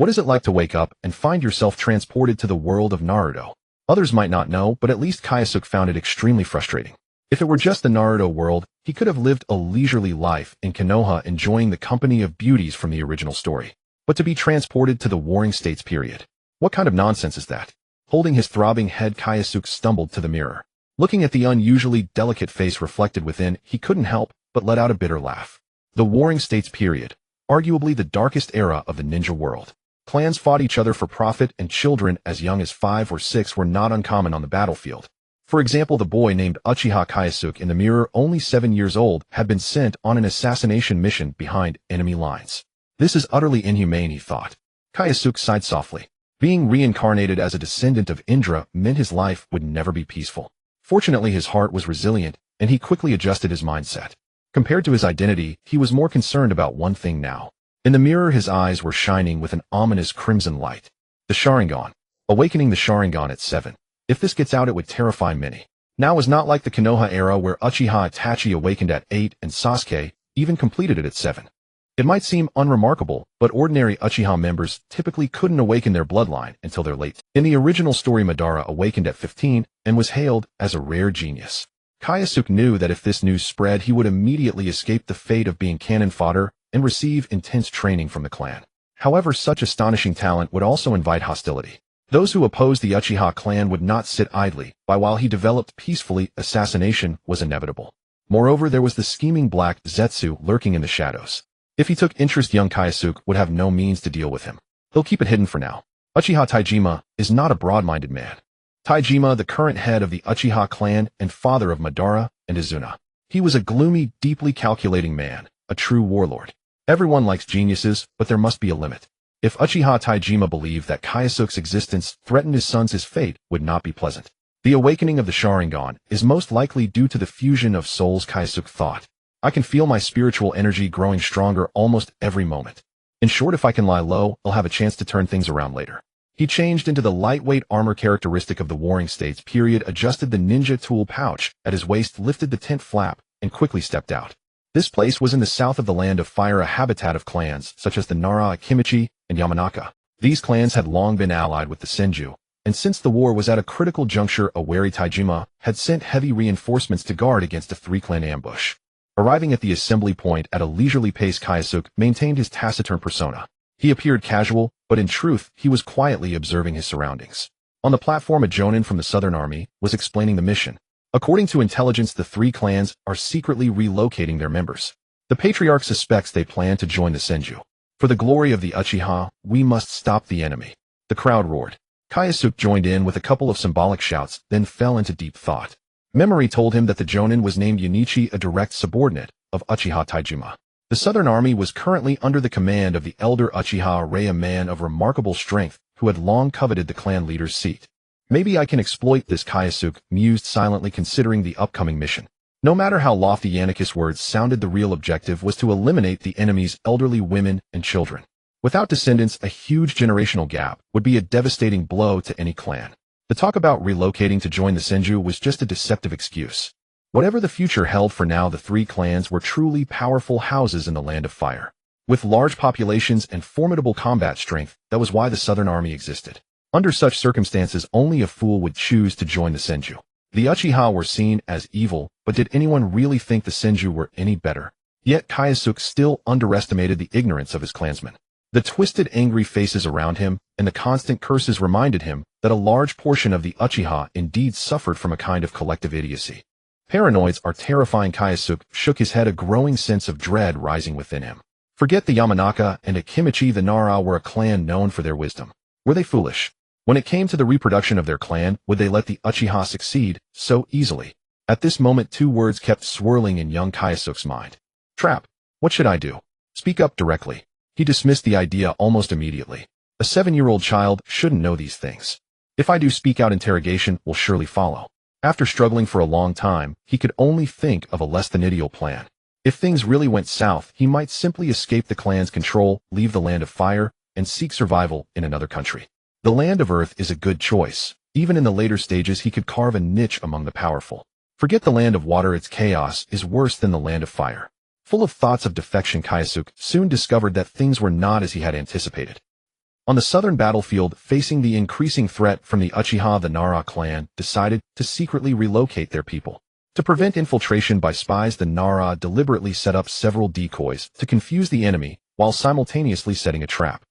What is it like to wake up and find yourself transported to the world of Naruto? Others might not know, but at least Kyosuke found it extremely frustrating. If it were just the Naruto world, he could have lived a leisurely life in Konoha enjoying the company of beauties from the original story. But to be transported to the Warring States period. What kind of nonsense is that? Holding his throbbing head, Kyosuke stumbled to the mirror. Looking at the unusually delicate face reflected within, he couldn't help but let out a bitter laugh. The Warring States period, arguably the darkest era of the ninja world. Clans fought each other for profit, and children as young as 5 or 6 were not uncommon on the battlefield. For example, the boy named Uchiha Kyosuke in the mirror, only 7 years old, had been sent on an assassination mission behind enemy lines. This is utterly inhumane, he thought. Kyosuke sighed softly. Being reincarnated as a descendant of Indra meant his life would never be peaceful. Fortunately, his heart was resilient, and he quickly adjusted his mindset. Compared to his identity, he was more concerned about one thing now. In the mirror, his eyes were shining with an ominous crimson light. The Sharingan. Awakening the Sharingan at 7. If this gets out, it would terrify many. Now was not like the Konoha era where Uchiha Itachi awakened at 8 and Sasuke even completed it at 7. It might seem unremarkable, but ordinary Uchiha members typically couldn't awaken their bloodline until their late. In the original story, Madara awakened at 15 and was hailed as a rare genius. Kyosuke knew that if this news spread, he would immediately escape the fate of being cannon fodder and receive intense training from the clan. However, such astonishing talent would also invite hostility. Those who opposed the Uchiha clan would not sit idly by while he developed peacefully. Assassination was inevitable. Moreover, there was the scheming black Zetsu lurking in the shadows. If he took interest, young Kyosuke would have no means to deal with him. He'll keep it hidden for now. Uchiha Taijima is not a broad-minded man. Taijima, the current head of the Uchiha clan and father of Madara and Izuna. He was a gloomy, deeply calculating man, a true warlord. Everyone likes geniuses, but there must be a limit. If Uchiha Taijima believed that Kyosuke's existence threatened his sons, his fate would not be pleasant. The awakening of the Sharingan is most likely due to the fusion of souls, Kyosuke thought. I can feel my spiritual energy growing stronger almost every moment. In short, if I can lie low, I'll have a chance to turn things around later. He changed into the lightweight armor characteristic of the Warring States period, adjusted the ninja tool pouch at his waist, lifted the tent flap, and quickly stepped out. This place was in the south of the Land of Fire, a habitat of clans such as the Nara, Kimichi, and Yamanaka. These clans had long been allied with the Senju, and since the war was at a critical juncture, a wary Taijima had sent heavy reinforcements to guard against a 3-clan ambush. Arriving at the assembly point at a leisurely pace, Kyosuke maintained his taciturn persona. He appeared casual, but in truth, he was quietly observing his surroundings. On the platform, a jonin from the Southern Army was explaining the mission. According to intelligence, the 3 clans are secretly relocating their members. The Patriarch suspects they plan to join the Senju. For the glory of the Uchiha, we must stop the enemy. The crowd roared. Kyosuke joined in with a couple of symbolic shouts, then fell into deep thought. Memory told him that the jonin was named Yunichi, a direct subordinate of Uchiha Taijima. The Southern Army was currently under the command of the elder Uchiha Ray, a man of remarkable strength who had long coveted the clan leader's seat. Maybe I can exploit this, Kyosuke mused silently, considering the upcoming mission. No matter how lofty Yannicus' words sounded, the real objective was to eliminate the enemy's elderly women and children. Without descendants, a huge generational gap would be a devastating blow to any clan. The talk about relocating to join the Senju was just a deceptive excuse. Whatever the future held, for now the 3 clans were truly powerful houses in the Land of Fire. With large populations and formidable combat strength, that was why the Southern Army existed. Under such circumstances, only a fool would choose to join the Senju. The Uchiha were seen as evil, but did anyone really think the Senju were any better? Yet Kyosuke still underestimated the ignorance of his clansmen. The twisted, angry faces around him and the constant curses reminded him that a large portion of the Uchiha indeed suffered from a kind of collective idiocy. Paranoids are terrifying. Kyosuke shook his head, a growing sense of dread rising within him. Forget the Yamanaka and Akimichi, the Nara were a clan known for their wisdom. Were they foolish? When it came to the reproduction of their clan, would they let the Uchiha succeed so easily? At this moment, 2 words kept swirling in young Kyosuke's mind. Trap. What should I do? Speak up directly. He dismissed the idea almost immediately. A 7-year-old child shouldn't know these things. If I do speak out, interrogation will surely follow. After struggling for a long time, he could only think of a less than ideal plan. If things really went south, he might simply escape the clan's control, leave the Land of Fire, and seek survival in another country. The Land of Earth is a good choice. Even in the later stages, he could carve a niche among the powerful. Forget the Land of Water, its chaos is worse than the Land of Fire. Full of thoughts of defection, Kyosuke soon discovered that things were not as he had anticipated. On the southern battlefield, facing the increasing threat from the Uchiha, the Nara clan decided to secretly relocate their people. To prevent infiltration by spies, the Nara deliberately set up several decoys to confuse the enemy while simultaneously setting a trap.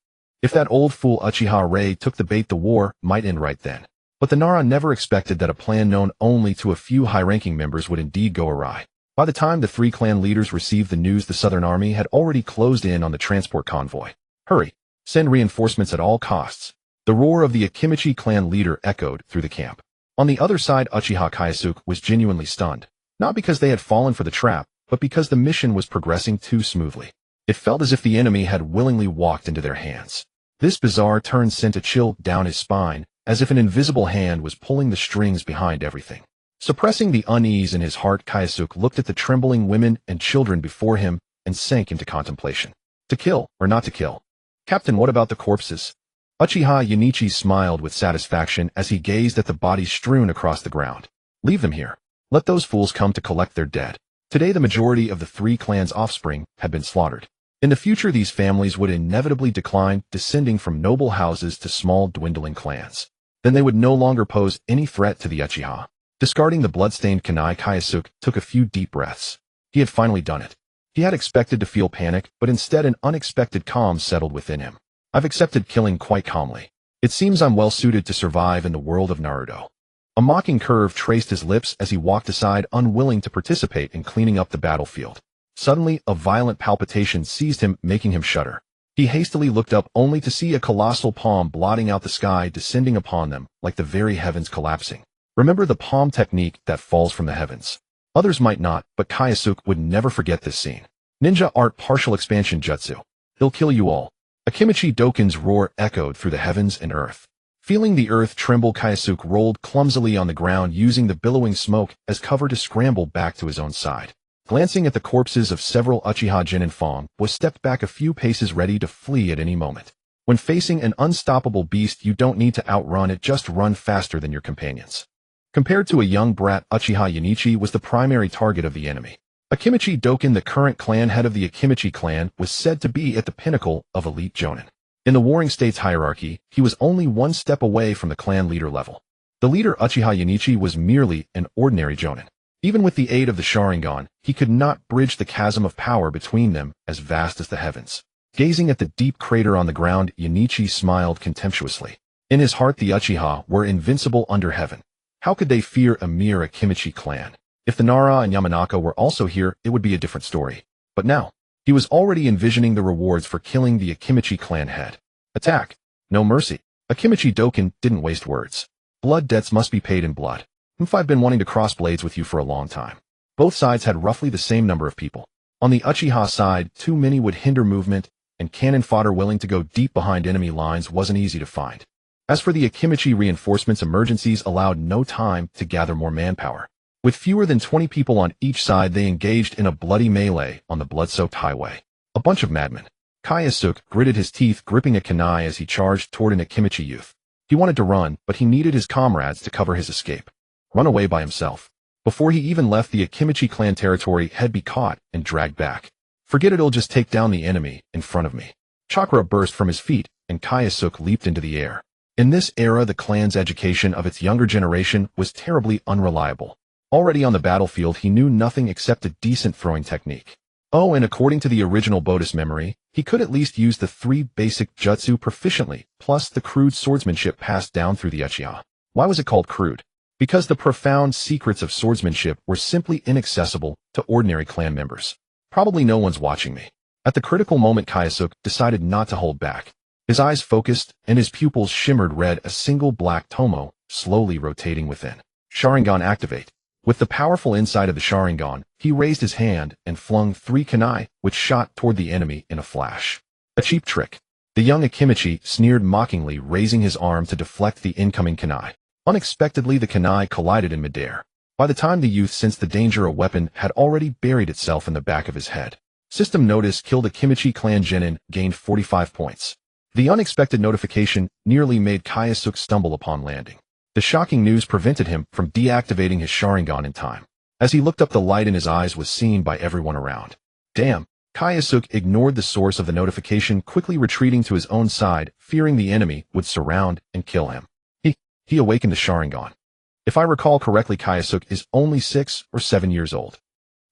If that old fool Uchiha Rei took the bait, the war might end right then. But the Nara never expected that a plan known only to a few high-ranking members would indeed go awry. By the time the three clan leaders received the news, the Southern Army had already closed in on the transport convoy. Hurry! Send reinforcements at all costs. The roar of the Akimichi clan leader echoed through the camp. On the other side, Uchiha Kyosuke was genuinely stunned, not because they had fallen for the trap, but because the mission was progressing too smoothly. It felt as if the enemy had willingly walked into their hands. This bizarre turn sent a chill down his spine, as if an invisible hand was pulling the strings behind everything. Suppressing the unease in his heart, Kyosuke looked at the trembling women and children before him and sank into contemplation. To kill or not to kill? Captain, what about the corpses? Uchiha Yunichi smiled with satisfaction as he gazed at the bodies strewn across the ground. Leave them here. Let those fools come to collect their dead. Today the majority of the three clans' offspring had been slaughtered. In the future, these families would inevitably decline, descending from noble houses to small dwindling clans. Then they would no longer pose any threat to the Uchiha. Discarding the blood-stained kunai, Kyosuke took a few deep breaths. He had finally done it. He had expected to feel panic, but instead an unexpected calm settled within him. I've accepted killing quite calmly. It seems I'm well suited to survive in the world of Naruto. A mocking curve traced his lips as he walked aside, unwilling to participate in cleaning up the battlefield. Suddenly, a violent palpitation seized him, making him shudder. He hastily looked up, only to see a colossal palm blotting out the sky, descending upon them like the very heavens collapsing. Remember the palm technique that falls from the heavens. Others might not, but Kyosuke would never forget this scene. Ninja art partial expansion jutsu. He'll kill you all. Akimichi Doken's roar echoed through the heavens and earth. Feeling the earth tremble, Kyosuke rolled clumsily on the ground, using the billowing smoke as cover to scramble back to his own side. Glancing at the corpses of several Uchiha, Jin and Fong was stepped back a few paces, ready to flee at any moment. When facing an unstoppable beast, you don't need to outrun it, just run faster than your companions. Compared to a young brat, Uchiha Yunichi was the primary target of the enemy. Akimichi Doken, the current clan head of the Akimichi clan, was said to be at the pinnacle of elite jonin. In the Warring States hierarchy, he was only one step away from the clan leader level. The leader, Uchiha Yunichi, was merely an ordinary jonin. Even with the aid of the Sharingan, he could not bridge the chasm of power between them, as vast as the heavens. Gazing at the deep crater on the ground, Yunichi smiled contemptuously. In his heart, the Uchiha were invincible under heaven. How could they fear a mere Akimichi clan? If the Nara and Yamanaka were also here, it would be a different story. But now, he was already envisioning the rewards for killing the Akimichi clan head. Attack! No mercy. Akimichi Doken didn't waste words. Blood debts must be paid in blood. I've been wanting to cross blades with you for a long time. Both sides had roughly the same number of people. On the Uchiha side, too many would hinder movement, and cannon fodder willing to go deep behind enemy lines wasn't easy to find. As for the Akimichi reinforcements, emergencies allowed no time to gather more manpower. With fewer than 20 people on each side, they engaged in a bloody melee on the blood-soaked highway. A bunch of madmen. Kyosuke gritted his teeth, gripping a kunai as he charged toward an Akimichi youth. He wanted to run, but he needed his comrades to cover his escape. Run away by himself. Before he even left the Akimichi clan territory, he'd be caught and dragged back. Forget it, it'll just take down the enemy in front of me. Chakra burst from his feet, and Kyosuke leaped into the air. In this era, the clan's education of its younger generation was terribly unreliable. Already on the battlefield, he knew nothing except a decent throwing technique. Oh, and according to the original Bodis memory, he could at least use the 3 basic jutsu proficiently, plus the crude swordsmanship passed down through the Uchiha. Why was it called crude? Because the profound secrets of swordsmanship were simply inaccessible to ordinary clan members. Probably no one's watching me. At the critical moment, Kyosuke decided not to hold back. His eyes focused, and his pupils shimmered red, a single black tomo slowly rotating within. Sharingan activate. With the powerful insight of the Sharingan, he raised his hand and flung 3 kunai, which shot toward the enemy in a flash. A cheap trick. The young Akimichi sneered mockingly, raising his arm to deflect the incoming kunai. Unexpectedly, the kunai collided in midair. By the time the youth sensed the danger, a weapon had already buried itself in the back of his head. System notice: killed Akimichi clan genin, gained 45 points. The unexpected notification nearly made Kyosuke stumble upon landing. The shocking news prevented him from deactivating his Sharingan in time. As he looked up, the light in his eyes was seen by everyone around. Damn, Kyosuke ignored the source of the notification, quickly retreating to his own side, fearing the enemy would surround and kill him. He awakened the Sharingan. If I recall correctly, Kyosuke is only 6 or 7 years old.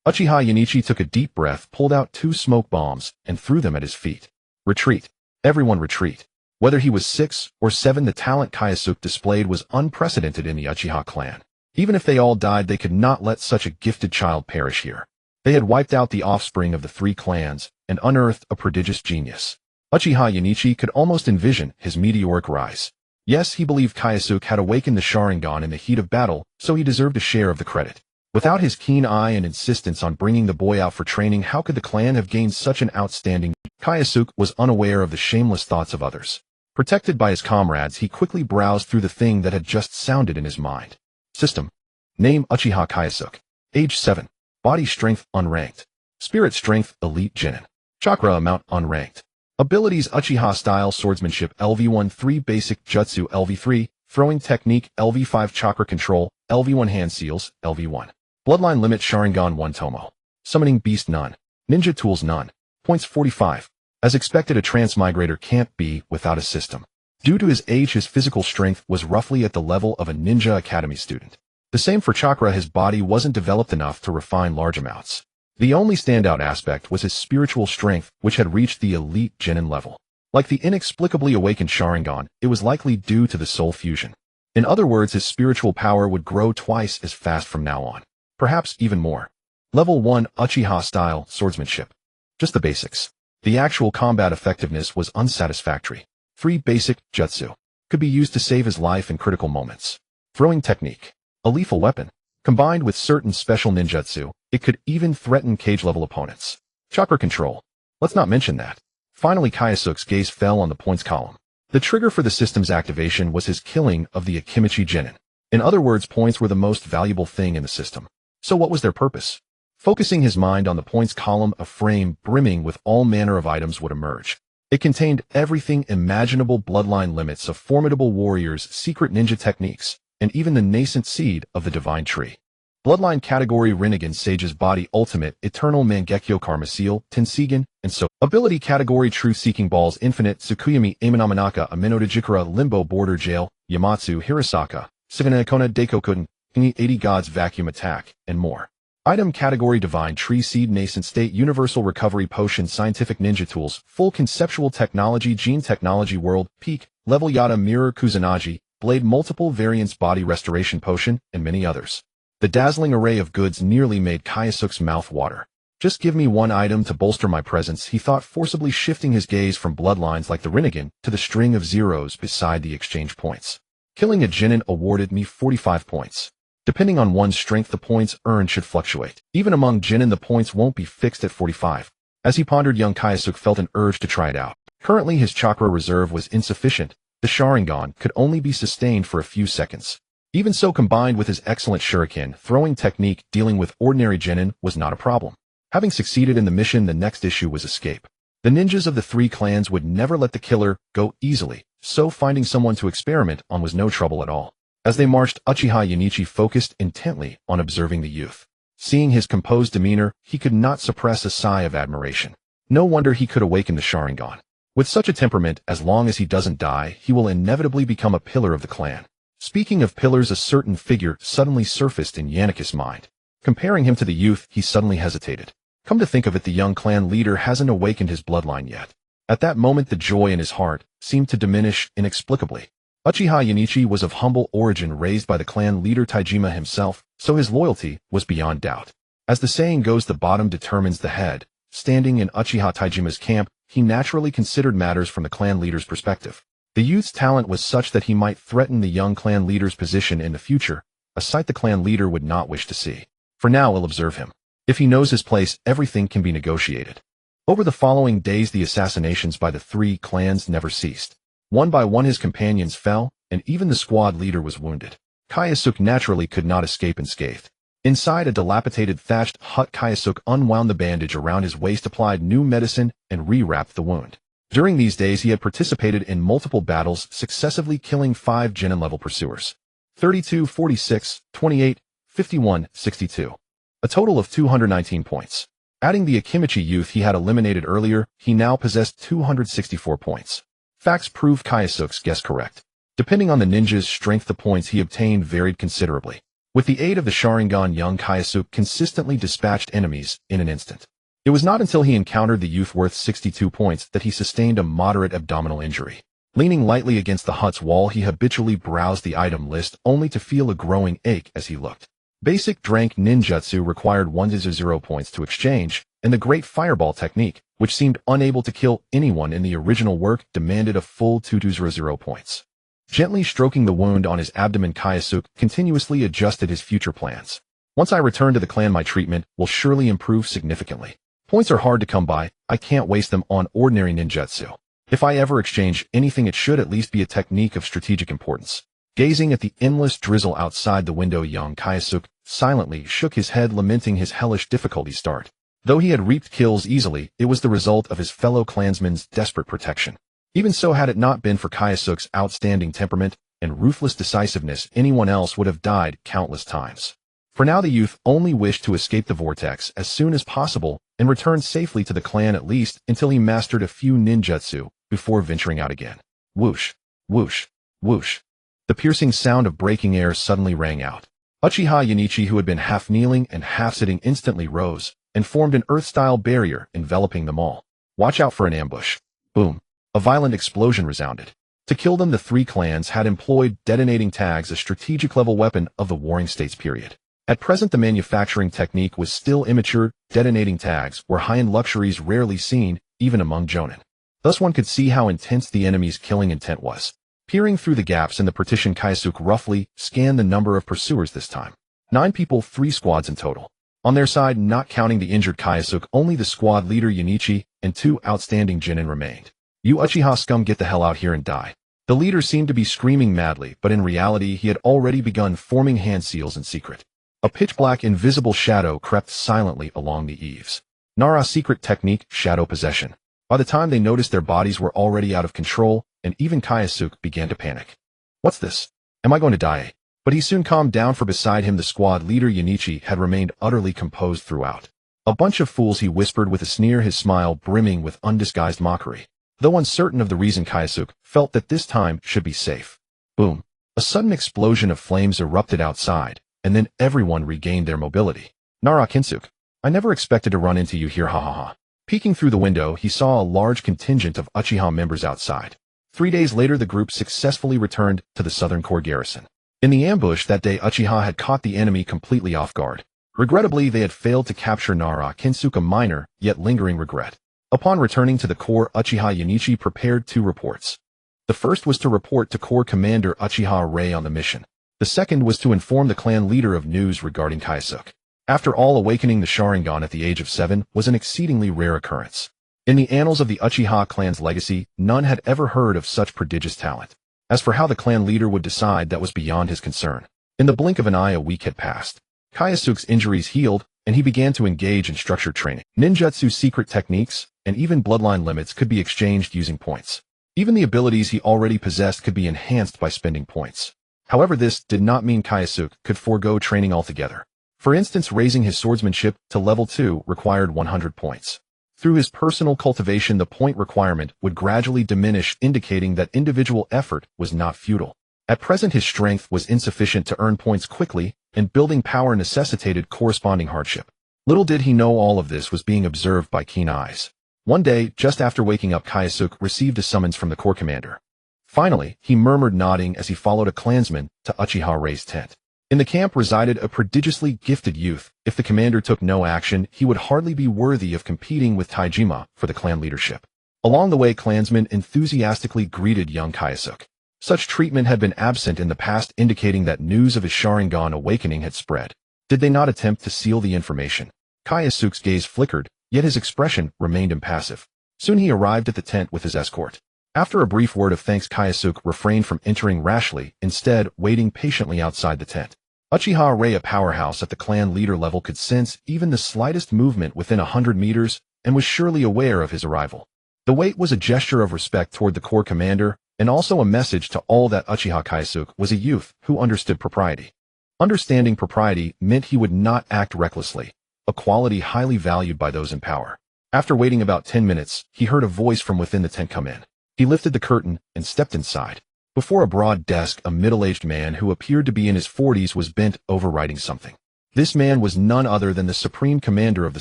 Uchiha Yanichi took a deep breath, pulled out 2 smoke bombs, and threw them at his feet. Retreat. Everyone retreat. Whether he was 6 or 7, the talent Kyosuke displayed was unprecedented in the Uchiha clan. Even if they all died, they could not let such a gifted child perish here. They had wiped out the offspring of the 3 clans and unearthed a prodigious genius. Uchiha Yanichi could almost envision his meteoric rise. Yes, he believed Kyosuke had awakened the Sharingan in the heat of battle, so he deserved a share of the credit. Without his keen eye and insistence on bringing the boy out for training, how could the clan have gained such an outstanding? Kyosuke was unaware of the shameless thoughts of others. Protected by his comrades, he quickly browsed through the thing that had just sounded in his mind. System. Name Uchiha Kyosuke. Age 7. Body strength unranked. Spirit strength elite genin. Chakra amount unranked. Abilities: Uchiha style swordsmanship LV1, 3 basic jutsu LV3, throwing technique LV5, chakra control LV1, hand seals LV1. Bloodline limit: Sharingan 1 Tomo. Summoning beast none. Ninja tools none. Points 45. As expected, a transmigrator can't be without a system. Due to his age, his physical strength was roughly at the level of a ninja academy student. The same for chakra, his body wasn't developed enough to refine large amounts. The only standout aspect was his spiritual strength, which had reached the elite genin level. Like the inexplicably awakened Sharingan, it was likely due to the soul fusion. In other words, his spiritual power would grow twice as fast from now on. Perhaps even more. Level 1 Uchiha style swordsmanship. Just the basics. The actual combat effectiveness was unsatisfactory. 3 basic jutsu. Could be used to save his life in critical moments. Throwing technique. A lethal weapon. Combined with certain special ninjutsu, it could even threaten cage-level opponents. Chakra control. Let's not mention that. Finally, Kyosuke's gaze fell on the points column. The trigger for the system's activation was his killing of the Akimichi genin. In other words, points were the most valuable thing in the system. So what was their purpose? Focusing his mind on the points column, a frame brimming with all manner of items would emerge. It contained everything imaginable: bloodline limits of formidable warriors, secret ninja techniques, and even the nascent seed of the divine tree. Bloodline category: Rinnegan, Sage's Body, Ultimate, Eternal, Mangekyo, Karma Seal, Tensigen, and so. Ability category: Truth-Seeking Balls, Infinite, Tsukuyami, Aminomanaka, Aminotajikura, Limbo, Border Jail, Yamatsu, Hirasaka, Sivanakona, Daikokuden, Kingi, 80 Gods, Vacuum Attack, and more. Item category: Divine Tree Seed, Nascent State, Universal Recovery Potion, Scientific Ninja Tools, Full Conceptual Technology, Gene Technology, World, Peak, Level Yada, Mirror, Kusanagi, Blade, Multiple Variants, Body Restoration Potion, and many others. The dazzling array of goods nearly made Kyosuke's mouth water. Just give me one item to bolster my presence, he thought, forcibly shifting his gaze from bloodlines like the Rinnegan to the string of zeros beside the exchange points. Killing a genin awarded me 45 points. Depending on one's strength, the points earned should fluctuate. Even among genin, the points won't be fixed at 45. As he pondered, young Kyosuke felt an urge to try it out. Currently, his chakra reserve was insufficient. The Sharingan could only be sustained for a few seconds. Even so, combined with his excellent shuriken throwing technique, dealing with ordinary genin was not a problem. Having succeeded in the mission, the next issue was escape. The ninjas of the 3 clans would never let the killer go easily, so finding someone to experiment on was no trouble at all. As they marched, Uchiha Yanichi focused intently on observing the youth. Seeing his composed demeanor, he could not suppress a sigh of admiration. No wonder he could awaken the Sharingan. With such a temperament, as long as he doesn't die, he will inevitably become a pillar of the clan. Speaking of pillars, a certain figure suddenly surfaced in Yannicke's mind. Comparing him to the youth, he suddenly hesitated. Come to think of it, the young clan leader hasn't awakened his bloodline yet. At that moment, the joy in his heart seemed to diminish inexplicably. Uchiha Yanichi was of humble origin, raised by the clan leader Taijima himself, so his loyalty was beyond doubt. As the saying goes, the bottom determines the head. Standing in Uchiha Taijima's camp, he naturally considered matters from the clan leader's perspective. The youth's talent was such that he might threaten the young clan leader's position in the future, a sight the clan leader would not wish to see. For now, we'll observe him. If he knows his place, everything can be negotiated. Over the following days, the assassinations by the 3 clans never ceased. One by one, his companions fell, and even the squad leader was wounded. Kyosuke naturally could not escape unscathed. Inside a dilapidated thatched hut, Kyosuke unwound the bandage around his waist, applied new medicine, and rewrapped the wound. During these days, he had participated in multiple battles, successively killing 5 genin-level pursuers. 32, 46, 28, 51, 62. A total of 219 points. Adding the Akimichi youth he had eliminated earlier, he now possessed 264 points. Facts proved Kyosuke's guess correct. Depending on the ninja's strength, the points he obtained varied considerably. With the aid of the Sharingan, young Kyosuke consistently dispatched enemies in an instant. It was not until he encountered the youth worth 62 points that he sustained a moderate abdominal injury. Leaning lightly against the hut's wall, he habitually browsed the item list only to feel a growing ache as he looked. Basic Drank Ninjutsu required 1-0 points to exchange, and the Great Fireball technique, which seemed unable to kill anyone in the original work, demanded a full 2-0 points. Gently stroking the wound on his abdomen, Kyosuke continuously adjusted his future plans. Once I return to the clan, my treatment will surely improve significantly. Points are hard to come by, I can't waste them on ordinary ninjutsu. If I ever exchange anything, it should at least be a technique of strategic importance. Gazing at the endless drizzle outside the window, young Kyosuke silently shook his head, lamenting his hellish difficulty start. Though he had reaped kills easily, it was the result of his fellow clansmen's desperate protection. Even so, had it not been for Kyosuke's outstanding temperament and ruthless decisiveness, anyone else would have died countless times. For now, the youth only wished to escape the vortex as soon as possible and return safely to the clan, at least until he mastered a few ninjutsu before venturing out again. Whoosh, whoosh, whoosh. The piercing sound of breaking air suddenly rang out. Uchiha Yanichi, who had been half kneeling and half sitting, instantly rose and formed an earth-style barrier enveloping them all. Watch out for an ambush. Boom. A violent explosion resounded. To kill them, the three clans had employed detonating tags, a strategic-level weapon of the Warring States period. At present, the manufacturing technique was still immature. Detonating tags were high-end luxuries rarely seen, even among jonin. Thus one could see how intense the enemy's killing intent was. Peering through the gaps in the partition, Kyosuke roughly scanned the number of pursuers this time. 9 people, 3 squads in total. On their side, not counting the injured Kyosuke, only the squad leader Yanichi and 2 outstanding genin remained. You Uchiha scum, get the hell out here and die. The leader seemed to be screaming madly, but in reality he had already begun forming hand seals in secret. A pitch-black invisible shadow crept silently along the eaves. Nara's secret technique, shadow possession. By the time they noticed, their bodies were already out of control, and even Kyosuke began to panic. What's this? Am I going to die? But he soon calmed down, for beside him the squad leader Yanichi had remained utterly composed throughout. A bunch of fools, he whispered with a sneer, his smile brimming with undisguised mockery. Though uncertain of the reason, Kyosuke felt that this time should be safe. Boom. A sudden explosion of flames erupted outside, and then everyone regained their mobility. Nara Kinsuke, I never expected to run into you here, ha ha ha. Peeking through the window, he saw a large contingent of Uchiha members outside. 3 days later, the group successfully returned to the Southern Core garrison. In the ambush that day, Uchiha had caught the enemy completely off guard. Regrettably, they had failed to capture Nara Kinsuke, a minor yet lingering regret. Upon returning to the core, Uchiha Yanichi prepared 2 reports. The first was to report to Corps Commander Uchiha Rei on the mission. The second was to inform the clan leader of news regarding Kyosuke. After all, awakening the Sharingan at the age of 7 was an exceedingly rare occurrence. In the annals of the Uchiha clan's legacy, none had ever heard of such prodigious talent. As for how the clan leader would decide, that was beyond his concern. In the blink of an eye, a week had passed. Kyosuke's injuries healed, and he began to engage in structured training. Ninjutsu secret techniques, and even bloodline limits could be exchanged using points. Even the abilities he already possessed could be enhanced by spending points. However, this did not mean Kyosuke could forego training altogether. For instance, raising his swordsmanship to level 2 required 100 points. Through his personal cultivation, the point requirement would gradually diminish, indicating that individual effort was not futile. At present, his strength was insufficient to earn points quickly, and building power necessitated corresponding hardship. Little did he know all of this was being observed by keen eyes. One day, just after waking up, Kyosuke received a summons from the Corps Commander. Finally, he murmured, nodding as he followed a clansman to Uchiha Rei's tent. In the camp resided a prodigiously gifted youth. If the commander took no action, he would hardly be worthy of competing with Taijima for the clan leadership. Along the way, clansmen enthusiastically greeted young Kyosuke. Such treatment had been absent in the past, indicating that news of his Sharingan awakening had spread. Did they not attempt to seal the information? Kyosuke's gaze flickered, yet his expression remained impassive. Soon he arrived at the tent with his escort. After a brief word of thanks, Kyosuke refrained from entering rashly, instead waiting patiently outside the tent. Uchiha Rei, a powerhouse at the clan leader level, could sense even the slightest movement within 100 meters and was surely aware of his arrival. The wait was a gesture of respect toward the Corps Commander, and also a message to all that Uchiha Kyosuke was a youth who understood propriety. Understanding propriety meant he would not act recklessly. a quality highly valued by those in power. After waiting about 10 minutes, he heard a voice from within the tent come in. He lifted the curtain and stepped inside. Before a broad desk, a middle-aged man who appeared to be in his 40s was bent over writing something. This man was none other than the supreme commander of the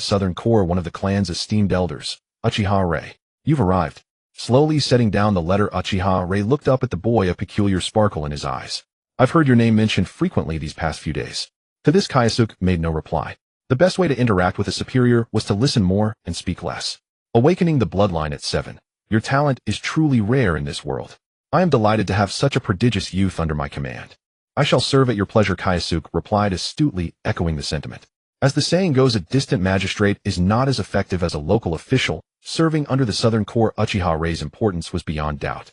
Southern Corps, one of the clan's esteemed elders, Uchiha Rei. You've arrived. Slowly setting down the letter, Uchiha Rei looked up at the boy, a peculiar sparkle in his eyes. I've heard your name mentioned frequently these past few days. To this, Kyosuke made no reply. The best way to interact with a superior was to listen more and speak less. Awakening the bloodline at 7. Your talent is truly rare in this world. I am delighted to have such a prodigious youth under my command. I shall serve at your pleasure, Kyosuke replied astutely, echoing the sentiment. As the saying goes, a distant magistrate is not as effective as a local official. Serving under the Southern Corps, Uchiha Rei's importance was beyond doubt.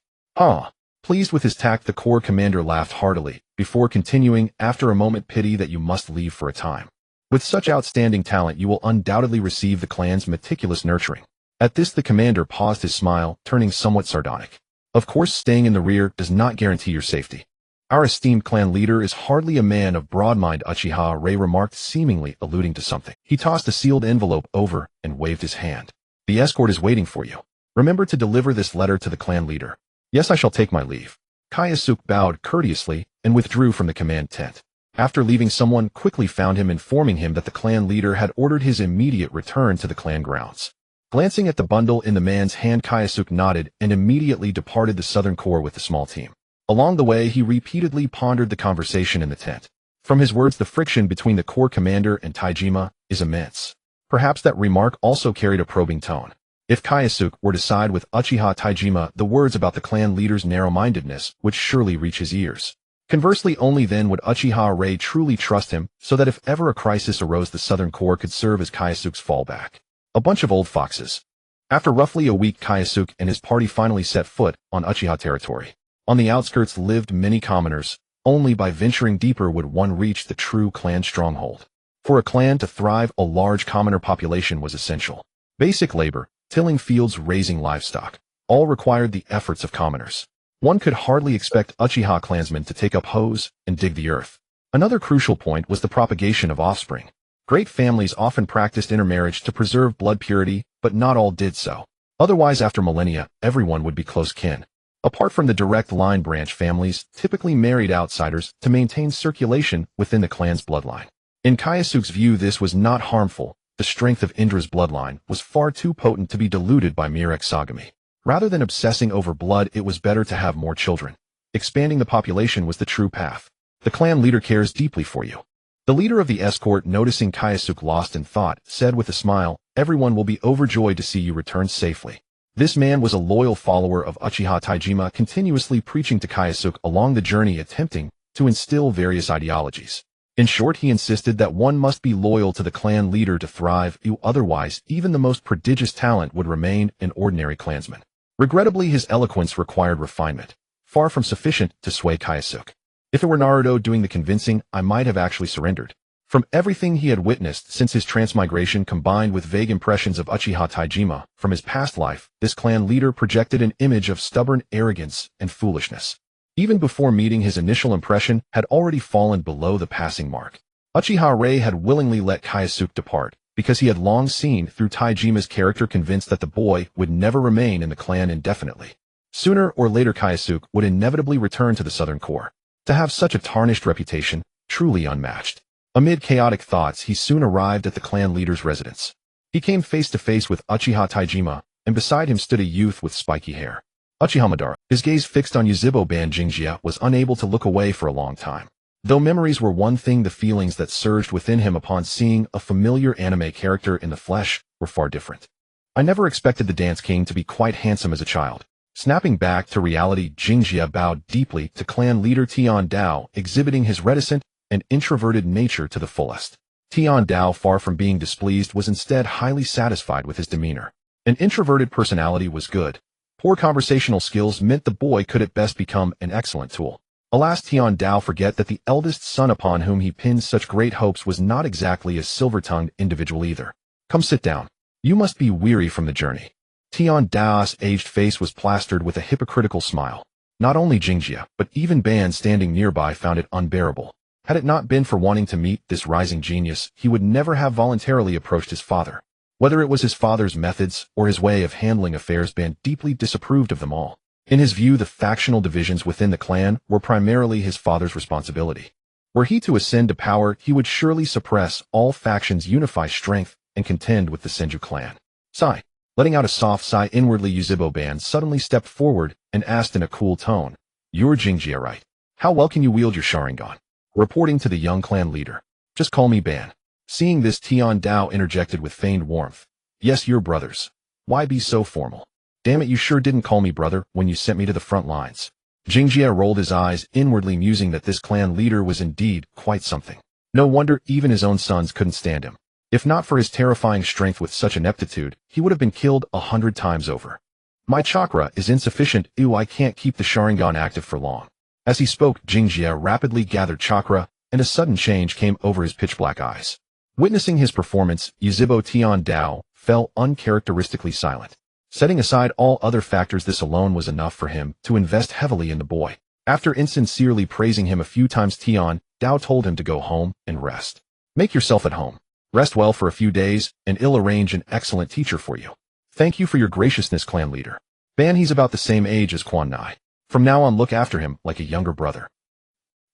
Pleased with his tact, the Corps commander laughed heartily, before continuing, after a moment, pity that you must leave for a time. With such outstanding talent, you will undoubtedly receive the clan's meticulous nurturing. At this, the commander paused, his smile turning somewhat sardonic. Of course, staying in the rear does not guarantee your safety. Our esteemed clan leader is hardly a man of broad mind, Uchiha Rei remarked, seemingly alluding to something. He tossed a sealed envelope over and waved his hand. The escort is waiting for you. Remember to deliver this letter to the clan leader. Yes, I shall take my leave. Kyosuke bowed courteously and withdrew from the command tent. After leaving, someone quickly found him, informing him that the clan leader had ordered his immediate return to the clan grounds. Glancing at the bundle in the man's hand, Kyosuke nodded and immediately departed the Southern Corps with the small team. Along the way, he repeatedly pondered the conversation in the tent. From his words, the friction between the Corps commander and Taijima is immense. Perhaps that remark also carried a probing tone. If Kyosuke were to side with Uchiha Taijima, the words about the clan leader's narrow-mindedness would surely reach his ears. Conversely, only then would Uchiha Rei truly trust him, so that if ever a crisis arose, the Southern Corps could serve as Kyosuke's fallback. A bunch of old foxes. After roughly a week, Kyosuke and his party finally set foot on Uchiha territory. On the outskirts lived many commoners. Only by venturing deeper would one reach the true clan stronghold. For a clan to thrive, a large commoner population was essential. Basic labor, tilling fields, raising livestock, all required the efforts of commoners. One could hardly expect Uchiha clansmen to take up hoes and dig the earth. Another crucial point was the propagation of offspring. Great families often practiced intermarriage to preserve blood purity, but not all did so. Otherwise, after millennia, everyone would be close kin. Apart from the direct line, branch families typically married outsiders to maintain circulation within the clan's bloodline. In Kyosuke's view, this was not harmful. The strength of Indra's bloodline was far too potent to be diluted by mere exogamy. Rather than obsessing over blood, it was better to have more children. Expanding the population was the true path. The clan leader cares deeply for you. The leader of the escort, noticing Kyosuke lost in thought, said with a smile, everyone will be overjoyed to see you return safely. This man was a loyal follower of Uchiha Taijima, continuously preaching to Kyosuke along the journey, attempting to instill various ideologies. In short, he insisted that one must be loyal to the clan leader to thrive, otherwise even the most prodigious talent would remain an ordinary clansman. Regrettably, his eloquence required refinement, far from sufficient to sway Kyosuke. If it were Naruto doing the convincing, I might have actually surrendered. From everything he had witnessed since his transmigration, combined with vague impressions of Uchiha Taijima from his past life, this clan leader projected an image of stubborn arrogance and foolishness. Even before meeting, his initial impression had already fallen below the passing mark. Uchiha Rei had willingly let Kyosuke depart, because he had long seen through Taijima's character, convinced that the boy would never remain in the clan indefinitely. Sooner or later, Kyosuke would inevitably return to the Southern Corps. To have such a tarnished reputation, truly unmatched. Amid chaotic thoughts, he soon arrived at the clan leader's residence. He came face to face with Uchiha Taijima, and beside him stood a youth with spiky hair. Uchiha Madara, his gaze fixed on Yuzhibo-ban Jingjia, was unable to look away for a long time. Though memories were one thing, the feelings that surged within him upon seeing a familiar anime character in the flesh were far different. I never expected the Dance King to be quite handsome as a child. Snapping back to reality, Jingjia bowed deeply to clan leader Tian Dao, exhibiting his reticent and introverted nature to the fullest. Tian Dao, far from being displeased, was instead highly satisfied with his demeanor. An introverted personality was good. Poor conversational skills meant the boy could at best become an excellent tool. Alas, Tian Dao forget that the eldest son upon whom he pinned such great hopes was not exactly a silver-tongued individual either. Come sit down. You must be weary from the journey. Tian Dao's aged face was plastered with a hypocritical smile. Not only Jingjia, but even Ban standing nearby found it unbearable. Had it not been for wanting to meet this rising genius, he would never have voluntarily approached his father. Whether it was his father's methods or his way of handling affairs, Ban deeply disapproved of them all. In his view, the factional divisions within the clan were primarily his father's responsibility. Were he to ascend to power, he would surely suppress all factions, unify strength, and contend with the Senju clan. Sigh. Letting out a soft sigh inwardly, Yuzhibo Ban suddenly stepped forward and asked in a cool tone, "You're Jingjia, right? How well can you wield your Sharingan?" Reporting to the young clan leader. "Just call me Ban." Seeing this, Tian Dao interjected with feigned warmth. "Yes, you're brothers. Why be so formal? Damn it, you sure didn't call me brother when you sent me to the front lines." Jingjia rolled his eyes, inwardly musing that this clan leader was indeed quite something. No wonder even his own sons couldn't stand him. If not for his terrifying strength with such ineptitude, he would have been killed 100 times over. "My chakra is insufficient. Ew, I can't keep the Sharingan active for long." As he spoke, Jingjia rapidly gathered chakra, and a sudden change came over his pitch-black eyes. Witnessing his performance, Yuzhibo Tian Dao fell uncharacteristically silent. Setting aside all other factors, this alone was enough for him to invest heavily in the boy. After insincerely praising him a few times, Tian Dao told him to go home and rest. "Make yourself at home. Rest well for a few days, and I'll arrange an excellent teacher for you." "Thank you for your graciousness, clan leader." "Ban, he's about the same age as Quan Nai. From now on, look after him like a younger brother."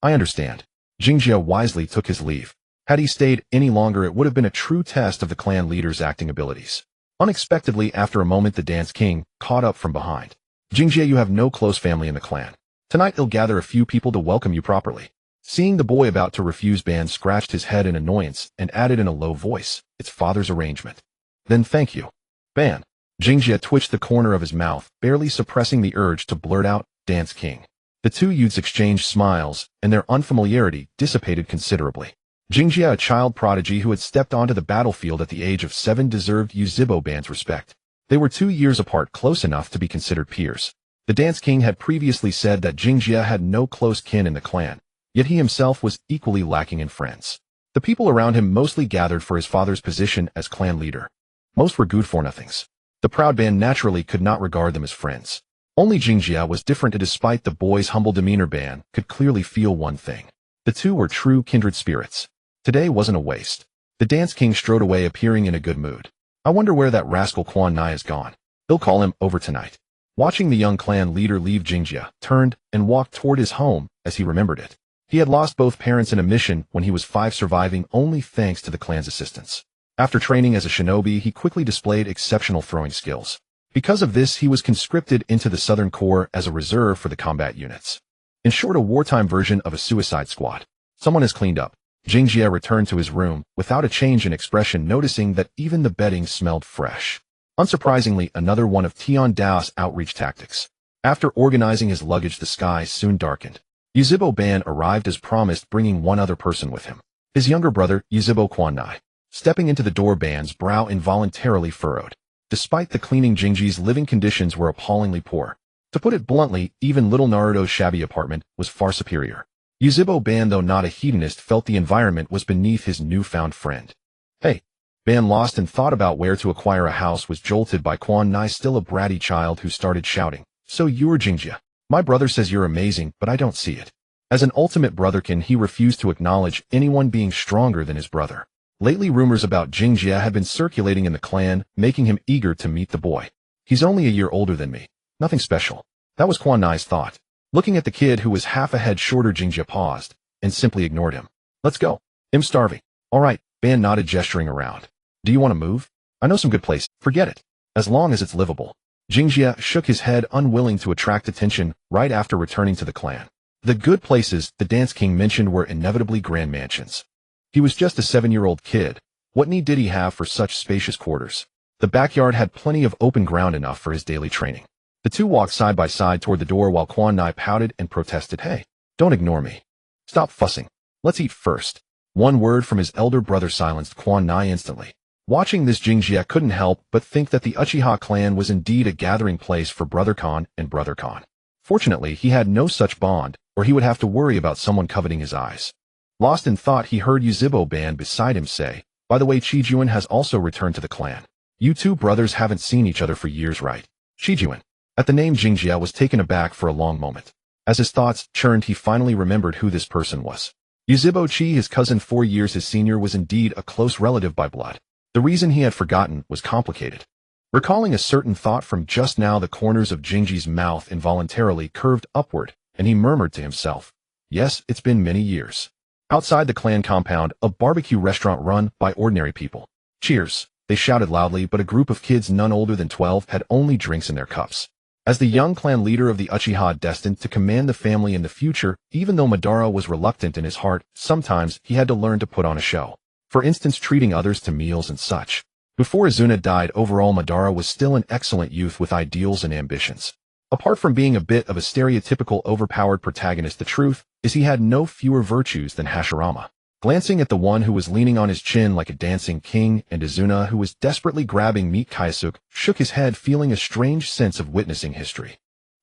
"I understand." Jingjia wisely took his leave. Had he stayed any longer, it would have been a true test of the clan leader's acting abilities. Unexpectedly, after a moment, the Dance King caught up from behind. "Jingjia, you have no close family in the clan. Tonight I'll gather a few people to welcome you properly." Seeing the boy about to refuse, Ban scratched his head in annoyance and added in a low voice, "It's father's arrangement." "Then thank you." "Ban." Jingjia twitched the corner of his mouth, barely suppressing the urge to blurt out, "Dance King." The two youths exchanged smiles, and their unfamiliarity dissipated considerably. Jingjia, a child prodigy who had stepped onto the battlefield at the age of 7, deserved Yuzhibo Ban's respect. They were 2 years apart, close enough to be considered peers. The Dance King had previously said that Jingjia had no close kin in the clan, yet he himself was equally lacking in friends. The people around him mostly gathered for his father's position as clan leader. Most were good-for-nothings. The proud Ban naturally could not regard them as friends. Only Jingjia was different, and despite the boy's humble demeanor, Ban could clearly feel one thing. The two were true kindred spirits. Today wasn't a waste. The Dance King strode away, appearing in a good mood. "I wonder where that rascal Quan Nai has gone. He'll call him over tonight." Watching the young clan leader leave, Jingjia turned and walked toward his home as he remembered it. He had lost both parents in a mission when he was 5, surviving only thanks to the clan's assistance. After training as a shinobi, he quickly displayed exceptional throwing skills. Because of this, he was conscripted into the Southern Corps as a reserve for the combat units. In short, a wartime version of a suicide squad. "Someone has cleaned up." Jingjia returned to his room without a change in expression, noticing that even the bedding smelled fresh. Unsurprisingly, another one of Tian Dao's outreach tactics. After organizing his luggage, the sky soon darkened. Yuzhibo Ban arrived as promised, bringing one other person with him. His younger brother, Yuzhibo Quan Nai. Stepping into the door, Ban's brow involuntarily furrowed. Despite the cleaning, Jingji's living conditions were appallingly poor. To put it bluntly, even little Naruto's shabby apartment was far superior. Yuzhibo Ban, though not a hedonist, felt the environment was beneath his newfound friend. "Hey." Ban, lost in thought about where to acquire a house, was jolted by Quan Nai, still a bratty child, who started shouting, "So you're Jingjia. My brother says you're amazing, but I don't see it." As an ultimate brotherkin, he refused to acknowledge anyone being stronger than his brother. Lately, rumors about Jingjia had been circulating in the clan, making him eager to meet the boy. "He's only a year older than me. Nothing special." That was Quan Nai's thought. Looking at the kid, who was half a head shorter, Jingjia paused and simply ignored him. "Let's go. I'm starving." "All right," Ban nodded, gesturing around. "Do you want to move? I know some good place." "Forget it. As long as it's livable." Jingjia shook his head, unwilling to attract attention right after returning to the clan. The good places the Dance King mentioned were inevitably grand mansions. He was just a 7-year-old kid. What need did he have for such spacious quarters? The backyard had plenty of open ground, enough for his daily training. The two walked side by side toward the door while Quan Nai pouted and protested, "Hey, don't ignore me. Stop fussing. Let's eat first." One word from his elder brother silenced Quan Nai instantly. Watching this, Jingjia couldn't help but think that the Uchiha clan was indeed a gathering place for Brother Khan and Brother Khan. Fortunately, he had no such bond, or he would have to worry about someone coveting his eyes. Lost in thought, he heard Yuzhibo Ban beside him say, "By the way, Chijuan has also returned to the clan. You two brothers haven't seen each other for years, right?" "Chijuan." At the name, Jingjia was taken aback for a long moment. As his thoughts churned, he finally remembered who this person was. Uchiha, his cousin 4 years his senior, was indeed a close relative by blood. The reason he had forgotten was complicated. Recalling a certain thought from just now, the corners of Jinji's mouth involuntarily curved upward, and he murmured to himself, "Yes, it's been many years." Outside the clan compound, a barbecue restaurant run by ordinary people. "Cheers," they shouted loudly, but a group of kids none older than 12 had only drinks in their cups. As the young clan leader of the Uchiha destined to command the family in the future, even though Madara was reluctant in his heart, sometimes he had to learn to put on a show. For instance, treating others to meals and such. Before Izuna died, overall Madara was still an excellent youth with ideals and ambitions. Apart from being a bit of a stereotypical overpowered protagonist, the truth is he had no fewer virtues than Hashirama. Glancing at the one who was leaning on his chin like a dancing king, and Izuna, who was desperately grabbing meat, Kyosuke shook his head, feeling a strange sense of witnessing history.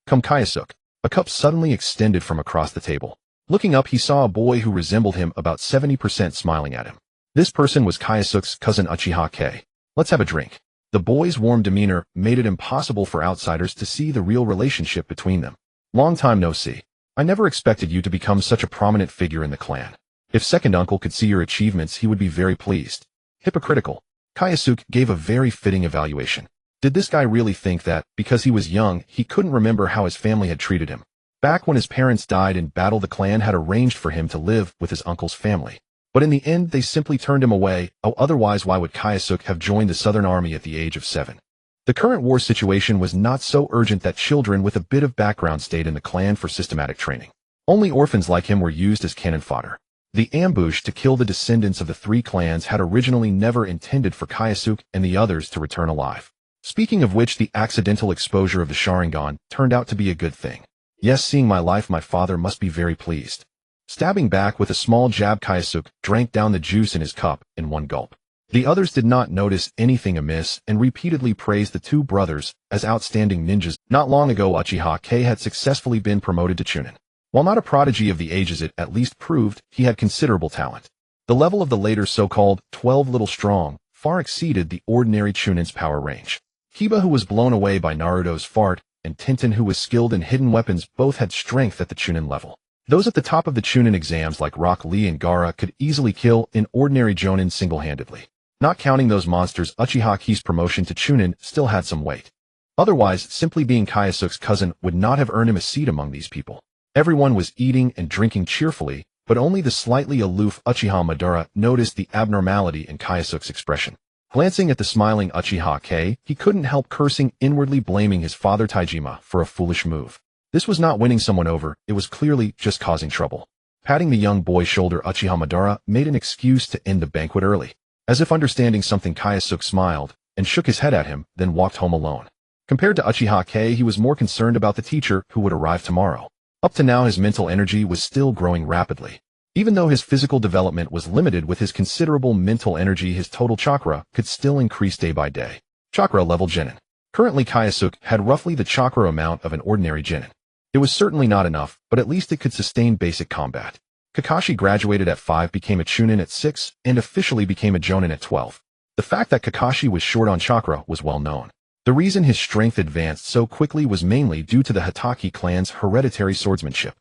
"Come, Kyosuke." A cup suddenly extended from across the table. Looking up, he saw a boy who resembled him about 70% smiling at him. This person was Kyosuke's cousin Uchiha. "Let's have a drink." The boy's warm demeanor made it impossible for outsiders to see the real relationship between them. "Long time no see. I never expected you to become such a prominent figure in the clan. If second uncle could see your achievements, he would be very pleased." Hypocritical. Kyosuke gave a very fitting evaluation. Did this guy really think that, because he was young, he couldn't remember how his family had treated him? Back when his parents died in battle, the clan had arranged for him to live with his uncle's family. But in the end, they simply turned him away. Otherwise, why would Kyosuke have joined the Southern Army at the age of 7? The current war situation was not so urgent that children with a bit of background stayed in the clan for systematic training. Only orphans like him were used as cannon fodder. The ambush to kill the descendants of the 3 clans had originally never intended for Kyosuke and the others to return alive. Speaking of which, the accidental exposure of the Sharingan turned out to be a good thing. "Yes, seeing my life, my father must be very pleased." Stabbing back with a small jab, Kyosuke drank down the juice in his cup in one gulp. The others did not notice anything amiss and repeatedly praised the 2 brothers as outstanding ninjas. Not long ago, Uchiha had successfully been promoted to Chunin. While not a prodigy of the ages, it at least proved he had considerable talent. The level of the later so-called 12 Little Strong far exceeded the ordinary Chunin's power range. Kiba, who was blown away by Naruto's fart, and Tenten, who was skilled in hidden weapons, both had strength at the Chunin level. Those at the top of the Chunin exams like Rock Lee and Gaara could easily kill an ordinary Jonin single-handedly. Not counting those monsters, Uchiha's promotion to Chunin still had some weight. Otherwise, simply being Kyosuke's cousin would not have earned him a seat among these people. Everyone was eating and drinking cheerfully, but only the slightly aloof Uchiha Madara noticed the abnormality in Kyosuke's expression. Glancing at the smiling Uchiha, he couldn't help cursing, inwardly blaming his father Taijima for a foolish move. This was not winning someone over, it was clearly just causing trouble. Patting the young boy's shoulder, Uchiha Madara made an excuse to end the banquet early. As if understanding something, Kyosuke smiled and shook his head at him, then walked home alone. Compared to Uchiha, he was more concerned about the teacher who would arrive tomorrow. Up to now, his mental energy was still growing rapidly. Even though his physical development was limited, with his considerable mental energy, his total chakra could still increase day by day. Chakra level Genin. Currently, Kyosuke had roughly the chakra amount of an ordinary Genin. It was certainly not enough, but at least it could sustain basic combat. Kakashi graduated at 5, became a Chunin at 6, and officially became a Jonin at 12. The fact that Kakashi was short on chakra was well known. The reason his strength advanced so quickly was mainly due to the Hatake clan's hereditary swordsmanship.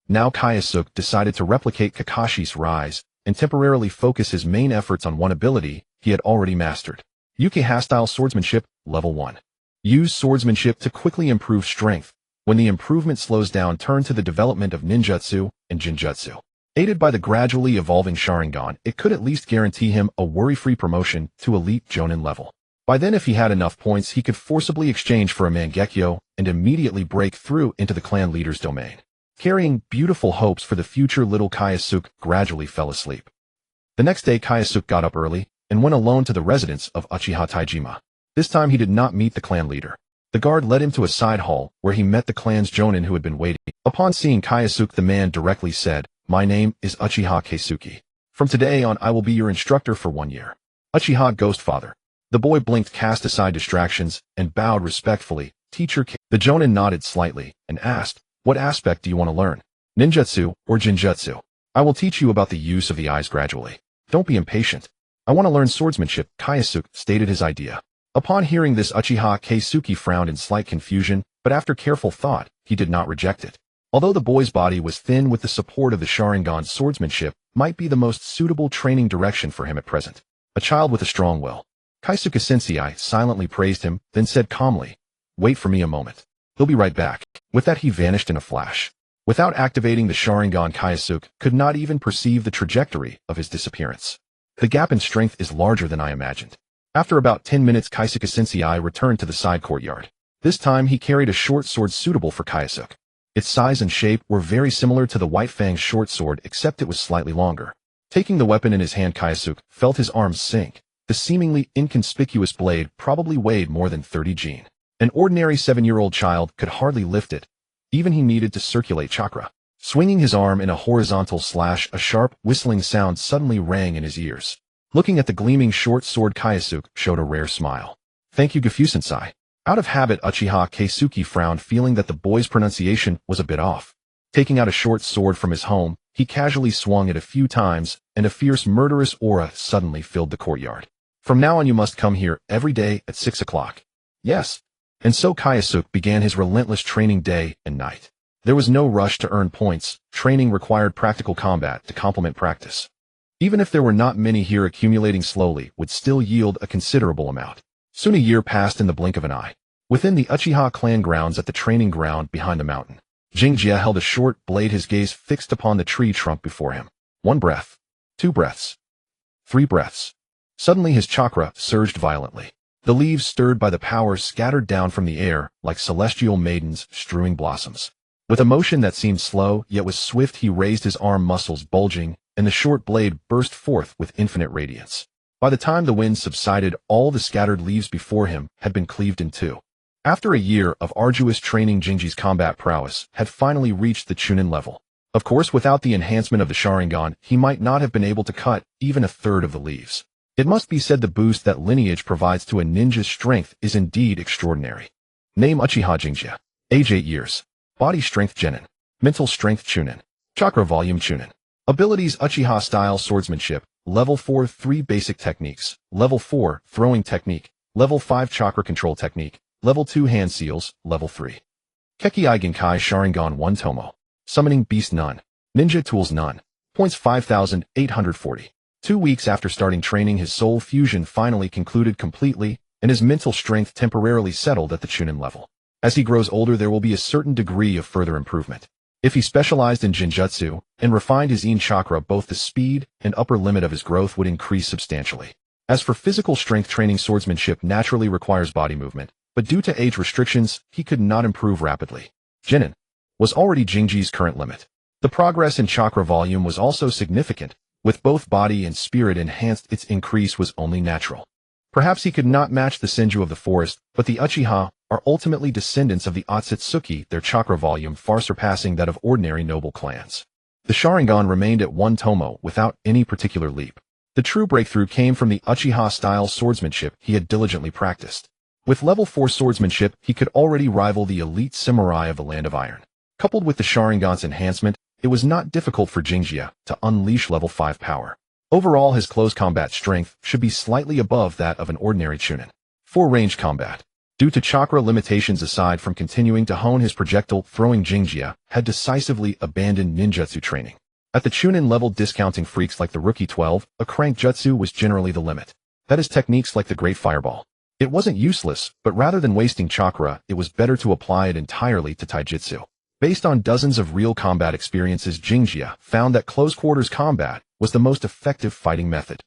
Now Kyosuke decided to replicate Kakashi's rise and temporarily focus his main efforts on one ability he had already mastered. Uchiha-style swordsmanship, level 1. Use swordsmanship to quickly improve strength. When the improvement slows down, turn to the development of ninjutsu and jinjutsu. Aided by the gradually evolving Sharingan, it could at least guarantee him a worry-free promotion to elite Jonin level. By then, if he had enough points, he could forcibly exchange for a Mangekyo and immediately break through into the clan leader's domain. Carrying beautiful hopes for the future, little Kyosuke gradually fell asleep. The next day, Kyosuke got up early and went alone to the residence of Uchiha Taijima. This time he did not meet the clan leader. The guard led him to a side hall where he met the clan's Jonin who had been waiting. Upon seeing Kyosuke, the man directly said, "My name is Uchiha Kyosuke. From today on, I will be your instructor for 1 year." Uchiha Ghost Father. The boy blinked, cast aside distractions, and bowed respectfully. "Teacher K." The Jonin nodded slightly and asked, "What aspect do you want to learn? Ninjutsu or Jinjutsu? I will teach you about the use of the eyes gradually. Don't be impatient. I want to learn swordsmanship." Kyosuke stated his idea. Upon hearing this, Uchiha Kyosuke frowned in slight confusion, but after careful thought, he did not reject it. Although the boy's body was thin with the support of the Sharingan, swordsmanship might be the most suitable training direction for him at present. A child with a strong will. Kyosuke Sensei silently praised him, then said calmly, "Wait for me a moment. He'll be right back." With that he vanished in a flash. Without activating the Sharingan, Kyosuke could not even perceive the trajectory of his disappearance. The gap in strength is larger than I imagined. After about 10 minutes, Kyosuke Sensei returned to the side courtyard. This time he carried a short sword suitable for Kyosuke. Its size and shape were very similar to the White Fang's short sword, except it was slightly longer. Taking the weapon in his hand, Kyosuke felt his arms sink. The seemingly inconspicuous blade probably weighed more than 30 jin. An ordinary 7-year-old child could hardly lift it. Even he needed to circulate chakra. Swinging his arm in a horizontal slash, a sharp, whistling sound suddenly rang in his ears. Looking at the gleaming short sword, Kyosuke showed a rare smile. "Thank you, Gifu-sensei." Out of habit, Uchiha Kyosuke frowned, feeling that the boy's pronunciation was a bit off. Taking out a short sword from his home, he casually swung it a few times, and a fierce, murderous aura suddenly filled the courtyard. "From now on you must come here every day at 6 o'clock. Yes." And so Kyosuke began his relentless training day and night. There was no rush to earn points. Training required practical combat to complement practice. Even if there were not many here, accumulating slowly would still yield a considerable amount. Soon a year passed in the blink of an eye. Within the Uchiha clan grounds at the training ground behind the mountain, Jingjia held a short blade, his gaze fixed upon the tree trunk before him. 1 breath. 2 breaths. 3 breaths. Suddenly his chakra surged violently. The leaves, stirred by the power, scattered down from the air like celestial maidens strewing blossoms. With a motion that seemed slow yet was swift, he raised his arm, muscles bulging, and the short blade burst forth with infinite radiance. By the time the wind subsided, all the scattered leaves before him had been cleaved in two. After a year of arduous training, Jinji's combat prowess had finally reached the Chunin level. Of course, without the enhancement of the Sharingan, he might not have been able to cut even a third of the leaves. It must be said the boost that lineage provides to a ninja's strength is indeed extraordinary. Name: Uchiha Jingjia. Age: 8 years. Body strength: Genin. Mental strength: Chunin. Chakra volume: Chunin. Abilities: Uchiha style swordsmanship. Level 4, 3 basic techniques. Level 4, throwing technique. Level 5, chakra control technique. Level 2, hand seals. Level 3. Kekki Genkai Sharingan 1 Tomo. Summoning beast none. Ninja tools none. Points 5,840. 2 weeks after starting training, his soul fusion finally concluded completely, and his mental strength temporarily settled at the Chunin level. As he grows older, there will be a certain degree of further improvement. If he specialized in Jinjutsu and refined his Yin chakra, both the speed and upper limit of his growth would increase substantially. As for physical strength training, swordsmanship naturally requires body movement, but due to age restrictions, he could not improve rapidly. Genin was already Jinji's current limit. The progress in chakra volume was also significant. With both body and spirit enhanced, its increase was only natural. Perhaps he could not match the Senju of the forest, but the Uchiha are ultimately descendants of the Otsutsuki, their chakra volume far surpassing that of ordinary noble clans. The Sharingan remained at 1 Tomo without any particular leap. The true breakthrough came from the Uchiha-style swordsmanship he had diligently practiced. With level 4 swordsmanship, he could already rival the elite samurai of the Land of Iron. Coupled with the Sharingan's enhancement, it was not difficult for Jingjia to unleash level 5 power. Overall, his close combat strength should be slightly above that of an ordinary Chunin. For range combat, due to chakra limitations aside from continuing to hone his projectile throwing, Jingjia had decisively abandoned ninjutsu training. At the Chunin level, discounting freaks like the Rookie 12, a crank jutsu was generally the limit. That is, techniques like the Great Fireball. It wasn't useless, but rather than wasting chakra, it was better to apply it entirely to taijutsu. Based on dozens of real combat experiences, Jingjia found that close-quarters combat was the most effective fighting method.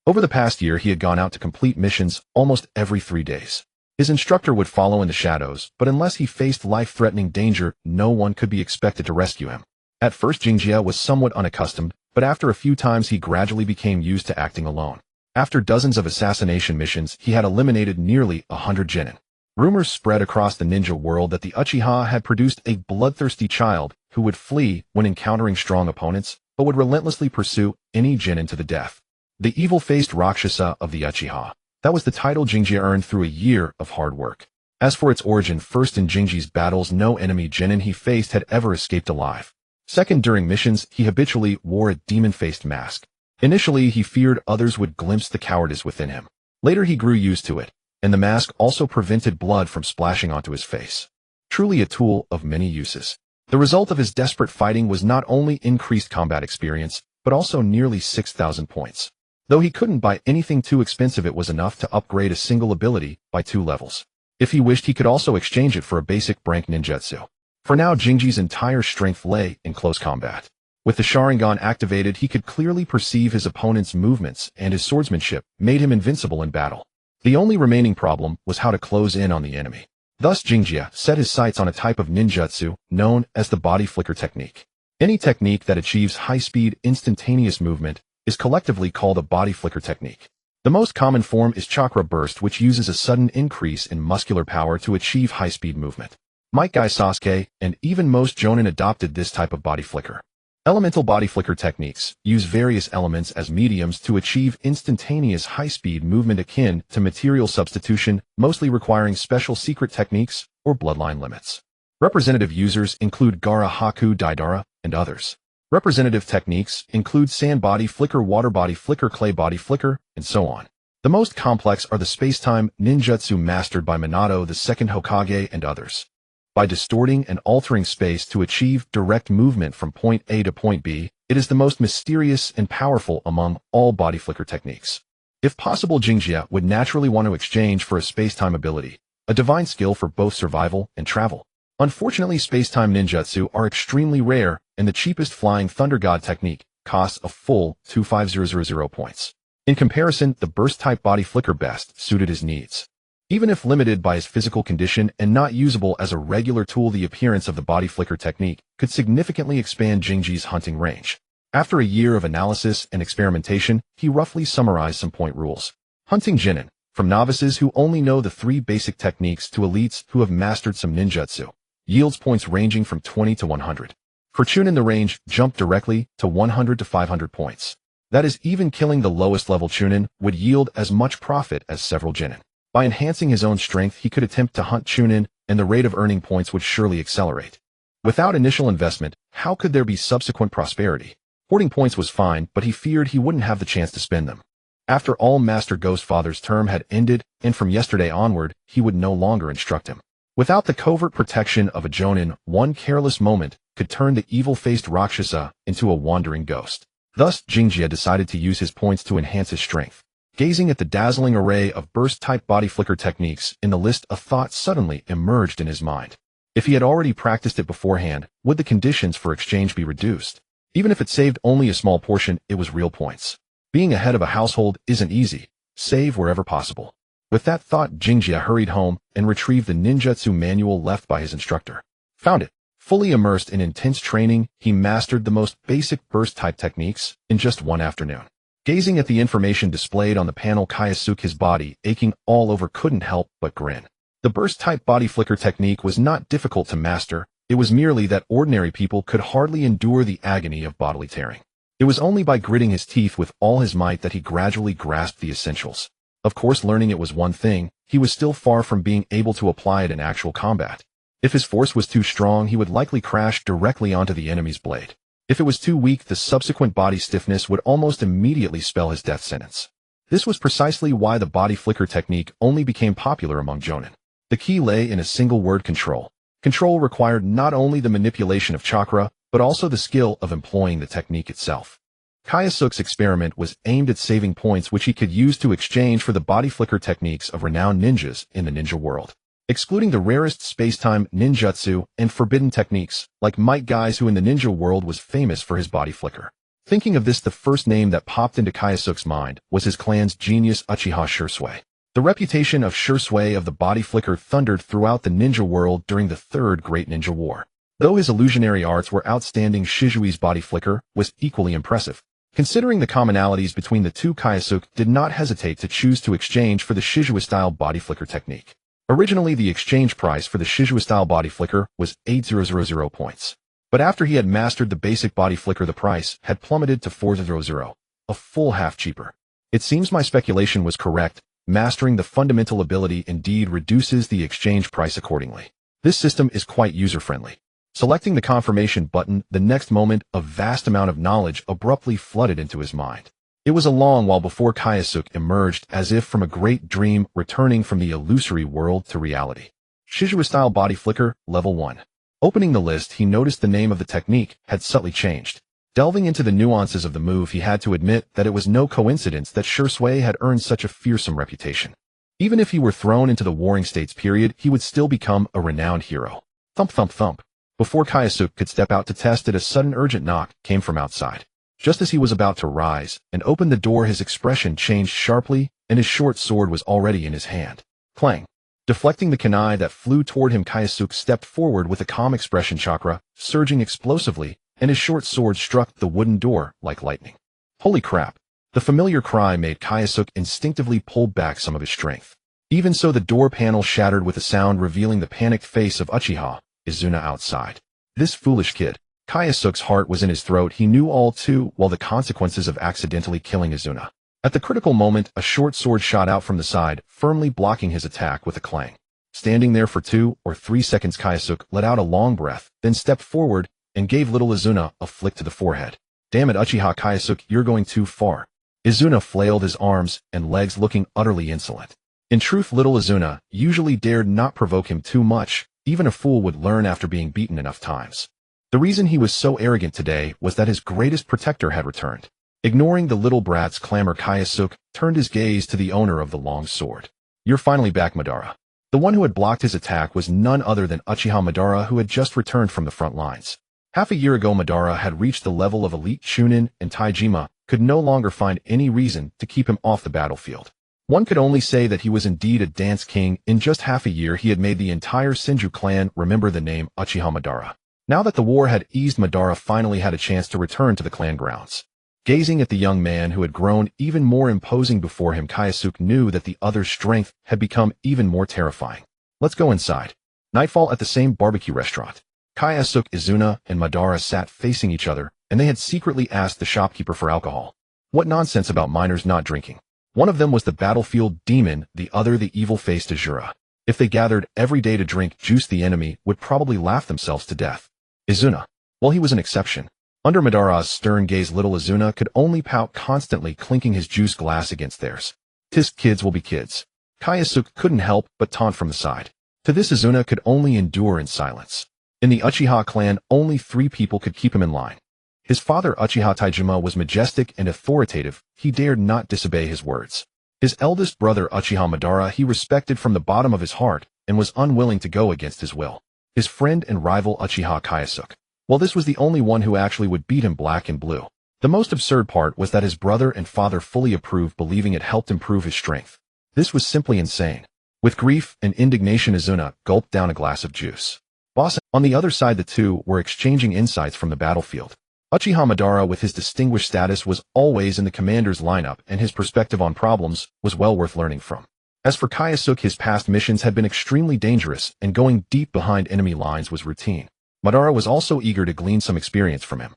Over the past year, he had gone out to complete missions almost every 3 days. His instructor would follow in the shadows, but unless he faced life-threatening danger, no one could be expected to rescue him. At first, Jingjia was somewhat unaccustomed, but after a few times he gradually became used to acting alone. After dozens of assassination missions, he had eliminated nearly 100 genin. Rumors spread across the ninja world that the Uchiha had produced a bloodthirsty child who would flee when encountering strong opponents, but would relentlessly pursue any genin to the death. The evil-faced Rakshasa of the Uchiha. That was the title Jingjia earned through a year of hard work. As for its origin, first, in Jinji's battles, no enemy genin he faced had ever escaped alive. Second, during missions, he habitually wore a demon-faced mask. Initially, he feared others would glimpse the cowardice within him. Later, he grew used to it, and the mask also prevented blood from splashing onto his face. Truly a tool of many uses. The result of his desperate fighting was not only increased combat experience, but also nearly 6,000 points. Though he couldn't buy anything too expensive, it was enough to upgrade a single ability by 2 levels. If he wished, he could also exchange it for a basic rank ninjutsu. For now, Jinji's entire strength lay in close combat. With the Sharingan activated, he could clearly perceive his opponent's movements, and his swordsmanship made him invincible in battle. The only remaining problem was how to close in on the enemy. Thus Jinji set his sights on a type of ninjutsu known as the body flicker technique. Any technique that achieves high-speed, instantaneous movement is collectively called a body flicker technique. The most common form is chakra burst, which uses a sudden increase in muscular power to achieve high-speed movement. Might Guy Sasuke and even most Jonin adopted this type of body flicker. Elemental body flicker techniques use various elements as mediums to achieve instantaneous high-speed movement akin to material substitution, mostly requiring special secret techniques or bloodline limits. Representative users include Gaara Haku Daidara and others. Representative techniques include sand body flicker, water body flicker, clay body flicker, and so on. The most complex are the space-time ninjutsu mastered by Minato, the second Hokage, and others. By distorting and altering space to achieve direct movement from point A to point B, it is the most mysterious and powerful among all body flicker techniques. If possible, Jinji would naturally want to exchange for a space-time ability, a divine skill for both survival and travel. Unfortunately, space-time ninjutsu are extremely rare, and the cheapest Flying Thunder God technique costs a full 25,000 points. In comparison, the burst-type body flicker best suited his needs. Even if limited by his physical condition and not usable as a regular tool, the appearance of the body flicker technique could significantly expand Jinji's hunting range. After a year of analysis and experimentation, he roughly summarized some point rules. Hunting Genin, from novices who only know the 3 basic techniques to elites who have mastered some ninjutsu, yields points ranging from 20 to 100. For Chunin, the range jumped directly to 100 to 500 points. That is, even killing the lowest level Chunin would yield as much profit as several Genin. By enhancing his own strength, he could attempt to hunt Chunin, and the rate of earning points would surely accelerate. Without initial investment, how could there be subsequent prosperity? Hoarding points was fine, but he feared he wouldn't have the chance to spend them. After all, Master Ghostfather's term had ended, and from yesterday onward, he would no longer instruct him. Without the covert protection of a Jonin, one careless moment could turn the evil-faced Rakshasa into a wandering ghost. Thus, Jinji decided to use his points to enhance his strength. Gazing at the dazzling array of burst-type body flicker techniques in the list, a thought suddenly emerged in his mind. If he had already practiced it beforehand, would the conditions for exchange be reduced? Even if it saved only a small portion, it was real points. Being a head of a household isn't easy. Save wherever possible. With that thought, Jinji hurried home and retrieved the ninjutsu manual left by his instructor. Found it. Fully immersed in intense training, he mastered the most basic burst-type techniques in just one afternoon. Gazing at the information displayed on the panel, Kyosuke, his body aching all over, couldn't help but grin. The burst-type body flicker technique was not difficult to master. It was merely that ordinary people could hardly endure the agony of bodily tearing. It was only by gritting his teeth with all his might that he gradually grasped the essentials. Of course, learning it was one thing. He was still far from being able to apply it in actual combat. If his force was too strong, he would likely crash directly onto the enemy's blade. If it was too weak, the subsequent body stiffness would almost immediately spell his death sentence. This was precisely why the body flicker technique only became popular among Jonin. The key lay in a single word: control. Control required not only the manipulation of chakra, but also the skill of employing the technique itself. Kyosuke's experiment was aimed at saving points which he could use to exchange for the body flicker techniques of renowned ninjas in the ninja world. Excluding the rarest space-time ninjutsu and forbidden techniques, like Might Guy's, who in the ninja world was famous for his body flicker. Thinking of this, the first name that popped into Kyosuke's mind was his clan's genius Uchiha Shursui. The reputation of Shursui of the body flicker thundered throughout the ninja world during the Third Great Ninja War. Though his illusionary arts were outstanding, Shizui's body flicker was equally impressive. Considering the commonalities between the two, Kyosuke did not hesitate to choose to exchange for the Shizui-style body flicker technique. Originally, the exchange price for the Shizui-style body flicker was 8,000 points. But after he had mastered the basic body flicker, the price had plummeted to 4,000, a full half cheaper. It seems my speculation was correct. Mastering the fundamental ability indeed reduces the exchange price accordingly. This system is quite user-friendly. Selecting the confirmation button, the next moment, a vast amount of knowledge abruptly flooded into his mind. It was a long while before Kyosuke emerged as if from a great dream, returning from the illusory world to reality. Shizui-style body flicker, level 1. Opening the list, he noticed the name of the technique had subtly changed. Delving into the nuances of the move, he had to admit that it was no coincidence that Shui had earned such a fearsome reputation. Even if he were thrown into the Warring States period, he would still become a renowned hero. Thump thump thump. Before Kyosuke could step out to test it, a sudden urgent knock came from outside. Just as he was about to rise and open the door, his expression changed sharply, and his short sword was already in his hand. Clang. Deflecting the kunai that flew toward him, Kyosuke stepped forward with a calm expression, chakra surging explosively, and his short sword struck the wooden door like lightning. Holy crap! The familiar cry made Kyosuke instinctively pull back some of his strength. Even so, the door panel shattered with a sound, revealing the panicked face of Uchiha, Izuna, outside. This foolish kid. Kyosuke's heart was in his throat. He knew all too well the consequences of accidentally killing Izuna. At the critical moment, a short sword shot out from the side, firmly blocking his attack with a clang. Standing there for 2 or 3 seconds, Kyosuke let out a long breath, then stepped forward and gave little Izuna a flick to the forehead. Damn it, Uchiha Kyosuke, you're going too far. Izuna flailed his arms and legs, looking utterly insolent. In truth, little Izuna usually dared not provoke him too much. Even a fool would learn after being beaten enough times. The reason he was so arrogant today was that his greatest protector had returned. Ignoring the little brat's clamor, Kyosuke turned his gaze to the owner of the long sword. You're finally back, Madara. The one who had blocked his attack was none other than Uchiha Madara, who had just returned from the front lines. Half a year ago, Madara had reached the level of elite Chunin, and Taijima could no longer find any reason to keep him off the battlefield. One could only say that he was indeed a dance king. In just half a year, he had made the entire Senju clan remember the name Uchiha Madara. Now that the war had eased, Madara finally had a chance to return to the clan grounds. Gazing at the young man who had grown even more imposing before him, Kyosuke knew that the other's strength had become even more terrifying. Let's go inside. Nightfall at the same barbecue restaurant. Kyosuke, Izuna, and Madara sat facing each other, and they had secretly asked the shopkeeper for alcohol. What nonsense about minors not drinking. One of them was the battlefield demon, the other the evil-faced Azura. If they gathered every day to drink juice, the enemy would probably laugh themselves to death. Izuna. Well, he was an exception. Under Madara's stern gaze, little Izuna could only pout, constantly clinking his juice glass against theirs. Tisk, kids will be kids. Kyosuke couldn't help but taunt from the side. To this, Izuna could only endure in silence. In the Uchiha clan, only 3 people could keep him in line. His father, Uchiha Taijima, was majestic and authoritative. He dared not disobey his words. His eldest brother, Uchiha Madara, he respected from the bottom of his heart and was unwilling to go against his will. His friend and rival, Uchiha Kyosuke. Well, this was the only one who actually would beat him black and blue. The most absurd part was that his brother and father fully approved, believing it helped improve his strength. This was simply insane. With grief and indignation, Izuna gulped down a glass of juice. Boss. On the other side, the two were exchanging insights from the battlefield. Uchiha Madara, with his distinguished status, was always in the commander's lineup, and his perspective on problems was well worth learning from. As for Kyosuke, his past missions had been extremely dangerous, and going deep behind enemy lines was routine. Madara was also eager to glean some experience from him.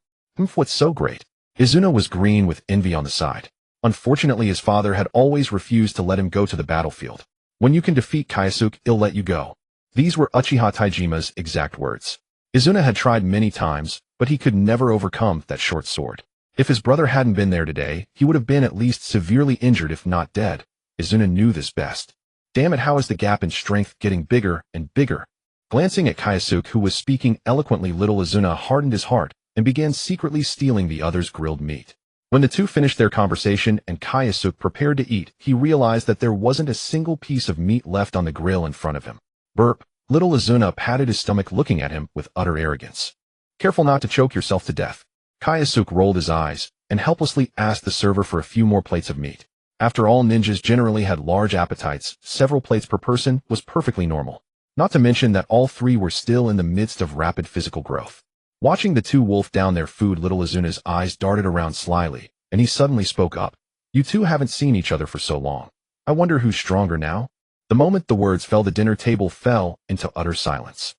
What's so great? Izuna was green with envy on the side. Unfortunately, his father had always refused to let him go to the battlefield. When you can defeat Kyosuke, he'll let you go. These were Uchiha Taijima's exact words. Izuna had tried many times, but he could never overcome that short sword. If his brother hadn't been there today, he would have been at least severely injured, if not dead. Izuna knew this best. Damn it, how is the gap in strength getting bigger and bigger? Glancing at Kyosuke, who was speaking eloquently, little Izuna hardened his heart and began secretly stealing the other's grilled meat. When the two finished their conversation and Kyosuke prepared to eat, he realized that there wasn't a single piece of meat left on the grill in front of him. Burp. Little Izuna patted his stomach, looking at him with utter arrogance. Careful not to choke yourself to death. Kyosuke rolled his eyes and helplessly asked the server for a few more plates of meat. After all, ninjas generally had large appetites. Several plates per person was perfectly normal. Not to mention that all 3 were still in the midst of rapid physical growth. Watching the two wolf down their food, little Izuna's eyes darted around slyly, and he suddenly spoke up. You two haven't seen each other for so long. I wonder who's stronger now? The moment the words fell, the dinner table fell into utter silence.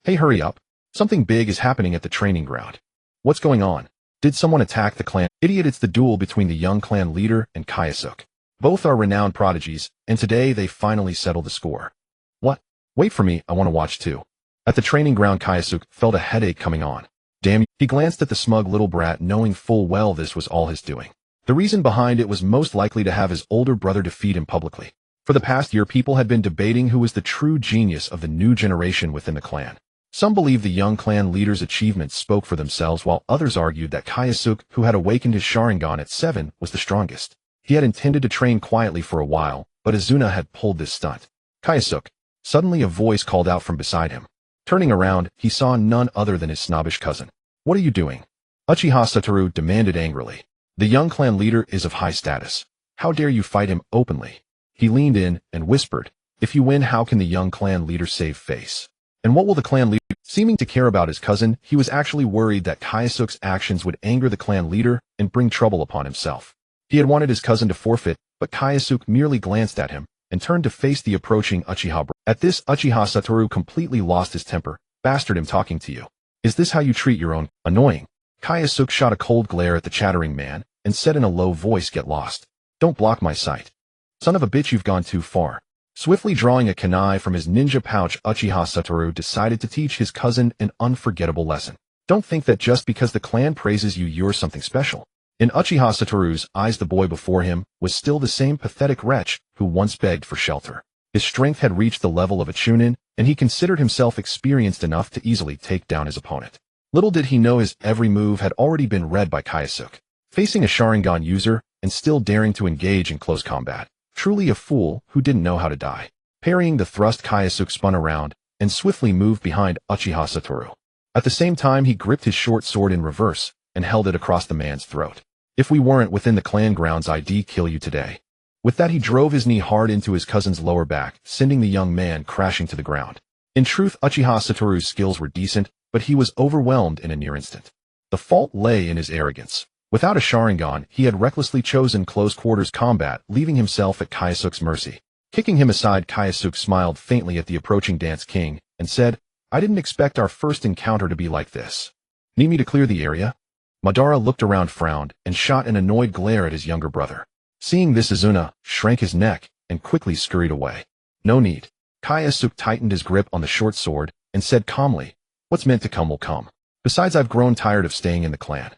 Hey, hurry up. Something big is happening at the training ground. What's going on? Did someone attack the clan? Idiot, it's the duel between the young clan leader and Kyosuke. Both are renowned prodigies, and today they finally settle the score. What? Wait for me, I want to watch too. At the training ground, Kyosuke felt a headache coming on. Damn, he glanced at the smug little brat, knowing full well this was all his doing. The reason behind it was most likely to have his older brother defeat him publicly. For the past year, people had been debating who was the true genius of the new generation within the clan. Some believed the young clan leader's achievements spoke for themselves, while others argued that Kyosuke, who had awakened his Sharingan at 7, was the strongest. He had intended to train quietly for a while, but Izuna had pulled this stunt. Kyosuke. Suddenly a voice called out from beside him. Turning around, he saw none other than his snobbish cousin. What are you doing? Uchiha Satoru demanded angrily. The young clan leader is of high status. How dare you fight him openly? He leaned in and whispered, if you win, how can the young clan leader save face? And what will the clan leader? Seeming to care about his cousin, he was actually worried that Kyosuke's actions would anger the clan leader and bring trouble upon himself. He had wanted his cousin to forfeit, but Kyosuke merely glanced at him and turned to face the approaching Uchiha. At this, Uchiha Satoru completely lost his temper. Bastard, I'm talking to you. Is this how you treat your own? Annoying. Kyosuke shot a cold glare at the chattering man and said in a low voice, get lost. Don't block my sight. Son of a bitch, you've gone too far. Swiftly drawing a kunai from his ninja pouch, Uchiha Satoru decided to teach his cousin an unforgettable lesson. Don't think that just because the clan praises you, you're something special. In Uchiha Satoru's eyes, the boy before him was still the same pathetic wretch who once begged for shelter. His strength had reached the level of a chunin, and he considered himself experienced enough to easily take down his opponent. Little did he know his every move had already been read by Kyosuke. Facing a Sharingan user and still daring to engage in close combat. Truly a fool who didn't know how to die. Parrying the thrust, Kyosuke spun around and swiftly moved behind Uchiha Satoru. At the same time, he gripped his short sword in reverse and held it across the man's throat. If we weren't within the clan grounds, I'd kill you today. With that, he drove his knee hard into his cousin's lower back, sending the young man crashing to the ground. In truth, Uchiha Satoru's skills were decent, but he was overwhelmed in a near instant. The fault lay in his arrogance. Without a Sharingan, he had recklessly chosen close-quarters combat, leaving himself at Kyosuke's mercy. Kicking him aside, Kyosuke smiled faintly at the approaching Dance King and said, I didn't expect our first encounter to be like this. Need me to clear the area? Madara looked around, frowned, and shot an annoyed glare at his younger brother. Seeing this, Izuna shrank his neck and quickly scurried away. No need. Kyosuke tightened his grip on the short sword and said calmly, what's meant to come will come. Besides, I've grown tired of staying in the clan.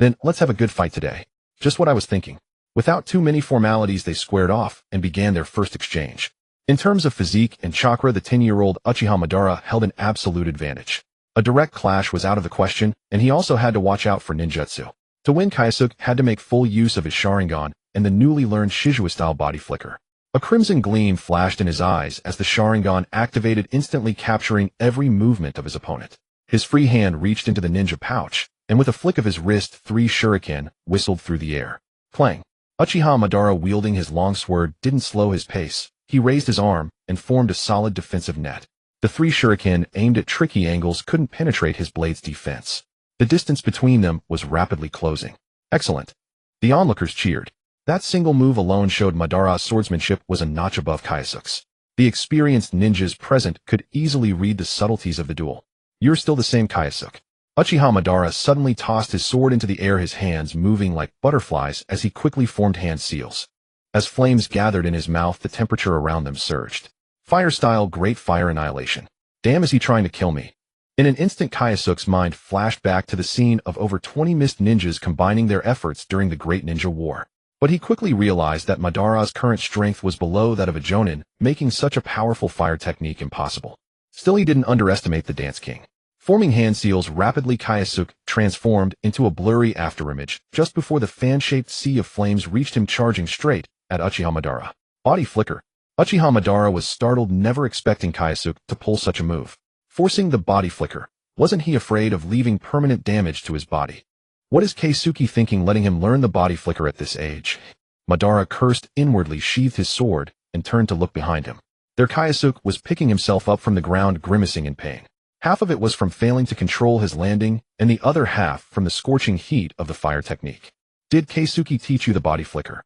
Then, let's have a good fight today. Just what I was thinking. Without too many formalities, they squared off and began their first exchange. In terms of physique and chakra, the 10-year-old Uchiha Madara held an absolute advantage. A direct clash was out of the question, and he also had to watch out for ninjutsu. To win, Kyosuke had to make full use of his Sharingan and the newly learned Shizue-style body flicker. A crimson gleam flashed in his eyes as the Sharingan activated, instantly capturing every movement of his opponent. His free hand reached into the ninja pouch, and with a flick of his wrist, 3 shuriken whistled through the air. Clang! Uchiha Madara, wielding his long sword, didn't slow his pace. He raised his arm and formed a solid defensive net. The 3 shuriken, aimed at tricky angles, couldn't penetrate his blade's defense. The distance between them was rapidly closing. Excellent! The onlookers cheered. That single move alone showed Madara's swordsmanship was a notch above Kyosuke's. The experienced ninjas present could easily read the subtleties of the duel. You're still the same, Kyosuke. Uchiha Madara suddenly tossed his sword into the air, his hands moving like butterflies as he quickly formed hand seals. As flames gathered in his mouth, the temperature around them surged. Fire-style Great Fire Annihilation. Damn, is he trying to kill me? In an instant, Kyosuke's mind flashed back to the scene of over 20 mist ninjas combining their efforts during the Great Ninja War. But he quickly realized that Madara's current strength was below that of a Jonin, making such a powerful fire technique impossible. Still, he didn't underestimate the Dance King. Forming hand seals rapidly, Kyosuke transformed into a blurry afterimage just before the fan-shaped sea of flames reached him, charging straight at Uchiha Madara. Body flicker. Uchiha Madara was startled, never expecting Kyosuke to pull such a move. Forcing the body flicker. Wasn't he afraid of leaving permanent damage to his body? What is Kyosuke thinking, letting him learn the body flicker at this age? Madara cursed inwardly, sheathed his sword, and turned to look behind him. There, Kyosuke was picking himself up from the ground, grimacing in pain. Half of it was from failing to control his landing, and the other half from the scorching heat of the fire technique. Did Kyosuke teach you the body flicker?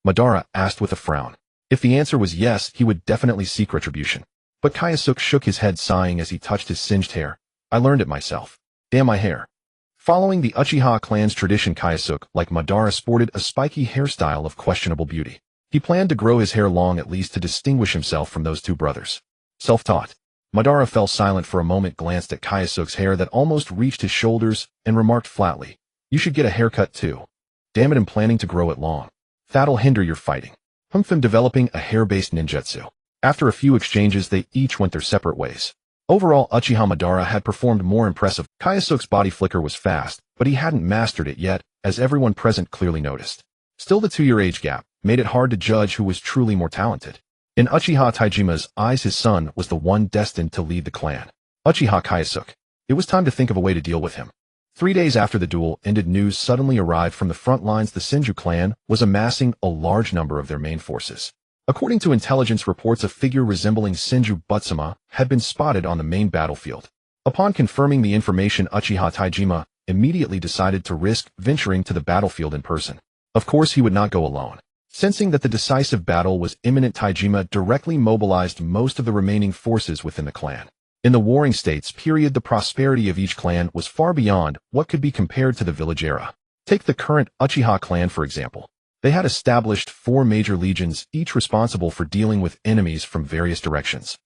Madara asked with a frown. If the answer was yes, he would definitely seek retribution. But Kyosuke shook his head, sighing as he touched his singed hair. I learned it myself. Damn my hair. Following the Uchiha clan's tradition, Kyosuke, like Madara, sported a spiky hairstyle of questionable beauty. He planned to grow his hair long, at least to distinguish himself from those two brothers. Self-taught. Madara fell silent for a moment, glanced at Kyosuke's hair that almost reached his shoulders, and remarked flatly, you should get a haircut too. Damn it, I'm planning to grow it long. That'll hinder your fighting. Developing a hair-based ninjutsu. After a few exchanges, they each went their separate ways. Overall, Uchiha Madara had performed more impressive. Kyosuke's body flicker was fast, but he hadn't mastered it yet, as everyone present clearly noticed. Still, the 2-year age gap made it hard to judge who was truly more talented. In Uchiha Taijima's eyes, his son was the one destined to lead the clan. Uchiha Kyosuke. It was time to think of a way to deal with him. 3 days after the duel ended, news suddenly arrived from the front lines. The Senju clan was amassing a large number of their main forces. According to intelligence reports, a figure resembling Senju Butsuma had been spotted on the main battlefield. Upon confirming the information, Uchiha Taijima immediately decided to risk venturing to the battlefield in person. Of course, he would not go alone. Sensing that the decisive battle was imminent, Taijima directly mobilized most of the remaining forces within the clan. In the warring states period, the prosperity of each clan was far beyond what could be compared to the village era. Take the current Uchiha clan, for example. They had established 4 major legions, each responsible for dealing with enemies from various directions.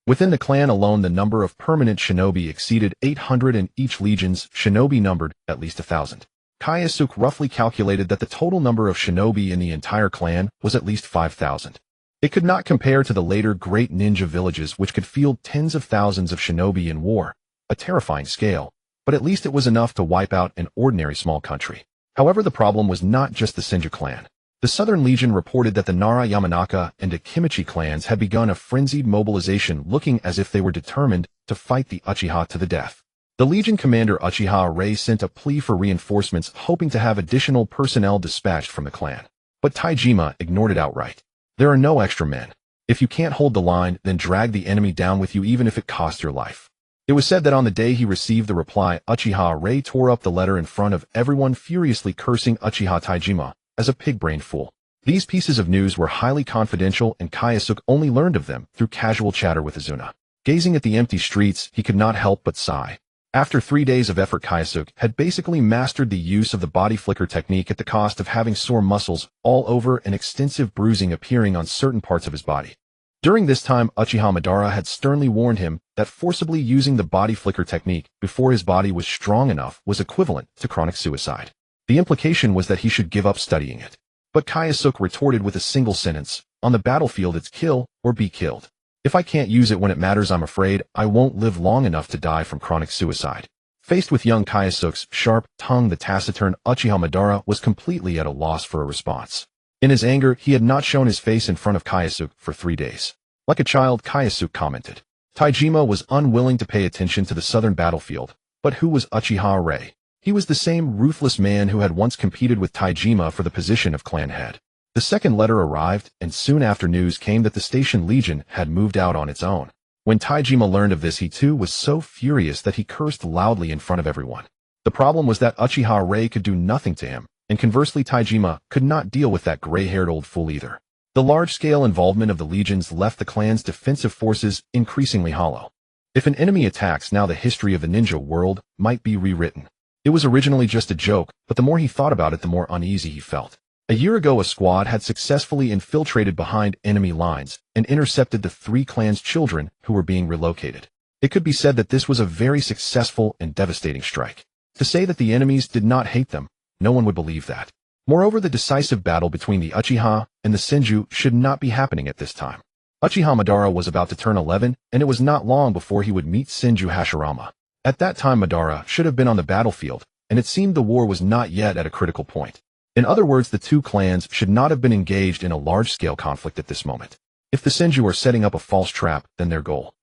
Within the clan alone, the number of permanent shinobi exceeded 800, and each legion's shinobi numbered at least 1,000. Kyosuke roughly calculated that the total number of shinobi in the entire clan was at least 5,000. It could not compare to the later great ninja villages, which could field tens of thousands of shinobi in war, a terrifying scale, but at least it was enough to wipe out an ordinary small country. However, the problem was not just the Senju clan. The Southern Legion reported that the Nara Yamanaka and Akimichi clans had begun a frenzied mobilization, looking as if they were determined to fight the Uchiha to the death. The Legion commander Uchiha Rei sent a plea for reinforcements, hoping to have additional personnel dispatched from the clan. But Taijima ignored it outright. There are no extra men. If you can't hold the line, then drag the enemy down with you, even if it costs your life. It was said that on the day he received the reply, Uchiha Rei tore up the letter in front of everyone, furiously cursing Uchiha Taijima as a pig-brained fool. These pieces of news were highly confidential, and Kyosuke only learned of them through casual chatter with Izuna. Gazing at the empty streets, he could not help but sigh. After 3 days of effort, Kyosuke had basically mastered the use of the body flicker technique, at the cost of having sore muscles all over and extensive bruising appearing on certain parts of his body. During this time, Uchiha Madara had sternly warned him that forcibly using the body flicker technique before his body was strong enough was equivalent to chronic suicide. The implication was that he should give up studying it. But Kyosuke retorted with a single sentence: on the battlefield, it's kill or be killed. If I can't use it when it matters, I'm afraid I won't live long enough to die from chronic suicide. Faced with young Kyosuke's sharp tongue, the taciturn Uchiha Madara was completely at a loss for a response. In his anger, he had not shown his face in front of Kyosuke for 3 days. Like a child, Kyosuke commented. Taijima was unwilling to pay attention to the southern battlefield. But who was Uchiha Rei? He was the same ruthless man who had once competed with Taijima for the position of clan head. The second letter arrived, and soon after news came that the Station Legion had moved out on its own. When Taijima learned of this, he too was so furious that he cursed loudly in front of everyone. The problem was that Uchiha Rei could do nothing to him, and conversely Taijima could not deal with that gray-haired old fool either. The large-scale involvement of the legions left the clan's defensive forces increasingly hollow. If an enemy attacks now, the history of the ninja world might be rewritten. It was originally just a joke, but the more he thought about it, the more uneasy he felt. A year ago, a squad had successfully infiltrated behind enemy lines and intercepted the 3 clans' children who were being relocated. It could be said that this was a very successful and devastating strike. To say that the enemies did not hate them, no one would believe that. Moreover, the decisive battle between the Uchiha and the Senju should not be happening at this time. Uchiha Madara was about to turn 11, and it was not long before he would meet Senju Hashirama. At that time, Madara should have been on the battlefield, and it seemed the war was not yet at a critical point. In other words, the 2 clans should not have been engaged in a large-scale conflict at this moment. If the Senju are setting up a false trap, then their goal.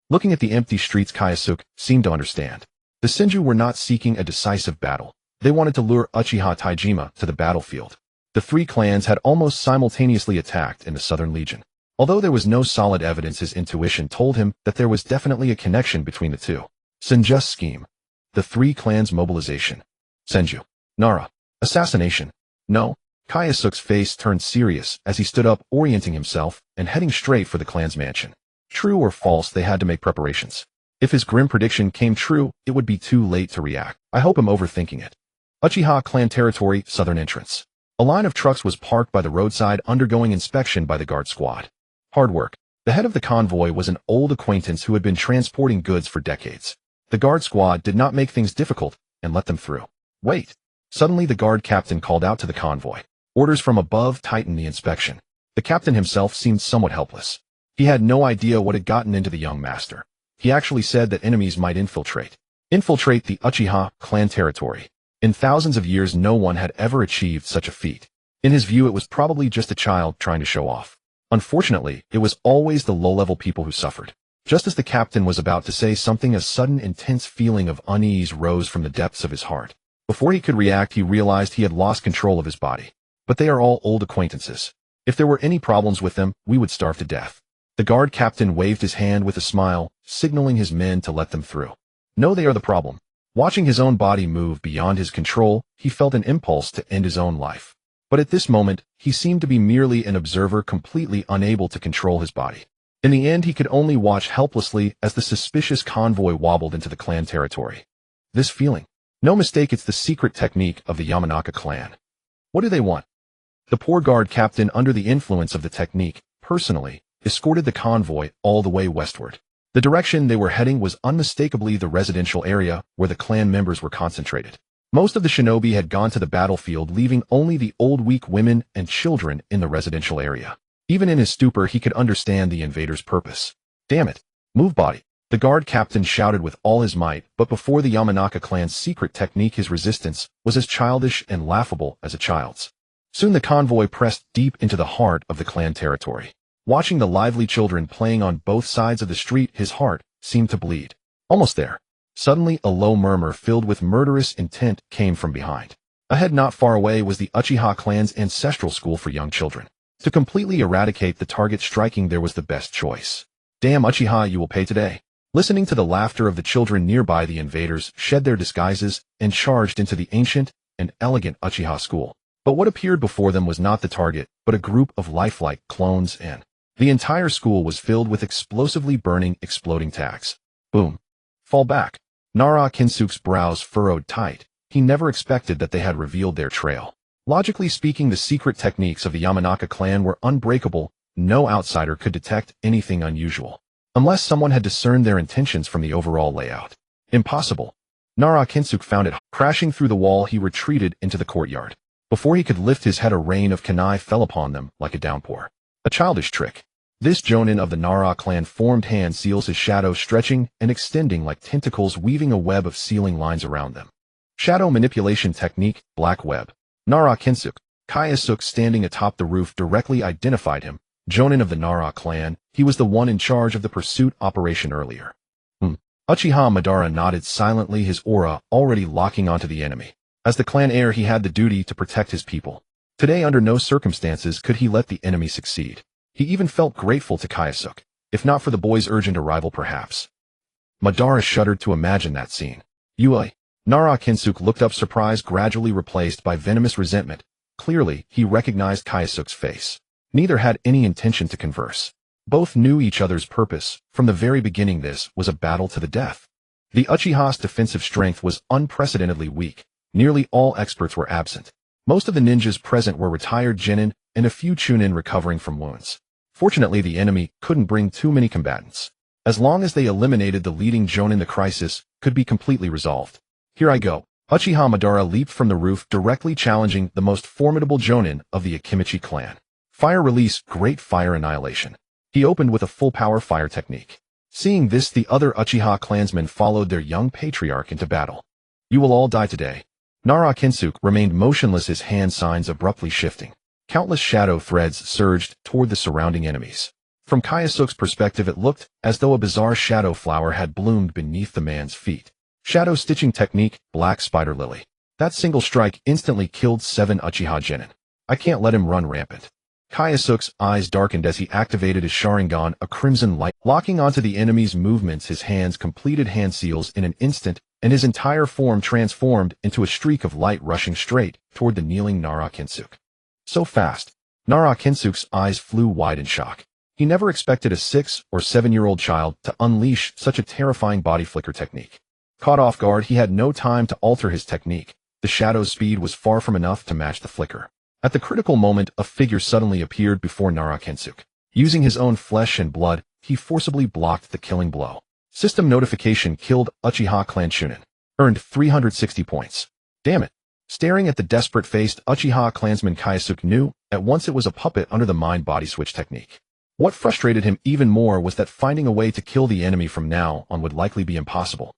Looking at the empty streets, Kyosuke seemed to understand. The Senju were not seeking a decisive battle. They wanted to lure Uchiha Taijima to the battlefield. The 3 clans had almost simultaneously attacked in the Southern Legion. Although there was no solid evidence, his intuition told him that there was definitely a connection between the 2. Senju's scheme. The 3 clans' mobilization. Senju. Nara. Assassination. No. Kyosuke's face turned serious as he stood up, orienting himself and heading straight for the clan's mansion. True or false, they had to make preparations. If his grim prediction came true, it would be too late to react. I hope I'm overthinking it. Uchiha clan territory, southern entrance. A line of trucks was parked by the roadside, undergoing inspection by the guard squad. Hard work. The head of the convoy was an old acquaintance who had been transporting goods for decades. The guard squad did not make things difficult and let them through. Wait. Suddenly the guard captain called out to the convoy. Orders from above tightened the inspection. The captain himself seemed somewhat helpless. He had no idea what had gotten into the young master. He actually said that enemies might infiltrate the Uchiha clan territory. In thousands of years, no one had ever achieved such a feat. In his view, it was probably just a child trying to show off. Unfortunately, it was always the low-level people who suffered. Just as the captain was about to say something, a sudden intense feeling of unease rose from the depths of his heart. Before he could react, he realized he had lost control of his body. But they are all old acquaintances. If there were any problems with them, we would starve to death. The guard captain waved his hand with a smile, signaling his men to let them through. No, they are the problem. Watching his own body move beyond his control, he felt an impulse to end his own life. But at this moment, he seemed to be merely an observer, completely unable to control his body. In the end, he could only watch helplessly as the suspicious convoy wobbled into the clan territory. This feeling. No mistake, it's the secret technique of the Yamanaka clan. What do they want? The poor guard captain, under the influence of the technique, personally escorted the convoy all the way westward. The direction they were heading was unmistakably the residential area where the clan members were concentrated. Most of the shinobi had gone to the battlefield, leaving only the old, weak women and children in the residential area. Even in his stupor, he could understand the invaders' purpose. Damn it! Move, body! The guard captain shouted with all his might, but before the Yamanaka clan's secret technique, his resistance was as childish and laughable as a child's. Soon the convoy pressed deep into the heart of the clan territory. Watching the lively children playing on both sides of the street, his heart seemed to bleed. Almost there. Suddenly, a low murmur filled with murderous intent came from behind. Ahead, not far away, was the Uchiha clan's ancestral school for young children. To completely eradicate the target, striking there was the best choice. Damn Uchiha, you will pay today. Listening to the laughter of the children nearby, the invaders shed their disguises and charged into the ancient and elegant Uchiha school. But what appeared before them was not the target, but a group of lifelike clones, and the entire school was filled with explosively burning, exploding tags. Boom. Fall back. Nara Kinsuke's brows furrowed tight. He never expected that they had revealed their trail. Logically speaking, the secret techniques of the Yamanaka clan were unbreakable. No outsider could detect anything unusual, unless someone had discerned their intentions from the overall layout. Impossible. Nara Kinsuke found it. Crashing through the wall, he retreated into the courtyard. Before he could lift his head, a rain of kunai fell upon them like a downpour. A childish trick. This jonin of the Nara clan formed hand seals, his shadow stretching and extending like tentacles, weaving a web of sealing lines around them. Shadow manipulation technique, black web. Nara Kinsuke, Kyosuke, standing atop the roof, directly identified him. Jonin of the Nara clan, he was the one in charge of the pursuit operation earlier. Uchiha Madara nodded silently, his aura already locking onto the enemy. As the clan heir, he had the duty to protect his people. Today, under no circumstances could he let the enemy succeed. He even felt grateful to Kyosuke, if not for the boy's urgent arrival perhaps. Madara shuddered to imagine that scene. Yui. Nara Kinsuke looked up, surprise gradually replaced by venomous resentment. Clearly, he recognized Kyosuke's face. Neither had any intention to converse. Both knew each other's purpose. From the very beginning, this was a battle to the death. The Uchiha's defensive strength was unprecedentedly weak. Nearly all experts were absent. Most of the ninjas present were retired genin, and a few chunin recovering from wounds. Fortunately, the enemy couldn't bring too many combatants. As long as they eliminated the leading jonin, the crisis could be completely resolved. Here I go. Uchiha Madara leaped from the roof, directly challenging the most formidable jonin of the Akimichi clan. Fire release, great fire annihilation. He opened with a full-power fire technique. Seeing this, the other Uchiha clansmen followed their young patriarch into battle. You will all die today. Nara Kinsuke remained motionless, his hand signs abruptly shifting. Countless shadow threads surged toward the surrounding enemies. From Kyosuke's perspective, it looked as though a bizarre shadow flower had bloomed beneath the man's feet. Shadow stitching technique, black spider lily. That single strike instantly killed 7 Uchiha genin. I can't let him run rampant. Kyosuke's eyes darkened as he activated his Sharingan, a crimson light. Locking onto the enemy's movements, his hands completed hand seals in an instant, and his entire form transformed into a streak of light rushing straight toward the kneeling Nara Kinsuke. So fast. Nara Kinsuke's eyes flew wide in shock. He never expected a 6 or 7-year-old child to unleash such a terrifying body flicker technique. Caught off guard, he had no time to alter his technique. The shadow's speed was far from enough to match the flicker. At the critical moment, a figure suddenly appeared before Nara Kinsuke. Using his own flesh and blood, he forcibly blocked the killing blow. System notification: killed Uchiha clan Chunin. Earned 360 points. Damn it. Staring at the desperate-faced Uchiha clansman, Kyosuke knew at once it was a puppet under the mind-body switch technique. What frustrated him even more was that finding a way to kill the enemy from now on would likely be impossible.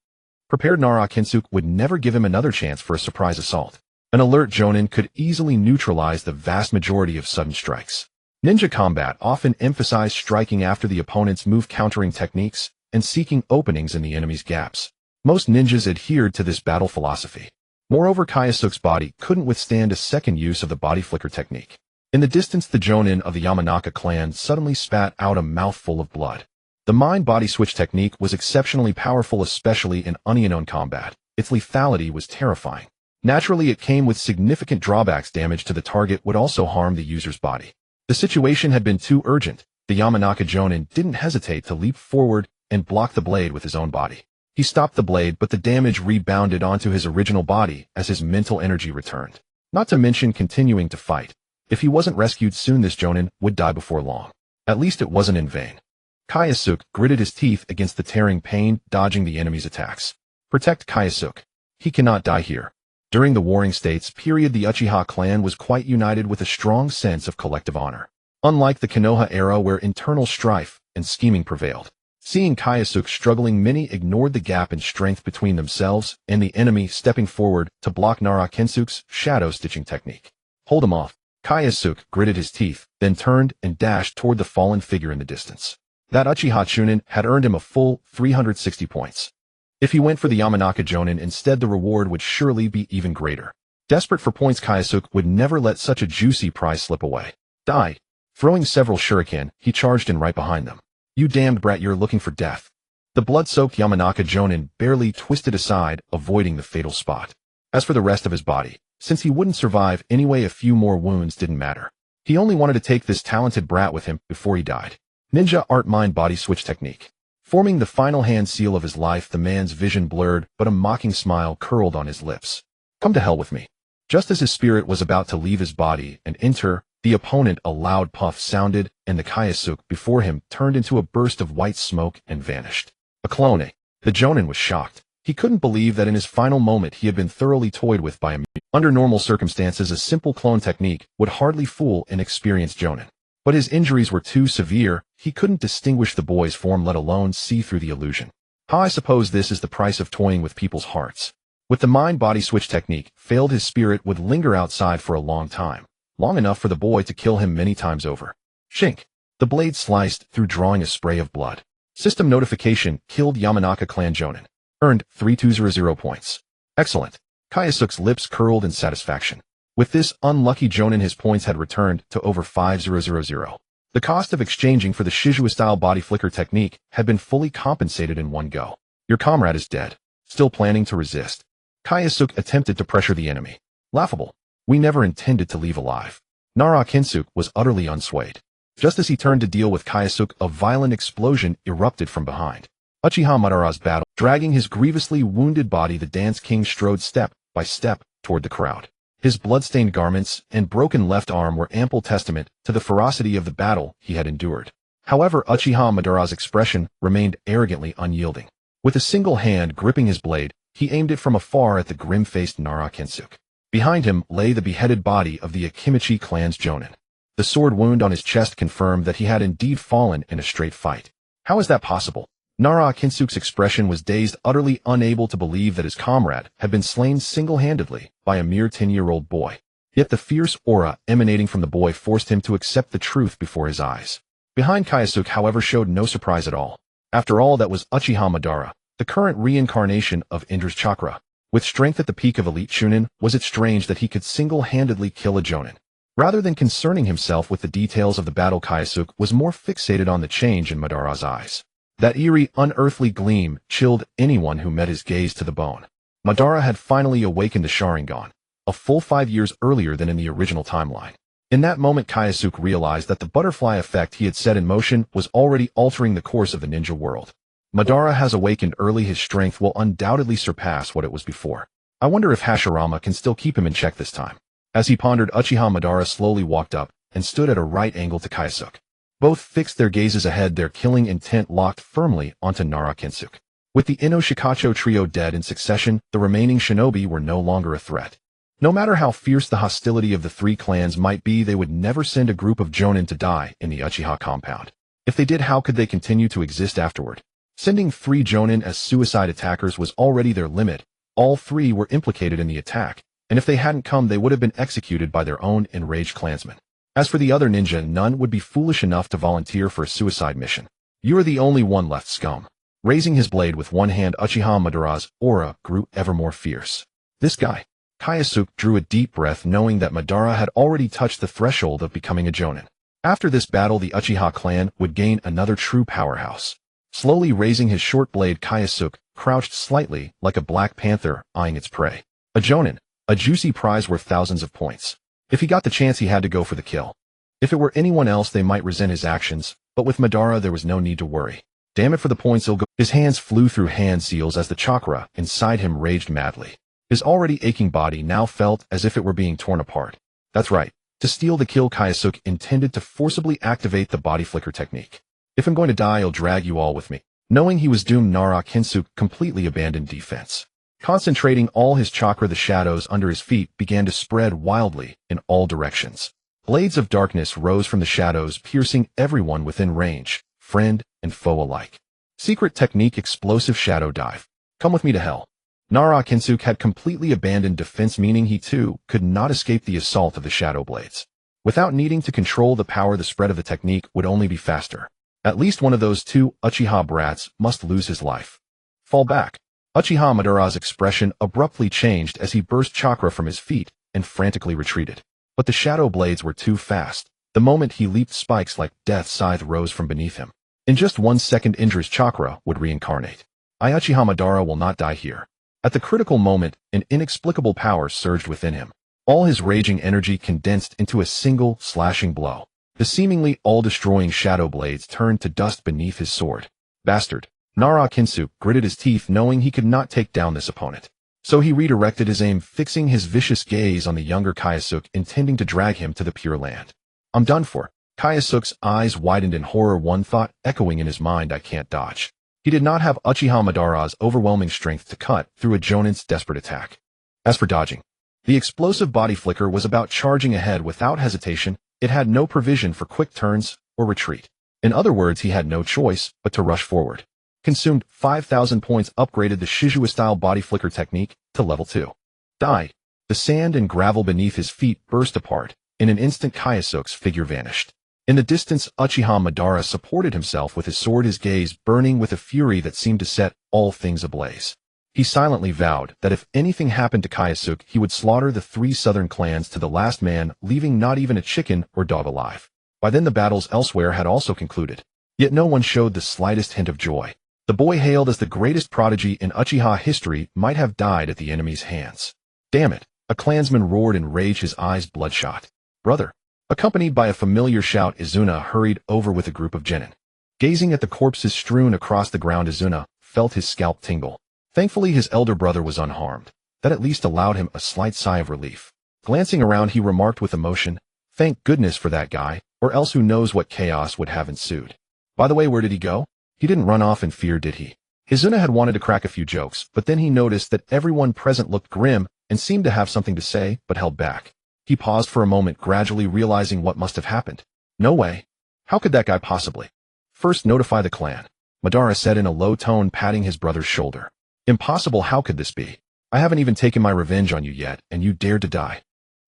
Prepared Nara Kensuke would never give him another chance for a surprise assault. An alert Jonin could easily neutralize the vast majority of sudden strikes. Ninja combat often emphasized striking after the opponent's move countering techniques and seeking openings in the enemy's gaps. Most ninjas adhered to this battle philosophy. Moreover, Kyosuke's body couldn't withstand a second use of the body flicker technique. In the distance, the Jonin of the Yamanaka clan suddenly spat out a mouthful of blood. The mind-body switch technique was exceptionally powerful, especially in unknown combat. Its lethality was terrifying. Naturally, it came with significant drawbacks. Damage to the target would also harm the user's body. The situation had been too urgent. The Yamanaka Jonin didn't hesitate to leap forward and block the blade with his own body. He stopped the blade, but the damage rebounded onto his original body as his mental energy returned. Not to mention continuing to fight. If he wasn't rescued soon, this Jonin would die before long. At least it wasn't in vain. Kyosuke gritted his teeth against the tearing pain, dodging the enemy's attacks. Protect Kyosuke. He cannot die here. During the Warring States period, the Uchiha clan was quite united with a strong sense of collective honor. Unlike the Konoha era where internal strife and scheming prevailed. Seeing Kyosuke struggling, many ignored the gap in strength between themselves and the enemy, stepping forward to block Nara Kensuke's shadow stitching technique. Hold him off. Kyosuke gritted his teeth, then turned and dashed toward the fallen figure in the distance. That Uchiha Chunin had earned him a full 360 points. If he went for the Yamanaka Jonin instead, the reward would surely be even greater. Desperate for points, Kyosuke would never let such a juicy prize slip away. Die. Throwing several shuriken, he charged in right behind them. You damned brat, you're looking for death. The blood-soaked Yamanaka Jonin barely twisted aside, avoiding the fatal spot. As for the rest of his body, since he wouldn't survive anyway, a few more wounds didn't matter. He only wanted to take this talented brat with him before he died. Ninja art mind-body switch technique. Forming the final hand seal of his life, the man's vision blurred, but a mocking smile curled on his lips. Come to hell with me. Just as his spirit was about to leave his body and enter the opponent, a loud puff sounded, and the Kyosuke before him turned into a burst of white smoke and vanished. A clone. The Jonin was shocked. He couldn't believe that in his final moment he had been thoroughly toyed with by a mutant. Under normal circumstances, a simple clone technique would hardly fool an experienced Jonin. But his injuries were too severe, he couldn't distinguish the boy's form, let alone see through the illusion. I suppose this is the price of toying with people's hearts. With the mind-body switch technique failed, his spirit would linger outside for a long time. Long enough for the boy to kill him many times over. Shink. The blade sliced through, drawing a spray of blood. System notification: killed Yamanaka clan Jonin. Earned 3200 points. Excellent. Kyosuke's lips curled in satisfaction. With this unlucky Jonin, his points had returned to over 5000. The cost of exchanging for the Shizue-style body flicker technique had been fully compensated in one go. Your comrade is dead. Still planning to resist? Kyosuke attempted to pressure the enemy. Laughable. We never intended to leave alive. Nara Kensuke was utterly unswayed. Just as he turned to deal with Kyosuke, a violent explosion erupted from behind. Uchiha Madara's battle, dragging his grievously wounded body, the Dance King strode step by step toward the crowd. His blood-stained garments and broken left arm were ample testament to the ferocity of the battle he had endured. However, Uchiha Madara's expression remained arrogantly unyielding. With a single hand gripping his blade, he aimed it from afar at the grim-faced Nara Kensuke. Behind him lay the beheaded body of the Akimichi clan's Jonin. The sword wound on his chest confirmed that he had indeed fallen in a straight fight. How is that possible? Nara Kensuke's expression was dazed, utterly unable to believe that his comrade had been slain single-handedly by a mere 10-year-old boy. Yet the fierce aura emanating from the boy forced him to accept the truth before his eyes. Behind Kyosuke, however, showed no surprise at all. After all, that was Uchiha Madara, the current reincarnation of Indra's chakra. With strength at the peak of elite Chunin, was it strange that he could single-handedly kill a Jonin? Rather than concerning himself with the details of the battle, Kyosuke was more fixated on the change in Madara's eyes. That eerie, unearthly gleam chilled anyone who met his gaze to the bone. Madara had finally awakened the Sharingan, a full 5 years earlier than in the original timeline. In that moment, Kyosuke realized that the butterfly effect he had set in motion was already altering the course of the ninja world. Madara has awakened early. His strength will undoubtedly surpass what it was before. I wonder if Hashirama can still keep him in check this time. As he pondered, Uchiha Madara slowly walked up and stood at a right angle to Kyosuke. Both fixed their gazes ahead, their killing intent locked firmly onto Nara Kensuke. With the Ino Shikacho trio dead in succession, the remaining shinobi were no longer a threat. No matter how fierce the hostility of the three clans might be, they would never send a group of Jonin to die in the Uchiha compound. If they did, how could they continue to exist afterward? Sending 3 Jonin as suicide attackers was already their limit. All 3 were implicated in the attack, and if they hadn't come, they would have been executed by their own enraged clansmen. As for the other ninja, none would be foolish enough to volunteer for a suicide mission. You are the only one left, scum. Raising his blade with one hand, Uchiha Madara's aura grew ever more fierce. This guy. Kyosuke drew a deep breath, knowing that Madara had already touched the threshold of becoming a Jonin. After this battle, the Uchiha clan would gain another true powerhouse. Slowly raising his short blade, Kyosuke crouched slightly like a black panther eyeing its prey. A Jonin, a juicy prize worth thousands of points. If he got the chance, he had to go for the kill. If it were anyone else, they might resent his actions, but with Madara there was no need to worry. Damn it, for the points he'll go. His hands flew through hand seals as the chakra inside him raged madly. His already aching body now felt as if it were being torn apart. That's right. To steal the kill, Kyosuke intended to forcibly activate the body flicker technique. If I'm going to die, I'll drag you all with me. Knowing he was doomed, Nara Kyosuke completely abandoned defense. Concentrating all his chakra, the shadows under his feet began to spread wildly in all directions. Blades of darkness rose from the shadows, piercing everyone within range, friend and foe alike. Secret technique, explosive shadow dive. Come with me to hell. Nara Kyosuke had completely abandoned defense, meaning he too could not escape the assault of the shadow blades. Without needing to control the power, the spread of the technique would only be faster. At least one of those 2 Uchiha brats must lose his life. Fall back. Uchiha Madara's expression abruptly changed as he burst chakra from his feet and frantically retreated. But the shadow blades were too fast. The moment he leaped, spikes like death scythe rose from beneath him. In just 1 second, Indra's chakra would reincarnate. Uchiha Madara will not die here. At the critical moment, an inexplicable power surged within him. All his raging energy condensed into a single slashing blow. The seemingly all-destroying shadow blades turned to dust beneath his sword. Bastard. Nara Kyosuke gritted his teeth, knowing he could not take down this opponent. So he redirected his aim, fixing his vicious gaze on the younger Kyosuke, intending to drag him to the Pure Land. I'm done for. Kyosuke's eyes widened in horror, one thought echoing in his mind: I can't dodge. He did not have Uchiha Madara's overwhelming strength to cut through a Jonin's desperate attack. As for dodging, the explosive body flicker was about charging ahead without hesitation. It had no provision for quick turns or retreat. In other words, he had no choice but to rush forward. Consumed 5,000 points, upgraded the Shizue-style body flicker technique to level 2. Die. The sand and gravel beneath his feet burst apart. In an instant, Kyosuke's figure vanished. In the distance, Uchiha Madara supported himself with his sword, his gaze burning with a fury that seemed to set all things ablaze. He silently vowed that if anything happened to Kyosuke, he would slaughter the 3 southern clans to the last man, leaving not even a chicken or dog alive. By then the battles elsewhere had also concluded. Yet no one showed the slightest hint of joy. The boy, hailed as the greatest prodigy in Uchiha history, might have died at the enemy's hands. Damn it! A clansman roared in rage, his eyes bloodshot. Brother! Accompanied by a familiar shout, Izuna hurried over with a group of genin. Gazing at the corpses strewn across the ground, Izuna felt his scalp tingle. Thankfully, his elder brother was unharmed. That at least allowed him a slight sigh of relief. Glancing around, he remarked with emotion, "Thank goodness for that guy, or else who knows what chaos would have ensued. By the way, where did he go? He didn't run off in fear, did he?" Izuna had wanted to crack a few jokes, but then he noticed that everyone present looked grim and seemed to have something to say, but held back. He paused for a moment, gradually realizing what must have happened. No way. How could that guy possibly? First notify the clan, Madara said in a low tone, patting his brother's shoulder. Impossible, how could this be? I haven't even taken my revenge on you yet, and you dared to die.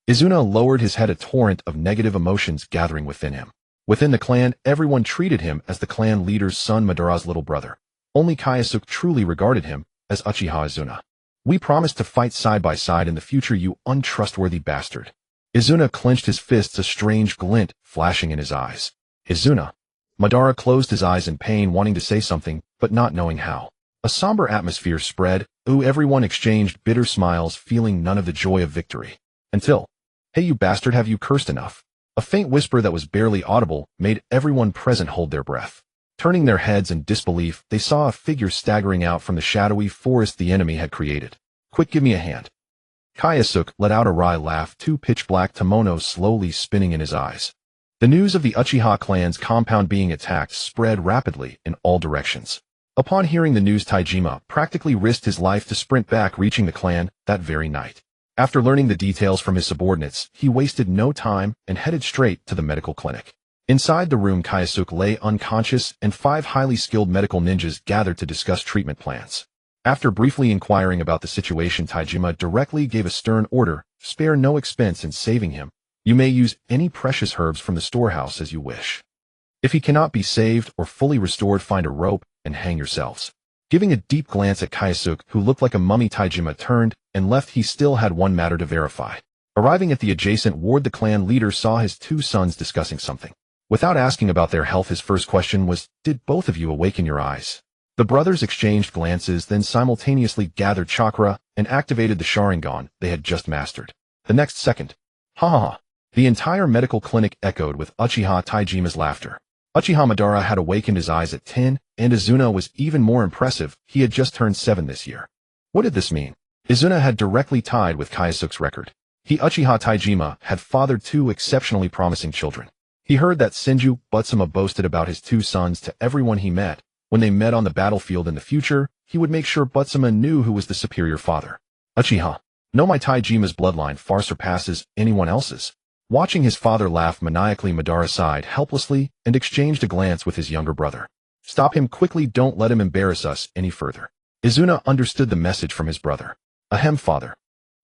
Izuna lowered his head, a torrent of negative emotions gathering within him. Within the clan, everyone treated him as the clan leader's son, Madara's little brother. Only Kyosuke truly regarded him as Uchiha Izuna. We promised to fight side by side in the future, you untrustworthy bastard. Izuna clenched his fists, a strange glint flashing in his eyes. Izuna. Madara closed his eyes in pain, wanting to say something, but not knowing how. A somber atmosphere spread. Everyone exchanged bitter smiles, feeling none of the joy of victory. Until, "Hey you bastard, have you cursed enough?" A faint whisper that was barely audible made everyone present hold their breath. Turning their heads in disbelief, they saw a figure staggering out from the shadowy forest the enemy had created. "Quick, give me a hand." Kyosuke let out a wry laugh, 2 pitch-black kimonos slowly spinning in his eyes. The news of the Uchiha clan's compound being attacked spread rapidly in all directions. Upon hearing the news, Taijima practically risked his life to sprint back, reaching the clan that very night. After learning the details from his subordinates, he wasted no time and headed straight to the medical clinic. Inside the room, Kyosuke lay unconscious, and 5 highly skilled medical ninjas gathered to discuss treatment plans. After briefly inquiring about the situation, Taijima directly gave a stern order: spare no expense in saving him. You may use any precious herbs from the storehouse as you wish. If he cannot be saved or fully restored, find a rope and hang yourselves. Giving a deep glance at Kyosuke, who looked like a mummy, Taijima turned and left. He still had one matter to verify. Arriving at the adjacent ward, the clan leader saw his 2 sons discussing something. Without asking about their health, his first question was, "Did both of you awaken your eyes?" The brothers exchanged glances, then simultaneously gathered chakra and activated the Sharingan they had just mastered. The next second, ha ha ha, the entire medical clinic echoed with Uchiha Taijima's laughter. Uchiha Madara had awakened his eyes at 10, and Izuna was even more impressive. He had just turned 7 this year. What did this mean? Izuna had directly tied with Kyosuke's record. Uchiha Taijima had fathered 2 exceptionally promising children. He heard that Senju Butsuma boasted about his 2 sons to everyone he met. When they met on the battlefield in the future, he would make sure Butsuma knew who was the superior father. Uchiha. No, my Taijima's bloodline far surpasses anyone else's. Watching his father laugh maniacally, Madara sighed helplessly and exchanged a glance with his younger brother. Stop him quickly, don't let him embarrass us any further. Izuna understood the message from his brother. Ahem, father.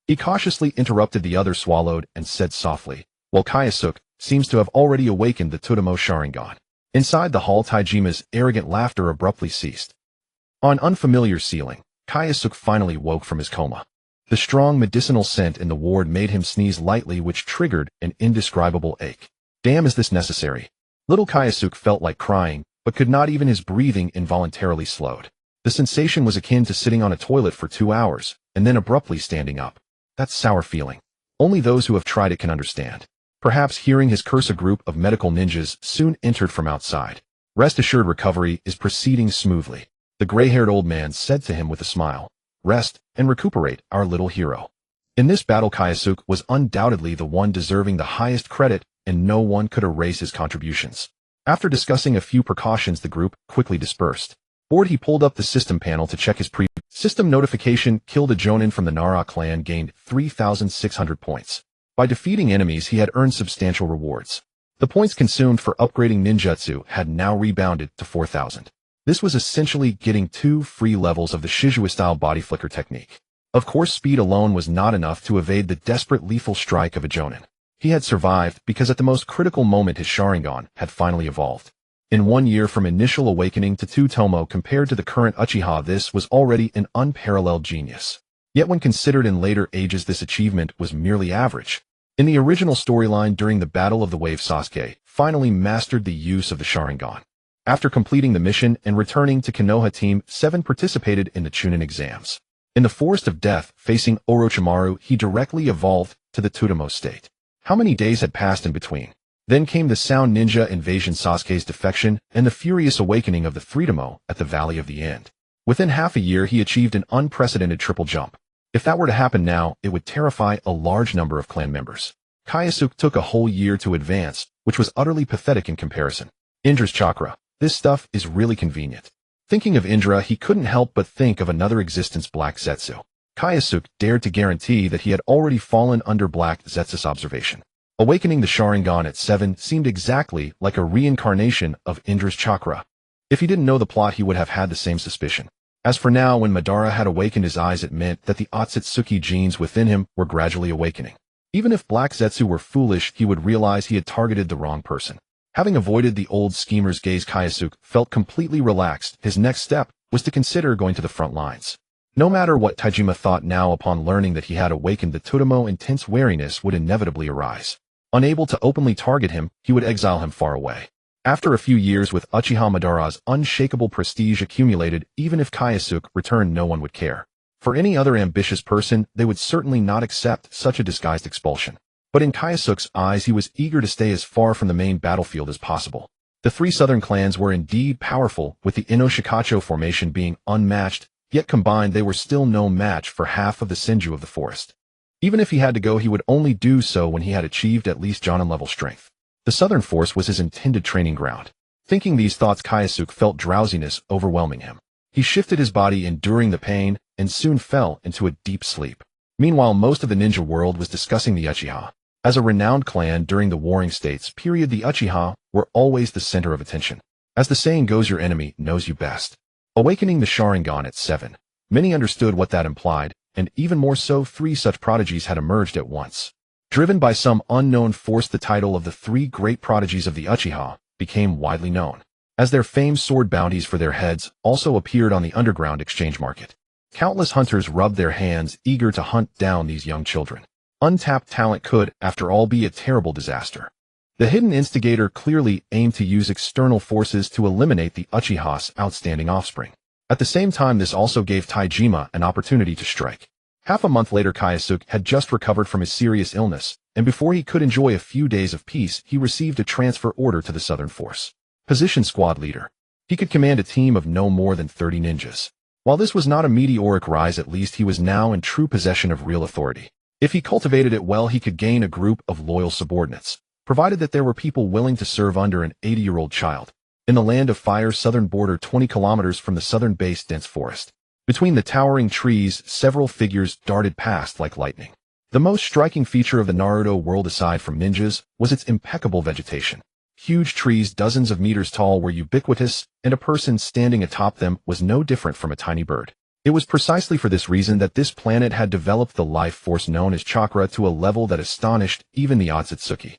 He cautiously interrupted. The other swallowed and said softly, while Kyosuke seems to have already awakened the Totemo Sharingan. Inside the hall, Taijima's arrogant laughter abruptly ceased. On unfamiliar ceiling, Kyosuke finally woke from his coma. The strong medicinal scent in the ward made him sneeze lightly, which triggered an indescribable ache. Damn, is this necessary? Little Kyosuke felt like crying, but could not. Even his breathing involuntarily slowed. The sensation was akin to sitting on a toilet for 2 hours, and then abruptly standing up. That sour feeling. Only those who have tried it can understand. Perhaps hearing his curse, a group of medical ninjas soon entered from outside. Rest assured, recovery is proceeding smoothly, the gray-haired old man said to him with a smile. Rest and recuperate, our little hero. In this battle, Kyosuke was undoubtedly the one deserving the highest credit, and no one could erase his contributions. After discussing a few precautions, the group quickly dispersed. Bored, he pulled up the system panel to check his system notification. Killed a Jonin from the Nara clan, gained 3,600 points. By defeating enemies, he had earned substantial rewards. The points consumed for upgrading ninjutsu had now rebounded to 4,000. This was essentially getting 2 free levels of the Shizue-style body flicker technique. Of course, speed alone was not enough to evade the desperate lethal strike of a Jonin. He had survived because at the most critical moment his Sharingan had finally evolved. In 1 year from initial awakening to 2 Tomo compared to the current Uchiha, this was already an unparalleled genius. Yet when considered in later ages, this achievement was merely average. In the original storyline, during the Battle of the Wave, Sasuke finally mastered the use of the Sharingan. After completing the mission and returning to Konoha, Team 7 participated in the Chunin exams. In the Forest of Death, facing Orochimaru, he directly evolved to the Totemo state. How many days had passed in between? Then came the Sound Ninja invasion, Sasuke's defection, and the furious awakening of the 3 Tomo at the Valley of the End. Within half a year, he achieved an unprecedented triple jump. If that were to happen now, it would terrify a large number of clan members. Kyosuke took a whole year to advance, which was utterly pathetic in comparison. Indra's chakra. This stuff is really convenient. Thinking of Indra, he couldn't help but think of another existence, Black Zetsu. Kyosuke dared to guarantee that he had already fallen under Black Zetsu's observation. Awakening the Sharingan at 7 seemed exactly like a reincarnation of Indra's chakra. If he didn't know the plot, he would have had the same suspicion. As for now, when Madara had awakened his eyes, it meant that the Otsutsuki genes within him were gradually awakening. Even if Black Zetsu were foolish, he would realize he had targeted the wrong person. Having avoided the old schemer's gaze, Kyosuke felt completely relaxed. His next step was to consider going to the front lines. No matter what Taijima thought now, upon learning that he had awakened the Totemo, intense wariness would inevitably arise. Unable to openly target him, he would exile him far away. After a few years with Uchiha, Madara's unshakable prestige accumulated. Even if Kyosuke returned, no one would care. For any other ambitious person, they would certainly not accept such a disguised expulsion. But in Kyosuke's eyes, he was eager to stay as far from the main battlefield as possible. The 3 southern clans were indeed powerful, with the Inoshikacho formation being unmatched, yet combined they were still no match for half of the Senju of the forest. Even if he had to go, he would only do so when he had achieved at least Jonin-level strength. The southern force was his intended training ground. Thinking these thoughts, Kyosuke felt drowsiness overwhelming him. He shifted his body, enduring the pain, and soon fell into a deep sleep. Meanwhile, most of the ninja world was discussing the Uchiha. As a renowned clan during the Warring States period, the Uchiha were always the center of attention. As the saying goes, your enemy knows you best. Awakening the Sharingan at 7. Many understood what that implied, and even more so, 3 such prodigies had emerged at once. Driven by some unknown force, the title of the 3 great prodigies of the Uchiha became widely known, as their famed sword bounties for their heads also appeared on the underground exchange market. Countless hunters rubbed their hands, eager to hunt down these young children. Untapped talent could, after all, be a terrible disaster. The hidden instigator clearly aimed to use external forces to eliminate the Uchiha's outstanding offspring. At the same time, this also gave Taijima an opportunity to strike. Half a month later, Kyosuke had just recovered from his serious illness, and before he could enjoy a few days of peace, he received a transfer order to the Southern Force. Position squad leader. He could command a team of no more than 30 ninjas. While this was not a meteoric rise, at least he was now in true possession of real authority. If he cultivated it well, he could gain a group of loyal subordinates, provided that there were people willing to serve under an 80-year-old child. In the Land of Fire, southern border 20 kilometers from the southern base, dense forest. Between the towering trees, several figures darted past like lightning. The most striking feature of the Naruto world, aside from ninjas, was its impeccable vegetation. Huge trees dozens of meters tall were ubiquitous, and a person standing atop them was no different from a tiny bird. It was precisely for this reason that this planet had developed the life force known as chakra to a level that astonished even the Otsutsuki.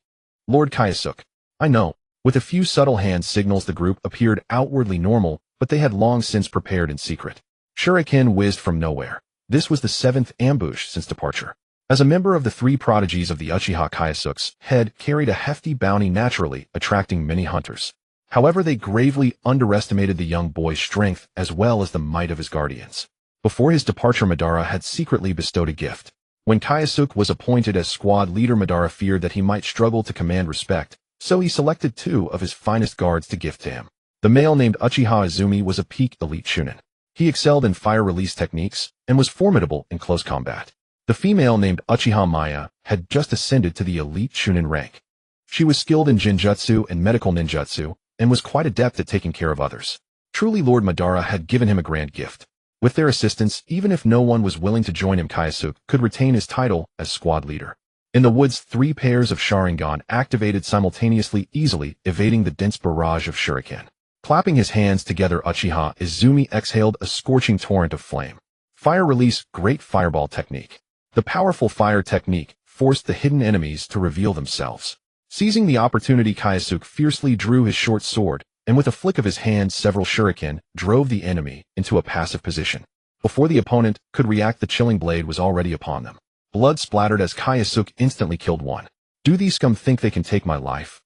Lord Kyosuke. I know. With a few subtle hand signals, the group appeared outwardly normal, but they had long since prepared in secret. Shuriken whizzed from nowhere. This was the 7th ambush since departure. As a member of the 3 prodigies of the Uchiha, Kyosuke's head carried a hefty bounty, naturally attracting many hunters. However, they gravely underestimated the young boy's strength as well as the might of his guardians. Before his departure, Madara had secretly bestowed a gift. When Kyosuke was appointed as squad leader, Madara feared that he might struggle to command respect, so he selected 2 of his finest guards to gift to him. The male, named Uchiha Izumi, was a peak elite chunin. He excelled in fire release techniques and was formidable in close combat. The female, named Uchiha Maya, had just ascended to the elite chunin rank. She was skilled in jinjutsu and medical ninjutsu, and was quite adept at taking care of others. Truly, Lord Madara had given him a grand gift. With their assistance, even if no one was willing to join him, Kyosuke could retain his title as squad leader. In the woods, 3 pairs of Sharingan activated simultaneously, easily evading the dense barrage of shuriken. Clapping his hands together, Uchiha Izumi exhaled a scorching torrent of flame. Fire release, great fireball technique. The powerful fire technique forced the hidden enemies to reveal themselves. Seizing the opportunity, Kyosuke fiercely drew his short sword, and with a flick of his hand, several shuriken drove the enemy into a passive position. Before the opponent could react, the chilling blade was already upon them. Blood splattered as Kyosuke instantly killed one. Do these scum think they can take my life?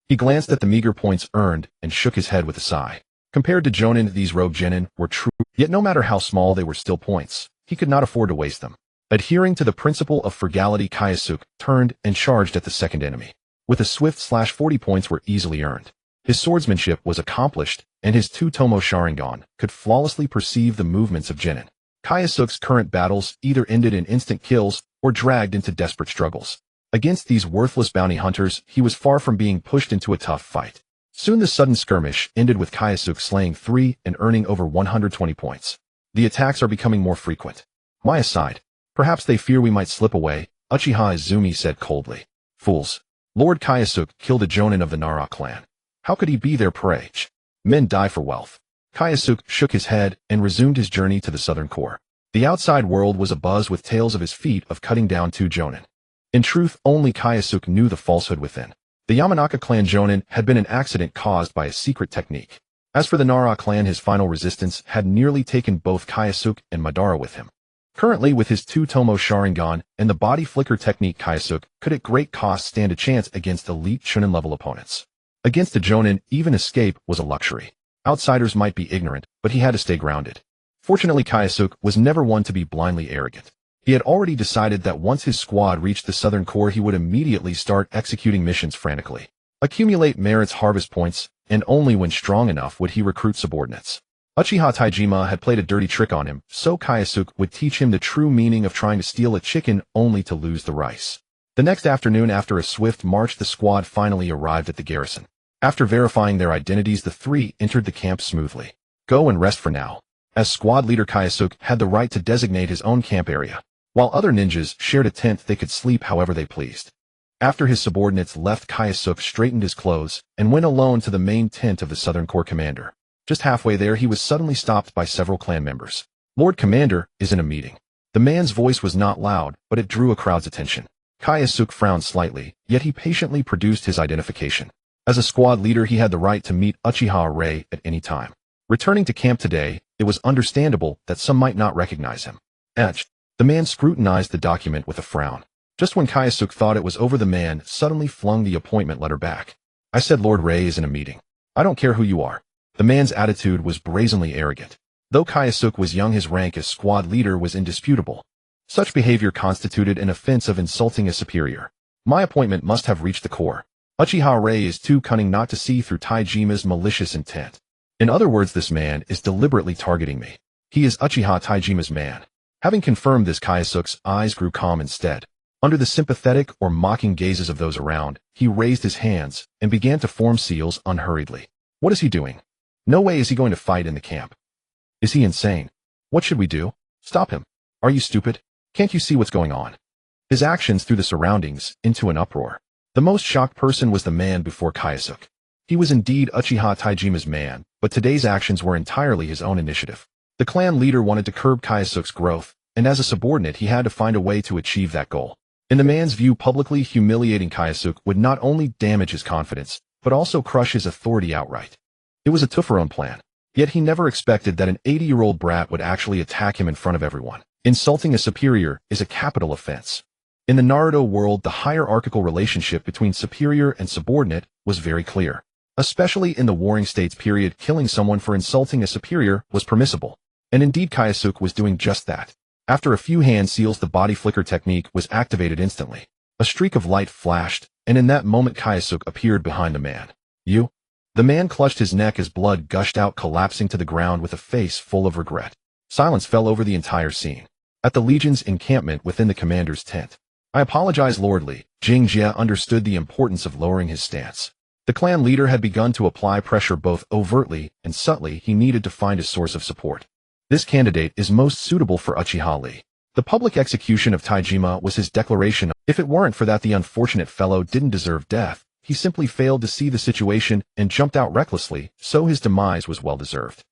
He glanced at the meager points earned and shook his head with a sigh. Compared to Jonin, these rogue genin were true, yet no matter how small, they were still points. He could not afford to waste them. Adhering to the principle of frugality, Kyosuke turned and charged at the second enemy. With a swift slash, 40 points were easily earned. His swordsmanship was accomplished, and his 2 Tomo Sharingan could flawlessly perceive the movements of genin. Kyosuke's current battles either ended in instant kills or dragged into desperate struggles. Against these worthless bounty hunters, he was far from being pushed into a tough fight. Soon the sudden skirmish ended with Kyosuke slaying 3 and earning over 120 points. The attacks are becoming more frequent. My aside. Perhaps they fear we might slip away, Uchiha Izumi said coldly. Fools. Lord Kyosuke killed a jonin of the Nara clan. How could he be their prey? Men die for wealth. Kyosuke shook his head and resumed his journey to the southern core. The outside world was abuzz with tales of his feat of cutting down 2 jonin. In truth, only Kyosuke knew the falsehood within. The Yamanaka clan jonin had been an accident caused by a secret technique. As for the Nara clan, his final resistance had nearly taken both Kyosuke and Madara with him. Currently, with his 2 Tomo Sharingan and the body flicker technique, Kyosuke could at great cost stand a chance against elite chunin-level opponents. Against the jonin, even escape was a luxury. Outsiders might be ignorant, but he had to stay grounded. Fortunately, Kyosuke was never one to be blindly arrogant. He had already decided that once his squad reached the southern core, he would immediately start executing missions frantically, accumulate merits harvest points, and only when strong enough would he recruit subordinates. Uchiha Taijima had played a dirty trick on him, so Kyosuke would teach him the true meaning of trying to steal a chicken only to lose the rice. The next afternoon, after a swift march, the squad finally arrived at the garrison. After verifying their identities, the 3 entered the camp smoothly. Go and rest for now. As squad leader, Kyosuke had the right to designate his own camp area. While other ninjas shared a tent, they could sleep however they pleased. After his subordinates left, Kyosuke straightened his clothes and went alone to the main tent of the Southern Corps commander. Just halfway there, he was suddenly stopped by several clan members. "Lord Commander is in a meeting." The man's voice was not loud, but it drew a crowd's attention. Kyosuke frowned slightly, yet he patiently produced his identification. As a squad leader, he had the right to meet Uchiha Rei at any time. Returning to camp today, it was understandable that some might not recognize him. Etched. The man scrutinized the document with a frown. Just when Kyosuke thought it was over, the man suddenly flung the appointment letter back. "I said Lord Rei is in a meeting. I don't care who you are." The man's attitude was brazenly arrogant. Though Kyosuke was young, his rank as squad leader was indisputable. Such behavior constituted an offense of insulting a superior. "My appointment must have reached the core. Uchiha Rei is too cunning not to see through Taijima's malicious intent. In other words, this man is deliberately targeting me. He is Uchiha Taijima's man." Having confirmed this, Kyosuke's eyes grew calm instead. Under the sympathetic or mocking gazes of those around, he raised his hands and began to form seals unhurriedly. What is he doing? No way is he going to fight in the camp. Is he insane? What should we do? Stop him. Are you stupid? Can't you see what's going on? His actions threw the surroundings into an uproar. The most shocked person was the man before Kyosuke. He was indeed Uchiha Taijima's man, but today's actions were entirely his own initiative. The clan leader wanted to curb Kyosuke's growth, and as a subordinate he had to find a way to achieve that goal. In the man's view, publicly humiliating Kyosuke would not only damage his confidence, but also crush his authority outright. It was a Tufferone plan. Yet he never expected that an 80-year-old brat would actually attack him in front of everyone. Insulting a superior is a capital offense. In the Naruto world, the hierarchical relationship between superior and subordinate was very clear. Especially in the Warring States period, killing someone for insulting a superior was permissible. And indeed, Kyosuke was doing just that. After a few hand seals, the body flicker technique was activated instantly. A streak of light flashed, and in that moment Kyosuke appeared behind the man. "You?" The man clutched his neck as blood gushed out, collapsing to the ground with a face full of regret. Silence fell over the entire scene. At the Legion's encampment within the commander's tent. "I apologize, Lord Li." Jing Jie understood the importance of lowering his stance. The clan leader had begun to apply pressure both overtly and subtly. He needed to find a source of support. "This candidate is most suitable for Uchiha Li." The public execution of Taijima was his declaration. If it weren't for that the unfortunate fellow didn't deserve death, he simply failed to see the situation and jumped out recklessly, so his demise was well-deserved.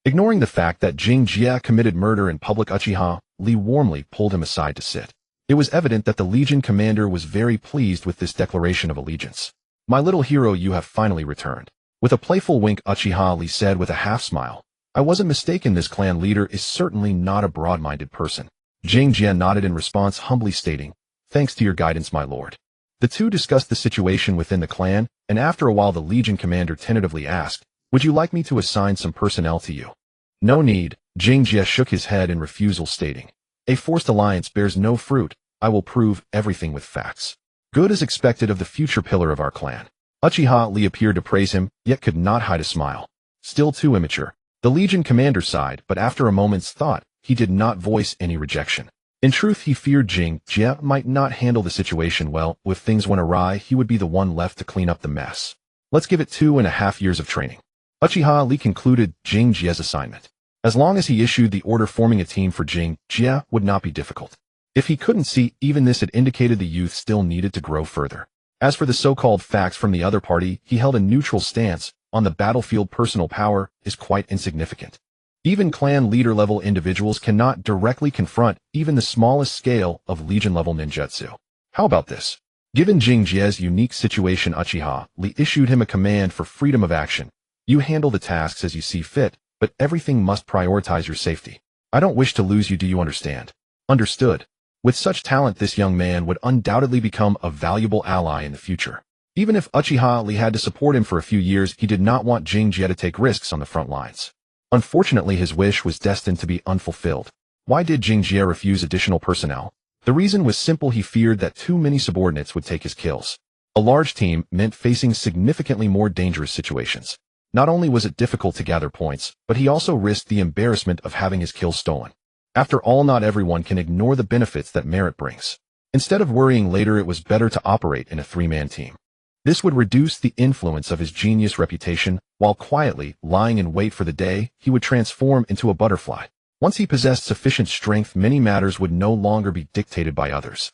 Ignoring the fact that Jing Jie committed murder in public, Uchiha Li warmly pulled him aside to sit. It was evident that the Legion commander was very pleased with this declaration of allegiance. "My little hero, you have finally returned." With a playful wink, Uchiha Li said with a half-smile, "I wasn't mistaken. This clan leader is certainly not a broad-minded person." Jing Jie nodded in response, humbly stating, "Thanks to your guidance, my lord." The two discussed the situation within the clan, and after a while the Legion commander tentatively asked, "Would you like me to assign some personnel to you?" "No need." Jing Jie shook his head in refusal, stating, "A forced alliance bears no fruit. I will prove everything with facts." Good is expected of the future pillar of our clan. Uchiha Li appeared to praise him, yet could not hide a smile. Still too immature. The Legion commander sighed, but after a moment's thought, he did not voice any rejection. In truth, he feared Jing Jie might not handle the situation well. If things went awry, he would be the one left to clean up the mess. "Let's give it 2.5 years of training." Uchiha Li concluded Jing Jie's assignment. As long as he issued the order, forming a team for Jing Jie would not be difficult. If he couldn't see even this, it indicated the youth still needed to grow further. As for the so-called facts from the other party, he held a neutral stance. On the battlefield, personal power is quite insignificant. Even clan leader-level individuals cannot directly confront even the smallest scale of Legion-level ninjutsu. How about this? Given Jing Jie's unique situation, Uchiha Li issued him a command for freedom of action. "You handle the tasks as you see fit, but everything must prioritize your safety. I don't wish to lose you, do you understand?" Understood. With such talent, this young man would undoubtedly become a valuable ally in the future. Even if Uchiha Li had to support him for a few years, he did not want Jing Jie to take risks on the front lines. Unfortunately, his wish was destined to be unfulfilled. Why did Jing Jie refuse additional personnel? The reason was simple. He feared that too many subordinates would take his kills. A large team meant facing significantly more dangerous situations. Not only was it difficult to gather points, but he also risked the embarrassment of having his kills stolen. After all, not everyone can ignore the benefits that merit brings. Instead of worrying later, it was better to operate in a three-man team. This would reduce the influence of his genius reputation. While quietly lying in wait for the day, he would transform into a butterfly. Once he possessed sufficient strength, many matters would no longer be dictated by others.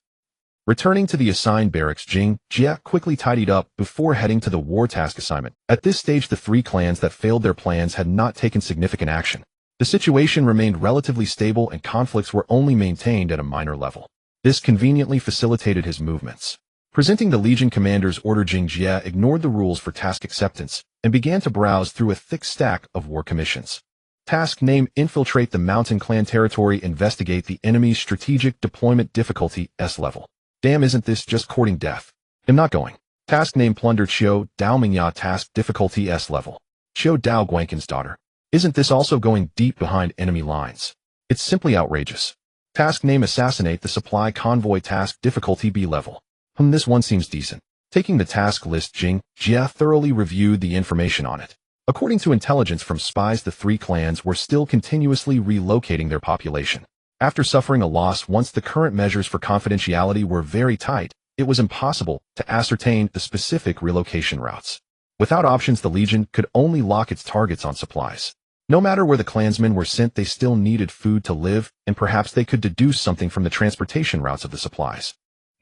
Returning to the assigned barracks, Jia quickly tidied up before heading to the war task assignment. At this stage, the three clans that failed their plans had not taken significant action. The situation remained relatively stable and conflicts were only maintained at a minor level. This conveniently facilitated his movements. Presenting the Legion commander's order, Jia ignored the rules for task acceptance and began to browse through a thick stack of war commissions. Task name: Infiltrate the Mountain Clan Territory, investigate the enemy's strategic deployment, difficulty S level. Damn, isn't this just courting death? I'm not going. Task name: Plunder Qiu Dao Mingya, task difficulty S level. Qiu Dao Guanqin's daughter. Isn't this also going deep behind enemy lines? It's simply outrageous. Task name: Assassinate the Supply Convoy, task difficulty B level. This one seems decent. Taking the task list, Jia thoroughly reviewed the information on it. According to intelligence from spies, the three clans were still continuously relocating their population. After suffering a loss once the current measures for confidentiality were very tight, it was impossible to ascertain the specific relocation routes. Without options, the Legion could only lock its targets on supplies. No matter where the clansmen were sent, they still needed food to live, and perhaps they could deduce something from the transportation routes of the supplies.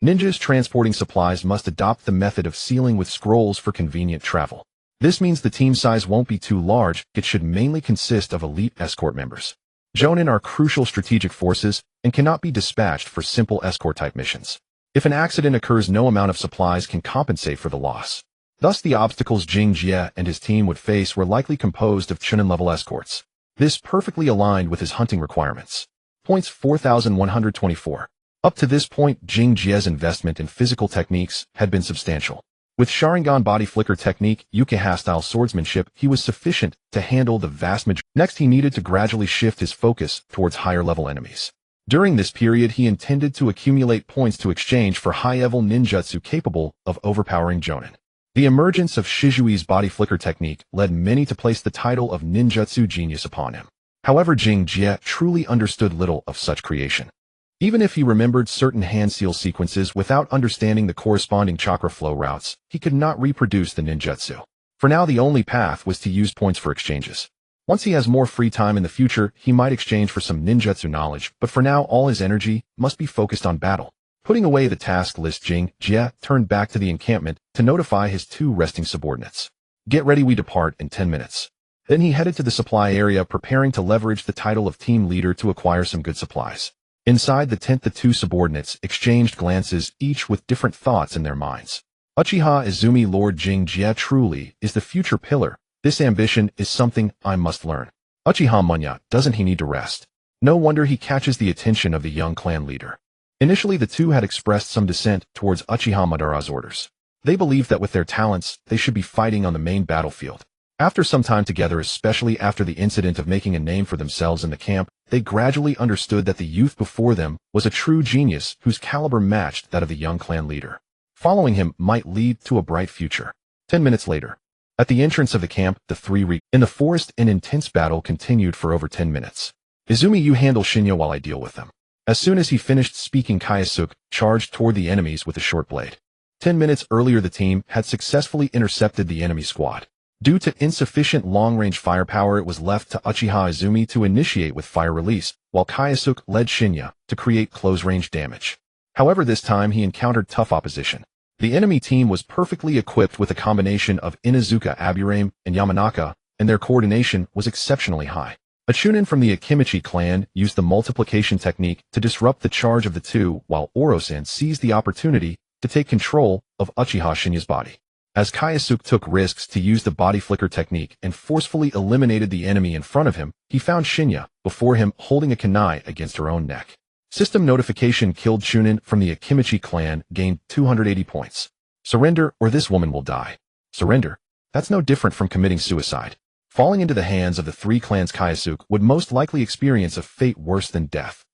Ninjas transporting supplies must adopt the method of sealing with scrolls for convenient travel. This means the team size won't be too large, it should mainly consist of elite escort members. Jonin are crucial strategic forces and cannot be dispatched for simple escort-type missions. If an accident occurs, no amount of supplies can compensate for the loss. Thus, the obstacles Jia and his team would face were likely composed of Chunin-level escorts. This perfectly aligned with his hunting requirements. Points 4,124. Up to this point, Jia's investment in physical techniques had been substantial. With Sharingan body flicker technique, Uchiha-style swordsmanship, he was sufficient to handle the vast majority. Next, he needed to gradually shift his focus towards higher-level enemies. During this period, he intended to accumulate points to exchange for high-level ninjutsu capable of overpowering Jonin. The emergence of Shizui's body flicker technique led many to place the title of ninjutsu genius upon him. However, Jia truly understood little of such creation. Even if he remembered certain hand seal sequences without understanding the corresponding chakra flow routes, he could not reproduce the ninjutsu. For now, the only path was to use points for exchanges. Once he has more free time in the future, he might exchange for some ninjutsu knowledge, but for now all his energy must be focused on battle. Putting away the task list, Jia turned back to the encampment to notify his two resting subordinates. Get ready, we depart in 10 minutes. Then he headed to the supply area, preparing to leverage the title of team leader to acquire some good supplies. Inside the tent, the two subordinates exchanged glances, each with different thoughts in their minds. Uchiha Izumi, Lord Jia truly is the future pillar. This ambition is something I must learn. Uchiha Munya, doesn't he need to rest? No wonder he catches the attention of the young clan leader. Initially, the two had expressed some dissent towards Uchiha Madara's orders. They believed that with their talents, they should be fighting on the main battlefield. After some time together, especially after the incident of making a name for themselves in the camp, they gradually understood that the youth before them was a true genius whose caliber matched that of the young clan leader. Following him might lead to a bright future. 10 minutes later. At the entrance of the camp, the three in the forest, an intense battle continued for over 10 minutes. Izumi, you handle Shinya while I deal with them. As soon as he finished speaking, Kyosuke charged toward the enemies with a short blade. 10 minutes earlier, the team had successfully intercepted the enemy squad. Due to insufficient long-range firepower, it was left to Uchiha Izumi to initiate with fire release, while Kyosuke led Shinya to create close-range damage. However, this time he encountered tough opposition. The enemy team was perfectly equipped with a combination of Inuzuka Aburame and Yamanaka, and their coordination was exceptionally high. A Chunin from the Akimichi clan used the multiplication technique to disrupt the charge of the two, while Orosen seized the opportunity to take control of Uchiha Shinya's body. As Kyosuke took risks to use the body flicker technique and forcefully eliminated the enemy in front of him, he found Shinya before him holding a kunai against her own neck. System notification: killed Chunin from the Akimichi clan, gained 280 points. Surrender or this woman will die. Surrender? That's no different from committing suicide. Falling into the hands of the three clans, Kyosuke would most likely experience a fate worse than death.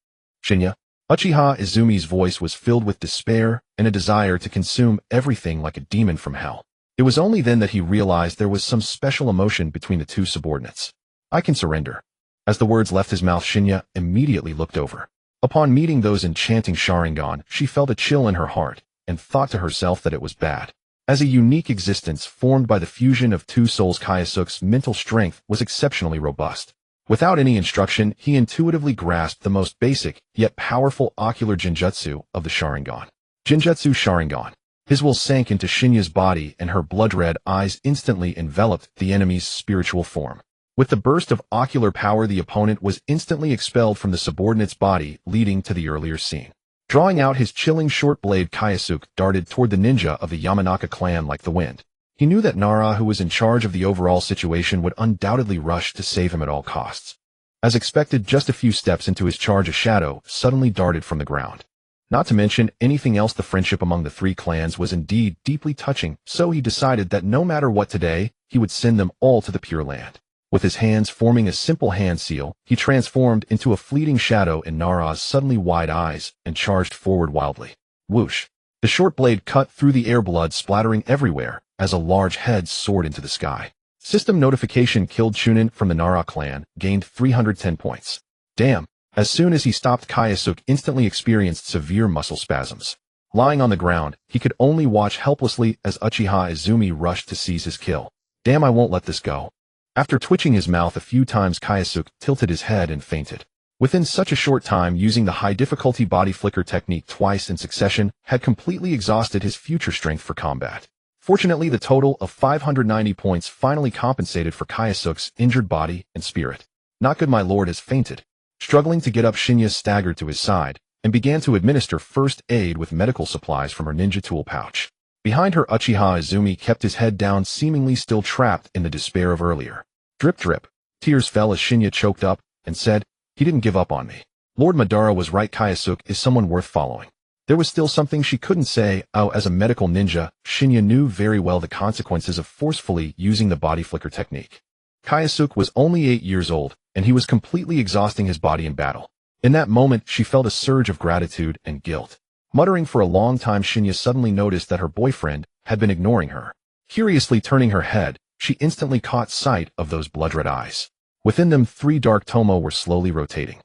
Shinya? Uchiha Izumi's voice was filled with despair and a desire to consume everything like a demon from hell. It was only then that he realized there was some special emotion between the two subordinates. I can surrender. As the words left his mouth, Shinya immediately looked over. Upon meeting those enchanting Sharingan, she felt a chill in her heart and thought to herself that it was bad. As a unique existence formed by the fusion of two souls, Kyosuke's mental strength was exceptionally robust. Without any instruction, he intuitively grasped the most basic, yet powerful ocular genjutsu of the Sharingan. Jinjutsu Sharingan. His will sank into Shinya's body and her blood-red eyes instantly enveloped the enemy's spiritual form. With the burst of ocular power, the opponent was instantly expelled from the subordinate's body, leading to the earlier scene. Drawing out his chilling short blade, Kyosuke darted toward the ninja of the Yamanaka clan like the wind. He knew that Nara, who was in charge of the overall situation, would undoubtedly rush to save him at all costs. As expected, just a few steps into his charge, a shadow suddenly darted from the ground. Not to mention anything else, the friendship among the three clans was indeed deeply touching, so he decided that no matter what today, he would send them all to the Pure Land. With his hands forming a simple hand seal, he transformed into a fleeting shadow in Nara's suddenly wide eyes and charged forward wildly. Whoosh! The short blade cut through the air, blood splattering everywhere as a large head soared into the sky. System notification: killed Chunin from the Nara clan, gained 310 points. Damn! As soon as he stopped, Kyosuke instantly experienced severe muscle spasms. Lying on the ground, he could only watch helplessly as Uchiha Izumi rushed to seize his kill. Damn, I won't let this go. After twitching his mouth a few times, Kyosuke tilted his head and fainted. Within such a short time, using the high-difficulty body flicker technique twice in succession had completely exhausted his future strength for combat. Fortunately, the total of 590 points finally compensated for Kyosuke's injured body and spirit. Not good, my lord has fainted. Struggling to get up, Shinya staggered to his side and began to administer first aid with medical supplies from her ninja tool pouch. Behind her, Uchiha Izumi kept his head down, seemingly still trapped in the despair of earlier. Drip drip. Tears fell as Shinya choked up and said, "He didn't give up on me." Lord Madara was right. Kyosuke is someone worth following. There was still something she couldn't say. As a medical ninja, Shinya knew very well the consequences of forcefully using the body flicker technique. Kyosuke was only 8 years old, and he was completely exhausting his body in battle. In that moment, she felt a surge of gratitude and guilt. Muttering for a long time, Shinya suddenly noticed that her boyfriend had been ignoring her. Curiously turning her head, she instantly caught sight of those blood-red eyes. Within them, 3 dark tomo were slowly rotating.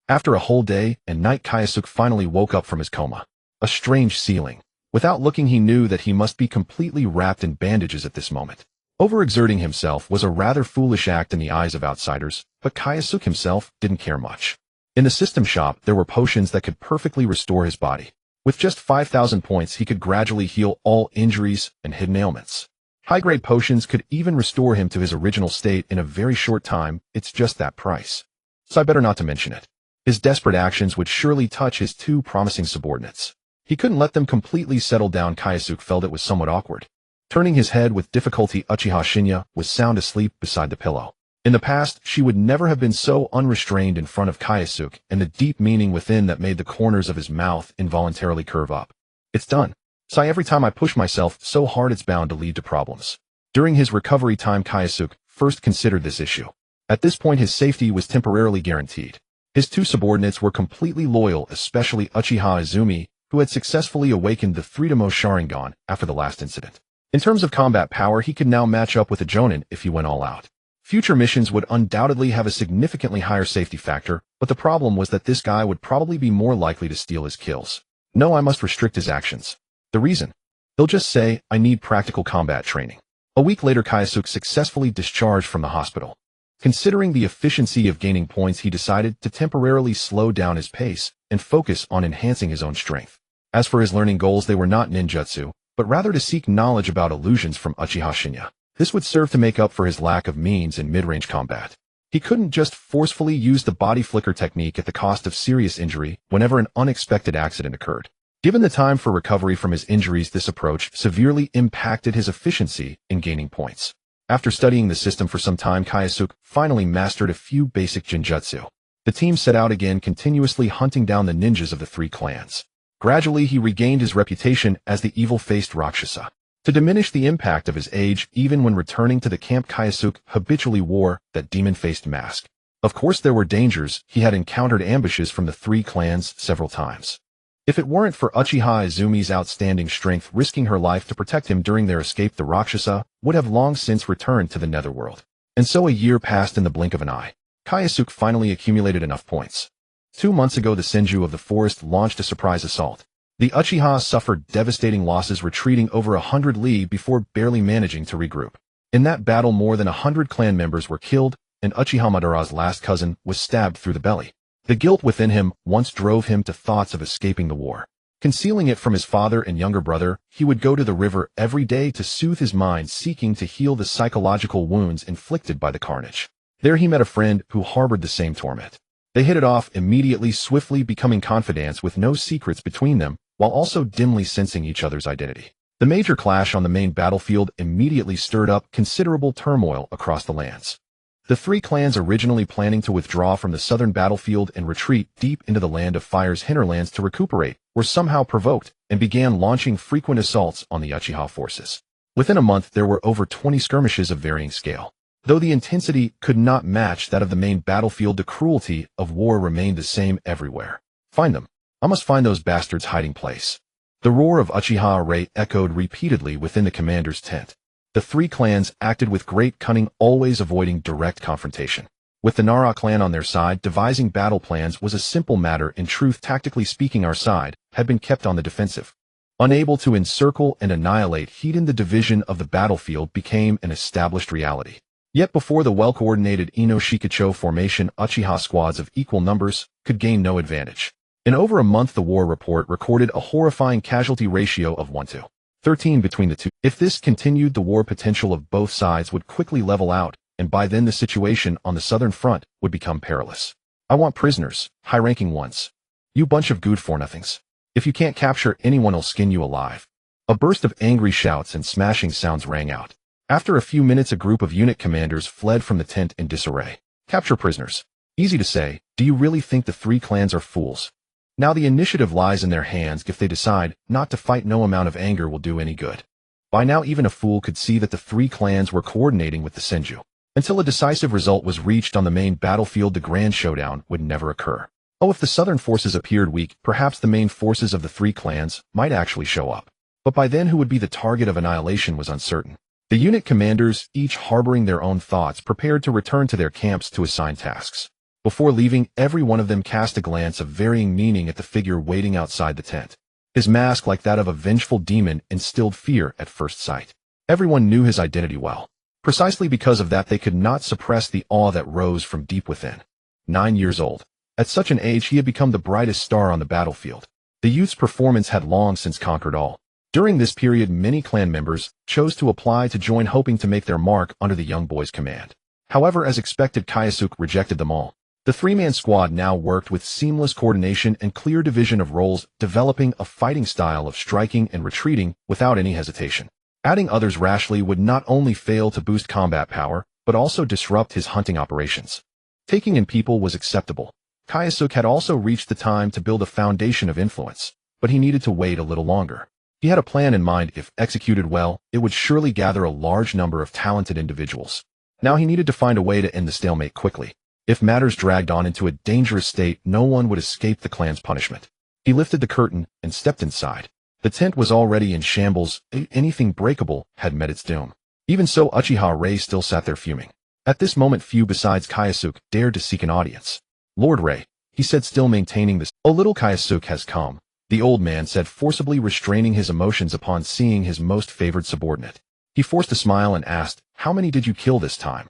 After a whole day and night, Kyosuke finally woke up from his coma. A strange feeling. Without looking, he knew that he must be completely wrapped in bandages at this moment. Overexerting himself was a rather foolish act in the eyes of outsiders, but Kyosuke himself didn't care much. In the system shop, there were potions that could perfectly restore his body. With just 5,000 points, he could gradually heal all injuries and hidden ailments. High-grade potions could even restore him to his original state in a very short time. It's just that price. So I better not to mention it. His desperate actions would surely touch his 2 promising subordinates. He couldn't let them completely settle down. Kyosuke felt it was somewhat awkward. Turning his head with difficulty, Uchiha Shinya was sound asleep beside the pillow. In the past, she would never have been so unrestrained in front of Kyosuke, and the deep meaning within that made the corners of his mouth involuntarily curve up. It's done. Sigh. Every time I push myself so hard, it's bound to lead to problems. During his recovery time, Kyosuke first considered this issue. At this point, his safety was temporarily guaranteed. His 2 subordinates were completely loyal, especially Uchiha Izumi, who had successfully awakened the 3-Tomo Sharingan after the last incident. In terms of combat power, he could now match up with a Jonin if he went all out. Future missions would undoubtedly have a significantly higher safety factor, but the problem was that this guy would probably be more likely to steal his kills. No, I must restrict his actions. The reason? He'll just say, I need practical combat training. A week later, Kyosuke successfully discharged from the hospital. Considering the efficiency of gaining points, he decided to temporarily slow down his pace and focus on enhancing his own strength. As for his learning goals, they were not ninjutsu, but rather to seek knowledge about illusions from Uchiha Shinya. This would serve to make up for his lack of means in mid-range combat. He couldn't just forcefully use the body flicker technique at the cost of serious injury whenever an unexpected accident occurred. Given the time for recovery from his injuries, this approach severely impacted his efficiency in gaining points. After studying the system for some time, Kyosuke finally mastered a few basic jinjutsu. The team set out again, continuously hunting down the ninjas of the 3 clans. Gradually, he regained his reputation as the evil-faced Rakshasa. To diminish the impact of his age, even when returning to the camp, Kyosuke habitually wore that demon-faced mask. Of course, there were dangers. He had encountered ambushes from the 3 clans several times. If it weren't for Uchiha Izumi's outstanding strength risking her life to protect him during their escape, the Rakshasa would have long since returned to the netherworld. And so a year passed in the blink of an eye. Kyosuke finally accumulated enough points. 2 months ago, the Senju of the forest launched a surprise assault. The Uchiha suffered devastating losses, retreating over 100 li before barely managing to regroup. In that battle, more than 100 clan members were killed, and Uchiha Madara's last cousin was stabbed through the belly. The guilt within him once drove him to thoughts of escaping the war. Concealing it from his father and younger brother, he would go to the river every day to soothe his mind, seeking to heal the psychological wounds inflicted by the carnage. There he met a friend who harbored the same torment. They hit it off immediately, swiftly becoming confidants with no secrets between them, while also dimly sensing each other's identity. The major clash on the main battlefield immediately stirred up considerable turmoil across the lands. The three clans, originally planning to withdraw from the southern battlefield and retreat deep into the Land of Fire's hinterlands to recuperate, were somehow provoked and began launching frequent assaults on the Uchiha forces. Within a month, there were over 20 skirmishes of varying scale. Though the intensity could not match that of the main battlefield, the cruelty of war remained the same everywhere. Find them. I must find those bastards' hiding place. The roar of Uchiha array echoed repeatedly within the commander's tent. The three clans acted with great cunning, always avoiding direct confrontation. With the Nara clan on their side, devising battle plans was a simple matter. In truth, tactically speaking, our side had been kept on the defensive. Unable to encircle and annihilate Hiden, the division of the battlefield became an established reality. Yet before the well-coordinated Ino-Shikicho formation, Uchiha squads of equal numbers could gain no advantage. In over a month, the war report recorded a horrifying casualty ratio of 1:13 between the two. If this continued, the war potential of both sides would quickly level out, and by then the situation on the southern front would become perilous. I want prisoners, high-ranking ones. You bunch of good-for-nothings. If you can't capture anyone, I'll skin you alive. A burst of angry shouts and smashing sounds rang out. After a few minutes, a group of unit commanders fled from the tent in disarray. Capture prisoners. Easy to say. Do you really think the three clans are fools? Now the initiative lies in their hands. If they decide not to fight, no amount of anger will do any good. By now, even a fool could see that the three clans were coordinating with the Senju. Until a decisive result was reached on the main battlefield, the grand showdown would never occur. Oh, if the southern forces appeared weak, perhaps the main forces of the three clans might actually show up. But by then, who would be the target of annihilation was uncertain. The unit commanders, each harboring their own thoughts, prepared to return to their camps to assign tasks. Before leaving, every one of them cast a glance of varying meaning at the figure waiting outside the tent. His mask, like that of a vengeful demon, instilled fear at first sight. Everyone knew his identity well. Precisely because of that, they could not suppress the awe that rose from deep within. 9 years old. At such an age, he had become the brightest star on the battlefield. The youth's performance had long since conquered all. During this period, many clan members chose to apply to join, hoping to make their mark under the young boy's command. However, as expected, Kyosuke rejected them all. The three-man squad now worked with seamless coordination and clear division of roles, developing a fighting style of striking and retreating without any hesitation. Adding others rashly would not only fail to boost combat power, but also disrupt his hunting operations. Taking in people was acceptable. Kyosuke had also reached the time to build a foundation of influence, but he needed to wait a little longer. He had a plan in mind. If executed well, it would surely gather a large number of talented individuals. Now he needed to find a way to end the stalemate quickly. If matters dragged on into a dangerous state, no one would escape the clan's punishment. He lifted the curtain and stepped inside. The tent was already in shambles. Anything breakable had met its doom. Even so, Uchiha Rei still sat there fuming. At this moment, few besides Kyosuke dared to seek an audience. Lord Rei, he said, still maintaining this. Oh, little Kyosuke has come, the old man said, forcibly restraining his emotions upon seeing his most favored subordinate. He forced a smile and asked, how many did you kill this time?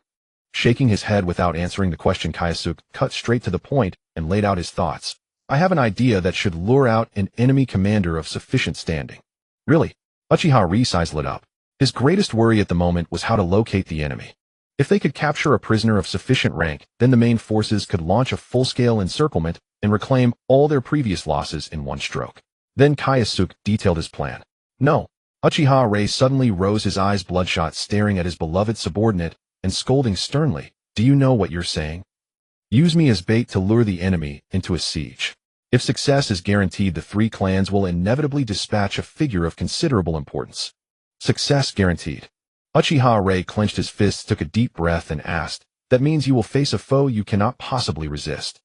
Shaking his head without answering the question, Kyosuke cut straight to the point and laid out his thoughts. I have an idea that should lure out an enemy commander of sufficient standing. Really? Uchiha Rei's eyes lit up. His greatest worry at the moment was how to locate the enemy. If they could capture a prisoner of sufficient rank, then the main forces could launch a full-scale encirclement and reclaim all their previous losses in one stroke. Then Kyosuke detailed his plan. No. Uchiha Rei suddenly rose, his eyes bloodshot, staring at his beloved subordinate and scolding sternly. Do you know what you're saying? Use me as bait to lure the enemy into a siege. If success is guaranteed, the three clans will inevitably dispatch a figure of considerable importance. Success guaranteed. Uchiha Rei clenched his fists, took a deep breath, and asked, that means you will face a foe you cannot possibly resist.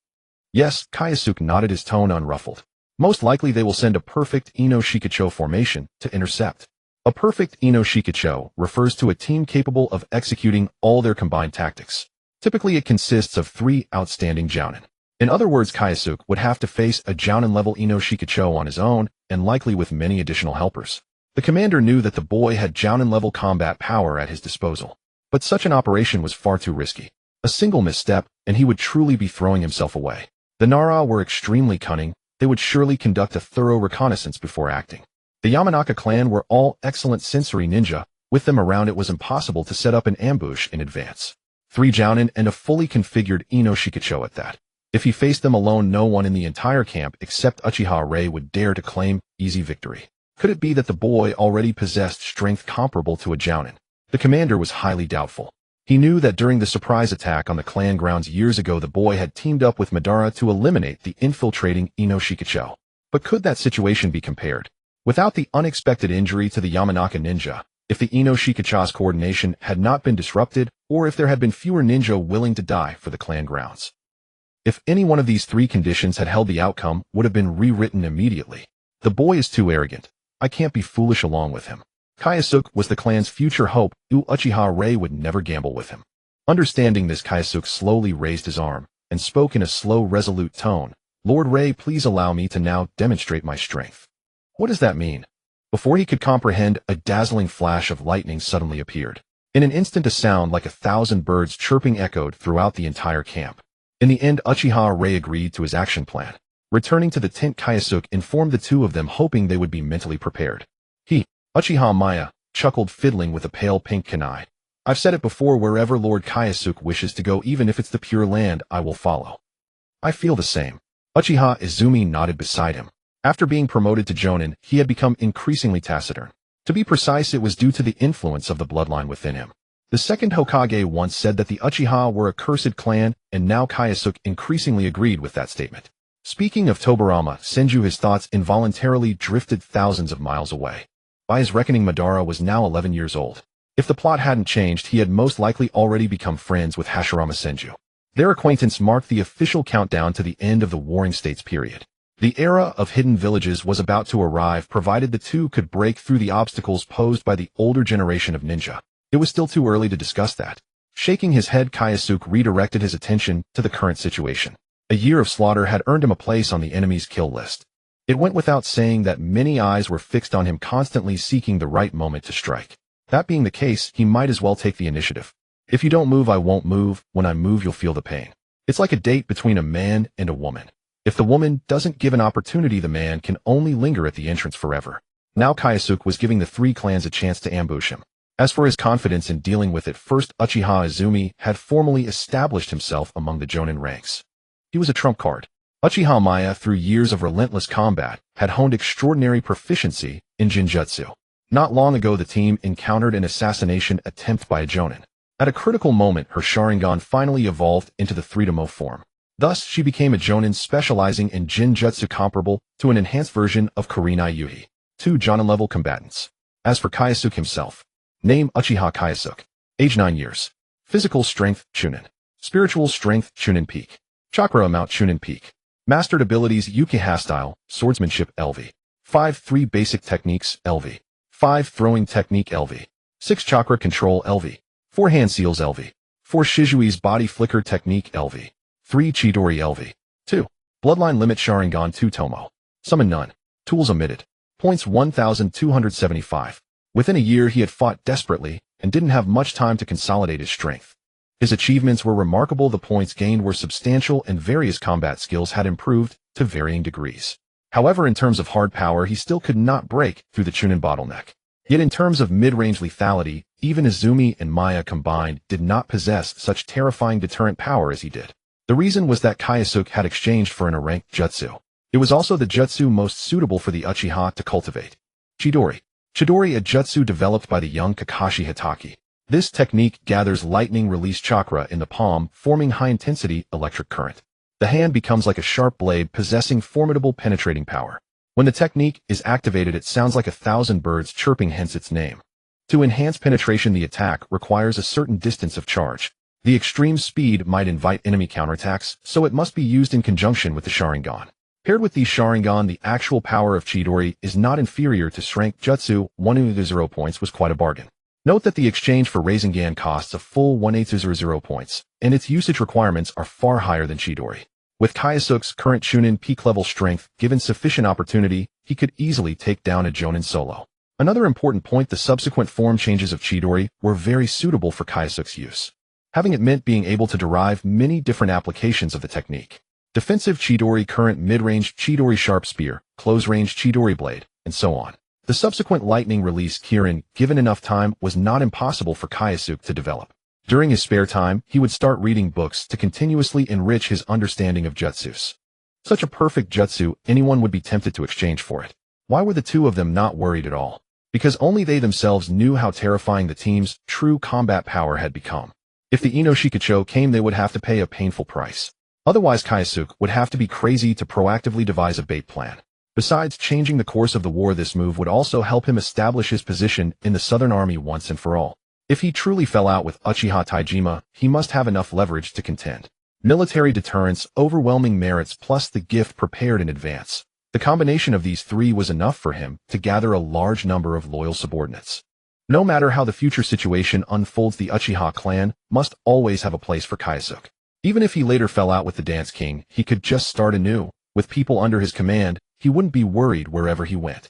Yes, Kyosuke nodded, his tone unruffled. Most likely they will send a perfect Ino-Shikicho formation to intercept. A perfect Ino-Shikicho refers to a team capable of executing all their combined tactics. Typically, it consists of 3 outstanding jounin. In other words, Kyosuke would have to face a jounin-level Ino-Shikicho on his own, and likely with many additional helpers. The commander knew that the boy had jounin-level combat power at his disposal. But such an operation was far too risky. A single misstep, and he would truly be throwing himself away. The Nara were extremely cunning, they would surely conduct a thorough reconnaissance before acting. The Yamanaka clan were all excellent sensory ninja. With them around, it was impossible to set up an ambush in advance. 3 Jounin and a fully configured Ino Shikacho at that. If he faced them alone, no one in the entire camp except Uchiha Rei would dare to claim easy victory. Could it be that the boy already possessed strength comparable to a Jounin? The commander was highly doubtful. He knew that during the surprise attack on the clan grounds years ago, the boy had teamed up with Madara to eliminate the infiltrating Ino Shikacho. But could that situation be compared? Without the unexpected injury to the Yamanaka ninja, if the Ino Shikacho's coordination had not been disrupted, or if there had been fewer ninja willing to die for the clan grounds. If any one of these 3 conditions had held, the outcome would have been rewritten immediately. The boy is too arrogant. I can't be foolish along with him. Kyosuke was the clan's future hope. Uchiha Rei would never gamble with him. Understanding this, Kyosuke slowly raised his arm and spoke in a slow, resolute tone. Lord Rei, please allow me to now demonstrate my strength. What does that mean? Before he could comprehend, a dazzling flash of lightning suddenly appeared. In an instant, a sound like 1,000 birds chirping echoed throughout the entire camp. In the end, Uchiha Rei agreed to his action plan. Returning to the tent, Kyosuke informed the 2 of them, hoping they would be mentally prepared. Uchiha Maya chuckled, fiddling with a pale pink kunai. I've said it before, wherever Lord Kyosuke wishes to go, even if it's the Pure Land, I will follow. I feel the same. Uchiha Izumi nodded beside him. After being promoted to Jonin, he had become increasingly taciturn. To be precise, it was due to the influence of the bloodline within him. The second Hokage once said that the Uchiha were a cursed clan, and now Kyosuke increasingly agreed with that statement. Speaking of Tobirama Senju, his thoughts involuntarily drifted thousands of miles away. By his reckoning, Madara was now 11 years old. If the plot hadn't changed, he had most likely already become friends with Hashirama Senju. Their acquaintance marked the official countdown to the end of the Warring States period. The era of hidden villages was about to arrive, provided the 2 could break through the obstacles posed by the older generation of ninja. It was still too early to discuss that. Shaking his head, Kyosuke redirected his attention to the current situation. A year of slaughter had earned him a place on the enemy's kill list. It went without saying that many eyes were fixed on him, constantly seeking the right moment to strike. That being the case, he might as well take the initiative. If you don't move, I won't move. When I move, you'll feel the pain. It's like a date between a man and a woman. If the woman doesn't give an opportunity, the man can only linger at the entrance forever. Now Kyosuke was giving the 3 clans a chance to ambush him. As for his confidence in dealing with it, first Uchiha Izumi had formally established himself among the Jonin ranks. He was a trump card. Uchiha Maya, through years of relentless combat, had honed extraordinary proficiency in Jinjutsu. Not long ago, the team encountered an assassination attempt by a Jonin. At a critical moment, her Sharingan finally evolved into the 3-Demo form. Thus, she became a Jonin specializing in Jinjutsu, comparable to an enhanced version of Kurenai Yuhi. 2 Jonin-level combatants. As for Kyosuke himself, name Uchiha Kyosuke. Age 9 years. Physical strength, Chunin. Spiritual strength, Chunin Peak. Chakra amount, Chunin Peak. Mastered abilities, Uchiha style, swordsmanship, LV. 5-3 basic techniques, LV. 5 throwing technique, LV. 6 chakra control, LV. 4 hand seals, LV. 4 Shijui's body flicker technique, LV. 3 Chidori, LV. 2 bloodline limit, Sharingan 2 Tomo. Summon none. Tools omitted. Points 1,275. Within a year, he had fought desperately and didn't have much time to consolidate his strength. His achievements were remarkable, the points gained were substantial, and various combat skills had improved to varying degrees. However, in terms of hard power, he still could not break through the Chunin bottleneck. Yet in terms of mid-range lethality, even Izumi and Maya combined did not possess such terrifying deterrent power as he did. The reason was that Kyosuke had exchanged for an ranked jutsu. It was also the jutsu most suitable for the Uchiha to cultivate. Chidori. Chidori, a jutsu developed by the young Kakashi Hitaki. This technique gathers lightning release chakra in the palm, forming high-intensity electric current. The hand becomes like a sharp blade, possessing formidable penetrating power. When the technique is activated, it sounds like 1,000 birds chirping, hence its name. To enhance penetration, the attack requires a certain distance of charge. The extreme speed might invite enemy counterattacks, so it must be used in conjunction with the Sharingan. Paired with these Sharingan, the actual power of Chidori is not inferior to strength jutsu. 1,000 points was quite a bargain. Note that the exchange for Rinnegan costs a full 1,800 points, and its usage requirements are far higher than Chidori. With Kyosuke's current Chunin peak level strength, given sufficient opportunity, he could easily take down a Jonin solo. Another important point, the subsequent form changes of Chidori were very suitable for Kyosuke's use. Having it meant being able to derive many different applications of the technique. defensive Chidori current mid-range Chidori sharp spear, close-range Chidori blade, and so on. The subsequent lightning release Kirin, given enough time, was not impossible for Kyosuke to develop. During his spare time, he would start reading books to continuously enrich his understanding of jutsus. Such a perfect jutsu, anyone would be tempted to exchange for it. Why were the two of them not worried at all? Because only they themselves knew how terrifying the team's true combat power had become. If the Inoshikacho came, they would have to pay a painful price. Otherwise, Kyosuke would have to be crazy to proactively devise a bait plan. Besides changing the course of the war, this move would also help him establish his position in the Southern Army once and for all. If he truly fell out with Uchiha Taijima, he must have enough leverage to contend. Military deterrence, overwhelming merits, plus the gift prepared in advance. The combination of these three was enough for him to gather a large number of loyal subordinates. No matter how the future situation unfolds, the Uchiha clan must always have a place for Kyosuke. Even if he later fell out with the Dance King, he could just start anew. With people under his command, he wouldn't be worried wherever he went.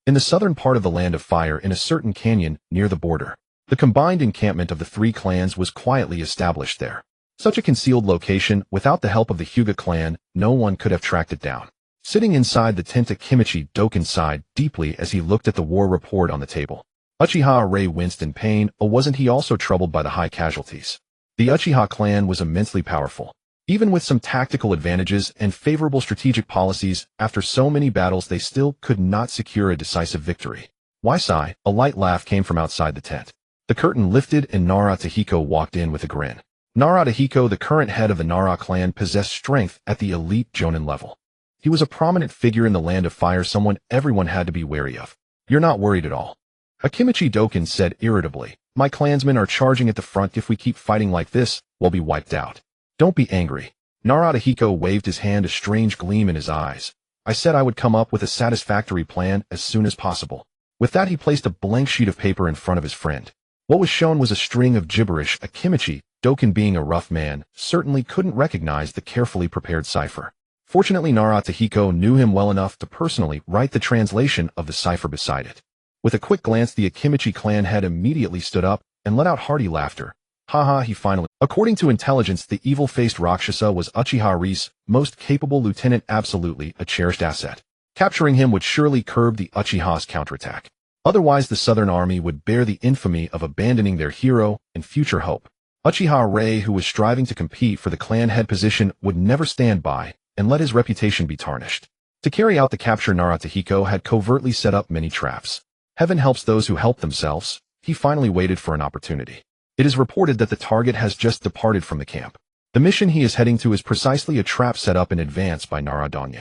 In the southern part of the Land of Fire, in a certain canyon near the border, the combined encampment of the three clans was quietly established there. Such a concealed location, without the help of the Hyuga clan, no one could have tracked it down. Sitting inside the tent, Akimichi Doken sighed deeply as he looked at the war report on the table. Uchiha Ray winced in pain, or wasn't he also troubled by the high casualties? The Uchiha clan was immensely powerful. Even with some tactical advantages and favorable strategic policies, after so many battles they still could not secure a decisive victory. Why sigh? A light laugh came from outside the tent. The curtain lifted and Nara Tahiko walked in with a grin. Nara Tahiko, the current head of the Nara clan, possessed strength at the elite Jonin level. He was a prominent figure in the Land of Fire, someone everyone had to be wary of. You're not worried at all? Akimichi Doken said irritably. My clansmen are charging at the front. If we keep fighting like this, we'll be wiped out. Don't be angry. Naruto waved his hand, a strange gleam in his eyes. I said I would come up with a satisfactory plan as soon as possible. With that, he placed a blank sheet of paper in front of his friend. What was shown was a string of gibberish. Akimichi Doken, being a rough man, certainly couldn't recognize the carefully prepared cipher. Fortunately, Naruto knew him well enough to personally write the translation of the cipher beside it. With a quick glance, the Akimichi clan head immediately stood up and let out hearty laughter. Haha, he finally. According to intelligence, the evil-faced Rakshasa was Uchiha Ri's most capable lieutenant, absolutely a cherished asset. Capturing him would surely curb the Uchiha's counterattack. Otherwise, the Southern Army would bear the infamy of abandoning their hero and future hope. Uchiha Ray, who was striving to compete for the clan head position, would never stand by and let his reputation be tarnished. To carry out the capture, Naruto had covertly set up many traps. Heaven helps those who help themselves. He finally waited for an opportunity. It is reported that the target has just departed from the camp. The mission he is heading to is precisely a trap set up in advance by Naruto.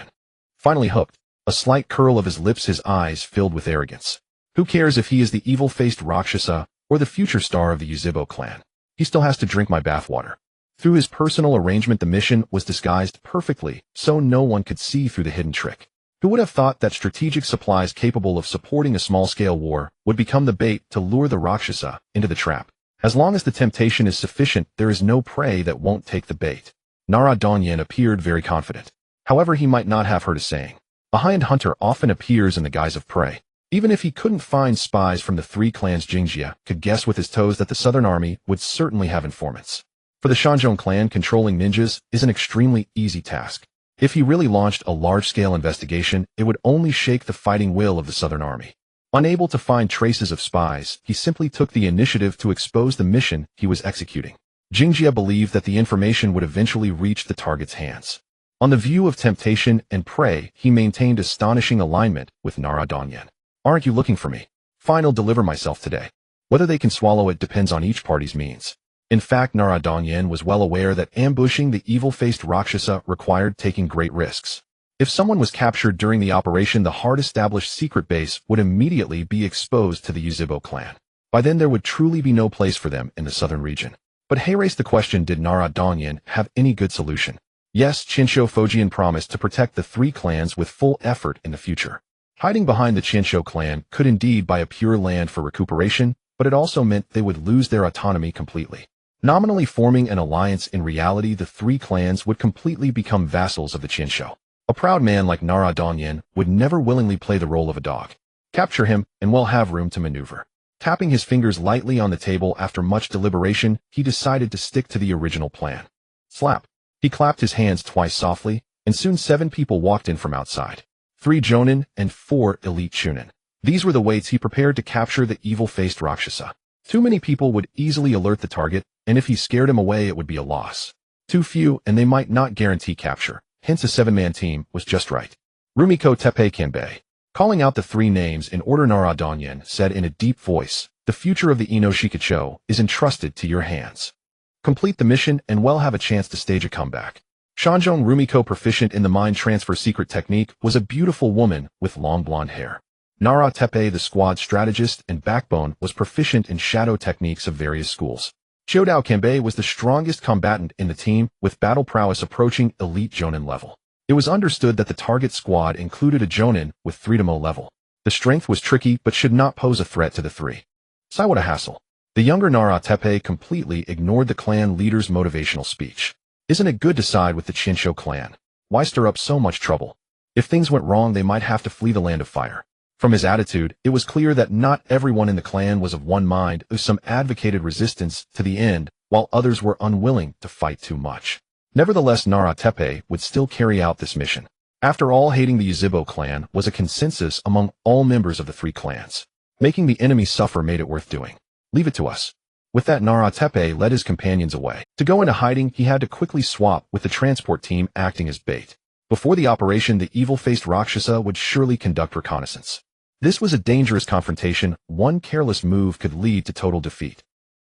Finally hooked. A slight curl of his lips, his eyes filled with arrogance. Who cares if he is the evil-faced Rakshasa or the future star of the Yuzhibo clan? He still has to drink my bathwater. Through his personal arrangement, the mission was disguised perfectly, so no one could see through the hidden trick. Who would have thought that strategic supplies capable of supporting a small-scale war would become the bait to lure the Rakshasa into the trap? As long as the temptation is sufficient, there is no prey that won't take the bait. Naruto appeared very confident. However, he might not have heard a saying. A hind hunter often appears in the guise of prey. Even if he couldn't find spies from the three clans, Jingjia could guess with his toes that the Southern Army would certainly have informants. For the Shanzhong clan, controlling ninjas is an extremely easy task. If he really launched a large-scale investigation, it would only shake the fighting will of the Southern Army. Unable to find traces of spies, he simply took the initiative to expose the mission he was executing. Jingjia believed that the information would eventually reach the target's hands. On the view of temptation and prey, he maintained astonishing alignment with Naruto. Aren't you looking for me? Fine, I'll deliver myself today. Whether they can swallow it depends on each party's means. In fact, Naruto was well aware that ambushing the evil-faced Rakshasa required taking great risks. If someone was captured during the operation, the hard-established secret base would immediately be exposed to the Yuzhibo clan. By then, there would truly be no place for them in the southern region. But hey, raised the question, did Naruto have any good solution? Yes, Chinsho Fujian promised to protect the three clans with full effort in the future. Hiding behind the Chinsho clan could indeed buy a pure land for recuperation, but it also meant they would lose their autonomy completely. Nominally forming an alliance, in reality the three clans would completely become vassals of the Chinsho. A proud man like Naruto would never willingly play the role of a dog. Capture him, and we'll have room to maneuver. Tapping his fingers lightly on the table after much deliberation, he decided to stick to the original plan. Slap. He clapped his hands twice softly, and soon 7 people walked in from outside. 3 jonin and 4 elite chunin. These were the weights he prepared to capture the evil-faced Rakshasa. Too many people would easily alert the target, and if he scared him away it would be a loss. Too few, and they might not guarantee capture. Hence a 7-man team was just right. Rumiko Teppei Kanbei. Calling out the 3 names in order, Nara Donyen said in a deep voice, "The future of the Inoshikacho is entrusted to your hands. Complete the mission and we'll have a chance to stage a comeback." Shanjon Rumiko, proficient in the mind transfer secret technique, was a beautiful woman with long blonde hair. Nara Teppei, the squad strategist and backbone, was proficient in shadow techniques of various schools. Chiodao Kanbei was the strongest combatant in the team, with battle prowess approaching elite jonin level. It was understood that the target squad included a jonin with 3-mo level. The strength was tricky but should not pose a threat to the 3. Sai, what a hassle. The younger Nara Teppei completely ignored the clan leader's motivational speech. Isn't it good to side with the Chinsho clan? Why stir up so much trouble? If things went wrong they might have to flee the land of fire. From his attitude, it was clear that not everyone in the clan was of one mind, as some advocated resistance to the end, while others were unwilling to fight too much. Nevertheless, Nara Teppei would still carry out this mission. After all, hating the Yuzhibo clan was a consensus among all members of the 3 clans. Making the enemy suffer made it worth doing. Leave it to us. With that, Nara Teppei led his companions away. To go into hiding, he had to quickly swap with the transport team acting as bait. Before the operation, the evil-faced Rakshasa would surely conduct reconnaissance. This was a dangerous confrontation. One careless move could lead to total defeat.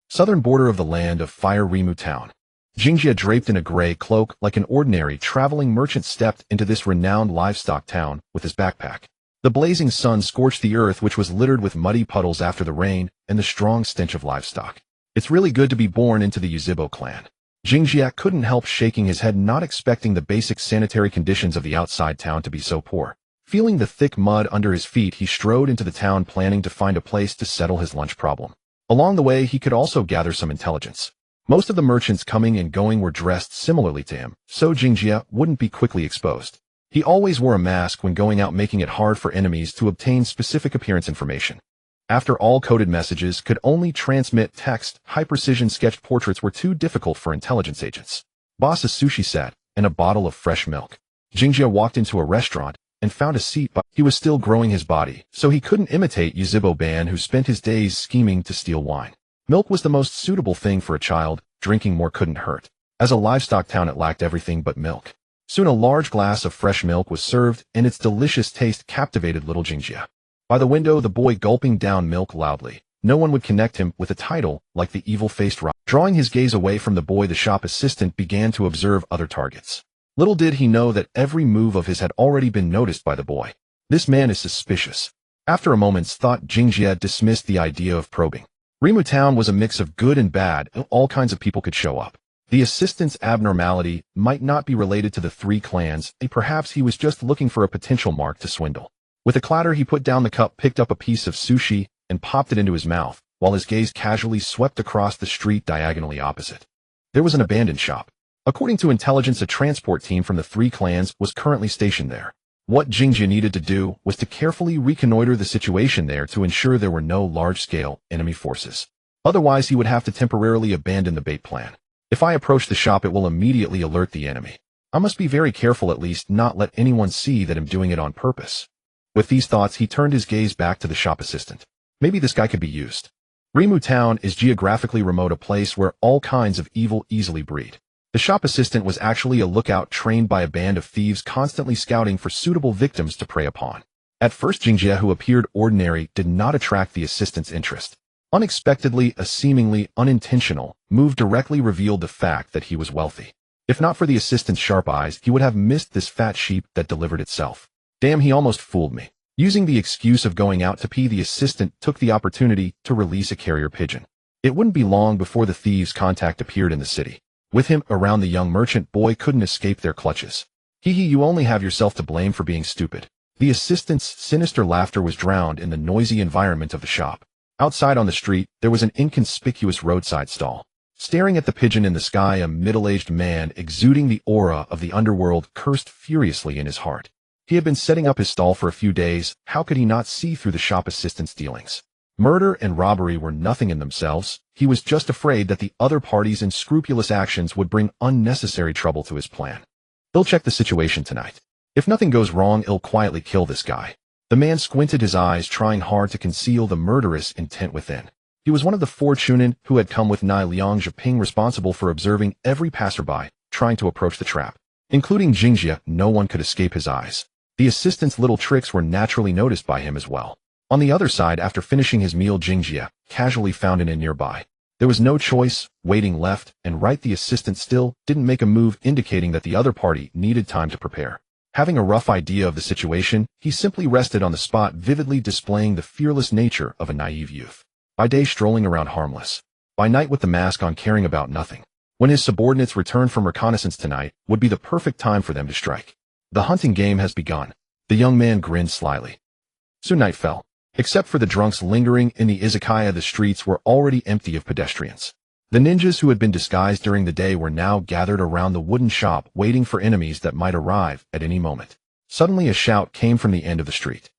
Southern border of the land of Fire, Rimu town. Jingjia, draped in a gray cloak like an ordinary traveling merchant, stepped into this renowned livestock town with his backpack. The blazing sun scorched the earth, which was littered with muddy puddles after the rain and the strong stench of livestock. It's really good to be born into the Yuzhibo clan. Jingjia couldn't help shaking his head, not expecting the basic sanitary conditions of the outside town to be so poor. Feeling the thick mud under his feet, he strode into the town, planning to find a place to settle his lunch problem. Along the way, he could also gather some intelligence. Most of the merchants coming and going were dressed similarly to him, so Jingjia wouldn't be quickly exposed. He always wore a mask when going out, making it hard for enemies to obtain specific appearance information. After all, coded messages could only transmit text. High-precision sketched portraits were too difficult for intelligence agents. Boss, a sushi set and a bottle of fresh milk. Jingjia walked into a restaurant and found a seat, but he was still growing his body, so he couldn't imitate Yuzhibo Ban, who spent his days scheming to steal wine. Milk was the most suitable thing for a child. Drinking more couldn't hurt. As a livestock town, it lacked everything but milk. Soon a large glass of fresh milk was served, and its delicious taste captivated little Jingjia. By the window, the boy gulping down milk loudly. No one would connect him with a title like the evil-faced Rock. Drawing his gaze away from the boy, the shop assistant began to observe other targets. Little did he know that every move of his had already been noticed by the boy. This man is suspicious. After a moment's thought, Jingjia dismissed the idea of probing. Rimu town was a mix of good and bad, and all kinds of people could show up. The assistant's abnormality might not be related to the 3 clans, and perhaps he was just looking for a potential mark to swindle. With a clatter, he put down the cup, picked up a piece of sushi, and popped it into his mouth, while his gaze casually swept across the street diagonally opposite. There was an abandoned shop. According to intelligence, a transport team from the 3 clans was currently stationed there. What Jingjia needed to do was to carefully reconnoiter the situation there to ensure there were no large-scale enemy forces. Otherwise, he would have to temporarily abandon the bait plan. If I approach the shop, it will immediately alert the enemy. I must be very careful, at least not let anyone see that I'm doing it on purpose. With these thoughts, he turned his gaze back to the shop assistant. Maybe this guy could be used. Rimu town is geographically remote, a place where all kinds of evil easily breed. The shop assistant was actually a lookout trained by a band of thieves constantly scouting for suitable victims to prey upon. At first, Jingjia, who appeared ordinary, did not attract the assistant's interest. Unexpectedly, a seemingly unintentional move directly revealed the fact that he was wealthy. If not for the assistant's sharp eyes, he would have missed this fat sheep that delivered itself. Damn, he almost fooled me. Using the excuse of going out to pee, the assistant took the opportunity to release a carrier pigeon. It wouldn't be long before the thieves' contact appeared in the city. With him around, the young merchant boy couldn't escape their clutches. Hee, you only have yourself to blame for being stupid. The assistant's sinister laughter was drowned in the noisy environment of the shop. Outside on the street, there was an inconspicuous roadside stall. Staring at the pigeon in the sky, a middle-aged man exuding the aura of the underworld cursed furiously in his heart. He had been setting up his stall for a few days. How could he not see through the shop assistant's dealings? Murder and robbery were nothing in themselves. He was just afraid that the other party's unscrupulous actions would bring unnecessary trouble to his plan. He'll check the situation tonight. If nothing goes wrong, he'll quietly kill this guy. The man squinted his eyes, trying hard to conceal the murderous intent within. He was one of the 4 chunin who had come with Nai Liang Zheping, responsible for observing every passerby trying to approach the trap. Including Jingjia, no one could escape his eyes. The assistant's little tricks were naturally noticed by him as well. On the other side, after finishing his meal, Jingjia casually found an inn nearby. There was no choice, waiting left and right. The assistant still didn't make a move, indicating that the other party needed time to prepare. Having a rough idea of the situation, he simply rested on the spot, vividly displaying the fearless nature of a naive youth. By day strolling around harmless, by night with the mask on, caring about nothing. When his subordinates returned from reconnaissance tonight would be the perfect time for them to strike. The hunting game has begun. The young man grinned slyly. Soon night fell. Except for the drunks lingering in the izakaya, the streets were already empty of pedestrians. The ninjas who had been disguised during the day were now gathered around the wooden shop, waiting for enemies that might arrive at any moment. Suddenly a shout came from the end of the street.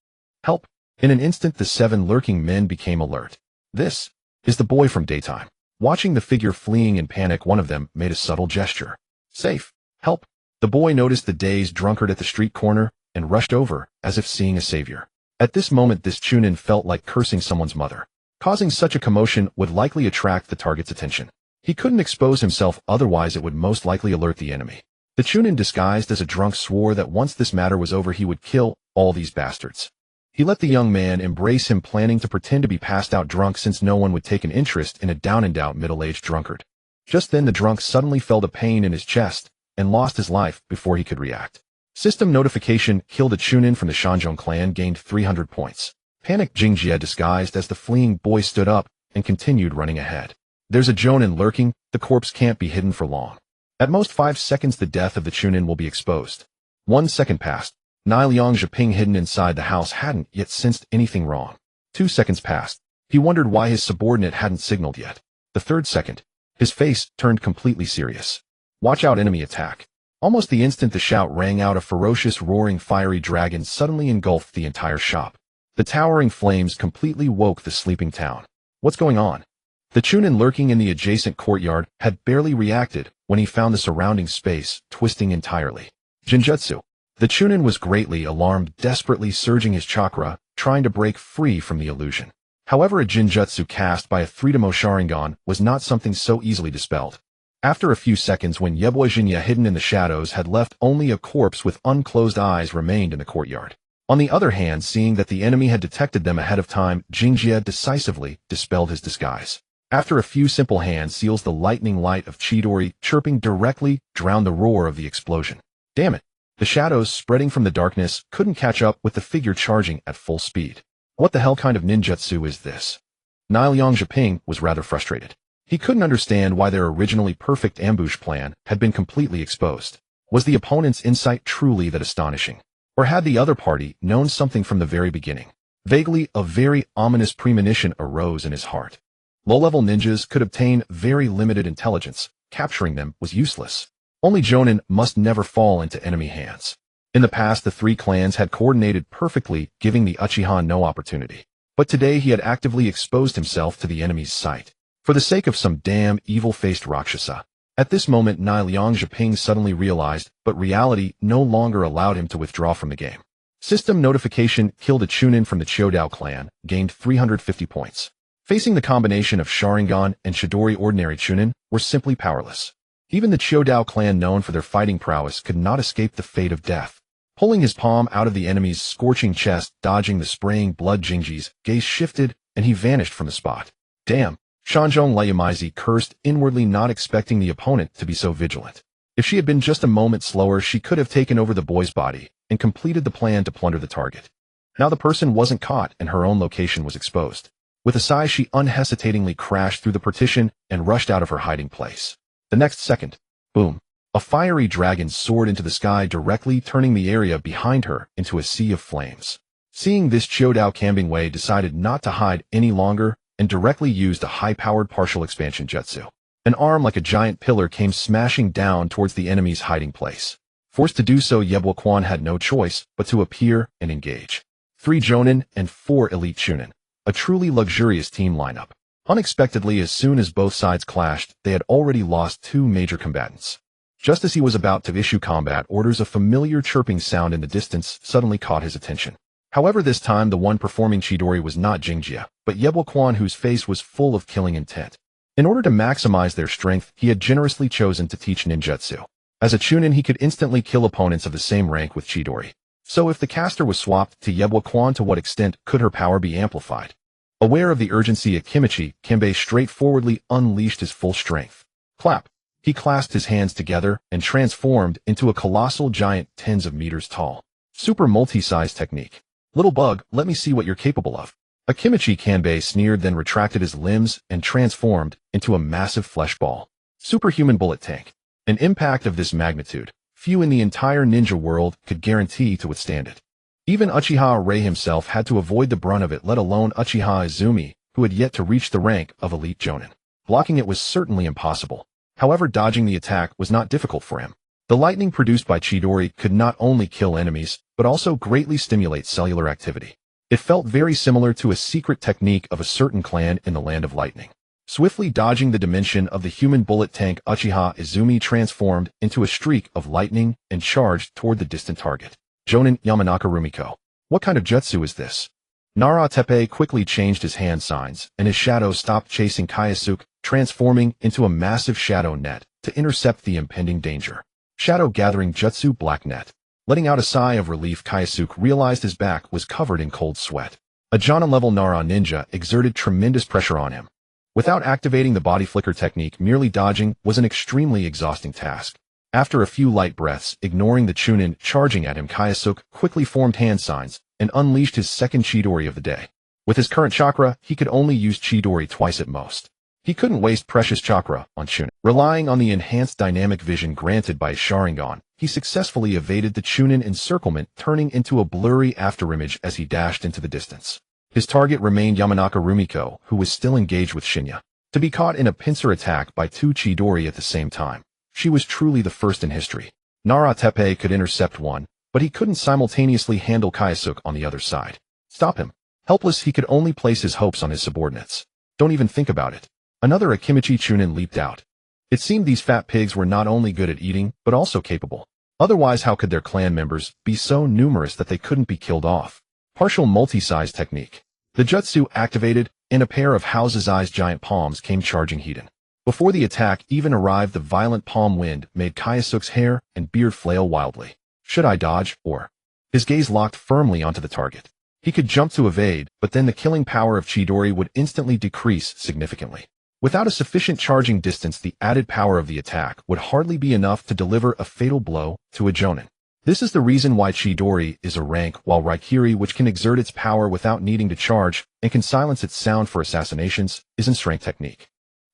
Help! In an instant the 7 lurking men became alert. This is the boy from daytime. Watching the figure fleeing in panic, one of them made a subtle gesture. Safe! Help! The boy noticed the dazed drunkard at the street corner and rushed over, as if seeing a savior. At this moment this chunin felt like cursing someone's mother. Causing such a commotion would likely attract the target's attention. He couldn't expose himself, otherwise it would most likely alert the enemy. The chunin, disguised as a drunk, swore that once this matter was over he would kill all these bastards. He let the young man embrace him, planning to pretend to be passed out drunk, since no one would take an interest in a down-and-out middle-aged drunkard. Just then the drunk suddenly felt a pain in his chest and lost his life before he could react. System notification: killed a chunin from the Shanzhong clan, gained 300 points. Panicked Jingjia, disguised as the fleeing boy, stood up and continued running ahead. There's a jonin lurking. The corpse can't be hidden for long. At most 5 seconds the death of the chunin will be exposed. 1 second passed. Nai Liang Zheping, hidden inside the house, hadn't yet sensed anything wrong. 2 seconds passed. He wondered why his subordinate hadn't signaled yet. The 3rd second, his face turned completely serious. Watch out, enemy attack. Almost the instant the shout rang out, a ferocious, roaring, fiery dragon suddenly engulfed the entire shop. The towering flames completely woke the sleeping town. What's going on? The chunin lurking in the adjacent courtyard had barely reacted when he found the surrounding space twisting entirely. Jinjutsu. The chunin was greatly alarmed, desperately surging his chakra, trying to break free from the illusion. However, a Jinjutsu cast by a 3-Demo Sharingan was not something so easily dispelled. After a few seconds, when Yeboy Jinya, hidden in the shadows, had left, only a corpse with unclosed eyes remained in the courtyard. On the other hand, seeing that the enemy had detected them ahead of time, Jingjia decisively dispelled his disguise. After a few simple hand seals, the lightning light of Chidori chirping directly drowned the roar of the explosion. Damn it! The shadows spreading from the darkness couldn't catch up with the figure charging at full speed. What the hell kind of ninjutsu is this? Nai Liang Zheping was rather frustrated. He couldn't understand why their originally perfect ambush plan had been completely exposed. Was the opponent's insight truly that astonishing? Or had the other party known something from the very beginning? Vaguely, a very ominous premonition arose in his heart. Low-level ninjas could obtain very limited intelligence. Capturing them was useless. Only jonin must never fall into enemy hands. In the past, the 3 clans had coordinated perfectly, giving the Uchiha no opportunity. But today he had actively exposed himself to the enemy's sight. For the sake of some damn evil-faced Rakshasa. At this moment, Nai Liang Zheping suddenly realized, but reality no longer allowed him to withdraw from the game. System notification: killed a chunin from the Chiodao clan, gained 350 points. Facing the combination of Sharingan and Chidori, ordinary chunin were simply powerless. Even the Chiodao clan, known for their fighting prowess, could not escape the fate of death. Pulling his palm out of the enemy's scorching chest, dodging the spraying blood, Jingji's gaze shifted, and he vanished from the spot. Damn! Shanzhong Layumizi cursed inwardly, not expecting the opponent to be so vigilant. If she had been just a moment slower, she could have taken over the boy's body and completed the plan to plunder the target. Now the person wasn't caught and her own location was exposed. With a sigh, she unhesitatingly crashed through the partition and rushed out of her hiding place. The next second, boom, a fiery dragon soared into the sky, directly turning the area behind her into a sea of flames. Seeing this, Chiodao Kambingwei decided not to hide any longer and directly used a high-powered partial expansion jutsu. An arm like a giant pillar came smashing down towards the enemy's hiding place. Forced to do so, Yeboy Quan had no choice but to appear and engage. 3 jonin and 4 elite chunin. A truly luxurious team lineup. Unexpectedly, as soon as both sides clashed, they had already lost 2 major combatants. Just as he was about to issue combat orders, a familiar chirping sound in the distance suddenly caught his attention. However, this time the one performing Chidori was not Jingjia, but Yebwa, whose face was full of killing intent. In order to maximize their strength, he had generously chosen to teach ninjutsu. As a chunin, he could instantly kill opponents of the same rank with Chidori. So if the caster was swapped to Yebwa, to what extent could her power be amplified? Aware of the urgency at Kimichi, Kembe straightforwardly unleashed his full strength. Clap! He clasped his hands together and transformed into a colossal giant tens of meters tall. Super multi-size technique. Little bug, let me see what you're capable of. Akimichi Kanbei sneered, then retracted his limbs and transformed into a massive flesh ball. Superhuman bullet tank. An impact of this magnitude, few in the entire ninja world could guarantee to withstand it. Even Uchiha Rei himself had to avoid the brunt of it, let alone Uchiha Izumi, who had yet to reach the rank of elite jonin. Blocking it was certainly impossible. However, dodging the attack was not difficult for him. The lightning produced by Chidori could not only kill enemies, but also greatly stimulate cellular activity. It felt very similar to a secret technique of a certain clan in the Land of Lightning. Swiftly dodging the dimension of the human bullet tank, Uchiha Izumi transformed into a streak of lightning and charged toward the distant target. Jonin Yamanaka Rumiko. What kind of jutsu is this? Nara Tepe quickly changed his hand signs, and his shadow stopped chasing Kyosuke, transforming into a massive shadow net to intercept the impending danger. Shadow gathering jutsu black net. Letting out a sigh of relief, Kyosuke realized his back was covered in cold sweat. A Jonin-level Nara ninja exerted tremendous pressure on him. Without activating the body flicker technique, merely dodging was an extremely exhausting task. After a few light breaths, ignoring the chunin charging at him, Kyosuke quickly formed hand signs and unleashed his second Chidori of the day. With his current chakra, he could only use Chidori twice at most. He couldn't waste precious chakra on chunin. Relying on the enhanced dynamic vision granted by Sharingan, he successfully evaded the chunin encirclement, turning into a blurry afterimage as he dashed into the distance. His target remained Yamanaka Rumiko, who was still engaged with Shinya. To be caught in a pincer attack by 2 Chidori at the same time. She was truly the first in history. Nara Tepe could intercept one, but he couldn't simultaneously handle Kyosuke on the other side. Stop him. Helpless, he could only place his hopes on his subordinates. Don't even think about it. Another Akimichi chunin leaped out. It seemed these fat pigs were not only good at eating, but also capable. Otherwise, how could their clan members be so numerous that they couldn't be killed off? Partial multi-size technique. The jutsu activated, and a pair of House's giant palms came charging Hiden. Before the attack even arrived, the violent palm wind made Kyosuke's hair and beard flail wildly. Should I dodge, or? His gaze locked firmly onto the target. He could jump to evade, but then the killing power of Chidori would instantly decrease significantly. Without a sufficient charging distance, the added power of the attack would hardly be enough to deliver a fatal blow to a jonin. This is the reason why Chidori is a rank, while Raikiri, which can exert its power without needing to charge and can silence its sound for assassinations, is in strength technique.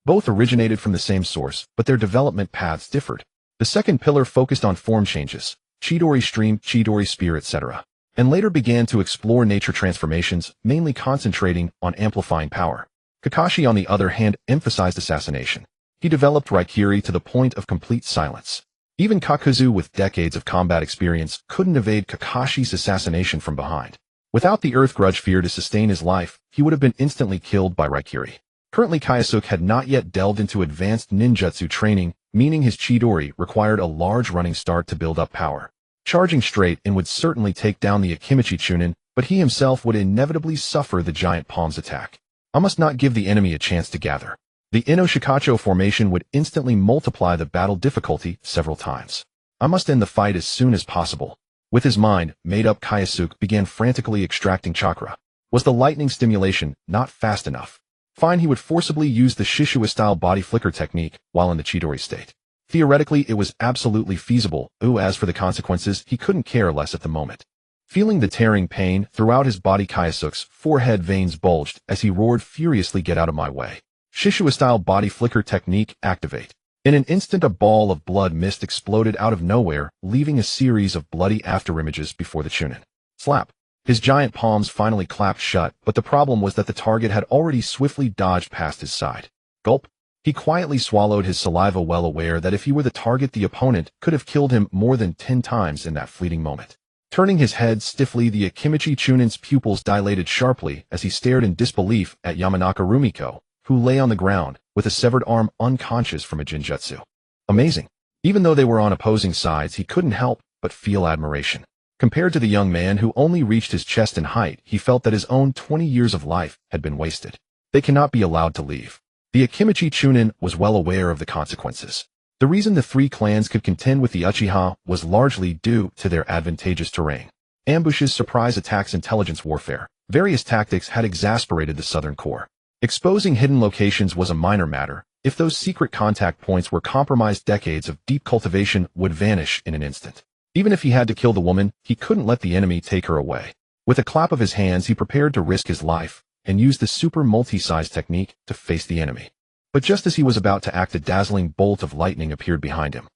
Both originated from the same source, but their development paths differed. The second pillar focused on form changes, Chidori Stream, Chidori Spear, etc., and later began to explore nature transformations, mainly concentrating on amplifying power. Kakashi, on the other hand, emphasized assassination. He developed Raikiri to the point of complete silence. Even Kakuzu, with decades of combat experience, couldn't evade Kakashi's assassination from behind. Without the Earth Grudge fear to sustain his life, he would have been instantly killed by Raikiri. Currently, Kyosuke had not yet delved into advanced ninjutsu training, meaning his Chidori required a large running start to build up power. Charging straight in would certainly take down the Akimichi chunin, but he himself would inevitably suffer the giant palm's attack. I must not give the enemy a chance to gather. The Inoshikacho formation would instantly multiply the battle difficulty several times. I must end the fight as soon as possible. With his mind made up, Kyosuke began frantically extracting chakra. Was the lightning stimulation not fast enough? Fine, he would forcibly use the Shishua-style body flicker technique while in the Chidori state. Theoretically, it was absolutely feasible. As for the consequences, he couldn't care less at the moment. Feeling the tearing pain throughout his body, Kyosuke's forehead veins bulged as he roared furiously, "Get out of my way." Shishua-style body flicker technique activate. In an instant, a ball of blood mist exploded out of nowhere, leaving a series of bloody afterimages before the chunin. Slap. His giant palms finally clapped shut, but the problem was that the target had already swiftly dodged past his side. Gulp. He quietly swallowed his saliva, well aware that if he were the target, the opponent could have killed him more than 10 times in that fleeting moment. Turning his head stiffly, the Akimichi Chunin's pupils dilated sharply as he stared in disbelief at Yamanaka Rumiko, who lay on the ground, with a severed arm unconscious from a jinjutsu. Amazing. Even though they were on opposing sides, he couldn't help but feel admiration. Compared to the young man who only reached his chest in height, he felt that his own 20 years of life had been wasted. They cannot be allowed to leave. The Akimichi Chunin was well aware of the consequences. The reason the three clans could contend with the Uchiha was largely due to their advantageous terrain. Ambushes, surprise attacks, intelligence warfare. Various tactics had exasperated the southern core. Exposing hidden locations was a minor matter. If those secret contact points were compromised, decades of deep cultivation would vanish in an instant. Even if he had to kill the woman, he couldn't let the enemy take her away. With a clap of his hands, he prepared to risk his life and used the super multi-size technique to face the enemy. But just as he was about to act, a dazzling bolt of lightning appeared behind him.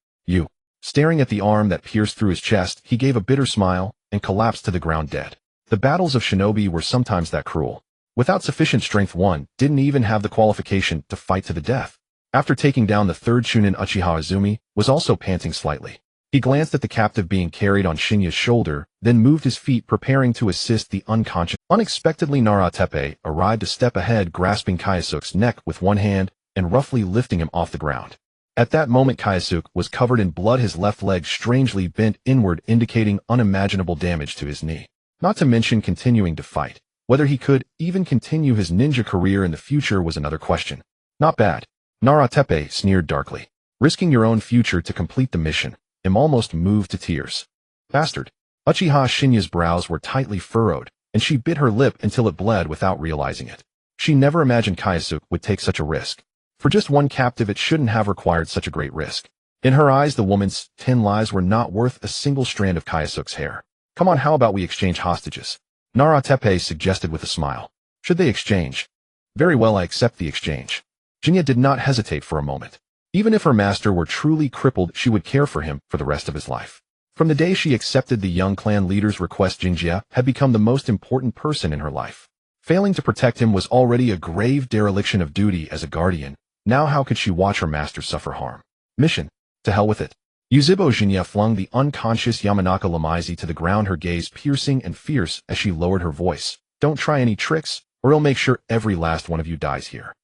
Staring at the arm that pierced through his chest, he gave a bitter smile and collapsed to the ground dead. The battles of shinobi were sometimes that cruel. Without sufficient strength, one didn't even have the qualification to fight to the death. After taking down the third Chunin, Uchiha Izumi was also panting slightly. He glanced at the captive being carried on Shinya's shoulder, then moved his feet, preparing to assist the unconscious. Unexpectedly, Naratepe arrived a step ahead, grasping Kyosuke's neck with one hand and roughly lifting him off the ground. At that moment, Kyosuke was covered in blood, his left leg strangely bent inward, indicating unimaginable damage to his knee. Not to mention continuing to fight. Whether he could even continue his ninja career in the future was another question. Not bad. Naratepe sneered darkly. Risking your own future to complete the mission. I'm almost moved to tears. Bastard. Uchiha Shinya's brows were tightly furrowed, and she bit her lip until it bled without realizing it. She never imagined Kyosuke would take such a risk. For just one captive, it shouldn't have required such a great risk. In her eyes, the woman's 10 lives were not worth a single strand of Kyosuke's hair. Come on, how about we exchange hostages? Naratepe suggested with a smile. Should they exchange? Very well, I accept the exchange. Shinya did not hesitate for a moment. Even if her master were truly crippled, she would care for him for the rest of his life. From the day she accepted the young clan leader's request, Jinjia had become the most important person in her life. Failing to protect him was already a grave dereliction of duty as a guardian. Now how could she watch her master suffer harm? Mission. To hell with it. Yuzhibo Jinja flung the unconscious Yamanaka Lamaisi to the ground, her gaze piercing and fierce as she lowered her voice. Don't try any tricks, or I'll make sure every last one of you dies here.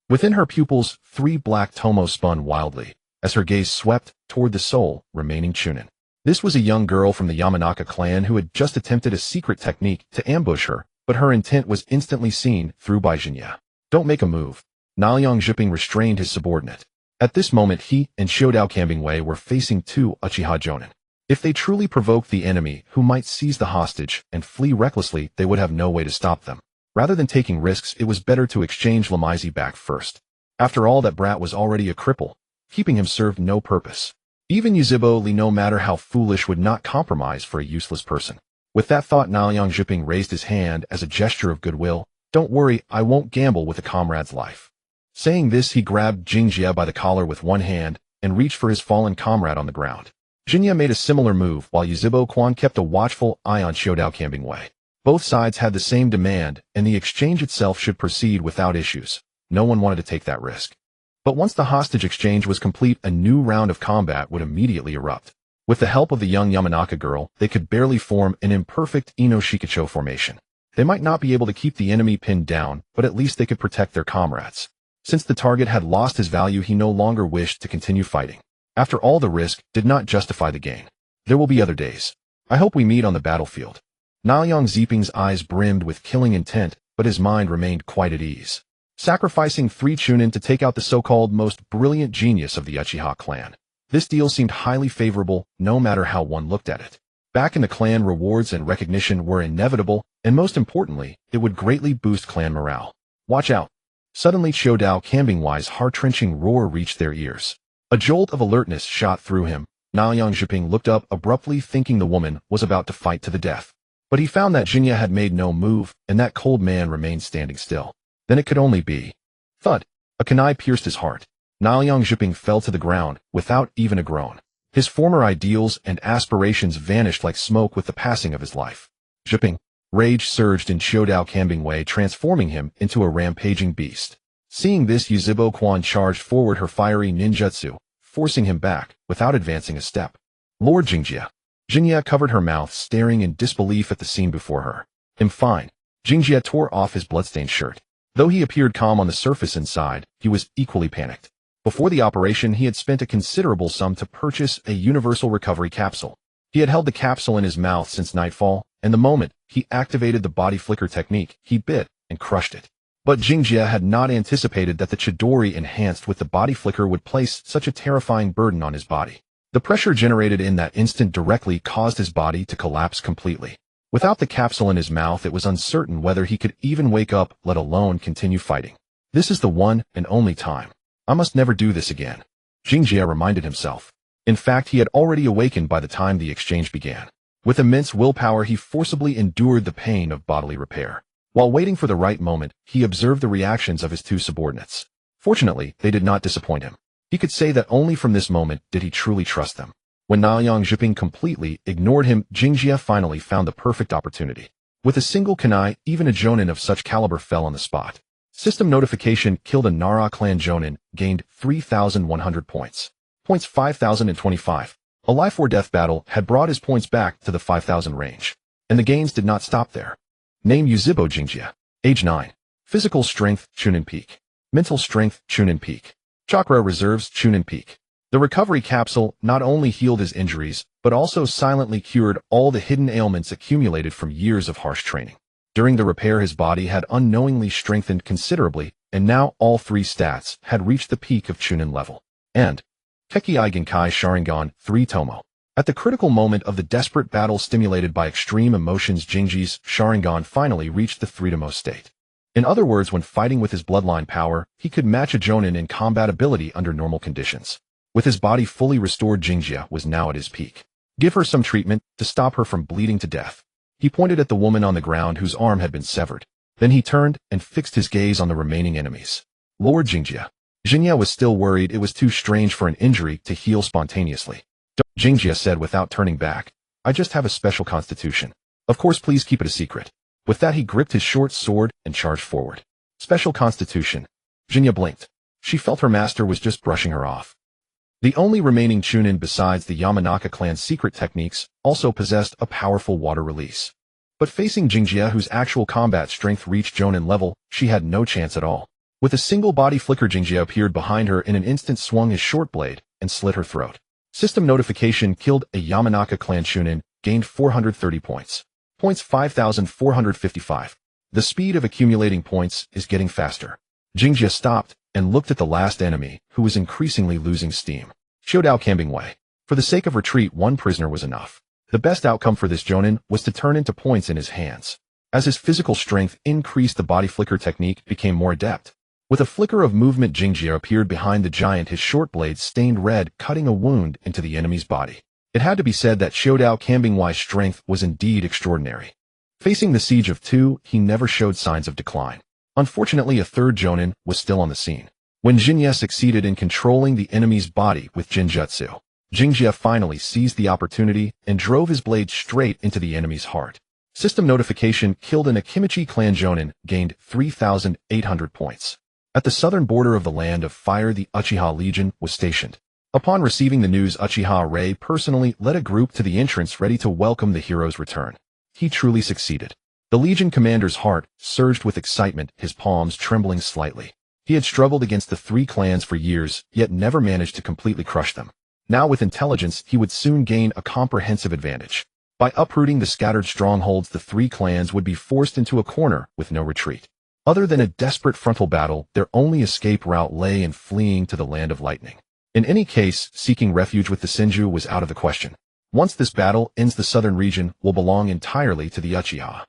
Within her pupils, 3 black tomos spun wildly, as her gaze swept toward the sole remaining Chunin. This was a young girl from the Yamanaka clan who had just attempted a secret technique to ambush her, but her intent was instantly seen through by Jinja. Don't make a move. Nalyang Zhiping restrained his subordinate. At this moment, he and Shodao Kambingwei were facing 2 Uchiha Jonin. If they truly provoked the enemy, who might seize the hostage and flee recklessly, they would have no way to stop them. Rather than taking risks, it was better to exchange Lamaisi back first. After all, that brat was already a cripple. Keeping him served no purpose. Even Yuzhibo Li, no matter how foolish, would not compromise for a useless person. With that thought, Nalyang Zhiping raised his hand as a gesture of goodwill. Don't worry, I won't gamble with a comrade's life. Saying this, he grabbed Jinjia by the collar with one hand and reached for his fallen comrade on the ground. Jinja made a similar move, while Yuzhibo Quan kept a watchful eye on Shodao Kambingwei. Both sides had the same demand, and the exchange itself should proceed without issues. No one wanted to take that risk. But once the hostage exchange was complete, a new round of combat would immediately erupt. With the help of the young Yamanaka girl, they could barely form an imperfect Ino-Shikacho formation. They might not be able to keep the enemy pinned down, but at least they could protect their comrades. Since the target had lost his value, he no longer wished to continue fighting. After all, the risk did not justify the gain. There will be other days. I hope we meet on the battlefield. Nalyang Zhiping's eyes brimmed with killing intent, but his mind remained quite at ease. Sacrificing 3 Chunin to take out the so-called most brilliant genius of the Uchiha clan. This deal seemed highly favorable, no matter how one looked at it. Back in the clan, rewards and recognition were inevitable, and most importantly, it would greatly boost clan morale. Watch out. Suddenly, Shodao Kambingwei's heart-wrenching roar reached their ears. A jolt of alertness shot through him. Nalyang Zhiping looked up abruptly, thinking the woman was about to fight to the death. But he found that Jinja had made no move, and that cold man remained standing still. Then it could only be. Thud. A kunai pierced his heart. Nalyang Zhiping fell to the ground, without even a groan. His former ideals and aspirations vanished like smoke with the passing of his life. Zhiping. Rage surged in Shodao Kambingwei, transforming him into a rampaging beast. Seeing this, Yuzhibo Quan charged forward her fiery ninjutsu, forcing him back, without advancing a step. Lord Jinjia. Jinjia covered her mouth, staring in disbelief at the scene before her. "I'm fine." Jinjia tore off his bloodstained shirt. Though he appeared calm on the surface inside, he was equally panicked. Before the operation, he had spent a considerable sum to purchase a universal recovery capsule. He had held the capsule in his mouth since nightfall, and the moment he activated the body flicker technique, he bit and crushed it. But Jinjia had not anticipated that the Chidori enhanced with the body flicker would place such a terrifying burden on his body. The pressure generated in that instant directly caused his body to collapse completely. Without the capsule in his mouth, it was uncertain whether he could even wake up, let alone continue fighting. This is the one and only time. I must never do this again, Jinjia reminded himself. In fact, he had already awakened by the time the exchange began. With immense willpower, he forcibly endured the pain of bodily repair. While waiting for the right moment, he observed the reactions of his two subordinates. Fortunately, they did not disappoint him. He could say that only from this moment did he truly trust them. When Naoyang Zhiping completely ignored him, Jinjia finally found the perfect opportunity. With a single kunai, even a jonin of such caliber fell on the spot. System notification: killed a Nara clan jonin, gained 3,100 points. Points 5,025. A life or death battle had brought his points back to the 5,000 range. And the gains did not stop there. Name: Yuzibo Jinjia. Age 9. Physical strength: Chunin peak. Mental strength: Chunin peak. Chakra reserves: Chunin peak. The recovery capsule not only healed his injuries, but also silently cured all the hidden ailments accumulated from years of harsh training. During the repair, his body had unknowingly strengthened considerably, and now all three stats had reached the peak of Chunin level. And Kekkei Genkai Sharingan 3 Tomo. At the critical moment of the desperate battle stimulated by extreme emotions, Jinji's Sharingan finally reached the 3 Tomo state. In other words, when fighting with his bloodline power, he could match a jonin in combat ability under normal conditions. With his body fully restored, Jinjia was now at his peak. Give her some treatment to stop her from bleeding to death. He pointed at the woman on the ground whose arm had been severed. Then he turned and fixed his gaze on the remaining enemies. Lord Jinjia. Jinjia was still worried. It was too strange for an injury to heal spontaneously. Jinjia said without turning back, "I just have a special constitution. Of course, please keep it a secret." With that, he gripped his short sword and charged forward. Special constitution. Jinjia blinked. She felt her master was just brushing her off. The only remaining Chunin besides the Yamanaka clan's secret techniques also possessed a powerful water release. But facing Jinjia, whose actual combat strength reached jonin level, she had no chance at all. With a single body flicker, Jinjia appeared behind her, in an instant swung his short blade and slit her throat. System notification: killed a Yamanaka clan Chunin, gained 430 points. Points 5,455. The speed of accumulating points is getting faster. Jinjia stopped and looked at the last enemy, who was increasingly losing steam. Shodao Kambingwei. For the sake of retreat, one prisoner was enough. The best outcome for this jonin was to turn into points in his hands. As his physical strength increased, the body flicker technique became more adept. With a flicker of movement, Jinjia appeared behind the giant, his short blade stained red, cutting a wound into the enemy's body. It had to be said that Shodao Kambingwei's strength was indeed extraordinary. Facing the siege of two, he never showed signs of decline. Unfortunately, a third jonin was still on the scene. When Jinjia succeeded in controlling the enemy's body with Jinjutsu, Jinjia finally seized the opportunity and drove his blade straight into the enemy's heart. System notification: killed an Akimichi clan jonin, gained 3,800 points. At the southern border of the Land of Fire, the Uchiha Legion was stationed. Upon receiving the news, Uchiha Rei personally led a group to the entrance, ready to welcome the hero's return. He truly succeeded. The Legion commander's heart surged with excitement, his palms trembling slightly. He had struggled against the three clans for years, yet never managed to completely crush them. Now, with intelligence, he would soon gain a comprehensive advantage. By uprooting the scattered strongholds, the three clans would be forced into a corner with no retreat. Other than a desperate frontal battle, their only escape route lay in fleeing to the Land of Lightning. In any case, seeking refuge with the Senju was out of the question. Once this battle ends, the southern region will belong entirely to the Uchiha.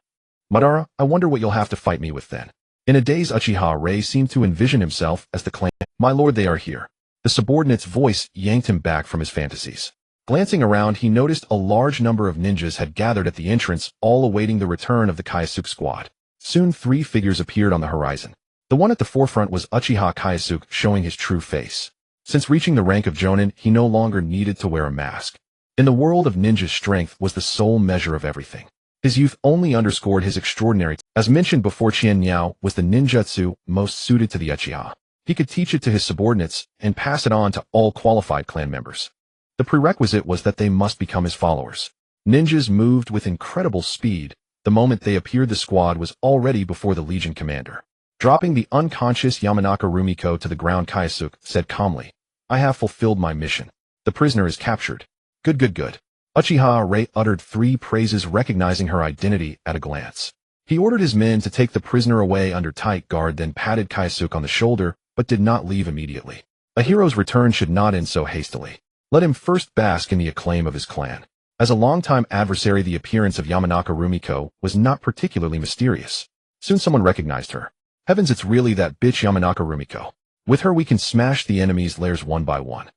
Madara, I wonder what you'll have to fight me with then. In a daze, Uchiha Rei seemed to envision himself as the clan. My lord, they are here. The subordinate's voice yanked him back from his fantasies. Glancing around, he noticed a large number of ninjas had gathered at the entrance, all awaiting the return of the Kyosuke squad. Soon 3 figures appeared on the horizon. The one at the forefront was Uchiha Kyosuke, showing his true face. Since reaching the rank of jonin, he no longer needed to wear a mask. In the world of ninjas, strength was the sole measure of everything. His youth only underscored his extraordinary. As mentioned before, Qian Niao was the ninjutsu most suited to the Uchiha. He could teach it to his subordinates and pass it on to all qualified clan members. The prerequisite was that they must become his followers. Ninjas moved with incredible speed. The moment they appeared, the squad was already before the Legion commander. Dropping the unconscious Yamanaka Rumiko to the ground, Kyosuke said calmly, "I have fulfilled my mission. The prisoner is captured." Good, good, good. Uchiha Rei uttered 3 praises, recognizing her identity at a glance. He ordered his men to take the prisoner away under tight guard, then patted Kyosuke on the shoulder, but did not leave immediately. A hero's return should not end so hastily. Let him first bask in the acclaim of his clan. As a longtime adversary, the appearance of Yamanaka Rumiko was not particularly mysterious. Soon someone recognized her. Heavens, it's really that bitch Yamanaka Rumiko. With her we can smash the enemy's lairs one by one.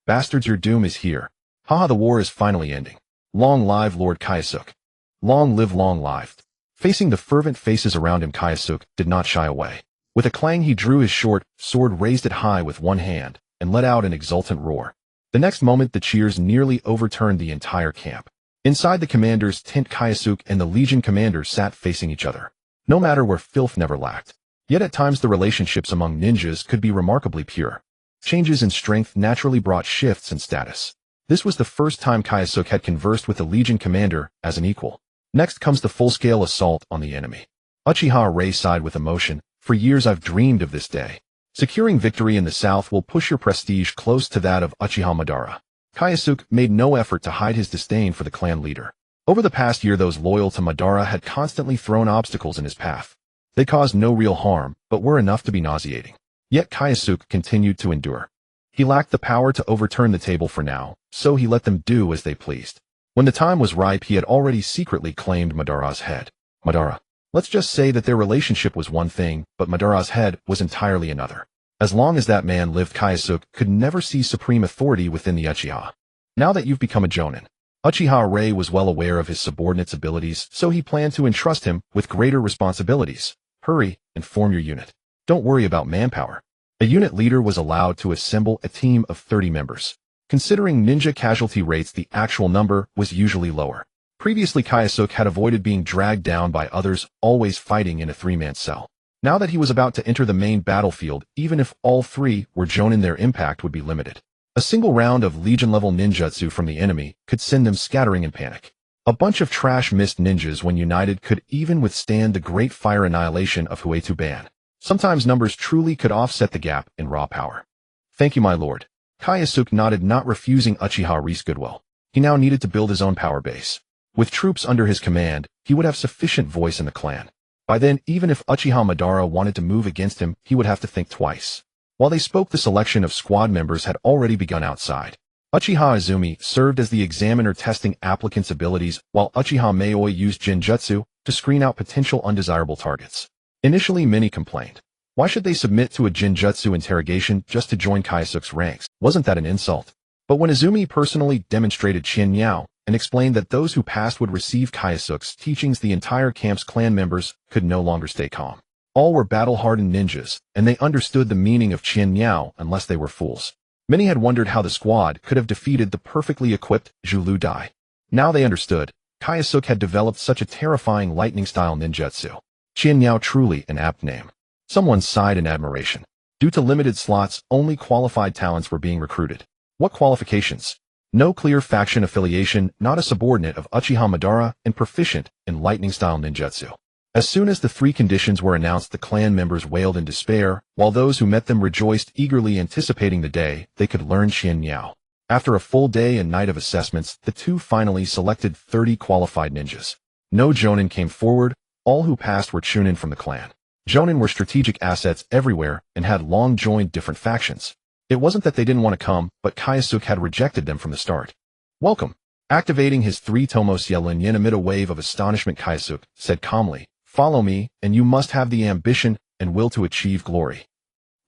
Bastards, your doom is here. Haha, the war is finally ending. Long live Lord Kyosuke. Long live. Facing the fervent faces around him, Kyosuke did not shy away. With a clang, he drew his short sword, raised it high with one hand, and let out an exultant roar. The next moment, the cheers nearly overturned the entire camp. Inside the commander's tent, Kyosuke and the Legion commander sat facing each other. No matter where, filth never lacked. Yet at times the relationships among ninjas could be remarkably pure. Changes in strength naturally brought shifts in status. This was the first time Kyosuke had conversed with the Legion commander as an equal. Next comes the full-scale assault on the enemy. Uchiha Rei sighed with emotion. For years I've dreamed of this day. Securing victory in the south will push your prestige close to that of Uchiha Madara. Kyosuke made no effort to hide his disdain for the clan leader. Over the past year, those loyal to Madara had constantly thrown obstacles in his path. They caused no real harm, but were enough to be nauseating. Yet Kyosuke continued to endure. He lacked the power to overturn the table for now, so he let them do as they pleased. When the time was ripe, he had already secretly claimed Madara's head. Madara. Let's just say that their relationship was one thing, but Madara's head was entirely another. As long as that man lived, Kyosuke could never see supreme authority within the Uchiha. Now that you've become a Jonin, Uchiha Rei was well aware of his subordinate's abilities, so he planned to entrust him with greater responsibilities. Hurry and form your unit. Don't worry about manpower. A unit leader was allowed to assemble a team of 30 members. Considering ninja casualty rates, the actual number was usually lower. Previously, Kyosuke had avoided being dragged down by others, always fighting in a 3-man cell. Now that he was about to enter the main battlefield, even if all 3 were Jonin, their impact would be limited. A single round of Legion-level ninjutsu from the enemy could send them scattering in panic. A bunch of trash mist ninjas, when united, could even withstand the great fire annihilation of Huetu Ban. Sometimes numbers truly could offset the gap in raw power. Thank you, my lord. Kyosuke nodded, not refusing Uchiha Rei's goodwill. He now needed to build his own power base. With troops under his command, he would have sufficient voice in the clan. By then, even if Uchiha Madara wanted to move against him, he would have to think twice. While they spoke, the selection of squad members had already begun outside. Uchiha Izumi served as the examiner, testing applicants' abilities, while Uchiha Maoi used Jinjutsu to screen out potential undesirable targets. Initially, many complained. Why should they submit to a Jinjutsu interrogation just to join Kyosuke's ranks? Wasn't that an insult? But when Izumi personally demonstrated Qianyao and explained that those who passed would receive Kyosuke's teachings, the entire camp's clan members could no longer stay calm. All were battle-hardened ninjas, and they understood the meaning of Qianyao unless they were fools. Many had wondered how the squad could have defeated the perfectly equipped Zhulu Dai. Now they understood. Kyosuke had developed such a terrifying lightning-style ninjutsu. Qianyao, truly an apt name. Someone sighed in admiration. Due to limited slots, only qualified talents were being recruited. What qualifications? No clear faction affiliation, not a subordinate of Uchiha Madara, and proficient in lightning-style ninjutsu. As soon as the 3 conditions were announced, the clan members wailed in despair, while those who met them rejoiced, eagerly anticipating the day they could learn Qianyao. After a full day and night of assessments, the 2 finally selected 30 qualified ninjas. No Jonin came forward. All who passed were Chunin from the clan. Jonin were strategic assets everywhere and had long joined different factions. It wasn't that they didn't want to come, but Kyosuke had rejected them from the start. Welcome. Activating his 3 tomos Rinnegan amid a wave of astonishment, Kyosuke said calmly, follow me, and you must have the ambition and will to achieve glory.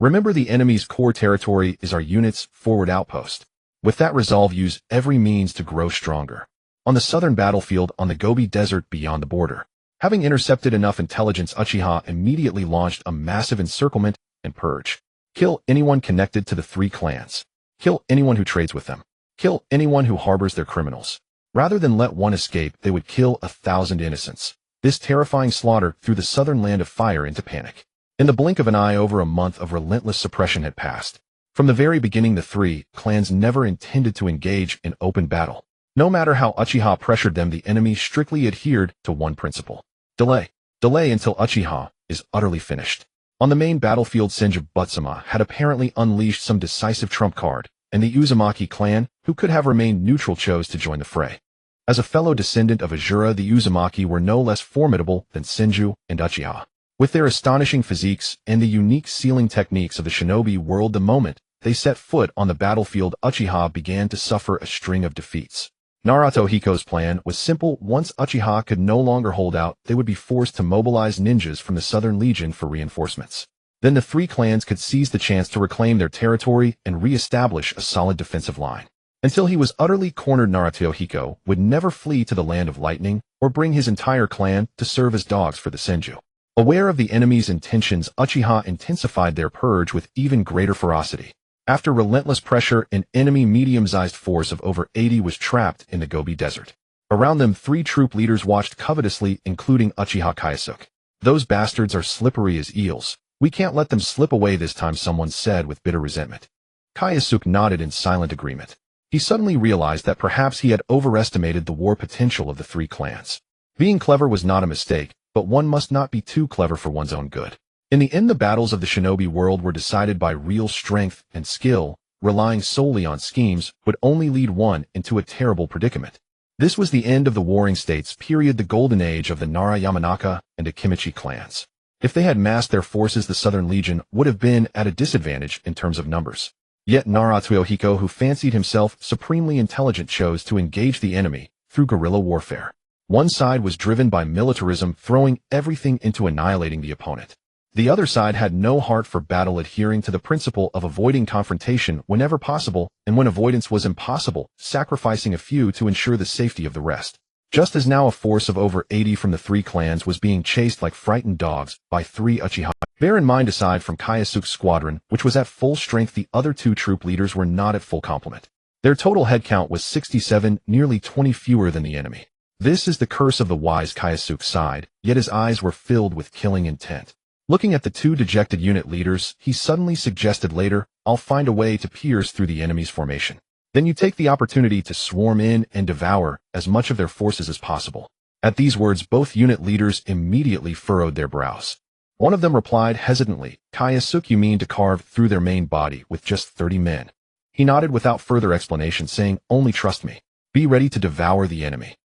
Remember, the enemy's core territory is our unit's forward outpost. With that resolve, use every means to grow stronger. On the southern battlefield, on the Gobi Desert beyond the border. Having intercepted enough intelligence, Uchiha immediately launched a massive encirclement and purge. Kill anyone connected to the 3 clans. Kill anyone who trades with them. Kill anyone who harbors their criminals. Rather than let one escape, they would kill 1,000 innocents. This terrifying slaughter threw the southern land of fire into panic. In the blink of an eye, over a month of relentless suppression had passed. From the very beginning, the 3 clans never intended to engage in open battle. No matter how Uchiha pressured them, the enemy strictly adhered to one principle. Delay. Delay until Uchiha is utterly finished. On the main battlefield, Senju Butsuma had apparently unleashed some decisive trump card, and the Uzumaki clan, who could have remained neutral, chose to join the fray. As a fellow descendant of Asura, the Uzumaki were no less formidable than Senju and Uchiha. With their astonishing physiques and the unique sealing techniques of the shinobi world, the moment they set foot on the battlefield, Uchiha began to suffer a string of defeats. Naruto Hiko's plan was simple. Once Uchiha could no longer hold out, they would be forced to mobilize ninjas from the Southern Legion for reinforcements. Then the three clans could seize the chance to reclaim their territory and re-establish a solid defensive line. Until he was utterly cornered, Naruto Hiko would never flee to the land of lightning or bring his entire clan to serve as dogs for the Senju. Aware of the enemy's intentions, Uchiha intensified their purge with even greater ferocity. After relentless pressure, an enemy medium-sized force of over 80 was trapped in the Gobi Desert. Around them, 3 troop leaders watched covetously, including Uchiha Kyosuke. "Those bastards are slippery as eels. We can't let them slip away this time," someone said with bitter resentment. Kyosuke nodded in silent agreement. He suddenly realized that perhaps he had overestimated the war potential of the 3 clans. Being clever was not a mistake, but one must not be too clever for one's own good. In the end, the battles of the shinobi world were decided by real strength and skill. Relying solely on schemes would only lead one into a terrible predicament. This was the end of the Warring States period, the golden age of the Nara, Yamanaka, and Akimichi clans. If they had massed their forces, the Southern Legion would have been at a disadvantage in terms of numbers. Yet Naruto Hiko, who fancied himself supremely intelligent, chose to engage the enemy through guerrilla warfare. One side was driven by militarism, throwing everything into annihilating the opponent. The other side had no heart for battle, adhering to the principle of avoiding confrontation whenever possible, and when avoidance was impossible, sacrificing a few to ensure the safety of the rest. Just as now a force of over 80 from the 3 clans was being chased like frightened dogs by 3 Uchiha. Bear in mind, aside from Kyosuke's squadron, which was at full strength, the other 2 troop leaders were not at full complement. Their total headcount was 67, nearly 20 fewer than the enemy. This is the curse of the wise, Kyosuke sighed, yet his eyes were filled with killing intent. Looking at the 2 dejected unit leaders, he suddenly suggested, "Later, I'll find a way to pierce through the enemy's formation. Then you take the opportunity to swarm in and devour as much of their forces as possible." At these words, both unit leaders immediately furrowed their brows. One of them replied hesitantly, "Kyosuke, you mean to carve through their main body with just 30 men?" He nodded without further explanation, saying, "Only trust me. Be ready to devour the enemy."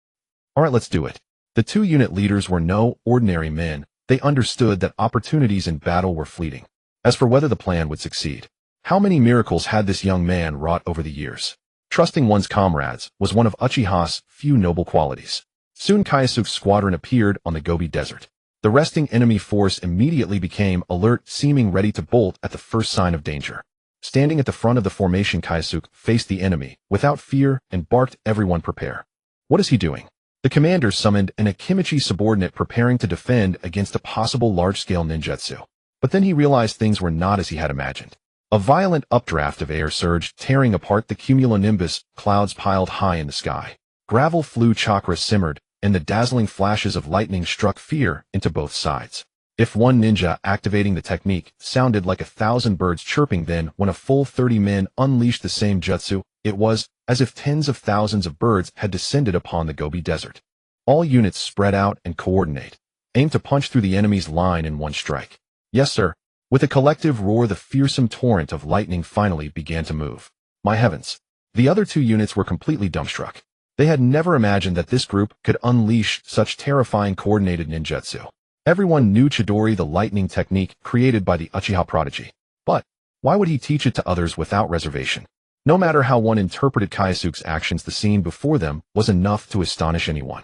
"All right, let's do it." The 2 unit leaders were no ordinary men. They understood that opportunities in battle were fleeting. As for whether the plan would succeed, how many miracles had this young man wrought over the years? Trusting one's comrades was one of Uchiha's few noble qualities. Soon Kyosuke's squadron appeared on the Gobi Desert. The resting enemy force immediately became alert, seeming ready to bolt at the first sign of danger. Standing at the front of the formation, Kyosuke faced the enemy without fear and barked, "Everyone prepare." What is he doing? The commander summoned an Akimichi subordinate, preparing to defend against a possible large-scale ninjutsu. But then he realized things were not as he had imagined. A violent updraft of air surged, tearing apart the cumulonimbus. Clouds piled high in the sky. Gravel flew, chakra simmered, and the dazzling flashes of lightning struck fear into both sides. If one ninja activating the technique sounded like 1,000 birds chirping, then when a full 30 men unleashed the same jutsu, it was as if tens of thousands of birds had descended upon the Gobi Desert. All units spread out and coordinate, aim to punch through the enemy's line in one strike. Yes, sir. With a collective roar, the fearsome torrent of lightning finally began to move. My heavens! The other 2 units were completely dumbstruck. They had never imagined that this group could unleash such terrifying coordinated ninjutsu. Everyone knew Chidori, the lightning technique created by the Uchiha prodigy. But why would he teach it to others without reservation? No matter how one interpreted Kyosuke's actions, the scene before them was enough to astonish anyone.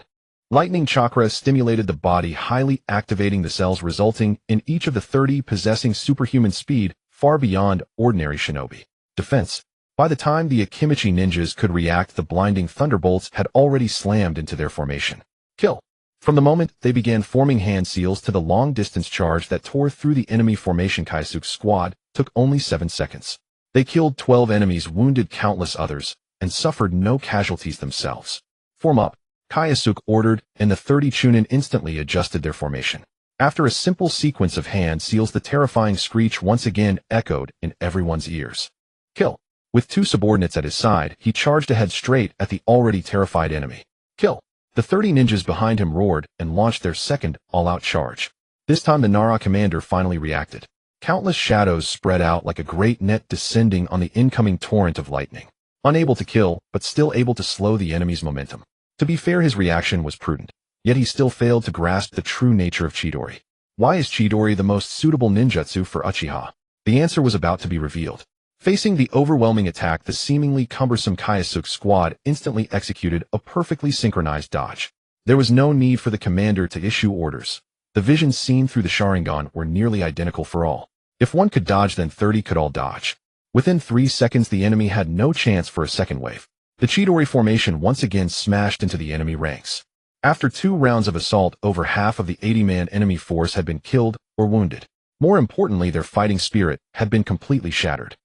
Lightning chakra stimulated the body, highly activating the cells, resulting in each of the 30 possessing superhuman speed far beyond ordinary shinobi. Defense. By the time the Akimichi ninjas could react, the blinding thunderbolts had already slammed into their formation. Kill. From the moment they began forming hand seals to the long-distance charge that tore through the enemy formation, Kyosuke's squad took only 7 seconds. They killed 12 enemies, wounded countless others, and suffered no casualties themselves. Form up, Kyosuke ordered, and the 30 Chunin instantly adjusted their formation. After a simple sequence of hand seals, the terrifying screech once again echoed in everyone's ears. Kill. With 2 subordinates at his side, he charged ahead straight at the already terrified enemy. Kill! The 30 ninjas behind him roared and launched their second all-out charge. This time the Nara commander finally reacted. Countless shadows spread out like a great net descending on the incoming torrent of lightning. Unable to kill, but still able to slow the enemy's momentum. To be fair, his reaction was prudent. Yet he still failed to grasp the true nature of Chidori. Why is Chidori the most suitable ninjutsu for Uchiha? The answer was about to be revealed. Facing the overwhelming attack, the seemingly cumbersome Kyosuke squad instantly executed a perfectly synchronized dodge. There was no need for the commander to issue orders. The visions seen through the Sharingan were nearly identical for all. If one could dodge, then 30 could all dodge. Within 3 seconds, the enemy had no chance for a second wave. The Chidori formation once again smashed into the enemy ranks. After 2 rounds of assault, over half of the 80-man enemy force had been killed or wounded. More importantly, their fighting spirit had been completely shattered.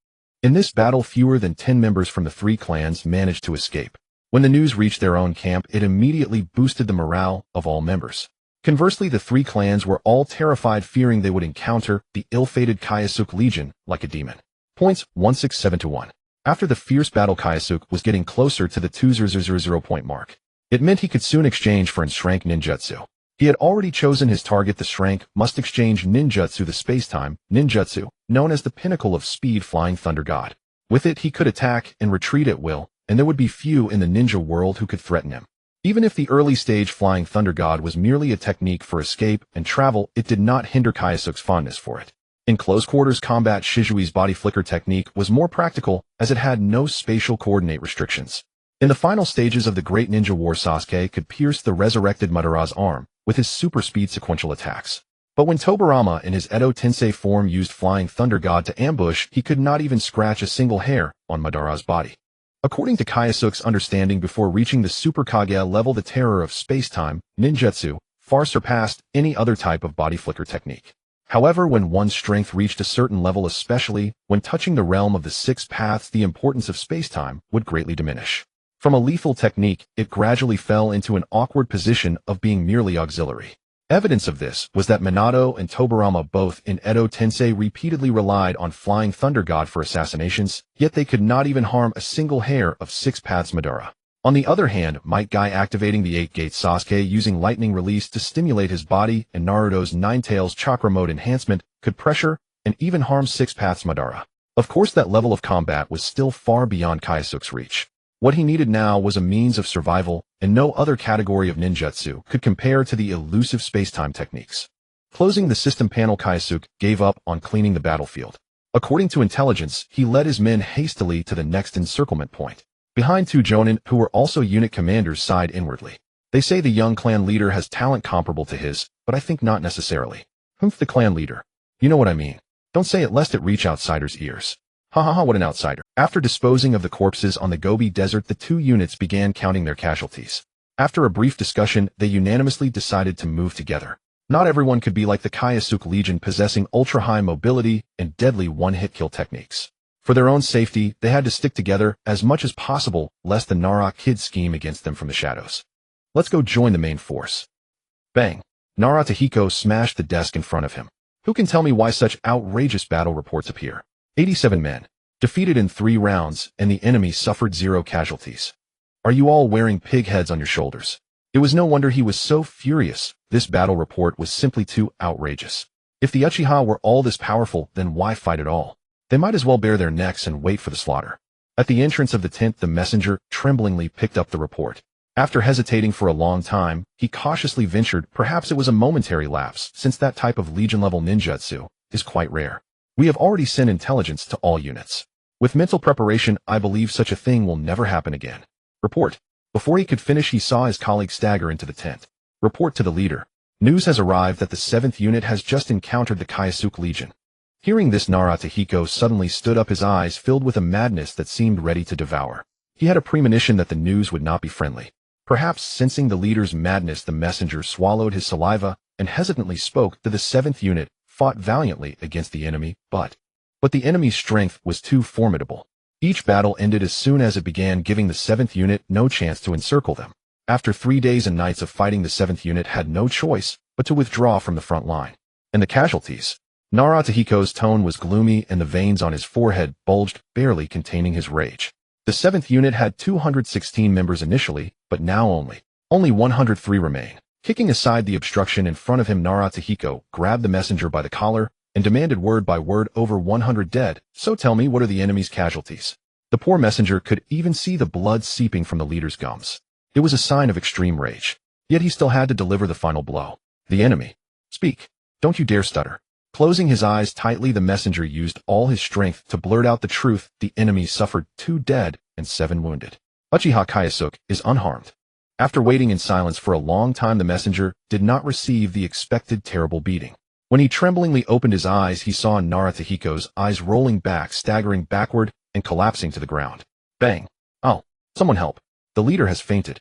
In this battle, fewer than 10 members from the 3 clans managed to escape. When the news reached their own camp, it immediately boosted the morale of all members. Conversely, the 3 clans were all terrified, fearing they would encounter the ill-fated Kyosuke Legion like a demon. Points 167-1. After the fierce battle, Kyosuke was getting closer to the 2000 point mark. It meant he could soon exchange for Enshrank ninjutsu. He had already chosen his target. The Shrank must exchange ninjutsu, the space-time ninjutsu, known as the pinnacle of speed, Flying Thunder God. With it, he could attack and retreat at will, and there would be few in the ninja world who could threaten him. Even if the early-stage Flying Thunder God was merely a technique for escape and travel, it did not hinder Kyosuke's fondness for it. In close-quarters combat, Shizui's body flicker technique was more practical, as it had no spatial coordinate restrictions. In the final stages of the Great Ninja War, Sasuke could pierce the resurrected Madara's arm with his super-speed sequential attacks. But when Tobirama in his Edo Tensei form used Flying Thunder God to ambush, he could not even scratch a single hair on Madara's body. According to Kyosuke's understanding, before reaching the Super Kage level, the terror of space-time ninjutsu far surpassed any other type of body flicker technique. However, when one's strength reached a certain level, especially when touching the realm of the 6 paths, the importance of space-time would greatly diminish. From a lethal technique, it gradually fell into an awkward position of being merely auxiliary. Evidence of this was that Minato and Tobirama, both in Edo Tensei, repeatedly relied on Flying Thunder God for assassinations, yet they could not even harm a single hair of 6 paths Madara. On the other hand, Might Guy activating the 8 Gates, Sasuke using lightning release to stimulate his body, and Naruto's 9 Tails chakra mode enhancement could pressure and even harm 6 paths Madara. Of course, that level of combat was still far beyond Kyosuke's reach. What he needed now was a means of survival, and no other category of ninjutsu could compare to the elusive space-time techniques. Closing the system panel, Kyosuke gave up on cleaning the battlefield. According to intelligence, he led his men hastily to the next encirclement point. Behind, 2 Jonin, who were also unit commanders, sighed inwardly. They say the young clan leader has talent comparable to his, but I think not necessarily. Humph, the clan leader. You know what I mean. Don't say it lest it reach outsiders' ears. Ha ha ha, what an outsider. After disposing of the corpses on the Gobi Desert, the 2 units began counting their casualties. After a brief discussion, they unanimously decided to move together. Not everyone could be like the Kyosuke Legion, possessing ultra-high mobility and deadly one-hit kill techniques. For their own safety, they had to stick together as much as possible, lest the Nara kids scheme against them from the shadows. Let's go join the main force. Bang! Naruto smashed the desk in front of him. Who can tell me why such outrageous battle reports appear? 87 men, defeated in 3 rounds, and the enemy suffered 0 casualties. Are you all wearing pig heads on your shoulders? It was no wonder he was so furious. This battle report was simply too outrageous. If the Uchiha were all this powerful, then why fight at all? They might as well bare their necks and wait for the slaughter. At the entrance of the tent, the messenger tremblingly picked up the report. After hesitating for a long time, he cautiously ventured, perhaps it was a momentary lapse, since that type of Legion-level ninjutsu is quite rare. We have already sent intelligence to all units. With mental preparation, I believe such a thing will never happen again. Report. Before he could finish, he saw his colleague stagger into the tent. Report to the leader. News has arrived that the 7th unit has just encountered the Kyosuke Legion. Hearing this, Naruto suddenly stood up, his eyes filled with a madness that seemed ready to devour. He had a premonition that the news would not be friendly. Perhaps sensing the leader's madness, the messenger swallowed his saliva and hesitantly spoke to the 7th unit. Fought valiantly against the enemy, but the enemy's strength was too formidable. Each battle ended as soon as it began, giving the 7th unit no chance to encircle them. After 3 days and nights of fighting, the 7th unit had no choice but to withdraw from the front line. And the casualties? Naruto's tone was gloomy and the veins on his forehead bulged, barely containing his rage. The 7th unit had 216 members initially, but now only 103 remain. Kicking aside the obstruction in front of him, Naruto grabbed the messenger by the collar and demanded word by word. Over 100 dead, so tell me, what are the enemy's casualties? The poor messenger could even see the blood seeping from the leader's gums. It was a sign of extreme rage. Yet he still had to deliver the final blow. The enemy. Speak. Don't you dare stutter. Closing his eyes tightly, the messenger used all his strength to blurt out the truth. The enemy suffered 2 dead and 7 wounded. Uchiha Kyosuke is unharmed. After waiting in silence for a long time, the messenger did not receive the expected terrible beating. When he tremblingly opened his eyes, he saw Naruto's eyes rolling back, staggering backward, and collapsing to the ground. Bang! Oh, someone help. The leader has fainted.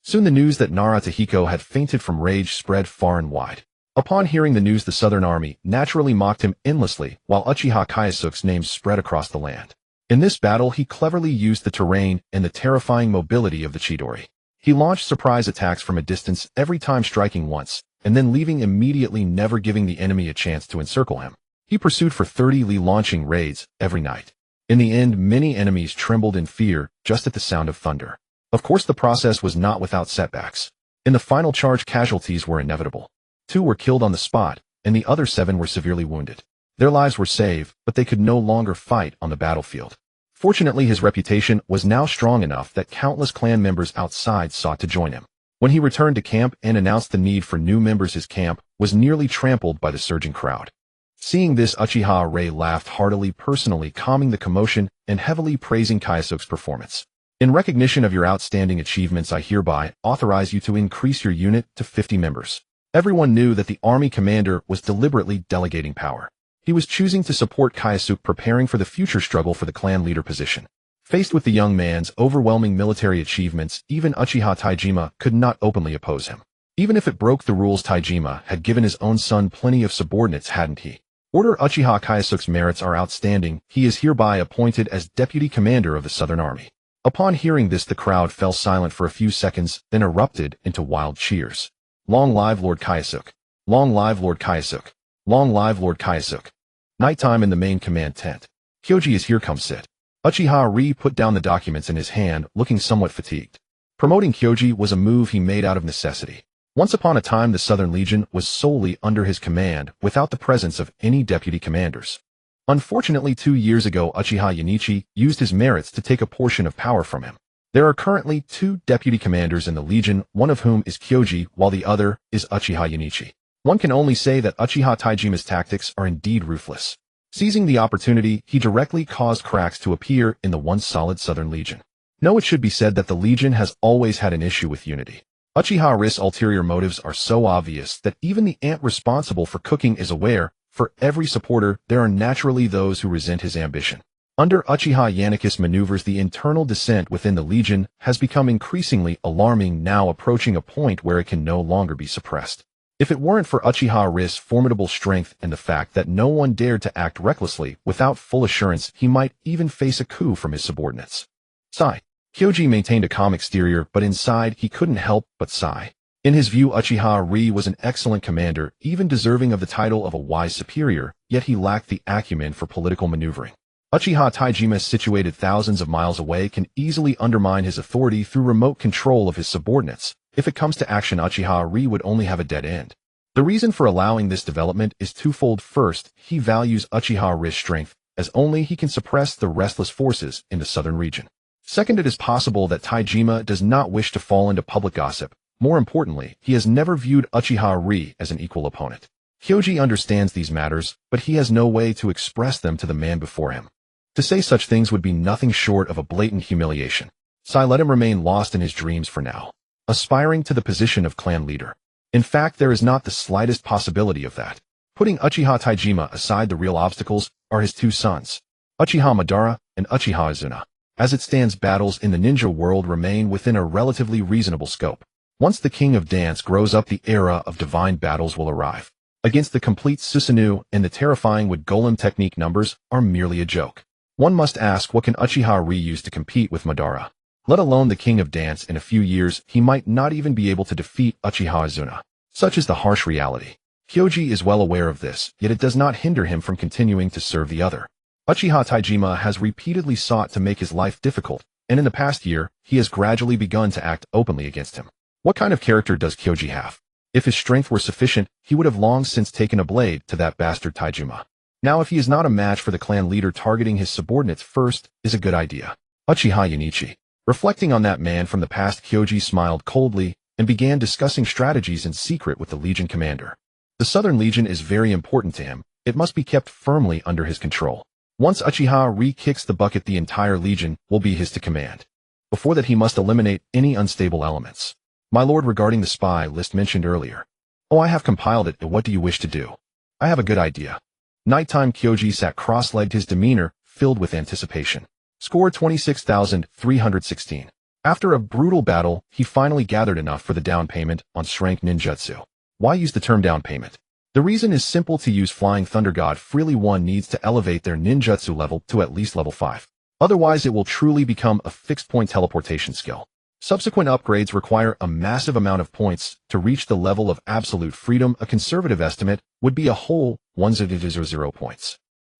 Soon the news that Naruto had fainted from rage spread far and wide. Upon hearing the news, the Southern Army naturally mocked him endlessly, while Uchiha Kyosuke's name spread across the land. In this battle, he cleverly used the terrain and the terrifying mobility of the Chidori. He launched surprise attacks from a distance, every time striking once, and then leaving immediately, never giving the enemy a chance to encircle him. He pursued for 30 li, launching raids every night. In the end, many enemies trembled in fear just at the sound of thunder. Of course, the process was not without setbacks. In the final charge, casualties were inevitable. 2 were killed on the spot, and the other 7 were severely wounded. Their lives were saved, but they could no longer fight on the battlefield. Fortunately, his reputation was now strong enough that countless clan members outside sought to join him. When he returned to camp and announced the need for new members, his camp was nearly trampled by the surging crowd. Seeing this, Uchiha laughed heartily, personally calming the commotion and heavily praising Kyosuke's performance. In recognition of your outstanding achievements, I hereby authorize you to increase your unit to 50 members. Everyone knew that the army commander was deliberately delegating power. He was choosing to support Kyosuke, preparing for the future struggle for the clan leader position. Faced with the young man's overwhelming military achievements, even Uchiha Taijima could not openly oppose him. Even if it broke the rules, Taijima had given his own son plenty of subordinates, hadn't he? Order Uchiha Kyosuke's merits are outstanding. He is hereby appointed as deputy commander of the Southern Army. Upon hearing this, the crowd fell silent for a few seconds, then erupted into wild cheers. Long live Lord Kyosuke! Long live Lord Kyosuke! Long live Lord Kyosuke! Nighttime in the main command tent. Kyoji is here, come sit. Uchiha put down the documents in his hand, looking somewhat fatigued. Promoting Kyoji was a move he made out of necessity. Once upon a time, the Southern Legion was solely under his command, without the presence of any deputy commanders. Unfortunately, 2 years ago, Uchiha Yanichi used his merits to take a portion of power from him. There are currently 2 deputy commanders in the Legion, one of whom is Kyoji, while the other is Uchiha Yanichi. One can only say that Uchiha Taijima's tactics are indeed ruthless. Seizing the opportunity, he directly caused cracks to appear in the once solid Southern Legion. No, it should be said that the Legion has always had an issue with unity. Uchiha's ulterior motives are so obvious that even the ant responsible for cooking is aware. For every supporter, there are naturally those who resent his ambition. Under Uchiha Yaniki's maneuvers, the internal dissent within the Legion has become increasingly alarming, now approaching a point where it can no longer be suppressed. If it weren't for Uchiha's formidable strength and the fact that no one dared to act recklessly without full assurance, he might even face a coup from his subordinates. Sigh. Kyoji maintained a calm exterior, but inside he couldn't help but sigh. In his view, Uchiha was an excellent commander, even deserving of the title of a wise superior, yet he lacked the acumen for political maneuvering. Uchiha Taijima, situated thousands of miles away, can easily undermine his authority through remote control of his subordinates. If it comes to action, Uchiha would only have a dead end. The reason for allowing this development is twofold. First, he values Uchiha's strength, as only he can suppress the restless forces in the southern region. Second, it is possible that Taijima does not wish to fall into public gossip. More importantly, he has never viewed Uchiha as an equal opponent. Kyoji understands these matters, but he has no way to express them to the man before him. To say such things would be nothing short of a blatant humiliation. So let him remain lost in his dreams for now, aspiring to the position of clan leader. In fact, there is not the slightest possibility of that. Putting Uchiha Taijima aside, the real obstacles are his 2 sons, Uchiha Madara and Uchiha Izuna. As it stands, battles in the ninja world remain within a relatively reasonable scope. Once the king of dance grows up, the era of divine battles will arrive. Against the complete Susanoo and the terrifying wood golem technique, numbers are merely a joke. One must ask, what can Uchiha use to compete with Madara? Let alone the king of dance, in a few years he might not even be able to defeat Uchiha Izuna. Such is the harsh reality. Kyoji is well aware of this, yet it does not hinder him from continuing to serve the other. Uchiha Taijima has repeatedly sought to make his life difficult, and in the past year, he has gradually begun to act openly against him. What kind of character does Kyoji have? If his strength were sufficient, he would have long since taken a blade to that bastard Taijima. Now if he is not a match for the clan leader, targeting his subordinates first is a good idea. Uchiha Yunichi. Reflecting on that man from the past, Kyoji smiled coldly and began discussing strategies in secret with the Legion commander. The Southern Legion is very important to him. It must be kept firmly under his control. Once Uchiha re-kicks the bucket, the entire Legion will be his to command. Before that, he must eliminate any unstable elements. My lord, regarding the spy list mentioned earlier. Oh, I have compiled it, and what do you wish to do? I have a good idea. Nighttime. Kyoji sat cross-legged, his demeanor filled with anticipation. Score 26,316. After a brutal battle, he finally gathered enough for the down payment on strength ninjutsu. Why use the term down payment? The reason is simple: to use Flying Thunder God freely, one needs to elevate their ninjutsu level to at least level 5. Otherwise, it will truly become a fixed-point teleportation skill. Subsequent upgrades require a massive amount of points to reach the level of absolute freedom. A conservative estimate would be a whole 1,000 points.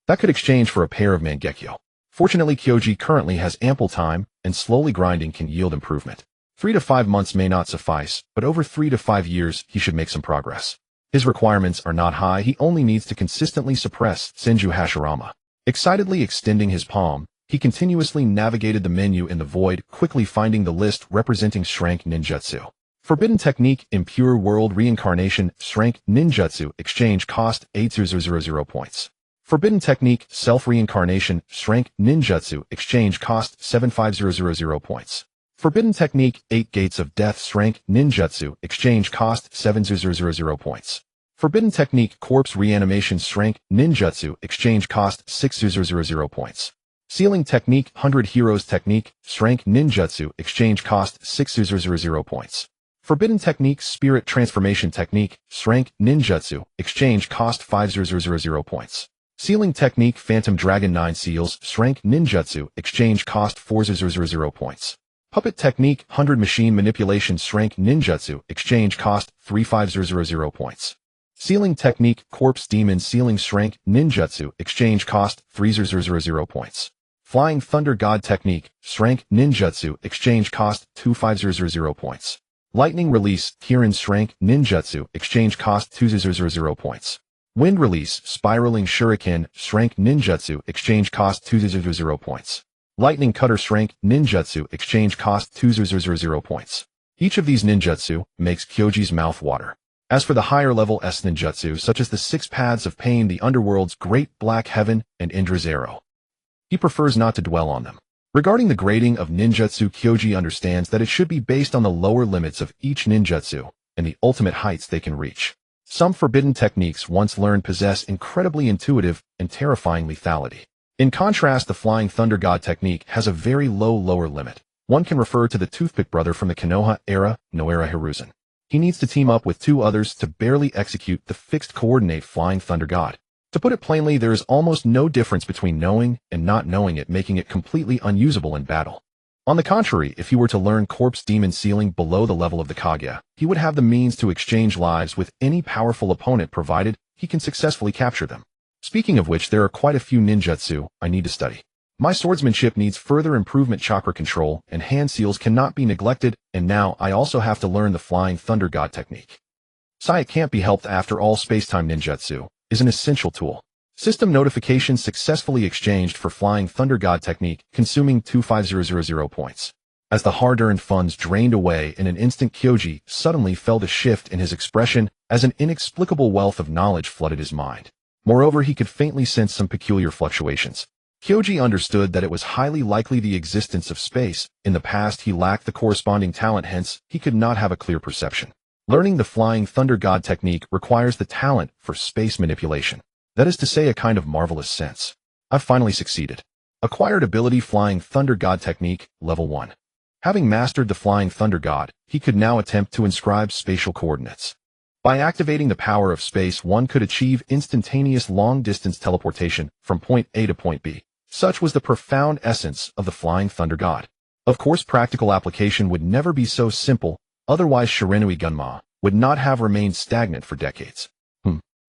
That could exchange for a pair of Mangekyo. Fortunately, Kyoji currently has ample time, and slowly grinding can yield improvement. 3 to 5 months may not suffice, but over 3 to 5 years he should make some progress. His requirements are not high. He only needs to consistently suppress Senju Hashirama. Excitedly extending his palm, he continuously navigated the menu in the void, quickly finding the list representing strength ninjutsu. Forbidden technique, impure world reincarnation, strength ninjutsu, exchange cost 8,000 points. Forbidden technique, self-reincarnation, strength ninjutsu, exchange cost 7,500 points. Forbidden technique, 8 gates of death, strength ninjutsu, exchange cost 7,000 points. Forbidden technique, corpse reanimation, strength ninjutsu, exchange cost 6,000 points. Sealing technique, 100 heroes technique, strength ninjutsu, exchange cost 6,000 points. Forbidden technique, spirit transformation technique, strength ninjutsu, exchange cost 5,000 points. Sealing technique, phantom dragon 9 seals, strength ninjutsu, exchange cost 4,000 points. Puppet technique, 100 machine manipulation, strength ninjutsu, exchange cost 3,500 points. Sealing technique, corpse demon sealing, strength ninjutsu, exchange cost 3,000 points. Flying Thunder God technique, strength ninjutsu, exchange cost 2,500 points. Lightning release, Kirin strength ninjutsu, exchange cost 2,000 points. Wind release, spiraling shuriken, strength ninjutsu, exchange cost 2,000 points. Lightning cutter strength ninjutsu, exchange cost 2,000 points. Each of these ninjutsu makes Kyoji's mouth water. As for the higher level S ninjutsu, such as the 6 paths of pain, the underworld's great black heaven, and Indra's arrow, he prefers not to dwell on them. Regarding the grading of ninjutsu, Kyoji understands that it should be based on the lower limits of each ninjutsu and the ultimate heights they can reach. Some forbidden techniques once learned possess incredibly intuitive and terrifying lethality. In contrast, the Flying Thunder God technique has a very low lower limit. One can refer to the Toothpick Brother from the Konoha era, Noera Hiruzen. He needs to team up with 2 others to barely execute the fixed coordinate Flying Thunder God. To put it plainly, there is almost no difference between knowing and not knowing it, making it completely unusable in battle. On the contrary, if he were to learn Corpse Demon Sealing below the level of the Kage, he would have the means to exchange lives with any powerful opponent, provided he can successfully capture them. Speaking of which, there are quite a few ninjutsu I need to study. My swordsmanship needs further improvement. Chakra control and hand seals cannot be neglected, and now I also have to learn the Flying Thunder God technique. It can't be helped. After all, Spacetime Ninjutsu is an essential tool. System notification successfully exchanged for Flying Thunder God technique, consuming 2,500 points. As the hard-earned funds drained away in an instant, Kyoji suddenly felt a shift in his expression as an inexplicable wealth of knowledge flooded his mind. Moreover, he could faintly sense some peculiar fluctuations. Kyoji understood that it was highly likely the existence of space. In the past, he lacked the corresponding talent, hence, he could not have a clear perception. Learning the Flying Thunder God technique requires the talent for space manipulation. That is to say, a kind of marvelous sense. I've finally succeeded. Acquired ability, Flying Thunder God technique, level 1. Having mastered the Flying Thunder God, he could now attempt to inscribe spatial coordinates. By activating the power of space, one could achieve instantaneous long-distance teleportation from point A to point B. Such was the profound essence of the Flying Thunder God. Of course, practical application would never be so simple, otherwise Shirenui Gunma would not have remained stagnant for decades.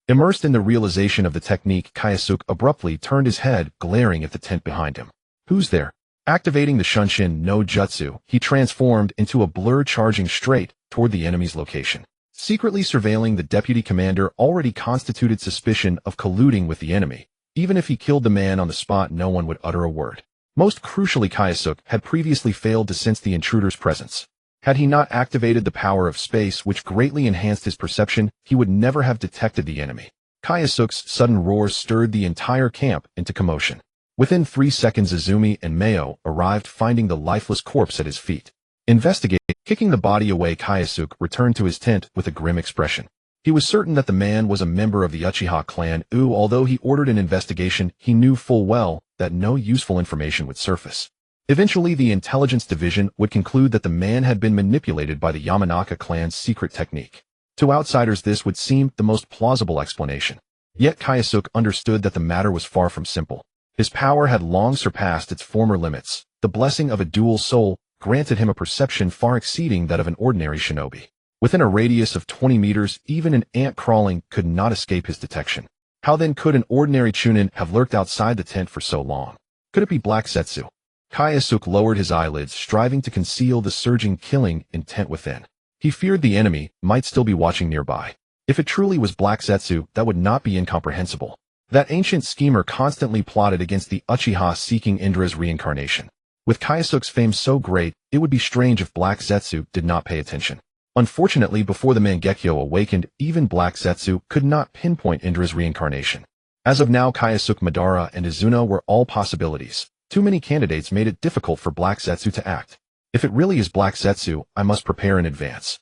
Immersed in the realization of the technique, Kyosuke abruptly turned his head, glaring at the tent behind him. Who's there? Activating the Shunshin no Jutsu, he transformed into a blur charging straight toward the enemy's location. Secretly surveilling the deputy commander already constituted suspicion of colluding with the enemy. Even if he killed the man on the spot, no one would utter a word. Most crucially, Kyosuke had previously failed to sense the intruder's presence. Had he not activated the power of space, which greatly enhanced his perception, he would never have detected the enemy. Kyosuke's sudden roars stirred the entire camp into commotion. Within 3 seconds, Izumi and Mayo arrived, finding the lifeless corpse at his feet. Investigating, kicking the body away, Kyosuke returned to his tent with a grim expression. He was certain that the man was a member of the Uchiha clan, although he ordered an investigation, he knew full well that no useful information would surface. Eventually, the intelligence division would conclude that the man had been manipulated by the Yamanaka clan's secret technique. To outsiders, this would seem the most plausible explanation. Yet Kyosuke understood that the matter was far from simple. His power had long surpassed its former limits. The blessing of a dual soul granted him a perception far exceeding that of an ordinary shinobi. Within a radius of 20 meters, even an ant crawling could not escape his detection. How then could an ordinary chunin have lurked outside the tent for so long? Could it be Black Zetsu? Kyosuke lowered his eyelids, striving to conceal the surging killing intent within. He feared the enemy might still be watching nearby. If it truly was Black Zetsu, that would not be incomprehensible. That ancient schemer constantly plotted against the Uchiha, seeking Indra's reincarnation. With Kyosuke's fame so great, it would be strange if Black Zetsu did not pay attention. Unfortunately, before the Mangekyo awakened, even Black Zetsu could not pinpoint Indra's reincarnation. As of now, Kyosuke, Madara, and Izuna were all possibilities. Too many candidates made it difficult for Black Zetsu to act. If it really is Black Zetsu, I must prepare in advance.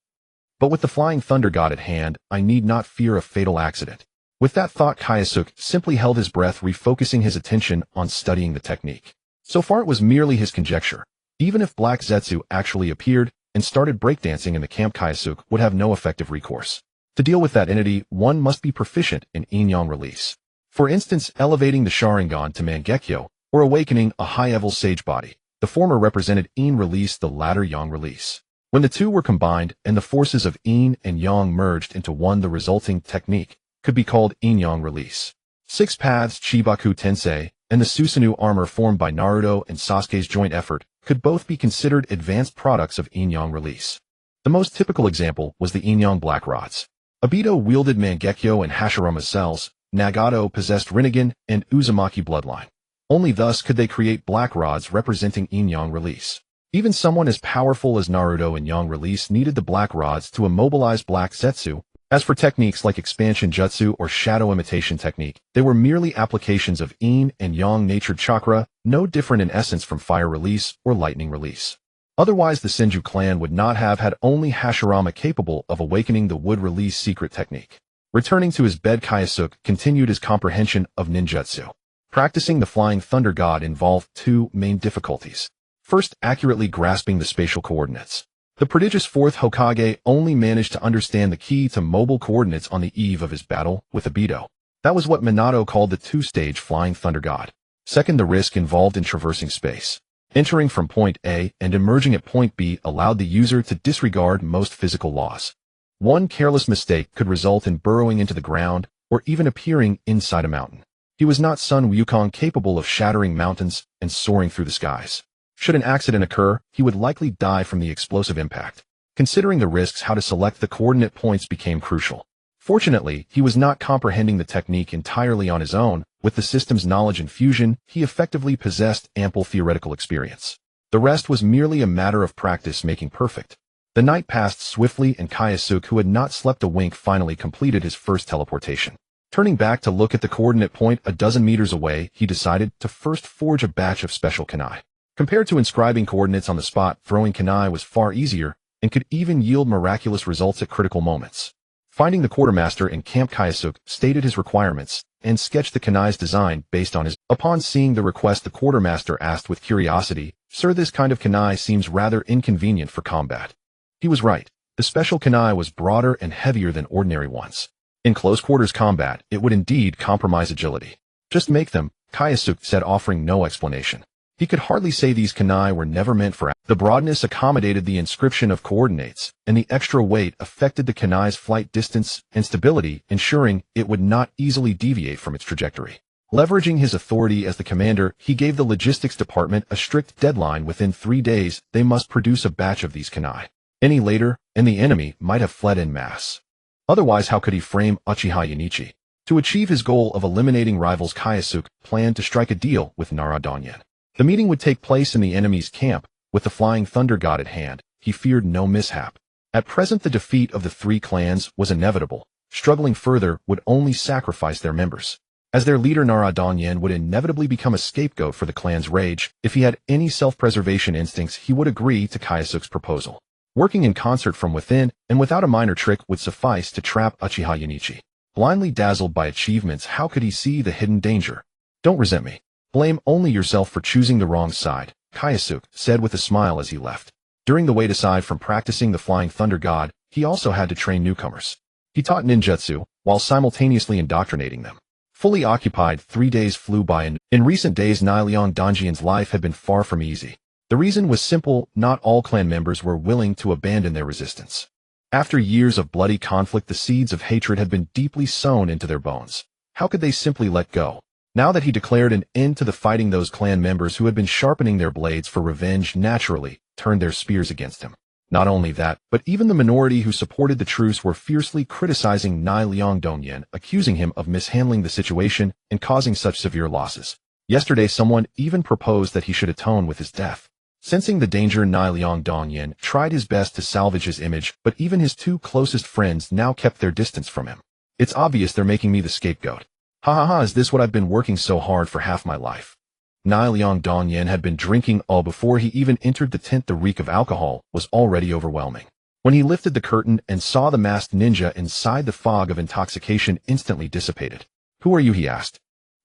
But with the Flying Thunder God at hand, I need not fear a fatal accident. With that thought, Kyosuke simply held his breath, refocusing his attention on studying the technique. So far it was merely his conjecture. Even if Black Zetsu actually appeared and started breakdancing in the camp, Kyosuke would have no effective recourse. To deal with that entity, one must be proficient in yin-yang release. For instance, elevating the Sharingan to Mangekyo, or awakening a high-level sage body. The former represented yin release, the latter yang release. When the two were combined and the forces of yin and yang merged into one, the resulting technique could be called yin-yang release. 6 paths, Chibaku Tensei, and the Susanoo armor formed by Naruto and Sasuke's joint effort could both be considered advanced products of yin-yang release. The most typical example was the yin-yang black rods. Obito wielded Mangekyo and Hashirama cells, Nagato possessed Rinnegan and Uzumaki bloodline. Only thus could they create black rods representing yin-yang release. Even someone as powerful as Naruto in yang release needed the black rods to immobilize Black Zetsu. As for techniques like expansion jutsu or shadow imitation technique, they were merely applications of yin and yang natured chakra, no different in essence from fire release or lightning release. Otherwise, the Senju clan would not have had only Hashirama capable of awakening the wood release secret technique. Returning to his bed, Kyosuke continued his comprehension of ninjutsu. Practicing the Flying Thunder God involved 2 main difficulties. First, accurately grasping the spatial coordinates. The prodigious 4th Hokage only managed to understand the key to mobile coordinates on the eve of his battle with Obito. That was what Minato called the 2-stage Flying Thunder God. Second, the risk involved in traversing space. Entering from point A and emerging at point B allowed the user to disregard most physical laws. One careless mistake could result in burrowing into the ground or even appearing inside a mountain. He was not Sun Wukong, capable of shattering mountains and soaring through the skies. Should an accident occur, he would likely die from the explosive impact. Considering the risks, how to select the coordinate points became crucial. Fortunately, he was not comprehending the technique entirely on his own. With the system's knowledge infusion, he effectively possessed ample theoretical experience. The rest was merely a matter of practice making perfect. The night passed swiftly, and Kyosuke, who had not slept a wink, finally completed his first teleportation. Turning back to look at the coordinate point a dozen meters away, he decided to first forge a batch of special kunai. Compared to inscribing coordinates on the spot, throwing kunai was far easier and could even yield miraculous results at critical moments. Finding the quartermaster in camp, Kyosuke stated his requirements and sketched the kunai's design based on his. Upon seeing the request, the quartermaster asked with curiosity, "Sir, this kind of kunai seems rather inconvenient for combat." He was right. The special kunai was broader and heavier than ordinary ones. In close quarters combat, it would indeed compromise agility. "Just make them," Kyosuke said, offering no explanation. He could hardly say these kunai were never meant for. The broadness accommodated the inscription of coordinates, and the extra weight affected the kunai's flight distance and stability, ensuring it would not easily deviate from its trajectory. Leveraging his authority as the commander, he gave the logistics department a strict deadline. Within 3 days, they must produce a batch of these kunai. Any later, and the enemy might have fled en masse. Otherwise, how could he frame Uchiha Yunichi? To achieve his goal of eliminating rivals, Kyosuke planned to strike a deal with Naruto. The meeting would take place in the enemy's camp. With the Flying Thunder God at hand, he feared no mishap. At present, the defeat of the 3 clans was inevitable. Struggling further would only sacrifice their members. As their leader, Naruto would inevitably become a scapegoat for the clan's rage. If he had any self-preservation instincts, he would agree to Kyosuke's proposal. Working in concert from within, and without a minor trick, would suffice to trap Uchiha Yunichi. Blindly dazzled by achievements, how could he see the hidden danger? Don't resent me. Blame only yourself for choosing the wrong side, Kyosuke said with a smile as he left. During the wait, aside from practicing the Flying Thunder God, he also had to train newcomers. He taught ninjutsu, while simultaneously indoctrinating them. Fully occupied, 3 days flew by, and in recent days Nailiang life had been far from easy. The reason was simple: not all clan members were willing to abandon their resistance. After years of bloody conflict, the seeds of hatred had been deeply sown into their bones. How could they simply let go? Now that he declared an end to the fighting, those clan members who had been sharpening their blades for revenge naturally turned their spears against him. Not only that, but even the minority who supported the truce were fiercely criticizing Nailiang, accusing him of mishandling the situation and causing such severe losses. Yesterday, someone even proposed that he should atone with his death. Sensing the danger, Nailiang tried his best to salvage his image, but even his 2 closest friends now kept their distance from him. It's obvious they're making me the scapegoat. Ha ha ha, is this what I've been working so hard for half my life? Nailiang had been drinking all before he even entered the tent. The reek of alcohol was already overwhelming. When he lifted the curtain and saw the masked ninja inside, the fog of intoxication instantly dissipated. Who are you? He asked.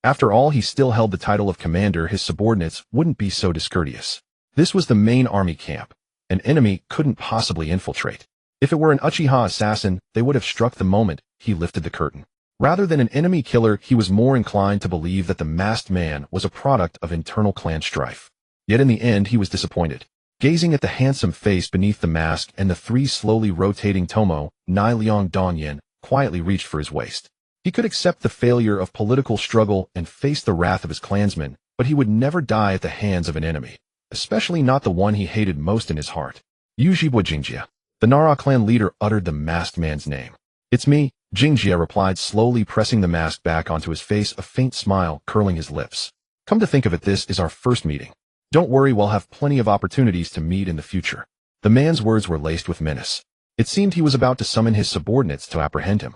After all, he still held the title of commander. His subordinates wouldn't be so discourteous. This was the main army camp. An enemy couldn't possibly infiltrate. If it were an Uchiha assassin, they would have struck the moment he lifted the curtain. Rather than an enemy killer, he was more inclined to believe that the masked man was a product of internal clan strife. Yet in the end, he was disappointed. Gazing at the handsome face beneath the mask and the 3 slowly rotating tomo, Nailiang quietly reached for his waist. He could accept the failure of political struggle and face the wrath of his clansmen, but he would never die at the hands of an enemy, especially not the one he hated most in his heart. Ujibwa Jingjia. The Nara clan leader uttered the masked man's name. It's me, Jingjia replied, slowly pressing the mask back onto his face, a faint smile curling his lips. Come to think of it, this is our first meeting. Don't worry, we'll have plenty of opportunities to meet in the future. The man's words were laced with menace. It seemed he was about to summon his subordinates to apprehend him.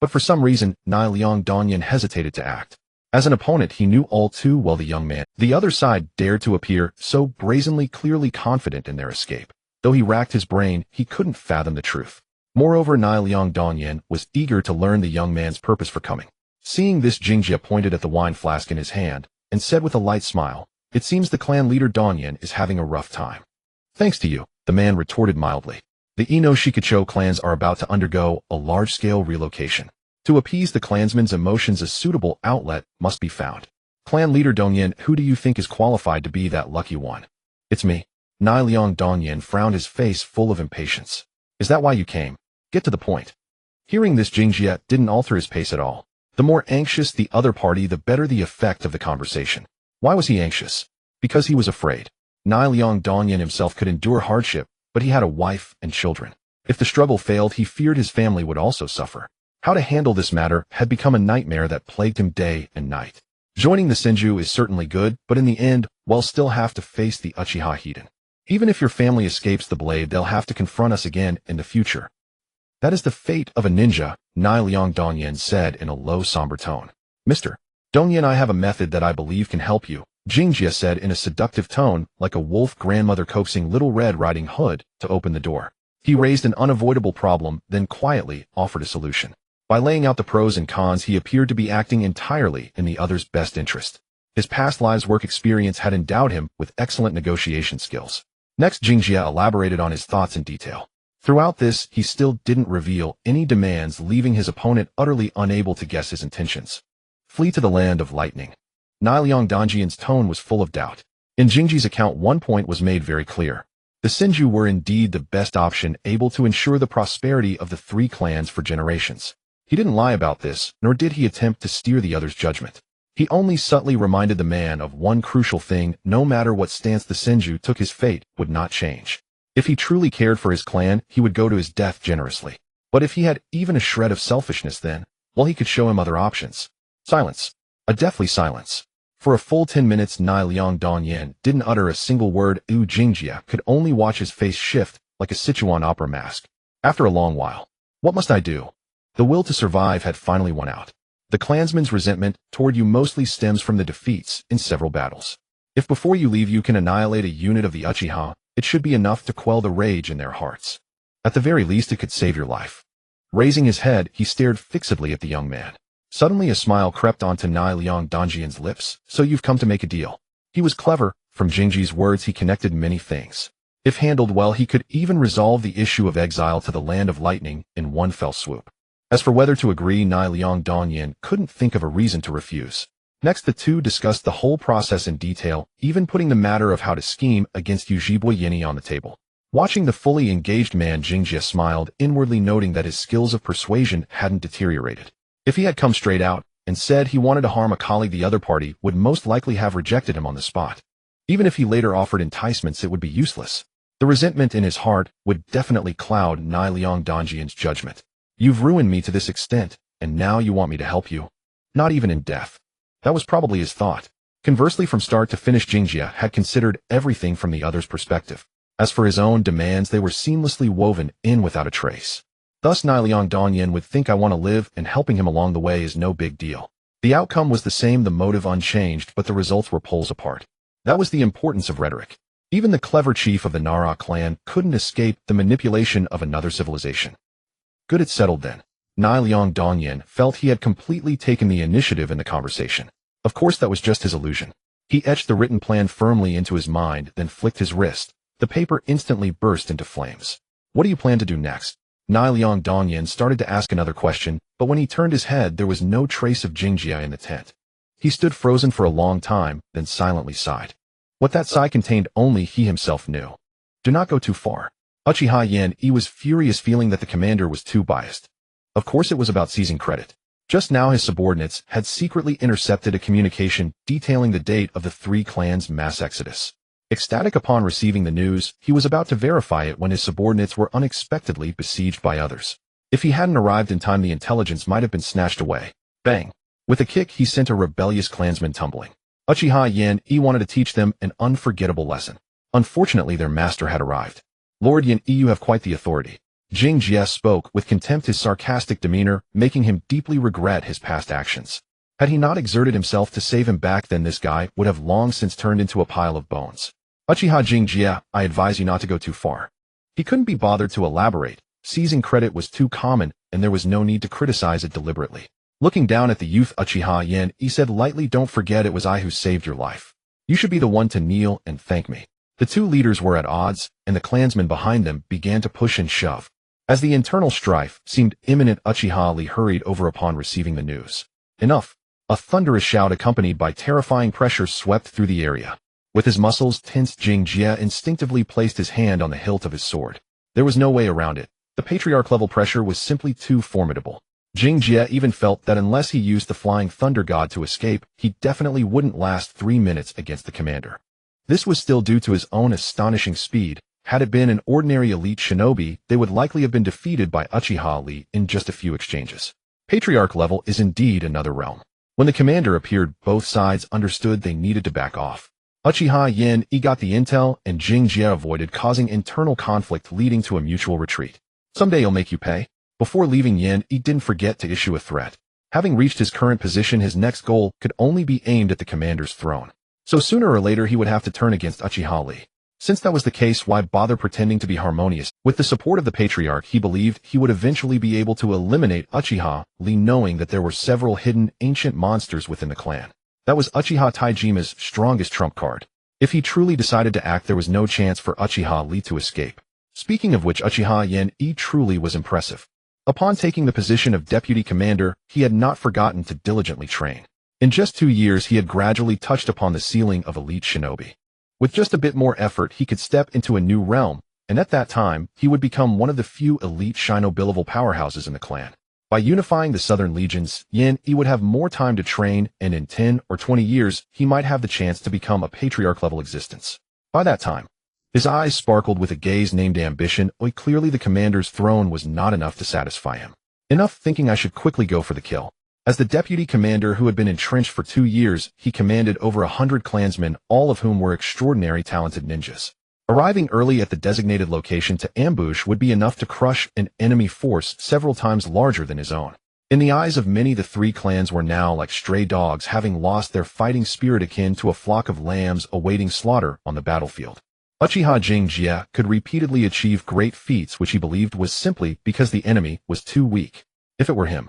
But for some reason, Nailiang hesitated to act. As an opponent, he knew all too well the young man. The other side dared to appear so brazenly, clearly confident in their escape. Though he racked his brain, he couldn't fathom the truth. Moreover, Nailiang was eager to learn the young man's purpose for coming. Seeing this, Jingjia pointed at the wine flask in his hand and said with a light smile, "It seems the clan leader Donyan is having a rough time." "Thanks to you," the man retorted mildly. "The Ino Shikacho clans are about to undergo a large-scale relocation. To appease the clansmen's emotions, a suitable outlet must be found. Clan leader Donyan, who do you think is qualified to be that lucky one?" "It's me." Nailiang frowned, his face full of impatience. "Is that why you came? Get to the point." Hearing this, Jingjia didn't alter his pace at all. The more anxious the other party, the better the effect of the conversation. Why was he anxious? Because he was afraid. Nailiang himself could endure hardship, but he had a wife and children. If the struggle failed, he feared his family would also suffer. How to handle this matter had become a nightmare that plagued him day and night. Joining the Senju is certainly good, but in the end, we'll still have to face the Uchiha Hiden. Even if your family escapes the blade, they'll have to confront us again in the future. That is the fate of a ninja, Nailiang said in a low, somber tone. "Mr. Donyan, I have a method that I believe can help you," Jingjia said in a seductive tone, like a wolf grandmother coaxing Little Red Riding Hood to open the door. He raised an unavoidable problem, then quietly offered a solution. By laying out the pros and cons, he appeared to be acting entirely in the other's best interest. His past lives' work experience had endowed him with excellent negotiation skills. Next, Jingjia elaborated on his thoughts in detail. Throughout this, he still didn't reveal any demands, leaving his opponent utterly unable to guess his intentions. "Flee to the land of lightning." Nailiang tone was full of doubt. In Jingji's account, one point was made very clear. The Senju were indeed the best option, able to ensure the prosperity of the three clans for generations. He didn't lie about this, nor did he attempt to steer the other's judgment. He only subtly reminded the man of one crucial thing: no matter what stance the Senju took, his fate would not change. If he truly cared for his clan, he would go to his death generously. But if he had even a shred of selfishness, then, well, he could show him other options. Silence. A deathly silence. For a full 10 minutes, Nai Liang Donyan didn't utter a single word. Jingjia could only watch his face shift like a Sichuan opera mask. After a long while, what must I do? The will to survive had finally won out. The clansman's resentment toward you mostly stems from the defeats in several battles. If before you leave you can annihilate a unit of the Uchiha, it should be enough to quell the rage in their hearts. At the very least, it could save your life. Raising his head, he stared fixedly at the young man. Suddenly a smile crept onto Nai Liang Donjian's lips. So you've come to make a deal. He was clever. From Jingji's words he connected many things. If handled well, he could even resolve the issue of exile to the land of lightning in one fell swoop. As for whether to agree, Nai Liang Donyan couldn't think of a reason to refuse. Next, the two discussed the whole process in detail, even putting the matter of how to scheme against Ujibo Yini on the table. Watching the fully engaged man, Jingjia smiled, inwardly noting that his skills of persuasion hadn't deteriorated. If he had come straight out and said he wanted to harm a colleague, the other party would most likely have rejected him on the spot. Even if he later offered enticements, it would be useless. The resentment in his heart would definitely cloud Nai Liang Donjian's judgment. You've ruined me to this extent, and now you want me to help you? Not even in death. That was probably his thought. Conversely, from start to finish, Jingjia had considered everything from the other's perspective. As for his own demands, they were seamlessly woven in without a trace. Thus, Nai Liang Donyan would think, I want to live, and helping him along the way is no big deal. The outcome was the same, the motive unchanged, but the results were poles apart. That was the importance of rhetoric. Even the clever chief of the Nara clan couldn't escape the manipulation of another civilization. Good, it's settled then. Nai Liang Donyan felt he had completely taken the initiative in the conversation. Of course, that was just his illusion. He etched the written plan firmly into his mind, then flicked his wrist. The paper instantly burst into flames. What do you plan to do next? Nai Liang Donyan started to ask another question, but when he turned his head, there was no trace of Jingjia in the tent. He stood frozen for a long time, then silently sighed. What that sigh contained only he himself knew. Do not go too far. Uchiha Yen-I was furious, feeling that the commander was too biased. Of course it was about seizing credit. Just now his subordinates had secretly intercepted a communication detailing the date of the three clans' mass exodus. Ecstatic upon receiving the news, he was about to verify it when his subordinates were unexpectedly besieged by others. If he hadn't arrived in time, the intelligence might have been snatched away. Bang! With a kick, he sent a rebellious clansman tumbling. Uchiha Yen-I wanted to teach them an unforgettable lesson. Unfortunately, their master had arrived. Lord Yen-I, you have quite the authority. Jingjia spoke with contempt, his sarcastic demeanor making him deeply regret his past actions. Had he not exerted himself to save him back then, this guy would have long since turned into a pile of bones. Uchiha Jingjia, I advise you not to go too far. He couldn't be bothered to elaborate. Seizing credit was too common, and there was no need to criticize it deliberately. Looking down at the youth, Uchiha Yen-I said lightly, don't forget it was I who saved your life. You should be the one to kneel and thank me. The two leaders were at odds, and the clansmen behind them began to push and shove. As the internal strife seemed imminent, Uchiha Lee hurried over upon receiving the news. Enough! A thunderous shout accompanied by terrifying pressure swept through the area. With his muscles tensed, Jingjia instinctively placed his hand on the hilt of his sword. There was no way around it. The patriarch-level pressure was simply too formidable. Jingjia even felt that unless he used the flying thunder god to escape, he definitely wouldn't last 3 minutes against the commander. This was still due to his own astonishing speed. Had it been an ordinary elite shinobi, they would likely have been defeated by Uchiha Lee in just a few exchanges. Patriarch level is indeed another realm. When the commander appeared, both sides understood they needed to back off. Uchiha Yen-I got the intel, and Jingjia avoided causing internal conflict leading to a mutual retreat. Someday he'll make you pay. Before leaving, Yen-I didn't forget to issue a threat. Having reached his current position, his next goal could only be aimed at the commander's throne. So sooner or later he would have to turn against Uchiha Lee. Since that was the case, why bother pretending to be harmonious? With the support of the patriarch, he believed he would eventually be able to eliminate Uchiha Lee, knowing that there were several hidden ancient monsters within the clan. That was Uchiha Taijima's strongest trump card. If he truly decided to act, there was no chance for Uchiha Lee to escape. Speaking of which, Uchiha Yen-I truly was impressive. Upon taking the position of deputy commander, he had not forgotten to diligently train. In just 2 years, he had gradually touched upon the ceiling of elite shinobi. With just a bit more effort, he could step into a new realm, and at that time, he would become one of the few elite Shinobi-level powerhouses in the clan. By unifying the Southern Legions, he would have more time to train, and in 10 or 20 years, he might have the chance to become a patriarch-level existence. By that time, his eyes sparkled with a gaze named ambition. Clearly the commander's throne was not enough to satisfy him. Enough thinking I should quickly go for the kill. As the deputy commander who had been entrenched for 2 years, he commanded over 100 clansmen, all of whom were extraordinary talented ninjas. Arriving early at the designated location to ambush would be enough to crush an enemy force several times larger than his own. In the eyes of many, the 3 clans were now like stray dogs, having lost their fighting spirit akin to a flock of lambs awaiting slaughter on the battlefield. Uchiha Jingjie could repeatedly achieve great feats which he believed was simply because the enemy was too weak. If it were him.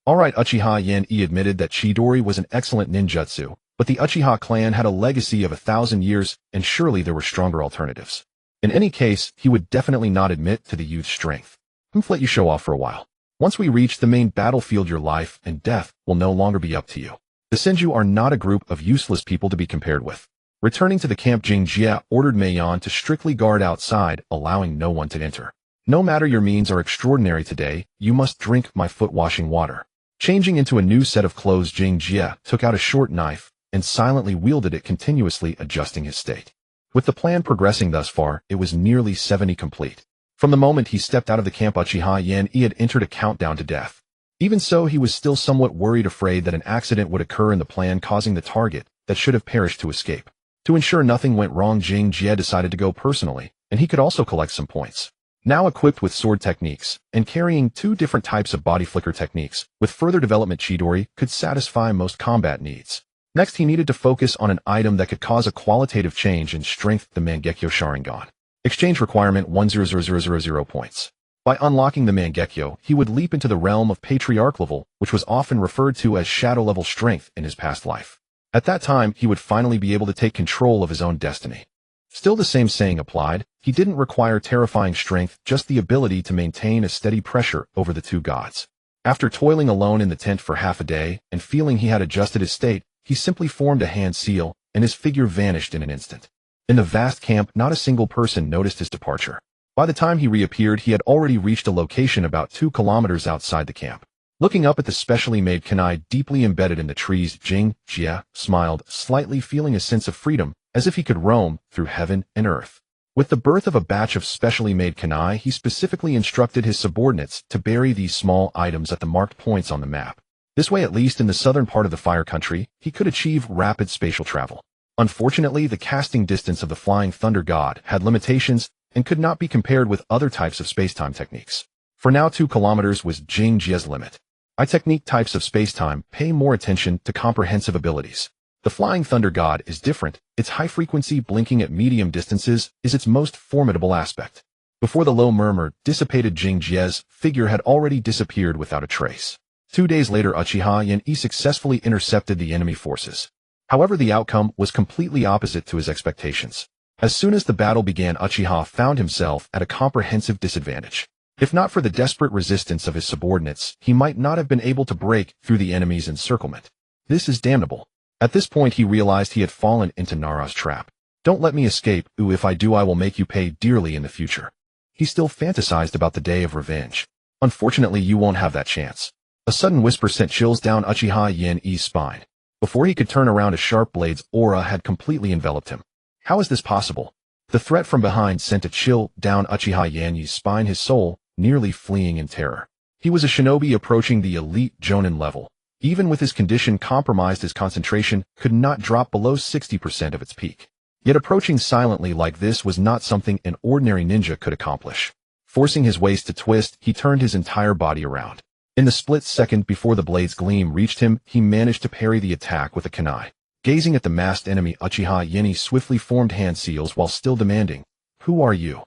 Alright, Uchiha Yen-e admitted that Chidori was an excellent ninjutsu, but the Uchiha clan had a legacy of 1,000 years, and surely there were stronger alternatives. In any case, he would definitely not admit to the youth's strength. Let you show off for a while. Once we reach the main battlefield, your life and death will no longer be up to you. The Senju are not a group of useless people to be compared with. Returning to the camp, Jingjie ordered Meian to strictly guard outside, allowing no one to enter. No matter your means are extraordinary today, you must drink my foot-washing water. Changing into a new set of clothes, Jingjie took out a short knife and silently wielded it, continuously adjusting his state. With the plan progressing thus far, it was nearly 70 complete. From the moment he stepped out of the camp, Uchiha Yen-e had entered a countdown to death. Even so, he was still somewhat worried, afraid that an accident would occur in the plan, causing the target that should have perished to escape. To ensure nothing went wrong, Jingjie decided to go personally, and he could also collect some points. Now equipped with sword techniques, and carrying 2 different types of body flicker techniques, with further development, Chidori could satisfy most combat needs. Next, he needed to focus on an item that could cause a qualitative change in strength, the Mangekyo Sharingan. Exchange requirement 100,000 points. By unlocking the Mangekyo, he would leap into the realm of patriarch level, which was often referred to as shadow level strength in his past life. At that time, he would finally be able to take control of his own destiny. Still, the same saying applied. He didn't require terrifying strength, just the ability to maintain a steady pressure over the 2 gods. After toiling alone in the tent for half a day, and feeling he had adjusted his state, he simply formed a hand seal, and his figure vanished in an instant. In the vast camp, not a single person noticed his departure. By the time he reappeared, he had already reached a location about 2 kilometers outside the camp. Looking up at the specially made kunai deeply embedded in the trees, Jingjie smiled slightly, feeling a sense of freedom, as if he could roam through heaven and earth. With the birth of a batch of specially made kunai, he specifically instructed his subordinates to bury these small items at the marked points on the map. This way, at least in the southern part of the Fire Country, he could achieve rapid spatial travel. Unfortunately, the casting distance of the Flying Thunder God had limitations and could not be compared with other types of spacetime techniques. For now, 2 kilometers was Jingjie's limit. Technique types of spacetime pay more attention to comprehensive abilities. The Flying Thunder God is different. Its high-frequency blinking at medium distances is its most formidable aspect. Before the low murmur dissipated, Jingjie's figure had already disappeared without a trace. 2 days later, Uchiha Yen-e successfully intercepted the enemy forces. However, the outcome was completely opposite to his expectations. As soon as the battle began, Uchiha found himself at a comprehensive disadvantage. If not for the desperate resistance of his subordinates, he might not have been able to break through the enemy's encirclement. This is damnable. At this point, he realized he had fallen into Nara's trap. Don't let me escape, if I do I will make you pay dearly in the future. He still fantasized about the day of revenge. Unfortunately, you won't have that chance. A sudden whisper sent chills down Uchiha Yen-e's spine. Before he could turn around, a sharp blade's aura had completely enveloped him. How is this possible? The threat from behind sent a chill down Uchiha Yen-e's spine, his soul nearly fleeing in terror. He was a shinobi approaching the elite Jonin level. Even with his condition compromised, his concentration could not drop below 60% of its peak. Yet approaching silently like this was not something an ordinary ninja could accomplish. Forcing his waist to twist, he turned his entire body around. In the split second before the blade's gleam reached him, he managed to parry the attack with a kunai. Gazing at the masked enemy, Uchiha Yen-e swiftly formed hand seals while still demanding, "Who are you?"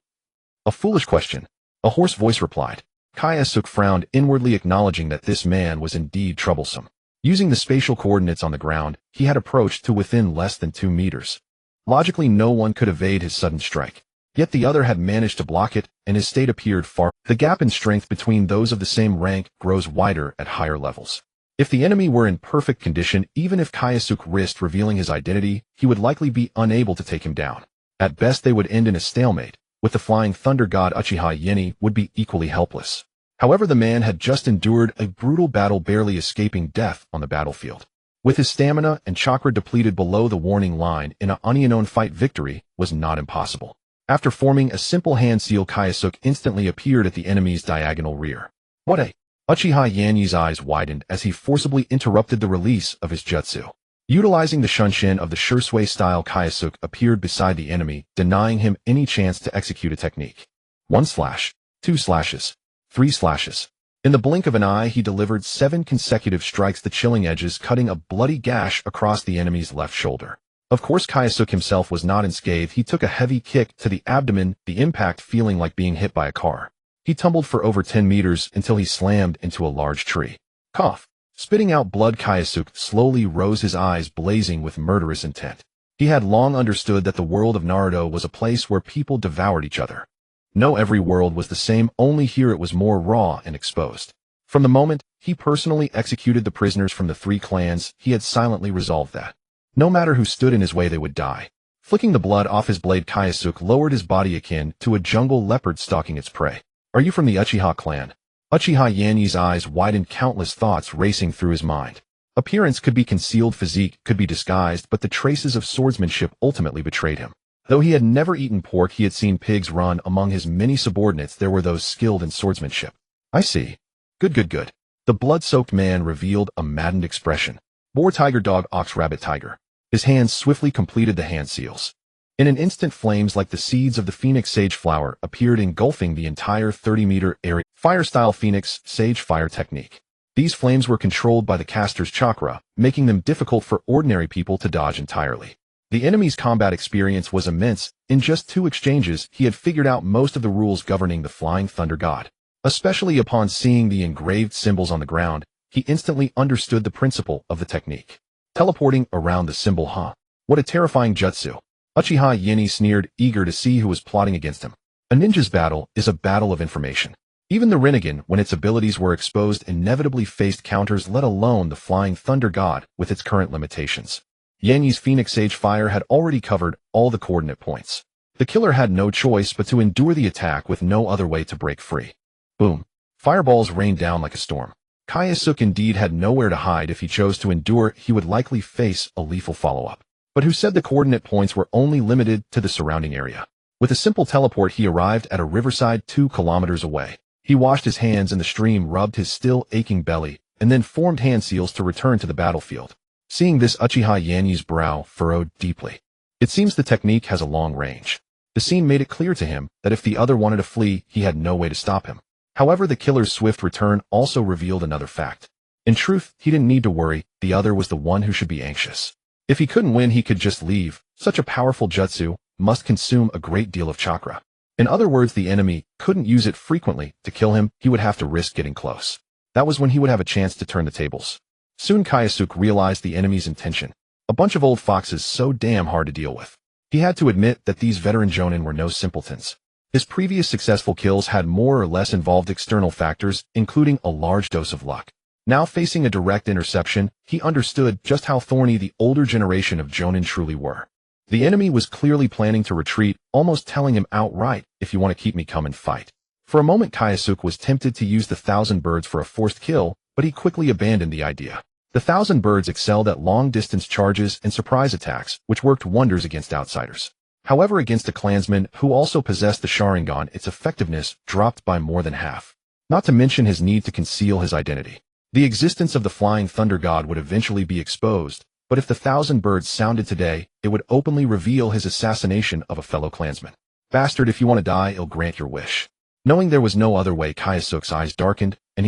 A foolish question. A hoarse voice replied. Kyosuke frowned inwardly, acknowledging that this man was indeed troublesome. Using the spatial coordinates on the ground, he had approached to within less than 2 meters. Logically, no one could evade his sudden strike. Yet the other had managed to block it, and his state appeared far. The gap in strength between those of the same rank grows wider at higher levels. If the enemy were in perfect condition, even if Kyosuke risked revealing his identity, he would likely be unable to take him down. At best they would end in a stalemate, with the flying thunder god Uchiha Yeni would be equally helpless. However, the man had just endured a brutal battle, barely escaping death on the battlefield. With his stamina and chakra depleted below the warning line, in an unknown fight, victory was not impossible. After forming a simple hand seal, Kyosuke instantly appeared at the enemy's diagonal rear. What a... Uchiha Yeni's eyes widened as he forcibly interrupted the release of his jutsu. Utilizing the shunshin of the Shursui-style, Kyosuke appeared beside the enemy, denying him any chance to execute a technique. 1 slash, 2 slashes, 3 slashes. In the blink of an eye, he delivered 7 consecutive strikes, the chilling edges cutting a bloody gash across the enemy's left shoulder. Of course, Kyosuke himself was not unscathed. He took a heavy kick to the abdomen, the impact feeling like being hit by a car. He tumbled for over 10 meters until he slammed into a large tree. Cough. Spitting out blood, Kyosuke slowly rose, his eyes blazing with murderous intent. He had long understood that the world of Naruto was a place where people devoured each other. No, every world was the same, only here it was more raw and exposed. From the moment he personally executed the prisoners from the 3 clans, he had silently resolved that no matter who stood in his way, they would die. Flicking the blood off his blade, Kyosuke lowered his body akin to a jungle leopard stalking its prey. Are you from the Uchiha clan? Uchiha Yeni's eyes widened, countless thoughts racing through his mind. Appearance could be concealed, physique could be disguised, but the traces of swordsmanship ultimately betrayed him. Though he had never eaten pork, he had seen pigs run. Among his many subordinates, there were those skilled in swordsmanship. I see. Good. The blood-soaked man revealed a maddened expression. Boar, tiger, dog, ox, rabbit, tiger. His hands swiftly completed the hand seals. In an instant, flames like the seeds of the phoenix sage flower appeared, engulfing the entire 30-meter area. Fire-style phoenix sage fire technique. These flames were controlled by the caster's chakra, making them difficult for ordinary people to dodge entirely. The enemy's combat experience was immense. In just 2 exchanges, he had figured out most of the rules governing the flying thunder god. Especially upon seeing the engraved symbols on the ground, he instantly understood the principle of the technique. Teleporting around the symbol, huh? What a terrifying jutsu. Uchiha Yeni sneered, eager to see who was plotting against him. A ninja's battle is a battle of information. Even the Rinnegan, when its abilities were exposed, inevitably faced counters, let alone the flying thunder god with its current limitations. Yeni's phoenix sage fire had already covered all the coordinate points. The killer had no choice but to endure the attack, with no other way to break free. Boom. Fireballs rained down like a storm. Kyosuke indeed had nowhere to hide. If he chose to endure, he would likely face a lethal follow-up. But who said the coordinate points were only limited to the surrounding area? With a simple teleport, he arrived at a riverside 2 kilometers away. He washed his hands in the stream, rubbed his still aching belly, and then formed hand seals to return to the battlefield. Seeing this, Uchiha Yeni's brow furrowed deeply. It seems the technique has a long range. The scene made it clear to him that if the other wanted to flee, he had no way to stop him. However, the killer's swift return also revealed another fact. In truth, he didn't need to worry. The other was the one who should be anxious. If he couldn't win, he could just leave. Such a powerful jutsu must consume a great deal of chakra. In other words, the enemy couldn't use it frequently. To kill him, he would have to risk getting close. That was when he would have a chance to turn the tables. Soon Kyosuke realized the enemy's intention. A bunch of old foxes so damn hard to deal with. He had to admit that these veteran jonin were no simpletons. His previous successful kills had more or less involved external factors, including a large dose of luck. Now facing a direct interception, he understood just how thorny the older generation of jonin truly were. The enemy was clearly planning to retreat, almost telling him outright, "If you want to keep me, come and fight." For a moment, Kyosuke was tempted to use the 1,000 birds for a forced kill, but he quickly abandoned the idea. The 1,000 birds excelled at long-distance charges and surprise attacks, which worked wonders against outsiders. However, against a clansman who also possessed the Sharingan, its effectiveness dropped by more than half. Not to mention his need to conceal his identity. The existence of the flying thunder god would eventually be exposed, but if the 1,000 birds sounded today, it would openly reveal his assassination of a fellow clansman. "Bastard, if you want to die, I'll grant your wish." Knowing there was no other way, Kyosuke's eyes darkened, and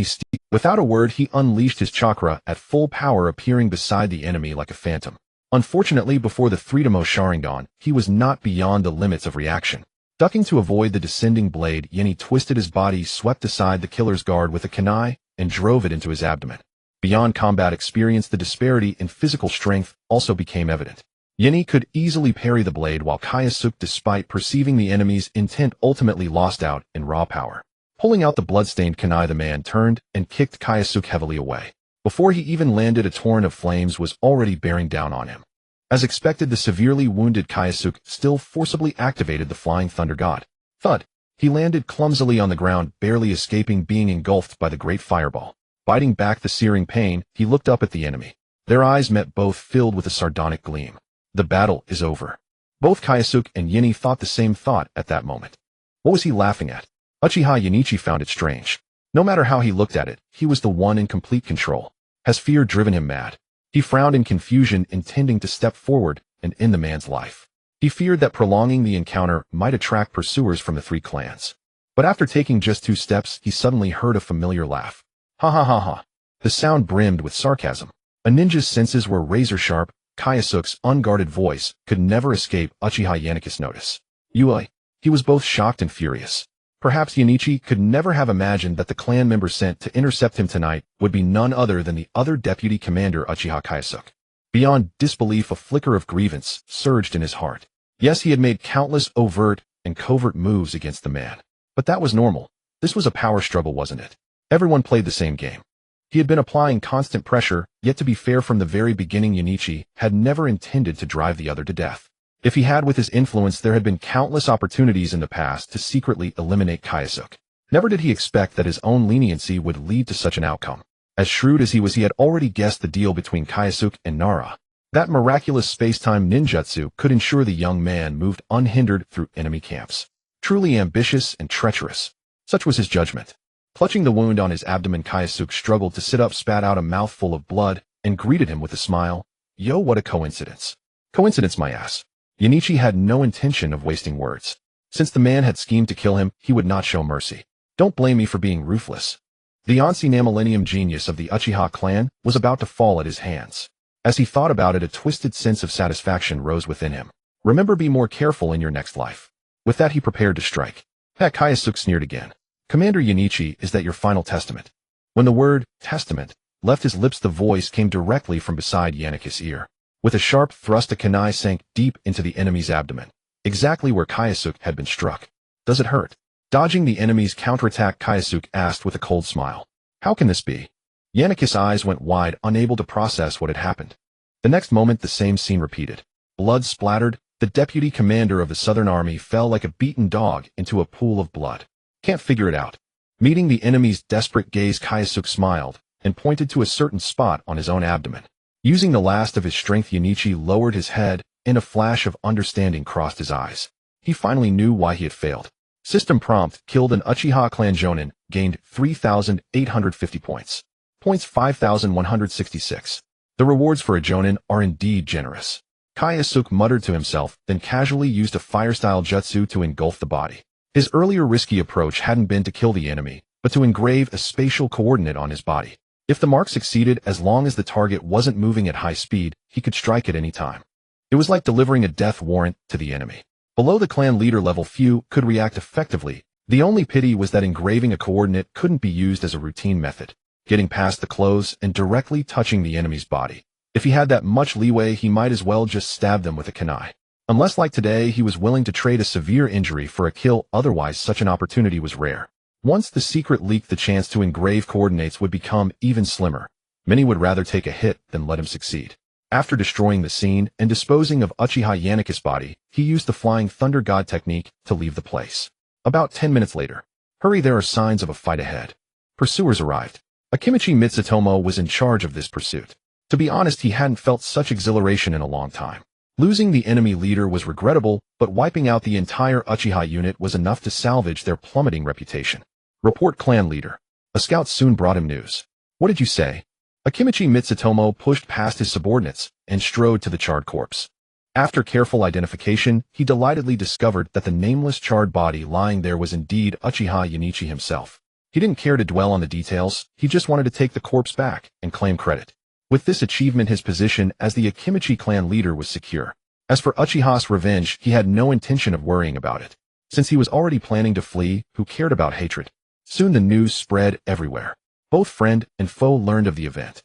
without a word, he unleashed his chakra at full power, appearing beside the enemy like a phantom. Unfortunately, before the 3-mo Sharingan, he was not beyond the limits of reaction. Ducking to avoid the descending blade, Yeni twisted his body, swept aside the killer's guard with a kunai, and drove it into his abdomen. Beyond combat experience, the disparity in physical strength also became evident. Yeni could easily parry the blade, while Kyosuke, despite perceiving the enemy's intent, ultimately lost out in raw power. Pulling out the bloodstained kunai, the man turned and kicked Kyosuke heavily away. Before he even landed, a torrent of flames was already bearing down on him. As expected, the severely wounded Kyosuke still forcibly activated the Flying Thunder God. Thud! He landed clumsily on the ground, barely escaping being engulfed by the great fireball. Biting back the searing pain, he looked up at the enemy. Their eyes met, both filled with a sardonic gleam. The battle is over. Both Kyosuke and Yin thought the same thought at that moment. What was he laughing at? Uchiha Yanichi found it strange. No matter how he looked at it, he was the one in complete control. Has fear driven him mad? He frowned in confusion, intending to step forward and end the man's life. He feared that prolonging the encounter might attract pursuers from the three clans. But after taking just 2 steps, he suddenly heard a familiar laugh. Ha ha ha ha. The sound brimmed with sarcasm. A ninja's senses were razor-sharp. Kyosuke's unguarded voice could never escape Uchiha Yanniki's notice. Yui. He was both shocked and furious. Perhaps Yanichi could never have imagined that the clan member sent to intercept him tonight would be none other than the other deputy commander, Uchiha Kyosuke. Beyond disbelief, a flicker of grievance surged in his heart. Yes, he had made countless overt and covert moves against the man. But that was normal. This was a power struggle, wasn't it? Everyone played the same game. He had been applying constant pressure, yet to be fair from the very beginning, Yanichi had never intended to drive the other to death. If he had, with his influence, there had been countless opportunities in the past to secretly eliminate Kyosuke. Never did he expect that his own leniency would lead to such an outcome. As shrewd as he was, he had already guessed the deal between Kyosuke and Nara. That miraculous space-time ninjutsu could ensure the young man moved unhindered through enemy camps. Truly ambitious and treacherous. Such was his judgment. Clutching the wound on his abdomen, Kyosuke struggled to sit up, spat out a mouthful of blood, and greeted him with a smile. Yo, what a coincidence. Coincidence, my ass. Yanichi had no intention of wasting words. Since the man had schemed to kill him, he would not show mercy. Don't blame me for being ruthless. The Ancient Millennium genius of the Uchiha clan was about to fall at his hands. As he thought about it, a twisted sense of satisfaction rose within him. Remember, be more careful in your next life. With that, he prepared to strike. Kyosuke sneered again. Commander Yanichi, is that your final testament? When the word testament left his lips, the voice came directly from beside Yanniki's ear. With a sharp thrust, a kunai sank deep into the enemy's abdomen, exactly where Kyosuke had been struck. Does it hurt? Dodging the enemy's counterattack, Kyosuke asked with a cold smile. How can this be? Yanniki's eyes went wide, unable to process what had happened. The next moment, the same scene repeated. Blood splattered. The deputy commander of the Southern Army fell like a beaten dog into a pool of blood. Can't figure it out. Meeting the enemy's desperate gaze, Kyosuke smiled and pointed to a certain spot on his own abdomen. Using the last of his strength, Yanichi lowered his head, and a flash of understanding crossed his eyes. He finally knew why he had failed. System prompt: killed an Uchiha clan Jonin, gained 3,850 points. Points 5,166. The rewards for a Jonin are indeed generous. Kyosuke muttered to himself, then casually used a fire-style jutsu to engulf the body. His earlier risky approach hadn't been to kill the enemy, but to engrave a spatial coordinate on his body. If the mark succeeded, as long as the target wasn't moving at high speed, he could strike at any time. It was like delivering a death warrant to the enemy. Below the clan leader level, few could react effectively. The only pity was that engraving a coordinate couldn't be used as a routine method, getting past the clothes and directly touching the enemy's body. If he had that much leeway, he might as well just stab them with a kunai. Unless, like today, he was willing to trade a severe injury for a kill, otherwise such an opportunity was rare. Once the secret leaked, the chance to engrave coordinates would become even slimmer. Many would rather take a hit than let him succeed. After destroying the scene and disposing of Uchiha Yanniki's body, he used the Flying Thunder God technique to leave the place. About 10 minutes later. Hurry, there are signs of a fight ahead. Pursuers arrived. Akimichi Mitsutomo was in charge of this pursuit. To be honest, he hadn't felt such exhilaration in a long time. Losing the enemy leader was regrettable, but wiping out the entire Uchiha unit was enough to salvage their plummeting reputation. Report, clan leader. A scout soon brought him news. What did you say? Akimichi Mitsutomo pushed past his subordinates and strode to the charred corpse. After careful identification, he delightedly discovered that the nameless charred body lying there was indeed Uchiha Yanichi himself. He didn't care to dwell on the details, he just wanted to take the corpse back and claim credit. With this achievement, his position as the Akimichi clan leader was secure. As for Uchiha's revenge, he had no intention of worrying about it. Since he was already planning to flee, who cared about hatred? Soon the news spread everywhere. Both friend and foe learned of the event.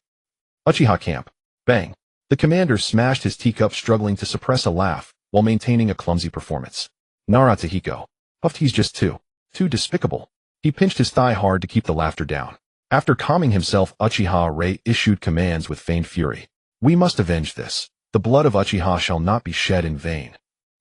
Uchiha camp. Bang. The commander smashed his teacup, struggling to suppress a laugh while maintaining a clumsy performance. Nara Tahiko. Puffed, he's just too despicable. He pinched his thigh hard to keep the laughter down. After calming himself, Uchiha Rei issued commands with feigned fury. "We must avenge this. The blood of Uchiha shall not be shed in vain."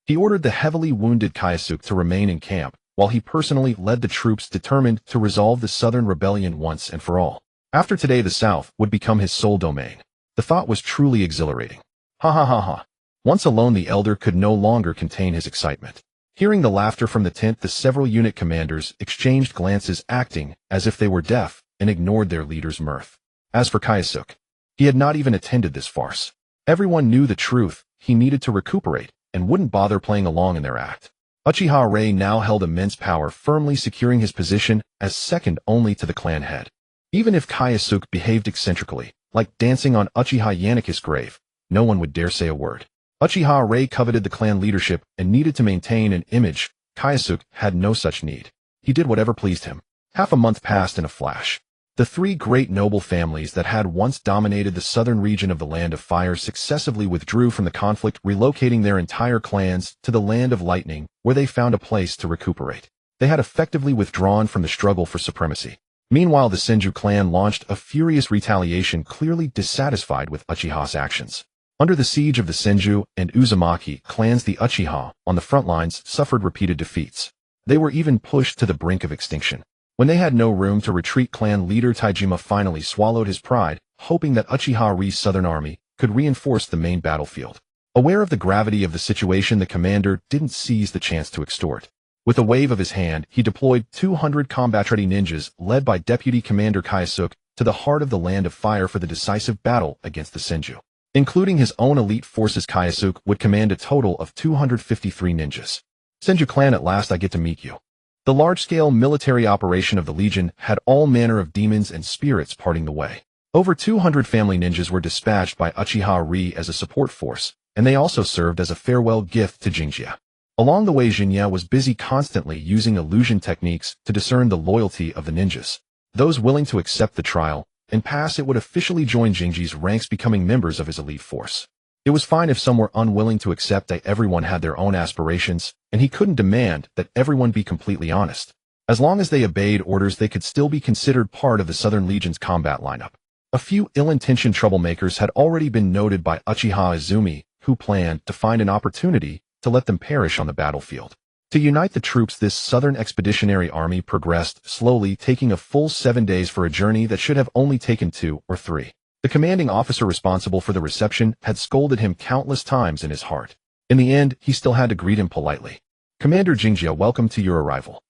He ordered the heavily wounded Kyosuke to remain in camp, while he personally led the troops determined to resolve the Southern Rebellion once and for all. After today, the South would become his sole domain. The thought was truly exhilarating. Ha ha ha ha. Once alone, the elder could no longer contain his excitement. Hearing the laughter from the tent, the several unit commanders exchanged glances, acting as if they were deaf and ignored their leader's mirth. As for Kyosuke, he had not even attended this farce. Everyone knew the truth. He needed to recuperate and wouldn't bother playing along in their act. Uchiha Rei now held immense power, firmly securing his position as second only to the clan head. Even if Kyosuke behaved eccentrically, like dancing on Uchiha Yannick's grave, no one would dare say a word. Uchiha Rei coveted the clan leadership and needed to maintain an image. Kyosuke had no such need. He did whatever pleased him. Half a month passed in a flash. The three great noble families that had once dominated the southern region of the Land of Fire successively withdrew from the conflict, relocating their entire clans to the Land of Lightning, where they found a place to recuperate. They had effectively withdrawn from the struggle for supremacy. Meanwhile, the Senju clan launched a furious retaliation, clearly dissatisfied with Uchiha's actions. Under the siege of the Senju and Uzumaki clans, the Uchiha, on the front lines, suffered repeated defeats. They were even pushed to the brink of extinction. When they had no room to retreat, clan leader Taijima finally swallowed his pride, hoping that Uchiha Rei's southern army could reinforce the main battlefield. Aware of the gravity of the situation, the commander didn't seize the chance to extort. With a wave of his hand, he deployed 200 combat-ready ninjas, led by Deputy Commander Kyosuke, to the heart of the Land of Fire for the decisive battle against the Senju. Including his own elite forces, Kyosuke would command a total of 253 ninjas. Senju clan, at last I get to meet you. The large-scale military operation of the Legion had all manner of demons and spirits parting the way. Over 200 family ninjas were dispatched by Uchiha Rei as a support force, and they also served as a farewell gift to Jinjia. Along the way, Jinjia was busy constantly using illusion techniques to discern the loyalty of the ninjas. Those willing to accept the trial and pass it would officially join Jinji's ranks, becoming members of his elite force. It was fine if some were unwilling to accept that everyone had their own aspirations, and he couldn't demand that everyone be completely honest. As long as they obeyed orders, they could still be considered part of the Southern Legion's combat lineup. A few ill-intentioned troublemakers had already been noted by Uchiha Izumi, who planned to find an opportunity to let them perish on the battlefield. To unite the troops, this Southern Expeditionary Army progressed slowly, taking a full 7 days for a journey that should have only taken 2 or 3. The commanding officer responsible for the reception had scolded him countless times in his heart. In the end, he still had to greet him politely. "Commander Jinjia, welcome to your arrival."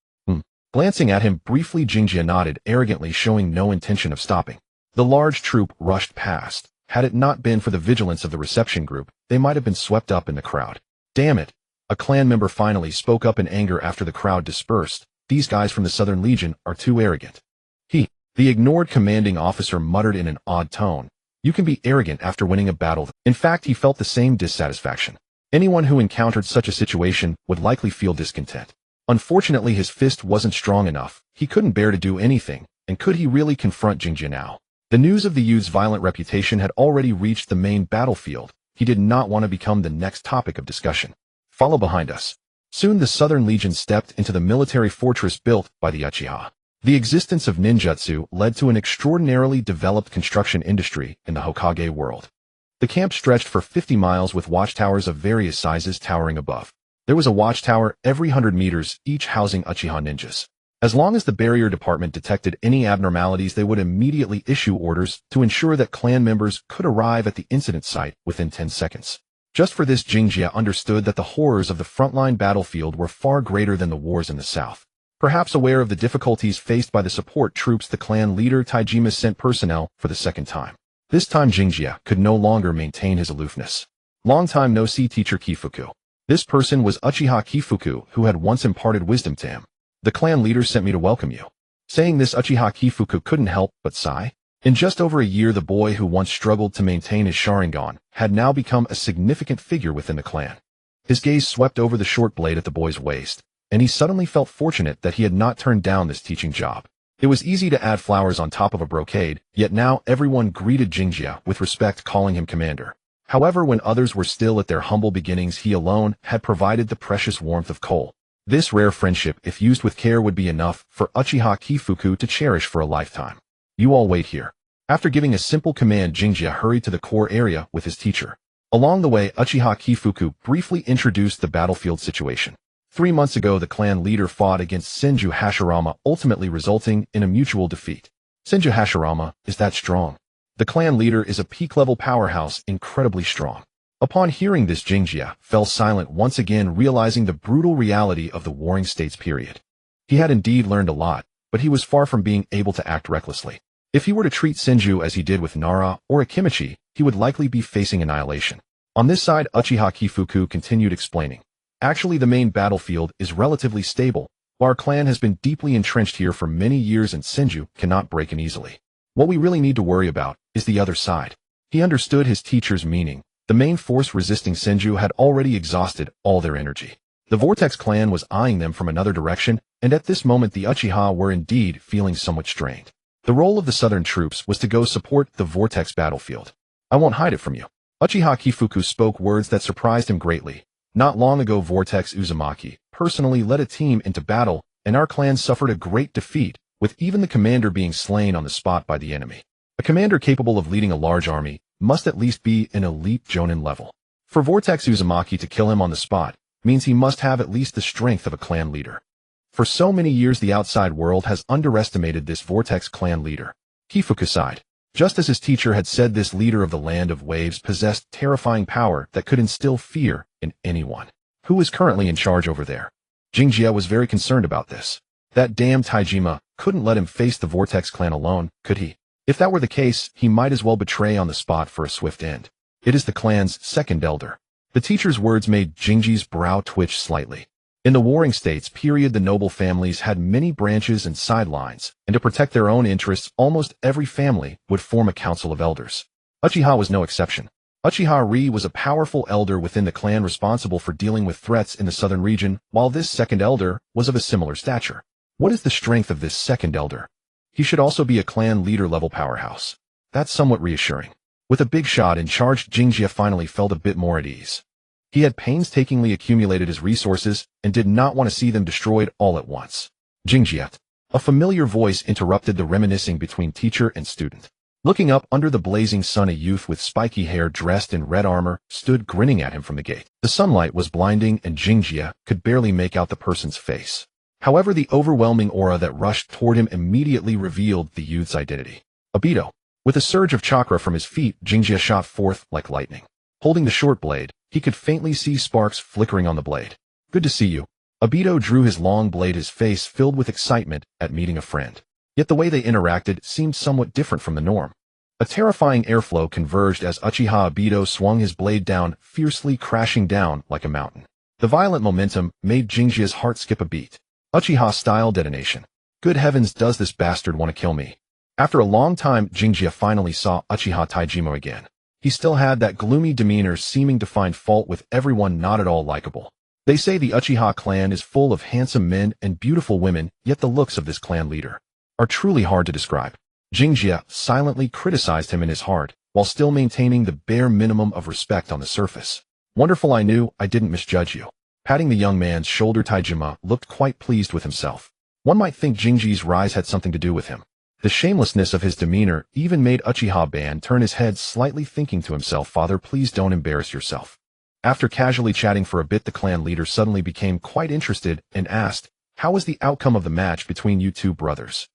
Glancing at him briefly, Jinjia nodded, arrogantly showing no intention of stopping. The large troop rushed past. Had it not been for the vigilance of the reception group, they might have been swept up in the crowd. "Damn it!" A clan member finally spoke up in anger after the crowd dispersed. "These guys from the Southern Legion are too arrogant." The ignored commanding officer muttered in an odd tone, "You can be arrogant after winning a battle." In fact, he felt the same dissatisfaction. Anyone who encountered such a situation would likely feel discontent. Unfortunately, his fist wasn't strong enough. He couldn't bear to do anything, and could he really confront Jinjia now? The news of the youth's violent reputation had already reached the main battlefield. He did not want to become the next topic of discussion. "Follow behind us." Soon the Southern Legion stepped into the military fortress built by the Uchiha. The existence of ninjutsu led to an extraordinarily developed construction industry in the Hokage world. The camp stretched for 50 miles with watchtowers of various sizes towering above. There was a watchtower every 100 meters, each housing Uchiha ninjas. As long as the barrier department detected any abnormalities, they would immediately issue orders to ensure that clan members could arrive at the incident site within 10 seconds. Just for this, Jinjia understood that the horrors of the frontline battlefield were far greater than the wars in the south. Perhaps aware of the difficulties faced by the support troops, the clan leader Taijima sent personnel for the second time. This time Jinjia could no longer maintain his aloofness. "Long time no see, teacher Kifuku." This person was Uchiha Kifuku, who had once imparted wisdom to him. "The clan leader sent me to welcome you." Saying this, Uchiha Kifuku couldn't help but sigh. In just over a year, the boy who once struggled to maintain his Sharingan had now become a significant figure within the clan. His gaze swept over the short blade at the boy's waist, and he suddenly felt fortunate that he had not turned down this teaching job. It was easy to add flowers on top of a brocade, yet now everyone greeted Jinjia with respect, calling him commander. However, when others were still at their humble beginnings, he alone had provided the precious warmth of coal. This rare friendship, if used with care, would be enough for Uchiha Kifuku to cherish for a lifetime. You all wait here. After giving a simple command, Jingjia hurried to the core area with his teacher. Along the way, Uchiha Kifuku briefly introduced the battlefield situation. 3 months ago, the clan leader fought against Senju Hashirama, ultimately resulting in a mutual defeat. Senju Hashirama is that strong. The clan leader is a peak-level powerhouse, incredibly strong. Upon hearing this, Jingjia fell silent once again, realizing the brutal reality of the Warring States period. He had indeed learned a lot, but he was far from being able to act recklessly. If he were to treat Senju as he did with Nara or Akimichi, he would likely be facing annihilation. On this side, Uchiha Kifuku continued explaining. Actually, the main battlefield is relatively stable. Our clan has been deeply entrenched here for many years and Senju cannot break in easily. What we really need to worry about is the other side. He understood his teacher's meaning. The main force resisting Senju had already exhausted all their energy. The Vortex clan was eyeing them from another direction, and at this moment the Uchiha were indeed feeling somewhat strained. The role of the southern troops was to go support the Vortex battlefield. I won't hide it from you. Uchiha Kifuku spoke words that surprised him greatly. Not long ago, Vortex Uzumaki personally led a team into battle, and our clan suffered a great defeat, with even the commander being slain on the spot by the enemy. A commander capable of leading a large army must at least be an elite Jonin level. For Vortex Uzumaki to kill him on the spot means he must have at least the strength of a clan leader. For so many years, the outside world has underestimated this Vortex clan leader. Kifuku sighed. Just as his teacher had said, this leader of the Land of Waves possessed terrifying power that could instill fear in anyone. Who is currently in charge over there? Jingjia was very concerned about this. That damn Taijima couldn't let him face the Vortex clan alone, could he? If that were the case, he might as well betray on the spot for a swift end. It is the clan's second elder. The teacher's words made Jingji's brow twitch slightly. In the Warring States period, the noble families had many branches and sidelines, and to protect their own interests, almost every family would form a council of elders. Uchiha was no exception. Uchiha Ri was a powerful elder within the clan responsible for dealing with threats in the southern region, while this second elder was of a similar stature. What is the strength of this second elder? He should also be a clan leader-level powerhouse. That's somewhat reassuring. With a big shot in charge, Jingjia finally felt a bit more at ease. He had painstakingly accumulated his resources and did not want to see them destroyed all at once. Jingjia. A familiar voice interrupted the reminiscing between teacher and student. Looking up under the blazing sun, a youth with spiky hair dressed in red armor stood grinning at him from the gate. The sunlight was blinding and Jingjia could barely make out the person's face. However, the overwhelming aura that rushed toward him immediately revealed the youth's identity. Obito. With a surge of chakra from his feet, Jingjia shot forth like lightning. Holding the short blade, he could faintly see sparks flickering on the blade. Good to see you. Obito drew his long blade, his face filled with excitement at meeting a friend. Yet the way they interacted seemed somewhat different from the norm. A terrifying airflow converged as Uchiha Obito swung his blade down, fiercely crashing down like a mountain. The violent momentum made Jingjia's heart skip a beat. Uchiha-style detonation. Good heavens, does this bastard want to kill me? After a long time, Jingjia finally saw Uchiha Taijima again. He still had that gloomy demeanor, seeming to find fault with everyone, not at all likable. They say the Uchiha clan is full of handsome men and beautiful women, yet the looks of this clan leader are truly hard to describe. Jingjia silently criticized him in his heart, while still maintaining the bare minimum of respect on the surface. Wonderful, I knew I didn't misjudge you. Patting the young man's shoulder, Taijima looked quite pleased with himself. One might think Jingji's rise had something to do with him. The shamelessness of his demeanor even made Uchiha-ban turn his head slightly, thinking to himself, "Father, please don't embarrass yourself." After casually chatting for a bit, the clan leader suddenly became quite interested and asked, "How was the outcome of the match between you two brothers?"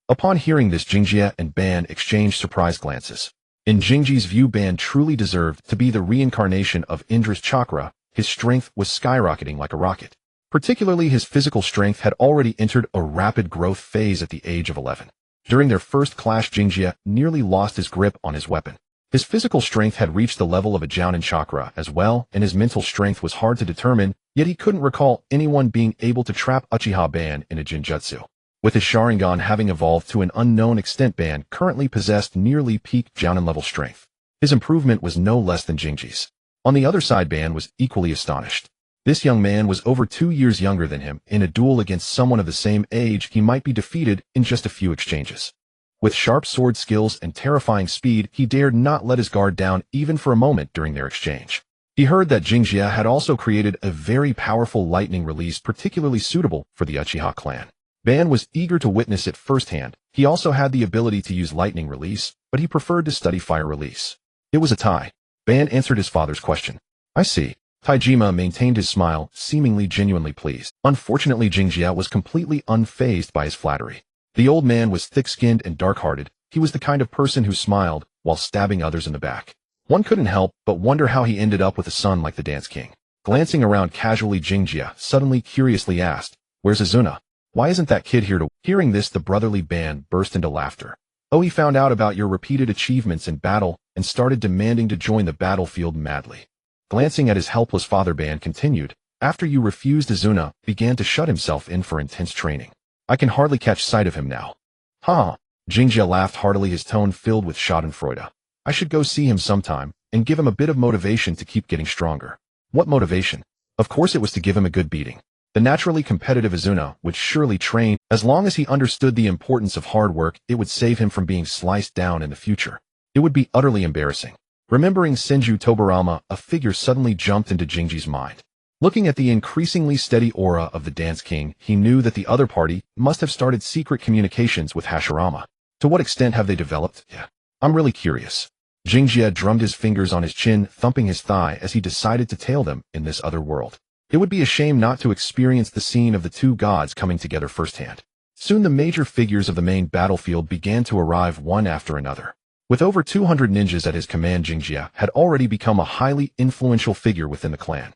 Upon hearing this, Jingjia and Ban exchanged surprised glances. In Jingji's view, Ban truly deserved to be the reincarnation of Indra's chakra. His strength was skyrocketing like a rocket. Particularly, his physical strength had already entered a rapid growth phase at the age of 11. During their first clash, Jingjia nearly lost his grip on his weapon. His physical strength had reached the level of a Jounin chakra as well, and his mental strength was hard to determine, yet he couldn't recall anyone being able to trap Uchiha-ban in a Jinjutsu. With his Sharingan having evolved to an unknown extent, Ban currently possessed nearly peak Jounin level strength. His improvement was no less than Jingji's. On the other side, Ban was equally astonished. This young man was over 2 years younger than him. In a duel against someone of the same age, he might be defeated in just a few exchanges. With sharp sword skills and terrifying speed, he dared not let his guard down even for a moment during their exchange. He heard that Jingjia had also created a very powerful lightning release particularly suitable for the Uchiha clan. Ban was eager to witness it firsthand. He also had the ability to use lightning release, but he preferred to study fire release. It was a tie. Ban answered his father's question. I see. Taijima maintained his smile, seemingly genuinely pleased. Unfortunately, Jingjia was completely unfazed by his flattery. The old man was thick-skinned and dark-hearted. He was the kind of person who smiled while stabbing others in the back. One couldn't help but wonder how he ended up with a son like the Dance King. Glancing around casually, Jingjia suddenly curiously asked, "Where's Azuna? Why isn't that kid here to—" Hearing this, the brotherly Ban burst into laughter. "Oh, he found out about your repeated achievements in battle and started demanding to join the battlefield madly." Glancing at his helpless father, Ban continued, "After you refused, Azuna began to shut himself in for intense training. I can hardly catch sight of him now." "Huh." Jingjia laughed heartily, his tone filled with schadenfreude. "I should go see him sometime and give him a bit of motivation to keep getting stronger." What motivation? Of course it was to give him a good beating. The naturally competitive Azuna would surely train. As long as he understood the importance of hard work, it would save him from being sliced down in the future. It would be utterly embarrassing. Remembering Senju Tobarama, a figure suddenly jumped into Jingji's mind. Looking at the increasingly steady aura of the Dance King, he knew that the other party must have started secret communications with Hashirama. To what extent have they developed? Yeah, I'm really curious. Jingjia drummed his fingers on his chin, thumping his thigh as he decided to tail them in this other world. It would be a shame not to experience the scene of the two gods coming together firsthand. Soon the major figures of the main battlefield began to arrive one after another. With over 200 ninjas at his command, Jingjia had already become a highly influential figure within the clan.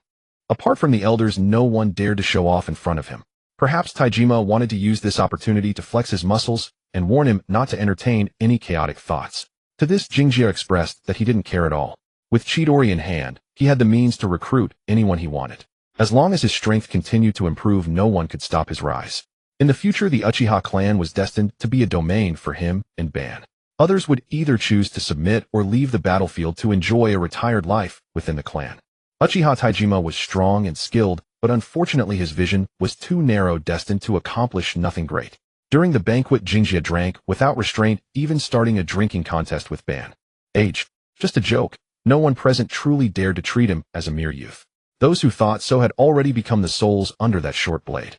Apart from the elders, no one dared to show off in front of him. Perhaps Taijima wanted to use this opportunity to flex his muscles and warn him not to entertain any chaotic thoughts. To this, Jingjia expressed that he didn't care at all. With Chidori in hand, he had the means to recruit anyone he wanted. As long as his strength continued to improve, no one could stop his rise. In the future, the Uchiha clan was destined to be a domain for him and Ban. Others would either choose to submit or leave the battlefield to enjoy a retired life within the clan. Uchiha Taijima was strong and skilled, but unfortunately his vision was too narrow, destined to accomplish nothing great. During the banquet, Jingjia drank without restraint, even starting a drinking contest with Ban. Age. Just a joke. No one present truly dared to treat him as a mere youth. Those who thought so had already become the souls under that short blade.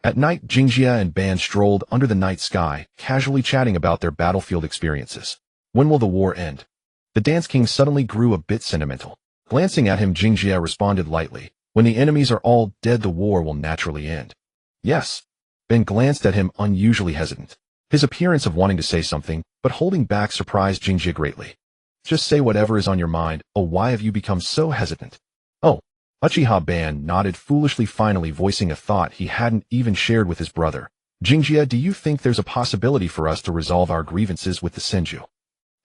At night, Jingjia and Ban strolled under the night sky, casually chatting about their battlefield experiences. When will the war end? The Dance King suddenly grew a bit sentimental. Glancing at him, Jingjia responded lightly, "When the enemies are all dead, the war will naturally end." Yes. Ben glanced at him, unusually hesitant. His appearance of wanting to say something, but holding back, surprised Jingjia greatly. "Just say whatever is on your mind. Oh, why have you become so hesitant?" "Oh." Uchiha Ban nodded foolishly, finally voicing a thought he hadn't even shared with his brother. "Jingjia, do you think there's a possibility for us to resolve our grievances with the Senju?"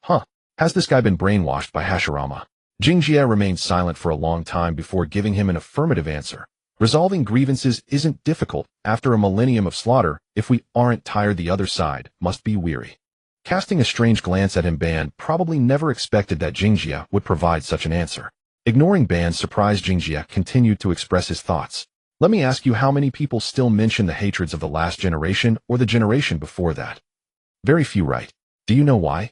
"Huh. Has this guy been brainwashed by Hashirama?" Jingjia remained silent for a long time before giving him an affirmative answer. "Resolving grievances isn't difficult. After a millennium of slaughter, if we aren't tired, the other side must be weary." Casting a strange glance at him, Ban probably never expected that Jingjia would provide such an answer. Ignoring Ban's surprise, Jingjia continued to express his thoughts. "Let me ask you, how many people still mention the hatreds of the last generation or the generation before that?" "Very few, right? Do you know why?"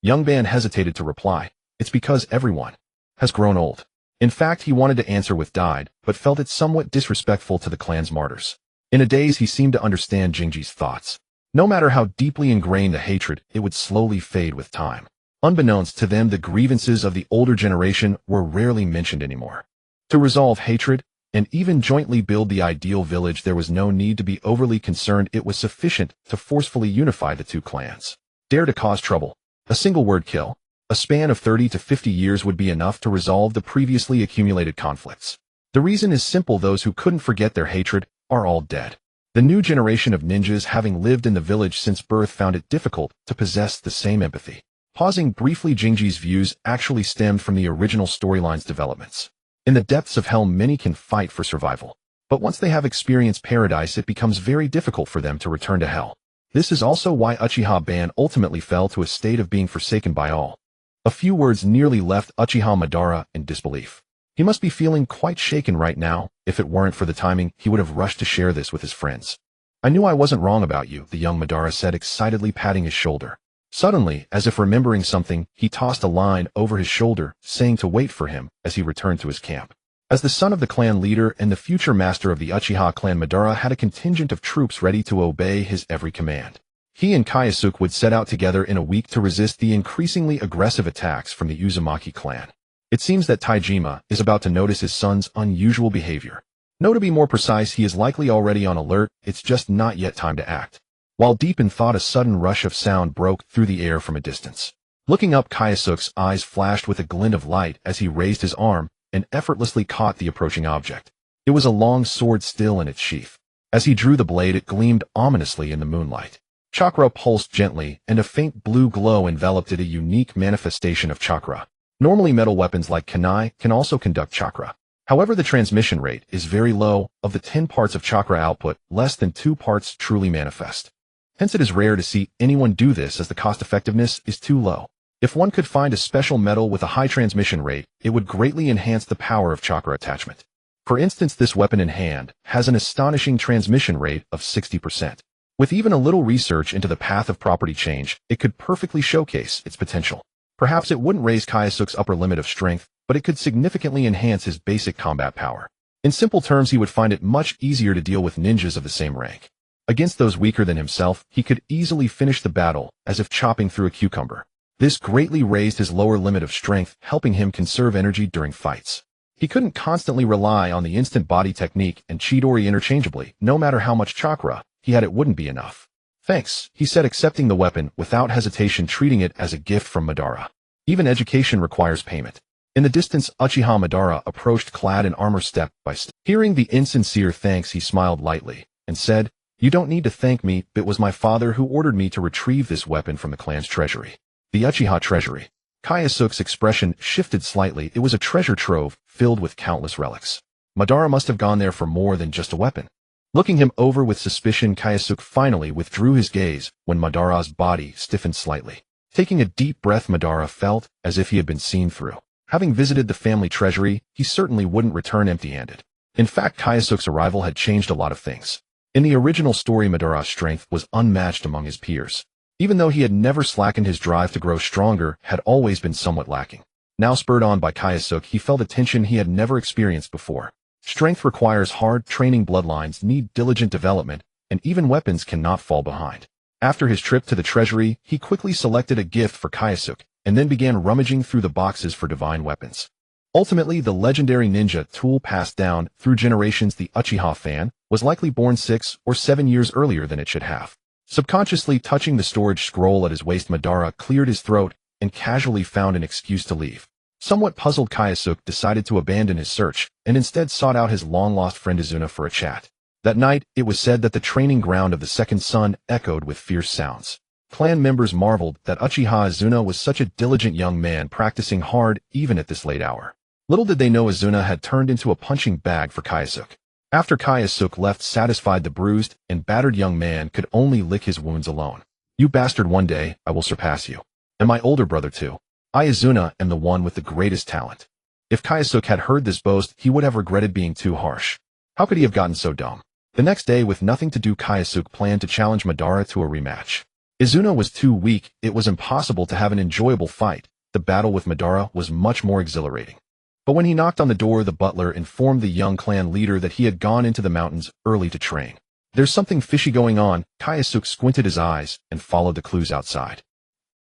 Young Ban hesitated to reply. "It's because everyone has grown old." In fact, he wanted to answer with died, but felt it somewhat disrespectful to the clan's martyrs. In a daze, he seemed to understand Jingji's thoughts. No matter how deeply ingrained the hatred, it would slowly fade with time. Unbeknownst to them, the grievances of the older generation were rarely mentioned anymore. To resolve hatred, and even jointly build the ideal village, there was no need to be overly concerned. It was sufficient to forcefully unify the two clans. Dare to cause trouble. A single word, kill. A span of 30 to 50 years would be enough to resolve the previously accumulated conflicts. The reason is simple: those who couldn't forget their hatred are all dead. The new generation of ninjas, having lived in the village since birth, found it difficult to possess the same empathy. Pausing briefly, Jingji's views actually stemmed from the original storyline's developments. In the depths of hell, many can fight for survival. But once they have experienced paradise, it becomes very difficult for them to return to hell. This is also why Uchiha Ban ultimately fell to a state of being forsaken by all. A few words nearly left Uchiha Madara in disbelief. He must be feeling quite shaken right now. If it weren't for the timing, he would have rushed to share this with his friends. "I knew I wasn't wrong about you," the young Madara said, excitedly patting his shoulder. Suddenly, as if remembering something, he tossed a line over his shoulder, saying to wait for him as he returned to his camp. As the son of the clan leader and the future master of the Uchiha clan, Madara had a contingent of troops ready to obey his every command. He and Kyosuke would set out together in a week to resist the increasingly aggressive attacks from the Uzumaki clan. It seems that Taijima is about to notice his son's unusual behavior. No, to be more precise, he is likely already on alert, it's just not yet time to act. While deep in thought, a sudden rush of sound broke through the air from a distance. Looking up, Kyosuke's eyes flashed with a glint of light as he raised his arm and effortlessly caught the approaching object. It was a long sword still in its sheath. As he drew the blade, it gleamed ominously in the moonlight. Chakra pulsed gently, and a faint blue glow enveloped it, a unique manifestation of chakra. Normally, metal weapons like kunai can also conduct chakra. However, the transmission rate is very low. Of the 10 parts of chakra output, less than 2 parts truly manifest. Hence, it is rare to see anyone do this, as the cost effectiveness is too low. If one could find a special metal with a high transmission rate, it would greatly enhance the power of chakra attachment. For instance, this weapon in hand has an astonishing transmission rate of 60%. With even a little research into the path of property change, it could perfectly showcase its potential. Perhaps it wouldn't raise Kyosuke's upper limit of strength, but it could significantly enhance his basic combat power. In simple terms, he would find it much easier to deal with ninjas of the same rank. Against those weaker than himself, he could easily finish the battle, as if chopping through a cucumber. This greatly raised his lower limit of strength, helping him conserve energy during fights. He couldn't constantly rely on the instant body technique and Chidori interchangeably. No matter how much chakra he had, it wouldn't be enough. Thanks, he said, accepting the weapon without hesitation, treating it as a gift from Madara. Even education requires payment. In the distance, Uchiha Madara approached, clad in armor, step by step. Hearing the insincere thanks, he smiled lightly and said, "You don't need to thank me. It was my father who ordered me to retrieve this weapon from the clan's treasury." The Uchiha treasury. Kyosuke's expression shifted slightly. It was a treasure trove filled with countless relics. Madara must have gone there for more than just a weapon. Looking him over with suspicion, Kyosuke finally withdrew his gaze when Madara's body stiffened slightly. Taking a deep breath, Madara felt as if he had been seen through. Having visited the family treasury, he certainly wouldn't return empty-handed. In fact, Kyosuke's arrival had changed a lot of things. In the original story, Madara's strength was unmatched among his peers. Even though he had never slackened, his drive to grow stronger had always been somewhat lacking. Now, spurred on by Kyosuke, he felt a tension he had never experienced before. Strength requires hard training, bloodlines need diligent development, and even weapons cannot fall behind. After his trip to the treasury, he quickly selected a gift for Kyosuke, and then began rummaging through the boxes for divine weapons. Ultimately, the legendary ninja tool passed down through generations, the Uchiha fan, was likely born 6 or 7 years earlier than it should have. Subconsciously touching the storage scroll at his waist, Madara cleared his throat and casually found an excuse to leave. Somewhat puzzled, Kyosuke decided to abandon his search and instead sought out his long-lost friend Izuna for a chat. That night, it was said that the training ground of the second son echoed with fierce sounds. Clan members marveled that Uchiha Izuna was such a diligent young man, practicing hard even at this late hour. Little did they know Izuna had turned into a punching bag for Kyosuke. After Kyosuke left satisfied, the bruised and battered young man could only lick his wounds alone. "You bastard, one day I will surpass you. And my older brother too. I, Izuna, am the one with the greatest talent." If Kyosuke had heard this boast, he would have regretted being too harsh. How could he have gotten so dumb? The next day, with nothing to do, Kyosuke planned to challenge Madara to a rematch. Izuna was too weak. It was impossible to have an enjoyable fight. The battle with Madara was much more exhilarating. But when he knocked on the door, the butler informed the young clan leader that he had gone into the mountains early to train. "There's something fishy going on." Kyosuke squinted his eyes and followed the clues outside.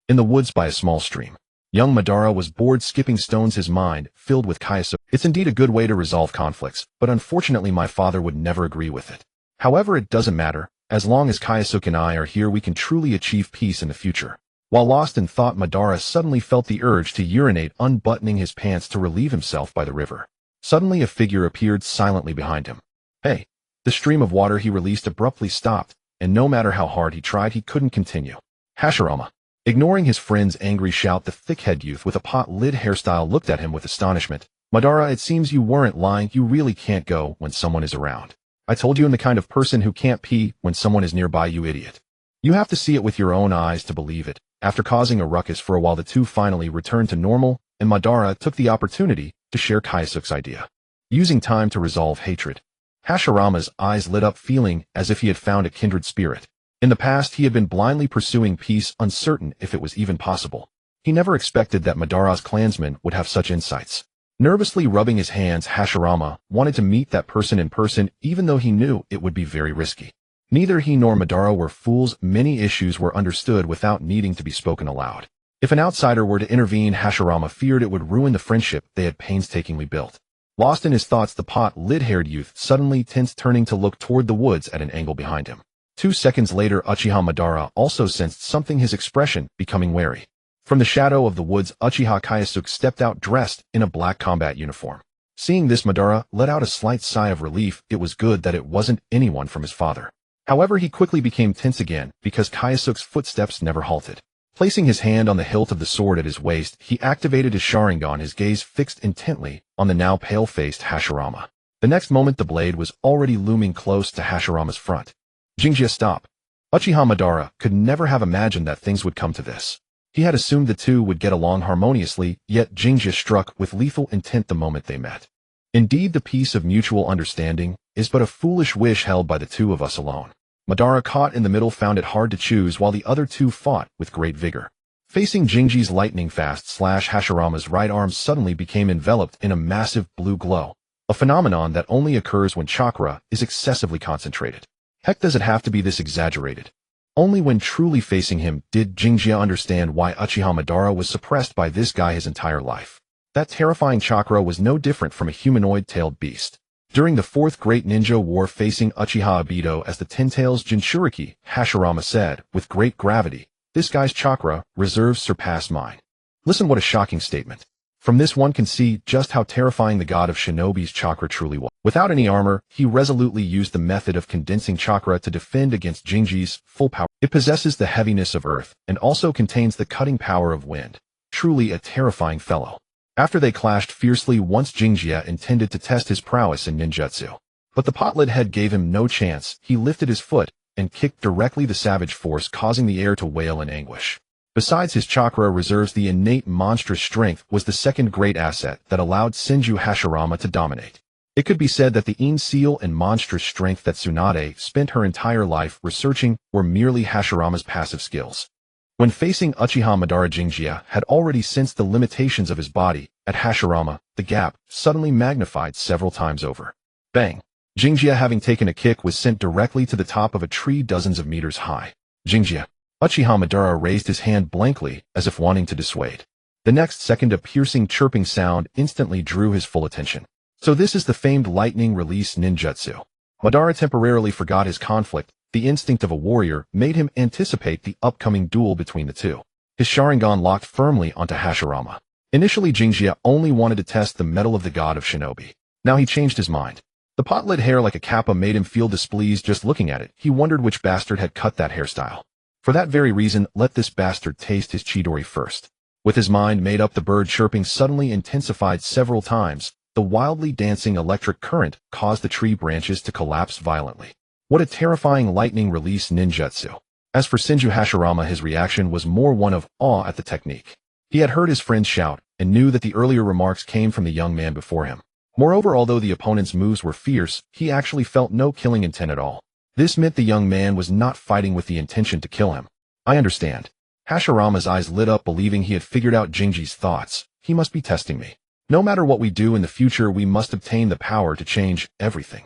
In the woods by a small stream, young Madara was bored, skipping stones, his mind filled with Kyosuke. "It's indeed a good way to resolve conflicts, but unfortunately my father would never agree with it. However, it doesn't matter. As long as Kyosuke and I are here, we can truly achieve peace in the future." While lost in thought, Madara suddenly felt the urge to urinate, unbuttoning his pants to relieve himself by the river. Suddenly, a figure appeared silently behind him. "Hey!" The stream of water he released abruptly stopped, and no matter how hard he tried, he couldn't continue. Hashirama. Ignoring his friend's angry shout, the thick-head youth with a pot-lid hairstyle looked at him with astonishment. "Madara, it seems you weren't lying. You really can't go when someone is around. I told you I'm the kind of person who can't pee when someone is nearby, you idiot. You have to see it with your own eyes to believe it." After causing a ruckus for a while, the two finally returned to normal, and Madara took the opportunity to share Kyosuke's idea. Using time to resolve hatred. Hashirama's eyes lit up, feeling as if he had found a kindred spirit. In the past, he had been blindly pursuing peace, uncertain if it was even possible. He never expected that Madara's clansmen would have such insights. Nervously rubbing his hands, Hashirama wanted to meet that person in person even though he knew it would be very risky. Neither he nor Madara were fools. Many issues were understood without needing to be spoken aloud. If an outsider were to intervene, Hashirama feared it would ruin the friendship they had painstakingly built. Lost in his thoughts, the pot-lid-haired youth suddenly tensed, turning to look toward the woods at an angle behind him. 2 seconds later, Uchiha Madara also sensed something, his expression becoming wary. From the shadow of the woods, Uchiha Kyosuke stepped out dressed in a black combat uniform. Seeing this, Madara let out a slight sigh of relief. It was good that it wasn't anyone from his father. However, he quickly became tense again because Kyosuke's footsteps never halted. Placing his hand on the hilt of the sword at his waist, he activated his Sharingan, his gaze fixed intently on the now pale-faced Hashirama. The next moment, the blade was already looming close to Hashirama's front. Jinjia, stop. Uchiha Madara could never have imagined that things would come to this. He had assumed the two would get along harmoniously, yet Jinjia struck with lethal intent the moment they met. Indeed, the peace of mutual understanding is but a foolish wish held by the two of us alone. Madara, caught in the middle, found it hard to choose while the other two fought with great vigor. Facing Jinji's lightning-fast slash, Hashirama's right arm suddenly became enveloped in a massive blue glow, a phenomenon that only occurs when chakra is excessively concentrated. Heck, does it have to be this exaggerated? Only when truly facing him did Jinjia understand why Uchiha Madara was suppressed by this guy his entire life. That terrifying chakra was no different from a humanoid-tailed beast. During the Fourth Great Ninja War, facing Uchiha Obito as the Ten-Tails Jinchuriki, Hashirama said, with great gravity, "This guy's chakra reserves surpass mine." Listen, what a shocking statement. From this one can see just how terrifying the God of Shinobi's chakra truly was. Without any armor, he resolutely used the method of condensing chakra to defend against Jinji's full power. It possesses the heaviness of earth and also contains the cutting power of wind. Truly a terrifying fellow. After they clashed fiercely once, Jinjia intended to test his prowess in ninjutsu. But the potlit head gave him no chance. He lifted his foot and kicked directly the savage force, causing the air to wail in anguish. Besides his chakra reserves, the innate monstrous strength was the second great asset that allowed Senju Hashirama to dominate. It could be said that the seal and monstrous strength that Tsunade spent her entire life researching were merely Hashirama's passive skills. When facing Uchiha Madara, Jinjia had already sensed the limitations of his body. At Hashirama, the gap suddenly magnified several times over. Bang! Jinjia, having taken a kick, was sent directly to the top of a tree dozens of meters high. Jinjia! Uchiha Madara raised his hand blankly as if wanting to dissuade. The next second, a piercing chirping sound instantly drew his full attention. So this is the famed lightning release ninjutsu. Madara temporarily forgot his conflict. The instinct of a warrior made him anticipate the upcoming duel between the two. His Sharingan locked firmly onto Hashirama. Initially, Jinjia only wanted to test the mettle of the God of Shinobi. Now he changed his mind. The pot-lit hair like a kappa made him feel displeased just looking at it. He wondered which bastard had cut that hairstyle. For that very reason, let this bastard taste his Chidori first. With his mind made up, the bird chirping suddenly intensified several times. The wildly dancing electric current caused the tree branches to collapse violently. What a terrifying lightning release ninjutsu. As for Senju Hashirama, his reaction was more one of awe at the technique. He had heard his friends shout and knew that the earlier remarks came from the young man before him. Moreover, although the opponent's moves were fierce, he actually felt no killing intent at all. This meant the young man was not fighting with the intention to kill him. I understand. Hashirama's eyes lit up, believing he had figured out Jinji's thoughts. He must be testing me. No matter what we do in the future, we must obtain the power to change everything.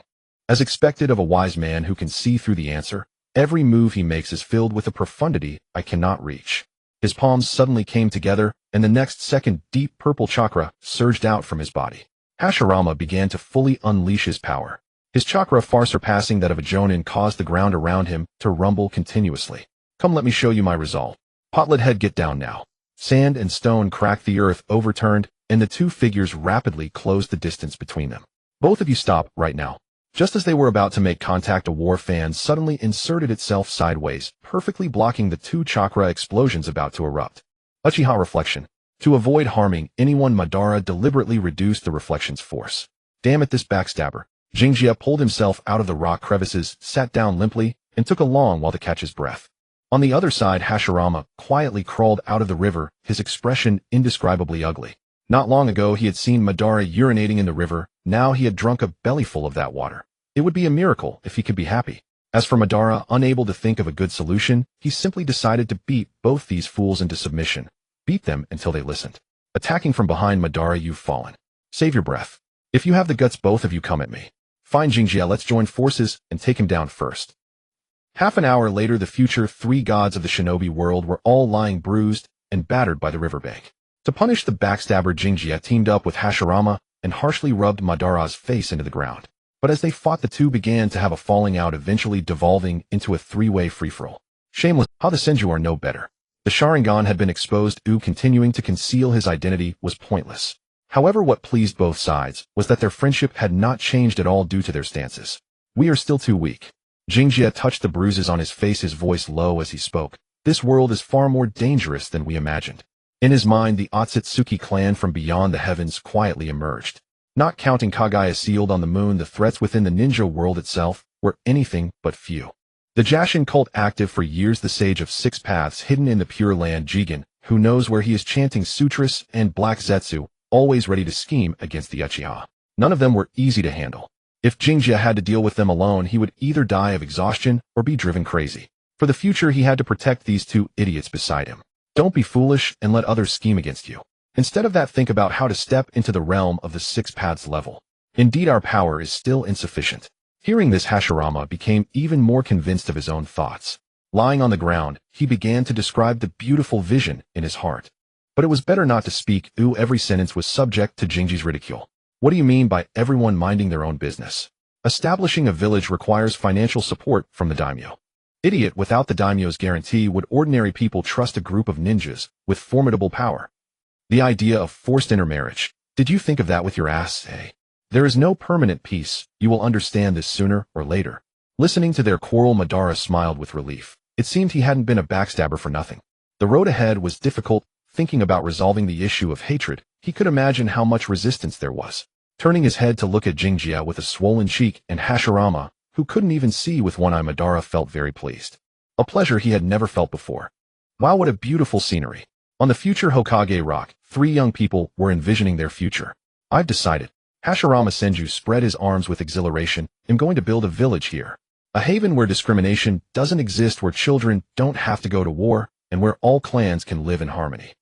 As expected of a wise man who can see through the answer, every move he makes is filled with a profundity I cannot reach. His palms suddenly came together, and the next second, deep purple chakra surged out from his body. Hashirama began to fully unleash his power. His chakra, far surpassing that of a Jonin, caused the ground around him to rumble continuously. Come, let me show you my resolve. Potlit head, get down now. Sand and stone cracked, the earth overturned, and the two figures rapidly closed the distance between them. Both of you stop right now. Just as they were about to make contact, a war fan suddenly inserted itself sideways, perfectly blocking the two chakra explosions about to erupt. Uchiha reflection. To avoid harming anyone, Madara deliberately reduced the reflection's force. Damn it, this backstabber. Jinjia pulled himself out of the rock crevices, sat down limply, and took a long while to catch his breath. On the other side, Hashirama quietly crawled out of the river, his expression indescribably ugly. Not long ago, he had seen Madara urinating in the river. Now he had drunk a bellyful of that water. It would be a miracle if he could be happy. As for Madara, unable to think of a good solution, he simply decided to beat both these fools into submission. Beat them until they listened. Attacking from behind, Madara, you've fallen. Save your breath. If you have the guts, both of you come at me. Fine, Jingjia, let's join forces and take him down first. Half an hour later, the future three gods of the shinobi world were all lying bruised and battered by the riverbank. To punish the backstabber, Jingjia teamed up with Hashirama and harshly rubbed Madara's face into the ground. But as they fought, the two began to have a falling out, eventually devolving into a three-way free-for-all. Shameless, how the Senju are no better. The Sharingan had been exposed. Continuing to conceal his identity was pointless. However, what pleased both sides was that their friendship had not changed at all due to their stances. We are still too weak. Jingjia touched the bruises on his face, his voice low as he spoke. This world is far more dangerous than we imagined. In his mind, the Otsutsuki clan from beyond the heavens quietly emerged. Not counting Kaguya sealed on the moon, the threats within the ninja world itself were anything but few. The Jashin cult, active for years, the sage of six paths hidden in the Pure Land, Jigen, who knows where he is, chanting sutras, and Black Zetsu, always ready to scheme against the Uchiha. None of them were easy to handle. If Jingjia had to deal with them alone, he would either die of exhaustion or be driven crazy. For the future, he had to protect these two idiots beside him. Don't be foolish and let others scheme against you. Instead of that, think about how to step into the realm of the six paths level. Indeed, our power is still insufficient. Hearing this, Hashirama became even more convinced of his own thoughts. Lying on the ground, he began to describe the beautiful vision in his heart. But it was better not to speak. Every sentence was subject to Jingji's ridicule. What do you mean by everyone minding their own business? Establishing a village requires financial support from the daimyo. Idiot, without the daimyo's guarantee, would ordinary people trust a group of ninjas with formidable power? The idea of forced intermarriage. Did you think of that with your ass, eh? There is no permanent peace. You will understand this sooner or later. Listening to their quarrel, Madara smiled with relief. It seemed he hadn't been a backstabber for nothing. The road ahead was difficult. Thinking about resolving the issue of hatred, he could imagine how much resistance there was. Turning his head to look at Jingjia with a swollen cheek and Hashirama, who couldn't even see with one eye, Madara felt very pleased. A pleasure he had never felt before. Wow, what a beautiful scenery. On the future Hokage Rock, three young people were envisioning their future. I've decided. Hashirama Senju spread his arms with exhilaration. I'm going to build a village here. A haven where discrimination doesn't exist, where children don't have to go to war, and where all clans can live in harmony.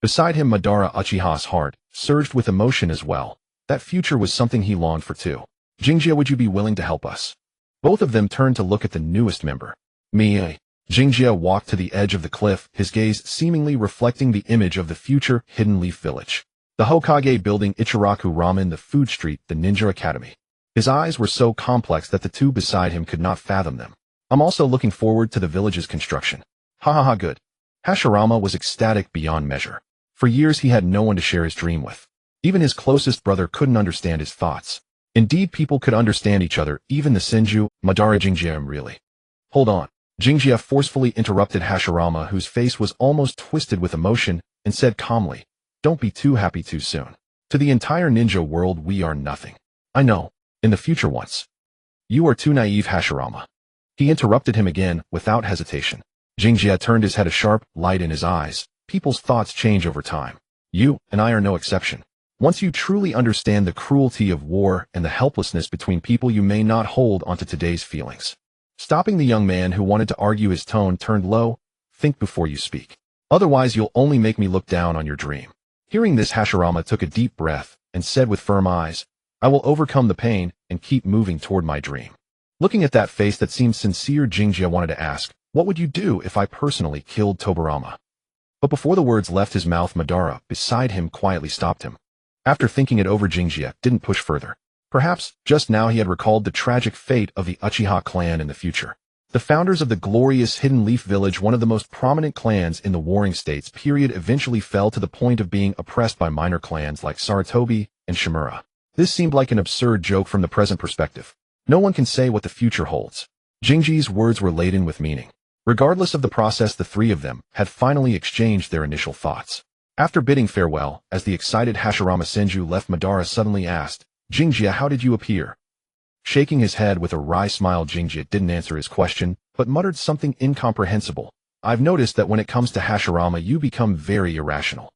Beside him, Madara Uchiha's heart surged with emotion as well. That future was something he longed for too. Jingjia, would you be willing to help us? Both of them turned to look at the newest member. Me. Jingjia walked to the edge of the cliff, his gaze seemingly reflecting the image of the future Hidden Leaf Village. The Hokage building, Ichiraku Ramen, the food street, the Ninja Academy. His eyes were so complex that the two beside him could not fathom them. I'm also looking forward to the village's construction. Ha ha ha, good. Hashirama was ecstatic beyond measure. For years he had no one to share his dream with. Even his closest brother couldn't understand his thoughts. Indeed, people could understand each other, even the Senju. Madara, Jingjia, really. Hold on. Jingjia forcefully interrupted Hashirama, whose face was almost twisted with emotion, and said calmly, don't be too happy too soon. To the entire ninja world, we are nothing. I know. In the future once. You are too naive, Hashirama. He interrupted him again, without hesitation. Jingjia turned his head, a sharp light in his eyes. People's thoughts change over time. You and I are no exception. Once you truly understand the cruelty of war and the helplessness between people, you may not hold onto today's feelings. Stopping the young man who wanted to argue, his tone turned low. Think before you speak. Otherwise, you'll only make me look down on your dream. Hearing this, Hashirama took a deep breath and said with firm eyes, I will overcome the pain and keep moving toward my dream. Looking at that face that seemed sincere, Jingjia wanted to ask, what would you do if I personally killed Tobirama? But before the words left his mouth, Madara, beside him, quietly stopped him. After thinking it over, Jingjia didn't push further. Perhaps, just now he had recalled the tragic fate of the Uchiha clan in the future. The founders of the glorious Hidden Leaf Village, one of the most prominent clans in the Warring States period, eventually fell to the point of being oppressed by minor clans like Sarutobi and Shimura. This seemed like an absurd joke from the present perspective. No one can say what the future holds. Jingji's words were laden with meaning. Regardless of the process, the three of them had finally exchanged their initial thoughts. After bidding farewell, as the excited Hashirama Senju left, Madara suddenly asked, Jingjia, how did you appear? Shaking his head with a wry smile, Jingjia didn't answer his question, but muttered something incomprehensible. I've noticed that when it comes to Hashirama, you become very irrational.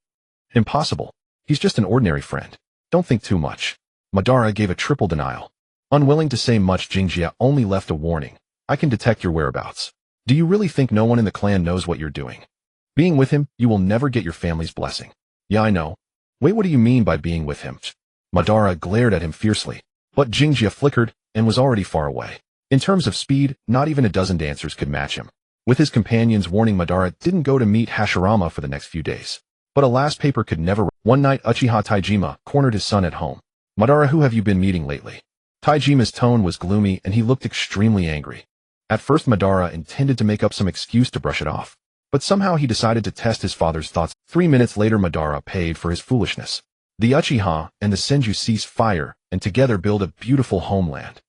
Impossible. He's just an ordinary friend. Don't think too much. Madara gave a triple denial. Unwilling to say much, Jingjia only left a warning. I can detect your whereabouts. Do you really think no one in the clan knows what you're doing? Being with him, you will never get your family's blessing. Yeah, I know. Wait, what do you mean by being with him? Madara glared at him fiercely, but Jingjia flickered and was already far away. In terms of speed, not even a dozen dancers could match him. With his companions warning, Madara didn't go to meet Hashirama for the next few days. But a last paper could never. One night, Uchiha Taijima cornered his son at home. "Madara, who have you been meeting lately?" Taijima's tone was gloomy and he looked extremely angry. At first, Madara intended to make up some excuse to brush it off. But somehow he decided to test his father's thoughts. 3 minutes later, Madara paid for his foolishness. The Uchiha and the Senju cease fire and together build a beautiful homeland.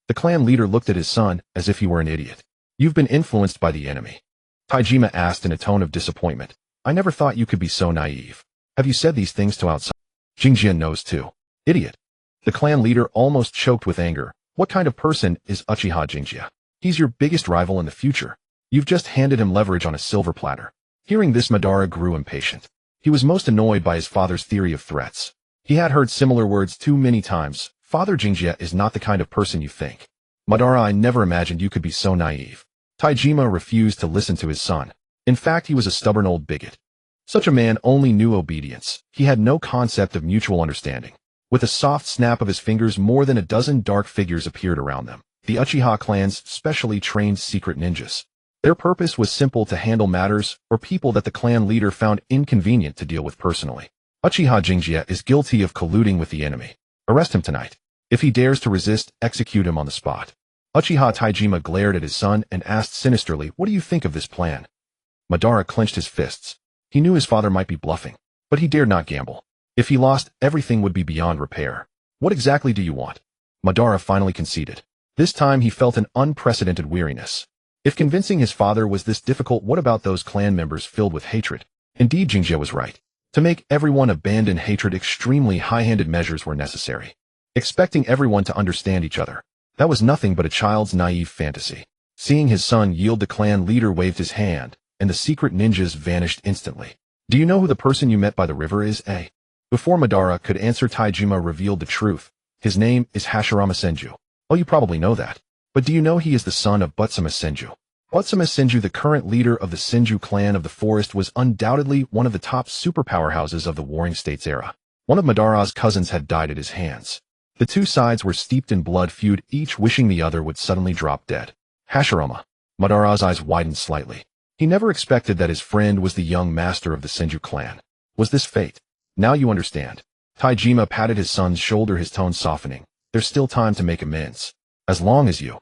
The clan leader looked at his son as if he were an idiot. "You've been influenced by the enemy?" Taijima asked in a tone of disappointment. "I never thought you could be so naive. Have you said these things to outside?" Jingjia knows too. "Idiot." The clan leader almost choked with anger. "What kind of person is Uchiha Jingjia? He's your biggest rival in the future. You've just handed him leverage on a silver platter." Hearing this, Madara grew impatient. He was most annoyed by his father's theory of threats. He had heard similar words too many times. "Father, Jingjia is not the kind of person you think." "Madara, I never imagined you could be so naive." Taijima refused to listen to his son. In fact, he was a stubborn old bigot. Such a man only knew obedience. He had no concept of mutual understanding. With a soft snap of his fingers, more than a dozen dark figures appeared around them. The Uchiha clan's specially trained secret ninjas. Their purpose was simple: to handle matters or people that the clan leader found inconvenient to deal with personally. "Uchiha Jingjia is guilty of colluding with the enemy. Arrest him tonight. If he dares to resist, execute him on the spot." Uchiha Taijima glared at his son and asked sinisterly, "What do you think of this plan?" Madara clenched his fists. He knew his father might be bluffing, but he dared not gamble. If he lost, everything would be beyond repair. "What exactly do you want?" Madara finally conceded. This time he felt an unprecedented weariness. If convincing his father was this difficult, what about those clan members filled with hatred? Indeed, Jingjia was right. To make everyone abandon hatred, extremely high-handed measures were necessary. Expecting everyone to understand each other, that was nothing but a child's naive fantasy. Seeing his son yield, the clan leader waved his hand, and the secret ninjas vanished instantly. "Do you know who the person you met by the river is, eh?" Before Madara could answer, Taijima revealed the truth. "His name is Hashirama Senju." "Oh, you probably know that. But do you know he is the son of Butsuma Senju?" Butsuma Senju, the current leader of the Senju clan of the forest, was undoubtedly one of the top superpower houses of the Warring States era. One of Madara's cousins had died at his hands. The two sides were steeped in blood feud, each wishing the other would suddenly drop dead. Hashirama. Madara's eyes widened slightly. He never expected that his friend was the young master of the Senju clan. Was this fate? "Now you understand." Taijima patted his son's shoulder, his tone softening. "There's still time to make amends. As long as you..."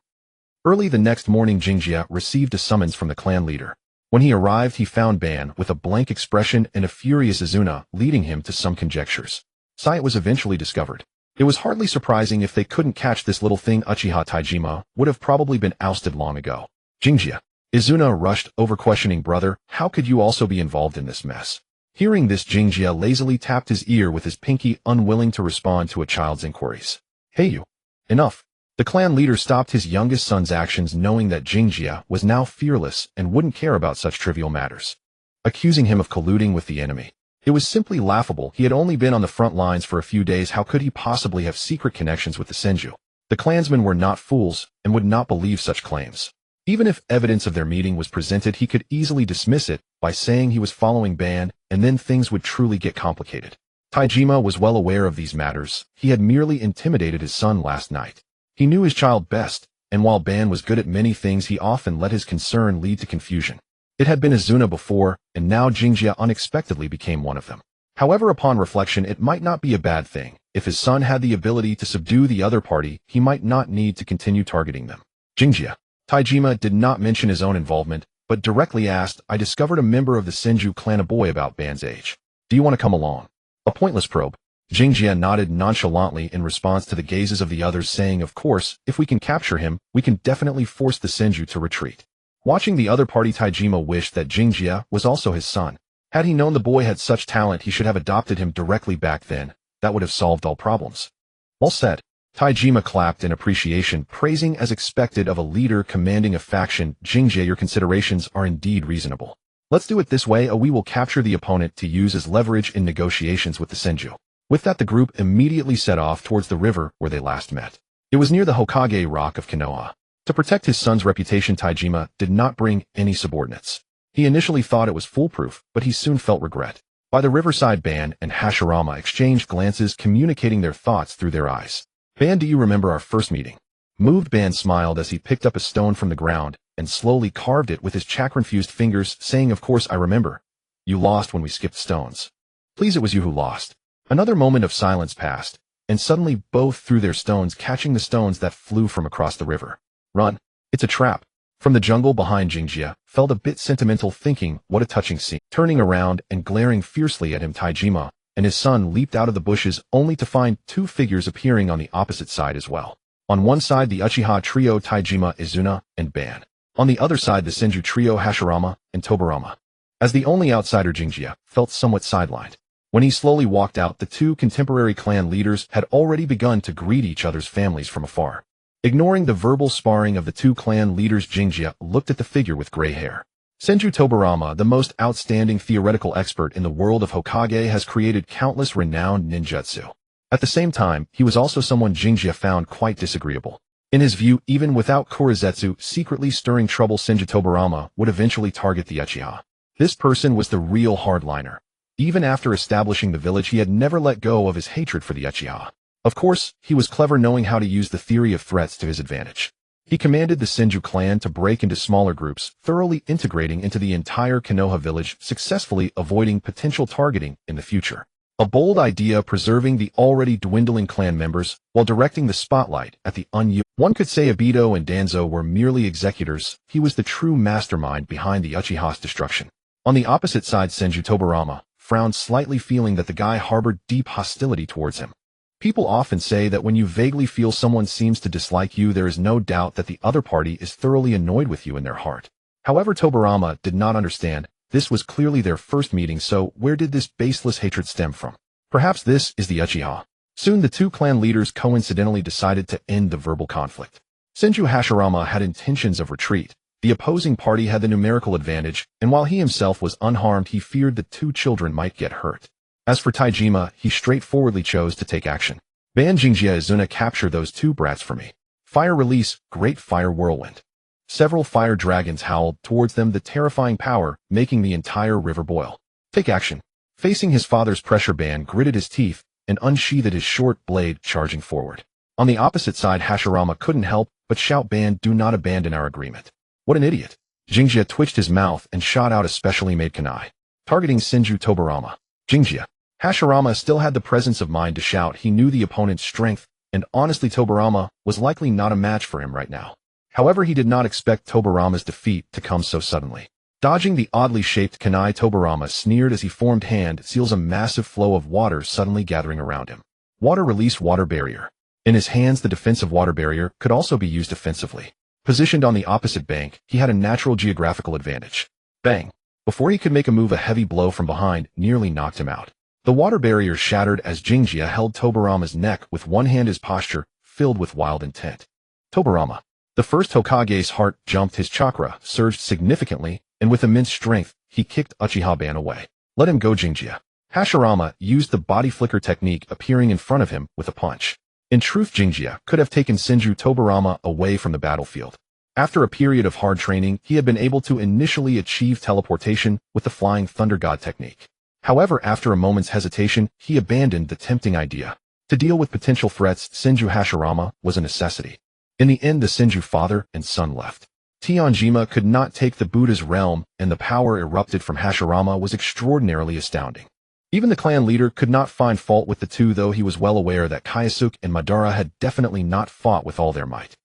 Early the next morning, Jingjia received a summons from the clan leader. When he arrived, he found Ban with a blank expression and a furious Izuna leading him to some conjectures. Sight was eventually discovered. It was hardly surprising. If they couldn't catch this little thing, Uchiha Taijima would have probably been ousted long ago. "Jingjia." Izuna rushed over, questioning, "Brother, how could you also be involved in this mess?" Hearing this, Jingjia lazily tapped his ear with his pinky, unwilling to respond to a child's inquiries. "Hey you. Enough." The clan leader stopped his youngest son's actions, knowing that Jingjia was now fearless and wouldn't care about such trivial matters. Accusing him of colluding with the enemy. It was simply laughable. He had only been on the front lines for a few days. How could he possibly have secret connections with the Senju? The clansmen were not fools and would not believe such claims. Even if evidence of their meeting was presented, he could easily dismiss it by saying he was following Ban, and then things would truly get complicated. Taijima was well aware of these matters. He had merely intimidated his son last night. He knew his child best, and while Ban was good at many things, he often let his concern lead to confusion. It had been Izuna before, and now Jingjia unexpectedly became one of them. However, upon reflection, it might not be a bad thing. If his son had the ability to subdue the other party, he might not need to continue targeting them. "Jingjia." Taijima did not mention his own involvement, but directly asked, "I discovered a member of the Senju clan, a boy about Ban's age. Do you want to come along?" A pointless probe. Jingjia nodded nonchalantly in response to the gazes of the others, saying, "Of course, if we can capture him, we can definitely force the Senju to retreat." Watching the other party, Taijima wished that Jingjia was also his son. Had he known the boy had such talent, he should have adopted him directly back then. That would have solved all problems. All said. Taijima clapped in appreciation, praising as expected of a leader commanding a faction. "Jingjia, your considerations are indeed reasonable. Let's do it this way. We will capture the opponent to use as leverage in negotiations with the Senju." With that, the group immediately set off towards the river where they last met. It was near the Hokage rock of Konoha. To protect his son's reputation, Taijima did not bring any subordinates. He initially thought it was foolproof, but he soon felt regret. By the riverside, Ban and Hashirama exchanged glances, communicating their thoughts through their eyes. Ban, do you remember our first meeting? Moved, Ban smiled as he picked up a stone from the ground and slowly carved it with his chakra-infused fingers, saying, of course I remember. You lost when we skipped stones. Please, it was you who lost. Another moment of silence passed, and suddenly both threw their stones, catching the stones that flew from across the river. Run. It's a trap. From the jungle behind, Jingjia felt a bit sentimental, thinking, what a touching scene. Turning around and glaring fiercely at him, Taijima and his son leaped out of the bushes, only to find two figures appearing on the opposite side as well. On one side, the Uchiha trio Taijima, Izuna, and Ban. On the other side, the Senju trio Hashirama and Tobarama. As the only outsider, Jingjia felt somewhat sidelined. When he slowly walked out, the two contemporary clan leaders had already begun to greet each other's families from afar. Ignoring the verbal sparring of the two clan leaders, Jingjia looked at the figure with gray hair. Senju Tobarama, the most outstanding theoretical expert in the world of Hokage, has created countless renowned ninjutsu. At the same time, he was also someone Jingjia found quite disagreeable. In his view, even without Kurizetsu secretly stirring trouble, Senju Tobarama would eventually target the Uchiha. This person was the real hardliner. Even after establishing the village, he had never let go of his hatred for the Uchiha. Of course, he was clever, knowing how to use the theory of threats to his advantage. He commanded the Senju clan to break into smaller groups, thoroughly integrating into the entire Konoha village, successfully avoiding potential targeting in the future. A bold idea, preserving the already dwindling clan members while directing the spotlight at the unused. One could say Obito and Danzo were merely executors. He was the true mastermind behind the Uchiha's destruction. On the opposite side, Senju Tobarama frowned slightly, feeling that the guy harbored deep hostility towards him. People often say that when you vaguely feel someone seems to dislike you, there is no doubt that the other party is thoroughly annoyed with you in their heart. However, Tobarama did not understand. This was clearly their first meeting, so where did this baseless hatred stem from? Perhaps this is the Uchiha. Soon the two clan leaders coincidentally decided to end the verbal conflict. Senju Hashirama had intentions of retreat. The opposing party had the numerical advantage, and while he himself was unharmed, he feared the two children might get hurt. As for Taijima, he straightforwardly chose to take action. Ban, Jingjia, Izuna, capture those two brats for me. Fire release, great fire whirlwind. Several fire dragons howled towards them, the terrifying power making the entire river boil. Take action. Facing his father's pressure, Ban gritted his teeth and unsheathed his short blade, charging forward. On the opposite side, Hashirama couldn't help but shout, Ban, do not abandon our agreement. What an idiot. Jingjia twitched his mouth and shot out a specially made kunai, targeting Senju Tobarama. Jingjia. Hashirama still had the presence of mind to shout. He knew the opponent's strength, and honestly, Tobarama was likely not a match for him right now. However, he did not expect Tobarama's defeat to come so suddenly. Dodging the oddly shaped kunai, Tobarama sneered as he formed hand seals, a massive flow of water suddenly gathering around him. Water release, water barrier. In his hands, the defensive water barrier could also be used offensively. Positioned on the opposite bank, he had a natural geographical advantage. Bang! Before he could make a move, a heavy blow from behind nearly knocked him out. The water barrier shattered as Jingjia held Tobarama's neck with one hand, his posture filled with wild intent. Tobarama. The first Hokage's heart jumped, his chakra surged significantly, and with immense strength, he kicked Uchiha Ban away. Let him go, Jingjia. Hashirama used the body flicker technique, appearing in front of him with a punch. In truth, Jingjia could have taken Senju Tobarama away from the battlefield. After a period of hard training, he had been able to initially achieve teleportation with the Flying Thunder God technique. However, after a moment's hesitation, he abandoned the tempting idea. To deal with potential threats, Senju Hashirama was a necessity. In the end, the Senju father and son left. Tianjima could not take the Buddha's realm, and the power erupted from Hashirama was extraordinarily astounding. Even the clan leader could not find fault with the two, though he was well aware that Kyosuke and Madara had definitely not fought with all their might.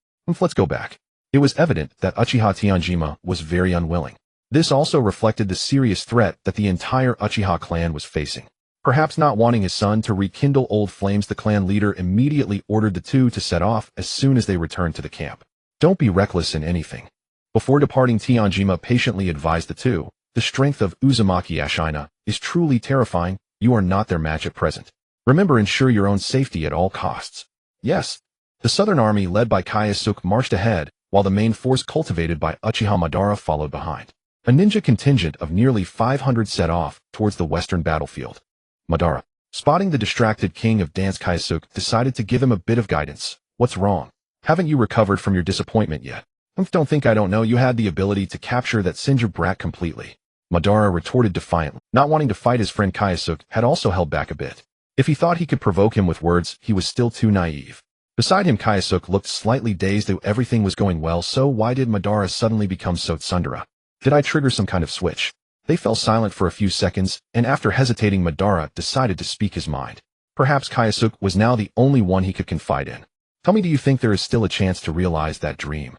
Let's go back. It was evident that Uchiha Tianjima was very unwilling. This also reflected the serious threat that the entire Uchiha clan was facing. Perhaps not wanting his son to rekindle old flames, the clan leader immediately ordered the two to set off as soon as they returned to the camp. Don't be reckless in anything. Before departing, Tianjima patiently advised the two, the strength of Uzumaki Ashina is truly terrifying. You are not their match at present. Remember, ensure your own safety at all costs. Yes. The Southern Army led by Kyosuke marched ahead, while the main force cultivated by Uchiha Madara followed behind. A ninja contingent of nearly 500 set off towards the western battlefield. Madara, spotting the distracted king of dance, Kyosuke decided to give him a bit of guidance. What's wrong? Haven't you recovered from your disappointment yet? Don't think I don't know. You had the ability to capture that Senju brat completely. Madara retorted defiantly. Not wanting to fight his friend Kyosuke had also held back a bit. If he thought he could provoke him with words, he was still too naive. Beside him, Kyosuke looked slightly dazed, though everything was going well. So why did Madara suddenly become so tsundere? Did I trigger some kind of switch? They fell silent for a few seconds, and after hesitating, Madara decided to speak his mind. Perhaps Kyosuke was now the only one he could confide in. Tell me, do you think there is still a chance to realize that dream?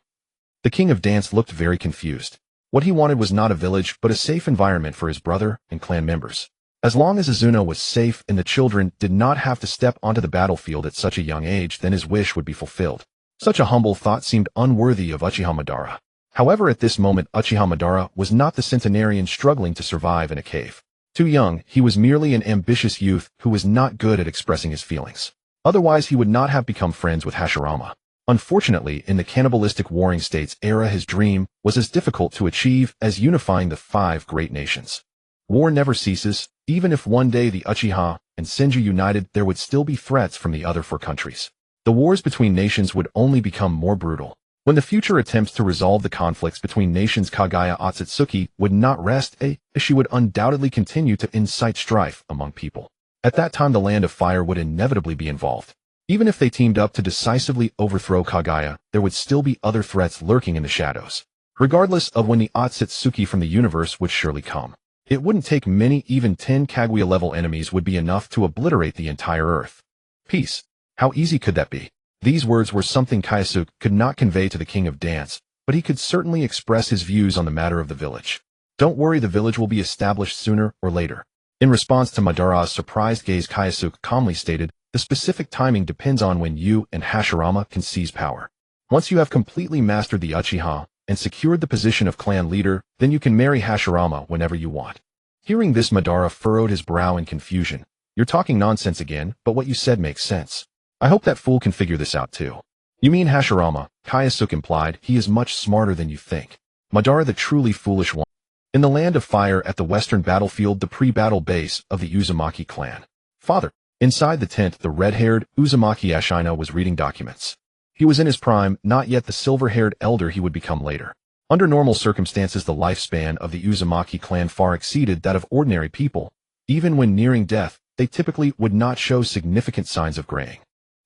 The King of Dance looked very confused. What he wanted was not a village, but a safe environment for his brother and clan members. As long as Izuna was safe and the children did not have to step onto the battlefield at such a young age, then his wish would be fulfilled. Such a humble thought seemed unworthy of Uchiha Madara. However, at this moment, Uchiha Madara was not the centenarian struggling to survive in a cave. Too young, he was merely an ambitious youth who was not good at expressing his feelings. Otherwise, he would not have become friends with Hashirama. Unfortunately, in the cannibalistic warring states era, his dream was as difficult to achieve as unifying the 5 great nations. War never ceases. Even if one day the Uchiha and Senju united, there would still be threats from the other 4 countries. The wars between nations would only become more brutal. When the future attempts to resolve the conflicts between nations, Kaguya Otsutsuki would not rest, as she would undoubtedly continue to incite strife among people. At that time, the Land of Fire would inevitably be involved. Even if they teamed up to decisively overthrow Kaguya, there would still be other threats lurking in the shadows. Regardless of when the Otsutsuki from the universe would surely come. It wouldn't take many, even 10 Kaguya-level enemies would be enough to obliterate the entire Earth. Peace. How easy could that be? These words were something Kyosuke could not convey to the King of Dance, but he could certainly express his views on the matter of the village. Don't worry, the village will be established sooner or later. In response to Madara's surprised gaze, Kyosuke calmly stated, the specific timing depends on when you and Hashirama can seize power. Once you have completely mastered the Uchiha and secured the position of clan leader, then you can marry Hashirama whenever you want. Hearing this, Madara furrowed his brow in confusion. You're talking nonsense again, but what you said makes sense. I hope that fool can figure this out too. You mean Hashirama? Kyosuke implied. He is much smarter than you think. Madara, the truly foolish one. In the Land of Fire at the western battlefield, the pre-battle base of the Uzumaki clan. Father. Inside the tent, the red-haired Uzumaki Ashina was reading documents. He was in his prime, not yet the silver-haired elder he would become later. Under normal circumstances, the lifespan of the Uzumaki clan far exceeded that of ordinary people. Even when nearing death, they typically would not show significant signs of graying.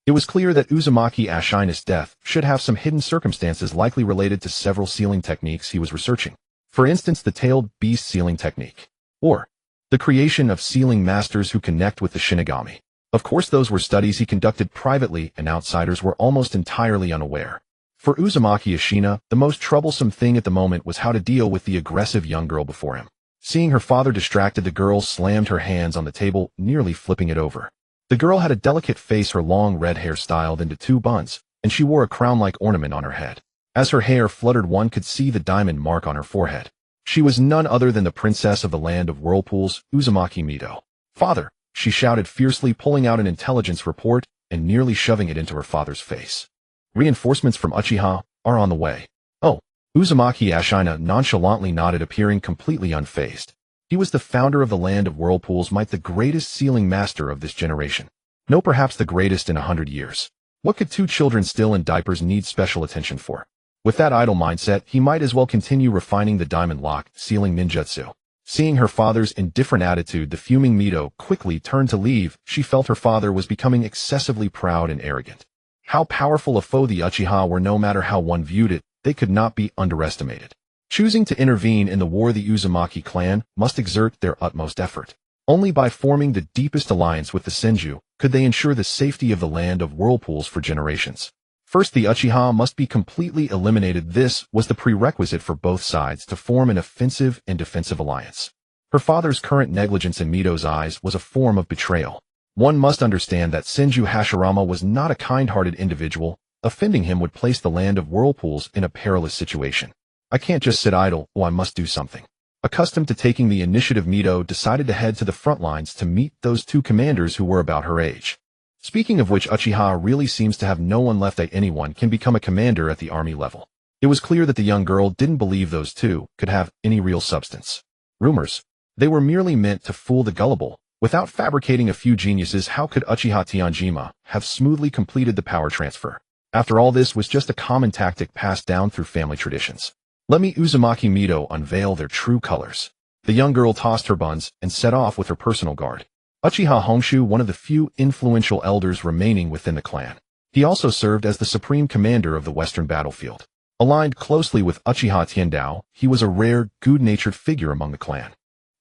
It was clear that Uzumaki Ashina's death should have some hidden circumstances likely related to several sealing techniques he was researching. For instance, the tailed beast sealing technique. Or the creation of sealing masters who connect with the Shinigami. Of course, those were studies he conducted privately, and outsiders were almost entirely unaware. For Uzumaki Ashina, the most troublesome thing at the moment was how to deal with the aggressive young girl before him. Seeing her father distracted, the girl slammed her hands on the table, nearly flipping it over. The girl had a delicate face, her long red hair styled into 2 buns, and she wore a crown-like ornament on her head. As her hair fluttered, one could see the diamond mark on her forehead. She was none other than the princess of the Land of Whirlpools, Uzumaki Mido. Father, she shouted fiercely, pulling out an intelligence report and nearly shoving it into her father's face. Reinforcements from Uchiha are on the way. Oh, Uzumaki Ashina nonchalantly nodded, appearing completely unfazed. He was the founder of the Land of Whirlpools, might the greatest sealing master of this generation. No, perhaps the greatest in 100 years. What could 2 children still in diapers need special attention for? With that idle mindset, he might as well continue refining the diamond lock sealing ninjutsu. Seeing her father's indifferent attitude, the fuming Mido quickly turned to leave. She felt her father was becoming excessively proud and arrogant. How powerful a foe the Uchiha were, no matter how one viewed it, they could not be underestimated. Choosing to intervene in the war, the Uzumaki clan must exert their utmost effort. Only by forming the deepest alliance with the Senju could they ensure the safety of the Land of Whirlpools for generations. First, the Uchiha must be completely eliminated. This was the prerequisite for both sides to form an offensive and defensive alliance. Her father's current negligence in Mido's eyes was a form of betrayal. One must understand that Senju Hashirama was not a kind-hearted individual. Offending him would place the Land of Whirlpools in a perilous situation. I can't just sit idle. I must do something. Accustomed to taking the initiative, Mido decided to head to the front lines to meet those 2 commanders who were about her age. Speaking of which, Uchiha really seems to have no one left. Anyone can become a commander at the army level. It was clear that the young girl didn't believe those 2 could have any real substance. Rumors. They were merely meant to fool the gullible. Without fabricating a few geniuses, how could Uchiha Tianjima have smoothly completed the power transfer? After all, this was just a common tactic passed down through family traditions. Let me Uzumaki Mido unveil their true colors. The young girl tossed her buns and set off with her personal guard. Uchiha Hongshu, one of the few influential elders remaining within the clan. He also served as the supreme commander of the western battlefield. Aligned closely with Uchiha Tiandao, he was a rare, good-natured figure among the clan.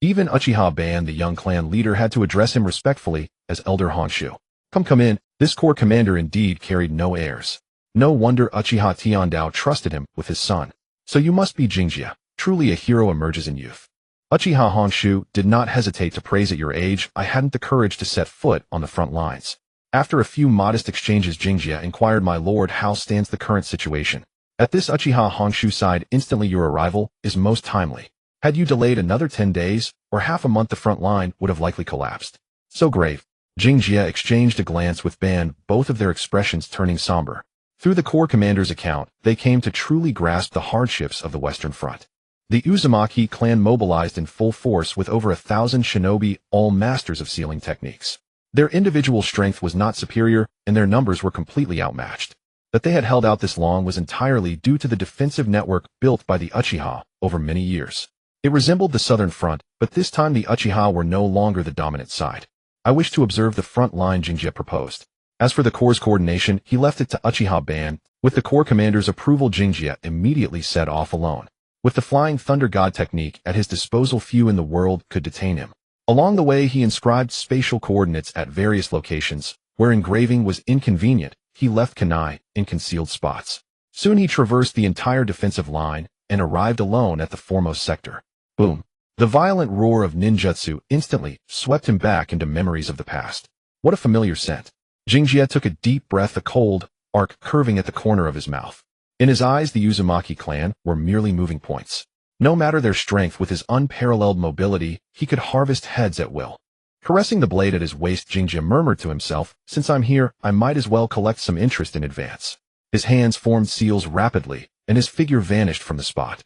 Even Uchiha Ban, the young clan leader, had to address him respectfully as Elder Honshu. Come in. This core commander indeed carried no airs. No wonder Uchiha Tiandao trusted him with his son. So you must be Jingjia. Truly a hero emerges in youth. Uchiha Honshu did not hesitate to praise at your age. I hadn't the courage to set foot on the front lines. After a few modest exchanges, Jingjia inquired, my lord, how stands the current situation? At this, Uchiha Honshu sighed instantly. Your arrival is most timely. Had you delayed another 10 days, or half a month, the front line would have likely collapsed. So grave. Jingjia exchanged a glance with Ban, both of their expressions turning somber. Through the core commander's account, they came to truly grasp the hardships of the Western Front. The Uzumaki clan mobilized in full force with over 1,000 shinobi, all masters of sealing techniques. Their individual strength was not superior, and their numbers were completely outmatched. That they had held out this long was entirely due to the defensive network built by the Uchiha over many years. It resembled the Southern Front, but this time the Uchiha were no longer the dominant side. I wish to observe the front line, Jingjia proposed. As for the Corps' coordination, he left it to Uchiha Ban. With the Corps commander's approval, Jingjia immediately set off alone. With the Flying Thunder God technique at his disposal, few in the world could detain him. Along the way, he inscribed spatial coordinates at various locations. Where engraving was inconvenient, he left kunai in concealed spots. Soon he traversed the entire defensive line and arrived alone at the foremost sector. Boom! The violent roar of ninjutsu instantly swept him back into memories of the past. What a familiar scent. Jingjia took a deep breath, a cold arc curving at the corner of his mouth. In his eyes, the Uzumaki clan were merely moving points. No matter their strength, with his unparalleled mobility, he could harvest heads at will. Caressing the blade at his waist, Jingjia murmured to himself, since I'm here, I might as well collect some interest in advance. His hands formed seals rapidly, and his figure vanished from the spot.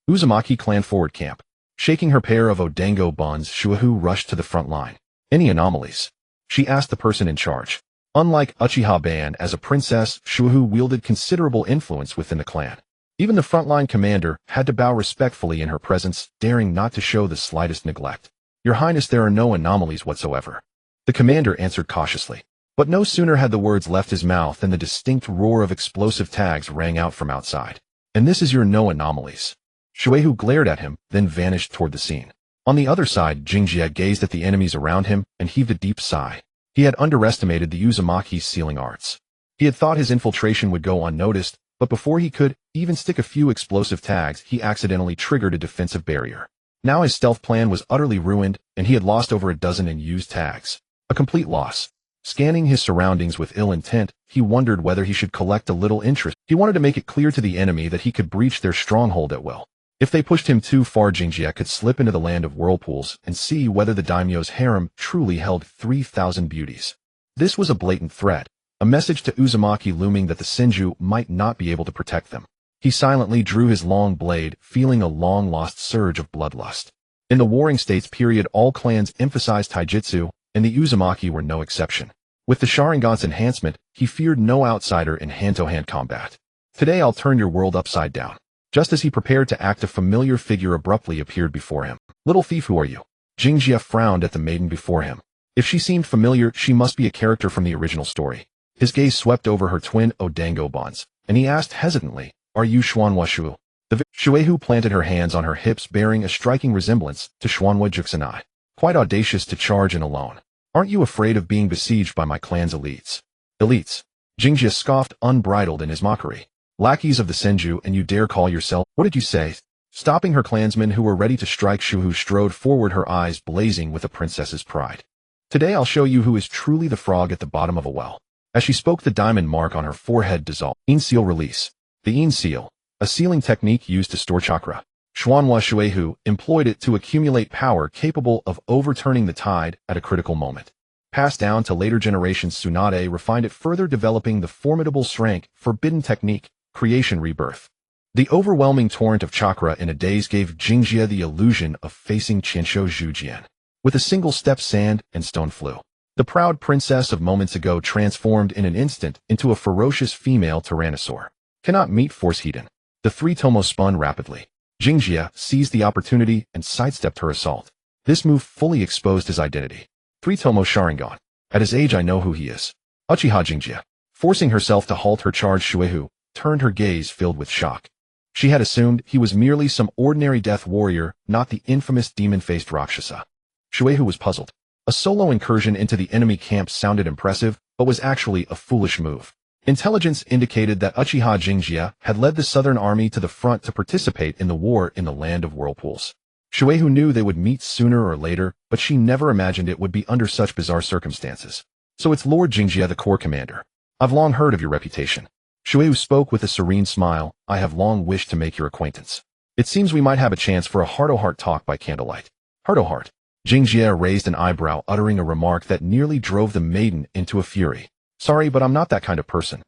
Uzumaki clan forward camp. Shaking her pair of Odango buns, Shuahu rushed to the front line. Any anomalies? She asked the person in charge. Unlike Uchiha Ban, as a princess, Shuahu wielded considerable influence within the clan. Even the frontline commander had to bow respectfully in her presence, daring not to show the slightest neglect. Your Highness, there are no anomalies whatsoever. The commander answered cautiously. But no sooner had the words left his mouth than the distinct roar of explosive tags rang out from outside. And this is your no anomalies. Shuehu glared at him, then vanished toward the scene. On the other side, Jingjia gazed at the enemies around him and heaved a deep sigh. He had underestimated the Uzumaki's sealing arts. He had thought his infiltration would go unnoticed, but before he could even stick a few explosive tags, he accidentally triggered a defensive barrier. Now his stealth plan was utterly ruined, and he had lost over a dozen unused tags. A complete loss. Scanning his surroundings with ill intent, he wondered whether he should collect a little interest. He wanted to make it clear to the enemy that he could breach their stronghold at will. If they pushed him too far, Jingjia could slip into the land of whirlpools and see whether the daimyo's harem truly held 3,000 beauties. This was a blatant threat, a message to Uzumaki looming that the Senju might not be able to protect them. He silently drew his long blade, feeling a long-lost surge of bloodlust. In the Warring States period, all clans emphasized taijutsu, and the Uzumaki were no exception. With the Sharingan's enhancement, he feared no outsider in hand-to-hand combat. Today I'll turn your world upside down. Just as he prepared to act, a familiar figure abruptly appeared before him. Little thief, who are you? Jingjia frowned at the maiden before him. If she seemed familiar, she must be a character from the original story. His gaze swept over her twin Odango buns, and he asked hesitantly, are you Xuanhua Shu? The Shuehu planted her hands on her hips, bearing a striking resemblance to Xuanhua Juxanai. Quite audacious to charge in alone. Aren't you afraid of being besieged by my clan's elites? Elites? Jingjia scoffed, unbridled in his mockery. Lackeys of the Senju, and you dare call yourself— What did you say? Stopping her clansmen who were ready to strike, Shuhu strode forward, her eyes blazing with a princess's pride. Today I'll show you who is truly the frog at the bottom of a well. As she spoke, the diamond mark on her forehead dissolved. Yin seal release. The Yin seal, a sealing technique used to store chakra. Xuanhua Shuehu employed it to accumulate power capable of overturning the tide at a critical moment. Passed down to later generations, Tsunade refined it further, developing the formidable strength forbidden technique, creation rebirth. The overwhelming torrent of chakra in a daze gave Jingjia the illusion of facing Qinsho Zhujian. With a single step, sand and stone flew. The proud princess of moments ago transformed in an instant into a ferocious female tyrannosaur. Cannot meet force Hedon. The three tomos spun rapidly. Jingjia seized the opportunity and sidestepped her assault. This move fully exposed his identity. 3 Tomo Sharingan. At his age I know who he is. Uchiha Jingjia. Forcing herself to halt her charge, Shuehu turned her gaze filled with shock. She had assumed he was merely some ordinary death warrior, not the infamous demon-faced Rakshasa. Shuehu was puzzled. A solo incursion into the enemy camp sounded impressive, but was actually a foolish move. Intelligence indicated that Uchiha Jingjia had led the Southern Army to the front to participate in the war in the Land of Whirlpools. Shuehu knew they would meet sooner or later, but she never imagined it would be under such bizarre circumstances. So it's Lord Jingjia, the Corps Commander. I've long heard of your reputation. Shuehu spoke with a serene smile. I have long wished to make your acquaintance. It seems we might have a chance for a heart-to-heart talk by candlelight. Heart-to-heart. Jingjia raised an eyebrow, uttering a remark that nearly drove the maiden into a fury. Sorry, but I'm not that kind of person.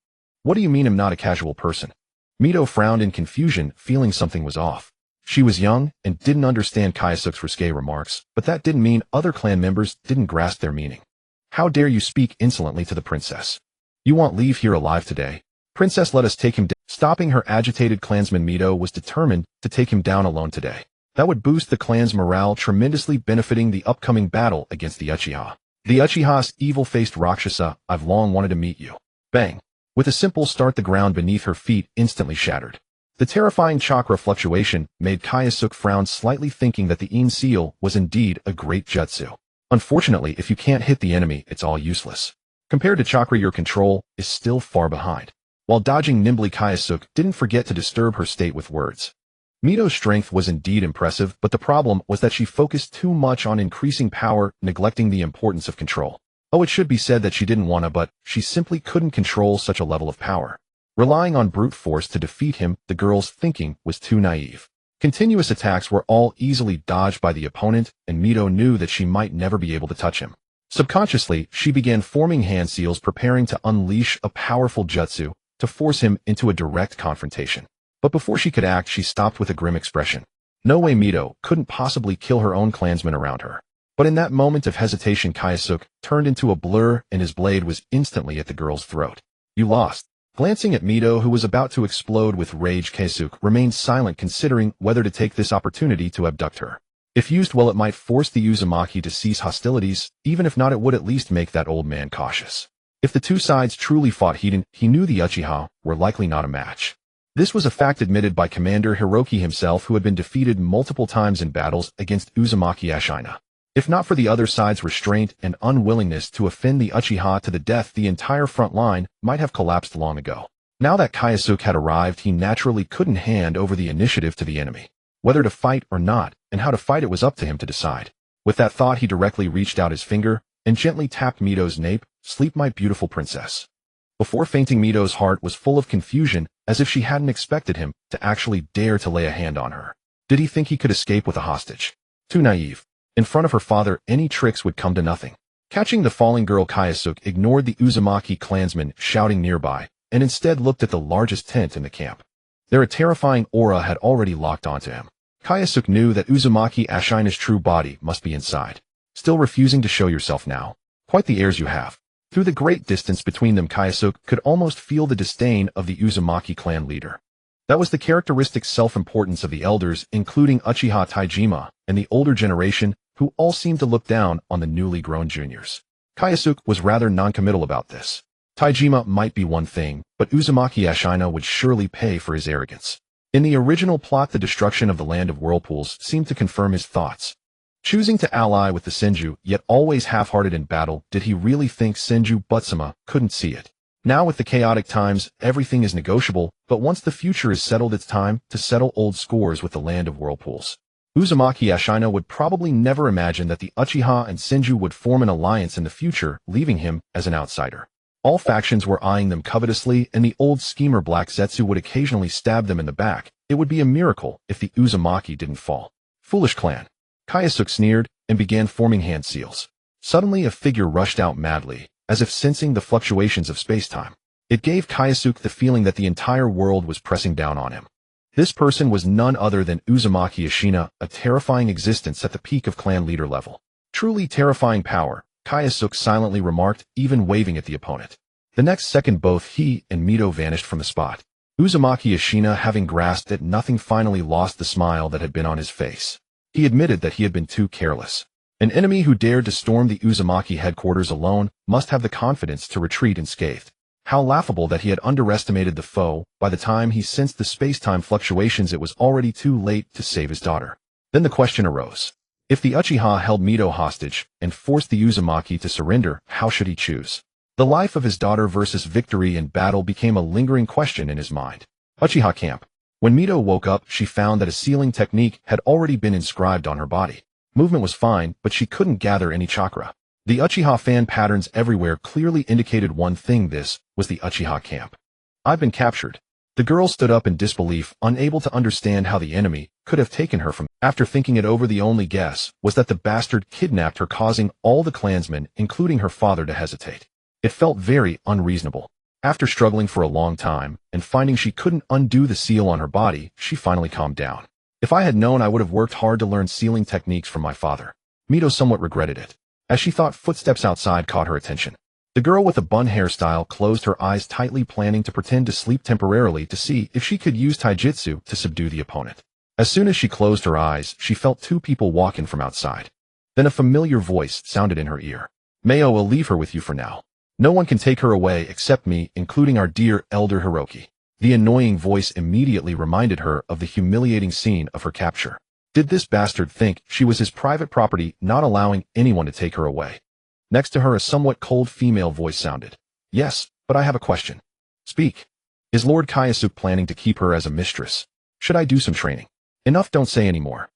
What do you mean I'm not a casual person? Mito frowned in confusion, feeling something was off. She was young and didn't understand Kyosuke's risque remarks, but that didn't mean other clan members didn't grasp their meaning. How dare you speak insolently to the princess? You won't leave here alive today. Princess, let us take him down. Stopping her agitated clansman, Mito was determined to take him down alone today. That would boost the clan's morale, tremendously benefiting the upcoming battle against the Uchiha. The Uchiha's evil-faced Rakshasa, I've long wanted to meet you. Bang. With a simple start, the ground beneath her feet instantly shattered. The terrifying chakra fluctuation made Kyosuke frown slightly, thinking that the In seal was indeed a great jutsu. Unfortunately, if you can't hit the enemy, it's all useless. Compared to chakra, your control is still far behind. While dodging nimbly, Kyosuke didn't forget to disturb her state with words. Mito's strength was indeed impressive, but the problem was that she focused too much on increasing power, neglecting the importance of control. Oh, it should be said that she didn't wanna, but she simply couldn't control such a level of power. Relying on brute force to defeat him, the girl's thinking was too naive. Continuous attacks were all easily dodged by the opponent, and Mito knew that she might never be able to touch him. Subconsciously, she began forming hand seals, preparing to unleash a powerful jutsu to force him into a direct confrontation. But before she could act, she stopped with a grim expression. No way, Mito couldn't possibly kill her own clansmen around her. But in that moment of hesitation, Kyosuke turned into a blur, and his blade was instantly at the girl's throat. You lost. Glancing at Mito, who was about to explode with rage, Kyosuke remained silent, considering whether to take this opportunity to abduct her. If used well, it might force the Uzumaki to cease hostilities. Even if not, it would at least make that old man cautious. If the two sides truly fought heated, he knew the Uchiha were likely not a match. This was a fact admitted by Commander Hiroki himself, who had been defeated multiple times in battles against Uzumaki Ashina. If not for the other side's restraint and unwillingness to offend the Uchiha to the death, the entire front line might have collapsed long ago. Now that Kyosuke had arrived, he naturally couldn't hand over the initiative to the enemy. Whether to fight or not, and how to fight, it was up to him to decide. With that thought, he directly reached out his finger and gently tapped Mito's nape. Sleep, my beautiful princess. Before fainting, Mito's heart was full of confusion, as if she hadn't expected him to actually dare to lay a hand on her. Did he think he could escape with a hostage? Too naive. In front of her father, any tricks would come to nothing. Catching the falling girl, Kyosuke ignored the Uzumaki clansmen shouting nearby, and instead looked at the largest tent in the camp. Their terrifying aura had already locked onto him. Kyosuke knew that Uzumaki Ashina's true body must be inside. Still refusing to show yourself now? Quite the airs you have. Through the great distance between them, Kyosuke could almost feel the disdain of the Uzumaki clan leader. That was the characteristic self-importance of the elders, including Uchiha Taijima and the older generation, who all seemed to look down on the newly grown juniors. Kyosuke was rather non-committal about this. Taijima might be one thing, but Uzumaki Ashina would surely pay for his arrogance. In the original plot, the destruction of the Land of Whirlpools seemed to confirm his thoughts. Choosing to ally with the Senju, yet always half-hearted in battle, did he really think Senju Butsuma couldn't see it? Now with the chaotic times, everything is negotiable, but once the future is settled, it's time to settle old scores with the Land of Whirlpools. Uzumaki Ashina would probably never imagine that the Uchiha and Senju would form an alliance in the future, leaving him as an outsider. All factions were eyeing them covetously, and the old schemer Black Zetsu would occasionally stab them in the back. It would be a miracle if the Uzumaki didn't fall. Foolish clan. Kyosuke sneered and began forming hand seals. Suddenly a figure rushed out madly, as if sensing the fluctuations of space-time. It gave Kyosuke the feeling that the entire world was pressing down on him. This person was none other than Uzumaki Ashina, a terrifying existence at the peak of clan leader level. Truly terrifying power, Kyosuke silently remarked, even waving at the opponent. The next second both he and Mito vanished from the spot. Uzumaki Ashina, having grasped that nothing, finally lost the smile that had been on his face. He admitted that he had been too careless. An enemy who dared to storm the Uzumaki headquarters alone must have the confidence to retreat unscathed. How laughable that he had underestimated the foe. By the time he sensed the space-time fluctuations, it was already too late to save his daughter. Then the question arose. If the Uchiha held Mito hostage and forced the Uzumaki to surrender, how should he choose? The life of his daughter versus victory in battle became a lingering question in his mind. Uchiha camp. When Mito woke up, she found that a sealing technique had already been inscribed on her body. Movement was fine, but she couldn't gather any chakra. The Uchiha fan patterns everywhere clearly indicated one thing: this was the Uchiha camp. I've been captured. The girl stood up in disbelief, unable to understand how the enemy could have taken her from. After thinking it over, the only guess was that the bastard kidnapped her, causing all the clansmen, including her father, to hesitate. It felt very unreasonable. After struggling for a long time, and finding she couldn't undo the seal on her body, she finally calmed down. If I had known, I would have worked hard to learn sealing techniques from my father. Mito somewhat regretted it. As she thought, footsteps outside caught her attention. The girl with the bun hairstyle closed her eyes tightly, planning to pretend to sleep temporarily to see if she could use taijutsu to subdue the opponent. As soon as she closed her eyes, she felt two people walk in from outside. Then a familiar voice sounded in her ear. Mayo will leave her with you for now. No one can take her away except me, including our dear elder Hiroki. The annoying voice immediately reminded her of the humiliating scene of her capture. Did this bastard think she was his private property, not allowing anyone to take her away? Next to her, a somewhat cold female voice sounded. Yes, but I have a question. Speak. Is Lord Kyosuke planning to keep her as a mistress? Should I do some training? Enough, don't say any more.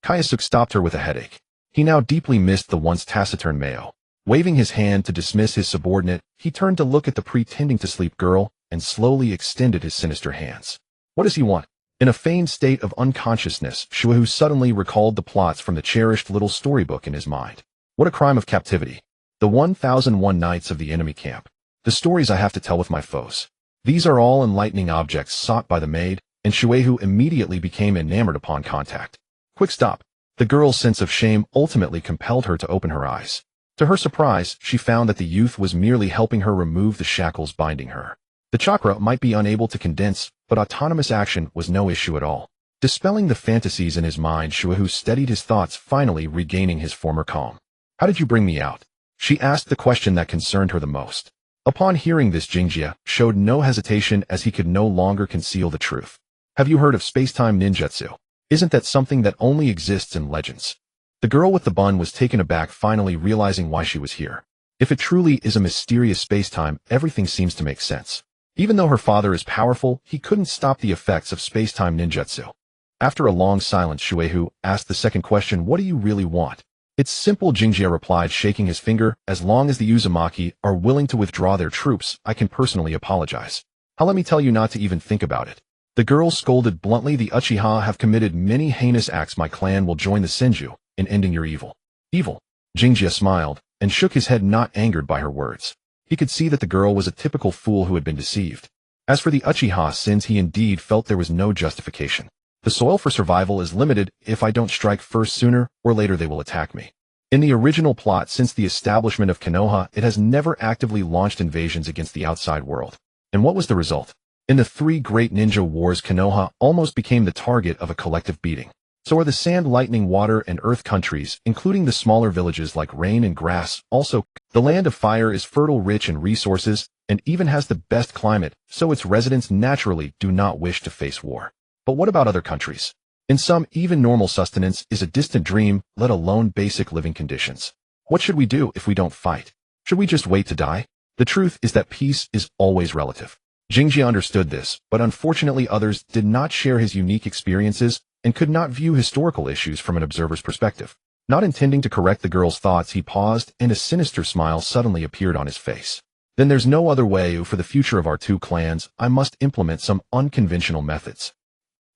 Kyosuke stopped her with a headache. He now deeply missed the once taciturn Mayo. Waving his hand to dismiss his subordinate, he turned to look at the pretending to sleep girl and slowly extended his sinister hands. What does he want? In a feigned state of unconsciousness, Shuehu suddenly recalled the plots from the cherished little storybook in his mind. What a crime of captivity. The 1001 Nights of the Enemy Camp. The stories I have to tell with my foes. These are all enlightening objects sought by the maid, and Shuehu immediately became enamored upon contact. Quick stop. The girl's sense of shame ultimately compelled her to open her eyes. To her surprise, she found that the youth was merely helping her remove the shackles binding her. The chakra might be unable to condense, but autonomous action was no issue at all. Dispelling the fantasies in his mind, Shuehu steadied his thoughts, finally regaining his former calm. How did you bring me out? She asked the question that concerned her the most. Upon hearing this, Jingjia showed no hesitation, as he could no longer conceal the truth. Have you heard of space-time ninjutsu? Isn't that something that only exists in legends? The girl with the bun was taken aback, finally realizing why she was here. If it truly is a mysterious space-time, everything seems to make sense. Even though her father is powerful, he couldn't stop the effects of space-time ninjutsu. After a long silence, Shuehu asked the second question. What do you really want? It's simple, Jingjia replied, shaking his finger. As long as the Uzumaki are willing to withdraw their troops, I can personally apologize. How, let me tell you not to even think about it. The girl scolded bluntly. The Uchiha have committed many heinous acts. My clan will join the Senju in ending your evil. Evil? Jingjia smiled and shook his head, not angered by her words. He could see that the girl was a typical fool who had been deceived. As for the Uchiha sins, he indeed felt there was no justification. The soil for survival is limited. If I don't strike first, sooner or later they will attack me. In the original plot, since the establishment of Konoha, it has never actively launched invasions against the outside world. And what was the result? In the three great ninja wars, Konoha almost became the target of a collective beating. So are the sand, lightning, water, and earth countries, including the smaller villages like Rain and Grass. Also, the land of fire is fertile, rich in resources, and even has the best climate, so its residents naturally do not wish to face war. But what about other countries? In some, even normal sustenance is a distant dream, let alone basic living conditions. What should we do if we don't fight? Should we just wait to die? The truth is that peace is always relative. Jingjia understood this, but unfortunately others did not share his unique experiences and could not view historical issues from an observer's perspective. Not intending to correct the girl's thoughts, he paused, and a sinister smile suddenly appeared on his face. Then there's no other way. For the future of our two clans, I must implement some unconventional methods.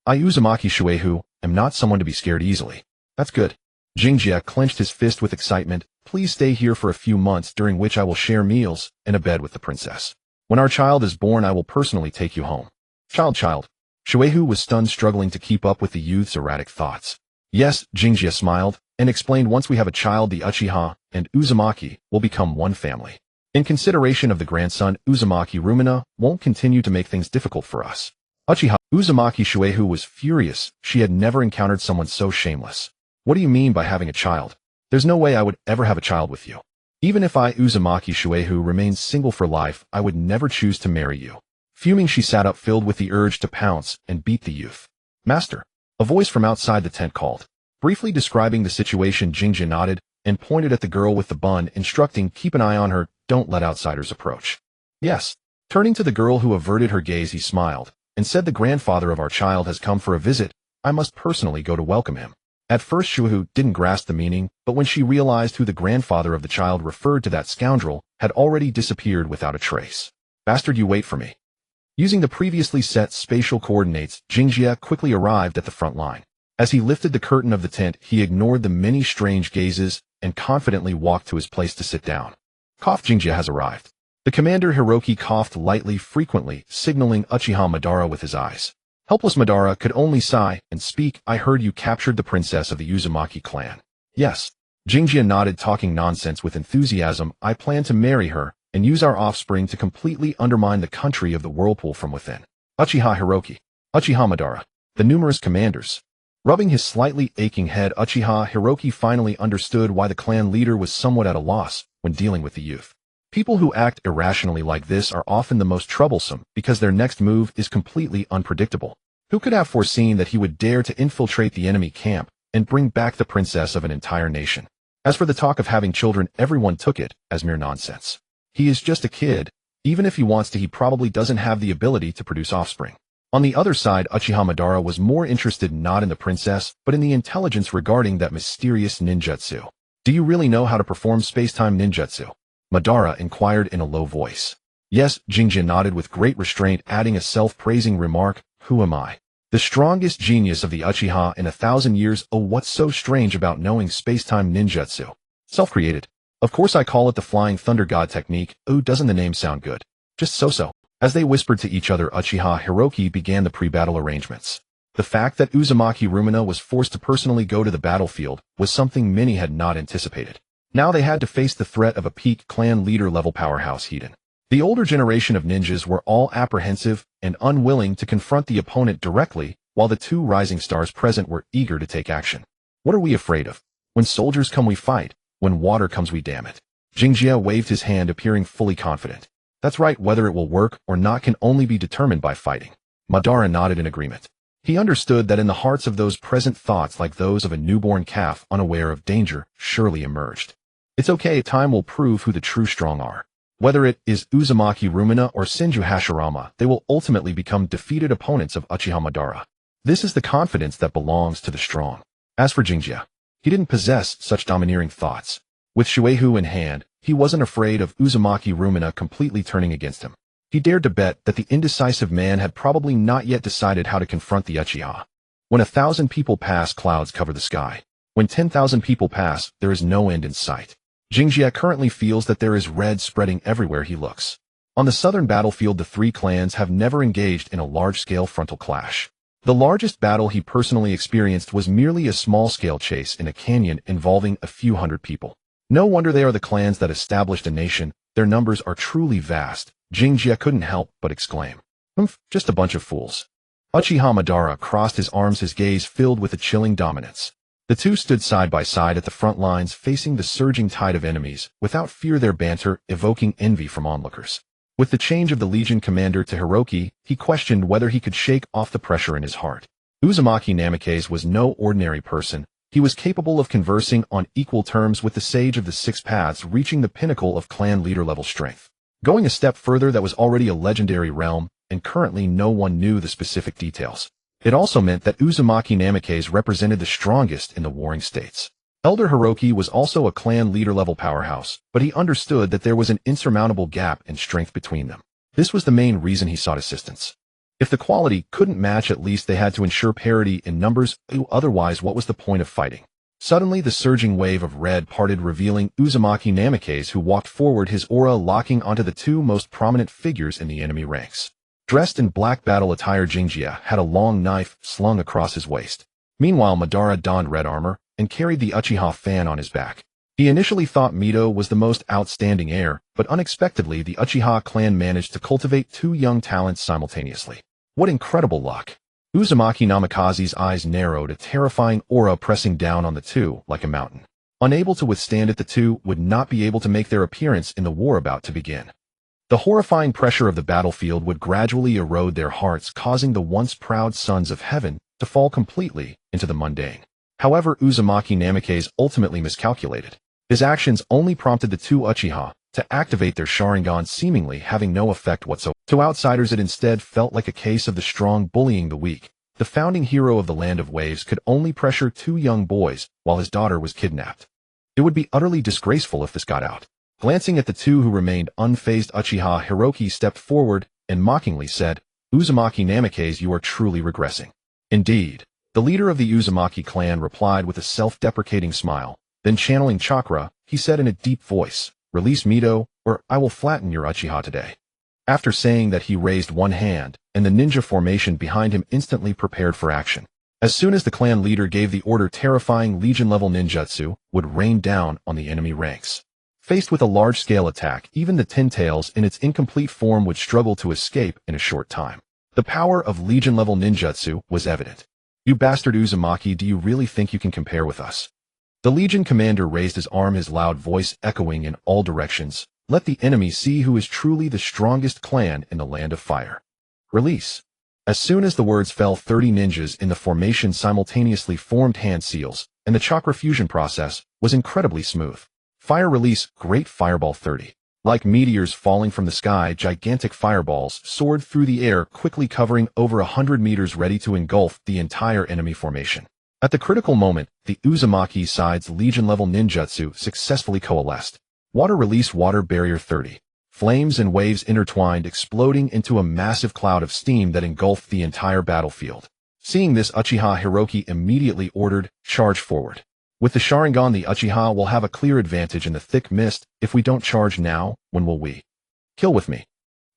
I, Uzumaki Shuehu, am not someone to be scared easily. That's good. Jingjia clenched his fist with excitement. Please stay here for a few months, during which I will share meals and a bed with the princess. When our child is born, I will personally take you home. Child. Shuehu was stunned, struggling to keep up with the youth's erratic thoughts. Yes, Jingjia smiled and explained, once we have a child, the Uchiha and Uzumaki will become one family. In consideration of the grandson, Uzumaki Rumina won't continue to make things difficult for us. Uchiha Uzumaki Shuehu was furious. She had never encountered someone so shameless. What do you mean by having a child? There's no way I would ever have a child with you. Even if I, Uzumaki Shuehu, remains single for life, I would never choose to marry you. Fuming, she sat up, filled with the urge to pounce and beat the youth. Master. A voice from outside the tent called. Briefly describing the situation, Jingjia nodded and pointed at the girl with the bun, instructing, keep an eye on her, don't let outsiders approach. Yes. Turning to the girl who averted her gaze, he smiled and said, the grandfather of our child has come for a visit. I must personally go to welcome him. At first Shuehu didn't grasp the meaning, but when she realized who the grandfather of the child referred to, that scoundrel had already disappeared without a trace. Bastard, you wait for me. Using the previously set spatial coordinates, Jingjia quickly arrived at the front line. As he lifted the curtain of the tent, he ignored the many strange gazes and confidently walked to his place to sit down. Cough, Jingjia has arrived. The commander Hiroki coughed lightly, frequently, signaling Uchiha Madara with his eyes. Helpless Madara could only sigh and speak. I heard you captured the princess of the Uzumaki clan. Yes. Jingjia nodded, talking nonsense with enthusiasm. I plan to marry her and use our offspring to completely undermine the country of the whirlpool from within. Uchiha Hiroki. Uchiha Madara. The numerous commanders. Rubbing his slightly aching head, Uchiha Hiroki finally understood why the clan leader was somewhat at a loss when dealing with the youth. People who act irrationally like this are often the most troublesome because their next move is completely unpredictable. Who could have foreseen that he would dare to infiltrate the enemy camp and bring back the princess of an entire nation? As for the talk of having children, everyone took it as mere nonsense. He is just a kid. Even if he wants to, he probably doesn't have the ability to produce offspring. On the other side, Uchiha Madara was more interested not in the princess, but in the intelligence regarding that mysterious ninjutsu. Do you really know how to perform space-time ninjutsu? Madara inquired in a low voice. Yes, Jingjia nodded with great restraint, adding a self-praising remark, who am I? The strongest genius of the Uchiha in 1,000 years. Oh, what's so strange about knowing space-time ninjutsu? Self-created. Of course I call it the Flying Thunder God technique. Oh, doesn't the name sound good? Just so-so. As they whispered to each other, Uchiha Hiroki began the pre-battle arrangements. The fact that Uzumaki Rumina was forced to personally go to the battlefield was something many had not anticipated. Now they had to face the threat of a peak clan leader-level powerhouse Hiden. The older generation of ninjas were all apprehensive and unwilling to confront the opponent directly, while the two rising stars present were eager to take action. What are we afraid of? When soldiers come, we fight. When water comes, we dam it. Jingjia waved his hand, appearing fully confident. That's right, whether it will work or not can only be determined by fighting. Madara nodded in agreement. He understood that in the hearts of those present, thoughts like those of a newborn calf unaware of danger surely emerged. It's okay, time will prove who the true strong are. Whether it is Uzumaki Rumina or Senju Hashirama, they will ultimately become defeated opponents of Uchiha Madara. This is the confidence that belongs to the strong. As for Jingjia, he didn't possess such domineering thoughts. With Shuehu in hand, he wasn't afraid of Uzumaki Rumina completely turning against him. He dared to bet that the indecisive man had probably not yet decided how to confront the Uchiha. When 1,000 people pass, clouds cover the sky. When 10,000 people pass, there is no end in sight. Jingjia currently feels that there is red spreading everywhere he looks. On the southern battlefield, the three clans have never engaged in a large-scale frontal clash. The largest battle he personally experienced was merely a small-scale chase in a canyon involving a few hundred people. No wonder they are the clans that established a nation. Their numbers are truly vast. Jingjia couldn't help but exclaim. Just a bunch of fools. Uchiha Madara crossed his arms, his gaze filled with a chilling dominance. The two stood side by side at the front lines, facing the surging tide of enemies, without fear, their banter evoking envy from onlookers. With the change of the Legion commander to Hiroki, he questioned whether he could shake off the pressure in his heart. Uzumaki Namikaze was no ordinary person. He was capable of conversing on equal terms with the Sage of the Six Paths, reaching the pinnacle of clan leader-level strength. Going a step further, that was already a legendary realm, and currently no one knew the specific details. It also meant that Uzumaki Namikaze represented the strongest in the warring states. Elder Hiroki was also a clan leader-level powerhouse, but he understood that there was an insurmountable gap in strength between them. This was the main reason he sought assistance. If the quality couldn't match, at least they had to ensure parity in numbers, otherwise what was the point of fighting? Suddenly the surging wave of red parted, revealing Uzumaki Namikaze, who walked forward, his aura locking onto the two most prominent figures in the enemy ranks. Dressed in black battle attire, Jingjia had a long knife slung across his waist. Meanwhile, Madara donned red armor and carried the Uchiha fan on his back. He initially thought Mito was the most outstanding heir, but unexpectedly the Uchiha clan managed to cultivate two young talents simultaneously. What incredible luck! Uzumaki Namikaze's eyes narrowed, a terrifying aura pressing down on the two like a mountain. Unable to withstand it, the two would not be able to make their appearance in the war about to begin. The horrifying pressure of the battlefield would gradually erode their hearts, causing the once proud sons of heaven to fall completely into the mundane. However, Uzumaki Namikaze ultimately miscalculated. His actions only prompted the two Uchiha to activate their Sharingan, seemingly having no effect whatsoever. To outsiders, it instead felt like a case of the strong bullying the weak. The founding hero of the Land of Waves could only pressure two young boys while his daughter was kidnapped. It would be utterly disgraceful if this got out. Glancing at the two who remained unfazed, Uchiha Hiroki stepped forward and mockingly said, "Uzumaki Namikaze, you are truly regressing." Indeed. The leader of the Uzumaki clan replied with a self-deprecating smile. Then channeling chakra, he said in a deep voice, "Release Mito, or I will flatten your Uchiha today." After saying that, he raised one hand, and the ninja formation behind him instantly prepared for action. As soon as the clan leader gave the order, terrifying legion-level ninjutsu would rain down on the enemy ranks. Faced with a large-scale attack, even the Tin-Tails in its incomplete form would struggle to escape in a short time. The power of legion-level ninjutsu was evident. "You bastard Uzumaki, do you really think you can compare with us?" The Legion commander raised his arm, his loud voice echoing in all directions. "Let the enemy see who is truly the strongest clan in the Land of Fire. Release." As soon as the words fell, 30 ninjas in the formation simultaneously formed hand seals, and the chakra fusion process was incredibly smooth. Fire release, great fireball 30. Like meteors falling from the sky, gigantic fireballs soared through the air, quickly covering over 100 meters, ready to engulf the entire enemy formation. At the critical moment, the Uzumaki side's legion-level ninjutsu successfully coalesced. Water release, water barrier 30. Flames and waves intertwined, exploding into a massive cloud of steam that engulfed the entire battlefield. Seeing this, Uchiha Hiroki immediately ordered, "Charge forward." With the Sharingan, the Uchiha will have a clear advantage in the thick mist. If we don't charge now, when will we? Kill with me.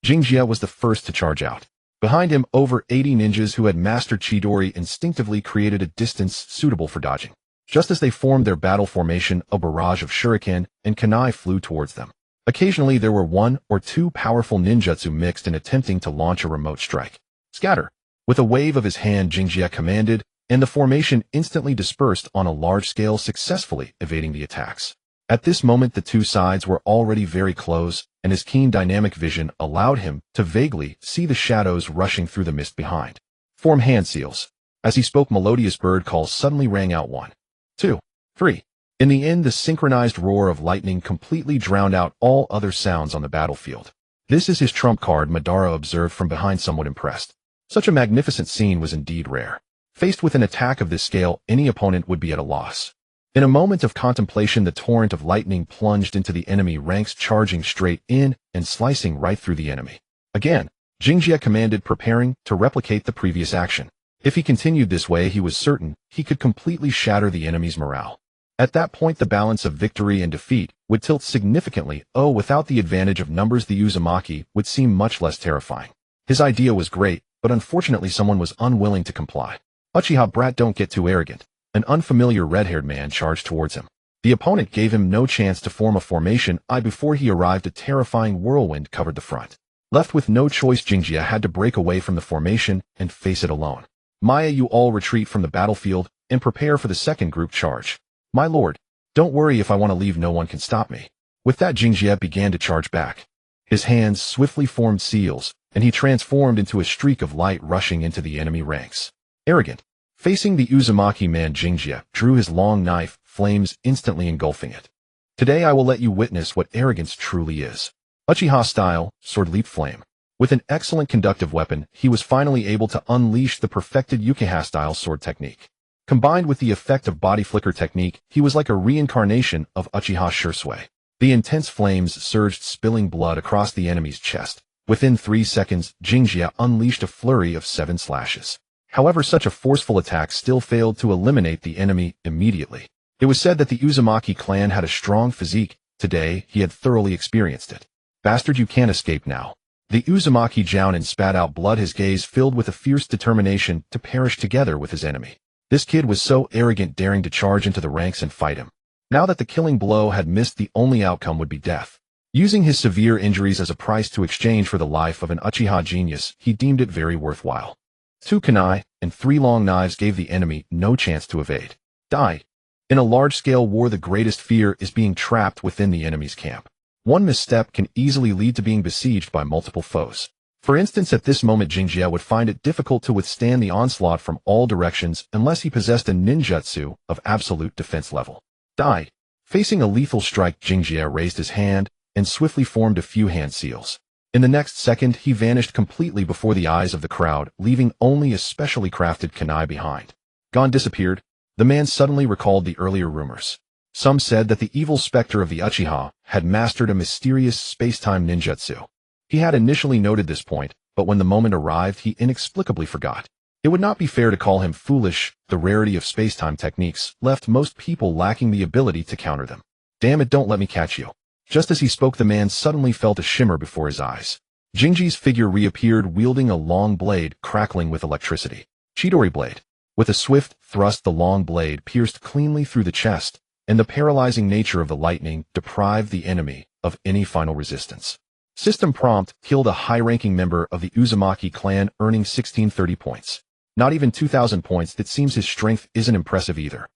Jingjia was the first to charge out. Behind him, over 80 ninjas who had mastered Chidori instinctively created a distance suitable for dodging. Just as they formed their battle formation, a barrage of shuriken and kunai flew towards them. Occasionally, there were one or two powerful ninjutsu mixed in attempting to launch a remote strike. "Scatter!" With a wave of his hand, Jingjia commanded, and the formation instantly dispersed on a large scale, successfully evading the attacks. At this moment, the two sides were already very close, and his keen dynamic vision allowed him to vaguely see the shadows rushing through the mist behind. "Form hand seals." As he spoke, melodious bird calls suddenly rang out. 1, 2, 3. In the end, the synchronized roar of lightning completely drowned out all other sounds on the battlefield. "This is his trump card," Madara observed from behind, somewhat impressed. Such a magnificent scene was indeed rare. Faced with an attack of this scale, any opponent would be at a loss. In a moment of contemplation, the torrent of lightning plunged into the enemy ranks, charging straight in and slicing right through the enemy. Again, Jingjia commanded, preparing to replicate the previous action. If he continued this way, he was certain he could completely shatter the enemy's morale. At that point, the balance of victory and defeat would tilt significantly. Without the advantage of numbers, the Uzumaki would seem much less terrifying. His idea was great, but unfortunately someone was unwilling to comply. "Uchiha brat, don't get too arrogant." An unfamiliar red-haired man charged towards him. The opponent gave him no chance to form a formation. Before he arrived, a terrifying whirlwind covered the front. Left with no choice, Jingjia had to break away from the formation and face it alone. "Maya, you all retreat from the battlefield and prepare for the second group charge." "My lord, don't worry, if I want to leave, no one can stop me." With that, Jingjia began to charge back. His hands swiftly formed seals, and he transformed into a streak of light, rushing into the enemy ranks. Arrogant. Facing the Uzumaki man, Jingjia drew his long knife, flames instantly engulfing it. "Today I will let you witness what arrogance truly is." Uchiha style, sword leap flame. With an excellent conductive weapon, he was finally able to unleash the perfected Uchiha style sword technique. Combined with the effect of body flicker technique, he was like a reincarnation of Uchiha Shursui. The intense flames surged, spilling blood across the enemy's chest. Within 3 seconds, Jingjia unleashed a flurry of 7 slashes. However, such a forceful attack still failed to eliminate the enemy immediately. It was said that the Uzumaki clan had a strong physique. Today, he had thoroughly experienced it. "Bastard, you can't escape now." The Uzumaki Jounin spat out blood, his gaze filled with a fierce determination to perish together with his enemy. This kid was so arrogant, daring to charge into the ranks and fight him. Now that the killing blow had missed, the only outcome would be death. Using his severe injuries as a price to exchange for the life of an Uchiha genius, he deemed it very worthwhile. 2 kunai and 3 long knives gave the enemy no chance to evade. Die. In a large-scale war, the greatest fear is being trapped within the enemy's camp. One misstep can easily lead to being besieged by multiple foes. For instance, at this moment, Jingjia would find it difficult to withstand the onslaught from all directions unless he possessed a ninjutsu of absolute defense level. Die. Facing a lethal strike, Jingjia raised his hand and swiftly formed a few hand seals. In the next second, he vanished completely before the eyes of the crowd, leaving only a specially crafted kunai behind. Gon disappeared. The man suddenly recalled the earlier rumors. Some said that the evil specter of the Uchiha had mastered a mysterious space-time ninjutsu. He had initially noted this point, but when the moment arrived, he inexplicably forgot. It would not be fair to call him foolish. The rarity of space-time techniques left most people lacking the ability to counter them. Damn it, don't let me catch you. Just as he spoke, the man suddenly felt a shimmer before his eyes. Jinji's figure reappeared, wielding a long blade crackling with electricity. Chidori blade. With a swift thrust, the long blade pierced cleanly through the chest, and the paralyzing nature of the lightning deprived the enemy of any final resistance. System prompt: killed a high-ranking member of the Uzumaki clan, earning 1630 points. Not even 2,000 points. It seems his strength isn't impressive either.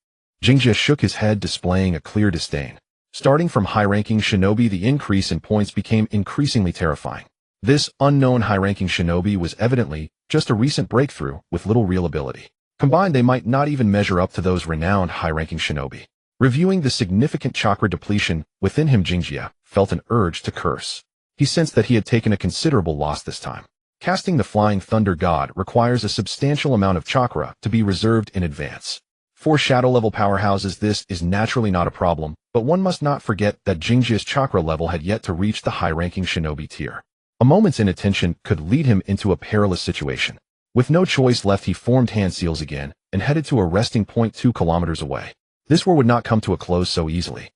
Jingjia shook his head, displaying a clear disdain. Starting from high-ranking shinobi, the increase in points became increasingly terrifying. This unknown high-ranking shinobi was evidently just a recent breakthrough with little real ability. Combined, they might not even measure up to those renowned high-ranking shinobi. Reviewing the significant chakra depletion within him, Jingjia felt an urge to curse. He sensed that he had taken a considerable loss this time. Casting the Flying Thunder God requires a substantial amount of chakra to be reserved in advance. For shadow-level powerhouses, this is naturally not a problem, but one must not forget that Jingjia's chakra level had yet to reach the high-ranking shinobi tier. A moment's inattention could lead him into a perilous situation. With no choice left, he formed hand seals again and headed to a resting point 2 kilometers away. This war would not come to a close so easily.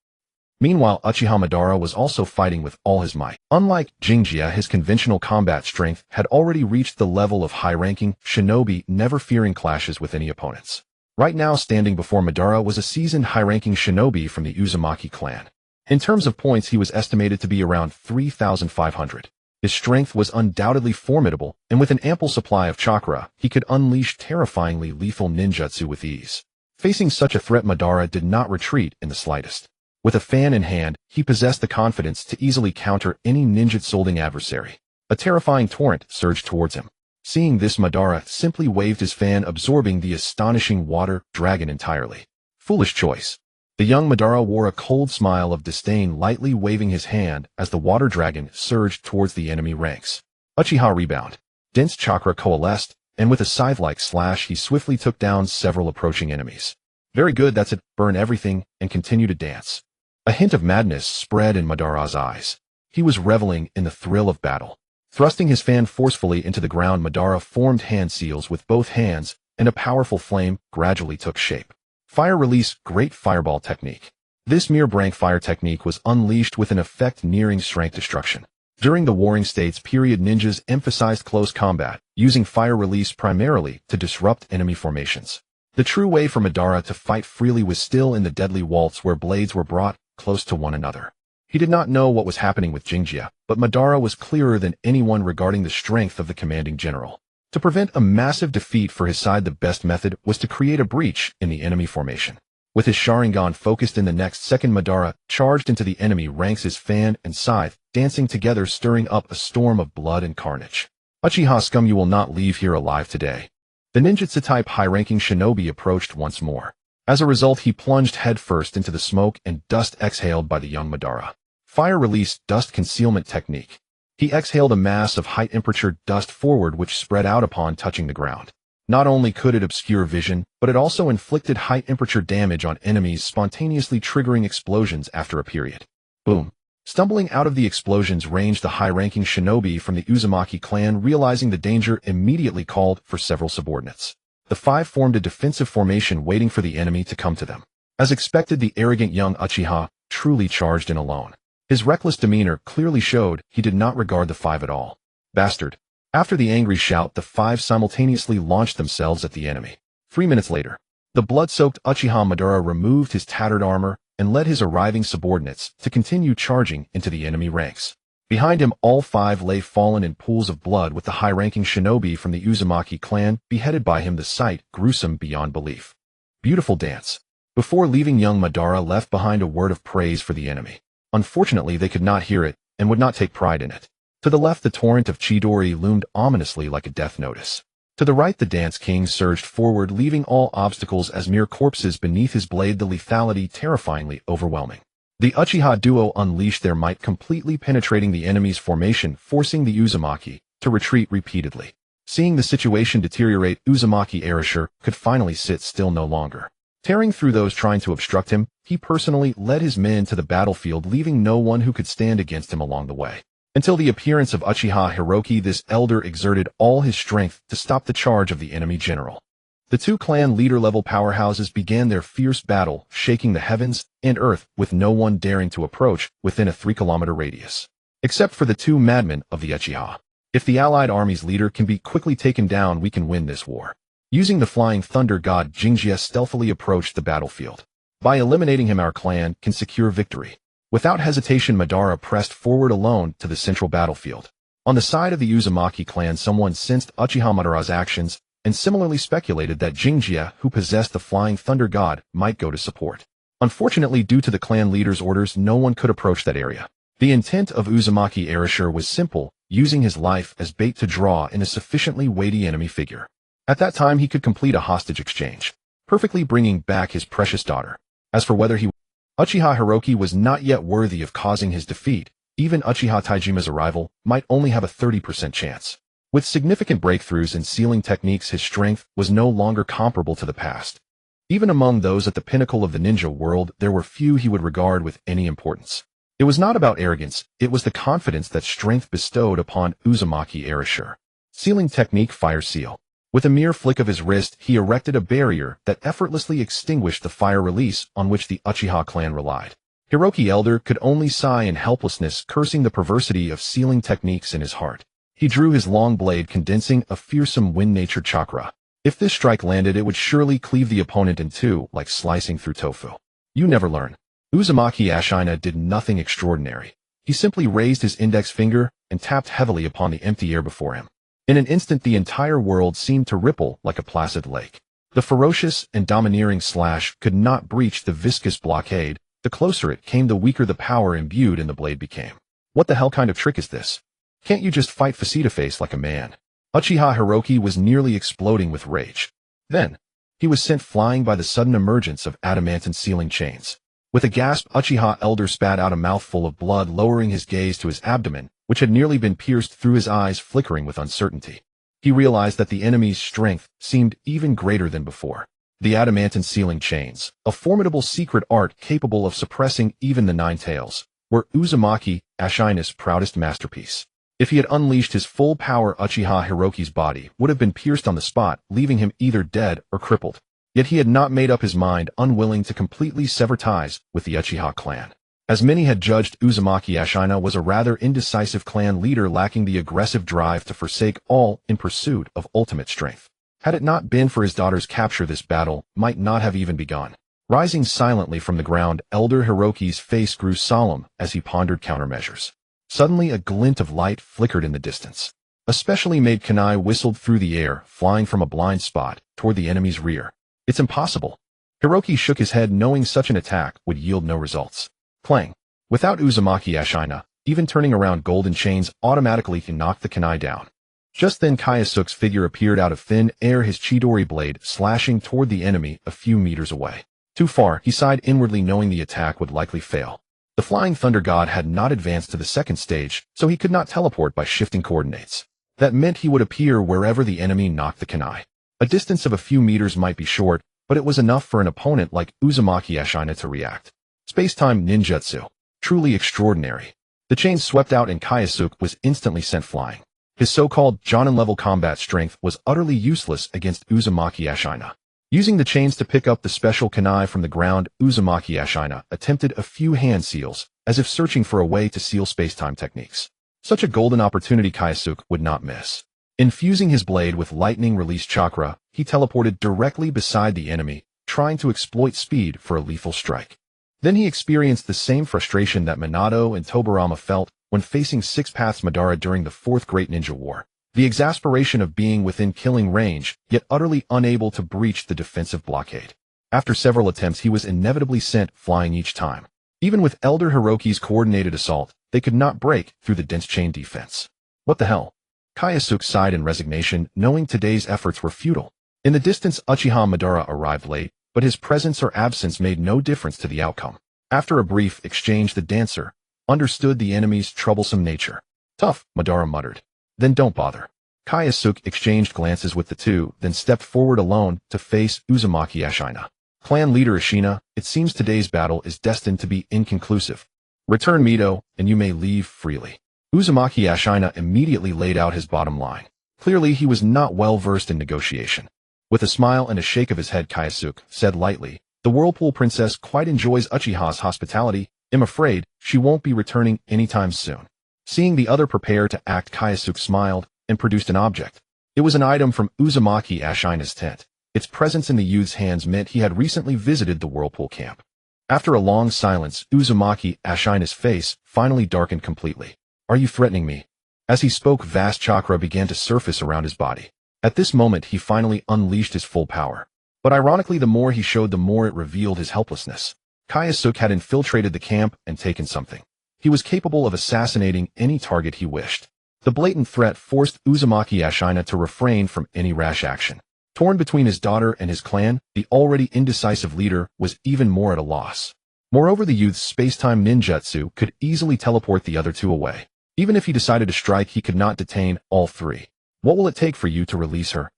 Meanwhile, Uchiha Madara was also fighting with all his might. Unlike Jingjia, his conventional combat strength had already reached the level of high-ranking shinobi, never fearing clashes with any opponents. Right now, standing before Madara was a seasoned high-ranking shinobi from the Uzumaki clan. In terms of points, he was estimated to be around 3,500. His strength was undoubtedly formidable, and with an ample supply of chakra, he could unleash terrifyingly lethal ninjutsu with ease. Facing such a threat, Madara did not retreat in the slightest. With a fan in hand, he possessed the confidence to easily counter any ninjutsu-wielding adversary. A terrifying torrent surged towards him. Seeing this, Madara simply waved his fan, absorbing the astonishing water dragon entirely. Foolish choice. The young Madara wore a cold smile of disdain, lightly waving his hand as the water dragon surged towards the enemy ranks. Uchiha rebound. Dense chakra coalesced, and with a scythe-like slash, he swiftly took down several approaching enemies. Very good, that's it. Burn everything and continue to dance. A hint of madness spread in Madara's eyes. He was reveling in the thrill of battle. Thrusting his fan forcefully into the ground, Madara formed hand seals with both hands, and a powerful flame gradually took shape. Fire release, great fireball technique. This mere brank fire technique was unleashed with an effect nearing strength destruction. During the Warring States period, ninjas emphasized close combat, using fire release primarily to disrupt enemy formations. The true way for Madara to fight freely was still in the deadly waltz, where blades were brought close to one another. He did not know what was happening with Jingjia, but Madara was clearer than anyone regarding the strength of the commanding general. To prevent a massive defeat for his side, the best method was to create a breach in the enemy formation. With his Sharingan focused in the next second, Madara charged into the enemy ranks, his fan and scythe dancing together, stirring up a storm of blood and carnage. Uchiha scum, you will not leave here alive today. The ninjutsu-type high-ranking shinobi approached once more. As a result, he plunged headfirst into the smoke and dust exhaled by the young Madara. Fire release, dust concealment technique. He exhaled a mass of high-temperature dust forward, which spread out upon touching the ground. Not only could it obscure vision, but it also inflicted high-temperature damage on enemies, spontaneously triggering explosions after a period. Boom. Stumbling out of the explosions ranged the high-ranking shinobi from the Uzumaki clan. Realizing the danger, immediately called for several subordinates. The five formed a defensive formation, waiting for the enemy to come to them. As expected, the arrogant young Uchiha truly charged in alone. His reckless demeanor clearly showed he did not regard the five at all. Bastard. After the angry shout, the five simultaneously launched themselves at the enemy. 3 minutes later, the blood-soaked Uchiha Madara removed his tattered armor and led his arriving subordinates to continue charging into the enemy ranks. Behind him, all 5 lay fallen in pools of blood, with the high-ranking shinobi from the Uzumaki clan beheaded by him, the sight gruesome beyond belief. Beautiful dance. Before leaving, young Madara left behind a word of praise for the enemy. Unfortunately, they could not hear it and would not take pride in it. To the left, the torrent of Chidori loomed ominously like a death notice. To the right, the Dance King surged forward, leaving all obstacles as mere corpses beneath his blade, the lethality terrifyingly overwhelming. The Uchiha duo unleashed their might, completely penetrating the enemy's formation, forcing the Uzumaki to retreat repeatedly. Seeing the situation deteriorate, Uzumaki Erasure could finally sit still no longer. Tearing through those trying to obstruct him, he personally led his men to the battlefield, leaving no one who could stand against him along the way. Until the appearance of Uchiha Hiroki, this elder exerted all his strength to stop the charge of the enemy general. The 2 clan leader-level powerhouses began their fierce battle, shaking the heavens and earth, with no one daring to approach within a 3-kilometer radius. Except for the 2 madmen of the Uchiha. If the allied army's leader can be quickly taken down, we can win this war. Using the flying thunder god, Jingjie stealthily approached the battlefield. By eliminating him, our clan can secure victory. Without hesitation, Madara pressed forward alone to the central battlefield. On the side of the Uzumaki clan, someone sensed Uchiha Madara's actions and similarly speculated that Jingjie, who possessed the flying thunder god, might go to support. Unfortunately, due to the clan leader's orders, no one could approach that area. The intent of Uzumaki Erasure was simple, using his life as bait to draw in a sufficiently weighty enemy figure. At that time, he could complete a hostage exchange, perfectly bringing back his precious daughter. As for whether Uchiha Hiroki was not yet worthy of causing his defeat, even Uchiha Taijima's arrival might only have a 30% chance. With significant breakthroughs in sealing techniques, his strength was no longer comparable to the past. Even among those at the pinnacle of the ninja world, there were few he would regard with any importance. It was not about arrogance, it was the confidence that strength bestowed upon Uzumaki Erasure. Sealing technique, fire seal. With a mere flick of his wrist, he erected a barrier that effortlessly extinguished the fire release on which the Uchiha clan relied. Hiroki Elder could only sigh in helplessness, cursing the perversity of sealing techniques in his heart. He drew his long blade, condensing a fearsome wind-natured chakra. If this strike landed, it would surely cleave the opponent in 2, like slicing through tofu. You never learn. Uzumaki Ashina did nothing extraordinary. He simply raised his index finger and tapped heavily upon the empty air before him. In an instant, the entire world seemed to ripple like a placid lake. The ferocious and domineering slash could not breach the viscous blockade. The closer it came, the weaker the power imbued in the blade became. What the hell kind of trick is this? Can't you just fight face-to-face like a man? Uchiha Hiroki was nearly exploding with rage. Then, he was sent flying by the sudden emergence of adamantine sealing chains. With a gasp, Uchiha Elder spat out a mouthful of blood, lowering his gaze to his abdomen, which had nearly been pierced through, his eyes flickering with uncertainty. He realized that the enemy's strength seemed even greater than before. The adamantine sealing chains, a formidable secret art capable of suppressing even the 9 tails, were Uzumaki Ashina's proudest masterpiece. If he had unleashed his full power, Uchiha Hiroki's body would have been pierced on the spot, leaving him either dead or crippled. Yet he had not made up his mind, unwilling to completely sever ties with the Uchiha clan. As many had judged, Uzumaki Ashina was a rather indecisive clan leader, lacking the aggressive drive to forsake all in pursuit of ultimate strength. Had it not been for his daughter's capture, this battle might not have even begun. Rising silently from the ground, Elder Hiroki's face grew solemn as he pondered countermeasures. Suddenly, a glint of light flickered in the distance. A specially made kunai whistled through the air, flying from a blind spot toward the enemy's rear. It's impossible. Hiroki shook his head, knowing such an attack would yield no results. Clang. Without Uzumaki Ashina, even turning around, golden chains automatically knocked the kunai down. Just then, Kyosuke's figure appeared out of thin air, his Chidori blade slashing toward the enemy a few meters away. Too far, he sighed inwardly, knowing the attack would likely fail. The Flying Thunder God had not advanced to the second stage, so he could not teleport by shifting coordinates. That meant he would appear wherever the enemy knocked the kunai. A distance of a few meters might be short, but it was enough for an opponent like Uzumaki Ashina to react. Space-time ninjutsu. Truly extraordinary. The chains swept out and Kyosuke was instantly sent flying. His so-called Jonin-level combat strength was utterly useless against Uzumaki Ashina. Using the chains to pick up the special kunai from the ground, Uzumaki Ashina attempted a few hand seals, as if searching for a way to seal space-time techniques. Such a golden opportunity Kyosuke would not miss. Infusing his blade with lightning-release chakra, he teleported directly beside the enemy, trying to exploit speed for a lethal strike. Then he experienced the same frustration that Minato and Tobirama felt when facing Six Paths Madara during the Fourth Great Ninja War. The exasperation of being within killing range, yet utterly unable to breach the defensive blockade. After several attempts, he was inevitably sent flying each time. Even with Elder Hiroki's coordinated assault, they could not break through the dense chain defense. What the hell? Kyosuke sighed in resignation, knowing today's efforts were futile. In the distance, Uchiha Madara arrived late, but his presence or absence made no difference to the outcome. After a brief exchange, the dancer understood the enemy's troublesome nature. Tough, Madara muttered. Then don't bother. Kyosuke exchanged glances with the two, then stepped forward alone to face Uzumaki Ashina. Clan leader Ashina, it seems today's battle is destined to be inconclusive. Return Mito, and you may leave freely. Uzumaki Ashina immediately laid out his bottom line. Clearly he was not well versed in negotiation. With a smile and a shake of his head, Kyosuke said lightly, "The Whirlpool Princess quite enjoys Uchiha's hospitality. I'm afraid she won't be returning anytime soon." Seeing the other prepare to act, Kyosuke smiled and produced an object. It was an item from Uzumaki Ashina's tent. Its presence in the youth's hands meant he had recently visited the Whirlpool camp. After a long silence, Uzumaki Ashina's face finally darkened completely. "Are you threatening me?" As he spoke, vast chakra began to surface around his body. At this moment, he finally unleashed his full power. But ironically, the more he showed, the more it revealed his helplessness. Kyosuke had infiltrated the camp and taken something. He was capable of assassinating any target he wished. The blatant threat forced Uzumaki Ashina to refrain from any rash action. Torn between his daughter and his clan, the already indecisive leader was even more at a loss. Moreover, the youth's space-time ninjutsu could easily teleport the other two away. Even if he decided to strike, he could not detain all three. "What will it take for you to release her?"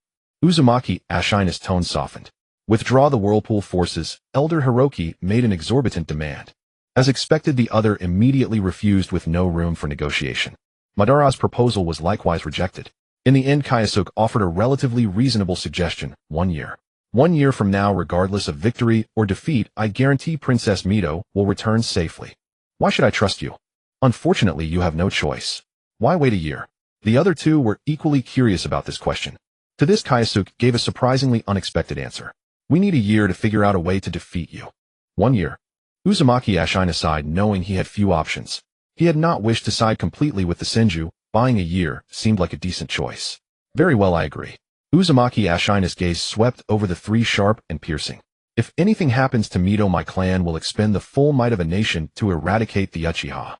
Uzumaki Ashina's tone softened. "Withdraw the Whirlpool forces." Elder Hiroki made an exorbitant demand. As expected, the other immediately refused with no room for negotiation. Madara's proposal was likewise rejected. In the end, Kyosuke offered a relatively reasonable suggestion: 1 year. 1 year from now, regardless of victory or defeat, I guarantee Princess Mito will return safely. Why should I trust you? Unfortunately, you have no choice. Why wait a year? The other two were equally curious about this question. To this, Kyosuke gave a surprisingly unexpected answer. We need a year to figure out a way to defeat you. 1 year. Uzumaki Ashina sighed, knowing he had few options. He had not wished to side completely with the Senju. Buying a year seemed like a decent choice. Very well, I agree. Uzumaki Ashina's gaze swept over the three, sharp and piercing. If anything happens to Mito, my clan will expend the full might of a nation to eradicate the Uchiha.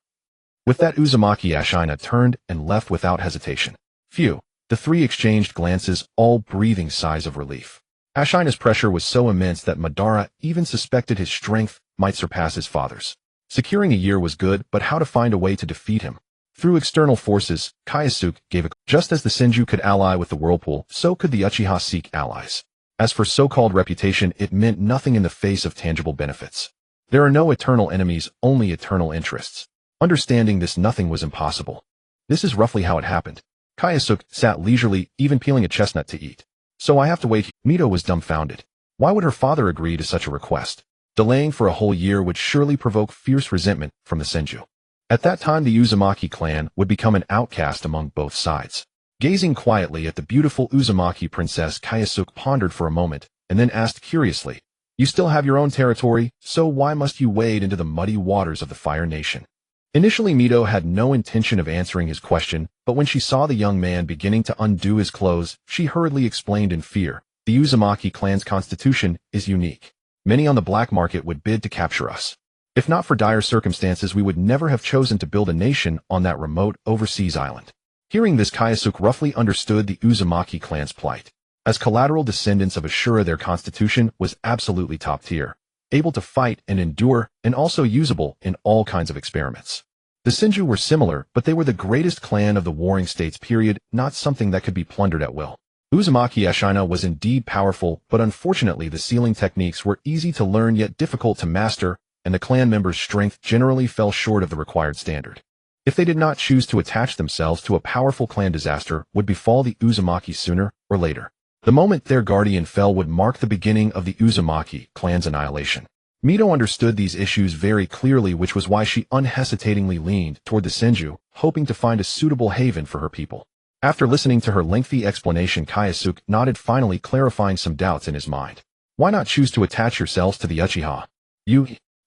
With that, Uzumaki Ashina turned and left without hesitation. Phew. The three exchanged glances, all breathing sighs of relief. Ashina's pressure was so immense that Madara even suspected his strength might surpass his father's. Securing a year was good, but how to find a way to defeat him? Through external forces, Kyosuke gave a... Just as the Senju could ally with the Whirlpool, so could the Uchiha seek allies. As for so-called reputation, it meant nothing in the face of tangible benefits. There are no eternal enemies, only eternal interests. Understanding this, nothing was impossible. This is roughly how it happened. Kyosuke sat leisurely, even peeling a chestnut to eat. So I have to wait. Mito was dumbfounded. Why would her father agree to such a request? Delaying for a whole year would surely provoke fierce resentment from the Senju. At that time, the Uzumaki clan would become an outcast among both sides. Gazing quietly at the beautiful Uzumaki princess, Kyosuke pondered for a moment, and then asked curiously, "You still have your own territory, so why must you wade into the muddy waters of the Fire Nation?" Initially, Mito had no intention of answering his question, but when she saw the young man beginning to undo his clothes, she hurriedly explained in fear, "The Uzumaki clan's constitution is unique. Many on the black market would bid to capture us. If not for dire circumstances, we would never have chosen to build a nation on that remote overseas island." Hearing this, Kyosuke roughly understood the Uzumaki clan's plight. As collateral descendants of Ashura, their constitution was absolutely top tier, able to fight and endure, and also usable in all kinds of experiments. The Senju were similar, but they were the greatest clan of the Warring States period, not something that could be plundered at will. Uzumaki Ashina was indeed powerful, but unfortunately the sealing techniques were easy to learn yet difficult to master, and the clan members' strength generally fell short of the required standard. If they did not choose to attach themselves to a powerful clan, disaster would befall the Uzumaki sooner or later. The moment their guardian fell would mark the beginning of the Uzumaki clan's annihilation. Mito understood these issues very clearly, which was why she unhesitatingly leaned toward the Senju, hoping to find a suitable haven for her people. After listening to her lengthy explanation, Kyosuke nodded, finally clarifying some doubts in his mind. "Why not choose to attach yourselves to the Uchiha?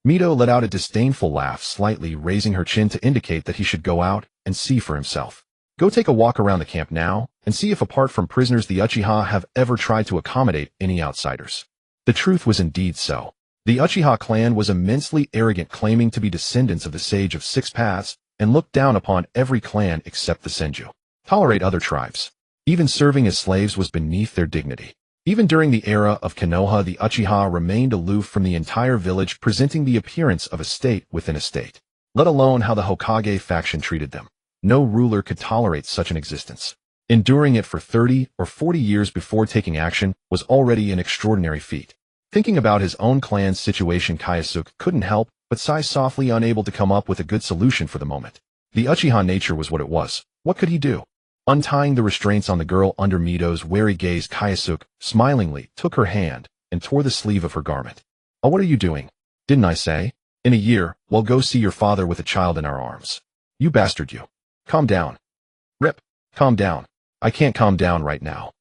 Mito let out a disdainful laugh, slightly raising her chin to indicate that he should go out and see for himself. Go take a walk around the camp now, and see if apart from prisoners the Uchiha have ever tried to accommodate any outsiders. The truth was indeed so. The Uchiha clan was immensely arrogant, claiming to be descendants of the Sage of Six Paths, and looked down upon every clan except the Senju. Tolerate other tribes. Even serving as slaves was beneath their dignity. Even during the era of Konoha, the Uchiha remained aloof from the entire village, presenting the appearance of a state within a state. Let alone how the Hokage faction treated them. No ruler could tolerate such an existence. Enduring it for 30 or 40 years before taking action was already an extraordinary feat. Thinking about his own clan's situation, Kyosuke couldn't help but sigh softly, unable to come up with a good solution for the moment. The Uchiha nature was what it was. What could he do? Untying the restraints on the girl under Mito's wary gaze, Kyosuke smilingly took her hand and tore the sleeve of her garment. Oh, what are you doing? Didn't I say? In a year, we'll go see your father with a child in our arms. You bastard, you. Calm down. Rip. Calm down. I can't calm down right now.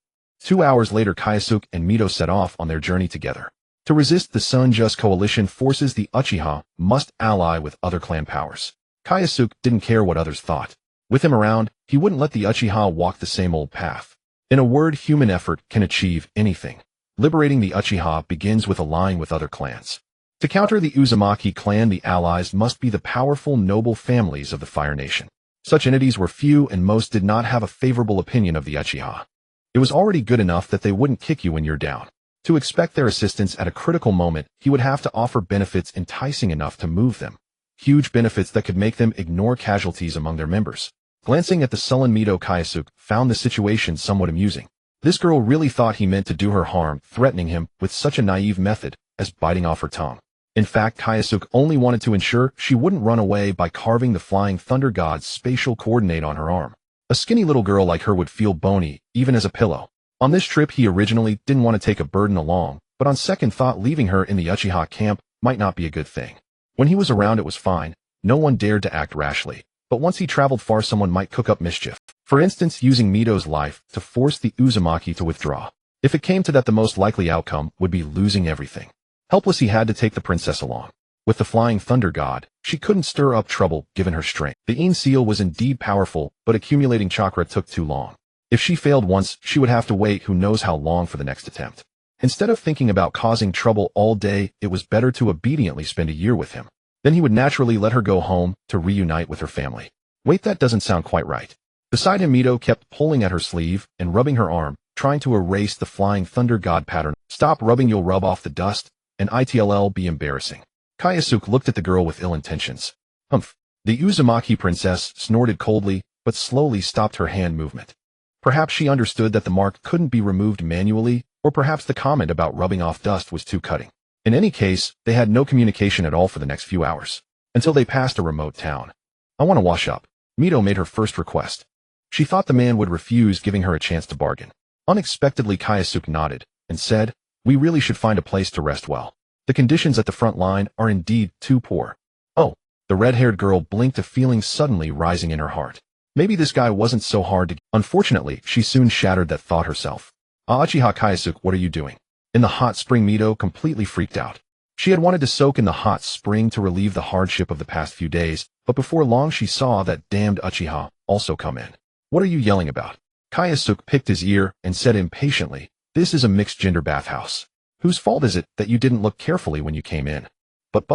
2 hours later, Kyosuke and Mito set off on their journey together. To resist the Sun-Just coalition forces, the Uchiha must ally with other clan powers. Kyosuke didn't care what others thought. With him around, he wouldn't let the Uchiha walk the same old path. In a word, human effort can achieve anything. Liberating the Uchiha begins with allying with other clans. To counter the Uzumaki clan, the allies must be the powerful, noble families of the Fire Nation. Such entities were few, and most did not have a favorable opinion of the Uchiha. It was already good enough that they wouldn't kick you when you're down. To expect their assistance at a critical moment, he would have to offer benefits enticing enough to move them. Huge benefits that could make them ignore casualties among their members. Glancing at the sullen Mito, Kyosuke found the situation somewhat amusing. This girl really thought he meant to do her harm, threatening him with such a naive method as biting off her tongue. In fact, Kyosuke only wanted to ensure she wouldn't run away by carving the Flying Thunder God's spatial coordinate on her arm. A skinny little girl like her would feel bony, even as a pillow. On this trip, he originally didn't want to take a burden along, but on second thought, leaving her in the Uchiha camp might not be a good thing. When he was around, it was fine. No one dared to act rashly. But once he traveled far, someone might cook up mischief. For instance, using Mito's life to force the Uzumaki to withdraw. If it came to that, the most likely outcome would be losing everything. Helpless, he had to take the princess along. With the Flying Thunder God, she couldn't stir up trouble given her strength. The Ein Seal was indeed powerful, but accumulating chakra took too long. If she failed once, she would have to wait who knows how long for the next attempt. Instead of thinking about causing trouble all day, it was better to obediently spend a year with him. Then he would naturally let her go home to reunite with her family. Wait, that doesn't sound quite right. Beside him, Mito kept pulling at her sleeve and rubbing her arm, trying to erase the Flying Thunder God pattern. Stop rubbing, you'll rub off the dust, and it'll be embarrassing. Kyosuke looked at the girl with ill intentions. Humph. The Uzumaki princess snorted coldly, but slowly stopped her hand movement. Perhaps she understood that the mark couldn't be removed manually, or perhaps the comment about rubbing off dust was too cutting. In any case, they had no communication at all for the next few hours, until they passed a remote town. I want to wash up. Mito made her first request. She thought the man would refuse, giving her a chance to bargain. Unexpectedly, Kyosuke nodded and said, we really should find a place to rest well. The conditions at the front line are indeed too poor. Oh, the red-haired girl blinked, a feeling suddenly rising in her heart. Maybe this guy wasn't so hard to get. Unfortunately, she soon shattered that thought herself. Uchiha Kyosuke, what are you doing? In the hot spring? Mito completely freaked out. She had wanted to soak in the hot spring to relieve the hardship of the past few days, but before long she saw that damned Uchiha also come in. What are you yelling about? Kyosuke picked his ear and said impatiently, this is a mixed-gender bathhouse. Whose fault is it that you didn't look carefully when you came in? But,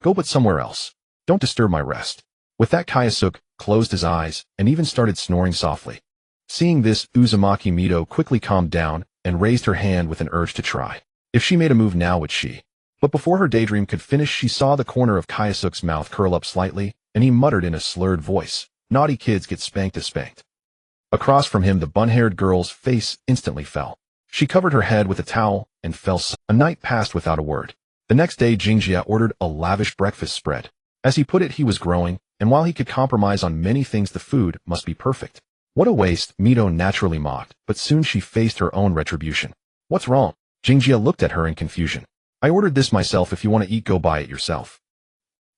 go but somewhere else. Don't disturb my rest. With that, Kyosuke closed his eyes and even started snoring softly. Seeing this, Uzumaki Mito quickly calmed down and raised her hand with an urge to try. If she made a move now, would she? But before her daydream could finish, she saw the corner of Kyosuke's mouth curl up slightly, and he muttered in a slurred voice, naughty kids get spanked as spanked. Across from him, the bun-haired girl's face instantly fell. She covered her head with a towel and fell. A night passed without a word. The next day, Jingjia ordered a lavish breakfast spread. As he put it, he was growing, and while he could compromise on many things, the food must be perfect. What a waste, Mito naturally mocked, but soon she faced her own retribution. What's wrong? Jingjia looked at her in confusion. I ordered this myself. If you want to eat, go buy it yourself.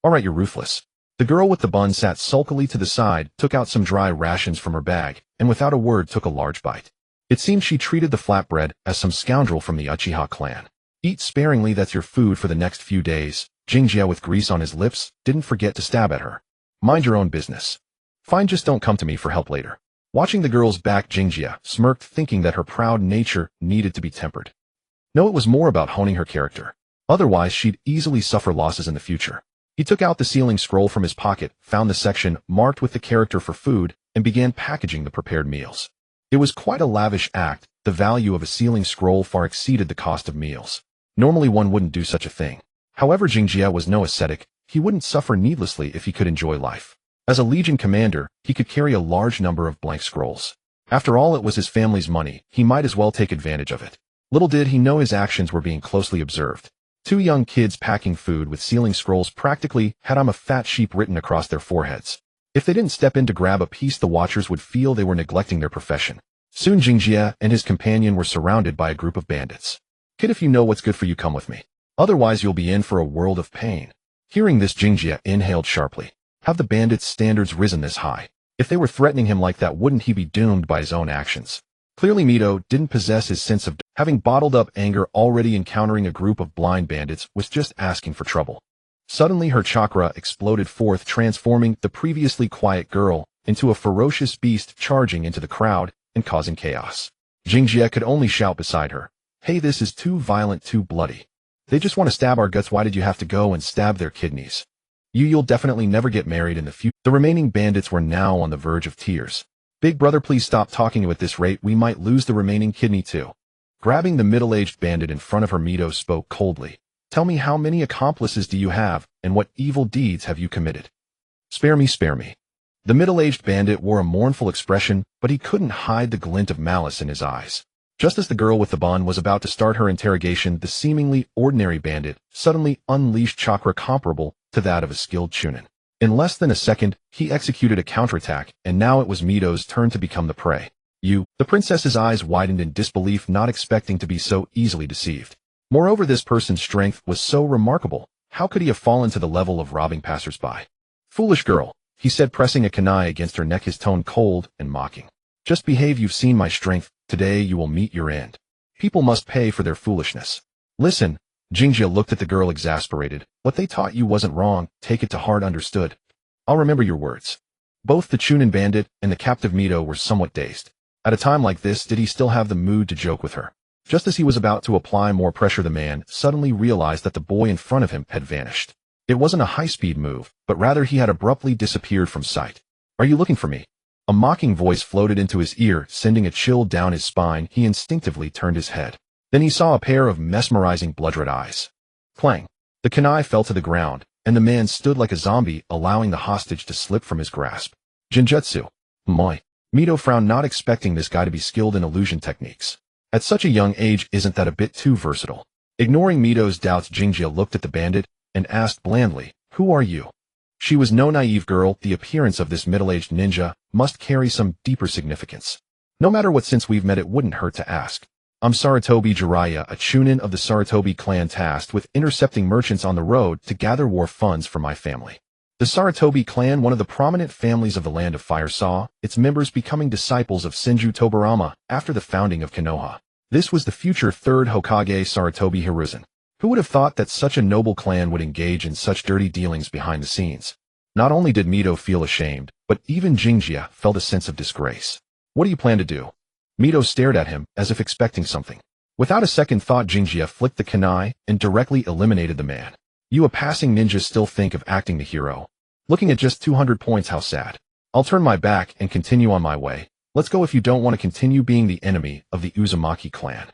Alright, you're ruthless. The girl with the bun sat sulkily to the side, took out some dry rations from her bag, and without a word took a large bite. It seemed she treated the flatbread as some scoundrel from the Uchiha clan. Eat sparingly, that's your food for the next few days, Jingjia, with grease on his lips, didn't forget to stab at her. Mind your own business. Fine, just don't come to me for help later. Watching the girl's back, Jingjia smirked, thinking that her proud nature needed to be tempered. No, it was more about honing her character. Otherwise, she'd easily suffer losses in the future. He took out the sealing scroll from his pocket, found the section marked with the character for food, and began packaging the prepared meals. It was quite a lavish act. The value of a sealing scroll far exceeded the cost of meals. Normally one wouldn't do such a thing. However, Jingjia was no ascetic. He wouldn't suffer needlessly if he could enjoy life. As a legion commander, he could carry a large number of blank scrolls. After all, it was his family's money. He might as well take advantage of it. Little did he know his actions were being closely observed. Two young kids packing food with sealing scrolls practically had "I'm a fat sheep" written across their foreheads. If they didn't step in to grab a piece, the watchers would feel they were neglecting their profession. Soon Jingjia and his companion were surrounded by a group of bandits. "Kid, if you know what's good for you, come with me. Otherwise you'll be in for a world of pain." Hearing this, Jingjia inhaled sharply. Have the bandits' standards risen this high? If they were threatening him like that, wouldn't he be doomed by his own actions? Clearly Mito didn't possess his sense of having bottled up anger. Already encountering a group of blind bandits was just asking for trouble. Suddenly her chakra exploded forth, transforming the previously quiet girl into a ferocious beast, charging into the crowd and causing chaos. Jingjia could only shout beside her, "Hey, this is too violent, too bloody. They just want to stab our guts. Why did you have to go and stab their kidneys? You'll definitely never get married in the future." The remaining bandits were now on the verge of tears. "Big brother, please stop talking. At this rate, we might lose the remaining kidney too." Grabbing the middle-aged bandit in front of her, Mito spoke coldly. "Tell me, how many accomplices do you have, and what evil deeds have you committed? Spare me, spare me." The middle-aged bandit wore a mournful expression, but he couldn't hide the glint of malice in his eyes. Just as the girl with the bun was about to start her interrogation, the seemingly ordinary bandit suddenly unleashed chakra comparable to that of a skilled chunin. In less than a second, he executed a counterattack, and now it was Mito's turn to become the prey. "You?" The princess's eyes widened in disbelief, not expecting to be so easily deceived. Moreover, this person's strength was so remarkable. How could he have fallen to the level of robbing passers-by? "Foolish girl," he said, pressing a kunai against her neck, his tone cold and mocking. "Just behave. You've seen my strength. Today you will meet your end. People must pay for their foolishness." "Listen." Jingjia looked at the girl, exasperated. "What they taught you wasn't wrong. Take it to heart, understood? I'll remember your words." Both the chunin bandit and the captive Mito were somewhat dazed. At a time like this, did he still have the mood to joke with her? Just as he was about to apply more pressure, the man suddenly realized that the boy in front of him had vanished. It wasn't a high-speed move, but rather he had abruptly disappeared from sight. "Are you looking for me?" A mocking voice floated into his ear, sending a chill down his spine. He instinctively turned his head. Then he saw a pair of mesmerizing blood-red eyes. Clang! The kunai fell to the ground, and the man stood like a zombie, allowing the hostage to slip from his grasp. "Genjutsu. Moi." Mito frowned, not expecting this guy to be skilled in illusion techniques. At such a young age, isn't that a bit too versatile? Ignoring Mito's doubts, Jingjia looked at the bandit and asked blandly, "Who are you?" She was no naive girl. The appearance of this middle-aged ninja must carry some deeper significance. No matter what, since we've met, it wouldn't hurt to ask. "I'm Sarutobi Jiraiya, a chunin of the Sarutobi clan, tasked with intercepting merchants on the road to gather war funds for my family." The Sarutobi clan, one of the prominent families of the Land of Fire, saw its members becoming disciples of Senju Tobarama after the founding of Konoha. This was the future third Hokage, Sarutobi Hiruzen. Who would have thought that such a noble clan would engage in such dirty dealings behind the scenes? Not only did Mito feel ashamed, but even Jingjia felt a sense of disgrace. "What do you plan to do?" Mito stared at him, as if expecting something. Without a second thought, Jingjia flicked the kunai and directly eliminated the man. "You, a passing ninja, still think of acting the hero? Looking at just 200 points, how sad. I'll turn my back and continue on my way. Let's go if you don't want to continue being the enemy of the Uzumaki clan."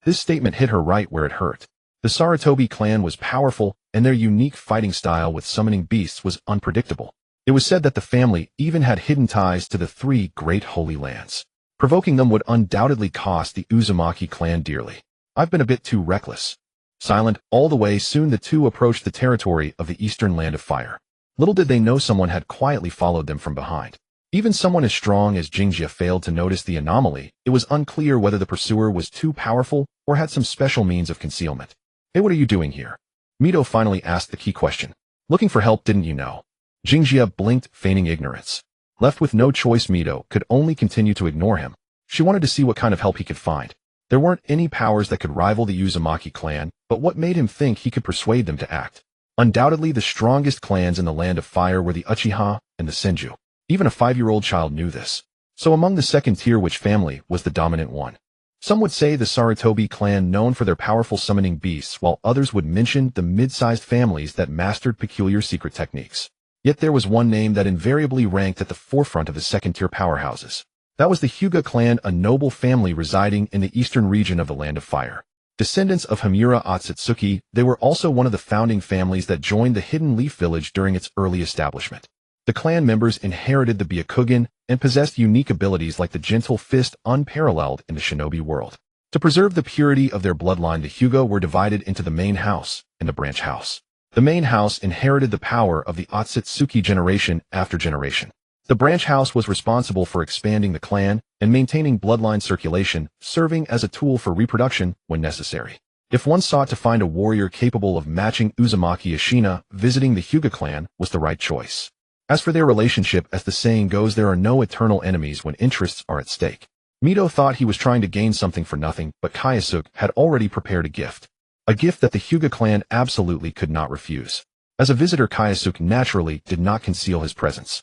This statement hit her right where it hurt. The Sarutobi clan was powerful, and their unique fighting style with summoning beasts was unpredictable. It was said that the family even had hidden ties to the three great holy lands. Provoking them would undoubtedly cost the Uzumaki clan dearly. "I've been a bit too reckless." Silent all the way, soon the two approached the territory of the eastern Land of Fire. Little did they know someone had quietly followed them from behind. Even someone as strong as Jingjia failed to notice the anomaly. It was unclear whether the pursuer was too powerful or had some special means of concealment. "Hey, what are you doing here?" Mito finally asked the key question. "Looking for help, didn't you know?" Jingjia blinked, feigning ignorance. Left with no choice, Mito could only continue to ignore him. She wanted to see what kind of help he could find. There weren't any powers that could rival the Uzumaki clan, but what made him think he could persuade them to act? Undoubtedly, the strongest clans in the Land of Fire were the Uchiha and the Senju. Even a 5-year-old child knew this. So among the second tier, which family was the dominant one? Some would say the Sarutobi clan, known for their powerful summoning beasts, while others would mention the mid-sized families that mastered peculiar secret techniques. Yet there was one name that invariably ranked at the forefront of the second-tier powerhouses. That was the Hyuga clan, a noble family residing in the eastern region of the Land of Fire. Descendants of Himura Otsutsuki, they were also one of the founding families that joined the Hidden Leaf Village during its early establishment. The clan members inherited the Byakugan and possessed unique abilities like the Gentle Fist, unparalleled in the shinobi world. To preserve the purity of their bloodline, the Hyuga were divided into the main house and the branch house. The main house inherited the power of the Otsutsuki generation after generation. The branch house was responsible for expanding the clan and maintaining bloodline circulation, serving as a tool for reproduction when necessary. If one sought to find a warrior capable of matching Uzumaki Ashina, visiting the Hyuga clan was the right choice. As for their relationship, as the saying goes, there are no eternal enemies when interests are at stake. Mito thought he was trying to gain something for nothing, but Kyosuke had already prepared a gift that the Hyuga clan absolutely could not refuse. As a visitor, Kyosuke naturally did not conceal his presence.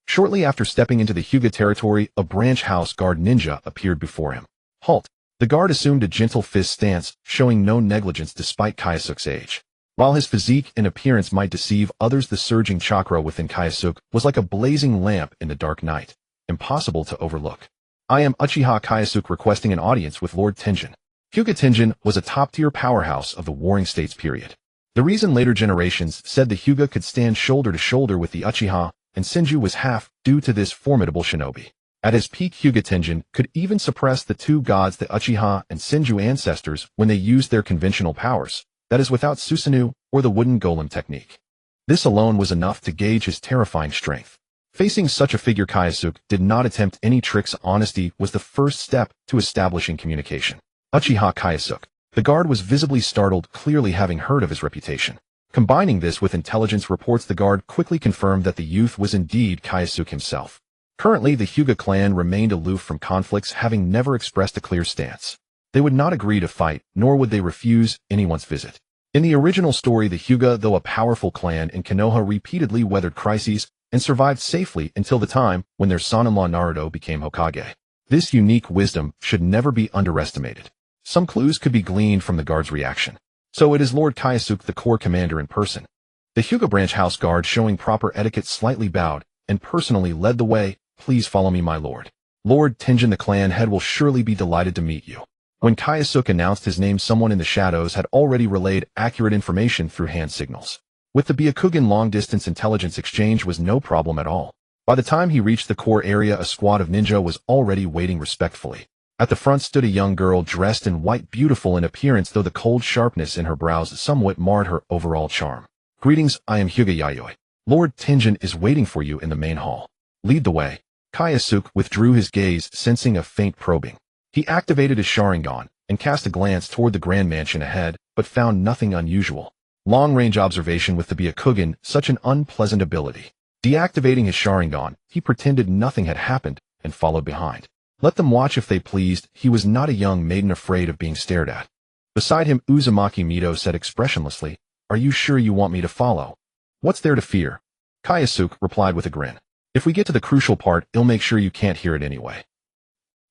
Shortly after stepping into the Hyuga territory, a branch house guard ninja appeared before him. Halt! The guard assumed a gentle fist stance, showing no negligence despite Kyosuke's age. While his physique and appearance might deceive others, the surging chakra within Kyosuke was like a blazing lamp in the dark night, impossible to overlook. I am Uchiha Kyosuke, requesting an audience with Lord Tenjin. Hyuga Tenjin was a top-tier powerhouse of the Warring States period. The reason later generations said the Hyuga could stand shoulder to shoulder with the Uchiha and Senju was half due to this formidable shinobi. At his peak, Hyuga Tenjin could even suppress the two gods, the Uchiha and Senju ancestors, when they used their conventional powers, that is, without Susanoo or the wooden golem technique. This alone was enough to gauge his terrifying strength. Facing such a figure, Kyosuke did not attempt any tricks. Honesty was the first step to establishing communication. Uchiha Kyosuke. The guard was visibly startled, clearly having heard of his reputation. Combining this with intelligence reports, the guard quickly confirmed that the youth was indeed Kyosuke himself. Currently, the Hyuga clan remained aloof from conflicts, having never expressed a clear stance. They would not agree to fight, nor would they refuse anyone's visit. In the original story, the Hyuga, though a powerful clan in Konoha, repeatedly weathered crises and survived safely until the time when their son-in-law Naruto became Hokage. This unique wisdom should never be underestimated. Some clues could be gleaned from the guard's reaction. So it is Lord Kyosuke, the core commander, in person. The Hyuga branch house guard, showing proper etiquette, slightly bowed and personally led the way. Please follow me, my lord. Lord Tenjin, the clan head, will surely be delighted to meet you. When Kyosuke announced his name, someone in the shadows had already relayed accurate information through hand signals. With the Byakugan, long-distance intelligence exchange was no problem at all. By the time he reached the core area, a squad of ninja was already waiting respectfully. At the front stood a young girl dressed in white, beautiful in appearance, though the cold sharpness in her brows somewhat marred her overall charm. Greetings, I am Hyuga Yayoi. Lord Tenjin is waiting for you in the main hall. Lead the way. Kyosuke withdrew his gaze, sensing a faint probing. He activated his Sharingan and cast a glance toward the grand mansion ahead, but found nothing unusual. Long-range observation with the Byakugan, such an unpleasant ability. Deactivating his Sharingan, he pretended nothing had happened and followed behind. Let them watch if they pleased. He was not a young maiden afraid of being stared at. Beside him, Uzumaki Mito said expressionlessly, "Are you sure you want me to follow? What's there to fear?" Kyosuke replied with a grin. "If we get to the crucial part, I'll make sure you can't hear it anyway."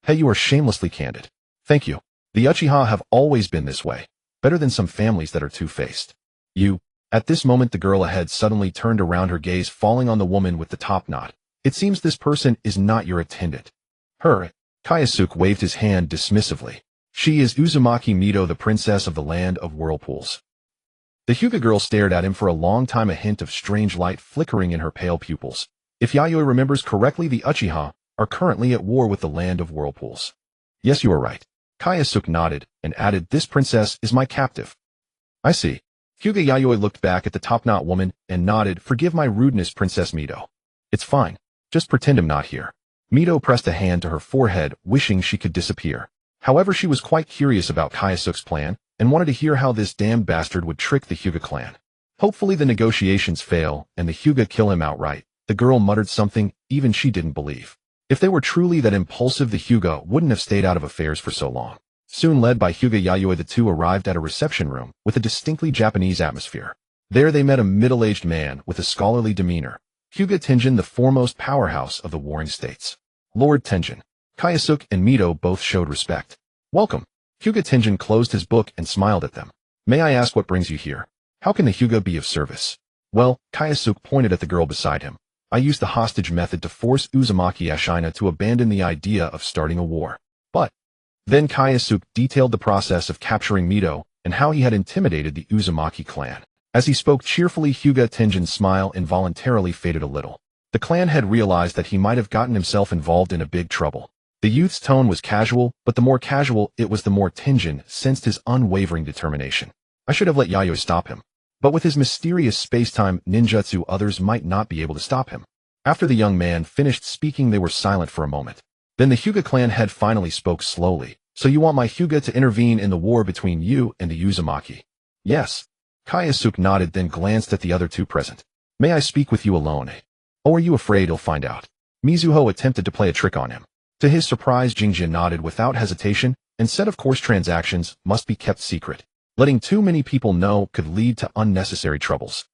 Hey, you are shamelessly candid. Thank you. The Uchiha have always been this way. Better than some families that are two-faced. You. At this moment, the girl ahead suddenly turned around, her gaze falling on the woman with the top knot. It seems this person is not your attendant. Her. Kyosuke waved his hand dismissively. She is Uzumaki Mito, the princess of the land of whirlpools. The Hyuga girl stared at him for a long time, a hint of strange light flickering in her pale pupils. If Yayoi remembers correctly, the Uchiha are currently at war with the land of whirlpools. Yes, you are right. Kyosuke nodded and added, "This princess is my captive." I see. Hyuga Yayoi looked back at the top-knot woman and nodded. "Forgive my rudeness, Princess Mito. It's fine. Just pretend I'm not here." Mito pressed a hand to her forehead, wishing she could disappear. However, she was quite curious about Kyosuke's plan and wanted to hear how this damned bastard would trick the Hyuga clan. Hopefully the negotiations fail and the Hyuga kill him outright. The girl muttered something even she didn't believe. If they were truly that impulsive, the Hyuga wouldn't have stayed out of affairs for so long. Soon, led by Hyuga Yayoi, the two arrived at a reception room with a distinctly Japanese atmosphere. There they met a middle-aged man with a scholarly demeanor, Hyuga Tenjin, the foremost powerhouse of the warring states. Lord Tenjin. Kyosuke and Mito both showed respect. Welcome. Hyuga Tenjin closed his book and smiled at them. May I ask what brings you here? How can the Hyuga be of service? Well, Kyosuke pointed at the girl beside him. I used the hostage method to force Uzumaki Ashina to abandon the idea of starting a war. But then Kyosuke detailed the process of capturing Mito and how he had intimidated the Uzumaki clan. As he spoke cheerfully, Hyuga Tenjin's smile involuntarily faded a little. The clan had realized that he might have gotten himself involved in a big trouble. The youth's tone was casual, but the more casual it was, the more Tenjin sensed his unwavering determination. I should have let Yayoi stop him. But with his mysterious space-time ninjutsu, others might not be able to stop him. After the young man finished speaking, they were silent for a moment. Then the Hyuga clan head finally spoke slowly. So you want my Hyuga to intervene in the war between you and the Uzumaki? Yes. Kyosuke nodded, then glanced at the other two present. May I speak with you alone? Oh, are you afraid he'll find out? Mizuho attempted to play a trick on him. To his surprise, Jingjia nodded without hesitation and said, of course, transactions must be kept secret. Letting too many people know could lead to unnecessary troubles.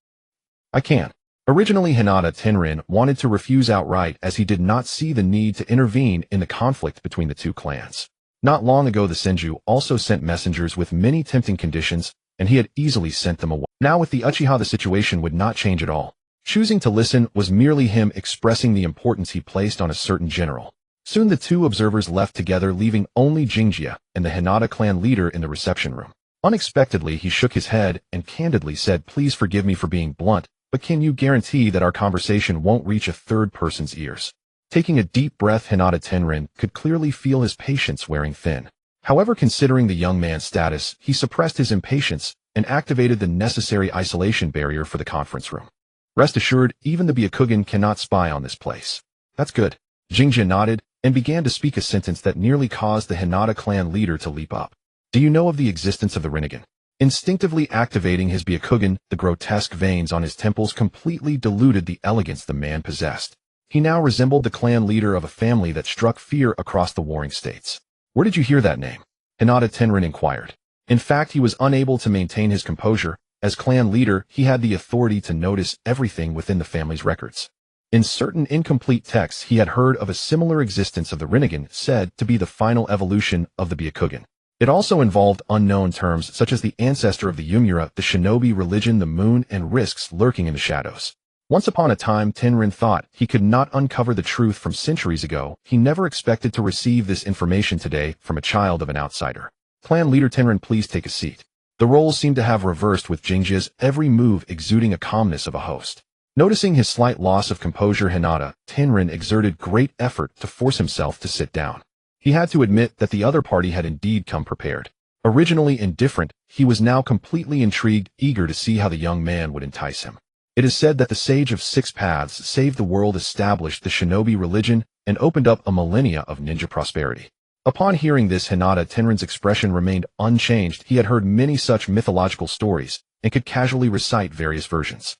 I can't. Originally, Hinata Tenrin wanted to refuse outright, as he did not see the need to intervene in the conflict between the two clans. Not long ago, the Senju also sent messengers with many tempting conditions, and he had easily sent them away. Now with the Uchiha, the situation would not change at all. Choosing to listen was merely him expressing the importance he placed on a certain general. Soon the two observers left together, leaving only Jingjia and the Hinata clan leader in the reception room. Unexpectedly, he shook his head and candidly said, please forgive me for being blunt, but can you guarantee that our conversation won't reach a third person's ears? Taking a deep breath, Hinata Tenrin could clearly feel his patience wearing thin. However, considering the young man's status, he suppressed his impatience and activated the necessary isolation barrier for the conference room. Rest assured, even the Byakugan cannot spy on this place. That's good. Jingjia nodded and began to speak a sentence that nearly caused the Hinata clan leader to leap up. Do you know of the existence of the Rinnegan? Instinctively activating his Byakugan, the grotesque veins on his temples completely diluted the elegance the man possessed. He now resembled the clan leader of a family that struck fear across the warring states. Where did you hear that name? Hinata Tenrin inquired. In fact, he was unable to maintain his composure. As clan leader, he had the authority to notice everything within the family's records. In certain incomplete texts, he had heard of a similar existence of the Rinnegan, said to be the final evolution of the Byakugan. It also involved unknown terms such as the ancestor of the Yomiura, the shinobi religion, the moon, and risks lurking in the shadows. Once upon a time, Tenrin thought he could not uncover the truth from centuries ago. He never expected to receive this information today from a child of an outsider. Clan leader Tenrin, please take a seat. The roles seemed to have reversed, with Jingjia's every move exuding a calmness of a host. Noticing his slight loss of composure, Hinata Tenrin exerted great effort to force himself to sit down. He had to admit that the other party had indeed come prepared. Originally indifferent, he was now completely intrigued, eager to see how the young man would entice him. It is said that the Sage of Six Paths saved the world, established the shinobi religion, and opened up a millennia of ninja prosperity. Upon hearing this, Hinata Tenrin's expression remained unchanged. He had heard many such mythological stories and could casually recite various versions.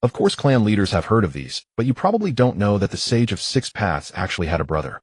Of course, clan leaders have heard of these, but you probably don't know that the Sage of Six Paths actually had a brother.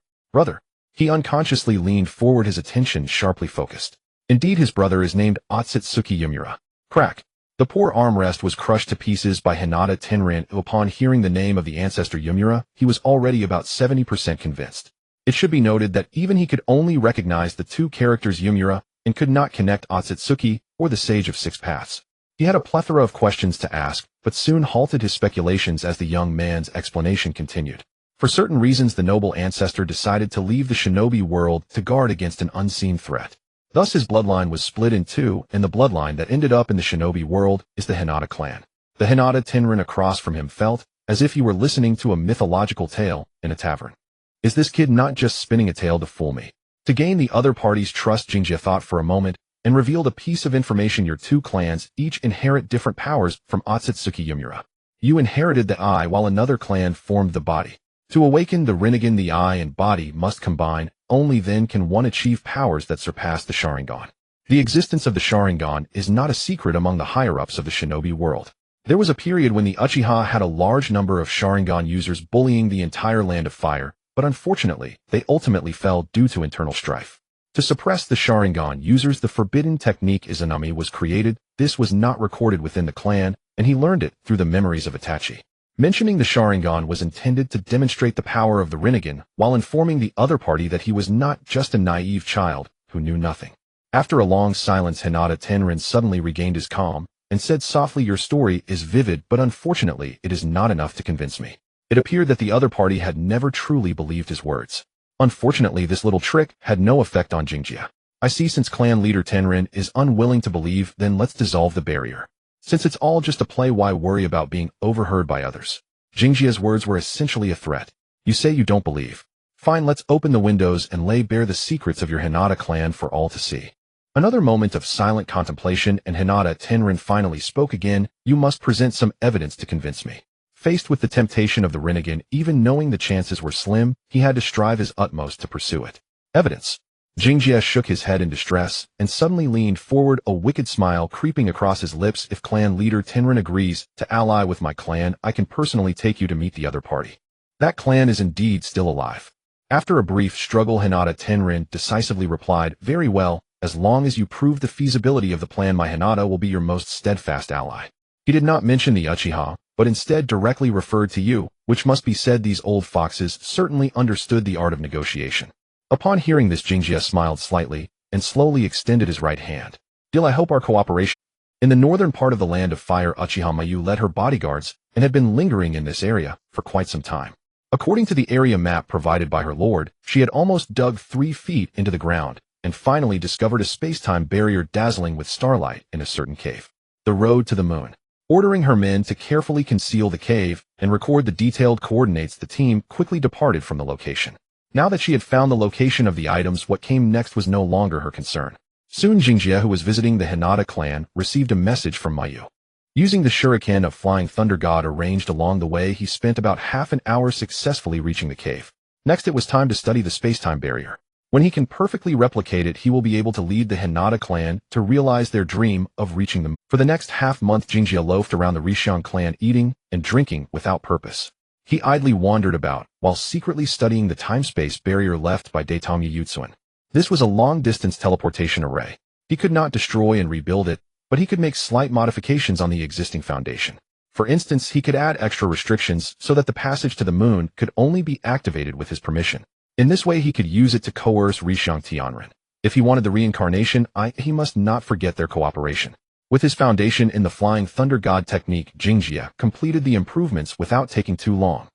He unconsciously leaned forward, his attention sharply focused. Indeed, his brother is named Otsutsuki Yomiura. Crack. The poor armrest was crushed to pieces by Hinata Tenrin. Upon hearing the name of the ancestor Yomiura, he was already about 70% convinced. It should be noted that even he could only recognize the two characters Yomiura and could not connect Otsutsuki or the Sage of Six Paths. He had a plethora of questions to ask, but soon halted his speculations as the young man's explanation continued. For certain reasons, the noble ancestor decided to leave the shinobi world to guard against an unseen threat. Thus his bloodline was split in two, and the bloodline that ended up in the shinobi world is the Hinata clan. The Hinata Tenrin across from him felt as if he were listening to a mythological tale in a tavern. Is this kid not just spinning a tale to fool me? To gain the other party's trust, Jingjia thought for a moment and revealed a piece of information. Your two clans each inherit different powers from Otsutsuki Yomiura. You inherited the eye, while another clan formed the body. To awaken the Rinnegan, the eye and body must combine. Only then can one achieve powers that surpass the Sharingan. The existence of the Sharingan is not a secret among the higher-ups of the shinobi world. There was a period when the Uchiha had a large number of Sharingan users, bullying the entire land of fire, but unfortunately, they ultimately fell due to internal strife. To suppress the Sharingan users, the forbidden technique Izanami was created. This was not recorded within the clan, and he learned it through the memories of Itachi. Mentioning the Sharingan was intended to demonstrate the power of the Rinnegan, while informing the other party that he was not just a naive child who knew nothing. After a long silence, Hinata Tenrin suddenly regained his calm and said softly, "Your story is vivid, but unfortunately it is not enough to convince me." It appeared that the other party had never truly believed his words. Unfortunately, this little trick had no effect on Jingjia. "I see. Since clan leader Tenrin is unwilling to believe, then let's dissolve the barrier. Since it's all just a play, why worry about being overheard by others?" Jingjia's words were essentially a threat. "You say you don't believe. Fine, let's open the windows and lay bare the secrets of your Hinata clan for all to see." Another moment of silent contemplation, and Hinata Tenrin finally spoke again. "You must present some evidence to convince me." Faced with the temptation of the Rinnegan, even knowing the chances were slim, he had to strive his utmost to pursue it. "Evidence?" Jingjia shook his head in distress and suddenly leaned forward, a wicked smile creeping across his lips. "If clan leader Tenrin agrees to ally with my clan, I can personally take you to meet the other party. That clan is indeed still alive." After a brief struggle, Hinata Tenrin decisively replied, "Very well, as long as you prove the feasibility of the plan, my Hinata will be your most steadfast ally." He did not mention the Uchiha, but instead directly referred to you, which must be said these old foxes certainly understood the art of negotiation. Upon hearing this, Jingjia smiled slightly and slowly extended his right hand. "Deal, I hope our cooperation." In the northern part of the Land of Fire, Uchiha Mayu led her bodyguards and had been lingering in this area for quite some time. According to the area map provided by her lord, she had almost dug 3 feet into the ground and finally discovered a space-time barrier dazzling with starlight in a certain cave. The road to the moon. Ordering her men to carefully conceal the cave and record the detailed coordinates, the team quickly departed from the location. Now that she had found the location of the items, what came next was no longer her concern. Soon Jingjia, who was visiting the Hinata clan, received a message from Mayu. Using the shuriken of Flying Thunder God arranged along the way, he spent about half an hour successfully reaching the cave. Next, it was time to study the space-time barrier. When he can perfectly replicate it, he will be able to lead the Hinata clan to realize their dream of reaching them. For the next half-month, Jingjia loafed around the Rishiang clan, eating and drinking without purpose. He idly wandered about, while secretly studying the time-space barrier left by Daitamyu Yutsuin. This was a long-distance teleportation array. He could not destroy and rebuild it, but he could make slight modifications on the existing foundation. For instance, he could add extra restrictions so that the passage to the moon could only be activated with his permission. In this way, he could use it to coerce Rishiang Tianren. If he wanted the reincarnation, he must not forget their cooperation. With his foundation in the Flying Thunder God technique, Jingjia completed the improvements without taking too long.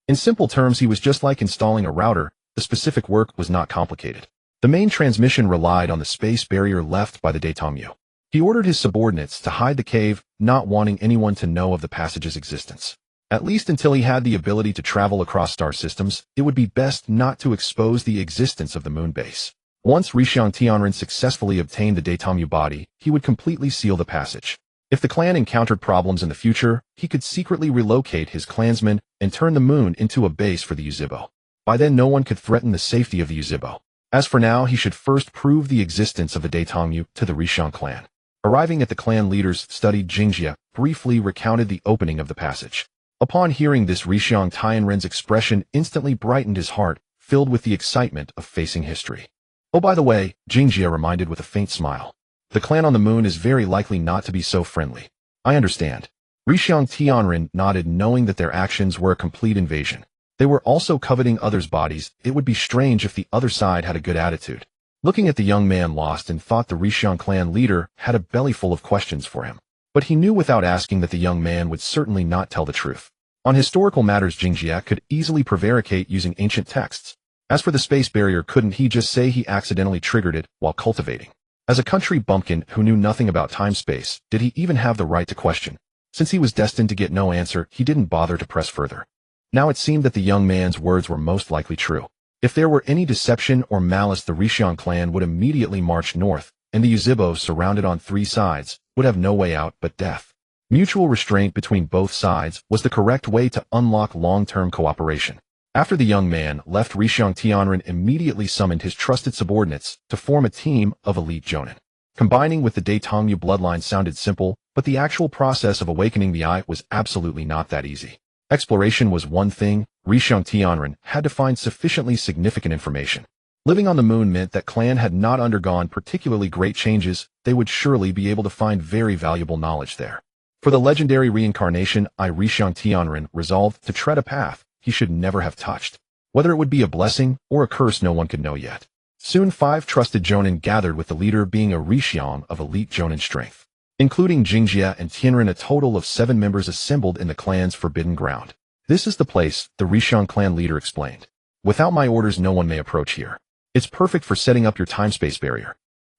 In simple terms, he was just like installing a router. The specific work was not complicated. The main transmission relied on the space barrier left by the Daitamyu. He ordered his subordinates to hide the cave, not wanting anyone to know of the passage's existence. At least until he had the ability to travel across star systems, it would be best not to expose the existence of the moon base. Once Rishiang Tianren successfully obtained the Daitamyu body, he would completely seal the passage. If the clan encountered problems in the future, he could secretly relocate his clansmen and turn the moon into a base for the Uzibo. By then, no one could threaten the safety of the Uzibo. As for now, he should first prove the existence of the Daitamyu to the Rishiang clan. Arriving at the clan leader's study, Jingjia briefly recounted the opening of the passage. Upon hearing this, Rishiang Tianren's expression instantly brightened his heart, filled with the excitement of facing history. "Oh, by the way," Jingjia reminded with a faint smile, "the clan on the moon is very likely not to be so friendly." "I understand." Rishiang Tianren nodded, knowing that their actions were a complete invasion. They were also coveting others' bodies. It would be strange if the other side had a good attitude. Looking at the young man, lost in thought, the Rishiang clan leader had a belly full of questions for him. But he knew without asking that the young man would certainly not tell the truth. On historical matters, Jingjia could easily prevaricate using ancient texts. As for the space barrier, couldn't he just say he accidentally triggered it while cultivating? As a country bumpkin who knew nothing about time-space, did he even have the right to question? Since he was destined to get no answer, he didn't bother to press further. Now it seemed that the young man's words were most likely true. If there were any deception or malice, the Rishiang clan would immediately march north, and the Uzibo, surrounded on 3 sides, would have no way out but death. Mutual restraint between both sides was the correct way to unlock long-term cooperation. After the young man left, Rishiang Tianren immediately summoned his trusted subordinates to form a team of elite jonin. Combining with the Daitamyu bloodline sounded simple, but the actual process of awakening the eye was absolutely not that easy. Exploration was one thing. Rishiang Tianren had to find sufficiently significant information. Living on the moon meant that clan had not undergone particularly great changes. They would surely be able to find very valuable knowledge there. For the legendary reincarnation, Rishiang Tianren resolved to tread a path he should never have touched. Whether it would be a blessing or a curse, no one could know yet. Soon 5 trusted Jonin gathered, with the leader being a Rishiang of elite Jonin strength. Including Jingjia and Tianren, a total of 7 members assembled in the clan's forbidden ground. This is the place, the Rishiang clan leader explained. Without my orders, no one may approach here. It's perfect for setting up your time-space barrier.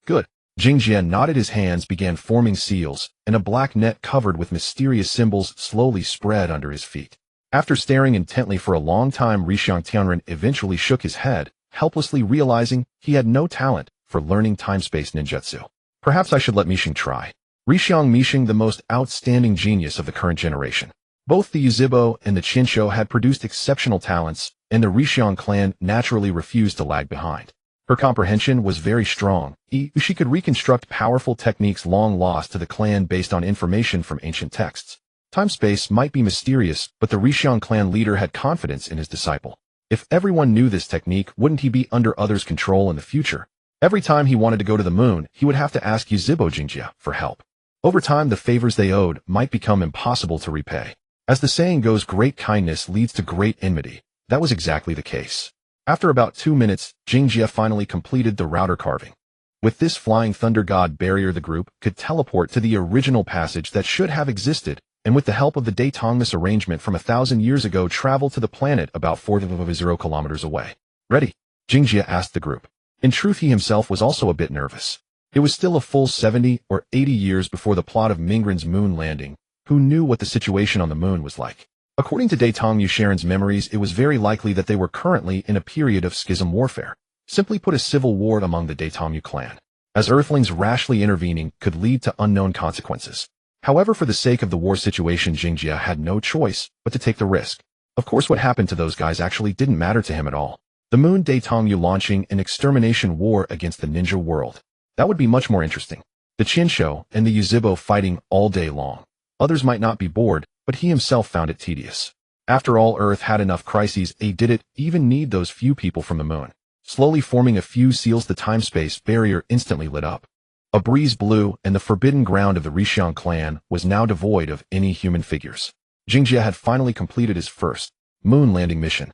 Good. Jingjia nodded. His hands began forming seals, and a black net covered with mysterious symbols slowly spread under his feet. After staring intently for a long time, Rishiang Tianren eventually shook his head, helplessly realizing he had no talent for learning time-space ninjutsu. Perhaps I should let Mishing try. Rishiang Mishing, the most outstanding genius of the current generation. Both the Yuzhibo and the Qinsho had produced exceptional talents, and the Rishiang clan naturally refused to lag behind. Her comprehension was very strong. She could reconstruct powerful techniques long lost to the clan based on information from ancient texts. Time-space might be mysterious, but the Rishiang clan leader had confidence in his disciple. If everyone knew this technique, wouldn't he be under others' control in the future? Every time he wanted to go to the moon, he would have to ask Yuzhibo Jingjia for help. Over time, the favors they owed might become impossible to repay. As the saying goes, great kindness leads to great enmity. That was exactly the case. After about 2 minutes, Jingjia finally completed the router carving. With this flying thunder god barrier, the group could teleport to the original passage that should have existed, and with the help of the Daitongmas arrangement from 1,000 years ago, travel to the planet about 4.0 kilometers away. Ready? Jingjia asked the group. In truth, he himself was also a bit nervous. It was still a full 70 or 80 years before the plot of Mingren's moon landing. Who knew what the situation on the moon was like? According to Daitong Yusharen's memories, it was very likely that they were currently in a period of schism warfare. Simply put, a civil war among the Daitong clan. As Earthlings rashly intervening could lead to unknown consequences. However, for the sake of the war situation, Jingjia had no choice but to take the risk. Of course, what happened to those guys actually didn't matter to him at all. The moon Daitong launching an extermination war against the ninja world. That would be much more interesting. The Qinsho and the Yuzhibo fighting all day long. Others might not be bored, but he himself found it tedious. After all, Earth had enough crises. Did it even need those few people from the moon? Slowly forming a few seals, the time-space barrier instantly lit up. A breeze blew, and the forbidden ground of the Rishiang clan was now devoid of any human figures. Jingjia had finally completed his first moon landing mission.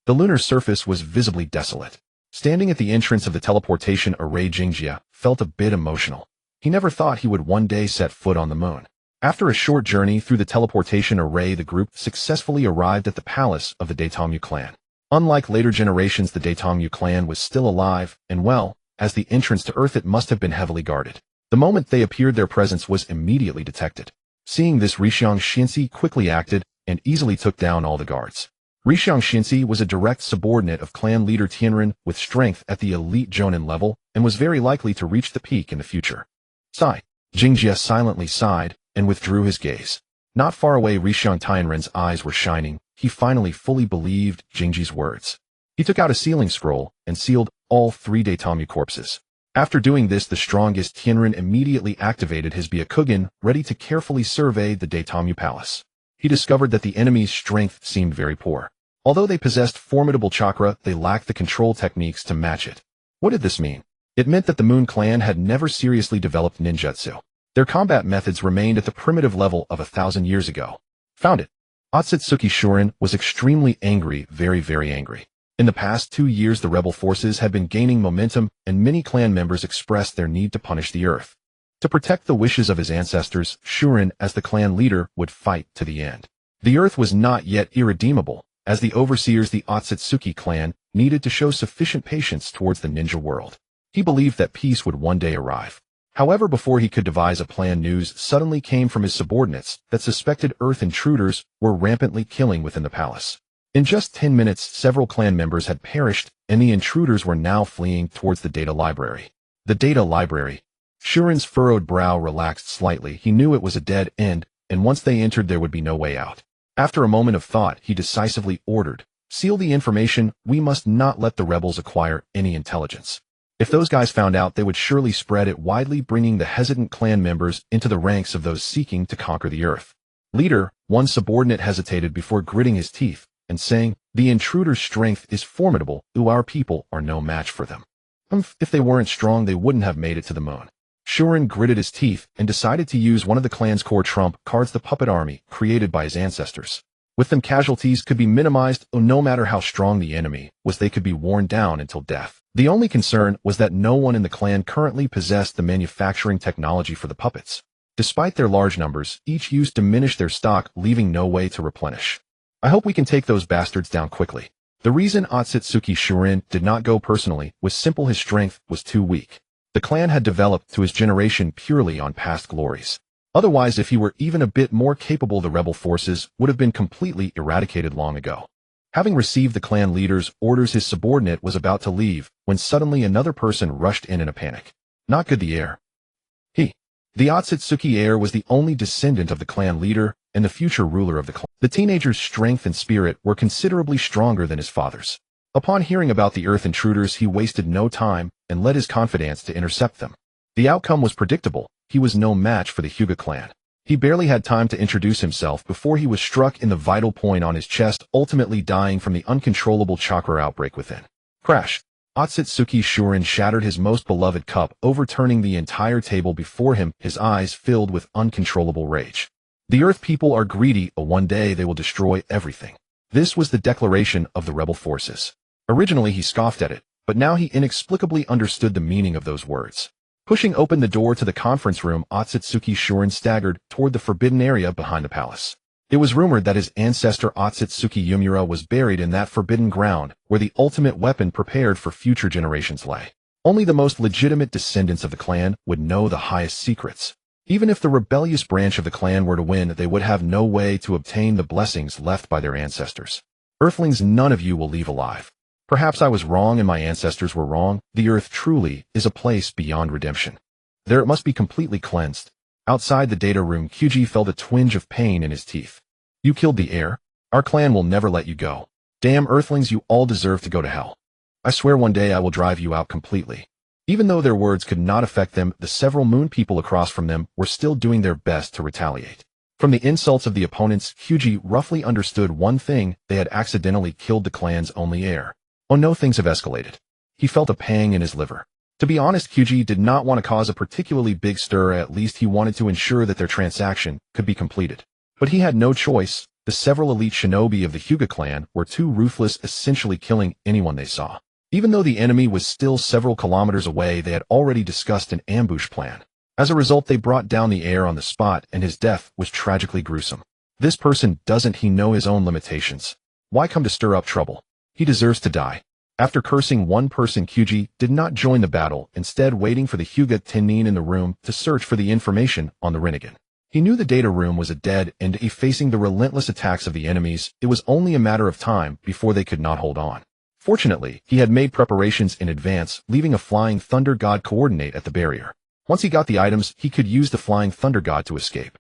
The lunar surface was visibly desolate. Standing at the entrance of the teleportation array, Jingjia felt a bit emotional. He never thought he would one day set foot on the moon. After a short journey through the teleportation array, the group successfully arrived at the palace of the Daitongmu clan. Unlike later generations, the Daitongmu clan was still alive, and well, as the entrance to Earth, it must have been heavily guarded. The moment they appeared, their presence was immediately detected. Seeing this, Rishiang Shinsi quickly acted and easily took down all the guards. Rishiang Shinsi was a direct subordinate of clan leader Tianren, with strength at the elite Jonin level, and was very likely to reach the peak in the future. Sigh. Jingjia silently sighed and withdrew his gaze. Not far away, Rishiang Tianren's eyes were shining. He finally fully believed Jingji's words. He took out a sealing scroll and sealed all 3 Daitongmu corpses. After doing this, the strongest Tianren immediately activated his Byakugan, ready to carefully survey the Daitongmu palace. He discovered that the enemy's strength seemed very poor. Although they possessed formidable chakra, they lacked the control techniques to match it. What did this mean? It meant that the Moon Clan had never seriously developed ninjutsu. Their combat methods remained at the primitive level of 1,000 years ago. Found it. Otsutsuki Shorin was extremely angry, very angry. In the past 2 years, the rebel forces had been gaining momentum, and many clan members expressed their need to punish the Earth. To protect the wishes of his ancestors, Shorin, as the clan leader, would fight to the end. The Earth was not yet irredeemable, as the overseers, the Otsutsuki clan, needed to show sufficient patience towards the ninja world. He believed that peace would one day arrive. However, before he could devise a plan, news suddenly came from his subordinates that suspected Earth intruders were rampantly killing within the palace. In just 10 minutes, several clan members had perished, and the intruders were now fleeing towards the data library. The data library. Shurin's furrowed brow relaxed slightly. He knew it was a dead end, and once they entered, there would be no way out. After a moment of thought, he decisively ordered, "Seal the information. We must not let the rebels acquire any intelligence. If those guys found out, they would surely spread it widely, bringing the hesitant clan members into the ranks of those seeking to conquer the Earth." Leader, one subordinate hesitated before gritting his teeth. and saying, "The intruder's strength is formidable, our people are no match for them. If they weren't strong, they wouldn't have made it to the moon." Shuren gritted his teeth and decided to use one of the clan's core trump cards, the puppet army, created by his ancestors. With them, casualties could be minimized, no matter how strong the enemy was, they could be worn down until death. The only concern was that no one in the clan currently possessed the manufacturing technology for the puppets. Despite their large numbers, each used diminished their stock, leaving no way to replenish. "I hope we can take those bastards down quickly." The reason Otsutsuki Shuren did not go personally was simple: his strength was too weak. The clan had developed to his generation purely on past glories. Otherwise, if he were even a bit more capable, the rebel forces would have been completely eradicated long ago. Having received the clan leader's orders, his subordinate was about to leave when suddenly another person rushed in a panic. Not good, the heir. The Otsutsuki heir was the only descendant of the clan leader and the future ruler of the clan. The teenager's strength and spirit were considerably stronger than his father's. Upon hearing about the Earth intruders, he wasted no time and led his confidants to intercept them. The outcome was predictable. He was no match for the Hyuga clan. He barely had time to introduce himself before he was struck in the vital point on his chest, ultimately dying from the uncontrollable chakra outbreak within. Crash! Otsutsuki Shuren shattered his most beloved cup, overturning the entire table before him, his eyes filled with uncontrollable rage. The Earth people are greedy, one day they will destroy everything. This was the declaration of the rebel forces. Originally he scoffed at it, but now he inexplicably understood the meaning of those words. Pushing open the door to the conference room, Otsutsuki Shuren staggered toward the forbidden area behind the palace. It was rumored that his ancestor Otsutsuki Yumura was buried in that forbidden ground, where the ultimate weapon prepared for future generations lay. Only the most legitimate descendants of the clan would know the highest secrets. Even if the rebellious branch of the clan were to win, they would have no way to obtain the blessings left by their ancestors. Earthlings, none of you will leave alive. Perhaps I was wrong and my ancestors were wrong. The Earth truly is a place beyond redemption. There it must be completely cleansed. Outside the data room, Kyuji felt a twinge of pain in his teeth. "You killed the heir. Our clan will never let you go. Damn Earthlings, you all deserve to go to hell. I swear one day I will drive you out completely." Even though their words could not affect them, the several moon people across from them were still doing their best to retaliate. From the insults of the opponents, Kyuji roughly understood one thing: they had accidentally killed the clan's only heir. Oh no, things have escalated. He felt a pang in his liver. To be honest, Kyuji did not want to cause a particularly big stir, at least he wanted to ensure that their transaction could be completed. But he had no choice. The several elite shinobi of the Hyuga clan were too ruthless, essentially killing anyone they saw. Even though the enemy was still several kilometers away, they had already discussed an ambush plan. As a result, they brought down the heir on the spot, and his death was tragically gruesome. This person, doesn't he know his own limitations? Why come to stir up trouble? He deserves to die. After cursing one person, Kyuji did not join the battle, instead waiting for the Hyuga Tennin in the room to search for the information on the Rinnegan. He knew the data room was a dead end. Facing the relentless attacks of the enemies, it was only a matter of time before they could not hold on. Fortunately, he had made preparations in advance, leaving a Flying Thunder God coordinate at the barrier. Once he got the items, he could use the Flying Thunder God to escape.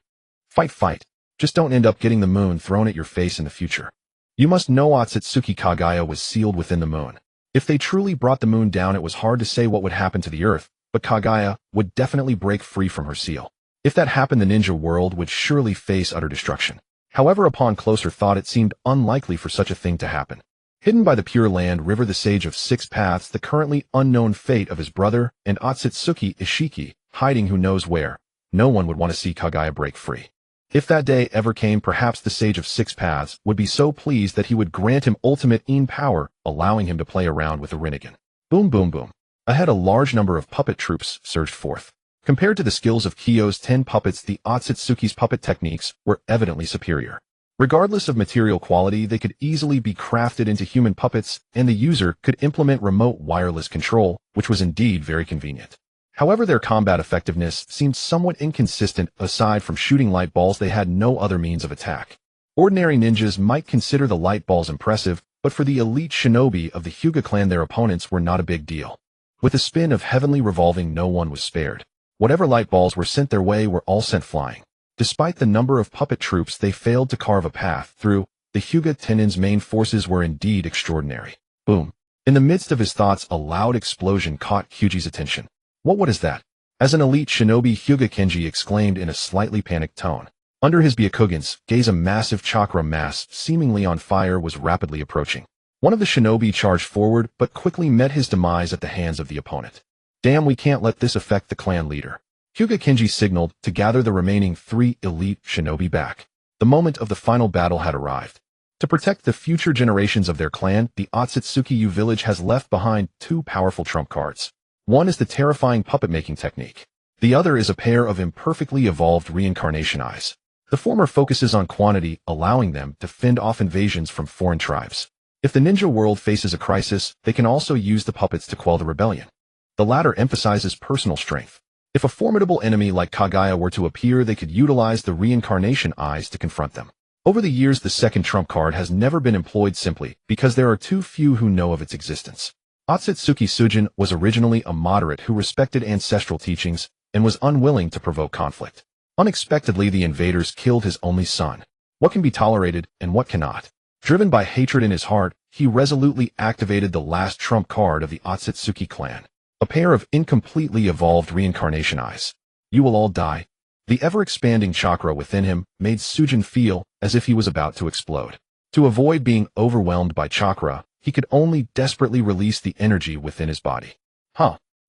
Fight. Just don't end up getting the moon thrown at your face in the future. You must know Otsutsuki Kagaya was sealed within the moon. If they truly brought the moon down, it was hard to say what would happen to the Earth, but Kagaya would definitely break free from her seal. If that happened, the ninja world would surely face utter destruction. However, upon closer thought, it seemed unlikely for such a thing to happen. Hidden by the Pure Land River, the Sage of Six Paths, the currently unknown fate of his brother, and Otsutsuki Isshiki, hiding who knows where, no one would want to see Kagaya break free. If that day ever came, perhaps the Sage of Six Paths would be so pleased that he would grant him ultimate power, allowing him to play around with the Rinnegan. Boom, boom, boom. Ahead, a large number of puppet troops surged forth. Compared to the skills of Kyo's 10 puppets, the Otsutsuki's puppet techniques were evidently superior. Regardless of material quality, they could easily be crafted into human puppets, and the user could implement remote wireless control, which was indeed very convenient. However, their combat effectiveness seemed somewhat inconsistent. Aside from shooting light balls, they had no other means of attack. Ordinary ninjas might consider the light balls impressive, but for the elite shinobi of the Hyuga clan, their opponents were not a big deal. With a spin of heavenly revolving, no one was spared. Whatever light balls were sent their way were all sent flying. Despite the number of puppet troops, they failed to carve a path through. The Hyuga Tennin's main forces were indeed extraordinary. Boom. In the midst of his thoughts, a loud explosion caught Kyuji's attention. What is that? As an elite shinobi, Hyuga Kenji exclaimed in a slightly panicked tone. Under his Byakugans, gaze a massive chakra mass, seemingly on fire, was rapidly approaching. One of the shinobi charged forward, but quickly met his demise at the hands of the opponent. Damn, we can't let this affect the clan leader. Hyuga Kenji signaled to gather the remaining 3 elite shinobi back. The moment of the final battle had arrived. To protect the future generations of their clan, the Otsutsuki-yu village has left behind 2 powerful trump cards. One is the terrifying puppet-making technique. The other is a pair of imperfectly evolved reincarnation eyes. The former focuses on quantity, allowing them to fend off invasions from foreign tribes. If the ninja world faces a crisis, they can also use the puppets to quell the rebellion. The latter emphasizes personal strength. If a formidable enemy like Kagaya were to appear, they could utilize the reincarnation eyes to confront them. Over the years, the second trump card has never been employed simply because there are too few who know of its existence. Otsutsuki Sujin was originally a moderate who respected ancestral teachings and was unwilling to provoke conflict. Unexpectedly, the invaders killed his only son. What can be tolerated and what cannot? Driven by hatred in his heart, he resolutely activated the last trump card of the Otsutsuki clan. A pair of incompletely evolved reincarnation eyes. You will all die. The ever-expanding chakra within him made Sujin feel as if he was about to explode. To avoid being overwhelmed by chakra, he could only desperately release the energy within his body.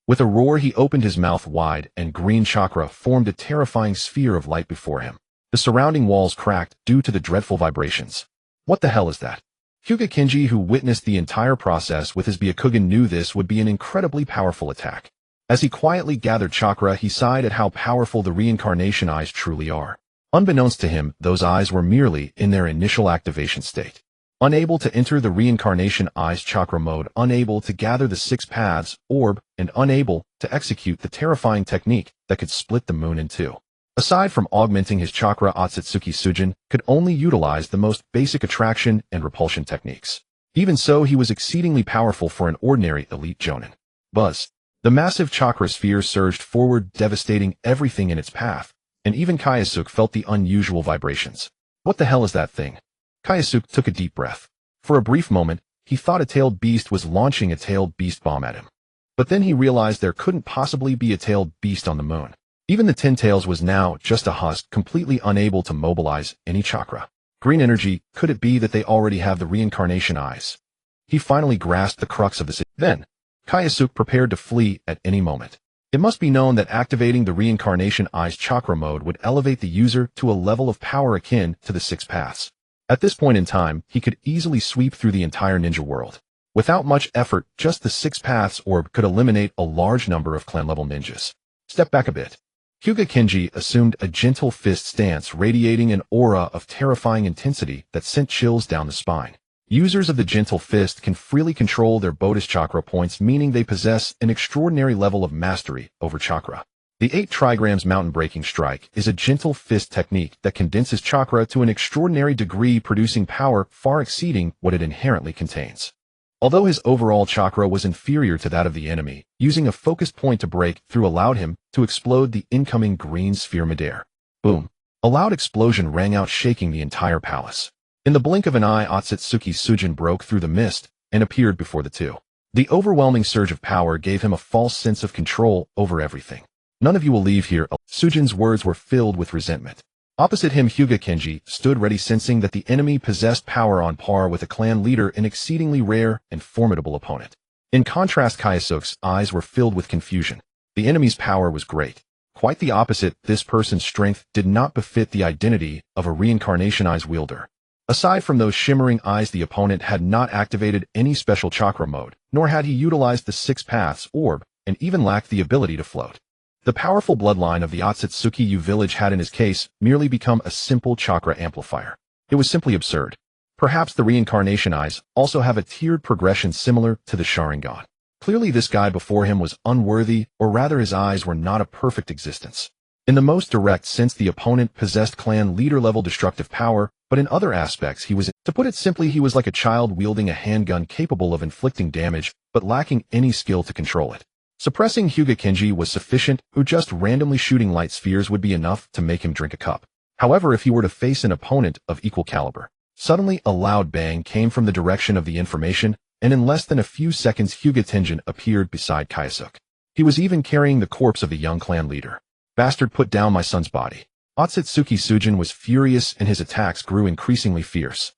With a roar, he opened his mouth wide, and green chakra formed a terrifying sphere of light before him. The surrounding walls cracked due to the dreadful vibrations. What the hell is that? Hyuga Kenji, who witnessed the entire process with his Byakugan, knew this would be an incredibly powerful attack. As he quietly gathered chakra, he sighed at how powerful the reincarnation eyes truly are. Unbeknownst to him, those eyes were merely in their initial activation state. Unable to enter the reincarnation eyes chakra mode, unable to gather the 6 paths, orb, and unable to execute the terrifying technique that could split the moon in 2. Aside from augmenting his chakra, Otsutsuki Sujin could only utilize the most basic attraction and repulsion techniques. Even so, he was exceedingly powerful for an ordinary elite jonin. Buzz. The massive chakra sphere surged forward, devastating everything in its path, and even Kyosuke felt the unusual vibrations. What the hell is that thing? Kyosuke took a deep breath. For a brief moment, he thought a tailed beast was launching a tailed beast bomb at him. But then he realized there couldn't possibly be a tailed beast on the moon. Even the 10 tails was now just a husk, completely unable to mobilize any chakra. Green energy, could it be that they already have the reincarnation eyes? He finally grasped the crux of this. Then, Kyosuke prepared to flee at any moment. It must be known that activating the reincarnation eyes chakra mode would elevate the user to a level of power akin to the 6 paths. At this point in time, he could easily sweep through the entire ninja world. Without much effort, just the 6 paths orb could eliminate a large number of clan-level ninjas. Step back a bit. Hyuga Kenji assumed a gentle fist stance, radiating an aura of terrifying intensity that sent chills down the spine. Users of the gentle fist can freely control their Bodhis chakra points, meaning they possess an extraordinary level of mastery over chakra. The 8 trigrams mountain breaking strike is a gentle fist technique that condenses chakra to an extraordinary degree, producing power far exceeding what it inherently contains. Although his overall chakra was inferior to that of the enemy, using a focused point to break through allowed him to explode the incoming green sphere midair. Boom. A loud explosion rang out, shaking the entire palace. In the blink of an eye, Otsutsuki Sujin broke through the mist and appeared before the 2. The overwhelming surge of power gave him a false sense of control over everything. None of you will leave here. Sujin's words were filled with resentment. Opposite him, Hyuga Kenji stood ready, sensing that the enemy possessed power on par with a clan leader, an exceedingly rare and formidable opponent. In contrast, Kyosuke's eyes were filled with confusion. The enemy's power was great. Quite the opposite, this person's strength did not befit the identity of a reincarnation eyes wielder. Aside from those shimmering eyes, the opponent had not activated any special chakra mode, nor had he utilized the 6 paths orb, and even lacked the ability to float. The powerful bloodline of the Otsutsuki-yu village had in his case merely become a simple chakra amplifier. It was simply absurd. Perhaps the reincarnation eyes also have a tiered progression similar to the Sharingan. Clearly this guy before him was unworthy, or rather his eyes were not a perfect existence. In the most direct sense, the opponent possessed clan leader-level destructive power, but in other aspects he was, to put it simply, he was like a child wielding a handgun capable of inflicting damage, but lacking any skill to control it. Suppressing Hyuga Kenji was sufficient, who just randomly shooting light spheres would be enough to make him drink a cup. However, if he were to face an opponent of equal caliber, suddenly a loud bang came from the direction of the information, and in less than a few seconds Hyuga Tenjin appeared beside Kyosuke. He was even carrying the corpse of the young clan leader. Bastard, put down my son's body. Otsutsuki Sujin was furious and his attacks grew increasingly fierce.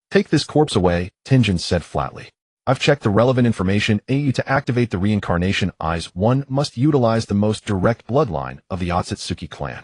Take this corpse away, Tenjin said flatly. I've checked the relevant information. To activate the reincarnation eyes, one must utilize the most direct bloodline of the Otsutsuki clan,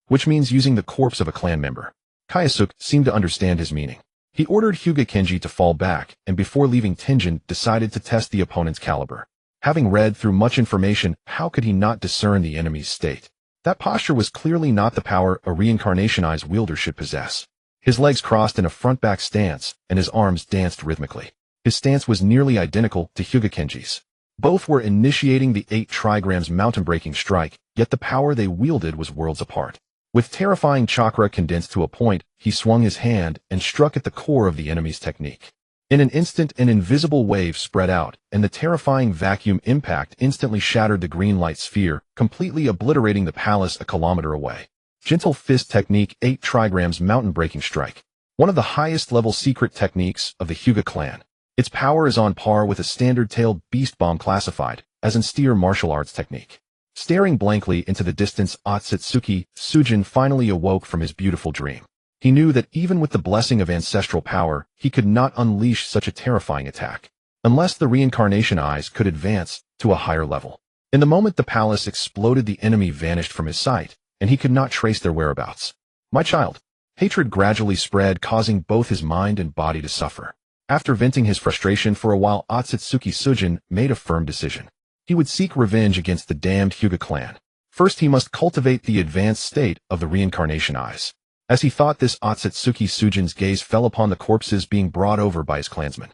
which means using the corpse of a clan member. Kyosuke seemed to understand his meaning. He ordered Hyuga Kenji to fall back, and before leaving Tenjin, decided to test the opponent's caliber. Having read through much information, how could he not discern the enemy's state? That posture was clearly not the power a reincarnation eyes wielder should possess. His legs crossed in a front-back stance, and his arms danced rhythmically. His stance was nearly identical to Hyuga Kenji's. Both were initiating the 8 trigrams mountain-breaking strike, yet the power they wielded was worlds apart. With terrifying chakra condensed to a point, he swung his hand and struck at the core of the enemy's technique. In an instant, an invisible wave spread out, and the terrifying vacuum impact instantly shattered the green light sphere, completely obliterating the palace a kilometer away. Gentle Fist Technique 8 trigrams mountain-breaking strike. One of the highest-level secret techniques of the Hyuga clan. Its power is on par with a standard-tailed beast bomb classified as austere martial arts technique. Staring blankly into the distance, Otsutsuki Sujin finally awoke from his beautiful dream. He knew that even with the blessing of ancestral power, he could not unleash such a terrifying attack, unless the reincarnation eyes could advance to a higher level. In the moment the palace exploded, the enemy vanished from his sight, and he could not trace their whereabouts. My child. Hatred gradually spread, causing both his mind and body to suffer. After venting his frustration for a while, Otsutsuki Sujin made a firm decision. He would seek revenge against the damned Hyuga clan. First, he must cultivate the advanced state of the reincarnation eyes. As he thought this, Otsutsuki Sujin's gaze fell upon the corpses being brought over by his clansmen.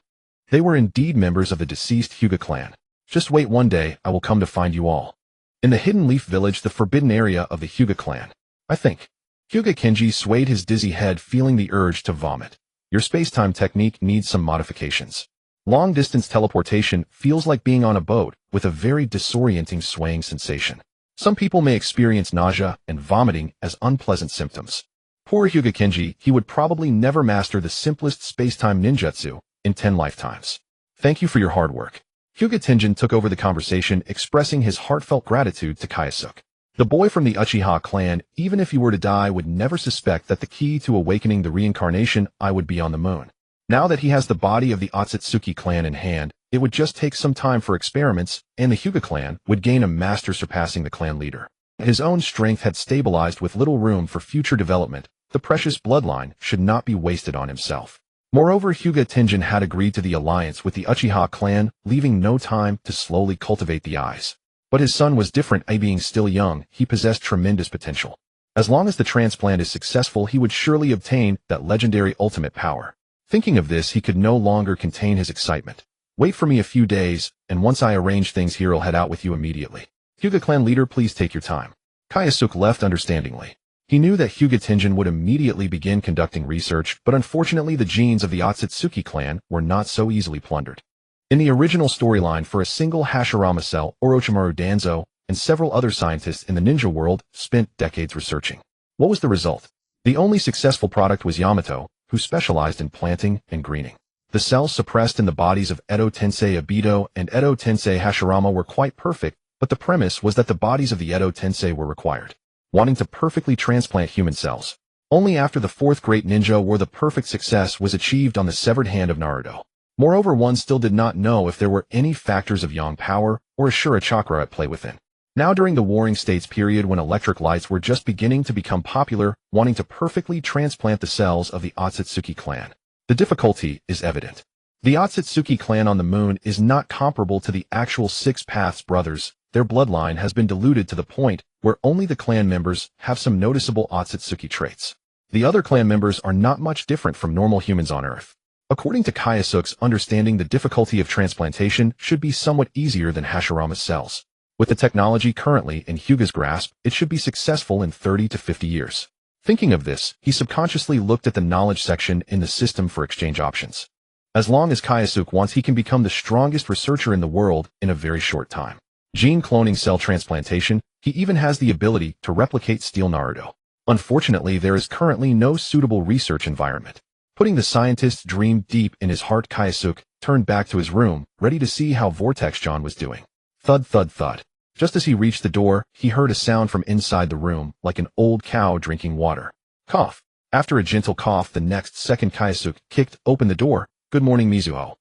They were indeed members of the deceased Hyuga clan. Just wait, one day I will come to find you all. In the Hidden Leaf Village, the forbidden area of the Hyuga clan. I think. Hyuga Kenji swayed his dizzy head, feeling the urge to vomit. Your space-time technique needs some modifications. Long-distance teleportation feels like being on a boat with a very disorienting swaying sensation. Some people may experience nausea and vomiting as unpleasant symptoms. Poor Hyuga Kenji, he would probably never master the simplest space-time ninjutsu in 10 lifetimes. Thank you for your hard work. Hyuga Tenjin took over the conversation, expressing his heartfelt gratitude to Kyosuke. The boy from the Uchiha clan, even if he were to die, would never suspect that the key to awakening the reincarnation eye would be on the moon. Now that he has the body of the Otsutsuki clan in hand, it would just take some time for experiments, and the Hyuga clan would gain a master surpassing the clan leader. His own strength had stabilized with little room for future development. The precious bloodline should not be wasted on himself. Moreover, Hyuga Tenjin had agreed to the alliance with the Uchiha clan, leaving no time to slowly cultivate the eyes. But his son was different. Being still young, he possessed tremendous potential. As long as the transplant is successful, he would surely obtain that legendary ultimate power. Thinking of this, he could no longer contain his excitement. Wait for me a few days, and once I arrange things here, I'll head out with you immediately. Hyuga clan leader, please take your time. Kyosuke left understandingly. He knew that Hyuga Tenjin would immediately begin conducting research, but unfortunately the genes of the Otsutsuki clan were not so easily plundered. In the original storyline, for a single Hashirama cell, Orochimaru Danzo and several other scientists in the ninja world spent decades researching. What was the result? The only successful product was Yamato, who specialized in planting and greening. The cells suppressed in the bodies of Edo Tensei Obito and Edo Tensei Hashirama were quite perfect, but the premise was that the bodies of the Edo Tensei were required. Wanting to perfectly transplant human cells. Only after the fourth great ninja war the perfect success was achieved on the severed hand of Naruto. Moreover, one still did not know if there were any factors of yang power or Ashura chakra at play within. Now during the Warring States period, when electric lights were just beginning to become popular, wanting to perfectly transplant the cells of the Otsutsuki clan. The difficulty is evident. The Otsutsuki clan on the moon is not comparable to the actual Six Paths brothers. Their bloodline has been diluted to the point where only the clan members have some noticeable Otsutsuki traits. The other clan members are not much different from normal humans on Earth. According to Kyosuke's understanding, the difficulty of transplantation should be somewhat easier than Hashirama's cells. With the technology currently in Hyuga's grasp, it should be successful in 30 to 50 years. Thinking of this, he subconsciously looked at the knowledge section in the system for exchange options. As long as Kyosuke wants, he can become the strongest researcher in the world in a very short time. Gene cloning, cell transplantation, he even has the ability to replicate Steel Naruto. Unfortunately, there is currently no suitable research environment. Putting the scientist's dream deep in his heart, Kyosuke turned back to his room, ready to see how Vortex John was doing. Thud, thud, thud. Just as he reached the door, he heard a sound from inside the room, like an old cow drinking water. Cough. After a gentle cough, the next second Kyosuke kicked open the door. Good morning, Mizuho.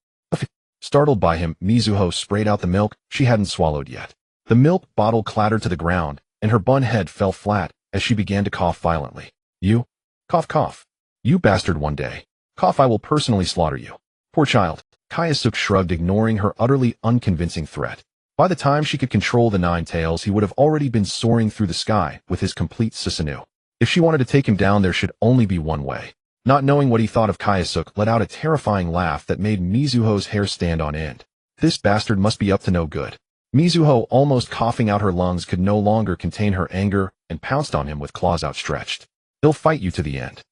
Startled by him, Mizuho sprayed out the milk she hadn't swallowed yet. The milk bottle clattered to the ground, and her bun head fell flat as she began to cough violently. You? Cough, cough. You bastard, one day. Cough, I will personally slaughter you. Poor child. Kyosuke shrugged, ignoring her utterly unconvincing threat. By the time she could control the nine tails, he would have already been soaring through the sky with his complete Susanoo. If she wanted to take him down, there should only be one way. Not knowing what he thought of, Kyosuke let out a terrifying laugh that made Mizuho's hair stand on end. This bastard must be up to no good. Mizuho, almost coughing out her lungs, could no longer contain her anger and pounced on him with claws outstretched. He'll fight you to the end.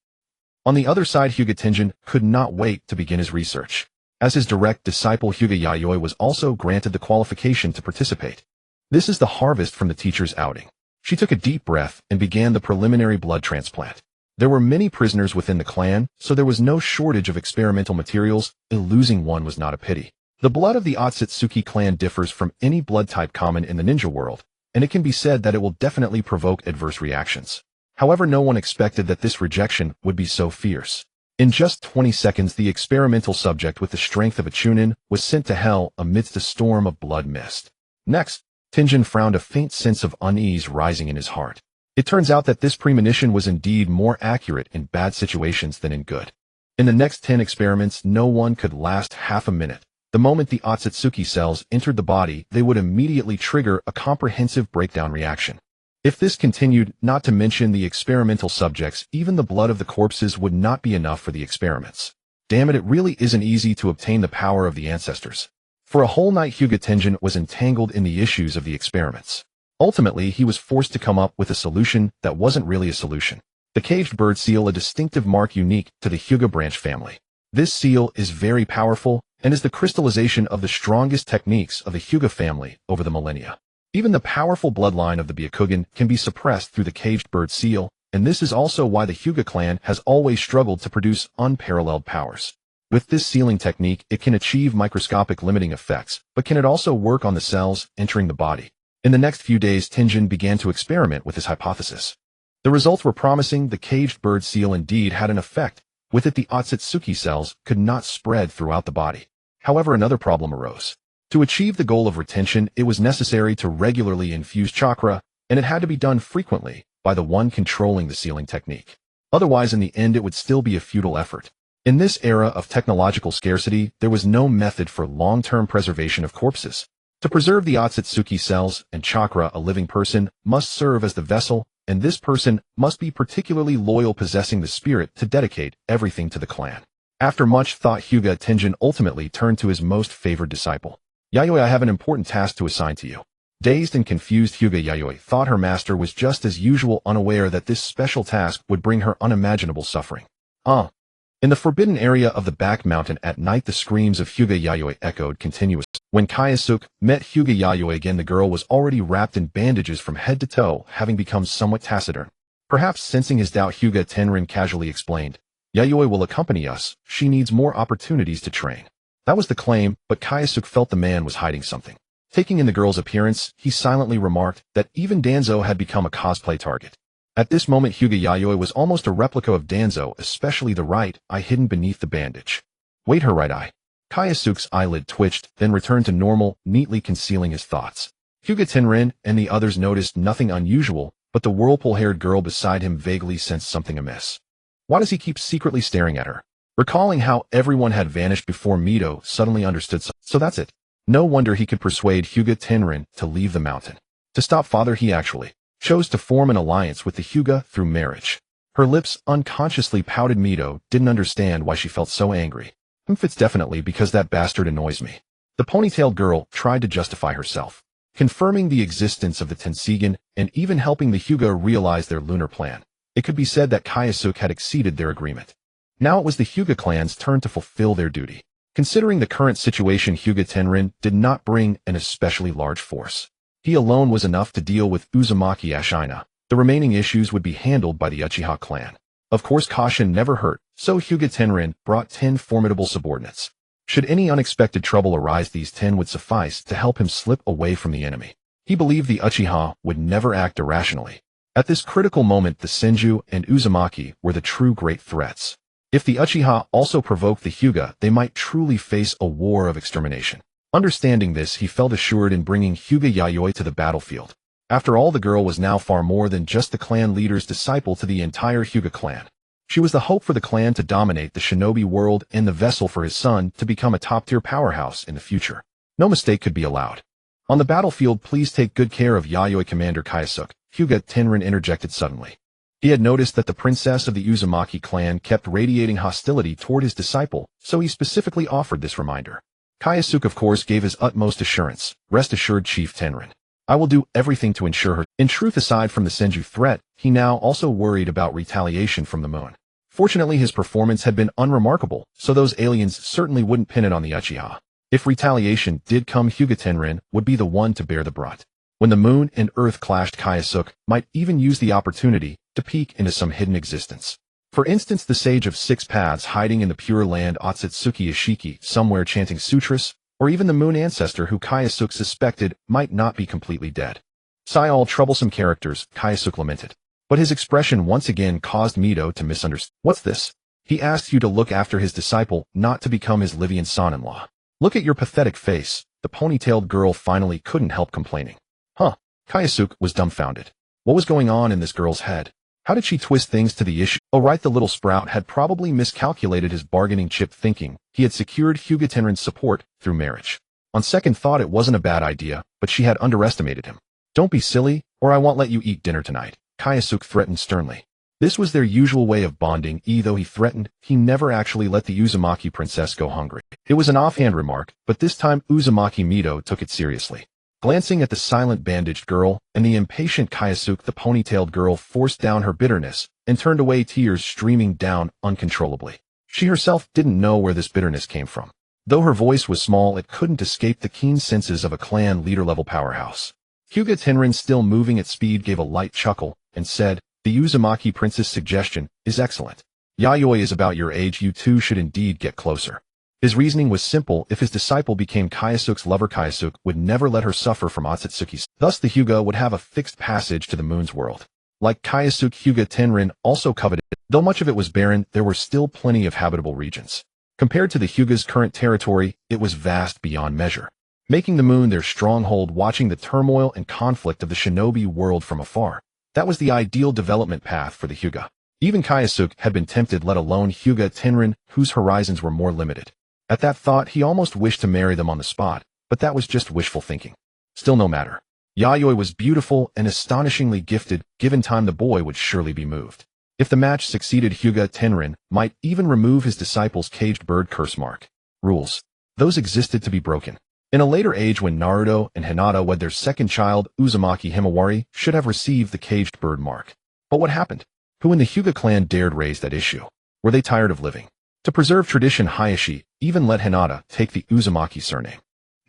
On the other side, Hyuga Tenjin could not wait to begin his research. As his direct disciple, Hyuga Yayoi was also granted the qualification to participate. This is the harvest from the teacher's outing. She took a deep breath and began the preliminary blood transplant. There were many prisoners within the clan, so there was no shortage of experimental materials, and losing one was not a pity. The blood of the Otsutsuki clan differs from any blood type common in the ninja world, and it can be said that it will definitely provoke adverse reactions. However, no one expected that this rejection would be so fierce. In just 20 seconds, the experimental subject with the strength of a chunin was sent to hell amidst a storm of blood mist. Next, Tenjin frowned, a faint sense of unease rising in his heart. It turns out that this premonition was indeed more accurate in bad situations than in good. In the next 10 experiments, no one could last half a minute. The moment the Otsutsuki cells entered the body, they would immediately trigger a comprehensive breakdown reaction. If this continued, not to mention the experimental subjects, even the blood of the corpses would not be enough for the experiments. Damn it, it really isn't easy to obtain the power of the ancestors. For a whole night, Hyuga Tenjin was entangled in the issues of the experiments. Ultimately, he was forced to come up with a solution that wasn't really a solution. The caged bird seal, a distinctive mark unique to the Hyuga branch family. This seal is very powerful and is the crystallization of the strongest techniques of the Hyuga family over the millennia. Even the powerful bloodline of the Byakugan can be suppressed through the caged bird seal, and this is also why the Hyuga clan has always struggled to produce unparalleled powers. With this sealing technique, it can achieve microscopic limiting effects, but can it also work on the cells entering the body? In the next few days, Tenjin began to experiment with his hypothesis. The results were promising. The caged bird seal indeed had an effect. With it, the Otsutsuki cells could not spread throughout the body. However, another problem arose. To achieve the goal of retention, it was necessary to regularly infuse chakra, and it had to be done frequently by the one controlling the sealing technique. Otherwise, in the end, it would still be a futile effort. In this era of technological scarcity, there was no method for long-term preservation of corpses. To preserve the Otsutsuki cells and chakra, a living person must serve as the vessel, and this person must be particularly loyal, possessing the spirit to dedicate everything to the clan. After much thought, Hyuga Tenjin ultimately turned to his most favored disciple. Yayoi, I have an important task to assign to you. Dazed and confused, Hyuga Yayoi thought her master was just as usual, unaware that this special task would bring her unimaginable suffering. In the forbidden area of the back mountain at night, the screams of Hyuga Yayoi echoed continuously. When Kyosuke met Hyuga Yayoi again, the girl was already wrapped in bandages from head to toe, having become somewhat taciturn. Perhaps sensing his doubt, Hyuga Tenrin casually explained, Yayoi will accompany us. She needs more opportunities to train. That was the claim, but Kyosuke felt the man was hiding something. Taking in the girl's appearance, he silently remarked that even Danzo had become a cosplay target. At this moment, Hyuga Yayoi was almost a replica of Danzo, especially the right eye hidden beneath the bandage. Wait, her right eye. Kyosuke's eyelid twitched, then returned to normal, neatly concealing his thoughts. Hyuga Tenrin and the others noticed nothing unusual, but the whirlpool-haired girl beside him vaguely sensed something amiss. Why does he keep secretly staring at her? Recalling how everyone had vanished before, Mito suddenly understood. So that's it. No wonder he could persuade Hyuga Tenrin to leave the mountain. To stop father, he actually chose to form an alliance with the Hyuga through marriage. Her lips unconsciously pouted. Mito didn't understand why she felt so angry. It's definitely because that bastard annoys me. The ponytailed girl tried to justify herself, confirming the existence of the Tensigan and even helping the Hyuga realize their lunar plan. It could be said that Kyosuke had exceeded their agreement. Now it was the Hyuga clan's turn to fulfill their duty. Considering the current situation, Hyuga Tenrin did not bring an especially large force. He alone was enough to deal with Uzumaki Ashina. The remaining issues would be handled by the Uchiha clan. Of course, caution never hurt, so Hyuga Tenrin brought 10 formidable subordinates. Should any unexpected trouble arise, these 10 would suffice to help him slip away from the enemy. He believed the Uchiha would never act irrationally. At this critical moment, the Senju and Uzumaki were the true great threats. If the Uchiha also provoked the Hyuga, they might truly face a war of extermination. Understanding this, he felt assured in bringing Hyuga Yayoi to the battlefield. After all, the girl was now far more than just the clan leader's disciple to the entire Hyuga clan. She was the hope for the clan to dominate the shinobi world and the vessel for his son to become a top-tier powerhouse in the future. No mistake could be allowed. On the battlefield, please take good care of Yayoi, Commander Kyosuke, Hyuga Tenrin interjected suddenly. He had noticed that the princess of the Uzumaki clan kept radiating hostility toward his disciple, so he specifically offered this reminder. Kyosuke, of course, gave his utmost assurance. Rest assured, Chief Tenrin. I will do everything to ensure her. In truth, aside from the Senju threat, he now also worried about retaliation from the moon. Fortunately, his performance had been unremarkable, so those aliens certainly wouldn't pin it on the Uchiha. If retaliation did come, Hyuga Tenrin would be the one to bear the brunt. When the moon and earth clashed, Kyosuke might even use the opportunity to peek into some hidden existence. For instance, the Sage of Six Paths hiding in the Pure Land, Otsutsuki Isshiki somewhere chanting sutras, or even the moon ancestor who Kyosuke suspected might not be completely dead. Sigh, all troublesome characters, Kyosuke lamented. But his expression once again caused Mito to misunderstand. What's this? He asked you to look after his disciple, not to become his Livian son-in-law. Look at your pathetic face. The ponytailed girl finally couldn't help complaining. Huh? Kyosuke was dumbfounded. What was going on in this girl's head? How did she twist things to the issue? Oh right, the little sprout had probably miscalculated his bargaining chip, thinking he had secured Hyuga Tenrin's support through marriage. On second thought, it wasn't a bad idea, but she had underestimated him. Don't be silly, or I won't let you eat dinner tonight, Kyosuke threatened sternly. This was their usual way of bonding. Though he threatened, he never actually let the Uzumaki princess go hungry. It was an offhand remark, but this time Uzumaki Mito took it seriously. Glancing at the silent bandaged girl and the impatient Kyosuke, the ponytailed girl forced down her bitterness and turned away, tears streaming down uncontrollably. She herself didn't know where this bitterness came from. Though her voice was small, it couldn't escape the keen senses of a clan leader-level powerhouse. Hyuga Tenrin, still moving at speed, gave a light chuckle and said, "The Uzumaki princess' suggestion is excellent. Yayoi is about your age. You two should indeed get closer." His reasoning was simple. If his disciple became Kyosuke's lover, Kyosuke would never let her suffer from Otsutsuki's. Thus the Hyuga would have a fixed passage to the moon's world. Like Kyosuke, Hyuga Tenrin also coveted it. Though much of it was barren, there were still plenty of habitable regions. Compared to the Hyuga's current territory, it was vast beyond measure, making the moon their stronghold. Watching the turmoil and conflict of the shinobi world from afar, that was the ideal development path for the Hyuga. Even Kyosuke had been tempted, let alone Hyuga Tenrin, whose horizons were more limited. At that thought, he almost wished to marry them on the spot, but that was just wishful thinking. Still, no matter. Yayoi was beautiful and astonishingly gifted. Given time, the boy would surely be moved. If the match succeeded, Hyuga Tenrin might even remove his disciple's caged bird curse mark. Rules. Those existed to be broken. In a later age, when Naruto and Hinata wed their second child, Uzumaki Himawari should have received the caged bird mark. But what happened? Who in the Hyuga clan dared raise that issue? Were they tired of living? To preserve tradition, Hayashi even let Hinata take the Uzumaki surname.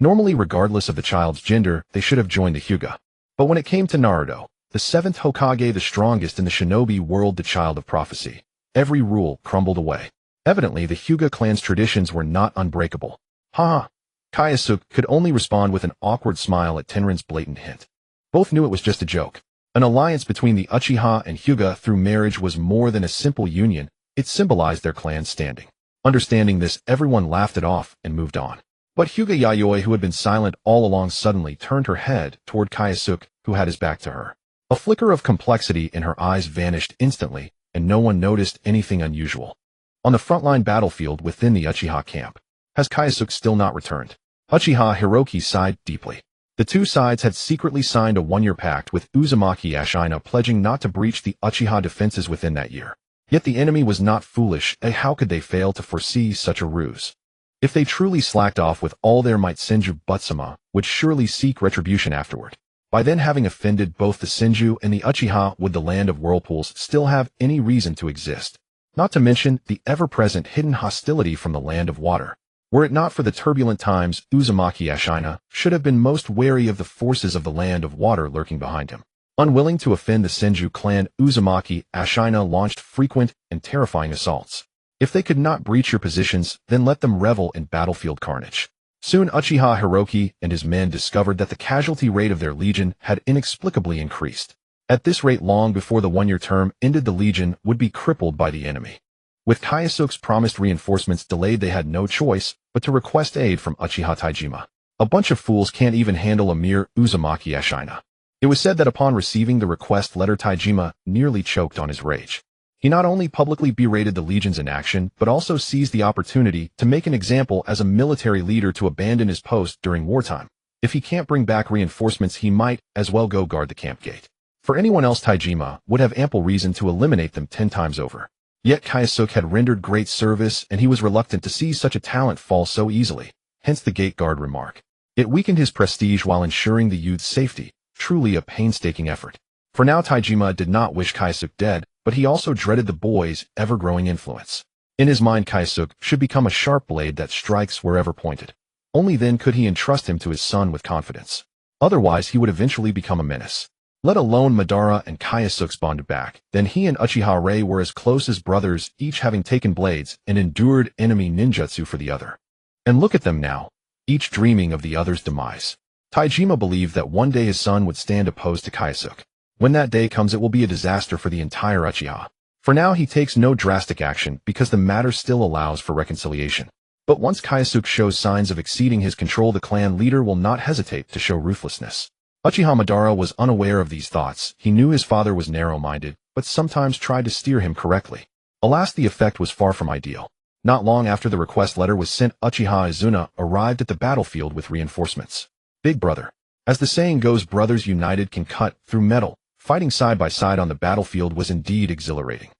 Normally, regardless of the child's gender, they should have joined the Hyuga. But when it came to Naruto, the seventh Hokage, the strongest in the shinobi world, the child of prophecy, every rule crumbled away. Evidently, the Hyuga clan's traditions were not unbreakable. Ha! Kyosuke could only respond with an awkward smile at Tenrin's blatant hint. Both knew it was just a joke. An alliance between the Uchiha and Hyuga through marriage was more than a simple union. It symbolized their clan's standing. Understanding this, everyone laughed it off and moved on. But Hyuga Yayoi, who had been silent all along, suddenly turned her head toward Kyosuke, who had his back to her. A flicker of complexity in her eyes vanished instantly, and no one noticed anything unusual. On the frontline battlefield within the Uchiha camp, has Kyosuke still not returned? Uchiha Hiroki sighed deeply. The two sides had secretly signed a one-year pact with Uzumaki Ashina, pledging not to breach the Uchiha defenses within that year. Yet the enemy was not foolish. How could they fail to foresee such a ruse? If they truly slacked off with all their might, Senju Butsuma would surely seek retribution afterward. By then, having offended both the Senju and the Uchiha, would the land of whirlpools still have any reason to exist? Not to mention the ever-present hidden hostility from the land of water. Were it not for the turbulent times, Uzumaki Ashina should have been most wary of the forces of the land of water lurking behind him. Unwilling to offend the Senju clan, Uzumaki Ashina launched frequent and terrifying assaults. If they could not breach your positions, then let them revel in battlefield carnage. Soon Uchiha Hiroki and his men discovered that the casualty rate of their legion had inexplicably increased. At this rate, long before the one-year term ended, the legion would be crippled by the enemy. With Kyosuke's promised reinforcements delayed, they had no choice but to request aid from Uchiha Taijima. A bunch of fools can't even handle a mere Uzumaki Ashina. It was said that upon receiving the request letter, Taijima nearly choked on his rage. He not only publicly berated the legion's inaction, but also seized the opportunity to make an example as a military leader to abandon his post during wartime. If he can't bring back reinforcements, he might as well go guard the camp gate. For anyone else, Taijima would have ample reason to eliminate them 10 times over. Yet Kyosuke had rendered great service, and he was reluctant to see such a talent fall so easily, hence the gate guard remark. It weakened his prestige while ensuring the youth's safety, truly a painstaking effort. For now, Taijima did not wish Kyosuke dead, but he also dreaded the boy's ever-growing influence. In his mind, Kyosuke should become a sharp blade that strikes wherever pointed. Only then could he entrust him to his son with confidence. Otherwise, he would eventually become a menace. Let alone Madara and Kyosuke's bonded back. Then he and Uchiha Rei were as close as brothers, each having taken blades and endured enemy ninjutsu for the other. And look at them now, each dreaming of the other's demise. Taijima believed that one day his son would stand opposed to Kyosuke. When that day comes, it will be a disaster for the entire Uchiha. For now, he takes no drastic action because the matter still allows for reconciliation. But once Kyosuke shows signs of exceeding his control, the clan leader will not hesitate to show ruthlessness. Uchiha Madara was unaware of these thoughts. He knew his father was narrow-minded, but sometimes tried to steer him correctly. Alas, the effect was far from ideal. Not long after the request letter was sent, Uchiha Izuna arrived at the battlefield with reinforcements. Big brother. As the saying goes, brothers united can cut through metal. Fighting side by side on the battlefield was indeed exhilarating.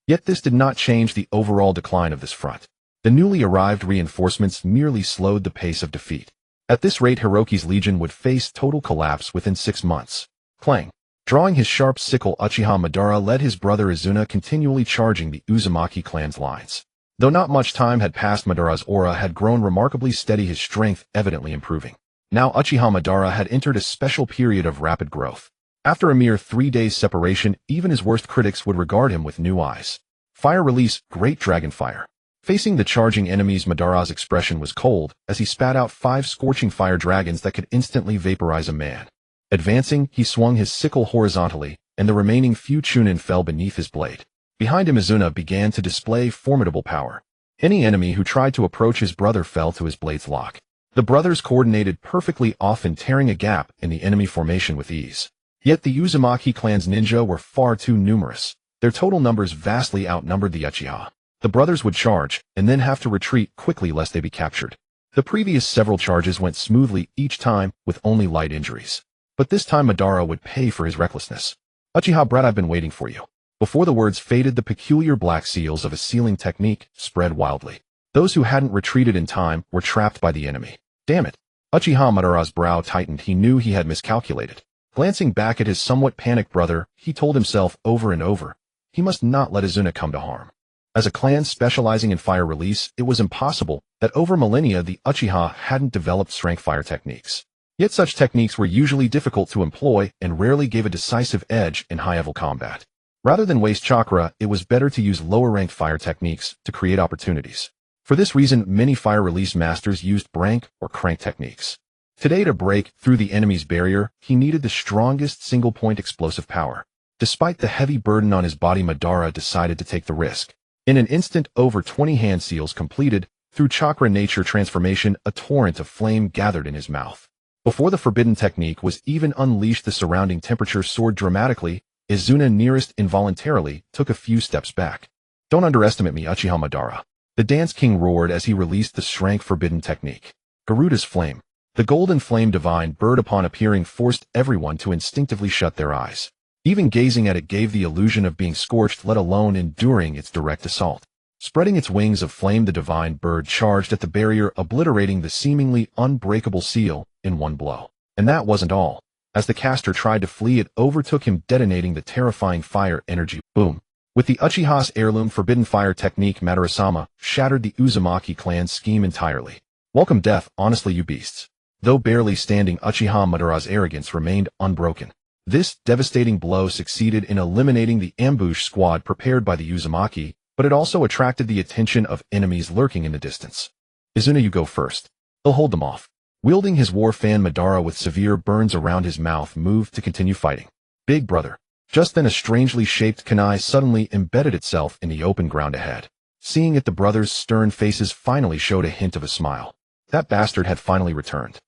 Yet this did not change the overall decline of this front. The newly arrived reinforcements merely slowed the pace of defeat. At this rate, Hiroki's legion would face total collapse within 6 months. Clang. Drawing his sharp sickle, Uchiha Madara led his brother Izuna, continually charging the Uzumaki clan's lines. Though not much time had passed, Madara's aura had grown remarkably steady, his strength evidently improving. Now Uchiha Madara had entered a special period of rapid growth. After a mere 3 days separation, even his worst critics would regard him with new eyes. Fire release, Great Dragon Fire. Facing the charging enemies, Madara's expression was cold, as he spat out 5 scorching fire dragons that could instantly vaporize a man. Advancing, he swung his sickle horizontally, and the remaining few Chunin fell beneath his blade. Behind him, Izuna began to display formidable power. Any enemy who tried to approach his brother fell to his blade's lock. The brothers coordinated perfectly, often tearing a gap in the enemy formation with ease. Yet the Uzumaki clan's ninja were far too numerous. Their total numbers vastly outnumbered the Uchiha. The brothers would charge, and then have to retreat quickly lest they be captured. The previous several charges went smoothly each time, with only light injuries. But this time Madara would pay for his recklessness. Uchiha brat, I've been waiting for you. Before the words faded, the peculiar black seals of a sealing technique spread wildly. Those who hadn't retreated in time were trapped by the enemy. Damn it. Uchiha Madara's brow tightened. He knew he had miscalculated. Glancing back at his somewhat panicked brother, he told himself over and over, he must not let Izuna come to harm. As a clan specializing in fire release, it was impossible that over millennia the Uchiha hadn't developed strength fire techniques. Yet such techniques were usually difficult to employ and rarely gave a decisive edge in high-level combat. Rather than waste chakra, it was better to use lower-ranked fire techniques to create opportunities. For this reason, many fire release masters used brank or crank techniques. Today, to break through the enemy's barrier, he needed the strongest single-point explosive power. Despite the heavy burden on his body, Madara decided to take the risk. In an instant, over 20 hand seals completed. Through chakra nature transformation, a torrent of flame gathered in his mouth. Before the forbidden technique was even unleashed, the surrounding temperature soared dramatically. Izuna, nearest involuntarily, took a few steps back. Don't underestimate me, Uchiha Madara. The Dance King roared as he released the strength forbidden technique. Garuda's Flame. The golden flame divine bird upon appearing forced everyone to instinctively shut their eyes. Even gazing at it gave the illusion of being scorched, let alone enduring its direct assault. Spreading its wings of flame, the divine bird charged at the barrier, obliterating the seemingly unbreakable seal in one blow. And that wasn't all. As the caster tried to flee, it overtook him, detonating the terrifying fire energy. Boom. With the Uchiha's heirloom forbidden fire technique, Madara-sama shattered the Uzumaki clan's scheme entirely. Welcome death, honestly, you beasts. Though barely standing, Uchiha Madara's arrogance remained unbroken. This devastating blow succeeded in eliminating the ambush squad prepared by the Uzumaki, but it also attracted the attention of enemies lurking in the distance. Izuna, you go first. He'll hold them off. Wielding his war fan, Madara, with severe burns around his mouth, moved to continue fighting. Big brother. Just then a strangely shaped kunai suddenly embedded itself in the open ground ahead. Seeing it, the brothers' stern faces finally showed a hint of a smile. That bastard had finally returned.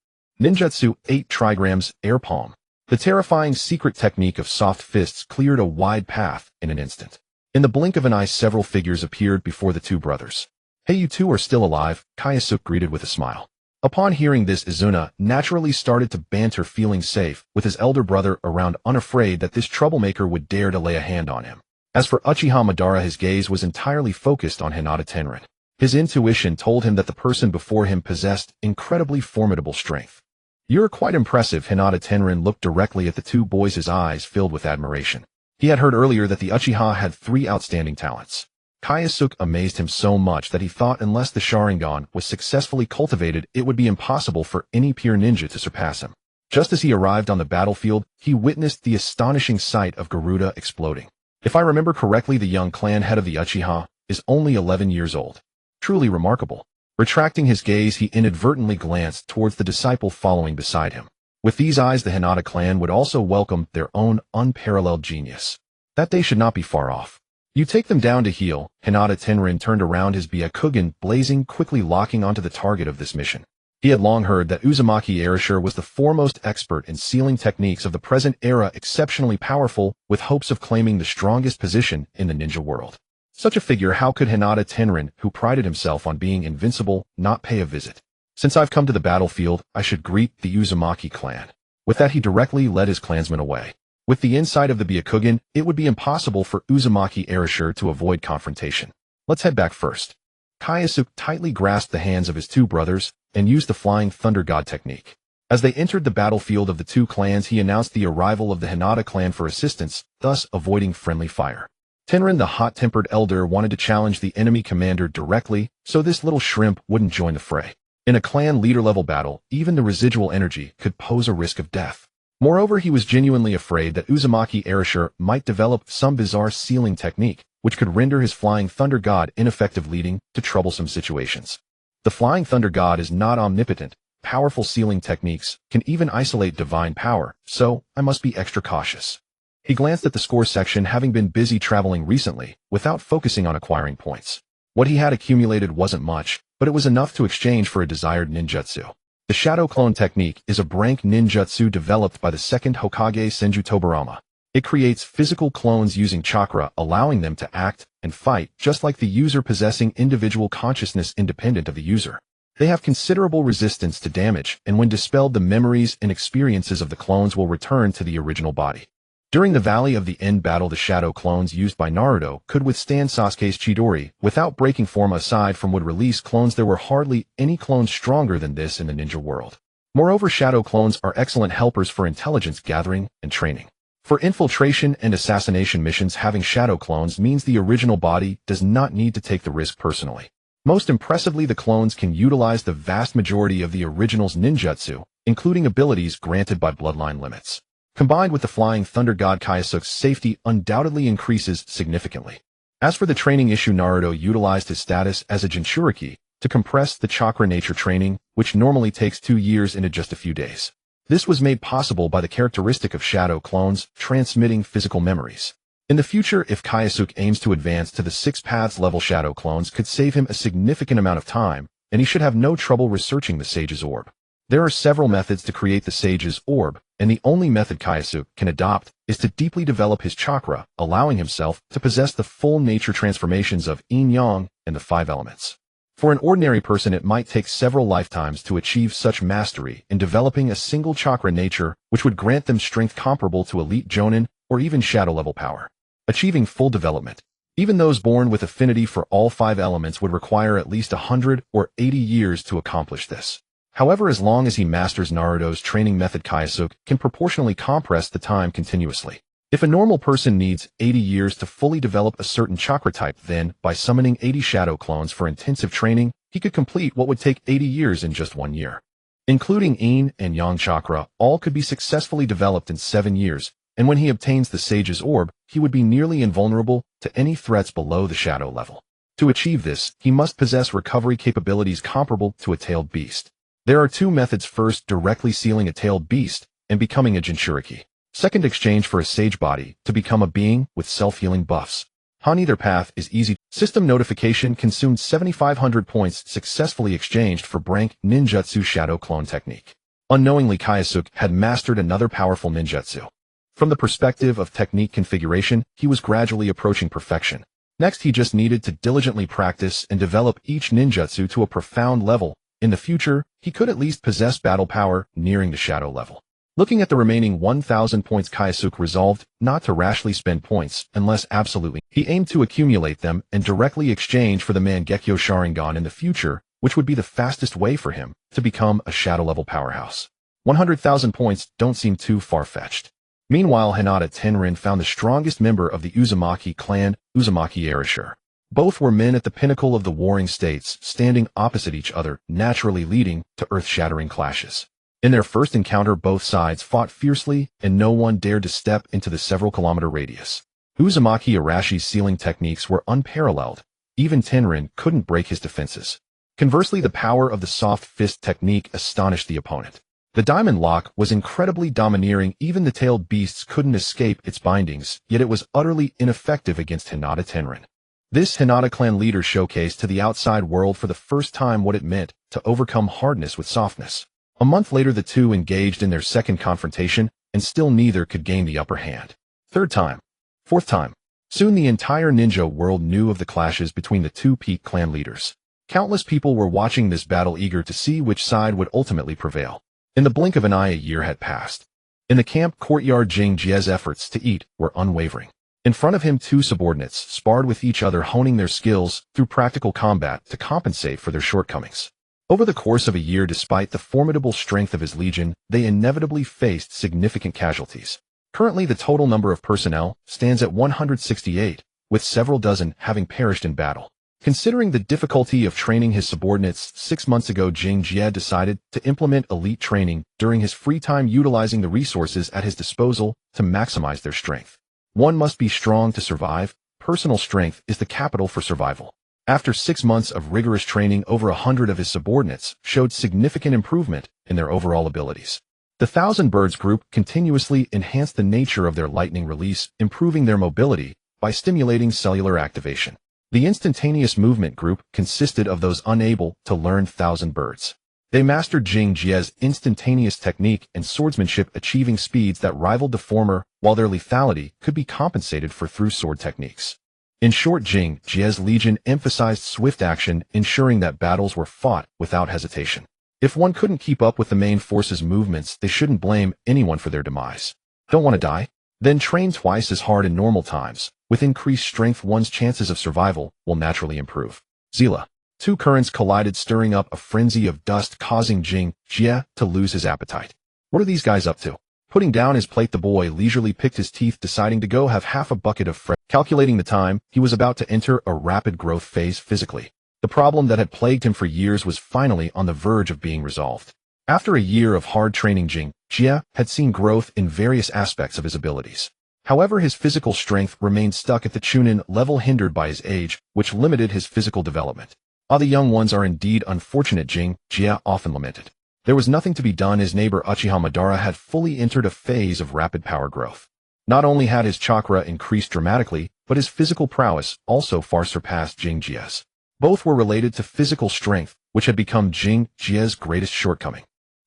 Ninjutsu 8 trigrams, air palm. The terrifying secret technique of soft fists cleared a wide path in an instant. In the blink of an eye, several figures appeared before the two brothers. Hey, you two are still alive, Kyosuke greeted with a smile. Upon hearing this, Izuna naturally started to banter, feeling safe with his elder brother around, unafraid that this troublemaker would dare to lay a hand on him. As for Uchiha Madara, his gaze was entirely focused on Hinata Tenrin. His intuition told him that the person before him possessed incredibly formidable strength. You're quite impressive. Hinata Tenrin looked directly at the two boys, his eyes filled with admiration. He had heard earlier that the Uchiha had 3 outstanding talents. Kyosuke amazed him so much that he thought unless the Sharingan was successfully cultivated, it would be impossible for any pure ninja to surpass him. Just as he arrived on the battlefield, he witnessed the astonishing sight of Garuda exploding. If I remember correctly, the young clan head of the Uchiha is only 11 years old. Truly remarkable. Retracting his gaze, he inadvertently glanced towards the disciple following beside him. With these eyes, the Hinata clan would also welcome their own unparalleled genius. That day should not be far off. You take them down to heal. Hinata Tenrin turned around, his Byakugan blazing, quickly locking onto the target of this mission. He had long heard that Uzumaki Erasure was the foremost expert in sealing techniques of the present era, exceptionally powerful, with hopes of claiming the strongest position in the ninja world. Such a figure, how could Hinata Tenrin, who prided himself on being invincible, not pay a visit? Since I've come to the battlefield, I should greet the Uzumaki clan. With that, he directly led his clansmen away. With the insight of the Byakugan, it would be impossible for Uzumaki Erasure to avoid confrontation. Let's head back first. Kyosuke tightly grasped the hands of his two brothers and used the Flying Thunder God technique. As they entered the battlefield of the two clans, he announced the arrival of the Hinata clan for assistance, thus avoiding friendly fire. Tenrin, the hot-tempered elder, wanted to challenge the enemy commander directly, so this little shrimp wouldn't join the fray. In a clan leader-level battle, even the residual energy could pose a risk of death. Moreover, he was genuinely afraid that Uzumaki Erasure might develop some bizarre sealing technique, which could render his Flying Thunder God ineffective, leading to troublesome situations. The Flying Thunder God is not omnipotent. Powerful sealing techniques can even isolate divine power, so I must be extra cautious. He glanced at the score section, having been busy traveling recently, without focusing on acquiring points. What he had accumulated wasn't much, but it was enough to exchange for a desired ninjutsu. The Shadow Clone technique is a branch ninjutsu developed by the second Hokage Senju Tobarama. It creates physical clones using chakra, allowing them to act and fight just like the user, possessing individual consciousness independent of the user. They have considerable resistance to damage, and when dispelled, the memories and experiences of the clones will return to the original body. During the Valley of the End battle, the shadow clones used by Naruto could withstand Sasuke's Chidori without breaking form. Aside from would release clones, there were hardly any clones stronger than this in the ninja world. Moreover, shadow clones are excellent helpers for intelligence gathering and training. For infiltration and assassination missions, having shadow clones means the original body does not need to take the risk personally. Most impressively, the clones can utilize the vast majority of the original's ninjutsu, including abilities granted by bloodline limits. Combined with the Flying Thunder God, Kyosuke's safety undoubtedly increases significantly. As for the training issue, Naruto utilized his status as a Jinchuriki to compress the chakra nature training, which normally takes 2 years, into just a few days. This was made possible by the characteristic of shadow clones transmitting physical memories. In the future, if Kyosuke aims to advance to the 6 paths level, shadow clones could save him a significant amount of time, and he should have no trouble researching the Sage's Orb. There are several methods to create the Sage's Orb, and the only method Kyosuke can adopt is to deeply develop his chakra, allowing himself to possess the full nature transformations of yin-yang and the 5 elements. For an ordinary person, it might take several lifetimes to achieve such mastery in developing a single chakra nature, which would grant them strength comparable to elite Jonin or even shadow-level power. Achieving full development, even those born with affinity for all 5 elements, would require at least 100 or 80 years to accomplish this. However, as long as he masters Naruto's training method, Kyosuke can proportionally compress the time continuously. If a normal person needs 80 years to fully develop a certain chakra type, then, by summoning 80 shadow clones for intensive training, he could complete what would take 80 years in just 1 year. Including yin and yang chakra, all could be successfully developed in 7 years, and when he obtains the Sage's Orb, he would be nearly invulnerable to any threats below the shadow level. To achieve this, he must possess recovery capabilities comparable to a tailed beast. There are two methods: first, directly sealing a tailed beast and becoming a Jinchuriki. Second, exchange for a sage body to become a being with self-healing buffs. Neither path is easy. System notification: consumed 7,500 points, successfully exchanged for Brank Ninjutsu Shadow Clone Technique. Unknowingly, Kyosuke had mastered another powerful ninjutsu. From the perspective of technique configuration, he was gradually approaching perfection. Next, he just needed to diligently practice and develop each ninjutsu to a profound level. In the future, he could at least possess battle power nearing the shadow level. Looking at the remaining 1,000 points, Kyosuke resolved not to rashly spend points unless absolutely. He aimed to accumulate them and directly exchange for the Mangekyo Sharingan in the future, which would be the fastest way for him to become a shadow-level powerhouse. 100,000 points don't seem too far-fetched. Meanwhile, Hinata Tenrin found the strongest member of the Uzumaki clan, Uzumaki Erasure. Both were men at the pinnacle of the warring states, standing opposite each other, naturally leading to earth-shattering clashes. In their first encounter, both sides fought fiercely, and no one dared to step into the several-kilometer radius. Uzumaki Arashi's sealing techniques were unparalleled. Even Tenrin couldn't break his defenses. Conversely, the power of the soft fist technique astonished the opponent. The diamond lock was incredibly domineering. Even the tailed beasts couldn't escape its bindings, yet it was utterly ineffective against Hinata Tenrin. This Hinata clan leader showcased to the outside world for the first time what it meant to overcome hardness with softness. A month later, the two engaged in their second confrontation, and still neither could gain the upper hand. Third time. Fourth time. Soon the entire ninja world knew of the clashes between the two peak clan leaders. Countless people were watching this battle, eager to see which side would ultimately prevail. In the blink of an eye, a year had passed. In the camp courtyard, Jing Jie's efforts to eat were unwavering. In front of him, two subordinates sparred with each other, honing their skills through practical combat to compensate for their shortcomings. Over the course of a year, despite the formidable strength of his legion, they inevitably faced significant casualties. Currently, the total number of personnel stands at 168, with several dozen having perished in battle. Considering the difficulty of training his subordinates, 6 months ago Jing Jie decided to implement elite training during his free time, utilizing the resources at his disposal to maximize their strength. One must be strong to survive. Personal strength is the capital for survival. After 6 months of rigorous training, over 100 of his subordinates showed significant improvement in their overall abilities. The Thousand Birds group continuously enhanced the nature of their lightning release, improving their mobility by stimulating cellular activation. The Instantaneous Movement group consisted of those unable to learn Thousand Birds. They mastered Jing Jie's instantaneous technique and swordsmanship, achieving speeds that rivaled the former, while their lethality could be compensated for through sword techniques. In short, Jing Jie's legion emphasized swift action, ensuring that battles were fought without hesitation. If one couldn't keep up with the main force's movements, they shouldn't blame anyone for their demise. Don't want to die? Then train twice as hard in normal times. With increased strength, one's chances of survival will naturally improve. Zila. Two currents collided, stirring up a frenzy of dust, causing Jing Jie to lose his appetite. What are these guys up to? Putting down his plate, the boy leisurely picked his teeth, deciding to go have half a bucket of fresh. Calculating the time, he was about to enter a rapid growth phase physically. The problem that had plagued him for years was finally on the verge of being resolved. After a year of hard training, Jing Jie had seen growth in various aspects of his abilities. However, his physical strength remained stuck at the Chunin level, hindered by his age, which limited his physical development. The young ones are indeed unfortunate, Jing Jie often lamented. There was nothing to be done. His neighbor Uchiha Madara had fully entered a phase of rapid power growth. Not only had his chakra increased dramatically, but his physical prowess also far surpassed Jing Jie's. Both were related to physical strength, which had become Jing Jie's greatest shortcoming.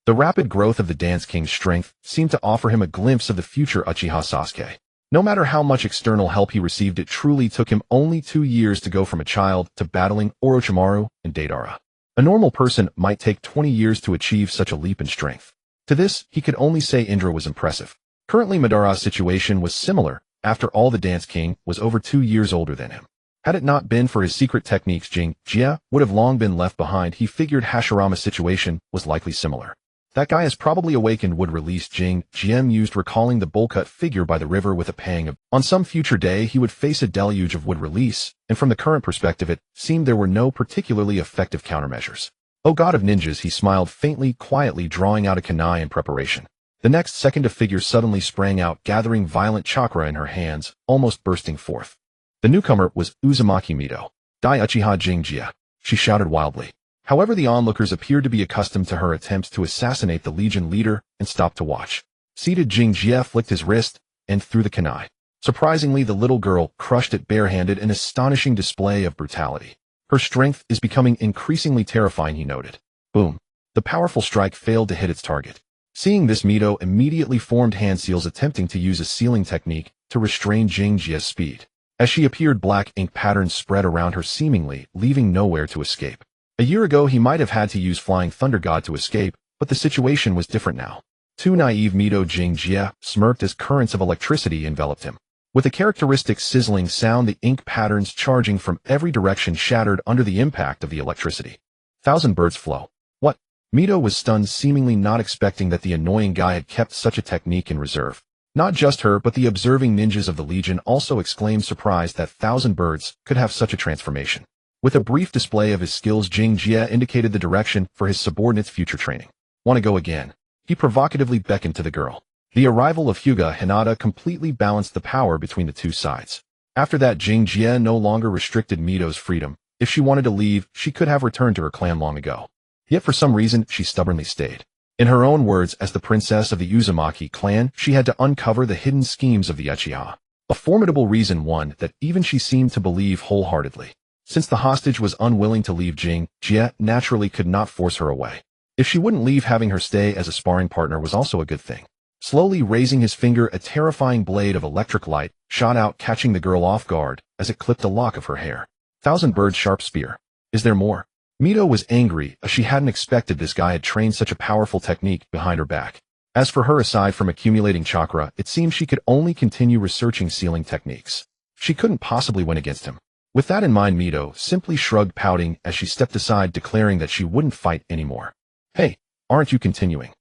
The rapid growth of the Dance King's strength seemed to offer him a glimpse of the future Uchiha Sasuke. No matter how much external help he received, it truly took him only 2 years to go from a child to battling Orochimaru and Deidara. A normal person might take 20 years to achieve such a leap in strength. To this, he could only say Indra was impressive. Currently, Madara's situation was similar. After all, the Dance King was over 2 years older than him. Had it not been for his secret techniques, Jing Jie would have long been left behind. He figured Hashirama's situation was likely similar. That guy has probably awakened, would release Jing Jie mused, recalling the bowl-cut figure by the river with a pang of, on some future day he would face a deluge of wood release, and from the current perspective it seemed there were no particularly effective countermeasures. Oh God of ninjas, he smiled faintly, quietly drawing out a kunai in preparation. The next second a figure suddenly sprang out, gathering violent chakra in her hands, almost bursting forth. The newcomer was Uzumaki Mido. Dai Uchiha Jing Jie. She shouted wildly. However, the onlookers appeared to be accustomed to her attempts to assassinate the Legion leader and stopped to watch. Seated, Jing Jie flicked his wrist and threw the kunai. Surprisingly, the little girl crushed it barehanded, an astonishing display of brutality. Her strength is becoming increasingly terrifying, he noted. Boom. The powerful strike failed to hit its target. Seeing this, Mito immediately formed hand seals, attempting to use a sealing technique to restrain Jing Jie's speed. As she appeared, black ink patterns spread around her, seemingly leaving nowhere to escape. A year ago, he might have had to use Flying Thunder God to escape, but the situation was different now. Too naive, Mito Jing Jie smirked as currents of electricity enveloped him. With a characteristic sizzling sound, the ink patterns charging from every direction shattered under the impact of the electricity. Thousand birds flow. What? Mito was stunned, seemingly not expecting that the annoying guy had kept such a technique in reserve. Not just her, but the observing ninjas of the Legion also exclaimed, surprised that Thousand Birds could have such a transformation. With a brief display of his skills, Jing Jie indicated the direction for his subordinate's future training. Want to go again? He provocatively beckoned to the girl. The arrival of Hyuga Hinata completely balanced the power between the two sides. After that, Jing Jie no longer restricted Mito's freedom. If she wanted to leave, she could have returned to her clan long ago. Yet for some reason, she stubbornly stayed. In her own words, as the princess of the Uzumaki clan, she had to uncover the hidden schemes of the Uchiha. A formidable reason, one that even she seemed to believe wholeheartedly. Since the hostage was unwilling to leave, Jing Jie naturally could not force her away. If she wouldn't leave, having her stay as a sparring partner was also a good thing. Slowly raising his finger, a terrifying blade of electric light shot out, catching the girl off guard as it clipped a lock of her hair. Thousand Bird sharp spear. Is there more? Mito was angry, as she hadn't expected this guy had trained such a powerful technique behind her back. As for her, aside from accumulating chakra, it seemed she could only continue researching sealing techniques. She couldn't possibly win against him. With that in mind, Mito simply shrugged, pouting as she stepped aside, declaring that she wouldn't fight anymore. Hey, aren't you continuing?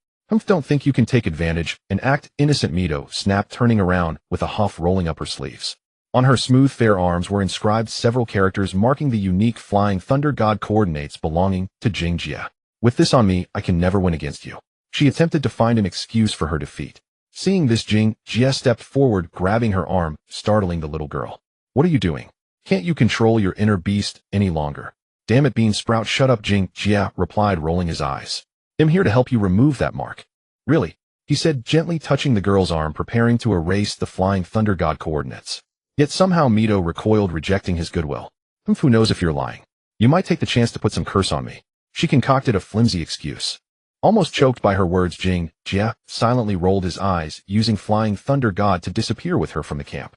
Don't think you can take advantage and act innocent? Mito snapped, turning around with a huff, rolling up her sleeves. On her smooth, fair arms were inscribed several characters marking the unique Flying Thunder God coordinates belonging to Jing Jie. With this on me, I can never win against you. She attempted to find an excuse for her defeat. Seeing this, Jing Jie stepped forward, grabbing her arm, startling the little girl. What are you doing? Can't you control your inner beast any longer? Damn it, Bean Sprout, shut up, Jing Jie replied, rolling his eyes. I'm here to help you remove that mark. Really? He said, gently touching the girl's arm, preparing to erase the Flying Thunder God coordinates. Yet somehow Mito recoiled, rejecting his goodwill. Who knows if you're lying? You might take the chance to put some curse on me. She concocted a flimsy excuse. Almost choked by her words, Jing Jie silently rolled his eyes, using Flying Thunder God to disappear with her from the camp.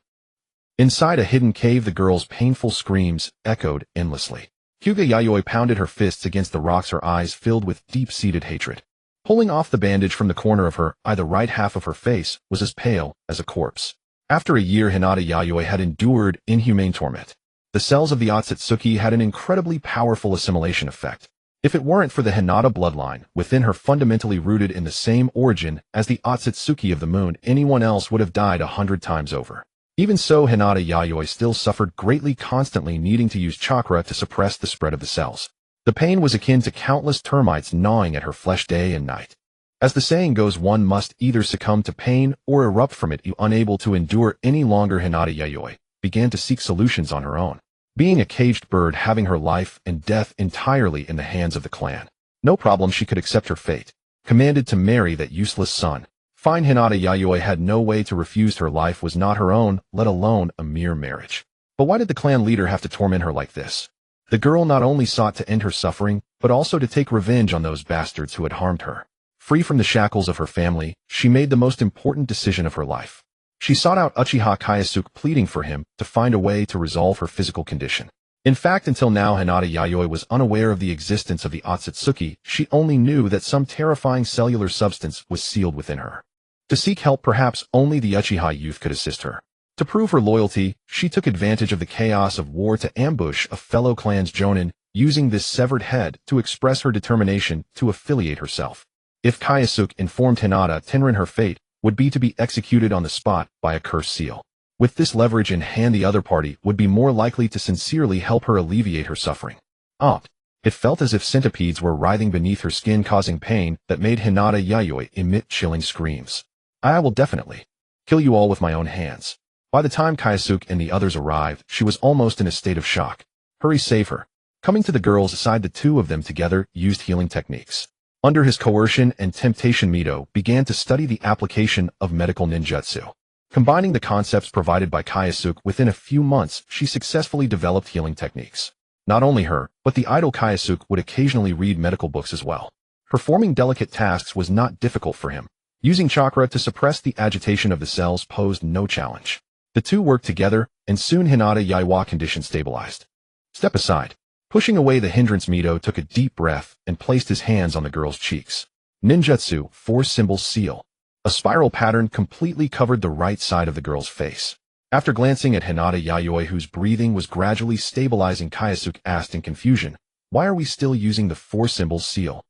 Inside a hidden cave, the girl's painful screams echoed endlessly. Hyuga Yayoi pounded her fists against the rocks, her eyes filled with deep-seated hatred. Pulling off the bandage from the corner of her eye, the right half of her face was as pale as a corpse. After a year, Hinata Yayoi had endured inhumane torment. The cells of the Otsutsuki had an incredibly powerful assimilation effect. If it weren't for the Hinata bloodline within her, fundamentally rooted in the same origin as the Otsutsuki of the moon, anyone else would have died 100 times over. Even so, Hinata Yayoi still suffered greatly, constantly needing to use chakra to suppress the spread of the cells. The pain was akin to countless termites gnawing at her flesh day and night. As the saying goes, one must either succumb to pain or erupt from it. Unable to endure any longer, Hinata Yayoi began to seek solutions on her own. Being a caged bird, having her life and death entirely in the hands of the clan. No problem, she could accept her fate. Commanded to marry that useless son. Fine, Hinata Yayoi had no way to refuse. Her life was not her own, let alone a mere marriage. But why did the clan leader have to torment her like this? The girl not only sought to end her suffering, but also to take revenge on those bastards who had harmed her. Free from the shackles of her family, she made the most important decision of her life. She sought out Uchiha Kyosuke, pleading for him to find a way to resolve her physical condition. In fact, until now, Hinata Yayoi was unaware of the existence of the Otsutsuki. She only knew that some terrifying cellular substance was sealed within her. To seek help, perhaps only the Uchiha youth could assist her. To prove her loyalty, she took advantage of the chaos of war to ambush a fellow clan's jonin, using this severed head to express her determination to affiliate herself. If Kyosuke informed Hinata, Tenrin, her fate would be to be executed on the spot by a cursed seal. With this leverage in hand, the other party would be more likely to sincerely help her alleviate her suffering. It felt as if centipedes were writhing beneath her skin, causing pain that made Hinata Yayoi emit chilling screams. I will definitely kill you all with my own hands. By the time Kyosuke and the others arrived, she was almost in a state of shock. Hurry, save her. Coming to the girl's side, the two of them together used healing techniques. Under his coercion and temptation, Mito began to study the application of medical ninjutsu. Combining the concepts provided by Kyosuke, within a few months, she successfully developed healing techniques. Not only her, but the idle Kyosuke would occasionally read medical books as well. Performing delicate tasks was not difficult for him. Using chakra to suppress the agitation of the cells posed no challenge. The two worked together, and soon Hinata Yaiwa condition stabilized. Step aside. Pushing away the hindrance, Mito took a deep breath and placed his hands on the girl's cheeks. Ninjutsu, 4-symbol seal. A spiral pattern completely covered the right side of the girl's face. After glancing at Hinata Yayoi, whose breathing was gradually stabilizing, Kyosuke asked in confusion, "Why are we still using the 4-symbol seal?"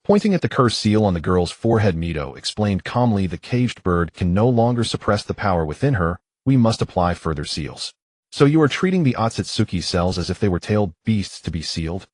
Pointing at the curse seal on the girl's forehead, Mito explained calmly, "The caged bird can no longer suppress the power within her. We must apply further seals." "So you are treating the Otsutsuki cells as if they were tailed beasts to be sealed?"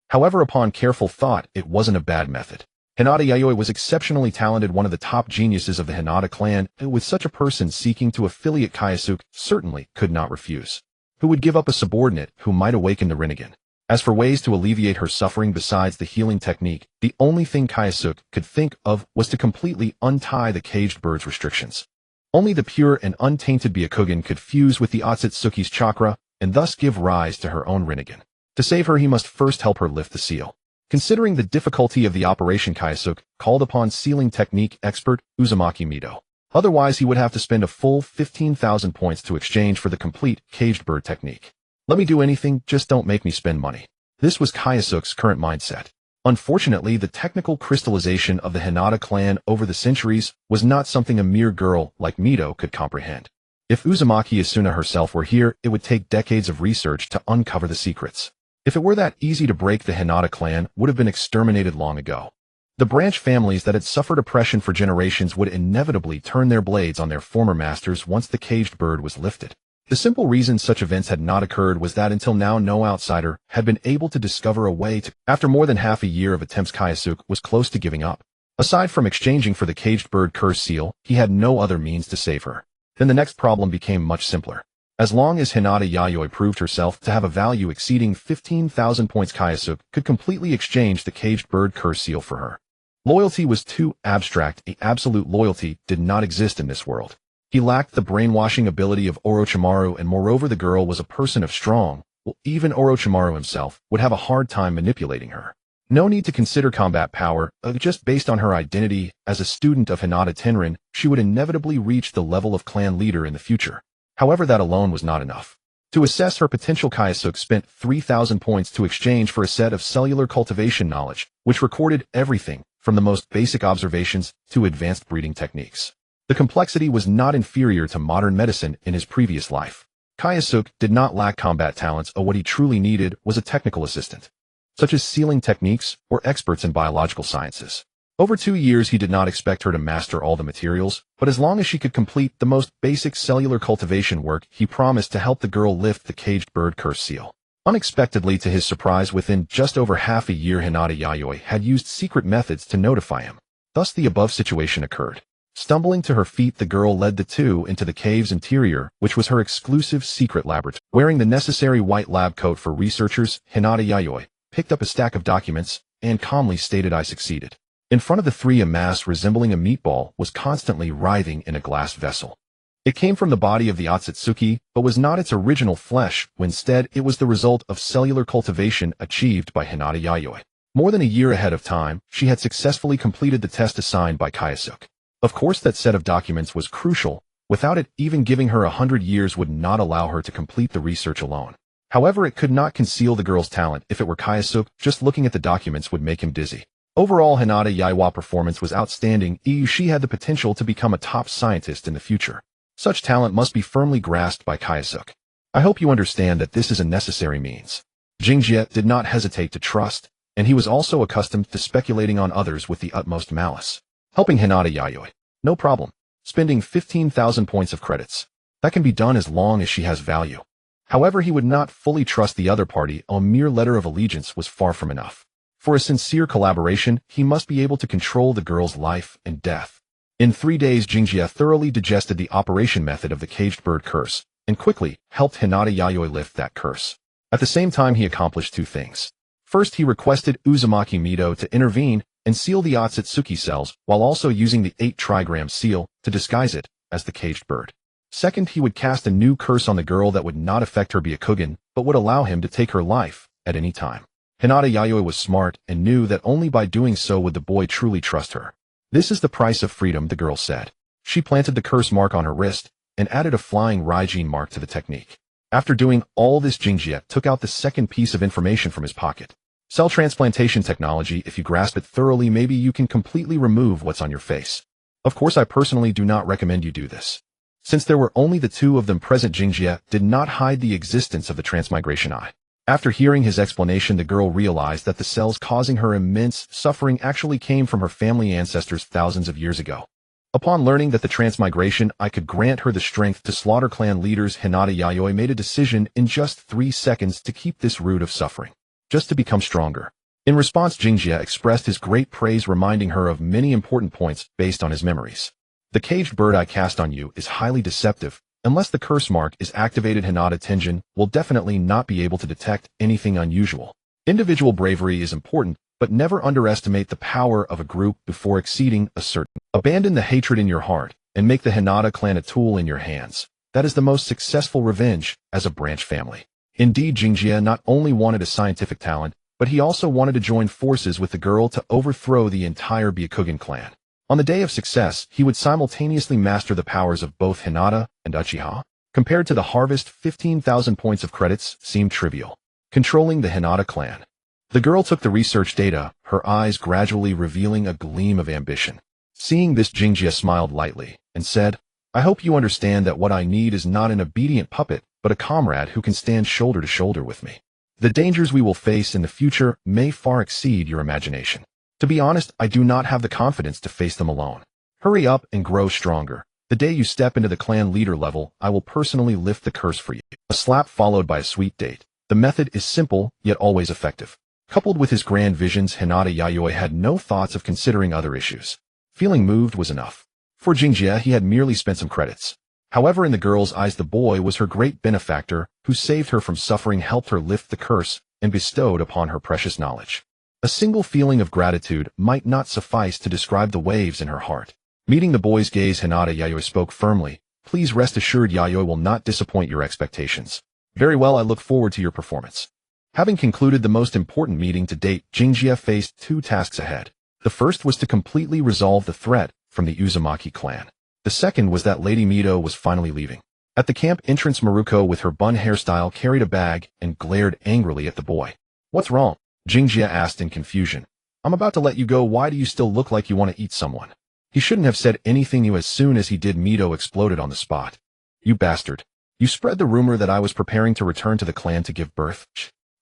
However, upon careful thought, it wasn't a bad method. Hinata Yayoi was exceptionally talented, one of the top geniuses of the Hinata clan, and with such a person seeking to affiliate, Kyosuke certainly could not refuse. Who would give up a subordinate who might awaken the Rinnegan? As for ways to alleviate her suffering besides the healing technique, the only thing Kyosuke could think of was to completely untie the caged bird's restrictions. Only the pure and untainted Byakugan could fuse with the Otsutsuki's chakra and thus give rise to her own Rinnegan. To save her, he must first help her lift the seal. Considering the difficulty of the operation, Kyosuke called upon sealing technique expert Uzumaki Mito. Otherwise, he would have to spend a full 15,000 points to exchange for the complete caged bird technique. "Let me do anything, just don't make me spend money." This was Kyosuke's current mindset. Unfortunately, the technical crystallization of the Hinata clan over the centuries was not something a mere girl like Mito could comprehend. If Uzumaki Asuna herself were here, it would take decades of research to uncover the secrets. If it were that easy to break, the Hinata clan would have been exterminated long ago. The branch families that had suffered oppression for generations would inevitably turn their blades on their former masters once the caged bird was lifted. The simple reason such events had not occurred was that until now no outsider had been able to discover a way to. After more than half a year of attempts, Kyosuke was close to giving up. Aside from exchanging for the caged bird curse seal, he had no other means to save her. Then the next problem became much simpler. As long as Hinata Yayoi proved herself to have a value exceeding 15,000 points, Kyosuke could completely exchange the caged bird curse seal for her. Loyalty was too abstract. A absolute loyalty did not exist in this world. He lacked the brainwashing ability of Orochimaru, and moreover the girl was a person of strong, well, even Orochimaru himself would have a hard time manipulating her. No need to consider combat power, just based on her identity as a student of Hinata Tenrin, she would inevitably reach the level of clan leader in the future. However, that alone was not enough. To assess her potential, Kyosuke spent 3,000 points to exchange for a set of cellular cultivation knowledge, which recorded everything from the most basic observations to advanced breeding techniques. The complexity was not inferior to modern medicine in his previous life. Kyosuke did not lack combat talents, or what he truly needed was a technical assistant, such as sealing techniques or experts in biological sciences. Over 2 years, he did not expect her to master all the materials, but as long as she could complete the most basic cellular cultivation work, he promised to help the girl lift the caged bird curse seal. Unexpectedly, to his surprise, within just over half a year, Hinata Yayoi had used secret methods to notify him. Thus, the above situation occurred. Stumbling to her feet, the girl led the two into the cave's interior, which was her exclusive secret laboratory. Wearing the necessary white lab coat for researchers, Hinata Yayoi picked up a stack of documents and calmly stated, "I succeeded." In front of the three, a mass resembling a meatball was constantly writhing in a glass vessel. It came from the body of the Otsutsuki, but was not its original flesh. Instead, it was the result of cellular cultivation achieved by Hinata Yayoi. More than a year ahead of time, she had successfully completed the test assigned by Kyosuke. Of course, that set of documents was crucial. Without it, even giving her 100 years would not allow her to complete the research alone. However, it could not conceal the girl's talent. If it were Kyosuke, just looking at the documents would make him dizzy. Overall, Hinata Yaiwa's performance was outstanding. She had the potential to become a top scientist in the future. Such talent must be firmly grasped by Kyosuke. I hope you understand that this is a necessary means. Jingjie did not hesitate to trust, and he was also accustomed to speculating on others with the utmost malice. Helping Hinata Yayoi. No problem. Spending 15,000 points of credits. That can be done as long as she has value. However, he would not fully trust the other party. A mere letter of allegiance was far from enough. For a sincere collaboration, he must be able to control the girl's life and death. In 3 days, Jingjie thoroughly digested the operation method of the caged bird curse, and quickly helped Hinata Yayoi lift that curse. At the same time, he accomplished two things. First, he requested Uzumaki Mido to intervene and seal the Otsutsuki cells while also using the 8-trigram seal to disguise it as the caged bird. Second, he would cast a new curse on the girl that would not affect her Byakugan, but would allow him to take her life at any time. Hinata Yayoi was smart and knew that only by doing so would the boy truly trust her. This is the price of freedom, the girl said. She planted the curse mark on her wrist and added a flying Raijin mark to the technique. After doing all this, Jingjie took out the second piece of information from his pocket. Cell transplantation technology. If you grasp it thoroughly, maybe you can completely remove what's on your face. Of course, I personally do not recommend you do this. Since there were only the two of them present, Jingjie did not hide the existence of the transmigration eye. After hearing his explanation, the girl realized that the cells causing her immense suffering actually came from her family ancestors thousands of years ago. Upon learning that the transmigration eye could grant her the strength to slaughter clan leaders, Hinata Yayoi made a decision in just 3 seconds to keep this root of suffering, just to become stronger. In response, Jingjie expressed his great praise, reminding her of many important points based on his memories. The caged bird I cast on you is highly deceptive. Unless the curse mark is activated, Hinata Tenjin will definitely not be able to detect anything unusual. Individual bravery is important, but never underestimate the power of a group before exceeding a certain. Abandon the hatred in your heart and make the Hinata clan a tool in your hands. That is the most successful revenge as a branch family. Indeed, Jingjie not only wanted a scientific talent, but he also wanted to join forces with the girl to overthrow the entire Byakugan clan. On the day of success, he would simultaneously master the powers of both Hinata and Uchiha. Compared to the harvest, 15,000 points of credits seemed trivial. Controlling the Hinata clan. The girl took the research data, her eyes gradually revealing a gleam of ambition. Seeing this, Jingjie smiled lightly and said, I hope you understand that what I need is not an obedient puppet, but a comrade who can stand shoulder to shoulder with me. The dangers we will face in the future may far exceed your imagination. To be honest, I do not have the confidence to face them alone. Hurry up and grow stronger. The day you step into the clan leader level, I will personally lift the curse for you. A slap followed by a sweet date. The method is simple, yet always effective. Coupled with his grand visions, Hinata Yayoi had no thoughts of considering other issues. Feeling moved was enough. For Jingjie, he had merely spent some credits. However, in the girl's eyes, the boy was her great benefactor, who saved her from suffering, helped her lift the curse, and bestowed upon her precious knowledge. A single feeling of gratitude might not suffice to describe the waves in her heart. Meeting the boy's gaze, Hinata Yayoi spoke firmly. Please rest assured, Yayoi will not disappoint your expectations. Very well, I look forward to your performance. Having concluded the most important meeting to date, Jingjie faced 2 tasks ahead. The first was to completely resolve the threat from the Uzumaki clan. The second was that Lady Mido was finally leaving. At the camp entrance, Maruko with her bun hairstyle carried a bag and glared angrily at the boy. What's wrong? Jingjie asked in confusion. I'm about to let you go. Why do you still look like you want to eat someone? He shouldn't have said anything new. As soon as he did, Mido exploded on the spot. You bastard. You spread the rumor that I was preparing to return to the clan to give birth.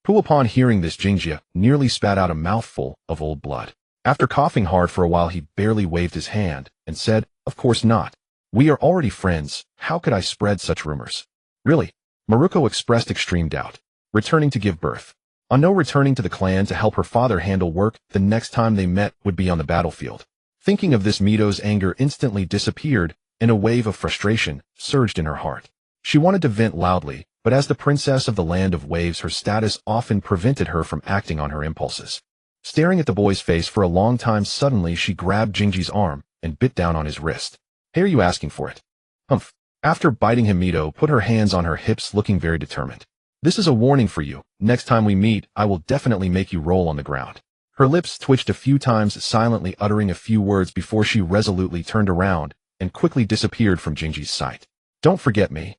Who? Upon hearing this, Jingjie nearly spat out a mouthful of old blood. After coughing hard for a while, he barely waved his hand and said, Of course not. We are already friends. How could I spread such rumors? Really? Maruko expressed extreme doubt. Returning to give birth. On no returning to the clan to help her father handle work, the next time they met would be on the battlefield. Thinking of this, Mido's anger instantly disappeared, and a wave of frustration surged in her heart. She wanted to vent loudly, but as the princess of the land of waves, her status often prevented her from acting on her impulses. Staring at the boy's face for a long time, suddenly she grabbed Jingjie's arm and bit down on his wrist. Hey, are you asking for it? Humph. After biting him, Mido put her hands on her hips, looking very determined. This is a warning for you. Next time we meet, I will definitely make you roll on the ground. Her lips twitched a few times, silently uttering a few words before she resolutely turned around and quickly disappeared from Jingjie's sight. Don't forget me.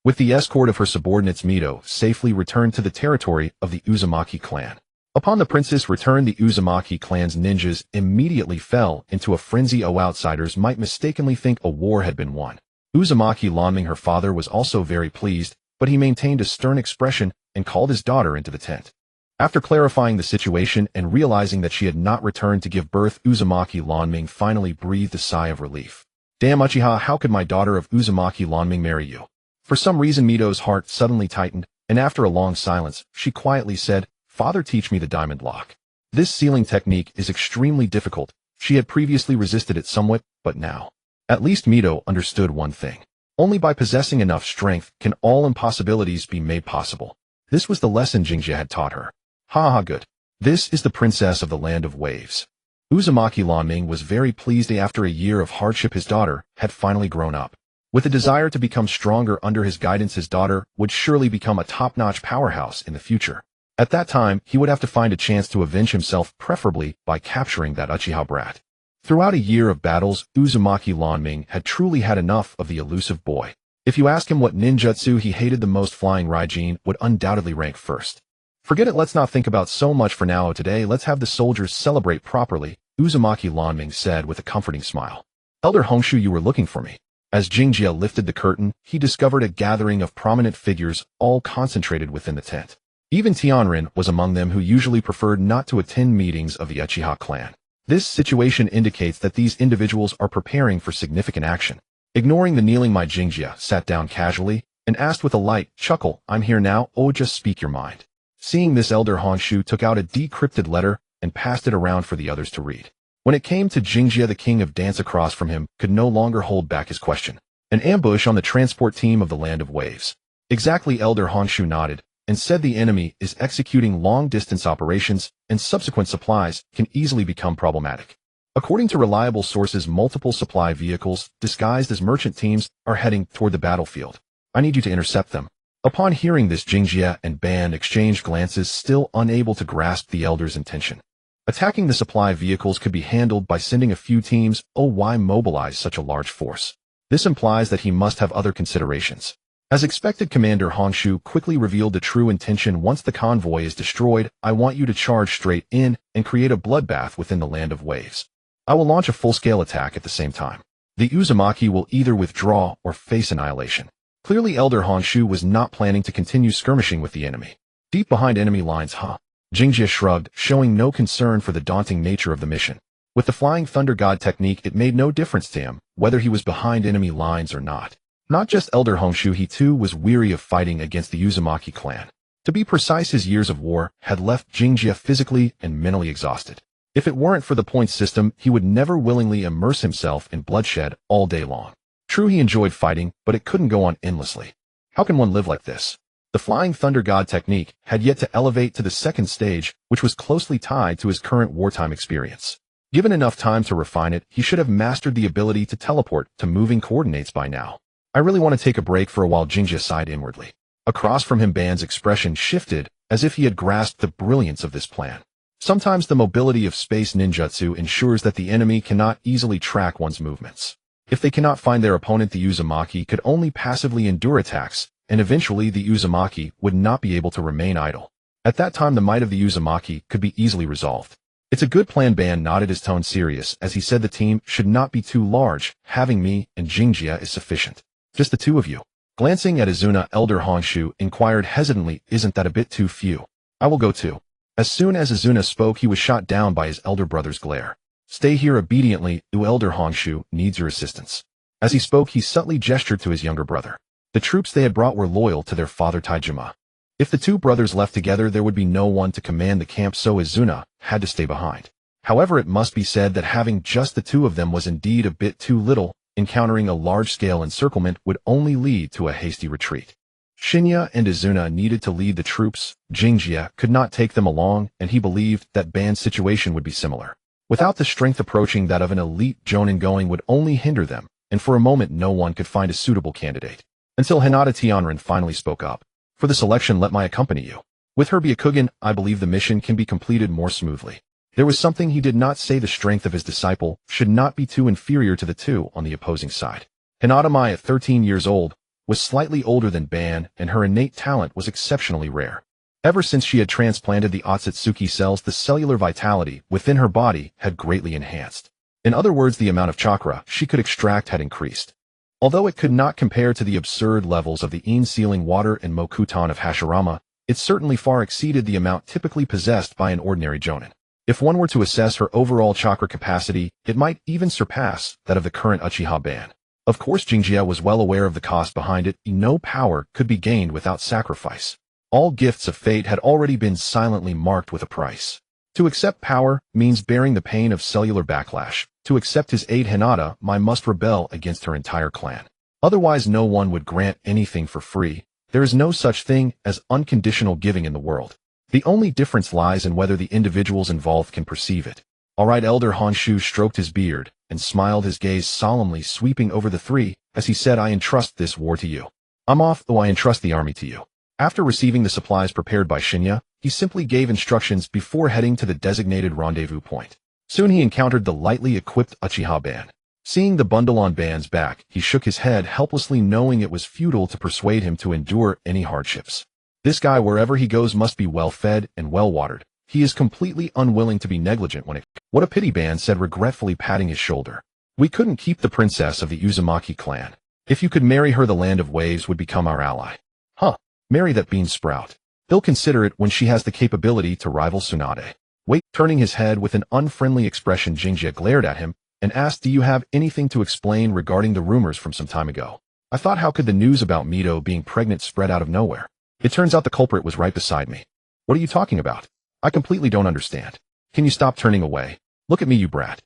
With the escort of her subordinates, Mido safely returned to the territory of the Uzumaki clan. Upon the princess return, the Uzumaki clan's ninjas immediately fell into a frenzy. Outsiders might mistakenly think a war had been won. Uzumaki Lanming, her father, was also very pleased, but he maintained a stern expression and called his daughter into the tent. After clarifying the situation and realizing that she had not returned to give birth, Uzumaki Lanming finally breathed a sigh of relief. Damn, Uchiha, how could my daughter of Uzumaki Lanming marry you? For some reason, Mido's heart suddenly tightened, and after a long silence, she quietly said, Father, teach me the diamond lock. This sealing technique is extremely difficult. She had previously resisted it somewhat, but now. At least Mido understood one thing. Only by possessing enough strength can all impossibilities be made possible. This was the lesson Jingjia had taught her. Ha ha, good. This is the princess of the land of waves. Uzumaki Lanming was very pleased after a year of hardship his daughter had finally grown up. With a desire to become stronger under his guidance, his daughter would surely become a top-notch powerhouse in the future. At that time, he would have to find a chance to avenge himself, preferably by capturing that Uchiha brat. Throughout a year of battles, Uzumaki Lanming had truly had enough of the elusive boy. If you ask him what ninjutsu he hated the most, flying Raijin would undoubtedly rank first. Forget it, let's not think about so much for now. Today, let's have the soldiers celebrate properly, Uzumaki Lanming said with a comforting smile. Elder Hongshu, you were looking for me. As Jingjia lifted the curtain, he discovered a gathering of prominent figures, all concentrated within the tent. Even Tianrin was among them, who usually preferred not to attend meetings of the Uchiha clan. This situation indicates that these individuals are preparing for significant action. Ignoring the kneeling, my Jingjia sat down casually and asked with a light chuckle, I'm here now, oh just speak your mind. Seeing this, Elder Honshu took out a decrypted letter and passed it around for the others to read. When it came to Jingjia, the king of dance across from him could no longer hold back his question. An ambush on the transport team of the Land of Waves. Exactly, Elder Honshu nodded and said the enemy is executing long-distance operations and subsequent supplies can easily become problematic. According to reliable sources, multiple supply vehicles disguised as merchant teams are heading toward the battlefield. I need you to intercept them. Upon hearing this, Jingjia and Ban exchanged glances, still unable to grasp the elder's intention. Attacking the supply vehicles could be handled by sending a few teams. Oh, why mobilize such a large force? This implies that he must have other considerations. As expected, Commander Hongshu quickly revealed the true intention. Once the convoy is destroyed, I want you to charge straight in and create a bloodbath within the Land of Waves. I will launch a full-scale attack at the same time. The Uzumaki will either withdraw or face annihilation. Clearly, Elder Hongshu was not planning to continue skirmishing with the enemy. Deep behind enemy lines, huh? Jingjia shrugged, showing no concern for the daunting nature of the mission. With the Flying Thunder God technique, it made no difference to him whether he was behind enemy lines or not. Not just Elder Hongshu, he too was weary of fighting against the Uzumaki clan. To be precise, his years of war had left Jingjia physically and mentally exhausted. If it weren't for the points system, he would never willingly immerse himself in bloodshed all day long. True, he enjoyed fighting, but it couldn't go on endlessly. How can one live like this? The Flying Thunder God technique had yet to elevate to the second stage, which was closely tied to his current wartime experience. Given enough time to refine it, he should have mastered the ability to teleport to moving coordinates by now. I really want to take a break for a while, Jingjia sighed inwardly. Across from him, Ban's expression shifted, as if he had grasped the brilliance of this plan. Sometimes the mobility of space ninjutsu ensures that the enemy cannot easily track one's movements. If they cannot find their opponent, the Uzumaki could only passively endure attacks, and eventually the Uzumaki would not be able to remain idle. At that time, the might of the Uzumaki could be easily resolved. It's a good plan. Ban nodded, his tone serious, as he said the team should not be too large. Having me and Jingjia is sufficient. Just the two of you. Glancing at Izuna, Elder Hongshu inquired hesitantly, isn't that a bit too few? I will go too. As soon as Izuna spoke, he was shot down by his elder brother's glare. Stay here obediently, Elder Hongshu needs your assistance. As he spoke, he subtly gestured to his younger brother. The troops they had brought were loyal to their father Taijima. If the two brothers left together, there would be no one to command the camp, so Izuna had to stay behind. However, it must be said that having just the two of them was indeed a bit too little. Encountering a large-scale encirclement would only lead to a hasty retreat. Shinya and Izuna needed to lead the troops. Jingjia could not take them along, and he believed that Ban's situation would be similar. Without the strength approaching that of an elite jonin, going would only hinder them, and for a moment no one could find a suitable candidate. Until Hinata Tianrin finally spoke up. For the selection, let me accompany you. With her Byakugan, I believe the mission can be completed more smoothly. There was something he did not say. The strength of his disciple should not be too inferior to the two on the opposing side. Hinata Mai, at 13 years old, was slightly older than Ban, and her innate talent was exceptionally rare. Ever since she had transplanted the Otsutsuki cells, the cellular vitality within her body had greatly enhanced. In other words, the amount of chakra she could extract had increased. Although it could not compare to the absurd levels of the Ein-sealing water and Mokutan of Hashirama, it certainly far exceeded the amount typically possessed by an ordinary jonin. If one were to assess her overall chakra capacity, it might even surpass that of the current Uchiha Ban. Of course, Jingjia was well aware of the cost behind it. No power could be gained without sacrifice. All gifts of fate had already been silently marked with a price. To accept power means bearing the pain of cellular backlash. To accept his aid, Hinata Mai must rebel against her entire clan. Otherwise, no one would grant anything for free, There is no such thing as unconditional giving in the world. The only difference lies in whether the individuals involved can perceive it. All right, Elder Honshu stroked his beard and smiled, his gaze solemnly sweeping over the three as he said, I entrust this war to you. I'm off, though I entrust the army to you. After receiving the supplies prepared by Shinya, he simply gave instructions before heading to the designated rendezvous point. Soon he encountered the lightly equipped Uchiha band. Seeing the bundle on Band's back, he shook his head helplessly, knowing it was futile to persuade him to endure any hardships. This guy, wherever he goes, must be well-fed and well-watered. He is completely unwilling to be negligent when it— What a pity, Band said regretfully, patting his shoulder. We couldn't keep the princess of the Uzumaki clan. If you could marry her, the Land of Waves would become our ally. Huh, marry that bean sprout. He'll consider it when she has the capability to rival Tsunade. Wait, turning his head with an unfriendly expression, Jinjia glared at him and asked, do you have anything to explain regarding the rumors from some time ago? I thought, how could the news about Mito being pregnant spread out of nowhere? It turns out the culprit was right beside me. What are you talking about? I completely don't understand. Can you stop turning away? Look at me, you brat.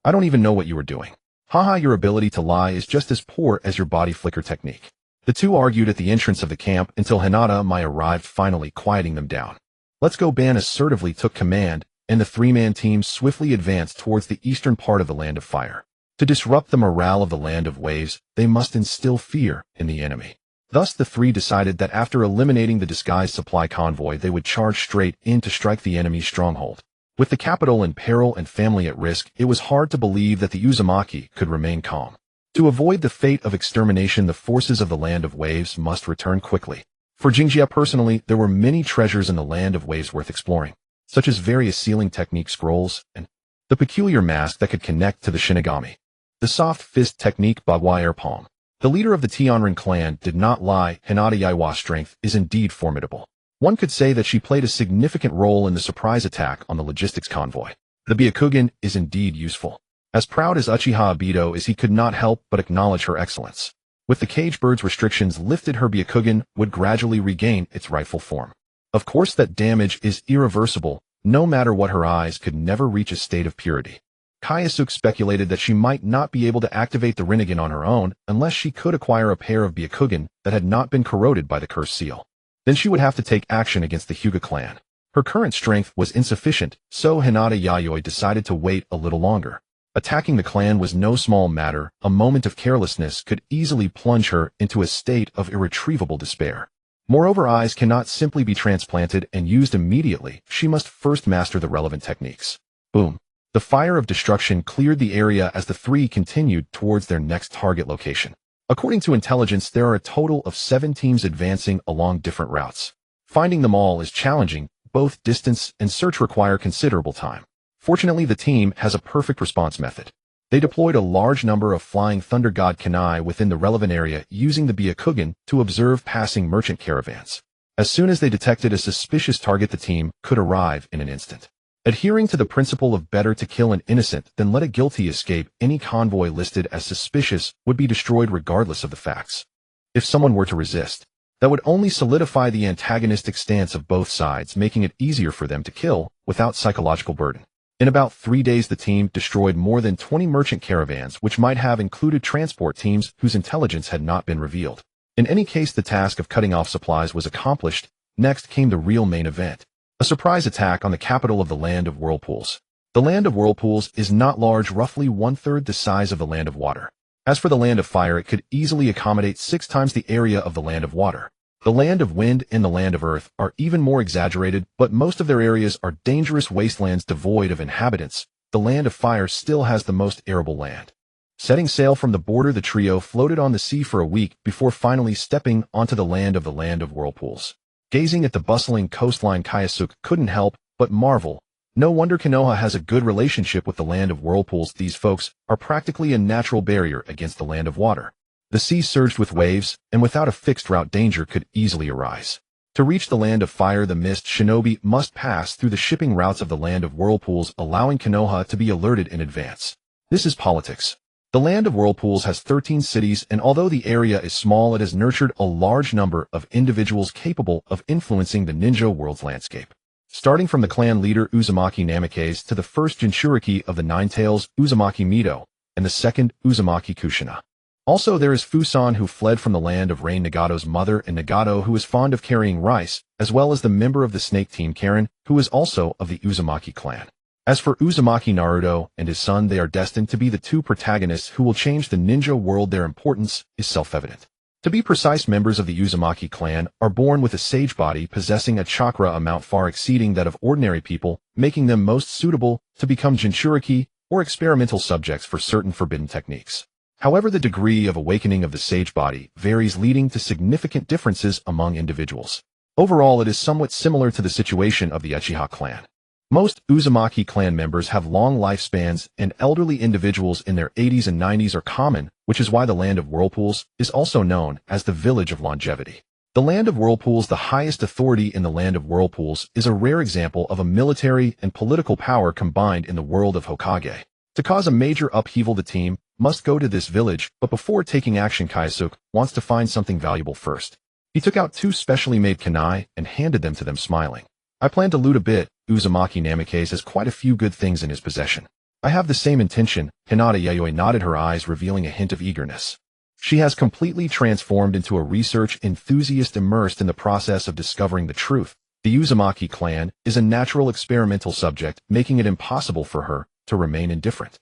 I don't even know what you were doing. Haha, your ability to lie is just as poor as your body flicker technique. The two argued at the entrance of the camp until Hinata Mai arrived, finally quieting them down. Let's go. Ban assertively took command, and the three-man team swiftly advanced towards the eastern part of the Land of Fire. To disrupt the morale of the Land of Waves, they must instill fear in the enemy. Thus the three decided that after eliminating the disguised supply convoy, they would charge straight in to strike the enemy's stronghold. With the capital in peril and family at risk, it was hard to believe that the Uzumaki could remain calm. To avoid the fate of extermination, the forces of the Land of Waves must return quickly. For Jinjia personally, there were many treasures in the Land of Waves worth exploring, such as various sealing technique scrolls and the peculiar mask that could connect to the Shinigami. The soft fist technique Bagua air palm. The leader of the Tianrin clan did not lie. Hinata Yaiwa's strength is indeed formidable. One could say that she played a significant role in the surprise attack on the logistics convoy. The Byakugan is indeed useful. As proud as Uchiha Obito is, he could not help but acknowledge her excellence. With the cage bird's restrictions lifted, her Byakugan would gradually regain its rightful form. Of course, that damage is irreversible. No matter what, her eyes could never reach a state of purity. Kyosuke speculated that she might not be able to activate the Rinnegan on her own unless she could acquire a pair of Byakugan that had not been corroded by the cursed seal. Then she would have to take action against the Hyuga clan. Her current strength was insufficient, so Hinata Yayoi decided to wait a little longer. Attacking the clan was no small matter. A moment of carelessness could easily plunge her into a state of irretrievable despair. Moreover, eyes cannot simply be transplanted and used immediately. She must first master the relevant techniques. Boom. The fire of destruction cleared the area as the three continued towards their next target location. According to intelligence, there are a total of 7 teams advancing along different routes. Finding them all is challenging. Both distance and search require considerable time. Fortunately, the team has a perfect response method. They deployed a large number of flying thunder god kanai within the relevant area, using the Byakugan to observe passing merchant caravans. As soon as they detected a suspicious target, the team could arrive in an instant. Adhering to the principle of better to kill an innocent than let a guilty escape, any convoy listed as suspicious would be destroyed regardless of the facts. If someone were to resist, that would only solidify the antagonistic stance of both sides, making it easier for them to kill without psychological burden. In about 3 days, the team destroyed more than 20 merchant caravans, which might have included transport teams whose intelligence had not been revealed. In any case, the task of cutting off supplies was accomplished. Next came the real main event. A surprise attack on the capital of the Land of Whirlpools. The Land of Whirlpools is not large, roughly 1/3 the size of the Land of Water. As for the Land of Fire, it could easily accommodate 6 times the area of the Land of Water. The Land of Wind and the Land of Earth are even more exaggerated, but most of their areas are dangerous wastelands devoid of inhabitants. The Land of Fire still has the most arable land. Setting sail from the border, the trio floated on the sea for a week before finally stepping onto the Land of Whirlpools. Gazing at the bustling coastline, Kyosuke couldn't help but marvel. No wonder Konoha has a good relationship with the Land of Whirlpools. These folks are practically a natural barrier against the Land of Water. The sea surged with waves, and without a fixed route, danger could easily arise. To reach the Land of Fire, the mist shinobi must pass through the shipping routes of the Land of Whirlpools, allowing Konoha to be alerted in advance. This is politics. The Land of Whirlpools has 13 cities, and although the area is small, it has nurtured a large number of individuals capable of influencing the ninja world's landscape. Starting from the clan leader Uzumaki Namikaze to the first Jinchuriki of the Nine Tails, Uzumaki Mito, and the second Uzumaki Kushina. Also, there is Fusan, who fled from the land of Rain Nagato's mother, and Nagato, who is fond of carrying rice, as well as the member of the snake team Karen, who is also of the Uzumaki clan. As for Uzumaki Naruto and his son, they are destined to be the two protagonists who will change the ninja world. Their importance is self-evident. To be precise, members of the Uzumaki clan are born with a sage body possessing a chakra amount far exceeding that of ordinary people, making them most suitable to become Jinchuriki or experimental subjects for certain forbidden techniques. However, the degree of awakening of the sage body varies, leading to significant differences among individuals. Overall, it is somewhat similar to the situation of the Uchiha clan. Most Uzumaki clan members have long lifespans, and elderly individuals in their 80s and 90s are common, which is why the Land of Whirlpools is also known as the Village of Longevity. The Land of Whirlpools, the highest authority in the Land of Whirlpools, is a rare example of a military and political power combined in the world of Hokage. To cause a major upheaval, the team must go to this village, but before taking action, Kyosuke wants to find something valuable first. He took out 2 specially made kunai and handed them to them, smiling. I plan to loot a bit. Uzumaki Namikaze has quite a few good things in his possession. I have the same intention. Hinata Yayoi nodded, her eyes revealing a hint of eagerness. She has completely transformed into a research enthusiast immersed in the process of discovering the truth. The Uzumaki clan is a natural experimental subject, making it impossible for her to remain indifferent.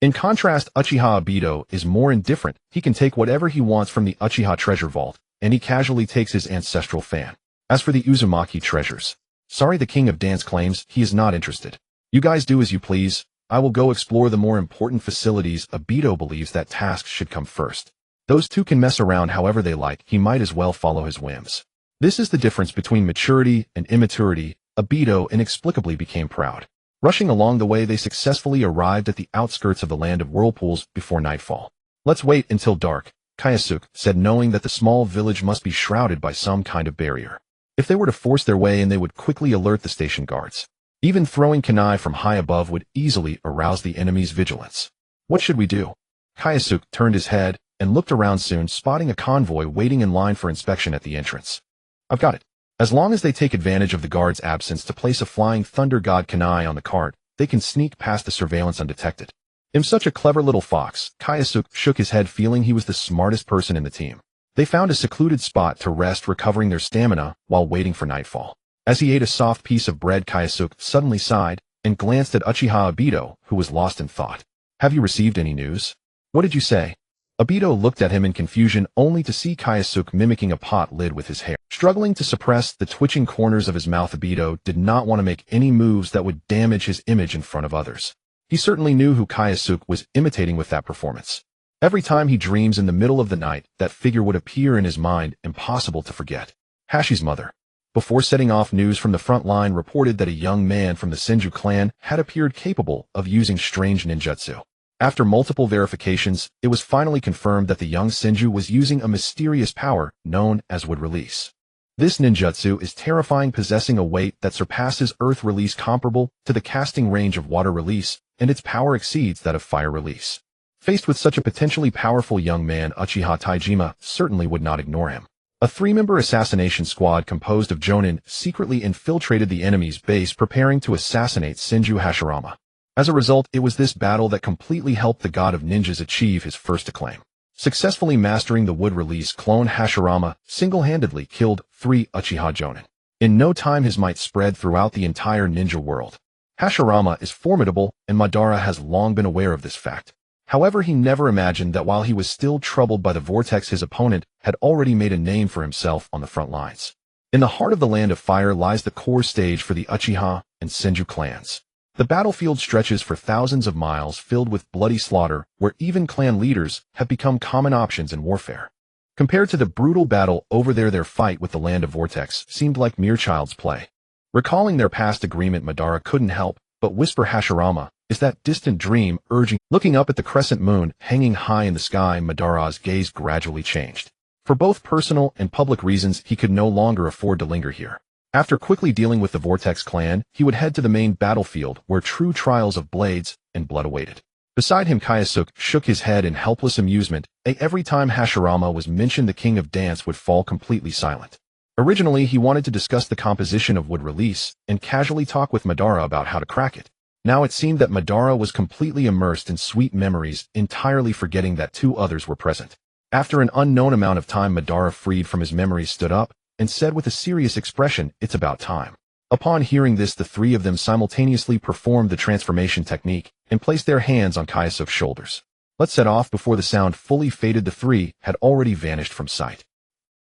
In contrast, Uchiha Obito is more indifferent. He can take whatever he wants from the Uchiha treasure vault, and he casually takes his ancestral fan. As for the Uzumaki treasures, sorry, the King of Dance claims he is not interested. You guys do as you please. I will go explore the more important facilities. Obito believes that tasks should come first. Those two can mess around however they like. He might as well follow his whims. This is the difference between maturity and immaturity. Obito inexplicably became proud. Rushing along the way, they successfully arrived at the outskirts of the Land of Whirlpools before nightfall. Let's wait until dark, Kyosuke said, knowing that the small village must be shrouded by some kind of barrier. If they were to force their way in, they would quickly alert the station guards. Even throwing kunai from high above would easily arouse the enemy's vigilance. What should we do? Kyosuke turned his head and looked around, soon spotting a convoy waiting in line for inspection at the entrance. I've got it. As long as they take advantage of the guard's absence to place a flying thunder god kunai on the cart, they can sneak past the surveillance undetected. I'm such a clever little fox. Kyosuke shook his head, feeling he was the smartest person in the team. They found a secluded spot to rest, recovering their stamina while waiting for nightfall. As he ate a soft piece of bread, Kyosuke suddenly sighed and glanced at Uchiha Obito, who was lost in thought. Have you received any news? What did you say? Obito looked at him in confusion, only to see Kyosuke mimicking a pot lid with his hair. Struggling to suppress the twitching corners of his mouth, Obito did not want to make any moves that would damage his image in front of others. He certainly knew who Kyosuke was imitating with that performance. Every time he dreams in the middle of the night, that figure would appear in his mind, impossible to forget. Hashi's mother. Before setting off, news from the front line reported that a young man from the Senju clan had appeared capable of using strange ninjutsu. After multiple verifications, it was finally confirmed that the young Senju was using a mysterious power known as wood release. This ninjutsu is terrifying, possessing a weight that surpasses earth release, comparable to the casting range of water release, and its power exceeds that of fire release. Faced with such a potentially powerful young man, Uchiha Taijima certainly would not ignore him. A 3-member assassination squad composed of Jonin secretly infiltrated the enemy's base, preparing to assassinate Senju Hashirama. As a result, it was this battle that completely helped the god of ninjas achieve his first acclaim. Successfully mastering the wood release, clone Hashirama single-handedly killed 3 Uchiha Jonin. In no time, his might spread throughout the entire ninja world. Hashirama is formidable, and Madara has long been aware of this fact. However, he never imagined that while he was still troubled by the vortex, his opponent had already made a name for himself on the front lines. In the heart of the Land of Fire lies the core stage for the Uchiha and Senju clans. The battlefield stretches for thousands of miles, filled with bloody slaughter, where even clan leaders have become common options in warfare. Compared to the brutal battle over there, their fight with the Land of Vortex seemed like mere child's play. Recalling their past agreement, Madara couldn't help but whisper, Hashirama is that distant dream urging. Looking up at the crescent moon hanging high in the sky, Madara's gaze gradually changed. For both personal and public reasons, he could no longer afford to linger here. After quickly dealing with the Vortex clan, he would head to the main battlefield, where true trials of blades and blood awaited. Beside him, Kyosuke shook his head in helpless amusement. Every time Hashirama was mentioned, the King of Dance would fall completely silent. Originally, he wanted to discuss the composition of wood release and casually talk with Madara about how to crack it. Now it seemed that Madara was completely immersed in sweet memories, entirely forgetting that 2 others were present. After an unknown amount of time, Madara, freed from his memories, stood up and said with a serious expression, "It's about time." Upon hearing this, the three of them simultaneously performed the transformation technique and placed their hands on Kyosuke's shoulders. Let's set off. Before the sound fully faded, the three had already vanished from sight.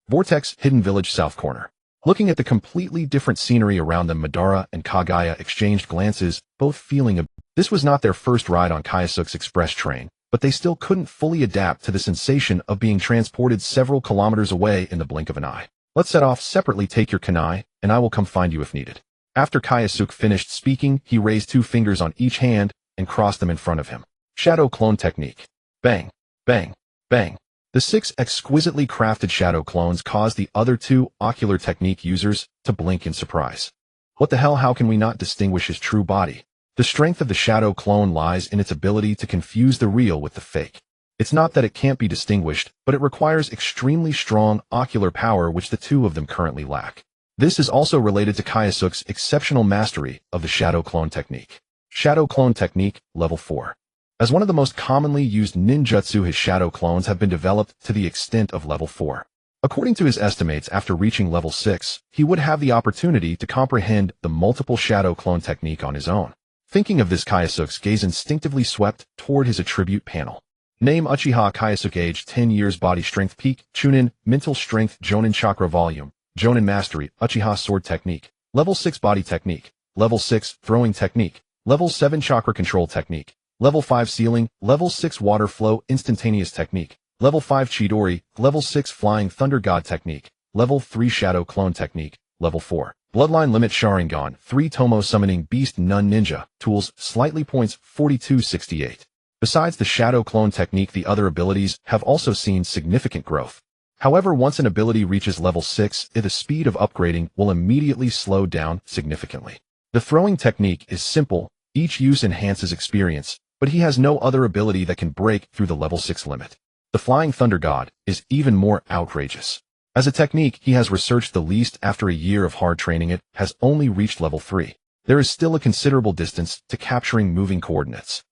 Vortex, Hidden Village, South Corner. Looking at the completely different scenery around them, Madara and Kagaya exchanged glances, both feeling this was not their first ride on Kyosuke's express train, but they still couldn't fully adapt to the sensation of being transported several kilometers away in the blink of an eye. Let's set off separately. Take your kunai, and I will come find you if needed. After Kyosuke finished speaking, he raised 2 fingers on each hand and crossed them in front of him. Shadow Clone Technique. Bang, bang, bang. The 6 exquisitely crafted shadow clones caused the other 2 ocular technique users to blink in surprise. What the hell? How can we not distinguish his true body? The strength of the shadow clone lies in its ability to confuse the real with the fake. It's not that it can't be distinguished, but it requires extremely strong ocular power, which the 2 of them currently lack. This is also related to Kyosuke's exceptional mastery of the shadow clone technique. Shadow Clone Technique, Level 4. As one of the most commonly used ninjutsu, his shadow clones have been developed to the extent of Level 4. According to his estimates, after reaching Level 6, he would have the opportunity to comprehend the multiple shadow clone technique on his own. Thinking of this, Kyosuke's gaze instinctively swept toward his attribute panel. Name: Uchiha Kyosuke. Age 10 years. Body strength peak, Chunin. Mental strength, Jonin. Chakra volume, Jonin. Mastery, Uchiha sword technique. Level 6 body technique. Level 6 throwing technique. Level 7 chakra control technique. Level 5 sealing. Level 6 water flow instantaneous technique. Level 5 Chidori. Level 6 flying thunder god technique. Level 3 shadow clone technique. Level 4 bloodline limit Sharingan. 3 Tomo summoning beast nun ninja tools. Slightly points 4268. Besides the shadow clone technique, the other abilities have also seen significant growth. However, once an ability reaches level 6, the speed of upgrading will immediately slow down significantly. The throwing technique is simple. Each use enhances experience, but he has no other ability that can break through the level 6 limit. The Flying Thunder God is even more outrageous. As a technique, he has researched the least. After a year of hard training, it has only reached level 3. There is still a considerable distance to capturing moving coordinates.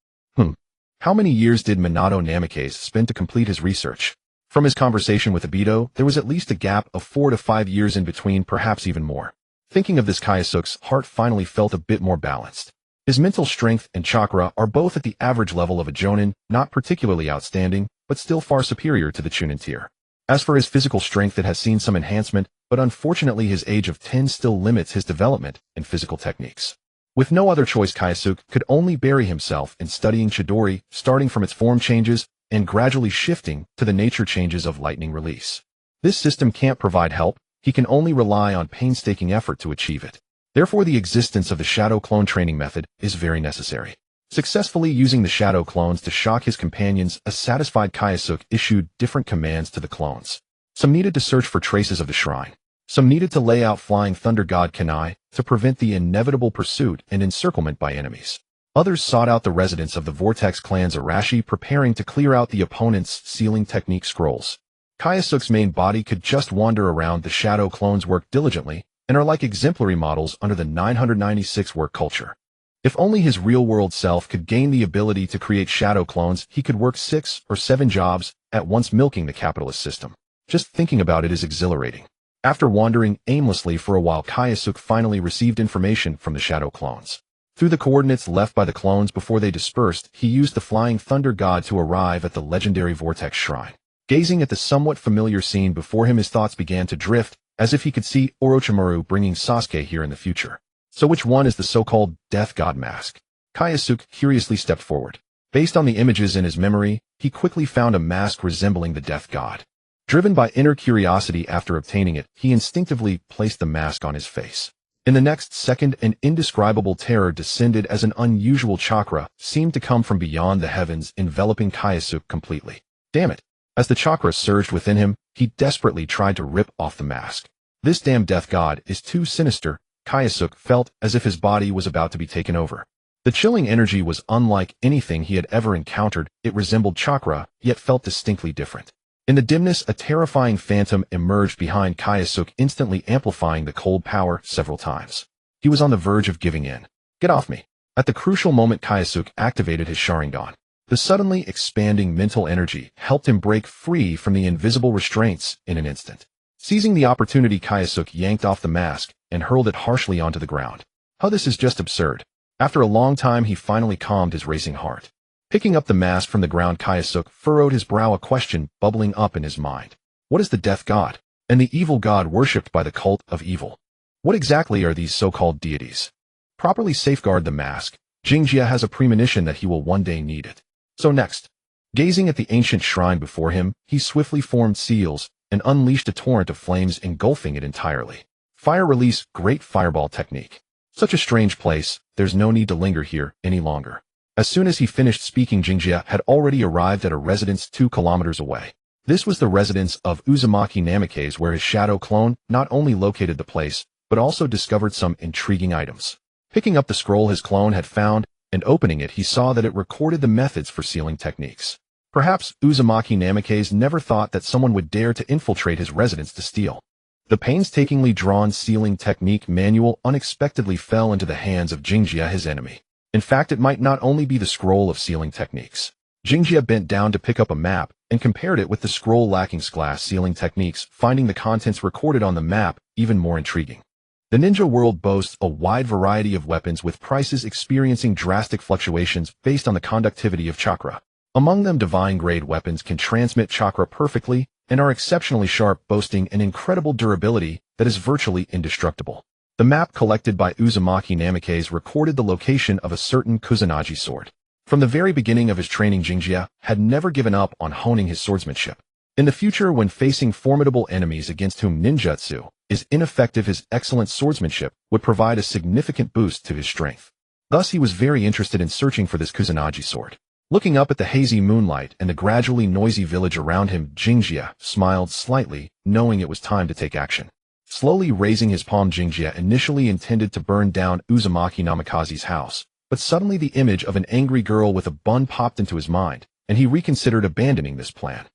How many years did Minato Namikaze spend to complete his research? From his conversation with Obito, there was at least a gap of 4 to 5 years in between, perhaps even more. Thinking of this, Kyosuke's heart finally felt a bit more balanced. His mental strength and chakra are both at the average level of a Jonin, not particularly outstanding, but still far superior to the Chunin tier. As for his physical strength, it has seen some enhancement, but unfortunately his age of 10 still limits his development in physical techniques. With no other choice, Kyosuke could only bury himself in studying Chidori, starting from its form changes and gradually shifting to the nature changes of lightning release. This system can't provide help. He can only rely on painstaking effort to achieve it. Therefore, the existence of the shadow clone training method is very necessary. Successfully using the shadow clones to shock his companions, a satisfied Kyosuke issued different commands to the clones. Some needed to search for traces of the shrine. Some needed to lay out Flying Thunder God kunai to prevent the inevitable pursuit and encirclement by enemies. Others sought out the residence of the Vortex clan's Arashi, preparing to clear out the opponent's sealing technique scrolls. Kyosuke's main body could just wander around. The shadow clones work diligently and are like exemplary models under the 996 work culture. If only his real-world self could gain the ability to create shadow clones, he could work 6 or 7 jobs at once, milking the capitalist system. Just thinking about it is exhilarating. After wandering aimlessly for a while, Kyosuke finally received information from the shadow clones. Through the coordinates left by the clones before they dispersed, he used the Flying Thunder God to arrive at the legendary Vortex Shrine. Gazing at the somewhat familiar scene before him, his thoughts began to drift, as if he could see Orochimaru bringing Sasuke here in the future. So which one is the so-called Death God mask? Kyosuke curiously stepped forward. Based on the images in his memory, he quickly found a mask resembling the Death God. Driven by inner curiosity after obtaining it, he instinctively placed the mask on his face. In the next second, an indescribable terror descended as an unusual chakra seemed to come from beyond the heavens, enveloping Kyosuke completely. Damn it! As the chakra surged within him, he desperately tried to rip off the mask. This damn Death God is too sinister. Kyosuke felt as if his body was about to be taken over. The chilling energy was unlike anything he had ever encountered. It resembled chakra, yet felt distinctly different. In the dimness, a terrifying phantom emerged behind Kyosuke, instantly amplifying the cold power several times. He was on the verge of giving in. Get off me! At the crucial moment, Kyosuke activated his Sharingan. The suddenly expanding mental energy helped him break free from the invisible restraints in an instant. Seizing the opportunity, Kyosuke yanked off the mask and hurled it harshly onto the ground. Oh, this is just absurd. After a long time, he finally calmed his racing heart. Picking up the mask from the ground, Kyosuke furrowed his brow, a question bubbling up in his mind. What is the death god and the evil god worshipped by the cult of evil? What exactly are these so-called deities? Properly safeguard the mask. Jingjia has a premonition that he will one day need it. So next, gazing at the ancient shrine before him, he swiftly formed seals and unleashed a torrent of flames, engulfing it entirely. Fire release, great fireball technique. Such a strange place, there's no need to linger here any longer. As soon as he finished speaking, Jingjia had already arrived at a residence 2 kilometers away. This was the residence of Uzumaki Namikaze, where his shadow clone not only located the place, but also discovered some intriguing items. Picking up the scroll his clone had found and opening it, he saw that it recorded the methods for sealing techniques. Perhaps Uzumaki Namikaze never thought that someone would dare to infiltrate his residence to steal. The painstakingly drawn sealing technique manual unexpectedly fell into the hands of Jingjia, his enemy. In fact, it might not only be the scroll of sealing techniques. Jingjia bent down to pick up a map and compared it with the scroll lacking glass sealing techniques, finding the contents recorded on the map even more intriguing. The ninja world boasts a wide variety of weapons, with prices experiencing drastic fluctuations based on the conductivity of chakra. Among them, divine-grade weapons can transmit chakra perfectly and are exceptionally sharp, boasting an incredible durability that is virtually indestructible. The map collected by Uzumaki Namikaze recorded the location of a certain Kusanagi sword. From the very beginning of his training, Jingjia had never given up on honing his swordsmanship. In the future, when facing formidable enemies against whom ninjutsu is ineffective, his excellent swordsmanship would provide a significant boost to his strength. Thus, he was very interested in searching for this Kusanagi sword. Looking up at the hazy moonlight and the gradually noisy village around him, Jingjia smiled slightly, knowing it was time to take action. Slowly raising his palm, Jingjia initially intended to burn down Uzumaki Namikaze's house, but suddenly the image of an angry girl with a bun popped into his mind, and he reconsidered abandoning this plan.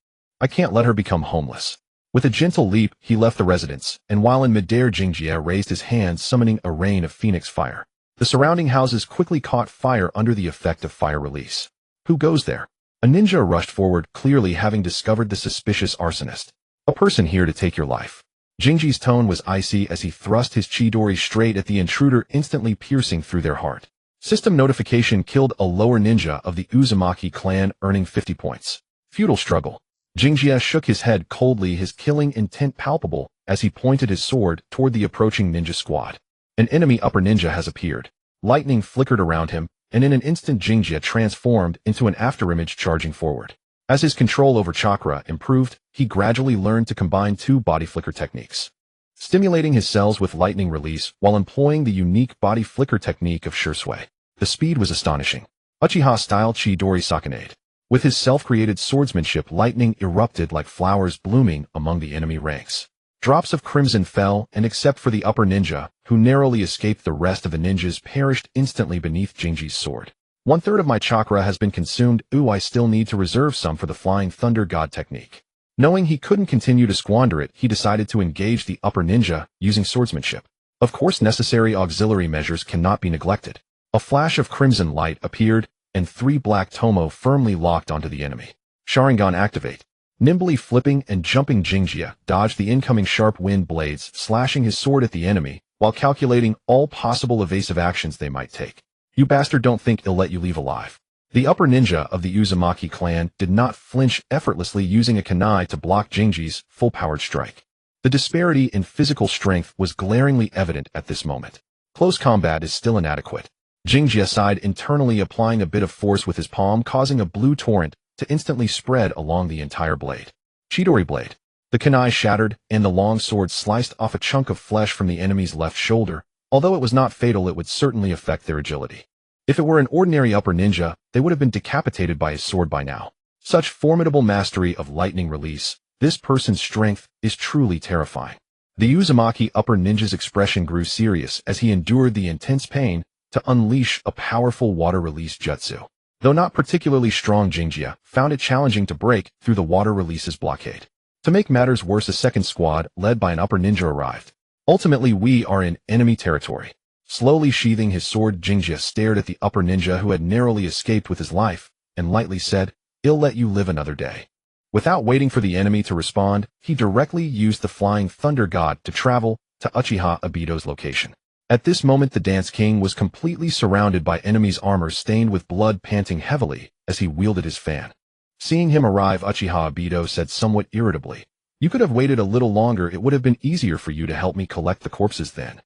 I can't let her become homeless. With a gentle leap, he left the residence, and while in midair, Jingjia raised his hands, summoning a rain of phoenix fire. The surrounding houses quickly caught fire under the effect of fire release. Who goes there? A ninja rushed forward, clearly having discovered the suspicious arsonist. A person here to take your life. Jingji's tone was icy as he thrust his chidori straight at the intruder, instantly piercing through their heart. System notification: killed a lower ninja of the Uzumaki clan, earning 50 points. Futile struggle. Jingjia shook his head coldly, his killing intent palpable as he pointed his sword toward the approaching ninja squad. An enemy upper ninja has appeared. Lightning flickered around him, and in an instant Jingjia transformed into an afterimage, charging forward. As his control over chakra improved, he gradually learned to combine 2 body flicker techniques. Stimulating his cells with lightning release while employing the unique body flicker technique of sure sway. The speed was astonishing. Uchiha-style Chidori Sakanade. With his self-created swordsmanship, lightning erupted like flowers blooming among the enemy ranks. Drops of crimson fell, and except for the upper ninja, who narrowly escaped, the rest of the ninjas perished instantly beneath Jingji's sword. 1/3 of my chakra has been consumed. I still need to reserve some for the Flying Thunder God technique. Knowing he couldn't continue to squander it, he decided to engage the upper ninja using swordsmanship. Of course, necessary auxiliary measures cannot be neglected. A flash of crimson light appeared, and 3 black tomo firmly locked onto the enemy. Sharingan activate. Nimbly flipping and jumping, Jingjia dodged the incoming sharp wind blades, slashing his sword at the enemy, while calculating all possible evasive actions they might take. You bastard, don't think he'll let you leave alive. The upper ninja of the Uzumaki clan did not flinch, effortlessly using a kunai to block Jingji's full-powered strike. The disparity in physical strength was glaringly evident at this moment. Close combat is still inadequate. Jingjia sighed internally, applying a bit of force with his palm, causing a blue torrent to instantly spread along the entire blade. Chidori blade. The kunai shattered, and the long sword sliced off a chunk of flesh from the enemy's left shoulder. Although it was not fatal, it would certainly affect their agility. If it were an ordinary upper ninja, they would have been decapitated by his sword by now. Such formidable mastery of lightning release. This person's strength is truly terrifying. The Uzumaki upper ninja's expression grew serious as he endured the intense pain to unleash a powerful water release jutsu. Though not particularly strong, Jingjia found it challenging to break through the water release's blockade. To make matters worse, a second squad, led by an upper ninja, arrived. Ultimately, we are in enemy territory. Slowly sheathing his sword, Jingjia stared at the upper ninja, who had narrowly escaped with his life, and lightly said, "I'll let you live another day." Without waiting for the enemy to respond, he directly used the Flying Thunder God to travel to Uchiha Obito's location. At this moment, the Dance King was completely surrounded by enemies' armor stained with blood, panting heavily as he wielded his fan. Seeing him arrive, Uchiha Obito said somewhat irritably, "You could have waited a little longer. It would have been easier for you to help me collect the corpses then.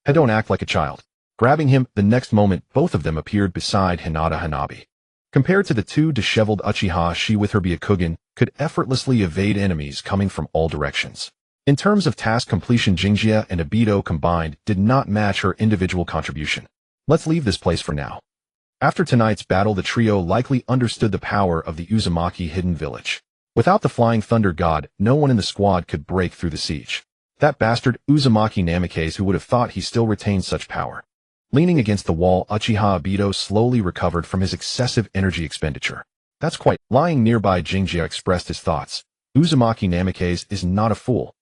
I don't act like a child." Grabbing him, the next moment, both of them appeared beside Hinata Hanabi. Compared to the two disheveled Uchiha, she with her Byakugan could effortlessly evade enemies coming from all directions. In terms of task completion, Jinjia and Obito combined did not match her individual contribution. Let's leave this place for now. After tonight's battle, the trio likely understood the power of the Uzumaki hidden village. Without the Flying Thunder God, no one in the squad could break through the siege. That bastard Uzumaki Namikaze, who would have thought he still retained such power. Leaning against the wall, Uchiha Obito slowly recovered from his excessive energy expenditure. That's quite. Lying nearby, Jinjia expressed his thoughts. Uzumaki Namikaze is not a fool.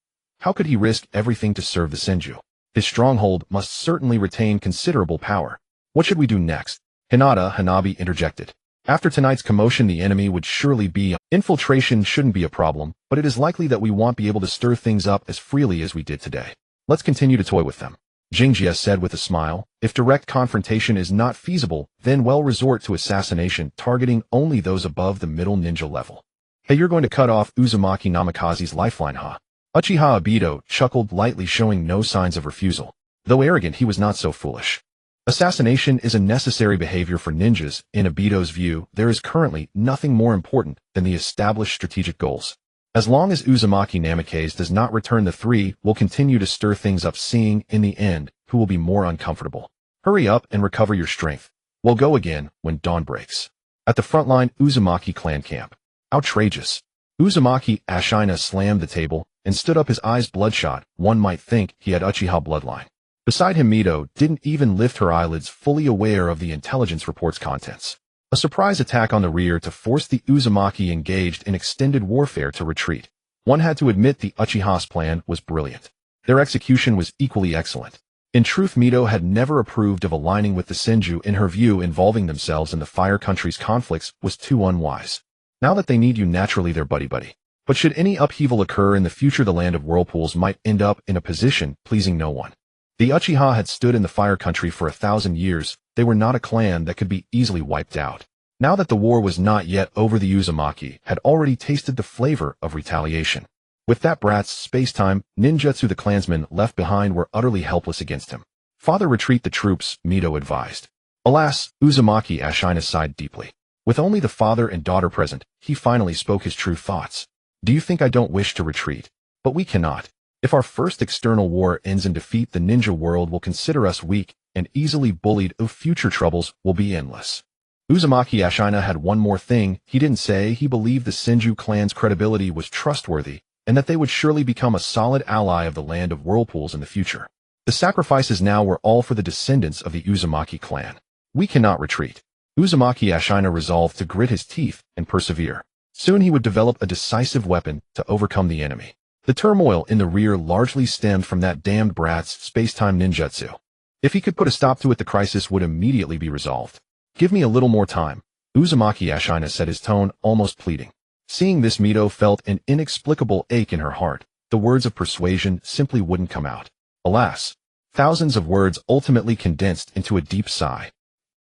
How could he risk everything to serve the Senju? His stronghold must certainly retain considerable power. What should we do next? Hinata Hanabi interjected. After tonight's commotion, the enemy would surely be. Infiltration shouldn't be a problem, but it is likely that we won't be able to stir things up as freely as we did today. Let's continue to toy with them. Jinjia said with a smile, "If direct confrontation is not feasible, then we'll resort to assassination, targeting only those above the middle ninja level." "Hey, you're going to cut off Uzumaki Namikaze's lifeline, huh?" Uchiha Obito chuckled lightly, showing no signs of refusal. Though arrogant, he was not so foolish. Assassination is a necessary behavior for ninjas. In Obito's view, there is currently nothing more important than the established strategic goals. As long as Uzumaki Namikaze does not return, the three will continue to stir things up, seeing, in the end, who will be more uncomfortable. Hurry up and recover your strength. We'll go again when dawn breaks. At the front line, Uzumaki clan camp. Outrageous. Uzumaki Ashina slammed the table and stood up, his eyes bloodshot. One might think he had Uchiha bloodline. Beside him, Mito didn't even lift her eyelids, fully aware of the intelligence report's contents. A surprise attack on the rear to force the Uzumaki engaged in extended warfare to retreat. One had to admit the Uchiha's plan was brilliant. Their execution was equally excellent. In truth, Mito had never approved of aligning with the Senju. In her view, involving themselves in the Fire Country's conflicts was too unwise. Now that they need you, naturally they're buddy-buddy. But should any upheaval occur in the future, the land of whirlpools might end up in a position pleasing no one. The Uchiha had stood in the Fire Country for 1,000 years. They were not a clan that could be easily wiped out. Now that the war was not yet over, the Uzumaki had already tasted the flavor of retaliation. With that brat's space-time, ninjutsu, the clansmen left behind were utterly helpless against him. "Father, retreat the troops," Mito advised. Alas, Uzumaki Ashina sighed deeply. With only the father and daughter present, he finally spoke his true thoughts. "Do you think I don't wish to retreat? But we cannot. If our first external war ends in defeat, the ninja world will consider us weak and easily bullied. Future troubles will be endless." Uzumaki Ashina had one more thing he didn't say. He believed the Senju clan's credibility was trustworthy, and that they would surely become a solid ally of the land of whirlpools in the future. The sacrifices now were all for the descendants of the Uzumaki clan. "We cannot retreat." Uzumaki Ashina resolved to grit his teeth and persevere. Soon he would develop a decisive weapon to overcome the enemy. The turmoil in the rear largely stemmed from that damned brat's space-time ninjutsu. If he could put a stop to it, the crisis would immediately be resolved. "Give me a little more time," Uzumaki Ashina said, his tone almost pleading. Seeing this, Mito felt an inexplicable ache in her heart. The words of persuasion simply wouldn't come out. Alas, thousands of words ultimately condensed into a deep sigh.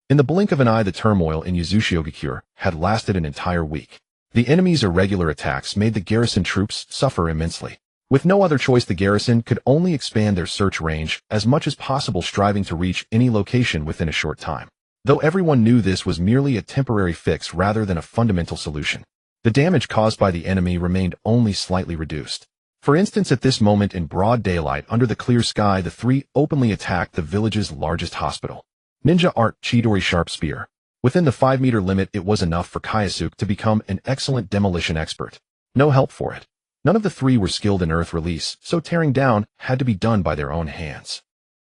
In the blink of an eye, the turmoil in Yuzushiogakure had lasted an entire week. The enemy's irregular attacks made the garrison troops suffer immensely. With no other choice, the garrison could only expand their search range as much as possible, striving to reach any location within a short time. Though everyone knew this was merely a temporary fix rather than a fundamental solution, the damage caused by the enemy remained only slightly reduced. For instance, at this moment in broad daylight under the clear sky, the three openly attacked the village's largest hospital. Ninja art Chidori sharp spear. Within the 5-meter limit, it was enough for Kyosuke to become an excellent demolition expert. No help for it. None of the three were skilled in earth release, so tearing down had to be done by their own hands.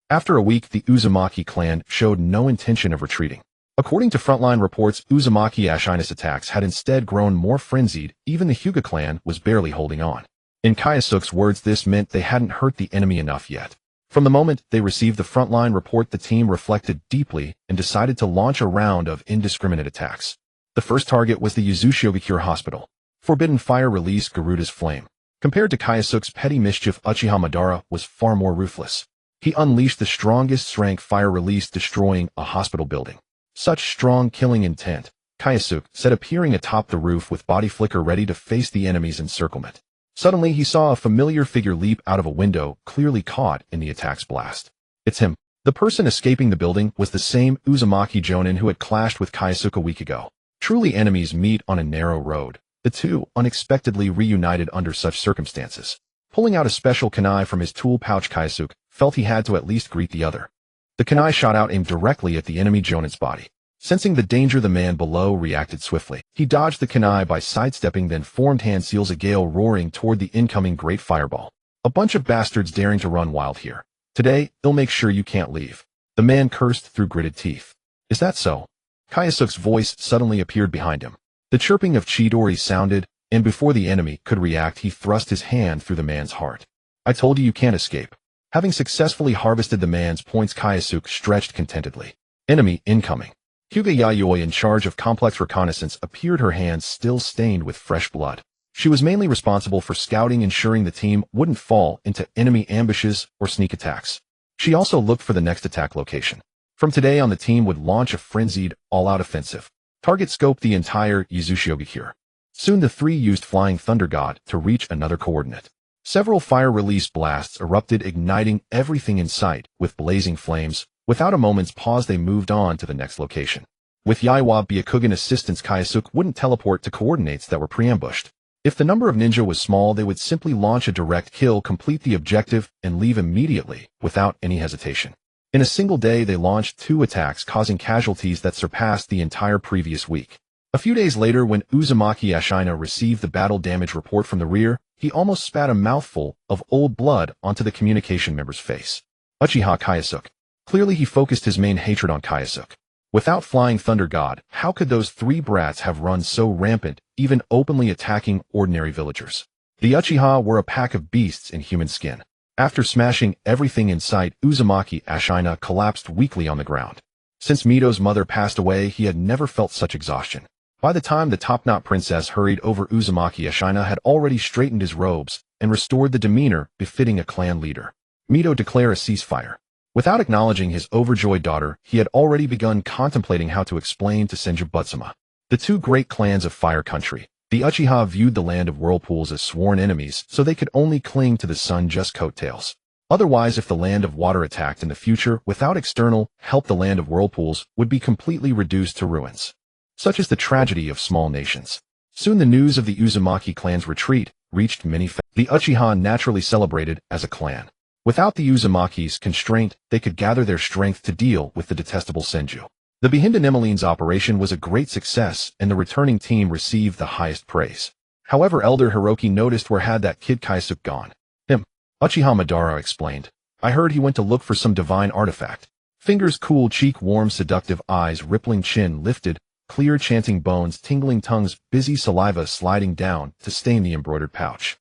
After a week, the Uzumaki clan showed no intention of retreating. According to frontline reports, Uzumaki Ashina's attacks had instead grown more frenzied. Even the Hyuga clan was barely holding on. In Kyosuke's words, this meant they hadn't hurt the enemy enough yet. From the moment they received the frontline report, the team reflected deeply and decided to launch a round of indiscriminate attacks. The first target was the Uchiha Hospital. Forbidden fire released Garuda's flame. Compared to Kyosuke's petty mischief, Uchiha Madara was far more ruthless. He unleashed the strongest rank fire release, destroying a hospital building. Such strong killing intent, Kyosuke said, appearing atop the roof with body flicker ready to face the enemy's encirclement. Suddenly, he saw a familiar figure leap out of a window, clearly caught in the attack's blast. It's him. The person escaping the building was the same Uzumaki Jonin who had clashed with Kyosuke a week ago. Truly, enemies meet on a narrow road. The two unexpectedly reunited under such circumstances. Pulling out a special kunai from his tool pouch, Kyosuke felt he had to at least greet the other. The kunai shot out, aimed directly at the enemy Jonin's body. Sensing the danger, the man below reacted swiftly. He dodged the kunai by sidestepping, then formed hand seals, a gale roaring toward the incoming great fireball. A bunch of bastards daring to run wild here. Today, they'll make sure you can't leave. The man cursed through gritted teeth. Is that so? Kyosuke's voice suddenly appeared behind him. The chirping of Chidori sounded, and before the enemy could react, he thrust his hand through the man's heart. I told you can't escape. Having successfully harvested the man's points, Kyosuke stretched contentedly. Enemy incoming. Hyuga Yayoi, in charge of complex reconnaissance, appeared, her hands still stained with fresh blood. She was mainly responsible for scouting, ensuring the team wouldn't fall into enemy ambushes or sneak attacks. She also looked for the next attack location. From today on, the team would launch a frenzied, all-out offensive. Target scoped the entire Uchiha. Soon the three used Flying Thunder God to reach another coordinate. Several fire-release blasts erupted, igniting everything in sight with blazing flames. Without a moment's pause, they moved on to the next location. With Yaiwa Byakugan's assistance, Kyosuke wouldn't teleport to coordinates that were pre-ambushed. If the number of ninja was small, they would simply launch a direct kill, complete the objective, and leave immediately, without any hesitation. In a single day, they launched 2 attacks, causing casualties that surpassed the entire previous week. A few days later, when Uzumaki Ashina received the battle damage report from the rear, he almost spat a mouthful of old blood onto the communication member's face. Uchiha Kyosuke. Clearly, he focused his main hatred on Kyosuke. Without Flying Thunder God, how could those 3 brats have run so rampant, even openly attacking ordinary villagers? The Uchiha were a pack of beasts in human skin. After smashing everything in sight, Uzumaki Ashina collapsed weakly on the ground. Since Mito's mother passed away, he had never felt such exhaustion. By the time the top-knot princess hurried over, Uzumaki Ashina had already straightened his robes and restored the demeanor befitting a clan leader. Mito declared a ceasefire. Without acknowledging his overjoyed daughter, he had already begun contemplating how to explain to Senju Butsuma. The 2 great clans of Fire Country. The Uchiha viewed the land of whirlpools as sworn enemies, so they could only cling to the sun-just coattails. Otherwise, if the land of water attacked in the future without external help, the land of whirlpools would be completely reduced to ruins. Such is the tragedy of small nations. Soon the news of the Uzumaki clan's retreat reached many. The Uchiha naturally celebrated as a clan. Without the Uzumaki's constraint, they could gather their strength to deal with the detestable Senju. The Behinda Nemeline's operation was a great success, and the returning team received the highest praise. However, Elder Hiroki noticed where had that kid Kyosuke gone. Him. Uchiha Madara explained. I heard he went to look for some divine artifact. Fingers cool, cheek warm, seductive eyes, rippling chin lifted, clear chanting bones, tingling tongues, busy saliva sliding down to stain the embroidered pouch.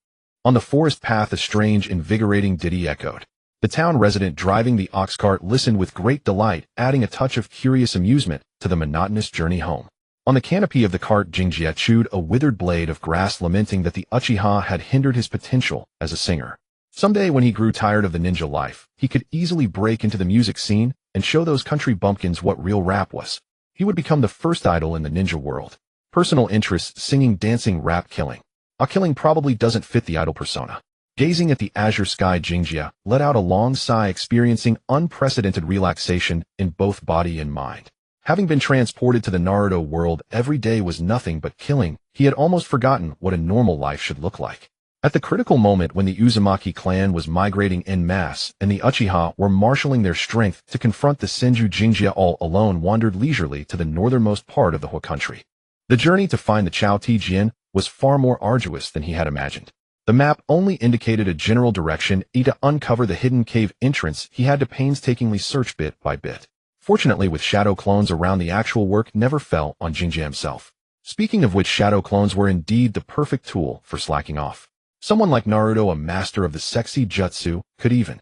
On the forest path, a strange, invigorating ditty echoed. The town resident driving the ox cart listened with great delight, adding a touch of curious amusement to the monotonous journey home. On the canopy of the cart, Jingjie chewed a withered blade of grass, lamenting that the Uchiha had hindered his potential as a singer. Someday, when he grew tired of the ninja life, he could easily break into the music scene and show those country bumpkins what real rap was. He would become the first idol in the ninja world. Personal interests: singing, dancing, rap, killing. A killing probably doesn't fit the idol persona. Gazing at the azure sky, Jingjie let out a long sigh, experiencing unprecedented relaxation in both body and mind. Having been transported to the Naruto world, every day was nothing but killing. He had almost forgotten what a normal life should look like. At the critical moment when the Uzumaki clan was migrating en masse and the Uchiha were marshaling their strength to confront the Senju, Jingjie all alone wandered leisurely to the northernmost part of the whole country. The journey to find the Chao Ti Jian was far more arduous than he had imagined. The map only indicated a general direction. To uncover the hidden cave entrance, he had to painstakingly search bit by bit. Fortunately, with shadow clones around, the actual work never fell on Jingjie himself. Speaking of which, shadow clones were indeed the perfect tool for slacking off. Someone like Naruto, a master of the sexy jutsu, could even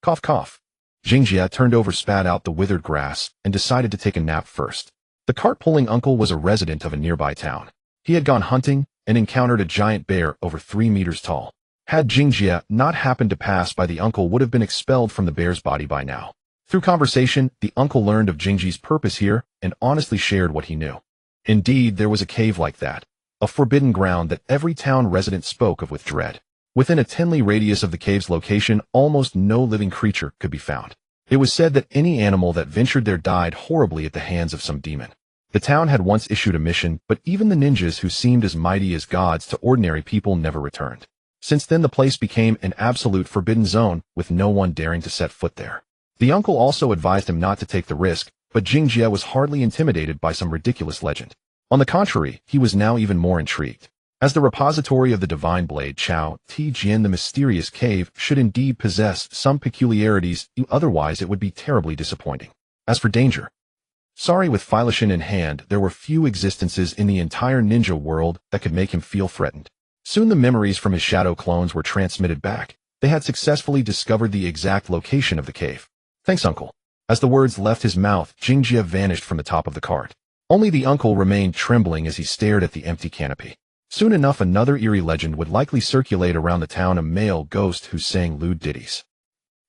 cough cough. Jingjie turned over, spat out the withered grass, and decided to take a nap first. The cart-pulling uncle was a resident of a nearby town. He had gone hunting and encountered a giant bear over 3 meters tall. Had Jingjia not happened to pass by, the uncle would have been expelled from the bear's body by now. Through conversation, the uncle learned of Jingji's purpose here and honestly shared what he knew. Indeed, there was a cave like that, a forbidden ground that every town resident spoke of with dread. Within a 10-li radius of the cave's location, almost no living creature could be found. It was said that any animal that ventured there died horribly at the hands of some demon. The town had once issued a mission, but even the ninjas who seemed as mighty as gods to ordinary people never returned. Since then, the place became an absolute forbidden zone, with no one daring to set foot there. The uncle also advised him not to take the risk, but Jingjia was hardly intimidated by some ridiculous legend. On the contrary, he was now even more intrigued. As the repository of the divine blade Chao Ti Jian, the mysterious cave should indeed possess some peculiarities, otherwise it would be terribly disappointing. As for danger, with Phylician in hand, there were few existences in the entire ninja world that could make him feel threatened. Soon the memories from his shadow clones were transmitted back. They had successfully discovered the exact location of the cave. Thanks, uncle. As the words left his mouth, Jingjia vanished from the top of the cart. Only the uncle remained trembling as he stared at the empty canopy. Soon enough, another eerie legend would likely circulate around the town, a male ghost who sang lewd ditties.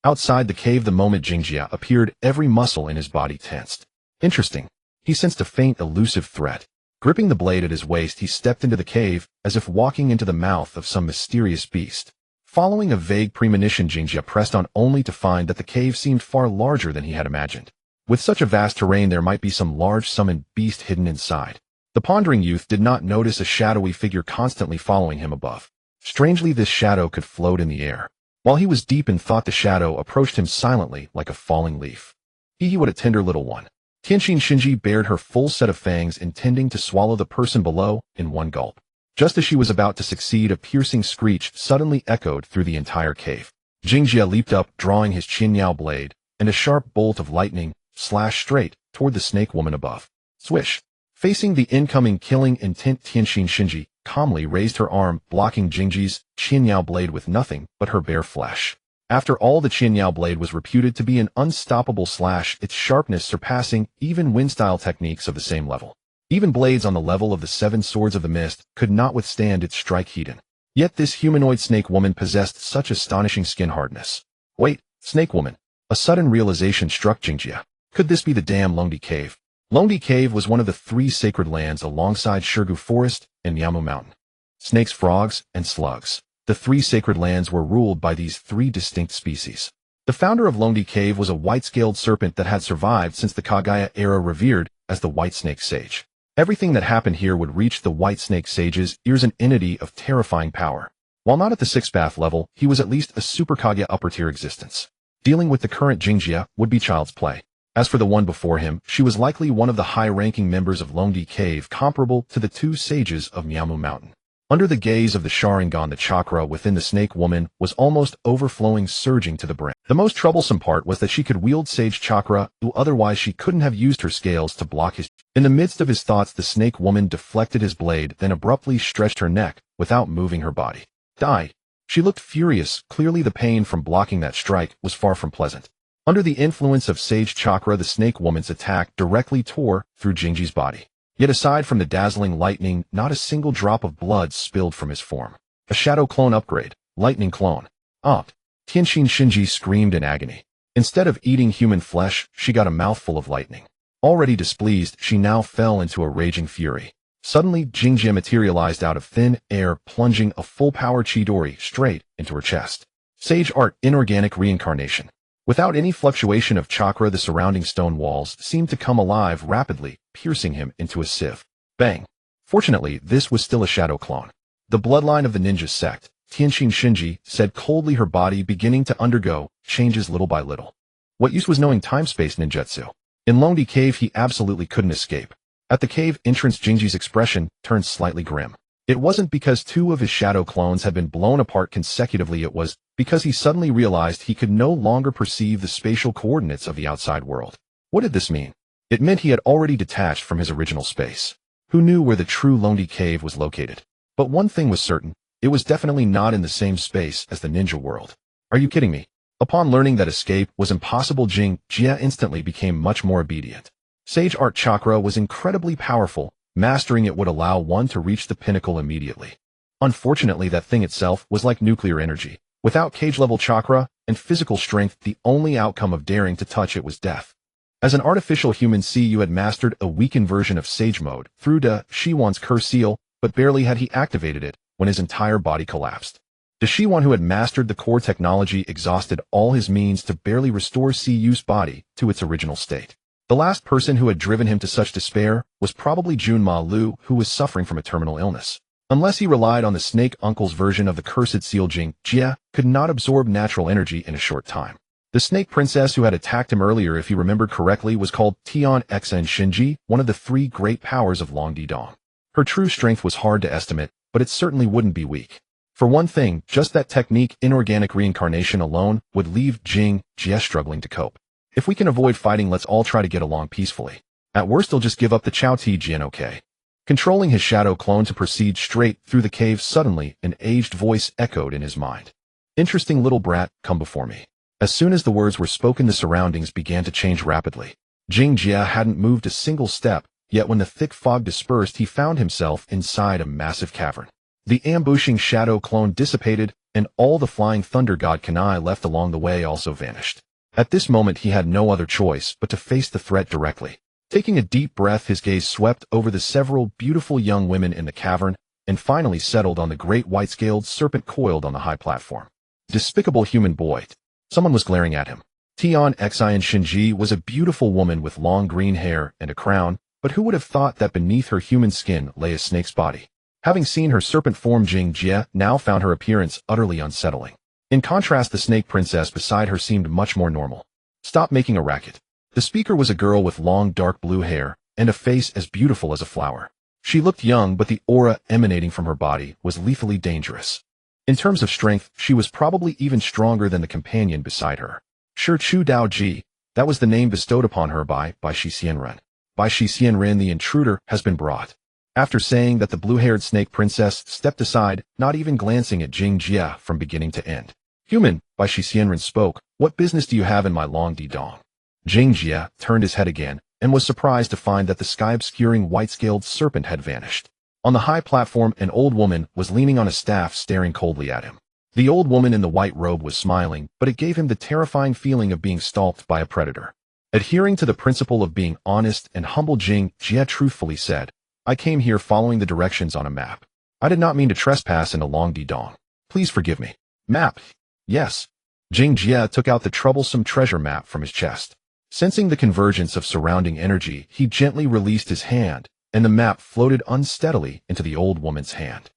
Outside the cave, the moment Jingjia appeared, every muscle in his body tensed. Interesting. He sensed a faint, elusive threat. Gripping the blade at his waist, he stepped into the cave, as if walking into the mouth of some mysterious beast. Following a vague premonition, Jingjia pressed on, only to find that the cave seemed far larger than he had imagined. With such a vast terrain, there might be some large summoned beast hidden inside. The pondering youth did not notice a shadowy figure constantly following him above. Strangely, this shadow could float in the air. While he was deep in thought, the shadow approached him silently like a falling leaf. What a tender little one. Tianxin Shinji bared her full set of fangs, intending to swallow the person below in one gulp. Just as she was about to succeed, a piercing screech suddenly echoed through the entire cave. Jingjia leaped up, drawing his Qinyao blade, and a sharp bolt of lightning slashed straight toward the snake woman above. Swish! Facing the incoming killing intent, Tianxin Shinji calmly raised her arm, blocking Jingji's Qinyao blade with nothing but her bare flesh. After all, the Qinyao blade was reputed to be an unstoppable slash, its sharpness surpassing even wind-style techniques of the same level. Even blades on the level of the 7 swords of the mist could not withstand its strike heat. Yet this humanoid snake woman possessed such astonishing skin hardness. Wait, snake woman. A sudden realization struck Jingjia. Could this be the damn Longdi Cave? Longdi Cave was one of the 3 sacred lands alongside Shirgu Forest and Yamu Mountain. Snakes, frogs, and slugs. The 3 sacred lands were ruled by these 3 distinct species. The founder of Longdi Cave was a white-scaled serpent that had survived since the Kagaya era, revered as the White Snake Sage. Everything that happened here would reach the White Snake Sage's ears, an entity of terrifying power. While not at the 6th path level, he was at least a super Kagaya upper-tier existence. Dealing with the current Jingjia would be child's play. As for the one before him, she was likely one of the high-ranking members of Longdi Cave, comparable to the 2 sages of Miamu Mountain. Under the gaze of the Sharingan, the chakra within the snake woman was almost overflowing, surging to the brim. The most troublesome part was that she could wield sage chakra, otherwise she couldn't have used her scales to block his. In the midst of his thoughts, the snake woman deflected his blade, then abruptly stretched her neck without moving her body. Die. She looked furious. Clearly the pain from blocking that strike was far from pleasant. Under the influence of sage chakra, the snake woman's attack directly tore through Jingji's body. Yet aside from the dazzling lightning, not a single drop of blood spilled from his form. A shadow clone upgrade. Lightning clone. Opt. Tianxin Shinji screamed in agony. Instead of eating human flesh, she got a mouthful of lightning. Already displeased, she now fell into a raging fury. Suddenly, Jingjia materialized out of thin air, plunging a full-power Chidori straight into her chest. Sage art, inorganic reincarnation. Without any fluctuation of chakra, the surrounding stone walls seemed to come alive rapidly, piercing him into a sieve. Bang! Fortunately, this was still a shadow clone. The bloodline of the ninja sect, Tianxin Shinji said coldly, her body beginning to undergo changes little by little. What use was knowing time-space ninjutsu? In Longdi Cave, he absolutely couldn't escape. At the cave entrance, Jingji's expression turned slightly grim. It wasn't because 2 of his shadow clones had been blown apart consecutively, it was because he suddenly realized he could no longer perceive the spatial coordinates of the outside world. What did this mean? It meant he had already detached from his original space. Who knew where the true Longdi Cave was located? But one thing was certain, it was definitely not in the same space as the ninja world. Are you kidding me? Upon learning that escape was impossible, Jingjia instantly became much more obedient. Sage Art Chakra was incredibly powerful. Mastering it would allow one to reach the pinnacle immediately. Unfortunately, that thing itself was like nuclear energy. Without cage-level chakra and physical strength, the only outcome of daring to touch it was death. As an artificial human, you had mastered a weakened version of Sage Mode through De Shiwan's Curse Seal, but barely had he activated it when his entire body collapsed. De Shiwan, who had mastered the core technology, exhausted all his means to barely restore Yu's body to its original state. The last person who had driven him to such despair was probably Junma Lu, who was suffering from a terminal illness. Unless he relied on the Snake Uncle's version of the Cursed Seal, Jia could not absorb natural energy in a short time. The Snake Princess who had attacked him earlier, if he remembered correctly, was called Tian Xen Shinji, one of the three great powers of Long Didong. Her true strength was hard to estimate, but it certainly wouldn't be weak. For one thing, just that technique, inorganic reincarnation alone, would leave Jia struggling to cope. If we can avoid fighting, let's all try to get along peacefully. At worst, he'll just give up the Chao Ti Jian, okay? Controlling his shadow clone to proceed straight through the cave, suddenly an aged voice echoed in his mind. Interesting little brat, come before me. As soon as the words were spoken, the surroundings began to change rapidly. Jia hadn't moved a single step, yet when the thick fog dispersed, he found himself inside a massive cavern. The ambushing shadow clone dissipated, and all the flying thunder god Kanai left along the way also vanished. At this moment, he had no other choice but to face the threat directly. Taking a deep breath, his gaze swept over the several beautiful young women in the cavern and finally settled on the great white-scaled serpent coiled on the high platform. Despicable human boy. Someone was glaring at him. Tian Xen Shinji was a beautiful woman with long green hair and a crown, but who would have thought that beneath her human skin lay a snake's body? Having seen her serpent form, Jia now found her appearance utterly unsettling. In contrast, the Snake Princess beside her seemed much more normal. Stop making a racket. The speaker was a girl with long dark blue hair and a face as beautiful as a flower. She looked young, but the aura emanating from her body was lethally dangerous. In terms of strength, she was probably even stronger than the companion beside her. Shi Chu Dao Ji, that was the name bestowed upon her by Shi Xianren. By Shi Xianren, the intruder has been brought. After saying that, the blue-haired Snake Princess stepped aside, not even glancing at Jia from beginning to end. Human, by Shi Xianren spoke, what business do you have in my Long Didong? Jia turned his head again and was surprised to find that the sky-obscuring white-scaled serpent had vanished. On the high platform, an old woman was leaning on a staff, staring coldly at him. The old woman in the white robe was smiling, but it gave him the terrifying feeling of being stalked by a predator. Adhering to the principle of being honest and humble, Jia truthfully said, I came here following the directions on a map. I did not mean to trespass into Long Didong. Please forgive me. Map? Yes. Jia took out the troublesome treasure map from his chest. Sensing the convergence of surrounding energy, he gently released his hand, and the map floated unsteadily into the old woman's hand.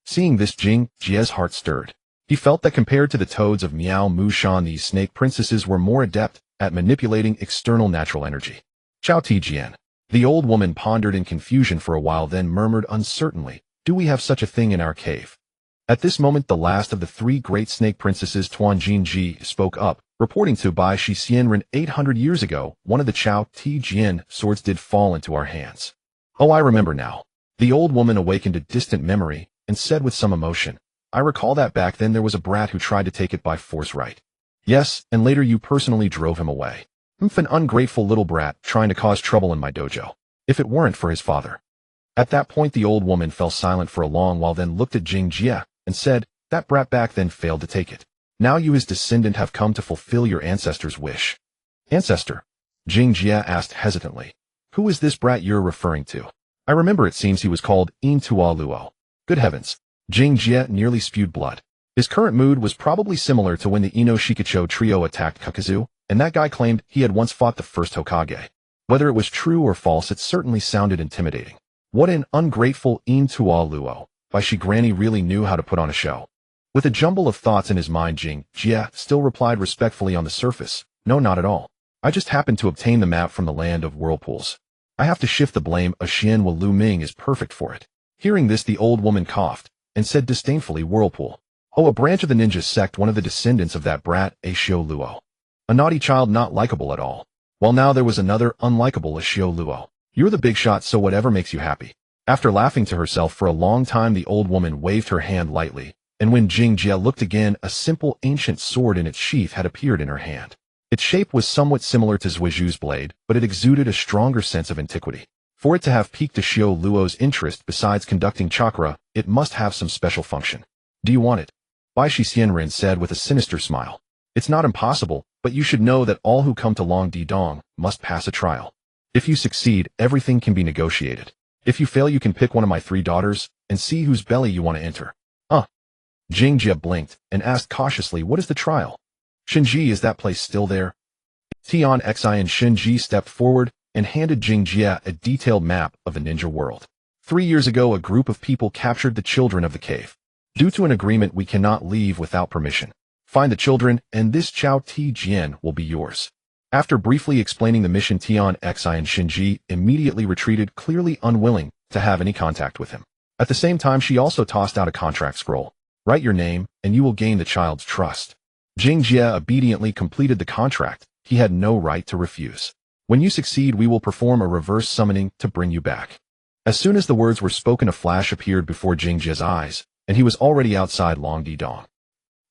Seeing this, Jia's heart stirred. He felt that compared to the toads of Miao Mushan, these snake princesses were more adept at manipulating external natural energy. Chao Ti Jian. The old woman pondered in confusion for a while, then murmured uncertainly, do we have such a thing in our cave? At this moment, the last of the three great snake princesses, Tuan Jinji, spoke up, reporting to by Shi Xianren 800 years ago, one of the Chao Ti Jian swords did fall into our hands. Oh, I remember now. The old woman awakened a distant memory and said with some emotion, I recall that back then there was a brat who tried to take it by force, right? Yes, and later you personally drove him away. An ungrateful little brat trying to cause trouble in my dojo. If it weren't for his father. At that point, the old woman fell silent for a long while, then looked at Jia and said, that brat back then failed to take it. Now you, his descendant, have come to fulfill your ancestor's wish. Ancestor? Jia asked hesitantly. Who is this brat you're referring to? I remember, it seems he was called In Tua Luo. Good heavens. Jia nearly spewed blood. His current mood was probably similar to when the Ino Shikacho trio attacked Kakazu, and that guy claimed he had once fought the first Hokage. Whether it was true or false, it certainly sounded intimidating. What an ungrateful In Tua Luo. Why, she granny really knew how to put on a show. With a jumble of thoughts in his mind, Jia still replied respectfully on the surface, no, not at all. I just happened to obtain the map from the land of whirlpools. I have to shift the blame, a Xianhua Lu Ming is perfect for it. Hearing this, the old woman coughed and said disdainfully, whirlpool. Oh, a branch of the ninja sect, one of the descendants of that brat, a Xiao Luo. A naughty child, not likable at all. Well, now there was another unlikable, a Xiao Luo. You're the big shot, so whatever makes you happy. After laughing to herself for a long time, the old woman waved her hand lightly, and when Jia looked again, a simple ancient sword in its sheath had appeared in her hand. Its shape was somewhat similar to Zuiju's blade, but it exuded a stronger sense of antiquity. For it to have piqued Xiao Luo's interest besides conducting chakra, it must have some special function. Do you want it? Bai Shixianren said with a sinister smile. It's not impossible, but you should know that all who come to Long Di Dong must pass a trial. If you succeed, everything can be negotiated. If you fail, you can pick one of my 3 daughters and see whose belly you want to enter. Jingjia blinked and asked cautiously, what is the trial? Shinji, is that place still there? Tian Xi and Shinji stepped forward and handed Jingjia a detailed map of the ninja world. 3 years ago, a group of people captured the children of the cave. Due to an agreement, we cannot leave without permission. Find the children, and this Chao Ti Jian will be yours. After briefly explaining the mission, Tian Xi and Shinji immediately retreated, clearly unwilling to have any contact with him. At the same time, she also tossed out a contract scroll. Write your name, and you will gain the child's trust. Jingjia obediently completed the contract. He had no right to refuse. When you succeed, we will perform a reverse summoning to bring you back. As soon as the words were spoken, a flash appeared before Jingjia's eyes, and he was already outside Long Di Dong.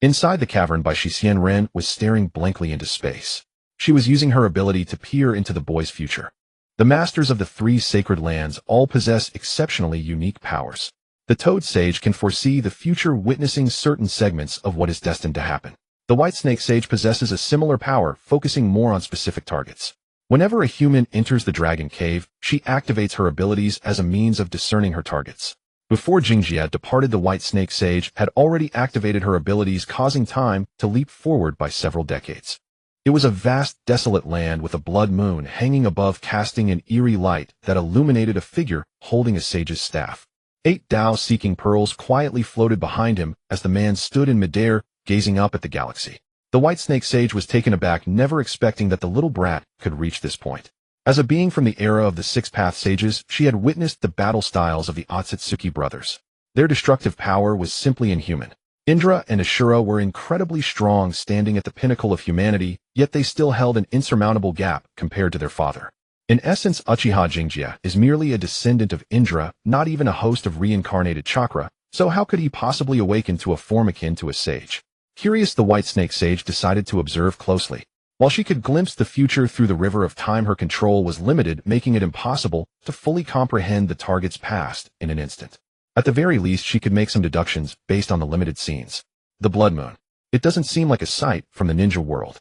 Inside the cavern, Bai Shixianren was staring blankly into space. She was using her ability to peer into the boy's future. The masters of the 3 sacred lands all possess exceptionally unique powers. The Toad Sage can foresee the future, witnessing certain segments of what is destined to happen. The White Snake Sage possesses a similar power, focusing more on specific targets. Whenever a human enters the Dragon Cave, she activates her abilities as a means of discerning her targets. Before Jingjia departed, the White Snake Sage had already activated her abilities, causing time to leap forward by several decades. It was a vast, desolate land with a blood moon hanging above, casting an eerie light that illuminated a figure holding a sage's staff. 8 Tao-seeking pearls quietly floated behind him as the man stood in midair, gazing up at the galaxy. The White Snake Sage was taken aback, never expecting that the little brat could reach this point. As a being from the era of the 6 Path Sages, she had witnessed the battle styles of the Otsutsuki brothers. Their destructive power was simply inhuman. Indra and Ashura were incredibly strong, standing at the pinnacle of humanity, yet they still held an insurmountable gap compared to their father. In essence, Uchiha Jingjia is merely a descendant of Indra, not even a host of reincarnated chakra, so how could he possibly awaken to a form akin to a sage? Curious, the White Snake Sage decided to observe closely. While she could glimpse the future through the river of time, her control was limited, making it impossible to fully comprehend the target's past in an instant. At the very least, she could make some deductions based on the limited scenes. The Blood Moon. It doesn't seem like a sight from the ninja world.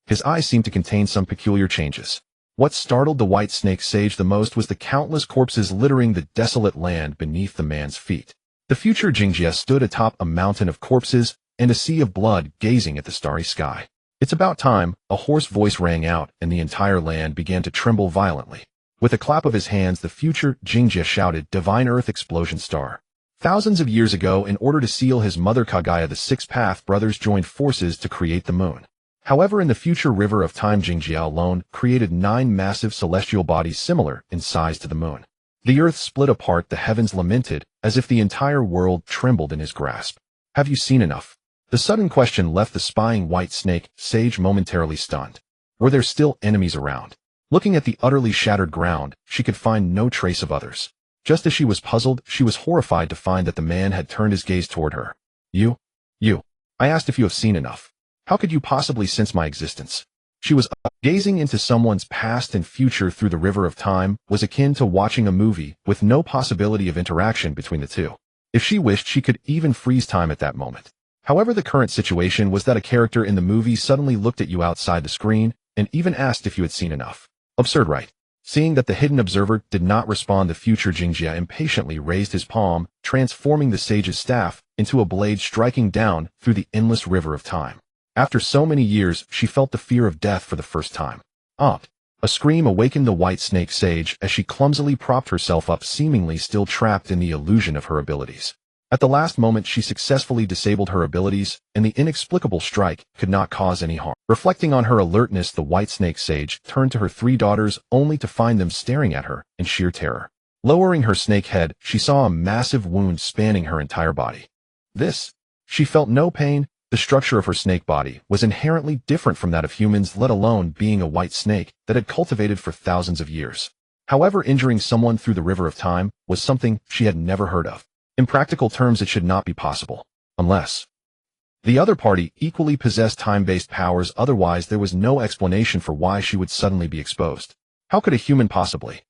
His eyes seemed to contain some peculiar changes. What startled the White Snake Sage the most was the countless corpses littering the desolate land beneath the man's feet. The future Jingjia stood atop a mountain of corpses and a sea of blood, gazing at the starry sky. It's about time, a hoarse voice rang out, and the entire land began to tremble violently. With a clap of his hands, the future Jingjia shouted, "Divine Earth Explosion Star." Thousands of years ago, in order to seal his mother Kagaya, the 6 Path brothers joined forces to create the moon. However, in the future river of time, Jingjia alone created 9 massive celestial bodies similar in size to the moon. The earth split apart, the heavens lamented, as if the entire world trembled in his grasp. Have you seen enough? The sudden question left the spying White Snake Sage momentarily stunned. Were there still enemies around? Looking at the utterly shattered ground, she could find no trace of others. Just as she was puzzled, she was horrified to find that the man had turned his gaze toward her. You. I asked if you have seen enough. How could you possibly sense my existence? She was gazing into someone's past and future through the river of time was akin to watching a movie with no possibility of interaction between the two. If she wished, she could even freeze time at that moment. However, the current situation was that a character in the movie suddenly looked at you outside the screen and even asked if you had seen enough. Absurd, right? Seeing that the hidden observer did not respond, the future Jingjia impatiently raised his palm, transforming the sage's staff into a blade, striking down through the endless river of time. After so many years, she felt the fear of death for the first time. A scream awakened the White Snake Sage as she clumsily propped herself up, seemingly still trapped in the illusion of her abilities. At the last moment, she successfully disabled her abilities, and the inexplicable strike could not cause any harm. Reflecting on her alertness, the White Snake Sage turned to her 3 daughters, only to find them staring at her in sheer terror. Lowering her snake head, she saw a massive wound spanning her entire body. She felt no pain. The structure of her snake body was inherently different from that of humans, let alone being a white snake that had cultivated for thousands of years. However, injuring someone through the river of time was something she had never heard of. In practical terms, it should not be possible. Unless The other party equally possessed time-based powers, otherwise there was no explanation for why she would suddenly be exposed. How could a human possibly?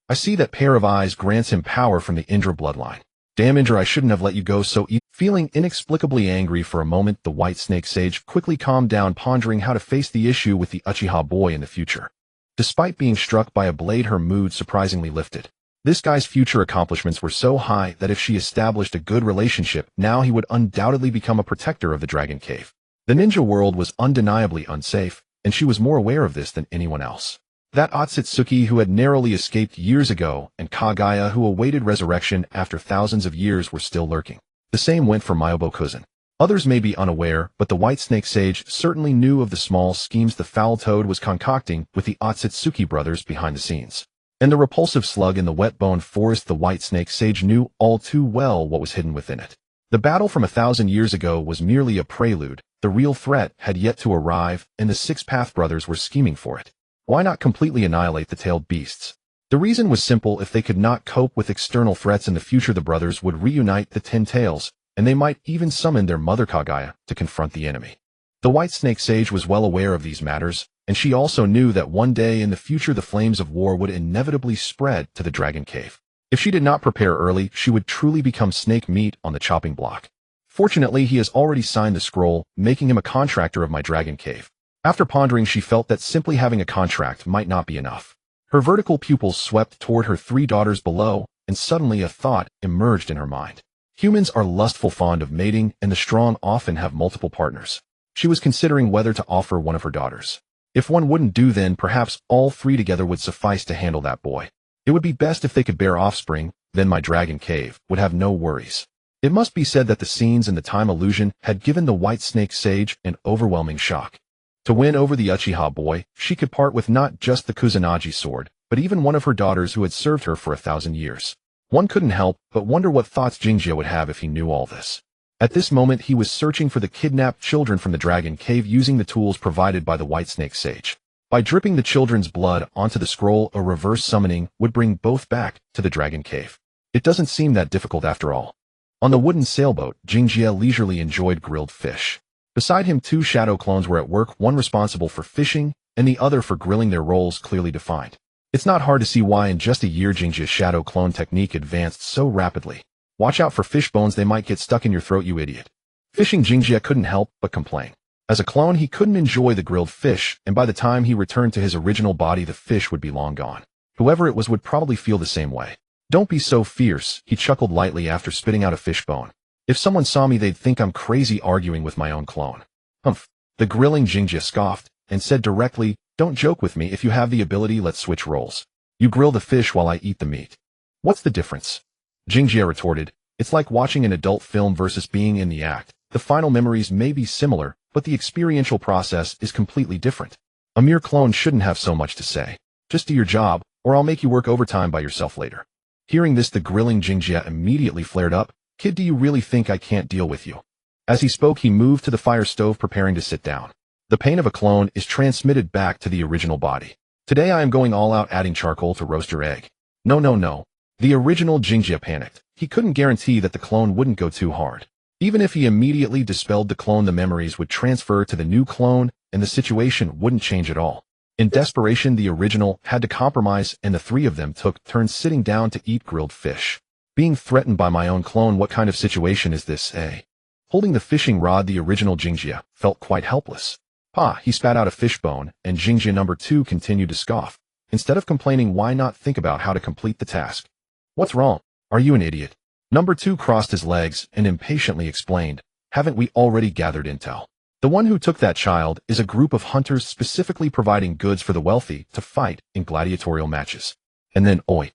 I see that pair of eyes grants him power from the Indra bloodline. Damn Indra, I shouldn't have let you go so easily. Feeling inexplicably angry for a moment, the White Snake Sage quickly calmed down, pondering how to face the issue with the Uchiha boy in the future. Despite being struck by a blade, her mood surprisingly lifted. This guy's future accomplishments were so high that if she established a good relationship, now he would undoubtedly become a protector of the Dragon Cave. The ninja world was undeniably unsafe, and she was more aware of this than anyone else. That Otsutsuki who had narrowly escaped years ago and Kagaya who awaited resurrection after thousands of years were still lurking. The same went for Myobo-Kuzan. Others may be unaware, but the White Snake Sage certainly knew of the small schemes the Foul Toad was concocting with the Otsutsuki brothers behind the scenes. And the repulsive slug in the wet-boned forest, the White Snake Sage knew all too well what was hidden within it. The battle from 1,000 years ago was merely a prelude. The real threat had yet to arrive, and the Six Path brothers were scheming for it. Why not completely annihilate the tailed beasts? The reason was simple: if they could not cope with external threats in the future, the brothers would reunite the 10 Tails, and they might even summon their mother Kagaya to confront the enemy. The White Snake Sage was well aware of these matters, and she also knew that one day in the future the flames of war would inevitably spread to the Dragon Cave. If she did not prepare early, she would truly become snake meat on the chopping block. Fortunately, he has already signed the scroll, making him a contractor of my Dragon Cave. After pondering, she felt that simply having a contract might not be enough. Her vertical pupils swept toward her 3 daughters below, and suddenly a thought emerged in her mind. Humans are lustful, fond of mating, and the strong often have multiple partners. She was considering whether to offer one of her daughters. If one wouldn't do, then perhaps all 3 together would suffice to handle that boy. It would be best if they could bear offspring, then my Dragon Cave would have no worries. It must be said that the scenes in the time illusion had given the White Snake Sage an overwhelming shock. To win over the Uchiha boy, she could part with not just the Kusanagi sword, but even one of her daughters who had served her for 1,000 years. One couldn't help but wonder what thoughts Jingjia would have if he knew all this. At this moment, he was searching for the kidnapped children from the Dragon Cave using the tools provided by the White Snake Sage. By dripping the children's blood onto the scroll, a reverse summoning would bring both back to the Dragon Cave. It doesn't seem that difficult after all. On the wooden sailboat, Jingjia leisurely enjoyed grilled fish. Beside him, 2 shadow clones were at work, one responsible for fishing and the other for grilling, their roles clearly defined. It's not hard to see why in just a year Jingjia's shadow clone technique advanced so rapidly. Watch out for fish bones, they might get stuck in your throat, you idiot. Fishing Jingjia couldn't help but complain. As a clone, he couldn't enjoy the grilled fish, and by the time he returned to his original body, the fish would be long gone. Whoever it was would probably feel the same way. Don't be so fierce, he chuckled lightly after spitting out a fish bone. If someone saw me, they'd think I'm crazy arguing with my own clone. Humph. The grilling Jingjia scoffed and said directly, don't joke with me. If you have the ability, let's switch roles. You grill the fish while I eat the meat. What's the difference? Jingjia retorted, it's like watching an adult film versus being in the act. The final memories may be similar, but the experiential process is completely different. A mere clone shouldn't have so much to say. Just do your job, or I'll make you work overtime by yourself later. Hearing this, the grilling Jingjia immediately flared up. Kid, do you really think I can't deal with you? As he spoke, he moved to the fire stove, preparing to sit down. The pain of a clone is transmitted back to the original body. Today I am going all out, adding charcoal to roast your egg. No. The original Jingjia panicked. He couldn't guarantee that the clone wouldn't go too hard. Even if he immediately dispelled the clone, the memories would transfer to the new clone, and the situation wouldn't change at all. In desperation, the original had to compromise, and the 3 of them took turns sitting down to eat grilled fish. Being threatened by my own clone, what kind of situation is this, eh? Holding the fishing rod, the original Jingjia felt quite helpless. Pa, he spat out a fish bone, and Jingjia number 2 continued to scoff. Instead of complaining, why not think about how to complete the task? What's wrong? Are you an idiot? Number 2 crossed his legs and impatiently explained, haven't we already gathered intel? The one who took that child is a group of hunters specifically providing goods for the wealthy to fight in gladiatorial matches. And then, oi.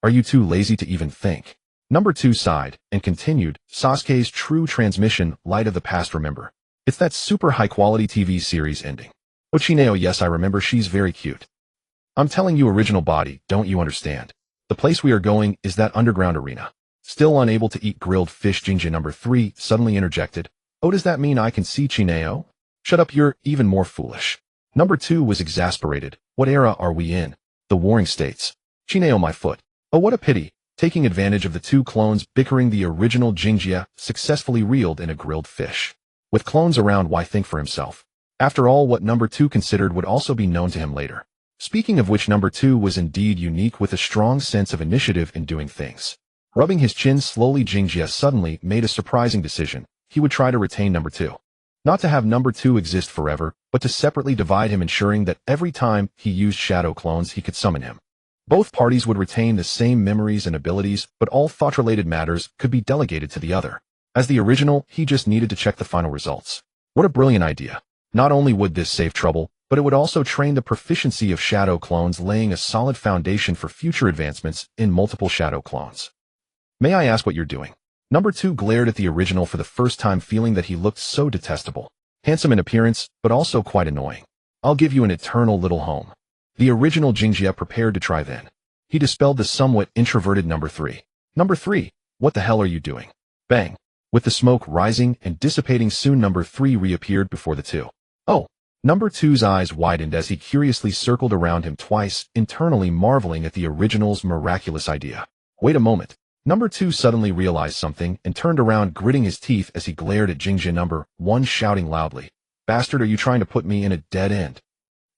Are you too lazy to even think? Number 2 sighed and continued, Sasuke's true transmission, light of the past, remember? It's that super high-quality TV series ending. Ochineo, yes, I remember, she's very cute. I'm telling you, original body, don't you understand? The place we are going is that underground arena. Still unable to eat grilled fish, Jingjia number 3 suddenly interjected, oh, does that mean I can see Chineo? Shut up, you're even more foolish. Number 2 was exasperated. What era are we in? The Warring States. Chineo, my foot. Oh, what a pity. Taking advantage of the 2 clones bickering, the original Jingjia successfully reeled in a grilled fish. With clones around, why think for himself? After all, what number 2 considered would also be known to him later. Speaking of which, number 2 was indeed unique with a strong sense of initiative in doing things. Rubbing his chin slowly, Jingjie suddenly made a surprising decision. He would try to retain number 2. Not to have number 2 exist forever, but to separately divide him, ensuring that every time he used shadow clones he could summon him. Both parties would retain the same memories and abilities, but all thought-related matters could be delegated to the other. As the original, he just needed to check the final results. What a brilliant idea. Not only would this save trouble, but it would also train the proficiency of shadow clones, laying a solid foundation for future advancements in multiple shadow clones. May I ask what you're doing? Number 2 glared at the original for the first time, feeling that he looked so detestable. Handsome in appearance, but also quite annoying. I'll give you an eternal little home. The original Jingjie prepared to try then. He dispelled the somewhat introverted number 3. Number 3, what the hell are you doing? Bang. With the smoke rising and dissipating, soon number 3 reappeared before the two. Oh. Number 2's eyes widened as he curiously circled around him twice, internally marveling at the original's miraculous idea. Wait a moment. Number 2 suddenly realized something and turned around, gritting his teeth as he glared at Jingjie number 1, shouting loudly, "Bastard, are you trying to put me in a dead end?"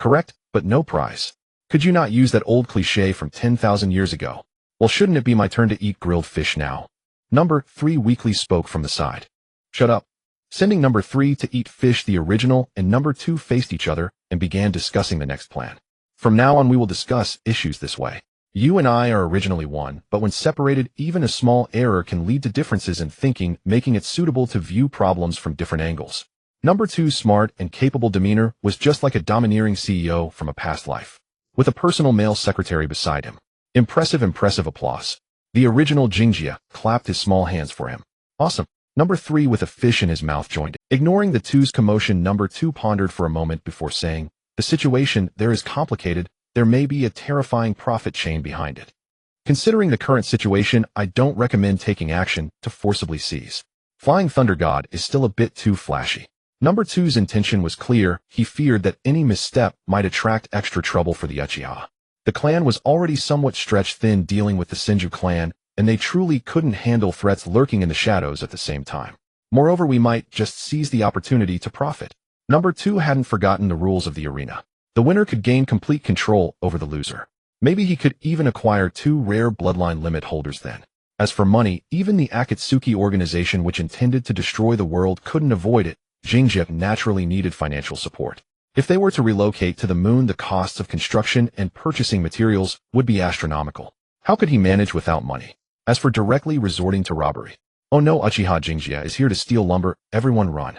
Correct, but no prize. Could you not use that old cliché from 10,000 years ago? Well, shouldn't it be my turn to eat grilled fish now? Number 3 weakly spoke from the side. Shut up. Sending number 3 to eat fish, the original and number 2 faced each other and began discussing the next plan. From now on, we will discuss issues this way. You and I are originally one, but when separated, even a small error can lead to differences in thinking, making it suitable to view problems from different angles. Number 2's smart and capable demeanor was just like a domineering CEO from a past life, with a personal male secretary beside him. Impressive applause. The original Jingjie clapped his small hands for him. Awesome. Number 3 with a fish in his mouth joined in. Ignoring the two's commotion, number 2 pondered for a moment before saying, "The situation there is complicated. There may be a terrifying profit chain behind it. Considering the current situation, I don't recommend taking action to forcibly seize. Flying Thunder God is still a bit too flashy." Number 2's intention was clear. He feared that any misstep might attract extra trouble for the Uchiha. The clan was already somewhat stretched thin dealing with the Senju clan, and they truly couldn't handle threats lurking in the shadows at the same time. Moreover, we might just seize the opportunity to profit. Number 2 hadn't forgotten the rules of the arena. The winner could gain complete control over the loser. Maybe he could even acquire 2 rare bloodline limit holders then. As for money, even the Akatsuki organization, which intended to destroy the world, couldn't avoid it. Jingjie naturally needed financial support. If they were to relocate to the moon, the costs of construction and purchasing materials would be astronomical. How could he manage without money? As for directly resorting to robbery, oh no, Uchiha Jingjie is here to steal lumber, everyone run.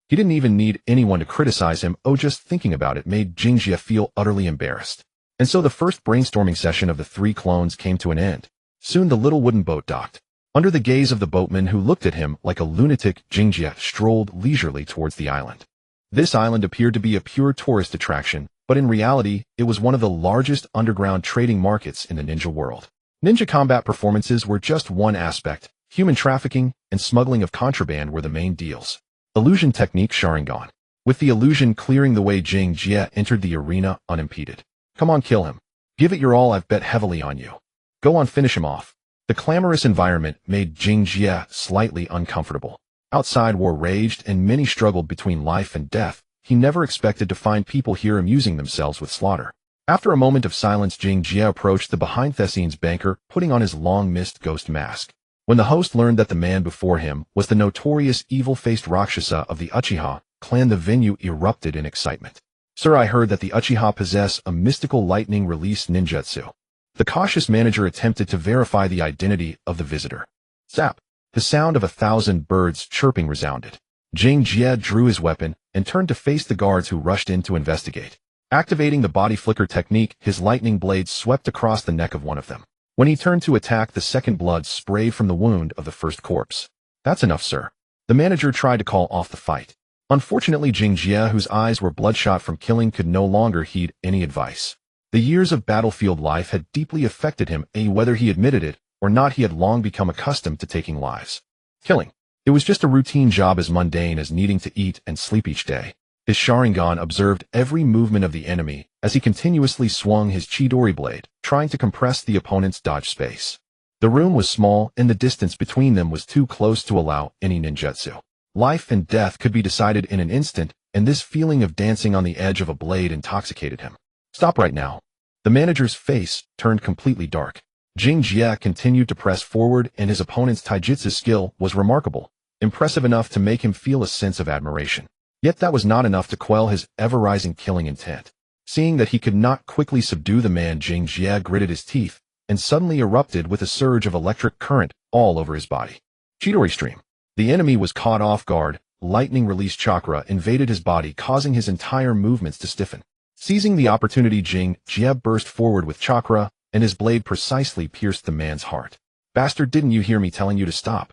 He didn't even need anyone to criticize him. Oh, just thinking about it made Jingjie feel utterly embarrassed. And so the first brainstorming session of the 3 clones came to an end. Soon the little wooden boat docked. Under the gaze of the boatman who looked at him like a lunatic, Jingjie strolled leisurely towards the island. This island appeared to be a pure tourist attraction, but in reality, it was one of the largest underground trading markets in the ninja world. Ninja combat performances were just one aspect. Human trafficking and smuggling of contraband were the main deals. Illusion technique Sharingan. With the illusion clearing the way, Jingjie entered the arena unimpeded. Come on, kill him. Give it your all, I've bet heavily on you. Go on, finish him off. The clamorous environment made Jingjie slightly uncomfortable. Outside war raged and many struggled between life and death. He never expected to find people here amusing themselves with slaughter. After a moment of silence, Jingjie approached the behind-the-scenes banker, putting on his long-missed ghost mask. When the host learned that the man before him was the notorious evil-faced Rakshasa of the Uchiha clan, the venue erupted in excitement. "Sir, I heard that the Uchiha possess a mystical lightning-release ninjutsu." The cautious manager attempted to verify the identity of the visitor. Zap! The sound of 1,000 birds chirping resounded. Jingjie drew his weapon and turned to face the guards who rushed in to investigate. Activating the body flicker technique, his lightning blade swept across the neck of one of them. When he turned to attack, the second blood sprayed from the wound of the first corpse. "That's enough, sir." The manager tried to call off the fight. Unfortunately, Jingjie, whose eyes were bloodshot from killing, could no longer heed any advice. The years of battlefield life had deeply affected him, whether he admitted it or not. He had long become accustomed to taking lives. Killing. It was just a routine job, as mundane as needing to eat and sleep each day. His Sharingan observed every movement of the enemy as he continuously swung his Chidori blade, trying to compress the opponent's dodge space. The room was small and the distance between them was too close to allow any ninjutsu. Life and death could be decided in an instant, and this feeling of dancing on the edge of a blade intoxicated him. Stop right now. The manager's face turned completely dark. Jing Jie continued to press forward, and his opponent's taijutsu skill was remarkable, impressive enough to make him feel a sense of admiration. Yet that was not enough to quell his ever-rising killing intent. Seeing that he could not quickly subdue the man, Jing Jie gritted his teeth and suddenly erupted with a surge of electric current all over his body. Chidori stream. The enemy was caught off guard. Lightning-release chakra invaded his body, causing his entire movements to stiffen. Seizing the opportunity, Jing Jie burst forward with chakra, and his blade precisely pierced the man's heart. Bastard, didn't you hear me telling you to stop?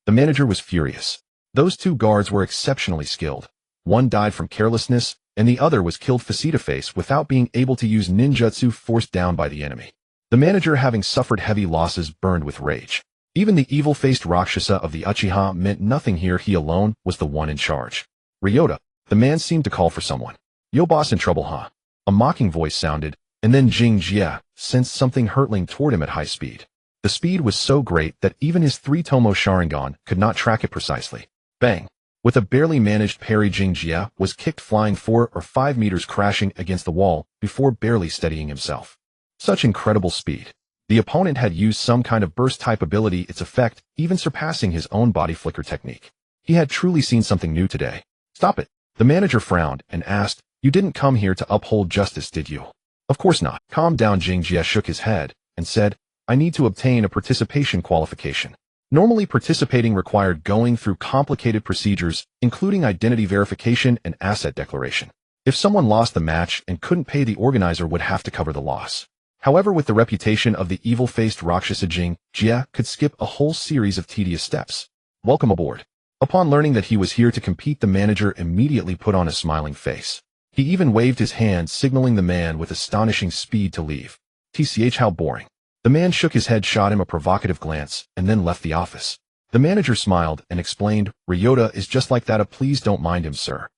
The manager was furious. Those two guards were exceptionally skilled. One died from carelessness, and the other was killed face-to-face without being able to use ninjutsu, forced down by the enemy. The manager, having suffered heavy losses, burned with rage. Even the evil-faced Rakshasa of the Uchiha meant nothing here. He alone was the one in charge. Ryota, the man seemed to call for someone. Yo, boss, in trouble, huh? A mocking voice sounded, and then Jing Jie sensed something hurtling toward him at high speed. The speed was so great that even his three-tomo Sharingan could not track it precisely. Bang! With a barely managed parry, Jing Jie was kicked flying 4 or 5 meters, crashing against the wall before barely steadying himself. Such incredible speed. The opponent had used some kind of burst-type ability, its effect even surpassing his own body flicker technique. He had truly seen something new today. Stop it! The manager frowned and asked, "You didn't come here to uphold justice, did you?" Of course not. Calm down. Jing Jie shook his head and said, "I need to obtain a participation qualification." Normally, participating required going through complicated procedures, including identity verification and asset declaration. If someone lost the match and couldn't pay, the organizer would have to cover the loss. However, with the reputation of the evil-faced Rakshasa, Jing Jie could skip a whole series of tedious steps. Welcome aboard. Upon learning that he was here to compete, the manager immediately put on a smiling face. He even waved his hand, signaling the man with astonishing speed to leave. TCH, how boring. The man shook his head, shot him a provocative glance, and then left the office. The manager smiled and explained, "Ryota is just like that. Please don't mind him, sir."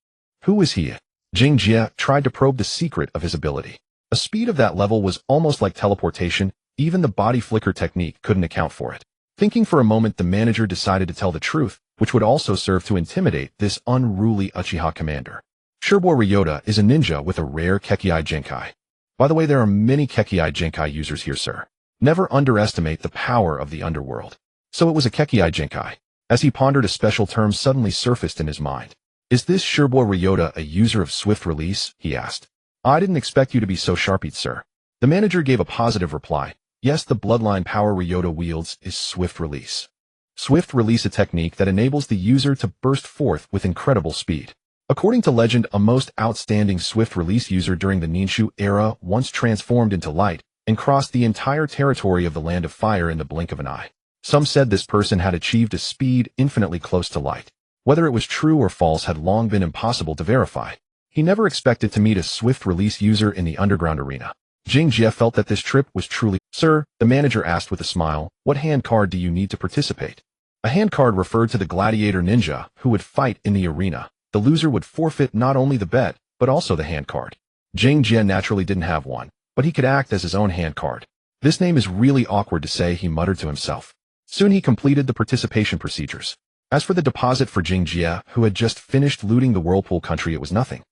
Who is he? Jing Jie tried to probe the secret of his ability. A speed of that level was almost like teleportation. Even the body flicker technique couldn't account for it. Thinking for a moment, the manager decided to tell the truth, which would also serve to intimidate this unruly Uchiha commander. Shirbo Ryota is a ninja with a rare Kekkei Genkai. By the way, there are many Kekkei Genkai users here, sir. Never underestimate the power of the underworld. So it was a Kekkei Genkai. As he pondered, a special term suddenly surfaced in his mind. Is this Shirbo Ryota a user of swift release? He asked. I didn't expect you to be so sharp, sir. The manager gave a positive reply. Yes, the bloodline power Ryota wields is swift release. Swift release, a technique that enables the user to burst forth with incredible speed. According to legend, a most outstanding swift release user during the Ninshu era once transformed into light and crossed the entire territory of the Land of Fire in the blink of an eye. Some said this person had achieved a speed infinitely close to light. Whether it was true or false had long been impossible to verify. He never expected to meet a swift release user in the underground arena. Jing Jie felt that this trip was truly... Sir, the manager asked with a smile, what hand card do you need to participate? A hand card referred to the gladiator ninja who would fight in the arena. The loser would forfeit not only the bet, but also the hand card. Jing Jie naturally didn't have one, but he could act as his own hand card. This name is really awkward to say, he muttered to himself. Soon he completed the participation procedures. As for the deposit for Jing Jie, who had just finished looting the Whirlpool country, it was nothing.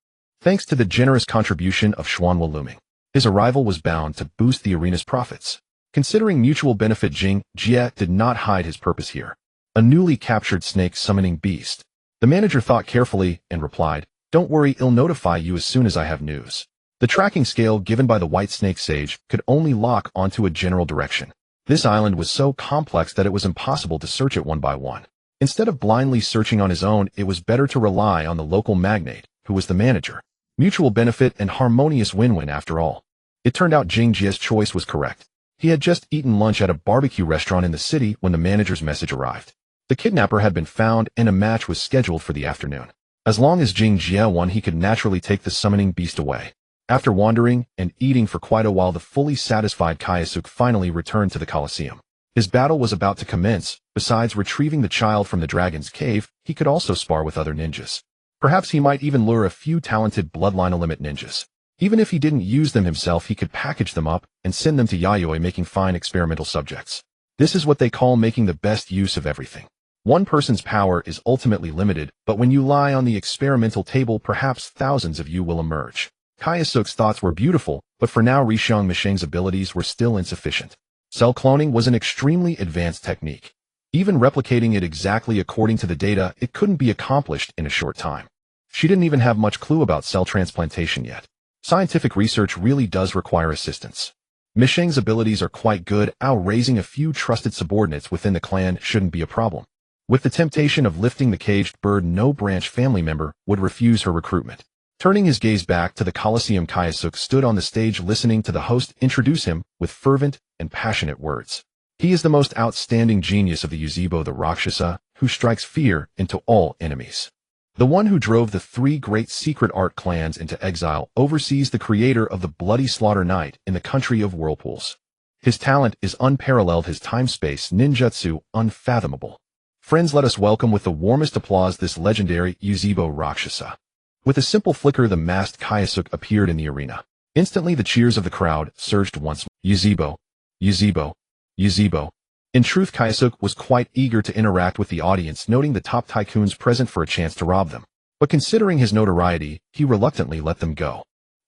Thanks to the generous contribution of Xuanhua Luming, his arrival was bound to boost the arena's profits. Considering mutual benefit, Jing Jie did not hide his purpose here. A newly captured snake summoning beast. The manager thought carefully and replied, don't worry, I'll notify you as soon as I have news. The tracking scale given by the White Snake Sage could only lock onto a general direction. This island was so complex that it was impossible to search it one by one. Instead of blindly searching on his own, it was better to rely on the local magnate, who was the manager. Mutual benefit and harmonious win-win after all. It turned out Jing Jie's choice was correct. He had just eaten lunch at a barbecue restaurant in the city when the manager's message arrived. The kidnapper had been found and a match was scheduled for the afternoon. As long as Jing Jie won, he could naturally take the summoning beast away. After wandering and eating for quite a while, the fully satisfied Kyosuke finally returned to the Colosseum. His battle was about to commence. Besides retrieving the child from the dragon's cave, he could also spar with other ninjas. Perhaps he might even lure a few talented bloodline limit ninjas. Even if he didn't use them himself, he could package them up and send them to Yayoi, making fine experimental subjects. This is what they call making the best use of everything. One person's power is ultimately limited, but when you lie on the experimental table, perhaps thousands of you will emerge. Kyosuke's thoughts were beautiful, but for now Rishang Misheng's abilities were still insufficient. Cell cloning was an extremely advanced technique. Even replicating it exactly according to the data, it couldn't be accomplished in a short time. She didn't even have much clue about cell transplantation yet. Scientific research really does require assistance. Misheng's abilities are quite good, raising a few trusted subordinates within the clan shouldn't be a problem. With the temptation of lifting the caged bird, no branch family member would refuse her recruitment. Turning his gaze back to the Colosseum, Kyosuke stood on the stage listening to the host introduce him with fervent and passionate words. He is the most outstanding genius of the Yuzebo, the Rakshasa, who strikes fear into all enemies. The one who drove the 3 great secret art clans into exile, oversees the creator of the bloody slaughter night in the country of whirlpools. His talent is unparalleled, his time-space ninjutsu unfathomable. Friends, let us welcome with the warmest applause this legendary Yuzebo Rakshasa. With a simple flicker, the masked Kyosuke appeared in the arena. Instantly, the cheers of the crowd surged once more. Yuzebo, Yuzebo, Yuzebo. In truth, Kyosuke was quite eager to interact with the audience, noting the top tycoons present for a chance to rob them. But considering his notoriety, he reluctantly let them go.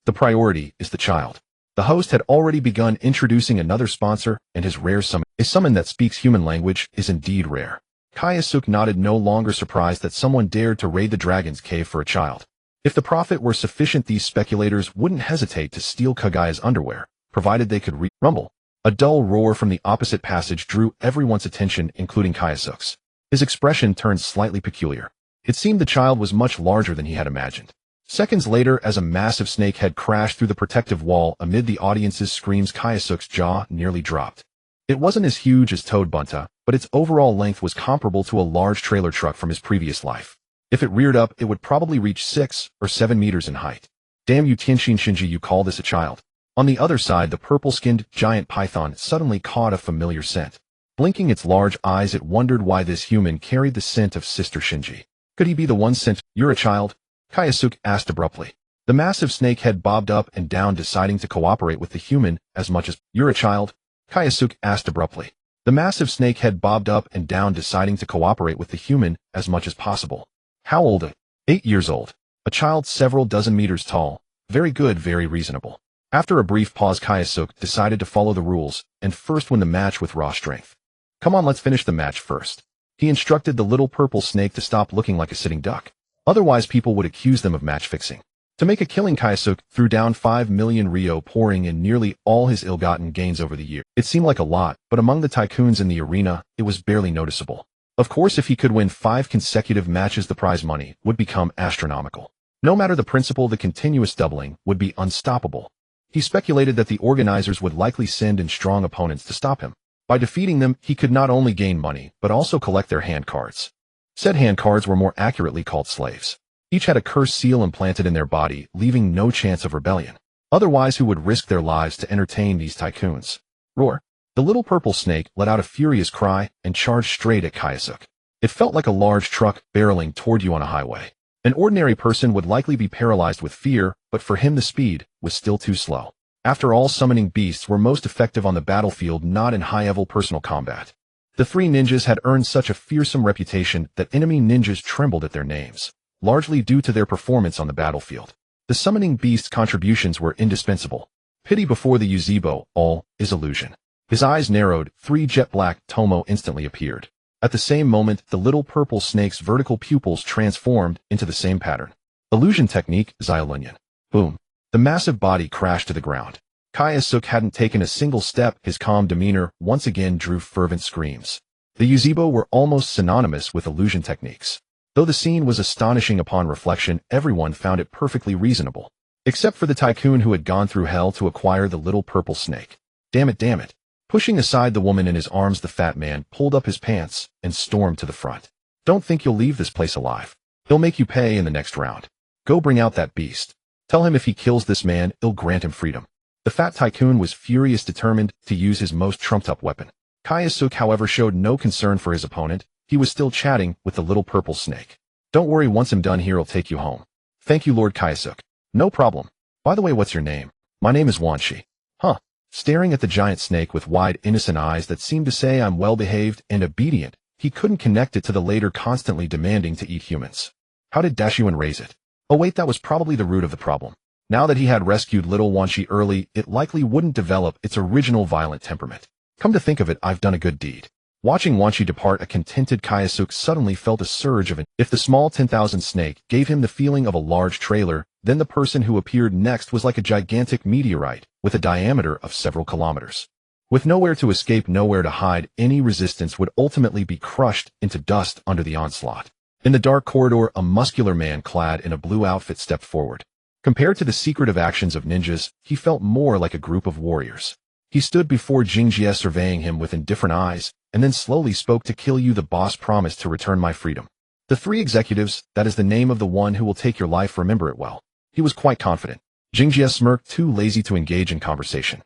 The priority is the child. The host had already begun introducing another sponsor, and his rare summon. A summon that speaks human language is indeed rare. Kyosuke nodded, no longer surprised that someone dared to raid the dragon's cave for a child. If the profit were sufficient, these speculators wouldn't hesitate to steal Kagaya's underwear, provided they could rumble. A dull roar from the opposite passage drew everyone's attention, including Kyosuke's. His expression turned slightly peculiar. It seemed the child was much larger than he had imagined. Seconds later, as a massive snake head crashed through the protective wall amid the audience's screams, Kyosuke's jaw nearly dropped. It wasn't as huge as Toad Bunta, but its overall length was comparable to a large trailer truck from his previous life. If it reared up, it would probably reach 6 or 7 meters in height. Damn you, Tenshin Shinji, you call this a child? On the other side, the purple-skinned giant python suddenly caught a familiar scent. Blinking its large eyes, it wondered why this human carried the scent of Sister Shinji. Could he be the one sent? You're a child? Kyosuke asked abruptly. The massive snake head bobbed up and down, deciding to cooperate with the human as much as. You're a child? Kyosuke asked abruptly. The massive snake head bobbed up and down, deciding to cooperate with the human as much as possible. How old? 8 years old. A child several dozen meters tall. Very good, very reasonable. After a brief pause, Kyosuke decided to follow the rules and first win the match with raw strength. Come on, let's finish the match first. He instructed the little purple snake to stop looking like a sitting duck. Otherwise, people would accuse them of match fixing. To make a killing, Kyosuke threw down 5 million ryo, pouring in nearly all his ill-gotten gains over the year. It seemed like a lot, but among the tycoons in the arena, it was barely noticeable. Of course, if he could win 5 consecutive matches, the prize money would become astronomical. No matter the principle, the continuous doubling would be unstoppable. He speculated that the organizers would likely send in strong opponents to stop him. By defeating them, he could not only gain money, but also collect their hand cards. Said hand cards were more accurately called slaves. Each had a curse seal implanted in their body, leaving no chance of rebellion. Otherwise, who would risk their lives to entertain these tycoons? Roar! The little purple snake let out a furious cry and charged straight at Kyosuke. It felt like a large truck barreling toward you on a highway. An ordinary person would likely be paralyzed with fear, but for him the speed was still too slow. After all, summoning beasts were most effective on the battlefield, not in high-level personal combat. The 3 ninjas had earned such a fearsome reputation that enemy ninjas trembled at their names, largely due to their performance on the battlefield. The summoning beast's contributions were indispensable. Pity before the Yuzebo, all is illusion. His eyes narrowed, 3 jet-black Tomo instantly appeared. At the same moment, the little purple snake's vertical pupils transformed into the same pattern. Illusion technique, Xiaolunyan. Boom. The massive body crashed to the ground. Kyosuke hadn't taken a single step, his calm demeanor once again drew fervent screams. The Yuzebo were almost synonymous with illusion techniques. Though the scene was astonishing upon reflection, everyone found it perfectly reasonable. Except for the tycoon who had gone through hell to acquire the little purple snake. Damn it, damn it. Pushing aside the woman in his arms, the fat man pulled up his pants and stormed to the front. Don't think you'll leave this place alive. He'll make you pay in the next round. Go bring out that beast. Tell him if he kills this man, he'll grant him freedom. The fat tycoon was furious, determined to use his most trumped-up weapon. Kyosuke, however, showed no concern for his opponent. He was still chatting with the little purple snake. Don't worry, once I'm done here, I'll take you home. Thank you, Lord Kyosuke. No problem. By the way, what's your name? My name is Wanshi. Huh. Staring at the giant snake with wide, innocent eyes that seemed to say, I'm well-behaved and obedient, he couldn't connect it to the later constantly demanding to eat humans. How did Dashuin raise it? Oh wait, that was probably the root of the problem. Now that he had rescued little Wanshi early, it likely wouldn't develop its original violent temperament. Come to think of it, I've done a good deed. Watching Wanshi depart, a contented Kyosuke suddenly felt a surge of if the small 10,000 snake gave him the feeling of a large trailer, then the person who appeared next was like a gigantic meteorite with a diameter of several kilometers. With nowhere to escape, nowhere to hide, any resistance would ultimately be crushed into dust under the onslaught. In the dark corridor, a muscular man clad in a blue outfit stepped forward. Compared to the secretive actions of ninjas, he felt more like a group of warriors. He stood before Jingjie, surveying him with indifferent eyes, and then slowly spoke. To kill you, the boss promised to return my freedom. The three executives, that is the name of the one who will take your life, remember it well. He was quite confident. Jingjie smirked, too lazy to engage in conversation.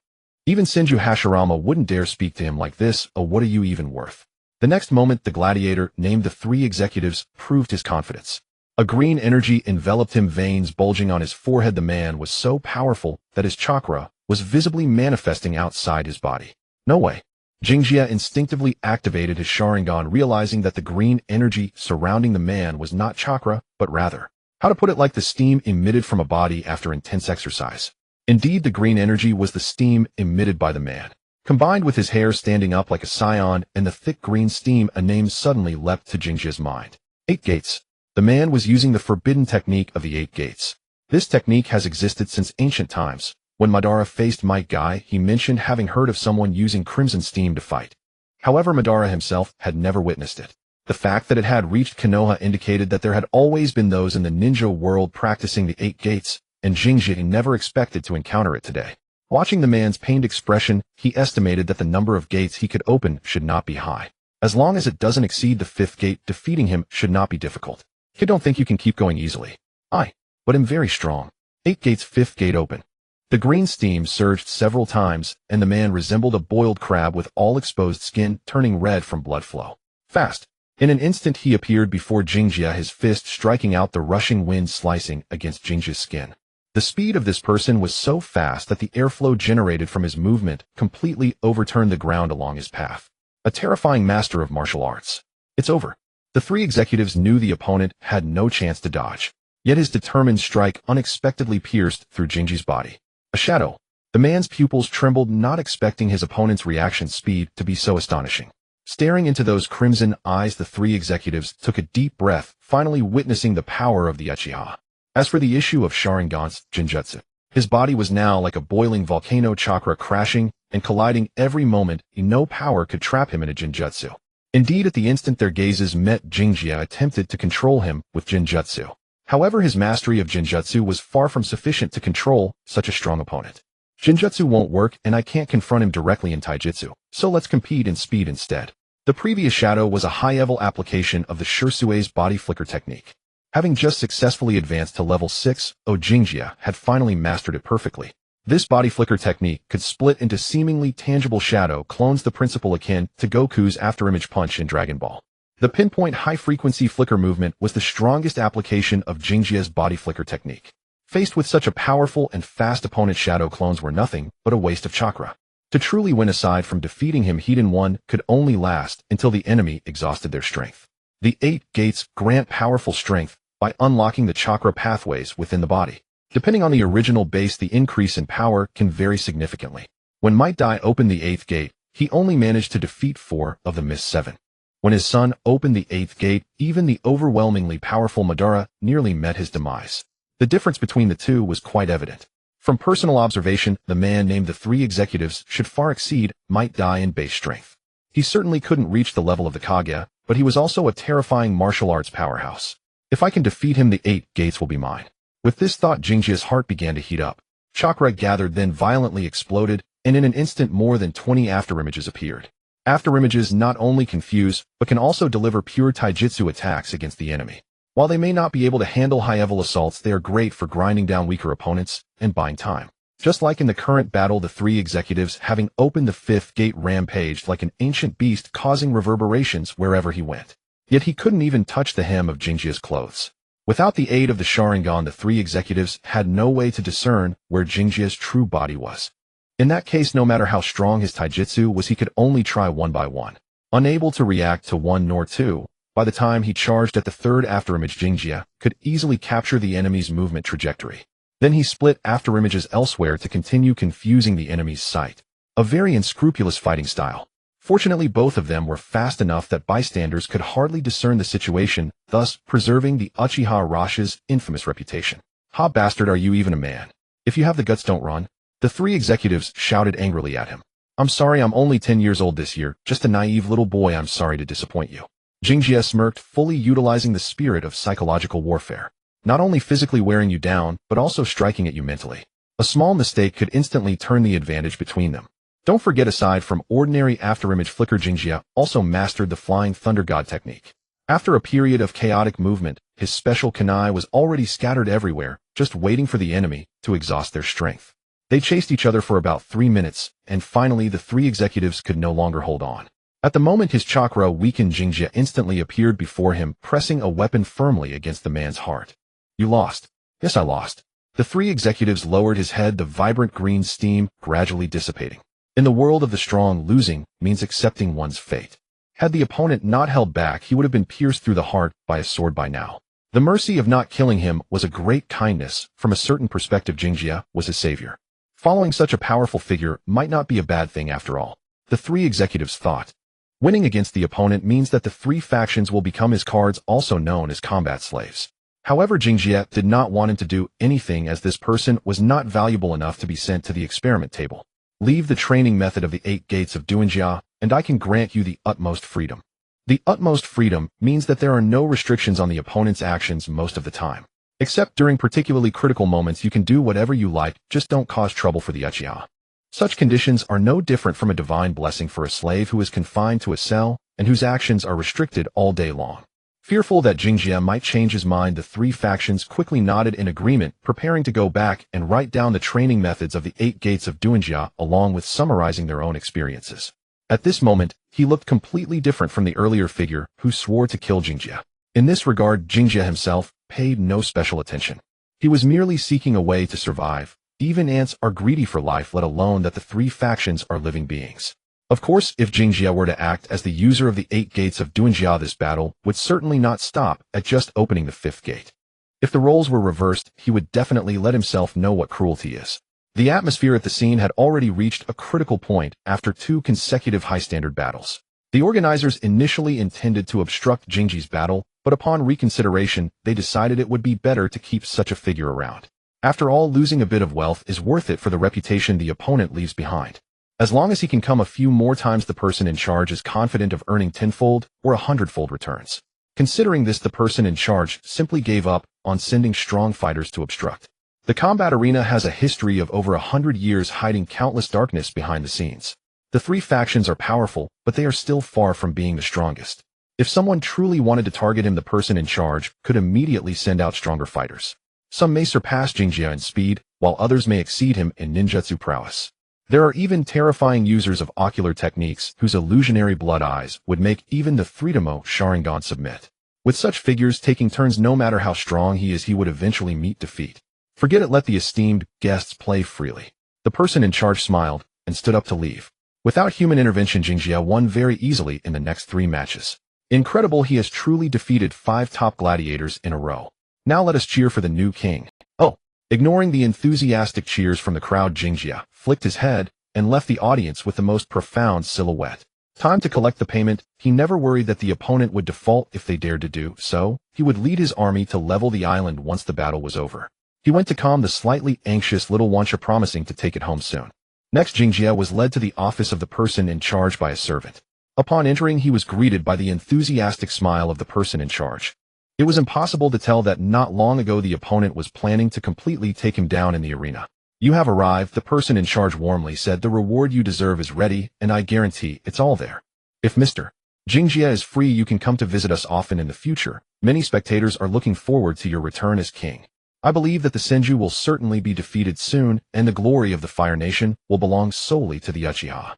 Even Senju Hashirama wouldn't dare speak to him like this. Oh, what are you even worth? The next moment, the gladiator, named the three executives, proved his confidence. A green energy enveloped him, veins bulging on his forehead. The man was so powerful that his chakra was visibly manifesting outside his body. No way. Jingjie instinctively activated his Sharingan, realizing that the green energy surrounding the man was not chakra, but rather, how to put it, like the steam emitted from a body after intense exercise. Indeed, the green energy was the steam emitted by the man. Combined with his hair standing up like a scion and the thick green steam, a name suddenly leapt to Jingjie's mind. 8 Gates. The man was using the forbidden technique of the 8 Gates. This technique has existed since ancient times. When Madara faced Might Guy, he mentioned having heard of someone using crimson steam to fight. However, Madara himself had never witnessed it. The fact that it had reached Konoha indicated that there had always been those in the ninja world practicing the 8 Gates, and Jingjie never expected to encounter it today. Watching the man's pained expression, he estimated that the number of gates he could open should not be high. As long as it doesn't exceed the 5th gate, defeating him should not be difficult. Kid, don't think you can keep going easily. But am very strong. 8 gates, 5th gate open. The green steam surged several times, and the man resembled a boiled crab with all exposed skin, turning red from blood flow. Fast. In an instant he appeared before Jingjie, his fist striking out, the rushing wind slicing against Jingjie's skin. The speed of this person was so fast that the airflow generated from his movement completely overturned the ground along his path. A terrifying master of martial arts. It's over. The three executives knew the opponent had no chance to dodge. Yet his determined strike unexpectedly pierced through Jingjie's body. A shadow. The man's pupils trembled, not expecting his opponent's reaction speed to be so astonishing. Staring into those crimson eyes, the three executives took a deep breath, finally witnessing the power of the Uchiha. As for the issue of Sharingan's Jinjutsu, his body was now like a boiling volcano, chakra crashing and colliding every moment. No power could trap him in a Jinjutsu. Indeed, at the instant their gazes met, Jingjie attempted to control him with Jinjutsu. However, his mastery of Jinjutsu was far from sufficient to control such a strong opponent. Jinjutsu won't work, and I can't confront him directly in Taijutsu, so let's compete in speed instead. The previous shadow was a high-level application of the Shursue's body flicker technique. Having just successfully advanced to level 6, Jingjie had finally mastered it perfectly. This body flicker technique could split into seemingly tangible shadow clones, the principle akin to Goku's after-image punch in Dragon Ball. The pinpoint high-frequency flicker movement was the strongest application of Jingjie's body flicker technique. Faced with such a powerful and fast opponent, shadow clones were nothing but a waste of chakra. To truly win, aside from defeating him, Hiden 1 could only last until the enemy exhausted their strength. The 8 gates grant powerful strength by unlocking the chakra pathways within the body. Depending on the original base, the increase in power can vary significantly. When Might Guy opened the 8th gate, he only managed to defeat 4 of the missed 7. When his son opened the 8th gate, even the overwhelmingly powerful Madara nearly met his demise. The difference between the two was quite evident. From personal observation, the man named the three executives should far exceed Might Guy in base strength. He certainly couldn't reach the level of the Kage, but he was also a terrifying martial arts powerhouse. If I can defeat him, the 8 gates will be mine. With this thought, Jingjie's heart began to heat up. Chakra gathered, then violently exploded, and in an instant more than 20 afterimages appeared. Afterimages not only confuse, but can also deliver pure taijutsu attacks against the enemy. While they may not be able to handle high-level assaults, they are great for grinding down weaker opponents and buying time. Just like in the current battle, the three executives, having opened the 5th gate, rampaged like an ancient beast, causing reverberations wherever he went. Yet he couldn't even touch the hem of Jingjie's clothes. Without the aid of the Sharingan, the three executives had no way to discern where Jingjie's true body was. In that case, no matter how strong his taijutsu was, he could only try one by one. Unable to react to one nor two, by the time he charged at the third afterimage, Jingjia could easily capture the enemy's movement trajectory. Then he split afterimages elsewhere to continue confusing the enemy's sight. A very unscrupulous fighting style. Fortunately, both of them were fast enough that bystanders could hardly discern the situation, thus preserving the Uchiha Rasha's infamous reputation. "Ha, bastard, are you even a man? If you have the guts, don't run." The three executives shouted angrily at him. "I'm sorry, I'm only 10 years old this year, just a naive little boy, I'm sorry to disappoint you." Jingjia smirked, fully utilizing the spirit of psychological warfare. Not only physically wearing you down, but also striking at you mentally. A small mistake could instantly turn the advantage between them. Don't forget, aside from ordinary afterimage flicker, Jingjia also mastered the Flying Thunder God technique. After a period of chaotic movement, his special kunai was already scattered everywhere, just waiting for the enemy to exhaust their strength. They chased each other for about 3 minutes, and finally the three executives could no longer hold on. At the moment his chakra weakened, Jingjia instantly appeared before him, pressing a weapon firmly against the man's heart. "You lost." "Yes, I lost." The three executives lowered his head, the vibrant green steam gradually dissipating. In the world of the strong, losing means accepting one's fate. Had the opponent not held back, he would have been pierced through the heart by a sword by now. The mercy of not killing him was a great kindness. From a certain perspective, Jingjia was his savior. Following such a powerful figure might not be a bad thing after all, the three executives thought. Winning against the opponent means that the three factions will become his cards, also known as combat slaves. However, Jingjia did not want him to do anything, as this person was not valuable enough to be sent to the experiment table. "Leave the training method of the 8 gates of Duanjia, and I can grant you the utmost freedom." The utmost freedom means that there are no restrictions on the opponent's actions most of the time. Except during particularly critical moments, you can do whatever you like, just don't cause trouble for the Uchiha. Such conditions are no different from a divine blessing for a slave who is confined to a cell and whose actions are restricted all day long. Fearful that Jingjia might change his mind, the three factions quickly nodded in agreement, preparing to go back and write down the training methods of the 8 gates of Duanjia, along with summarizing their own experiences. At this moment, he looked completely different from the earlier figure who swore to kill Jingjia. In this regard, Jingjia himself paid no special attention. He was merely seeking a way to survive. Even ants are greedy for life, let alone that the three factions are living beings. Of course, if Jingjia were to act as the user of the 8 gates of Duanjia, this battle would certainly not stop at just opening the 5th gate. If the roles were reversed, he would definitely let himself know what cruelty is. The atmosphere at the scene had already reached a critical point after 2 consecutive high-standard battles. The organizers initially intended to obstruct Jingji's battle, but upon reconsideration, they decided it would be better to keep such a figure around. After all, losing a bit of wealth is worth it for the reputation the opponent leaves behind. As long as he can come a few more times, the person in charge is confident of earning 10-fold or 100-fold returns. Considering this, the person in charge simply gave up on sending strong fighters to obstruct. The combat arena has a history of over 100 years, hiding countless darkness behind the scenes. The three factions are powerful, but they are still far from being the strongest. If someone truly wanted to target him, the person in charge could immediately send out stronger fighters. Some may surpass Jingjia in speed, while others may exceed him in ninjutsu prowess. There are even terrifying users of ocular techniques whose illusionary blood eyes would make even the Freedomo Sharingan submit. With such figures taking turns, no matter how strong he is, he would eventually meet defeat. Forget it, let the esteemed guests play freely. The person in charge smiled and stood up to leave. Without human intervention, Jingjia won very easily in the next 3 matches. Incredible, he has truly defeated 5 top gladiators in a row. Now let us cheer for the new king. Oh! Ignoring the enthusiastic cheers from the crowd, Jingjia flicked his head and left the audience with the most profound silhouette. Time to collect the payment. He never worried that the opponent would default if they dared to do so. He would lead his army to level the island once the battle was over. He went to calm the slightly anxious little Wansha, promising to take it home soon. Next, Jingjia was led to the office of the person in charge by a servant. Upon entering, he was greeted by the enthusiastic smile of the person in charge. It was impossible to tell that not long ago the opponent was planning to completely take him down in the arena. "You have arrived," the person in charge warmly said. "The reward you deserve is ready, and I guarantee it's all there. If Mr. Jingjia is free, you can come to visit us often in the future. Many spectators are looking forward to your return as king. I believe that the Senju will certainly be defeated soon, and the glory of the Fire Nation will belong solely to the Uchiha."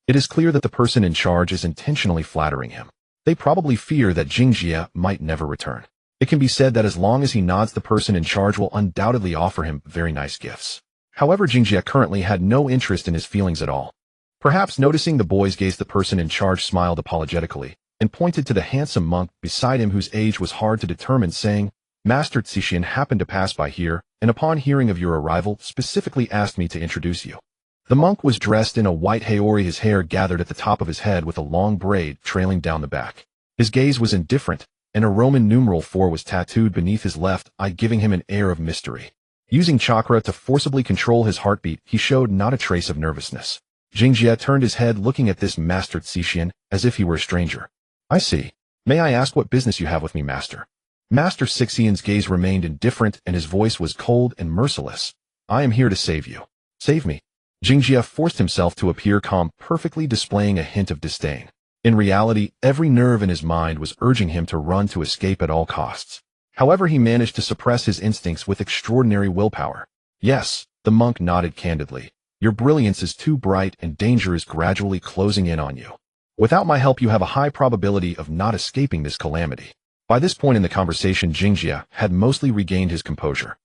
It is clear that the person in charge is intentionally flattering him. They probably fear that Jingjia might never return. It can be said that as long as he nods, the person in charge will undoubtedly offer him very nice gifts. However, Jingjia currently had no interest in his feelings at all. Perhaps noticing the boy's gaze, the person in charge smiled apologetically and pointed to the handsome monk beside him whose age was hard to determine, saying, Master Tsishian happened to pass by here, and upon hearing of your arrival, specifically asked me to introduce you. The monk was dressed in a white haori, his hair gathered at the top of his head with a long braid trailing down the back. His gaze was indifferent, and a Roman numeral 4 was tattooed beneath his left eye, giving him an air of mystery. Using chakra to forcibly control his heartbeat, he showed not a trace of nervousness. Jingjia turned his head, looking at this Master Tsishian as if he were a stranger. I see. May I ask what business you have with me, Master? Master Xixian's gaze remained indifferent and his voice was cold and merciless. I am here to save you. Save me. Jingjia forced himself to appear calm, perfectly displaying a hint of disdain. In reality, every nerve in his mind was urging him to run, to escape at all costs. However, he managed to suppress his instincts with extraordinary willpower. Yes, the monk nodded candidly. Your brilliance is too bright and danger is gradually closing in on you. Without my help, you have a high probability of not escaping this calamity. By this point in the conversation, Jingjia had mostly regained his composure.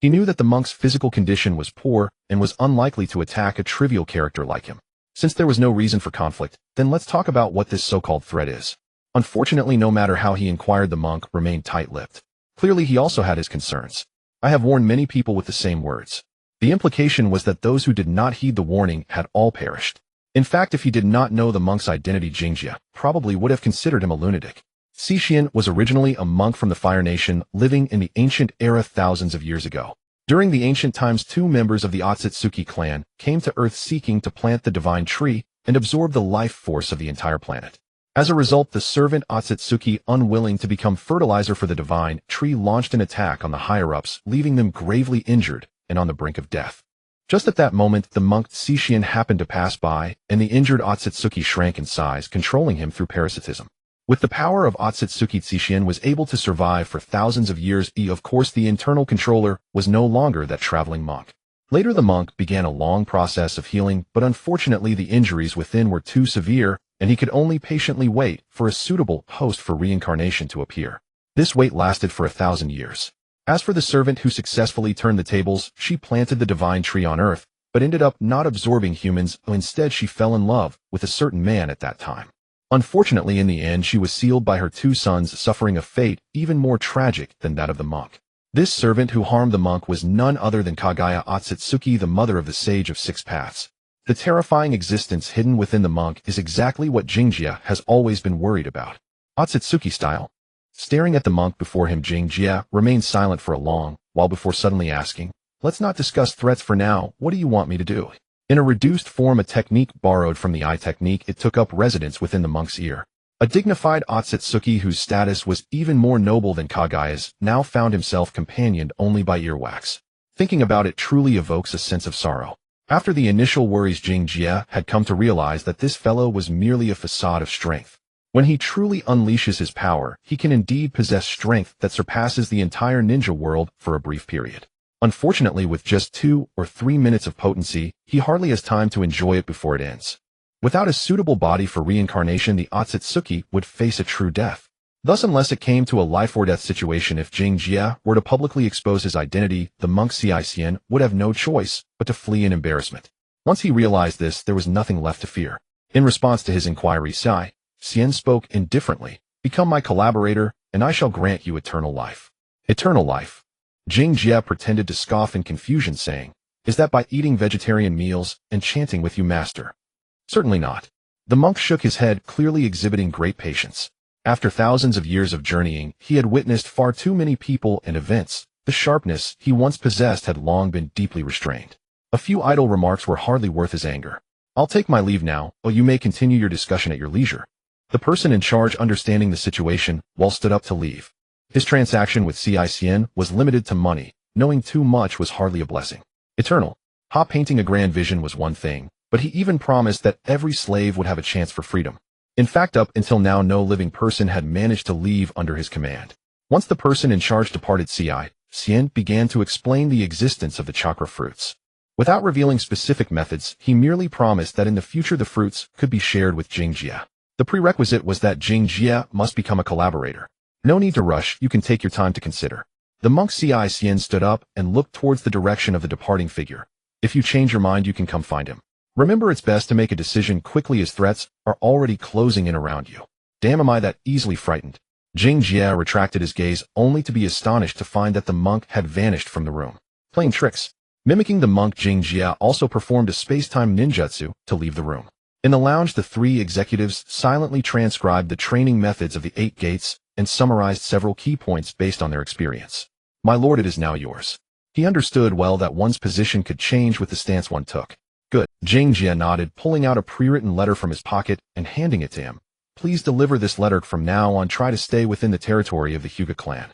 He knew that the monk's physical condition was poor and was unlikely to attack a trivial character like him. Since there was no reason for conflict, then let's talk about what this so-called threat is. Unfortunately, no matter how he inquired, the monk remained tight-lipped. Clearly, he also had his concerns. I have warned many people with the same words. The implication was that those who did not heed the warning had all perished. In fact, if he did not know the monk's identity, Jingjia probably would have considered him a lunatic. Xixian was originally a monk from the Fire Nation, living in the ancient era thousands of years ago. During the ancient times, 2 members of the Otsutsuki clan came to Earth seeking to plant the divine tree and absorb the life force of the entire planet. As a result, the servant Otsutsuki, unwilling to become fertilizer for the divine tree, launched an attack on the higher-ups, leaving them gravely injured and on the brink of death. Just at that moment, the monk Xixian happened to pass by, and the injured Otsutsuki shrank in size, controlling him through parasitism. With the power of Otsutsuki, Xixian was able to survive for thousands of years. Of course, the internal controller was no longer that traveling monk. Later, the monk began a long process of healing, but unfortunately the injuries within were too severe, and he could only patiently wait for a suitable host for reincarnation to appear. This wait lasted for 1,000 years. As for the servant who successfully turned the tables, she planted the divine tree on Earth, but ended up not absorbing humans. Instead, she fell in love with a certain man at that time. Unfortunately, in the end, she was sealed by her 2 sons, suffering a fate even more tragic than that of the monk. This servant who harmed the monk was none other than Kagaya Otsutsuki, the mother of the Sage of 6 Paths. The terrifying existence hidden within the monk is exactly what Jingjia has always been worried about. Otsutsuki style. Staring at the monk before him, Jingjia remained silent for a long while before suddenly asking, Let's not discuss threats for now. What do you want me to do? In a reduced form, a technique borrowed from the eye technique, it took up residence within the monk's ear. A dignified Otsutsuki whose status was even more noble than Kagaya's now found himself companioned only by earwax. Thinking about it truly evokes a sense of sorrow. After the initial worries, Jingjia had come to realize that this fellow was merely a facade of strength. When he truly unleashes his power, he can indeed possess strength that surpasses the entire ninja world for a brief period. Unfortunately, with just 2 or 3 minutes of potency, he hardly has time to enjoy it before it ends. Without a suitable body for reincarnation, the Otsutsuki would face a true death. Thus, unless it came to a life-or-death situation, if Jingjia were to publicly expose his identity, the monk Xixian would have no choice but to flee in embarrassment. Once he realized this, there was nothing left to fear. In response to his inquiry, Xixian spoke indifferently, Become my collaborator, and I shall grant you eternal life. Eternal life. Jingjia pretended to scoff in confusion, saying, Is that by eating vegetarian meals and chanting with you, master? Certainly not. The monk shook his head, clearly exhibiting great patience. After thousands of years of journeying, he had witnessed far too many people and events. The sharpness he once possessed had long been deeply restrained. A few idle remarks were hardly worth his anger. I'll take my leave now, or you may continue your discussion at your leisure. The person in charge, understanding the situation, stood up to leave. His transaction with Xixian was limited to money. Knowing too much was hardly a blessing. Eternal. Painting a grand vision was one thing, but he even promised that every slave would have a chance for freedom. In fact, up until now, no living person had managed to leave under his command. Once the person in charge departed, Xixian began to explain the existence of the chakra fruits. Without revealing specific methods, he merely promised that in the future the fruits could be shared with Jingjia. The prerequisite was that Jingjia must become a collaborator. No need to rush, you can take your time to consider. The monk Xixian stood up and looked towards the direction of the departing figure. If you change your mind, you can come find him. Remember, it's best to make a decision quickly as threats are already closing in around you. Damn, am I that easily frightened? Jing Jie retracted his gaze only to be astonished to find that the monk had vanished from the room. Playing tricks. Mimicking the monk, Jing Jie also performed a space-time ninjutsu to leave the room. In the lounge, the three executives silently transcribed the training methods of the 8 gates and summarized several key points based on their experience. My lord, it is now yours. He understood well that one's position could change with the stance one took. Good. Jing Jie nodded, pulling out a pre-written letter from his pocket and handing it to him. Please deliver this letter. From now on, try to stay within the territory of the Hyuga clan.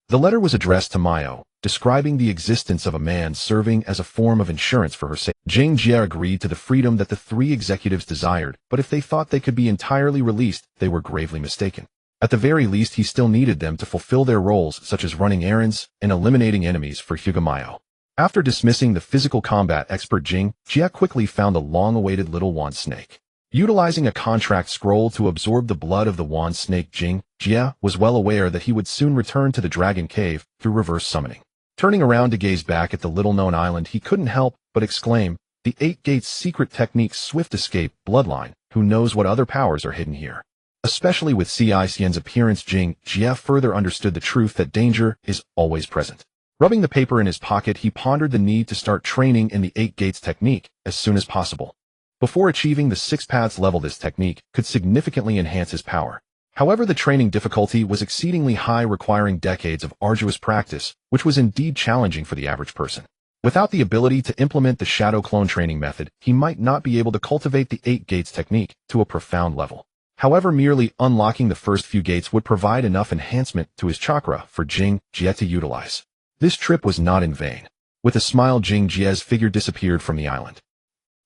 The letter was addressed to Mayo, describing the existence of a man serving as a form of insurance for her safety. Jing Jie agreed to the freedom that the three executives desired, but if they thought they could be entirely released, they were gravely mistaken. At the very least, he still needed them to fulfill their roles such as running errands and eliminating enemies for Hyuga Mayo. After dismissing the physical combat expert, Jing Jie quickly found the long-awaited little wand snake. Utilizing a contract scroll to absorb the blood of the wand snake, Jing Jie was well aware that he would soon return to the Dragon Cave through reverse summoning. Turning around to gaze back at the little-known island, he couldn't help but exclaim, the 8 gates secret technique, swift escape, bloodline, who knows what other powers are hidden here. Especially with Ci Xian's appearance, Jing Jie further understood the truth that danger is always present. Rubbing the paper in his pocket, he pondered the need to start training in the 8 gates technique as soon as possible. Before achieving the 6 paths level, this technique could significantly enhance his power. However, the training difficulty was exceedingly high, requiring decades of arduous practice, which was indeed challenging for the average person. Without the ability to implement the shadow clone training method, he might not be able to cultivate the 8 gates technique to a profound level. However, merely unlocking the first few gates would provide enough enhancement to his chakra for Jing Jie to utilize. This trip was not in vain. With a smile, Jing Jie's figure disappeared from the island.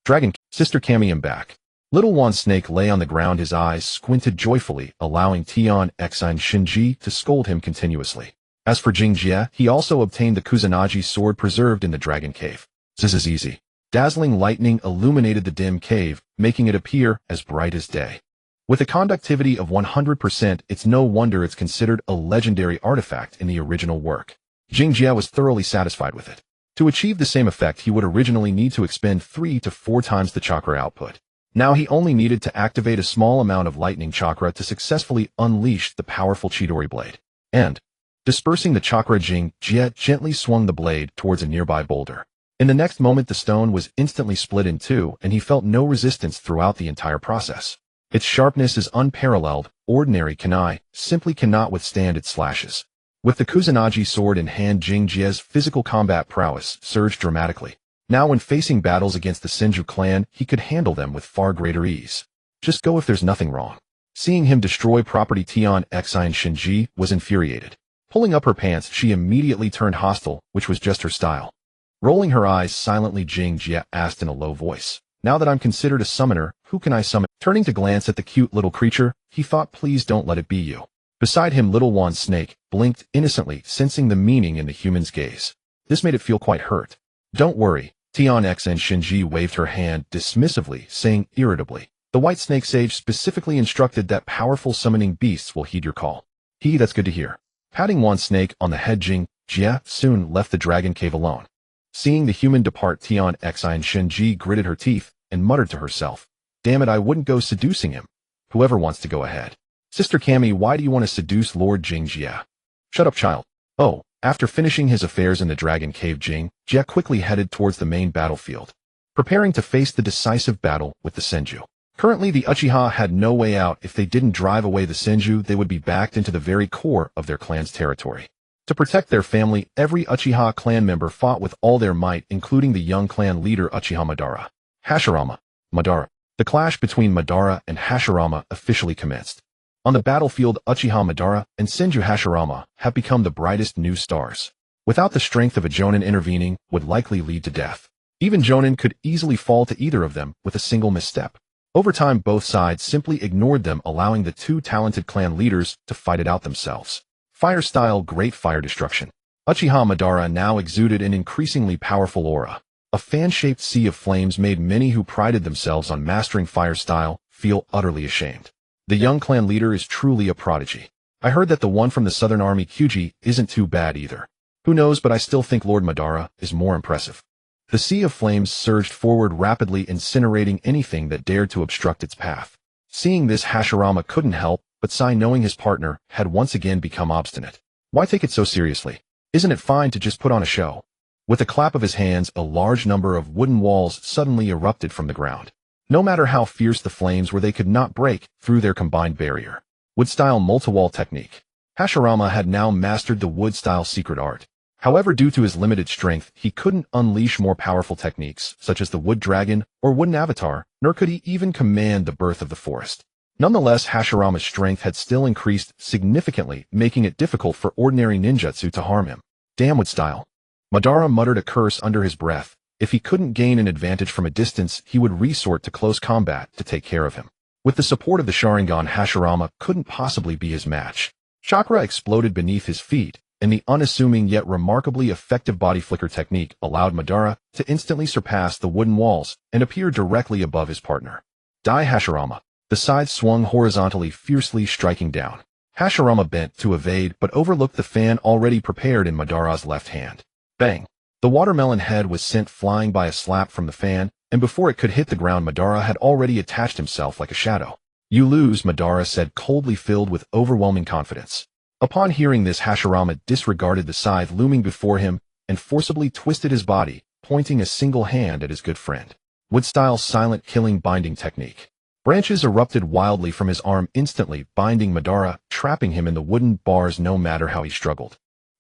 Dragon, Sister Kami, am back. Little Wand Snake lay on the ground, his eyes squinted joyfully, allowing Tian Xine Shinji to scold him continuously. As for Jing Jie, he also obtained the Kusanagi sword preserved in the Dragon Cave. This is easy. Dazzling lightning illuminated the dim cave, making it appear as bright as day. With a conductivity of 100%, it's no wonder it's considered a legendary artifact in the original work. Jing Jie was thoroughly satisfied with it. To achieve the same effect, he would originally need to expend 3 to 4 times the chakra output. Now he only needed to activate a small amount of lightning chakra to successfully unleash the powerful Chidori blade. And, dispersing the chakra, Jing Jie gently swung the blade towards a nearby boulder. In the next moment, the stone was instantly split in two, and he felt no resistance throughout the entire process. Its sharpness is unparalleled. Ordinary kunai simply cannot withstand its slashes. With the Kusanagi sword in hand, Jing Jie's physical combat prowess surged dramatically. Now when facing battles against the Senju clan, he could handle them with far greater ease. Just go if there's nothing wrong. Seeing him destroy property, Tian Xine Shinji was infuriated. Pulling up her pants, she immediately turned hostile, which was just her style. Rolling her eyes silently, Jing Jie asked in a low voice, "Now that I'm considered a summoner, who can I summon?" Turning to glance at the cute little creature, he thought, please don't let it be you. Beside him, Little Wand Snake blinked innocently, sensing the meaning in the human's gaze. This made it feel quite hurt. Don't worry. Tian Xine Shinji waved her hand dismissively, saying irritably, "The White Snake Sage specifically instructed that powerful summoning beasts will heed your call." That's good to hear. Patting Wand Snake on the head, Jing Jie soon left the Dragon Cave alone. Seeing the human depart, Tian Xine Shinji gritted her teeth and muttered to herself, "Damn it, I wouldn't go seducing him. Whoever wants to go ahead." Sister Kami, why do you want to seduce Lord Jing Jie? Shut up, child. Oh, after finishing his affairs in the Dragon Cave, Jing Jie quickly headed towards the main battlefield, preparing to face the decisive battle with the Senju. Currently, the Uchiha had no way out. If they didn't drive away the Senju, they would be backed into the very core of their clan's territory. To protect their family, every Uchiha clan member fought with all their might, including the young clan leader Uchiha Madara. Hashirama. Madara. The clash between Madara and Hashirama officially commenced. On the battlefield, Uchiha Madara and Senju Hashirama have become the brightest new stars. Without the strength of a Jonin intervening, would likely lead to death. Even Jonin could easily fall to either of them with a single misstep. Over time, both sides simply ignored them, allowing the two talented clan leaders to fight it out themselves. Fire style, great fire destruction. Uchiha Madara now exuded an increasingly powerful aura. A fan-shaped sea of flames made many who prided themselves on mastering fire style feel utterly ashamed. The young clan leader is truly a prodigy. I heard that the one from the Southern Army, Kyuji, isn't too bad either. Who knows, but I still think Lord Madara is more impressive. The sea of flames surged forward rapidly, incinerating anything that dared to obstruct its path. Seeing this, Hashirama couldn't help but sigh, knowing his partner had once again become obstinate. Why take it so seriously? Isn't it fine to just put on a show? With a clap of his hands, a large number of wooden walls suddenly erupted from the ground. No matter how fierce the flames were, they could not break through their combined barrier. Wood-style multi-wall technique. Hashirama had now mastered the wood-style secret art. However, due to his limited strength, he couldn't unleash more powerful techniques, such as the wood dragon or wooden avatar, nor could he even command the birth of the forest. Nonetheless, Hashirama's strength had still increased significantly, making it difficult for ordinary ninjutsu to harm him. Damn wood-style. Madara muttered a curse under his breath. If he couldn't gain an advantage from a distance, he would resort to close combat to take care of him. With the support of the Sharingan, Hashirama couldn't possibly be his match. Chakra exploded beneath his feet, and the unassuming yet remarkably effective body flicker technique allowed Madara to instantly surpass the wooden walls and appear directly above his partner. Die, Hashirama. The scythe swung horizontally, fiercely striking down. Hashirama bent to evade, but overlooked the fan already prepared in Madara's left hand. Bang! The watermelon head was sent flying by a slap from the fan, and before it could hit the ground, Madara had already attached himself like a shadow. You lose, Madara said coldly, filled with overwhelming confidence. Upon hearing this, Hashirama disregarded the scythe looming before him and forcibly twisted his body, pointing a single hand at his good friend. Wood-style silent killing binding technique. Branches erupted wildly from his arm, instantly binding Madara, trapping him in the wooden bars no matter how he struggled.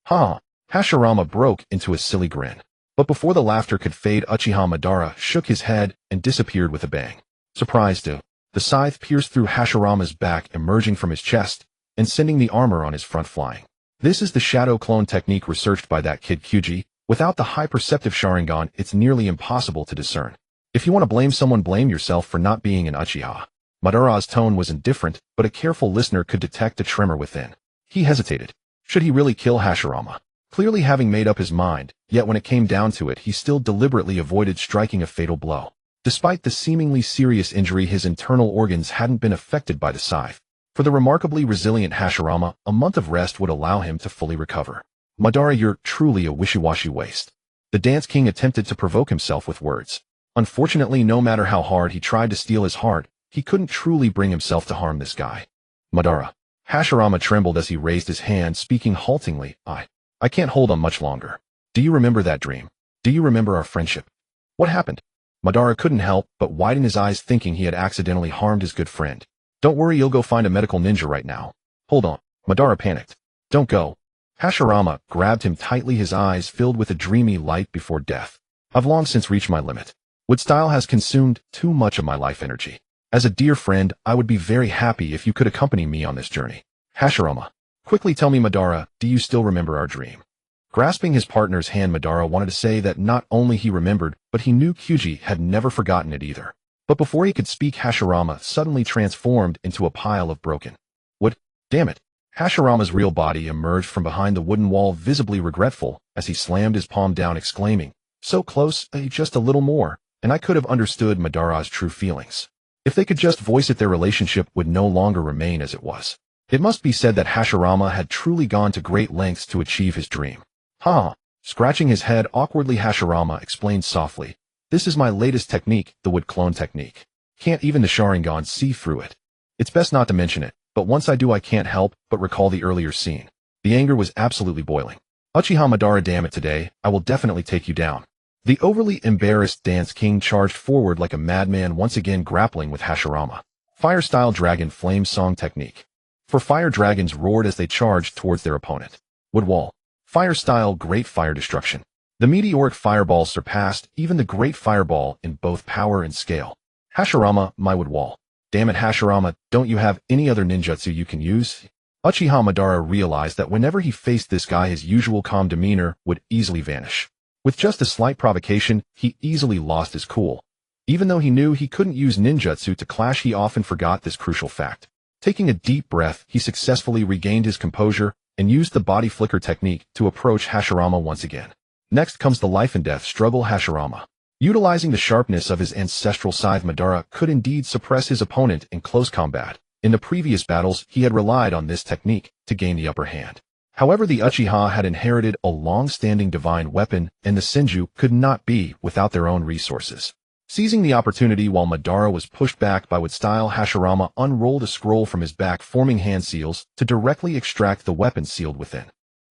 Ha! Hashirama broke into a silly grin. But before the laughter could fade, Uchiha Madara shook his head and disappeared with a bang. Surprised, too. The scythe pierced through Hashirama's back, emerging from his chest, and sending the armor on his front flying. This is the shadow clone technique researched by that kid Kyuji. Without the high perceptive Sharingan, it's nearly impossible to discern. If you want to blame someone, blame yourself for not being an Uchiha. Madara's tone was indifferent, but a careful listener could detect a tremor within. He hesitated. Should he really kill Hashirama? Clearly having made up his mind, yet when it came down to it, he still deliberately avoided striking a fatal blow. Despite the seemingly serious injury, his internal organs hadn't been affected by the scythe. For the remarkably resilient Hashirama, a month of rest would allow him to fully recover. Madara, you're truly a wishy-washy waste. The Dance King attempted to provoke himself with words. Unfortunately, no matter how hard he tried to steal his heart, he couldn't truly bring himself to harm this guy. Madara. Hashirama trembled as he raised his hand, speaking haltingly. I can't hold on much longer. Do you remember that dream? Do you remember our friendship? What happened? Madara couldn't help but widen his eyes, thinking he had accidentally harmed his good friend. Don't worry, you'll go find a medical ninja right now. Hold on. Madara panicked. Don't go. Hashirama grabbed him tightly, his eyes filled with a dreamy light before death. I've long since reached my limit. Wood-style has consumed too much of my life energy. As a dear friend, I would be very happy if you could accompany me on this journey. Hashirama. Quickly tell me, Madara, do you still remember our dream? Grasping his partner's hand, Madara wanted to say that not only he remembered, but he knew Kyuji had never forgotten it either. But before he could speak, Hashirama suddenly transformed into a pile of broken wood. Damn it. Hashirama's real body emerged from behind the wooden wall, visibly regretful, as he slammed his palm down, exclaiming, so close, just a little more, and I could have understood Madara's true feelings. If they could just voice it, their relationship would no longer remain as it was. It must be said that Hashirama had truly gone to great lengths to achieve his dream. Scratching his head awkwardly, Hashirama explained softly, this is my latest technique, the wood clone technique. Can't even the Sharingan see through it. It's best not to mention it, but once I do, I can't help but recall the earlier scene. The anger was absolutely boiling. Uchiha Madara, damn it, today, I will definitely take you down. The overly embarrassed Dance King charged forward like a madman, once again grappling with Hashirama. Fire-style dragon flame song technique. For fire, dragons roared as they charged towards their opponent. Wood wall. Fire-style great fire destruction. The meteoric fireball surpassed even the great fireball in both power and scale. Hashirama, my wood wall. Damn it, Hashirama, don't you have any other ninjutsu you can use? Uchiha Madara realized that whenever he faced this guy, his usual calm demeanor would easily vanish. With just a slight provocation, he easily lost his cool. Even though he knew he couldn't use ninjutsu to clash, he often forgot this crucial fact. Taking a deep breath, he successfully regained his composure and used the body flicker technique to approach Hashirama once again. Next comes the life and death struggle. Hashirama. Utilizing the sharpness of his ancestral scythe, Madara could indeed suppress his opponent in close combat. In the previous battles, he had relied on this technique to gain the upper hand. However, the Uchiha had inherited a long-standing divine weapon, and the Senju could not be without their own resources. Seizing the opportunity while Madara was pushed back by would-style, Hashirama unrolled a scroll from his back, forming hand seals to directly extract the weapon sealed within.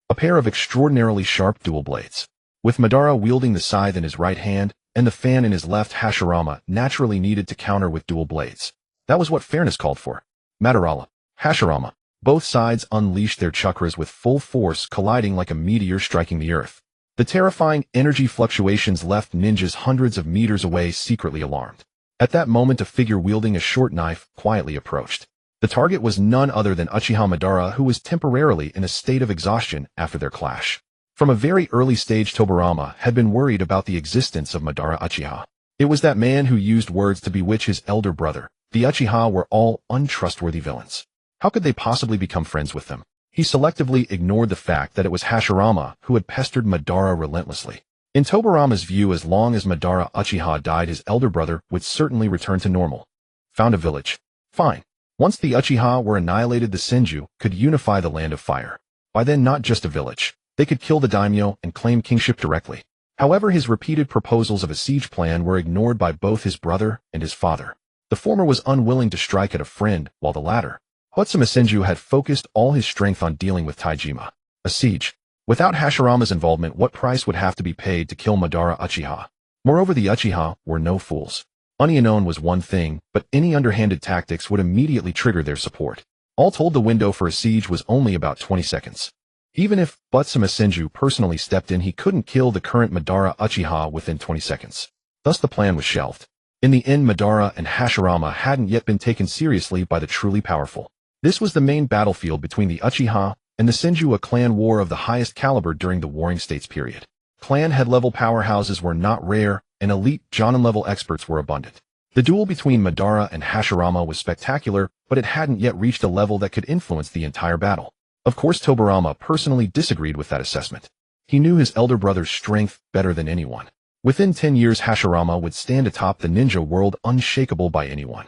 A pair of extraordinarily sharp dual blades. With Madara wielding the scythe in his right hand and the fan in his left, Hashirama naturally needed to counter with dual blades. That was what fairness called for. Madara, Hashirama. Both sides unleashed their chakras with full force, colliding like a meteor striking the earth. The terrifying energy fluctuations left ninjas hundreds of meters away secretly alarmed. At that moment, a figure wielding a short knife quietly approached. The target was none other than Uchiha Madara, who was temporarily in a state of exhaustion after their clash. From a very early stage, Tobirama had been worried about the existence of Madara Uchiha. It was that man who used words to bewitch his elder brother. The Uchiha were all untrustworthy villains. How could they possibly become friends with them? He selectively ignored the fact that it was Hashirama who had pestered Madara relentlessly. In Tobirama's view, as long as Madara Uchiha died, his elder brother would certainly return to normal. Found a village. Fine. Once the Uchiha were annihilated, the Senju could unify the Land of Fire. By then, not just a village. They could kill the daimyo and claim kingship directly. However, his repeated proposals of a siege plan were ignored by both his brother and his father. The former was unwilling to strike at a friend, while the latter, Otsuma Senju, had focused all his strength on dealing with Taijima. A siege. Without Hashirama's involvement, what price would have to be paid to kill Madara Uchiha? Moreover, the Uchiha were no fools. Unknown was one thing, but any underhanded tactics would immediately trigger their support. All told, the window for a siege was only about 20 seconds. Even if Otsuma Senju personally stepped in, he couldn't kill the current Madara Uchiha within 20 seconds. Thus the plan was shelved. In the end, Madara and Hashirama hadn't yet been taken seriously by the truly powerful. This was the main battlefield between the Uchiha and the Senju, a clan war of the highest caliber during the Warring States period. Clan head-level powerhouses were not rare, and elite Jonin-level experts were abundant. The duel between Madara and Hashirama was spectacular, but it hadn't yet reached a level that could influence the entire battle. Of course, Tobirama personally disagreed with that assessment. He knew his elder brother's strength better than anyone. Within 10 years, Hashirama would stand atop the ninja world, unshakable by anyone.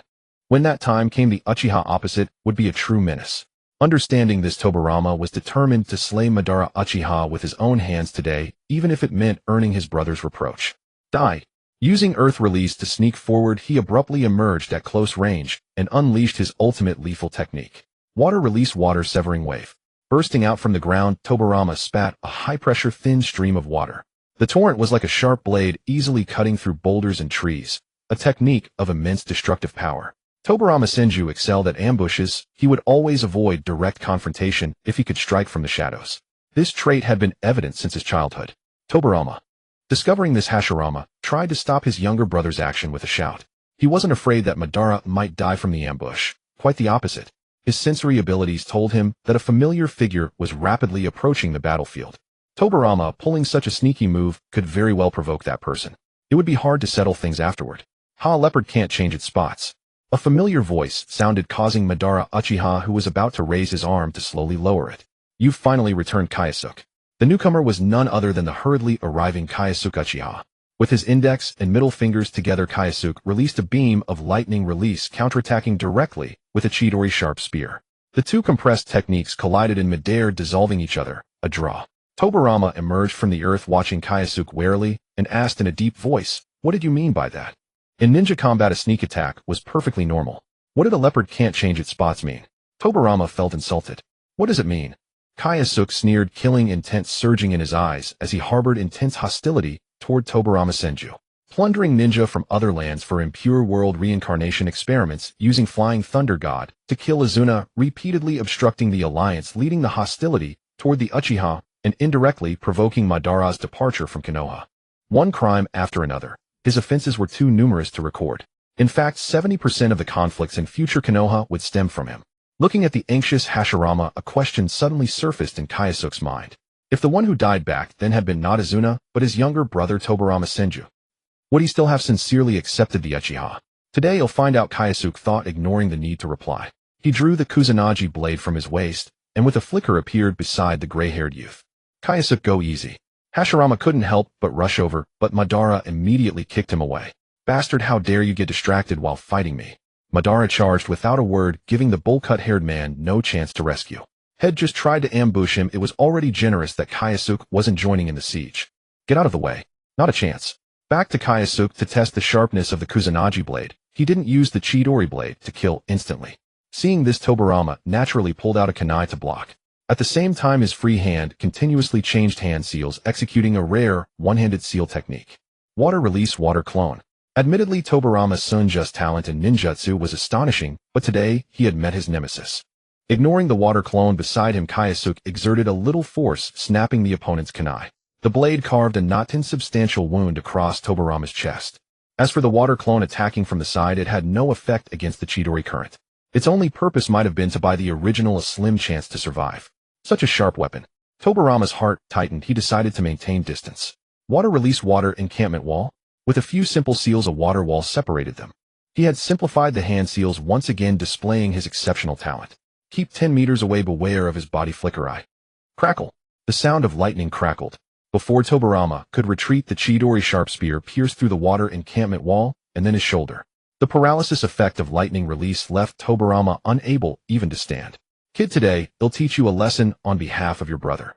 When that time came, the Uchiha opposite would be a true menace. Understanding this, Tobirama was determined to slay Madara Uchiha with his own hands today, even if it meant earning his brother's reproach. Die. Using Earth Release to sneak forward, he abruptly emerged at close range and unleashed his ultimate lethal technique. Water Release, Water Severing Wave. Bursting out from the ground, Tobirama spat a high-pressure thin stream of water. The torrent was like a sharp blade, easily cutting through boulders and trees, a technique of immense destructive power. Tobirama Senju excelled at ambushes. He would always avoid direct confrontation if he could strike from the shadows. This trait had been evident since his childhood. Tobirama, discovering this, Hashirama tried to stop his younger brother's action with a shout. He wasn't afraid that Madara might die from the ambush. Quite the opposite. His sensory abilities told him that a familiar figure was rapidly approaching the battlefield. Tobirama pulling such a sneaky move could very well provoke that person. It would be hard to settle things afterward. A leopard can't change its spots. A familiar voice sounded, causing Madara Uchiha, who was about to raise his arm, to slowly lower it. You've finally returned, Kyosuke. The newcomer was none other than the hurriedly arriving Kyosuke Uchiha. With his index and middle fingers together, Kyosuke released a beam of lightning release, counterattacking directly with a Chidori sharp spear. The two compressed techniques collided in midair, dissolving each other. A draw. Tobirama emerged from the earth, watching Kyosuke warily, and asked in a deep voice, "What did you mean by that?" In ninja combat, a sneak attack was perfectly normal. What did a leopard can't change its spots mean? Tobirama felt insulted. What does it mean? Kyosuke sneered, killing intent surging in his eyes as he harbored intense hostility toward Tobirama Senju. Plundering ninja from other lands for impure world reincarnation experiments, using Flying Thunder God to kill Izuna, repeatedly obstructing the alliance, leading the hostility toward the Uchiha, and indirectly provoking Madara's departure from Konoha. One crime after another. His offenses were too numerous to record. In fact, 70% of the conflicts in future Konoha would stem from him. Looking at the anxious Hashirama, a question suddenly surfaced in Kyosuke's mind. If the one who died back then had been not Izuna, but his younger brother Tobirama Senju, would he still have sincerely accepted the Uchiha? Today you'll find out, Kyosuke thought, ignoring the need to reply. He drew the Kusanagi blade from his waist, and with a flicker appeared beside the gray-haired youth. Kyosuke, go easy. Hashirama couldn't help but rush over, but Madara immediately kicked him away. Bastard, how dare you get distracted while fighting me? Madara charged without a word, giving the bowl-cut-haired man no chance to rescue. Had just tried to ambush him, it was already generous that Kyosuke wasn't joining in the siege. Get out of the way. Not a chance. Back to Kyosuke to test the sharpness of the Kusanagi blade. He didn't use the Chidori blade to kill instantly. Seeing this, Tobarama naturally pulled out a kunai to block. At the same time, his free hand continuously changed hand seals, executing a rare, one-handed seal technique. Water release, water clone. Admittedly, Tobarama's Sunja's talent in ninjutsu was astonishing, but today he had met his nemesis. Ignoring the water clone beside him, Kyosuke exerted a little force, snapping the opponent's kunai. The blade carved a not insubstantial wound across Tobarama's chest. As for the water clone attacking from the side, it had no effect against the Chidori current. Its only purpose might have been to buy the original a slim chance to survive. Such a sharp weapon. Tobarama's heart tightened. He decided to maintain distance. Water release, water encampment wall. With a few simple seals, a water wall separated them. He had simplified the hand seals, once again displaying his exceptional talent. Keep 10 meters away, beware of his body flicker eye. Crackle. The sound of lightning crackled. Before Tobarama could retreat, the Chidori sharp spear pierced through the water encampment wall and then his shoulder. The paralysis effect of lightning release left Tobarama unable even to stand. Kid, today, I'll teach you a lesson on behalf of your brother.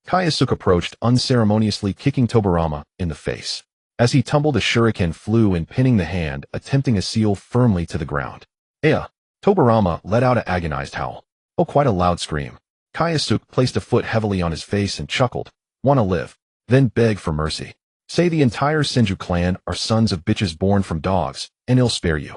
Kyosuke approached, unceremoniously kicking Tobarama in the face. As he tumbled, a shuriken flew in, pinning the hand, attempting a seal firmly to the ground. Ea! Tobarama let out an agonized howl. Oh, quite a loud scream. Kyosuke placed a foot heavily on his face and chuckled. Wanna live? Then beg for mercy. Say the entire Senju clan are sons of bitches born from dogs, and he'll spare you.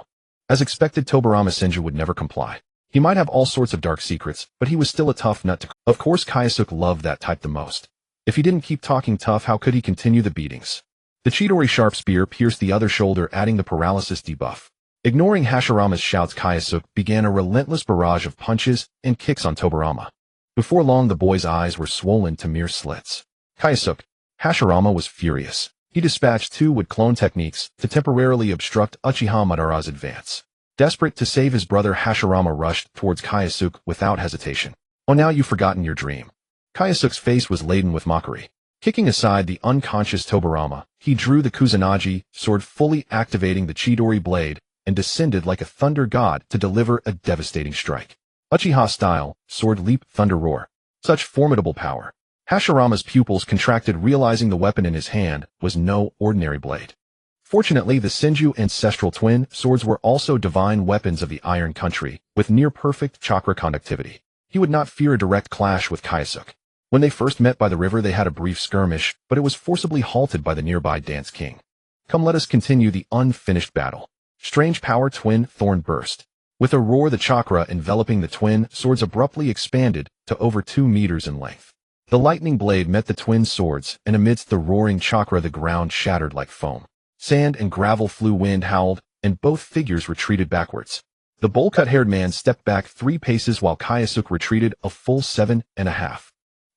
As expected, Tobarama Senju would never comply. He might have all sorts of dark secrets, but he was still a tough nut to crack. Of course, Kyosuke loved that type the most. If he didn't keep talking tough, how could he continue the beatings? The Chidori sharp spear pierced the other shoulder, adding the paralysis debuff. Ignoring Hashirama's shouts, Kyosuke began a relentless barrage of punches and kicks on Tobarama. Before long, the boy's eyes were swollen to mere slits. Kyosuke. Hashirama was furious. He dispatched 2 wood clone techniques to temporarily obstruct Uchiha Madara's advance. Desperate to save his brother, Hashirama rushed towards Kyosuke without hesitation. Oh, now you've forgotten your dream. Kyosuke's face was laden with mockery. Kicking aside the unconscious Tobarama, he drew the Kusanagi sword, fully activating the Chidori blade, and descended like a thunder god to deliver a devastating strike. Uchiha style, sword leap, thunder roar. Such formidable power. Hashirama's pupils contracted, realizing the weapon in his hand was no ordinary blade. Fortunately, the Senju ancestral twin swords were also divine weapons of the Iron Country, with near-perfect chakra conductivity. He would not fear a direct clash with Kyosuke. When they first met by the river, they had a brief skirmish, but it was forcibly halted by the nearby Dance King. Come, let us continue the unfinished battle. Strange power, twin thorn burst. With a roar, the chakra enveloping the twin swords abruptly expanded to over 2 meters in length. The lightning blade met the twin swords, and amidst the roaring chakra, the ground shattered like foam. Sand and gravel flew, wind howled, and both figures retreated backwards. The bowl-cut-haired man stepped back 3 paces while Kyosuke retreated a full 7.5.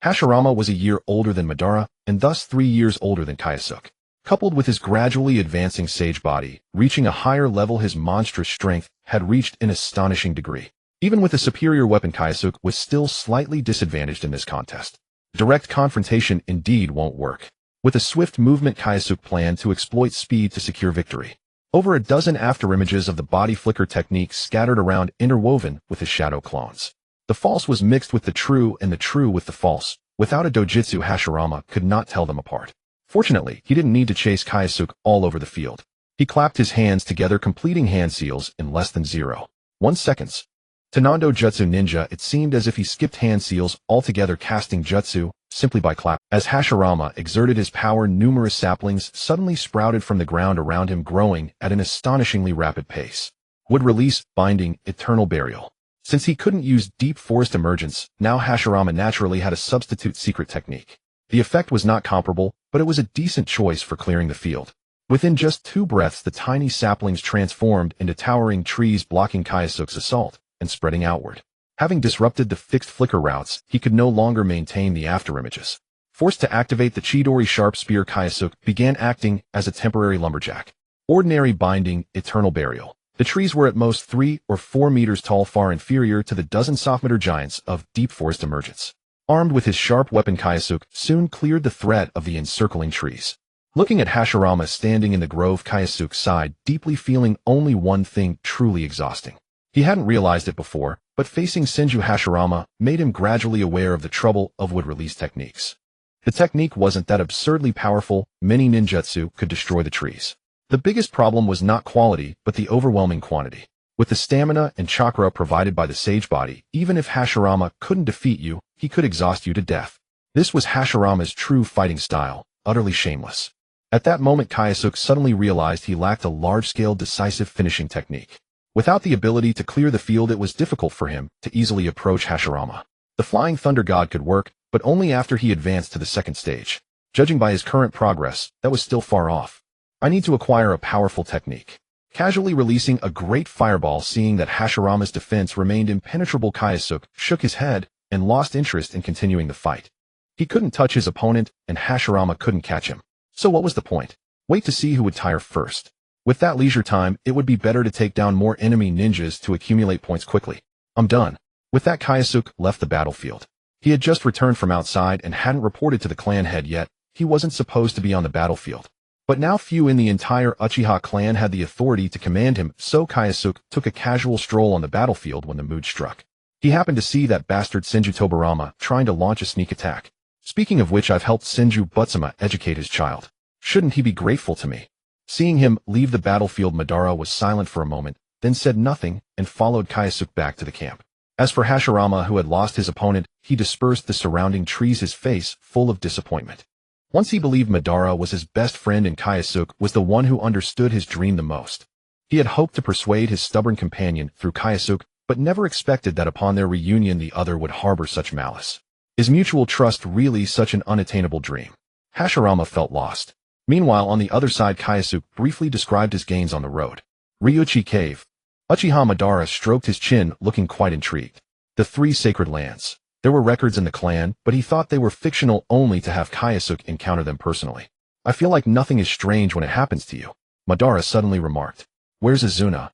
Hashirama was a year older than Madara, and thus 3 years older than Kyosuke. Coupled with his gradually advancing sage body, reaching a higher level, his monstrous strength had reached an astonishing degree. Even with a superior weapon, Kyosuke was still slightly disadvantaged in this contest. Direct confrontation indeed won't work. With a swift movement, Kyosuke planned to exploit speed to secure victory. Over a dozen afterimages of the body flicker technique scattered around, interwoven with his shadow clones. The false was mixed with the true and the true with the false. Without a dojutsu, Hashirama could not tell them apart. Fortunately, he didn't need to chase Kyosuke all over the field. He clapped his hands together, completing hand seals in less than 0.1 seconds. To non-dojutsu ninja, it seemed as if he skipped hand seals altogether, casting jutsu simply by clap. As Hashirama exerted his power, numerous saplings suddenly sprouted from the ground around him, growing at an astonishingly rapid pace. Wood release, binding, eternal burial. Since he couldn't use deep forest emergence, now Hashirama naturally had a substitute secret technique. The effect was not comparable, but it was a decent choice for clearing the field. Within just 2 breaths, the tiny saplings transformed into towering trees, blocking Kyosuke's assault and spreading outward. Having disrupted the fixed flicker routes, he could no longer maintain the afterimages. Forced to activate the Chidori sharp spear, Kyosuke began acting as a temporary lumberjack. Ordinary binding, eternal burial. The trees were at most 3 or 4 meters tall, far inferior to the dozen soft-meter giants of deep forest emergence. Armed with his sharp weapon, Kyosuke soon cleared the threat of the encircling trees. Looking at Hashirama standing in the grove, Kyosuke sighed, deeply, feeling only one thing truly exhausting. He hadn't realized it before, but facing Senju Hashirama made him gradually aware of the trouble of wood-release techniques. The technique wasn't that absurdly powerful, many ninjutsu could destroy the trees. The biggest problem was not quality, but the overwhelming quantity. With the stamina and chakra provided by the sage body, even if Hashirama couldn't defeat you, he could exhaust you to death. This was Hashirama's true fighting style, utterly shameless. At that moment Kyosuke suddenly realized he lacked a large-scale decisive finishing technique. Without the ability to clear the field, it was difficult for him to easily approach Hashirama. The Flying Thunder God could work, but only after he advanced to the second stage. Judging by his current progress, that was still far off. I need to acquire a powerful technique. Casually releasing a great fireball, seeing that Hashirama's defense remained impenetrable, Kyosuke shook his head and lost interest in continuing the fight. He couldn't touch his opponent, and Hashirama couldn't catch him. So what was the point? Wait to see who would tire first. With that leisure time, it would be better to take down more enemy ninjas to accumulate points quickly. I'm done. With that, Kyosuke left the battlefield. He had just returned from outside and hadn't reported to the clan head yet. He wasn't supposed to be on the battlefield. But now few in the entire Uchiha clan had the authority to command him, so Kyosuke took a casual stroll on the battlefield when the mood struck. He happened to see that bastard Senju Tobarama trying to launch a sneak attack. Speaking of which, I've helped Senju Butsuma educate his child. Shouldn't he be grateful to me? Seeing him leave the battlefield, Madara was silent for a moment, then said nothing and followed Kyosuke back to the camp. As for Hashirama, who had lost his opponent, he dispersed the surrounding trees, his face full of disappointment. Once he believed Madara was his best friend and Kyosuke was the one who understood his dream the most. He had hoped to persuade his stubborn companion through Kyosuke, but never expected that upon their reunion the other would harbor such malice. Is mutual trust really such an unattainable dream? Hashirama felt lost. Meanwhile, on the other side, Kyosuke briefly described his gains on the road. Ryuchi Cave. Uchiha Madara stroked his chin, looking quite intrigued. The three sacred lands. There were records in the clan, but he thought they were fictional only to have Kyosuke encounter them personally. I feel like nothing is strange when it happens to you, Madara suddenly remarked. Where's Izuna?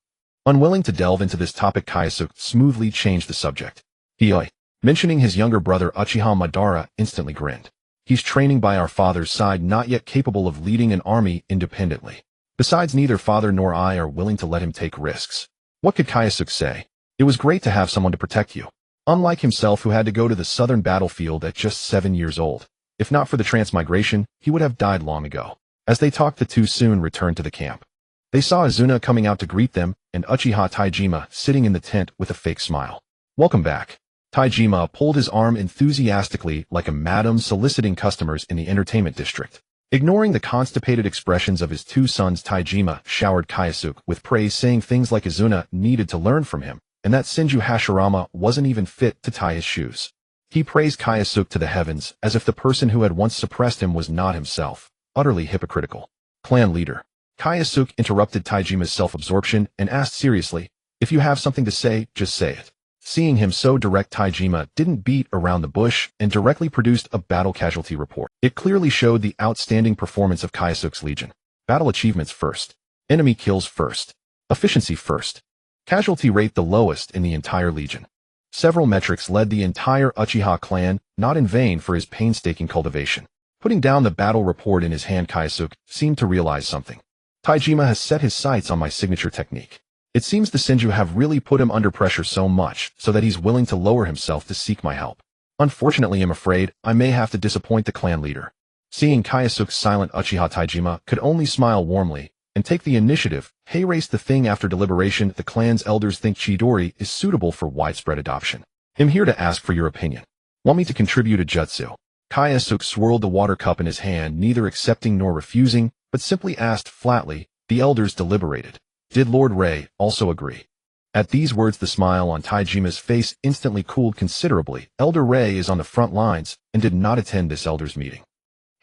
Unwilling to delve into this topic, Kyosuke smoothly changed the subject. Hioi. Mentioning his younger brother Uchiha, Madara instantly grinned. He's training by our father's side, not yet capable of leading an army independently. Besides, neither father nor I are willing to let him take risks. What could Kyosuke say? It was great to have someone to protect you. Unlike himself, who had to go to the southern battlefield at just 7 years old. If not for the transmigration, he would have died long ago. As they talked, the two soon returned to the camp. They saw Izuna coming out to greet them, and Uchiha Taijima sitting in the tent with a fake smile. Welcome back. Taijima pulled his arm enthusiastically like a madam soliciting customers in the entertainment district. Ignoring the constipated expressions of his two sons, Taijima showered Kyosuke with praise, saying things like Izuna needed to learn from him, and that Senju Hashirama wasn't even fit to tie his shoes. He praised Kyosuke to the heavens, as if the person who had once suppressed him was not himself. Utterly hypocritical. Clan leader. Kyosuke interrupted Taijima's self-absorption and asked seriously, if you have something to say, just say it. Seeing him so direct, Taijima didn't beat around the bush and directly produced a battle casualty report. It clearly showed the outstanding performance of Kyosuke's legion. Battle achievements first. Enemy kills first. Efficiency first. Casualty rate the lowest in the entire legion. Several metrics led the entire Uchiha clan, not in vain for his painstaking cultivation. Putting down the battle report in his hand, Kyosuke seemed to realize something. Taijima has set his sights on my signature technique. It seems the Senju have really put him under pressure so much so that he's willing to lower himself to seek my help. Unfortunately, I'm afraid I may have to disappoint the clan leader. Seeing Kyosuke's silent, Uchiha Taijima could only smile warmly and take the initiative. Hey, race the thing. After deliberation, the clan's elders think Chidori is suitable for widespread adoption. I'm here to ask for your opinion. Want me to contribute a jutsu? Kyosuke swirled the water cup in his hand, neither accepting nor refusing, but simply asked flatly. The elders deliberated. Did Lord Rei also agree? At these words, the smile on Taijima's face instantly cooled considerably. Elder Rei is on the front lines and did not attend this elders meeting.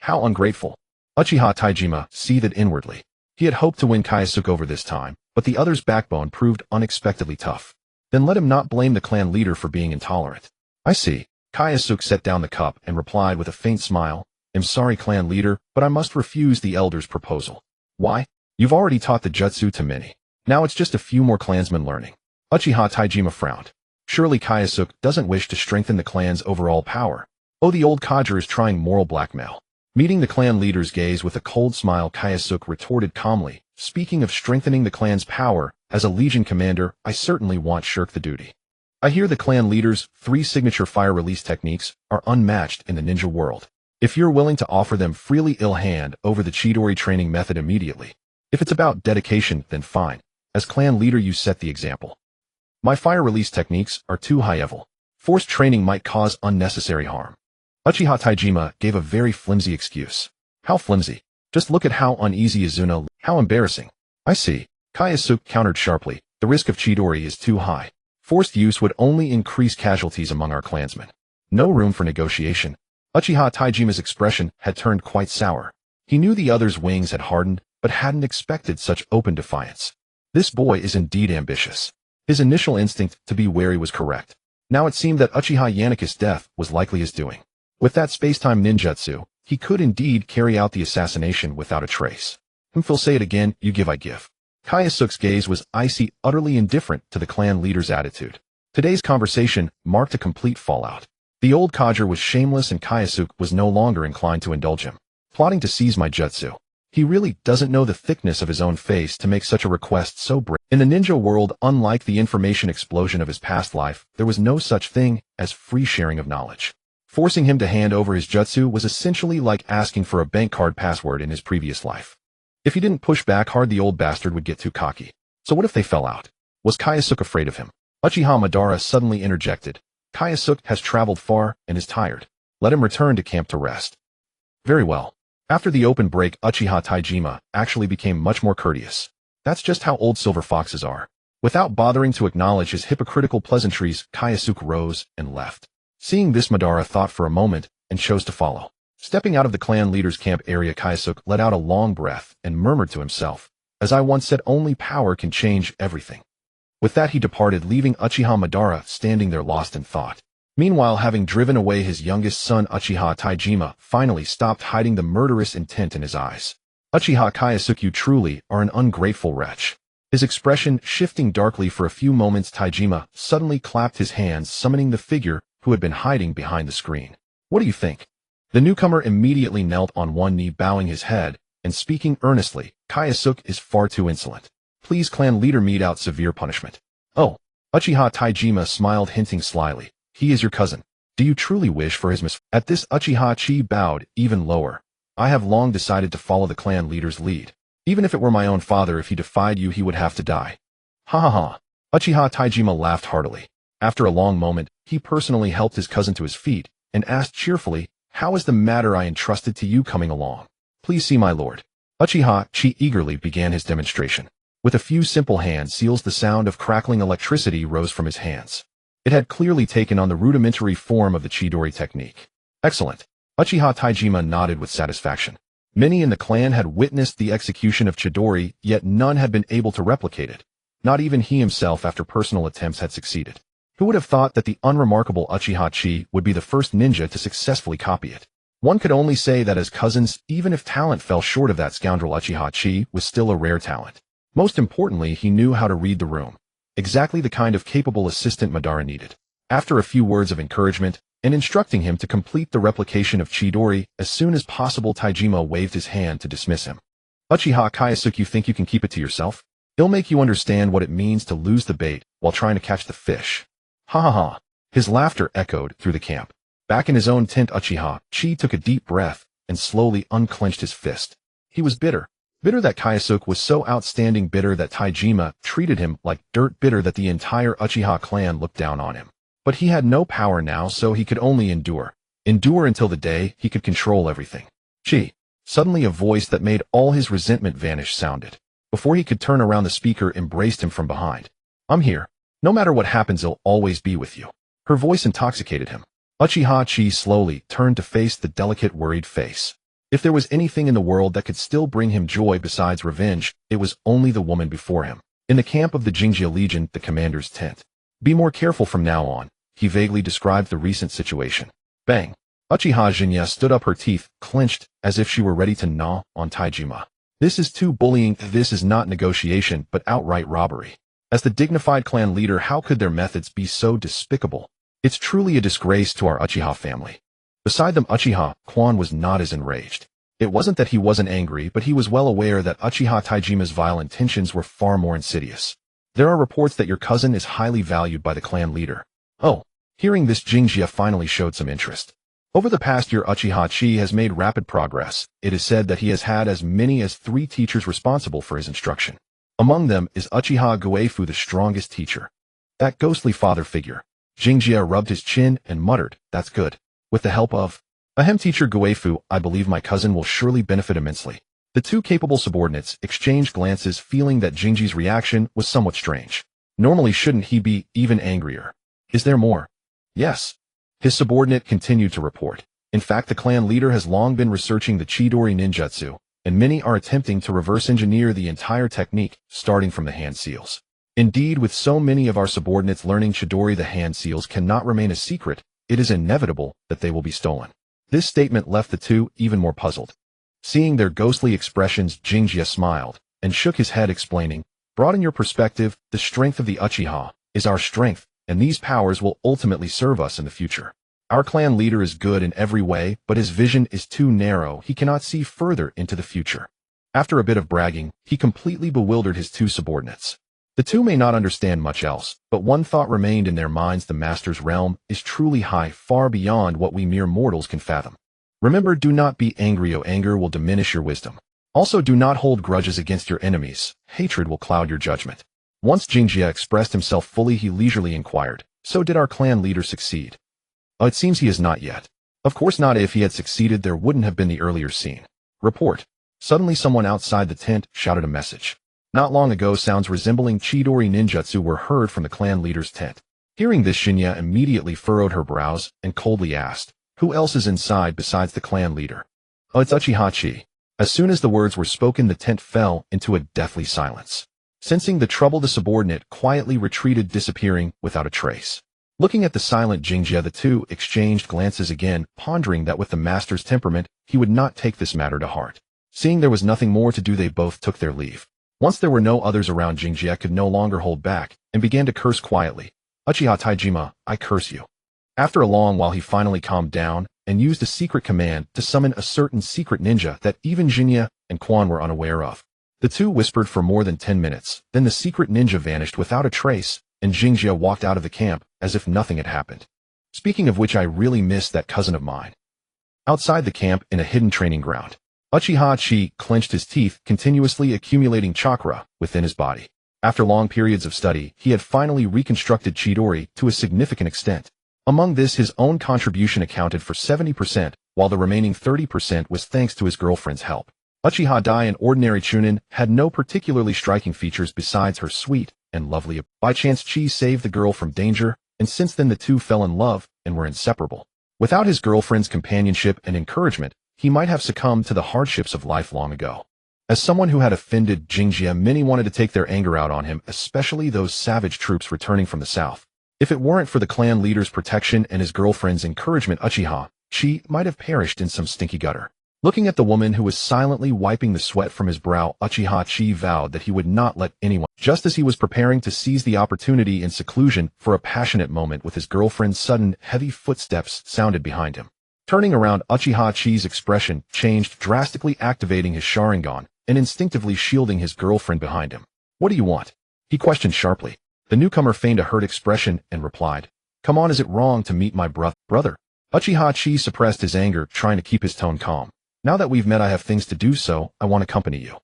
How ungrateful. Uchiha Taijima seethed inwardly. He had hoped to win Kyosuke over this time, but the other's backbone proved unexpectedly tough. Then let him not blame the clan leader for being intolerant. I see. Kyosuke set down the cup and replied with a faint smile. I'm sorry, clan leader, but I must refuse the elder's proposal. Why? You've already taught the jutsu to many. Now it's just a few more clansmen learning. Uchiha Taijima frowned. Surely Kyosuke doesn't wish to strengthen the clan's overall power. Oh, the old codger is trying moral blackmail. Meeting the clan leader's gaze with a cold smile, Kyosuke retorted calmly, speaking of strengthening the clan's power, as a legion commander, I certainly won't shirk the duty. I hear the clan leader's 3 signature fire release techniques are unmatched in the ninja world. If you're willing to offer them freely, I'll hand over the Chidori training method immediately. If it's about dedication, then fine. As clan leader, you set the example. My fire release techniques are too high level. Forced training might cause unnecessary harm. Uchiha Taijima gave a very flimsy excuse. How flimsy? Just look at how uneasy Izuna. How embarrassing. I see. Kyosuke countered sharply. The risk of Chidori is too high. Forced use would only increase casualties among our clansmen. No room for negotiation. Uchiha Taijima's expression had turned quite sour. He knew the other's wings had hardened, but hadn't expected such open defiance. This boy is indeed ambitious. His initial instinct to be wary was correct. Now it seemed that Uchiha Yanaga's death was likely his doing. With that space-time ninjutsu, he could indeed carry out the assassination without a trace. Phil, say it again, you give I give. Kyosuke's gaze was icy, utterly indifferent to the clan leader's attitude. Today's conversation marked a complete fallout. The old codger was shameless and Kyosuke was no longer inclined to indulge him. Plotting to seize my jutsu. He really doesn't know the thickness of his own face to make such a request so brave. In the ninja world, unlike the information explosion of his past life, there was no such thing as free sharing of knowledge. Forcing him to hand over his jutsu was essentially like asking for a bank card password in his previous life. If he didn't push back hard, the old bastard would get too cocky. So what if they fell out? Was Kyosuke afraid of him? Uchiha Madara suddenly interjected. Kyosuke has traveled far and is tired. Let him return to camp to rest. Very well. After the open break, Uchiha Taijima actually became much more courteous. That's just how old silver foxes are. Without bothering to acknowledge his hypocritical pleasantries, Kyosuke rose and left. Seeing this, Madara thought for a moment and chose to follow. Stepping out of the clan leader's camp area, Kyosuke let out a long breath and murmured to himself, "As I once said, only power can change everything." With that, he departed, leaving Uchiha Madara standing there lost in thought. Meanwhile, having driven away his youngest son, Uchiha Taijima finally stopped hiding the murderous intent in his eyes. Uchiha Kyosuke, you truly are an ungrateful wretch. His expression shifting darkly for a few moments, Taijima suddenly clapped his hands, summoning the figure who had been hiding behind the screen. What do you think? The newcomer immediately knelt on one knee, bowing his head and speaking earnestly. Kyosuke is far too insolent. Please, clan leader, mete out severe punishment. Oh. Uchiha Taijima smiled, hinting slyly. He is your cousin. Do you truly wish for his At this, Uchiha Chi bowed even lower. I have long decided to follow the clan leader's lead. Even if it were my own father, if he defied you, he would have to die. Ha ha ha. Uchiha Taijima laughed heartily. After a long moment, he personally helped his cousin to his feet and asked cheerfully, how is the matter I entrusted to you coming along? Please see my lord. Uchiha Chi eagerly began his demonstration. With a few simple hand seals, the sound of crackling electricity rose from his hands. It had clearly taken on the rudimentary form of the Chidori technique. Excellent. Uchiha Taijima nodded with satisfaction. Many in the clan had witnessed the execution of Chidori, yet none had been able to replicate it. Not even he himself, after personal attempts, had succeeded. Who would have thought that the unremarkable Uchiha Chi would be the first ninja to successfully copy it? One could only say that as cousins, even if talent fell short of that scoundrel, Uchiha Chi was still a rare talent. Most importantly, he knew how to read the room. Exactly the kind of capable assistant Madara needed. After a few words of encouragement, and instructing him to complete the replication of Chidori as soon as possible, Taijima waved his hand to dismiss him. Uchiha Kyosuke, you think you can keep it to yourself? It'll make you understand what it means to lose the bait while trying to catch the fish. Ha ha ha. His laughter echoed through the camp. Back in his own tent, Uchiha Chi took a deep breath and slowly unclenched his fist. He was bitter. Bitter that Kyosuke was so outstanding, bitter that Taijima treated him like dirt, bitter that the entire Uchiha clan looked down on him. But he had no power now, so he could only endure. Endure until the day he could control everything. Chi. Suddenly a voice that made all his resentment vanish sounded. Before he could turn around, the speaker embraced him from behind. I'm here. No matter what happens, I'll always be with you. Her voice intoxicated him. Uchiha Chi slowly turned to face the delicate, worried face. If there was anything in the world that could still bring him joy besides revenge, it was only the woman before him. In the camp of the Jingjia Legion, the commander's tent. Be more careful from now on, he vaguely described the recent situation. Bang. Uchiha Jinja stood up, her teeth clenched as if she were ready to gnaw on Taijima. This is too bullying. This is not negotiation, but outright robbery. As the dignified clan leader, how could their methods be so despicable? It's truly a disgrace to our Uchiha family. Beside them, Uchiha Kwan was not as enraged. It wasn't that he wasn't angry, but he was well aware that Uchiha Taijima's vile intentions were far more insidious. There are reports that your cousin is highly valued by the clan leader. Oh, hearing this, Jingjia finally showed some interest. Over the past year, Uchiha Chi has made rapid progress. It is said that he has had as many as 3 teachers responsible for his instruction. Among them is Uchiha Goeifu, the strongest teacher. That ghostly father figure. Jingjia rubbed his chin and muttered, "That's good. With the help of teacher Goeifu, I believe my cousin will surely benefit immensely." The 2 capable subordinates exchanged glances, feeling that Jingji's reaction was somewhat strange. Normally, shouldn't he be even angrier? Is there more? Yes. His subordinate continued to report. In fact, the clan leader has long been researching the Chidori ninjutsu, and many are attempting to reverse engineer the entire technique, starting from the hand seals. Indeed, with so many of our subordinates learning Chidori, the hand seals cannot remain a secret. It is inevitable that they will be stolen. This statement left the 2 even more puzzled. Seeing their ghostly expressions, Jingjia smiled and shook his head, explaining, "Broaden your perspective. The strength of the Uchiha is our strength, and these powers will ultimately serve us in the future. Our clan leader is good in every way, but his vision is too narrow. He cannot see further into the future." After a bit of bragging, he completely bewildered his 2 subordinates. The 2 may not understand much else, but one thought remained in their minds: the master's realm is truly high, far beyond what we mere mortals can fathom. Remember, do not be angry, or anger will diminish your wisdom. Also, do not hold grudges against your enemies. Hatred will cloud your judgment. Once Jingjia expressed himself fully, he leisurely inquired, "So did our clan leader succeed?" "Oh, it seems he has not yet." "Of course not. If he had succeeded, there wouldn't have been the earlier scene." Report. Suddenly someone outside the tent shouted a message. Not long ago, sounds resembling Chidori ninjutsu were heard from the clan leader's tent. Hearing this, Shinya immediately furrowed her brows and coldly asked, "Who else is inside besides the clan leader?" "Oh, it's Uchiha Chi." As soon as the words were spoken, the tent fell into a deathly silence. Sensing the trouble, the subordinate quietly retreated, disappearing without a trace. Looking at the silent Jingjia, the 2 exchanged glances again, pondering that with the master's temperament, he would not take this matter to heart. Seeing there was nothing more to do, they both took their leave. Once there were no others around, Jingjia could no longer hold back and began to curse quietly. "Uchiha Taijima, I curse you." After a long while, he finally calmed down and used a secret command to summon a certain secret ninja that even Jinja and Quan were unaware of. The 2 whispered for more than 10 minutes, then the secret ninja vanished without a trace, and Jingjia walked out of the camp as if nothing had happened. Speaking of which, I really miss that cousin of mine. Outside the camp, in a hidden training ground, Uchiha Chi clenched his teeth, continuously accumulating chakra within his body. After long periods of study, he had finally reconstructed Chidori to a significant extent. Among this, his own contribution accounted for 70%, while the remaining 30% was thanks to his girlfriend's help. Uchiha Dai, an ordinary chunin, had no particularly striking features besides her sweet and lovely. By chance, Chi saved the girl from danger, and since then the 2 fell in love and were inseparable. Without his girlfriend's companionship and encouragement, he might have succumbed to the hardships of life long ago. As someone who had offended Jingjia, many wanted to take their anger out on him, especially those savage troops returning from the south. If it weren't for the clan leader's protection and his girlfriend's encouragement, Uchiha Chi might have perished in some stinky gutter. Looking at the woman who was silently wiping the sweat from his brow, Uchiha Chi vowed that he would not let anyone. Just as he was preparing to seize the opportunity in seclusion for a passionate moment with his girlfriend, sudden, heavy footsteps sounded behind him. Turning around, Uchiha Chi's expression changed drastically, activating his Sharingan and instinctively shielding his girlfriend behind him. "What do you want?" he questioned sharply. The newcomer feigned a hurt expression and replied, "Come on, is it wrong to meet my brother?" Uchiha Chi suppressed his anger, trying to keep his tone calm. "Now that we've met, I have things to do, so I want to accompany you."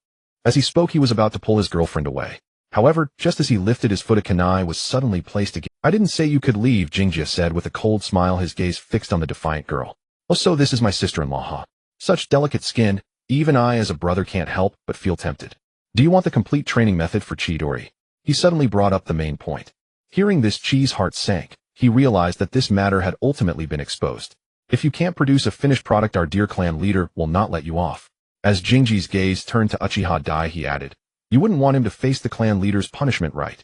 As he spoke, he was about to pull his girlfriend away. However, just as he lifted his foot, a kunai was suddenly placed again. "I didn't say you could leave," Jingjia said with a cold smile, his gaze fixed on the defiant girl. "Oh, so this is my sister-in-law, huh? Such delicate skin, even I as a brother can't help but feel tempted. Do you want the complete training method for Chidori?" He suddenly brought up the main point. Hearing this, Chi's heart sank. He realized that this matter had ultimately been exposed. "If you can't produce a finished product, our dear clan leader will not let you off." As Jingji's gaze turned to Uchiha Dai, he added, "You wouldn't want him to face the clan leader's punishment, right?"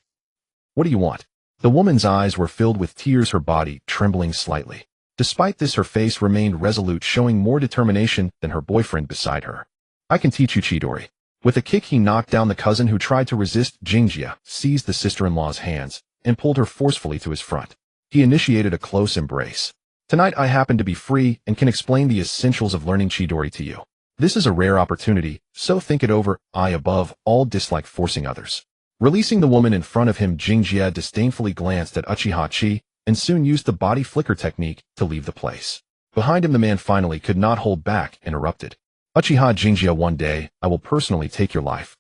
"What do you want?" The woman's eyes were filled with tears, her body trembling slightly. Despite this, her face remained resolute, showing more determination than her boyfriend beside her. "I can teach you Chidori." With a kick, he knocked down the cousin who tried to resist. Jingjia seized the sister-in-law's hands and pulled her forcefully to his front. He initiated a close embrace. "Tonight I happen to be free and can explain the essentials of learning Chidori to you. This is a rare opportunity, so think it over. I above all dislike forcing others." Releasing the woman in front of him, Jingjia disdainfully glanced at Uchiha Chi and soon used the body flicker technique to leave the place. Behind him, the man finally could not hold back, interrupted. Uchiha Jinjia, one day, I will personally take your life.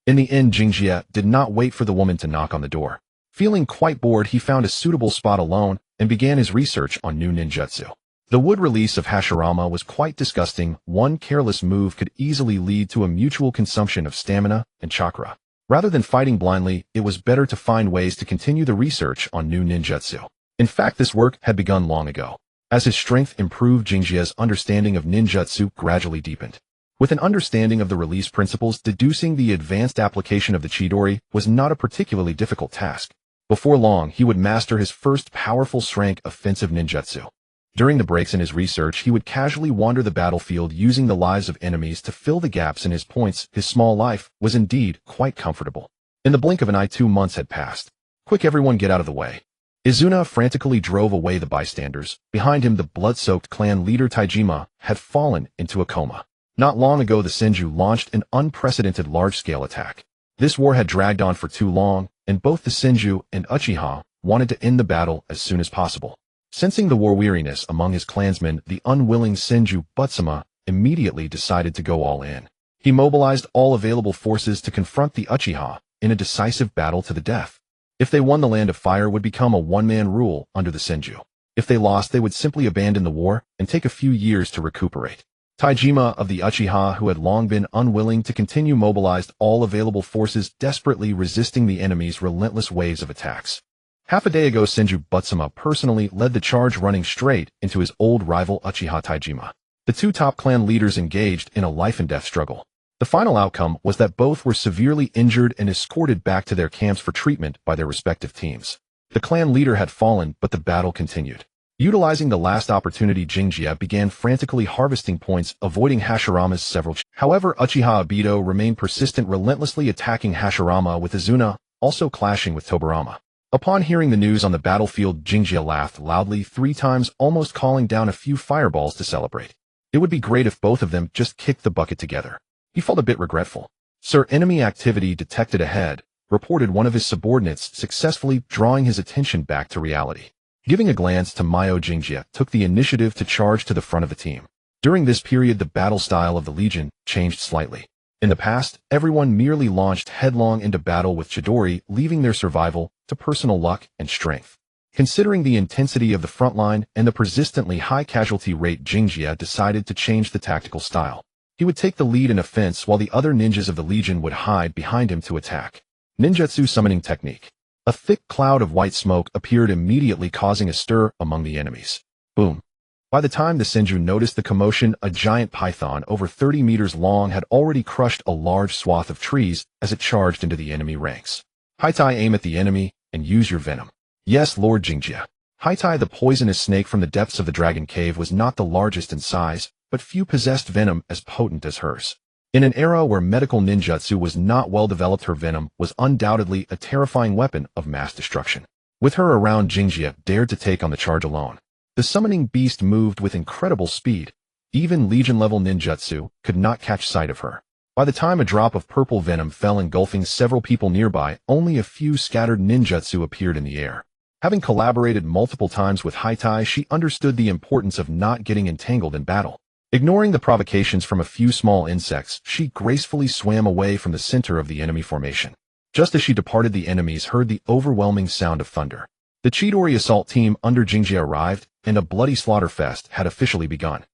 In the end, Jinjia did not wait for the woman to knock on the door. Feeling quite bored, he found a suitable spot alone and began his research on new ninjutsu. The wood release of Hashirama was quite disgusting. One careless move could easily lead to a mutual consumption of stamina and chakra. Rather than fighting blindly, it was better to find ways to continue the research on new ninjutsu. In fact, this work had begun long ago. As his strength improved, Jinjia's understanding of ninjutsu gradually deepened. With an understanding of the release principles, deducing the advanced application of the Chidori was not a particularly difficult task. Before long, he would master his first powerful strength offensive ninjutsu. During the breaks in his research, he would casually wander the battlefield using the lives of enemies to fill the gaps in his points. His small life was indeed quite comfortable. In the blink of an eye, 2 months had passed. Quick, everyone get out of the way. Izuna frantically drove away the bystanders. Behind him, the blood-soaked clan leader Taijima had fallen into a coma. Not long ago, the Senju launched an unprecedented large-scale attack. This war had dragged on for too long, and both the Senju and Uchiha wanted to end the battle as soon as possible. Sensing the war weariness among his clansmen, the unwilling Senju Butsuma immediately decided to go all in. He mobilized all available forces to confront the Uchiha in a decisive battle to the death. If they won, the Land of Fire would become a one-man rule under the Senju. If they lost, they would simply abandon the war and take a few years to recuperate. Taijima of the Uchiha, who had long been unwilling to continue, mobilized all available forces, desperately resisting the enemy's relentless waves of attacks. Half a day ago, Senju Butsuma personally led the charge, running straight into his old rival Uchiha Taijima. The two top clan leaders engaged in a life-and-death struggle. The final outcome was that both were severely injured and escorted back to their camps for treatment by their respective teams. The clan leader had fallen, but the battle continued. Utilizing the last opportunity, Jinjia began frantically harvesting points, avoiding Hashirama's several. However, Uchiha Obito remained persistent, relentlessly attacking Hashirama, with Izuna also clashing with Tobarama. Upon hearing the news on the battlefield, Jinjia laughed loudly 3 times, almost calling down a few fireballs to celebrate. It would be great if both of them just kicked the bucket together. He felt a bit regretful. Sir, enemy activity detected ahead, reported one of his subordinates, successfully drawing his attention back to reality. Giving a glance to Mayo, Jinjia took the initiative to charge to the front of the team. During this period, the battle style of the Legion changed slightly. In the past, everyone merely launched headlong into battle with Chidori, leaving their survival to personal luck and strength. Considering the intensity of the front line and the persistently high casualty rate, Jinjia decided to change the tactical style. He would take the lead in offense while the other ninjas of the Legion would hide behind him to attack. Ninjutsu summoning technique. A thick cloud of white smoke appeared immediately, causing a stir among the enemies. Boom. By the time the Senju noticed the commotion, a giant python over 30 meters long had already crushed a large swath of trees as it charged into the enemy ranks. Haitai, aim at the enemy and use your venom. Yes, Lord Jinjia. Haitai, the poisonous snake from the depths of the dragon cave, was not the largest in size, but few possessed venom as potent as hers. In an era where medical ninjutsu was not well developed, her venom was undoubtedly a terrifying weapon of mass destruction. With her around, Jinjia dared to take on the charge alone. The summoning beast moved with incredible speed. Even Legion-level ninjutsu could not catch sight of her. By the time a drop of purple venom fell, engulfing several people nearby, only a few scattered ninjutsu appeared in the air. Having collaborated multiple times with Haitai, she understood the importance of not getting entangled in battle. Ignoring the provocations from a few small insects, she gracefully swam away from the center of the enemy formation. Just as she departed, the enemies heard the overwhelming sound of thunder. The Chidori assault team under Jinjia arrived, and a bloody slaughterfest had officially begun.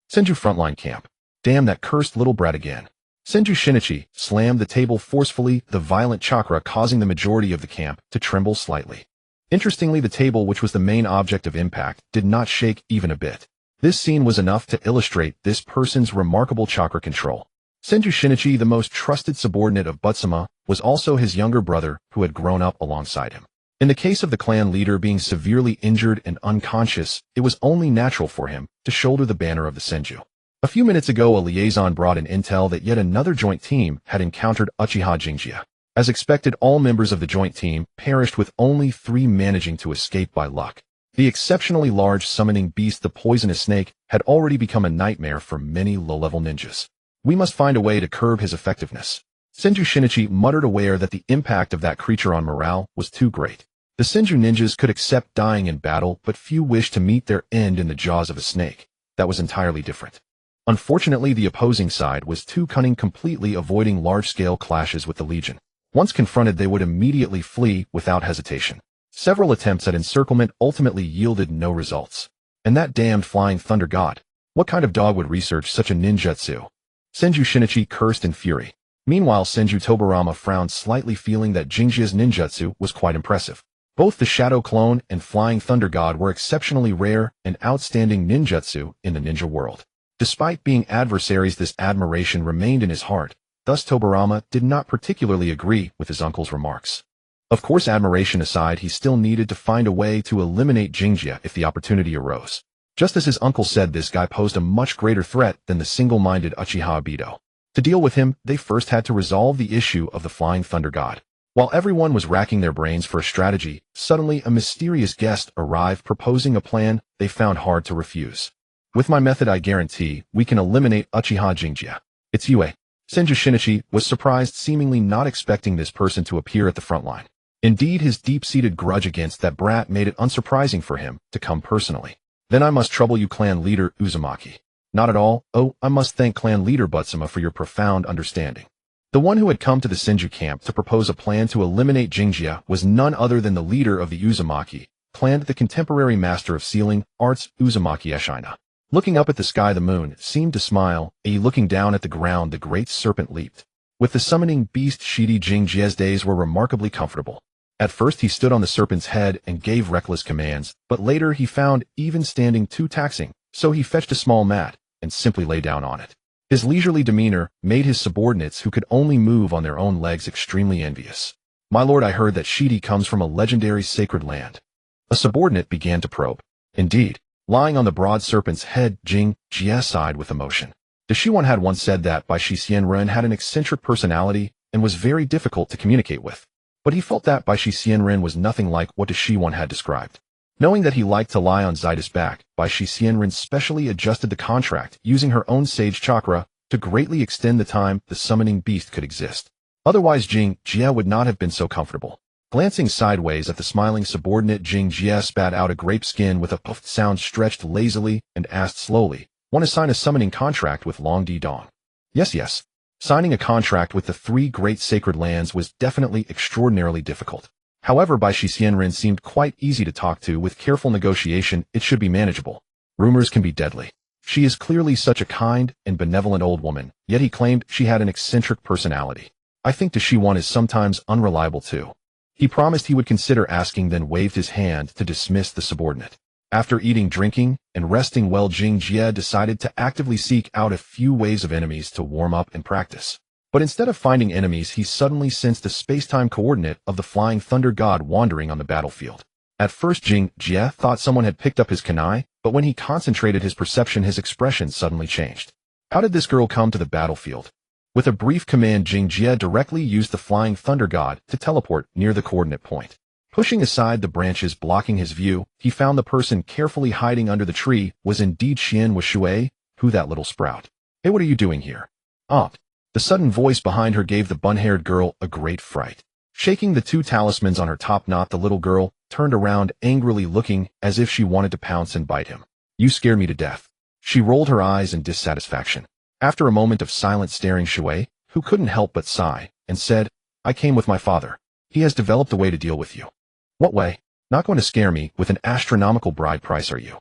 Senju frontline camp. Damn that cursed little brat again. Senju Shinichi slammed the table forcefully, the violent chakra causing the majority of the camp to tremble slightly. Interestingly, the table, which was the main object of impact, did not shake even a bit. This scene was enough to illustrate this person's remarkable chakra control. Senju Shinichi, the most trusted subordinate of Butsuma, was also his younger brother who had grown up alongside him. In the case of the clan leader being severely injured and unconscious, it was only natural for him to shoulder the banner of the Senju. A few minutes ago, a liaison brought in intel that yet another joint team had encountered Uchiha Jinjia. As expected, all members of the joint team perished, with only 3 managing to escape by luck. The exceptionally large summoning beast, the poisonous snake, had already become a nightmare for many low-level ninjas. We must find a way to curb his effectiveness. Senju Shinichi muttered, aware that the impact of that creature on morale was too great. The Senju ninjas could accept dying in battle, but few wished to meet their end in the jaws of a snake. That was entirely different. Unfortunately, the opposing side was too cunning, completely avoiding large-scale clashes with the Legion. Once confronted, they would immediately flee without hesitation. Several attempts at encirclement ultimately yielded no results. And that damned flying thunder god. What kind of dog would research such a ninjutsu? Senju Shinichi cursed in fury. Meanwhile, Senju Tobirama frowned slightly, feeling that Jingjia's ninjutsu was quite impressive. Both the Shadow Clone and Flying Thunder God were exceptionally rare and outstanding ninjutsu in the ninja world. Despite being adversaries, this admiration remained in his heart. Thus, Tobirama did not particularly agree with his uncle's remarks. Of course, admiration aside, he still needed to find a way to eliminate Jingjia if the opportunity arose. Just as his uncle said, this guy posed a much greater threat than the single-minded Uchiha Obito. To deal with him, they first had to resolve the issue of the Flying Thunder God. While everyone was racking their brains for a strategy, suddenly a mysterious guest arrived proposing a plan they found hard to refuse. With my method, I guarantee we can eliminate Uchiha Jingjia. It's Yue. Senju Shinichi was surprised, seemingly not expecting this person to appear at the front line. Indeed, his deep-seated grudge against that brat made it unsurprising for him to come personally. Then I must trouble you, clan leader Uzumaki. Not at all. Oh, I must thank clan leader Butsuma for your profound understanding. The one who had come to the Senju camp to propose a plan to eliminate Jingjia was none other than the leader of the Uzumaki clan, the contemporary master of sealing arts, Uzumaki Eshina. Looking up at the sky, the moon seemed to smile, looking down at the ground, the great serpent leaped. With the summoning beast Shidi, Jingjia's days were remarkably comfortable. At first he stood on the serpent's head and gave reckless commands, but later he found even standing too taxing, so he fetched a small mat and simply lay down on it. His leisurely demeanor made his subordinates, who could only move on their own legs, extremely envious. My lord, I heard that Shidi comes from a legendary sacred land. A subordinate began to probe. Indeed, lying on the broad serpent's head, Jia sighed with emotion. The Shiwan had once said that Bai Shixianren had an eccentric personality and was very difficult to communicate with. But he felt that Bai Shixianren was nothing like what the Shiwan had described. Knowing that he liked to lie on Zaida's back, Bai Shixianren specially adjusted the contract using her own sage chakra to greatly extend the time the summoning beast could exist. Otherwise, Jia would not have been so comfortable. Glancing sideways at the smiling subordinate, Jia spat out a grape skin with a puffed sound, stretched lazily, and asked slowly, "Want to sign a summoning contract with Long Di Dong?" Yes. Signing a contract with the three great sacred lands was definitely extraordinarily difficult. However, Bai Shixianren seemed quite easy to talk to. With careful negotiation, it should be manageable. Rumors can be deadly. She is clearly such a kind and benevolent old woman, yet he claimed she had an eccentric personality. I think the Shiwan is sometimes unreliable too. He promised he would consider asking, then waved his hand to dismiss the subordinate. After eating, drinking, and resting well, Jia decided to actively seek out a few waves of enemies to warm up and practice. But instead of finding enemies, he suddenly sensed the space-time coordinate of the Flying Thunder God wandering on the battlefield. At first, Jia thought someone had picked up his kunai, but when he concentrated his perception, his expression suddenly changed. How did this girl come to the battlefield? With a brief command, Jia directly used the Flying Thunder God to teleport near the coordinate point. Pushing aside the branches blocking his view, he found the person carefully hiding under the tree was indeed Xian Shui. Who that little sprout? Hey, what are you doing here? The sudden voice behind her gave the bun-haired girl a great fright. Shaking the two talismans on her top knot, the little girl turned around angrily, looking as if she wanted to pounce and bite him. You scared me to death. She rolled her eyes in dissatisfaction. After a moment of silent staring, Shui, who couldn't help but sigh, and said, I came with my father. He has developed a way to deal with you. What way? Not going to scare me with an astronomical bride price, are you?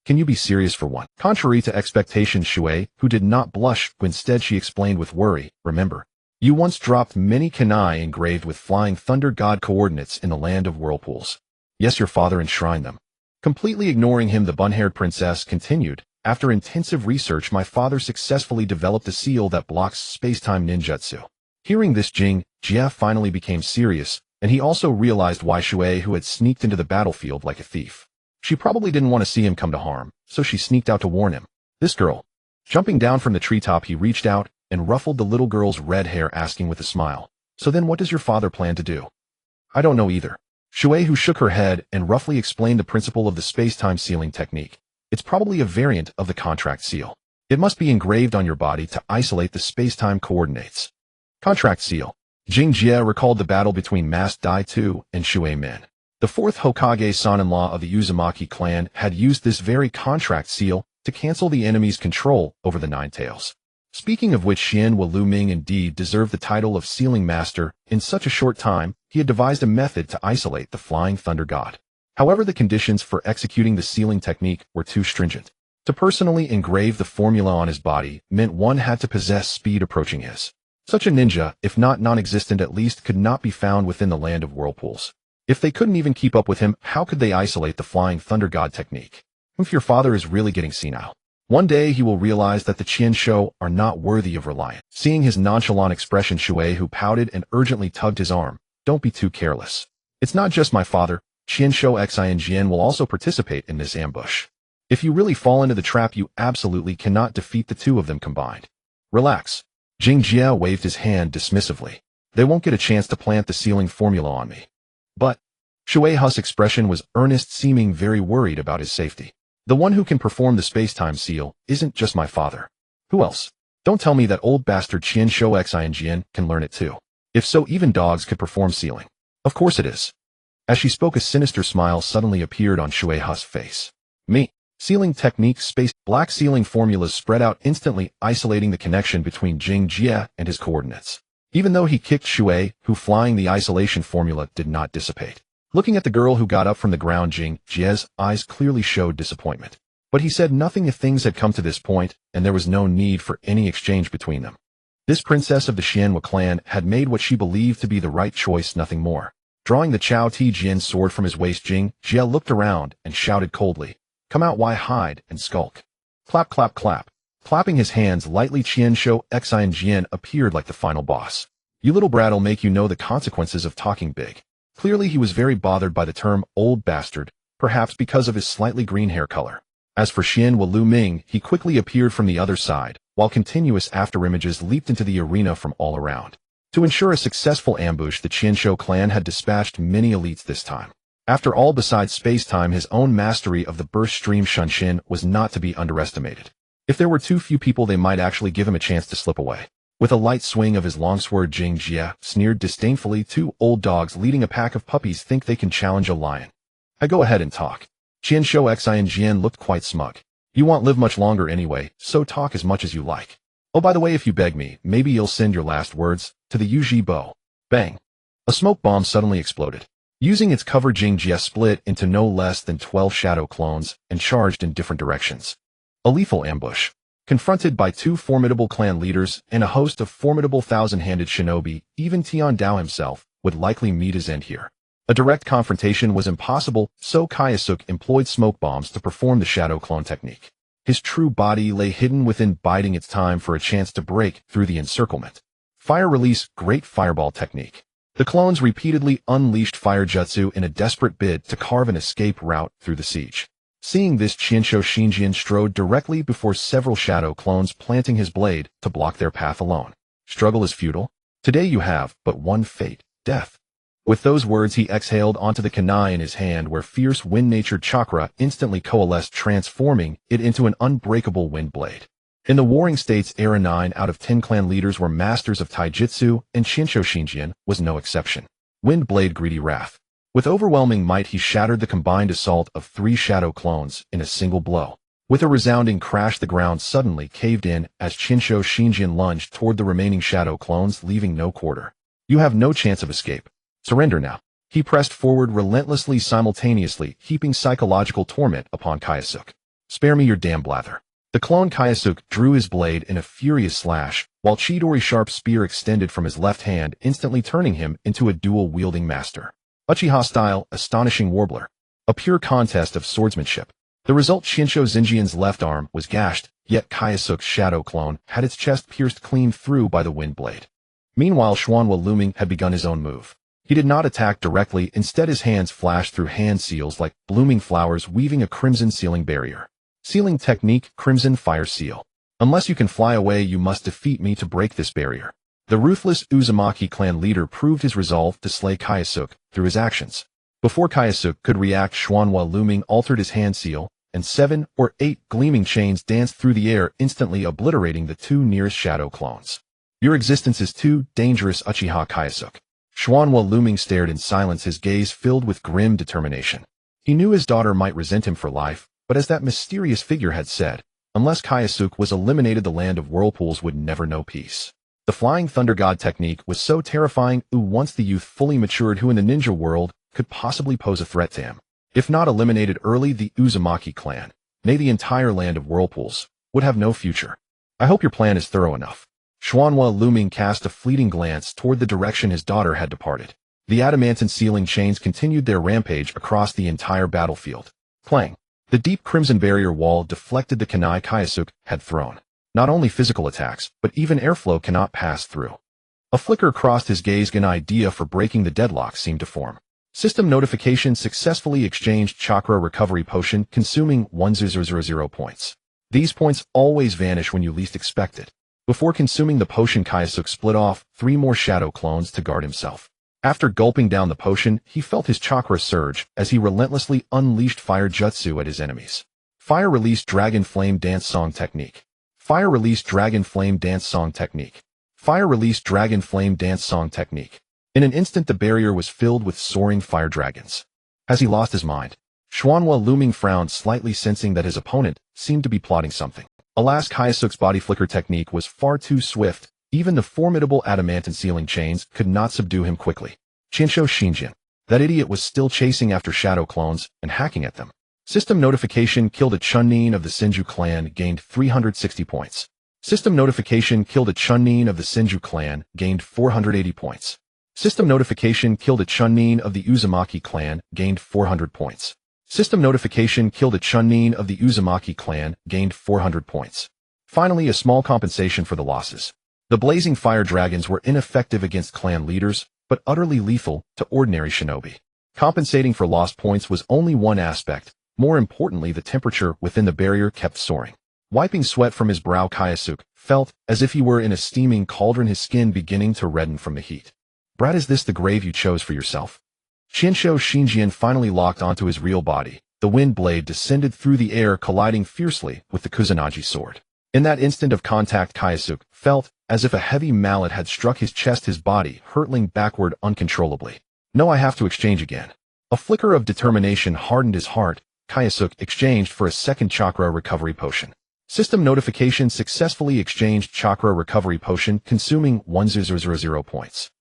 Can you be serious for one? Contrary to expectations, Shui, who did not blush, instead she explained with worry, remember, you once dropped many kunai engraved with Flying Thunder God coordinates in the land of whirlpools. Yes, your father enshrined them. Completely ignoring him, the bun-haired princess continued, after intensive research, my father successfully developed a seal that blocks space-time ninjutsu. Hearing this, Jia finally became serious, and he also realized why Shui, who had sneaked into the battlefield like a thief. She probably didn't want to see him come to harm, so she sneaked out to warn him. This girl. Jumping down from the treetop, he reached out and ruffled the little girl's red hair, asking with a smile, so then what does your father plan to do? I don't know either. Shui, who shook her head and roughly explained the principle of the space-time sealing technique. It's probably a variant of the contract seal. It must be engraved on your body to isolate the space-time coordinates. Contract seal. Jia recalled the battle between Masked Dai Tu and Shui Men. The fourth Hokage son-in-law of the Uzumaki clan had used this very contract seal to cancel the enemy's control over the Nine Tails. Speaking of which, Xian Luming indeed deserved the title of Sealing Master. In such a short time, he had devised a method to isolate the Flying Thunder God. However, the conditions for executing the sealing technique were too stringent. To personally engrave the formula on his body meant one had to possess speed approaching his. Such a ninja, if not non-existent at least, could not be found within the land of whirlpools. If they couldn't even keep up with him, how could they isolate the Flying Thunder God technique? If your father is really getting senile. One day he will realize that the Qianshou are not worthy of reliance. Seeing his nonchalant expression, Shui, who pouted and urgently tugged his arm, "Don't be too careless. It's not just my father. Qianshou Xin will also participate in this ambush. If you really fall into the trap, you absolutely cannot defeat the two of them combined. Relax." Jing Jie waved his hand dismissively. "They won't get a chance to plant the sealing formula on me." But Shui Hu's expression was earnest, seeming very worried about his safety. "The one who can perform the space-time seal isn't just my father. Who else? Don't tell me that old bastard Qianshou Xin can learn it too. If so, even dogs could perform sealing." "Of course it is." As she spoke, a sinister smile suddenly appeared on Shui Hu's face. "Me. Sealing technique, space, black sealing formulas spread out instantly, isolating the connection between Jing Jie and his coordinates." Even though he kicked Shui, who flying the isolation formula did not dissipate. Looking at the girl who got up from the ground, Jing Jie's eyes clearly showed disappointment. But he said nothing if things had come to this point, and there was no need for any exchange between them. This princess of the Xianhua clan had made what she believed to be the right choice, nothing more. Drawing the Chao Ti Jian sword from his waist, Jing Jie looked around and shouted coldly, "Come out, why hide and skulk?" Clap, clap, clap. Clapping his hands lightly, Qianshou Xin appeared like the final boss. "You little brat'll make you know the consequences of talking big." Clearly he was very bothered by the term old bastard, perhaps because of his slightly green hair color. As for Xian Luming, he quickly appeared from the other side, while continuous afterimages leaped into the arena from all around. To ensure a successful ambush, the Qianshou clan had dispatched many elites this time. After all, besides space-time, his own mastery of the burst stream Shunshin was not to be underestimated. If there were too few people, they might actually give him a chance to slip away. With a light swing of his longsword, Jing Jie sneered disdainfully, "Two old dogs leading a pack of puppies think they can challenge a lion. I go ahead and talk." Qianshou Xin looked quite smug. "You won't live much longer anyway, so talk as much as you like. Oh, by the way, if you beg me, maybe you'll send your last words to the Yuji Bo." Bang! A smoke bomb suddenly exploded. Using its cover, Jing Jie split into no less than 12 shadow clones and charged in different directions. A lethal ambush. Confronted by two formidable clan leaders and a host of formidable thousand-handed shinobi, even Tian Dao himself would likely meet his end here. A direct confrontation was impossible, so Kyosuke employed smoke bombs to perform the shadow clone technique. His true body lay hidden within, biding its time for a chance to break through the encirclement. Fire release, great fireball technique. The clones repeatedly unleashed fire jutsu in a desperate bid to carve an escape route through the siege. Seeing this, Qianshou Xinjian strode directly before several shadow clones, planting his blade to block their path alone. "Struggle is futile. Today you have but one fate, death." With those words, he exhaled onto the kunai in his hand, where fierce wind-natured chakra instantly coalesced, transforming it into an unbreakable wind blade. In the Warring States era, 9 out of 10 clan leaders were masters of taijutsu, and Qianshou Xinjian was no exception. Wind blade, greedy wrath. With overwhelming might, he shattered the combined assault of 3 shadow clones in a single blow. With a resounding crash, the ground suddenly caved in as Qianshou Xinjian lunged toward the remaining shadow clones, leaving no quarter. "You have no chance of escape. Surrender now." He pressed forward relentlessly, simultaneously heaping psychological torment upon Kyosuke. "Spare me your damn blather." The clone Kyosuke drew his blade in a furious slash, while Chidori's sharp spear extended from his left hand, instantly turning him into a dual-wielding master. Uchiha style, astonishing warbler. A pure contest of swordsmanship. The result, Qianshou Xinjian's left arm was gashed, yet Kyosuke's shadow clone had its chest pierced clean through by the wind blade. Meanwhile, Xianhua Luming had begun his own move. He did not attack directly, instead his hands flashed through hand seals like blooming flowers, weaving a crimson sealing barrier. Sealing technique, Crimson Fire Seal. "Unless you can fly away, you must defeat me to break this barrier." The ruthless Uzumaki clan leader proved his resolve to slay Kyosuke through his actions. Before Kyosuke could react, Xianhua Luming altered his hand seal, and 7 or 8 gleaming chains danced through the air, instantly obliterating the 2 nearest shadow clones. "Your existence is too dangerous, Uchiha Kyosuke." Xuanhua Luming stared in silence, his gaze filled with grim determination. He knew his daughter might resent him for life, but as that mysterious figure had said, unless Kyosuke was eliminated, the land of whirlpools would never know peace. The Flying Thunder God technique was so terrifying, once the youth fully matured, who in the ninja world could possibly pose a threat to him. If not eliminated early, the Uzumaki clan, nay the entire land of whirlpools, would have no future. I hope your plan is thorough enough. Xuanhua Luming cast a fleeting glance toward the direction his daughter had departed. The adamantine sealing chains continued their rampage across the entire battlefield. Clang! The deep crimson barrier wall deflected the kunai Kyosuke had thrown. Not only physical attacks, but even airflow cannot pass through. A flicker crossed his gaze. An idea for breaking the deadlock seemed to form. System notification: successfully exchanged chakra recovery potion, consuming 1000 points. These points always vanish when you least expect it. Before consuming the potion, Kyosuke split off 3 more shadow clones to guard himself. After gulping down the potion, he felt his chakra surge as he relentlessly unleashed fire jutsu at his enemies. Fire Release Dragon Flame Dance Song Technique. Fire Release Dragon Flame Dance Song Technique. Fire Release Dragon Flame Dance Song Technique. In an instant, the barrier was filled with soaring fire dragons. Has he lost his mind? Xuanhua Luming frowned slightly, sensing that his opponent seemed to be plotting something. Alas, Kyosuke's body flicker technique was far too swift. Even the formidable adamantine sealing chains could not subdue him quickly. Chinsho Shinjin. That idiot was still chasing after shadow clones and hacking at them. System notification: killed a Chunin of the Senju clan, gained 360 points. System notification: killed a Chunin of the Senju clan, gained 480 points. System notification: killed a Chunin of the Uzumaki clan, gained 400 points. System notification: killed a Chunin of the Uzumaki clan, gained 400 points. Finally, a small compensation for the losses. The blazing fire dragons were ineffective against clan leaders, but utterly lethal to ordinary shinobi. Compensating for lost points was only one aspect. More importantly, the temperature within the barrier kept soaring. Wiping sweat from his brow, Kyosuke felt as if he were in a steaming cauldron, his skin beginning to redden from the heat. Brat, is this the grave you chose for yourself? Chinsho Shinjin finally locked onto his real body. The wind blade descended through the air, colliding fiercely with the Kusanagi sword. In that instant of contact, Kyosuke felt as if a heavy mallet had struck his chest, his body hurtling backward uncontrollably. No, I have to exchange again. A flicker of determination hardened his heart. Kyosuke exchanged for a second chakra recovery potion. System notification: successfully exchanged chakra recovery potion, consuming 1000 points.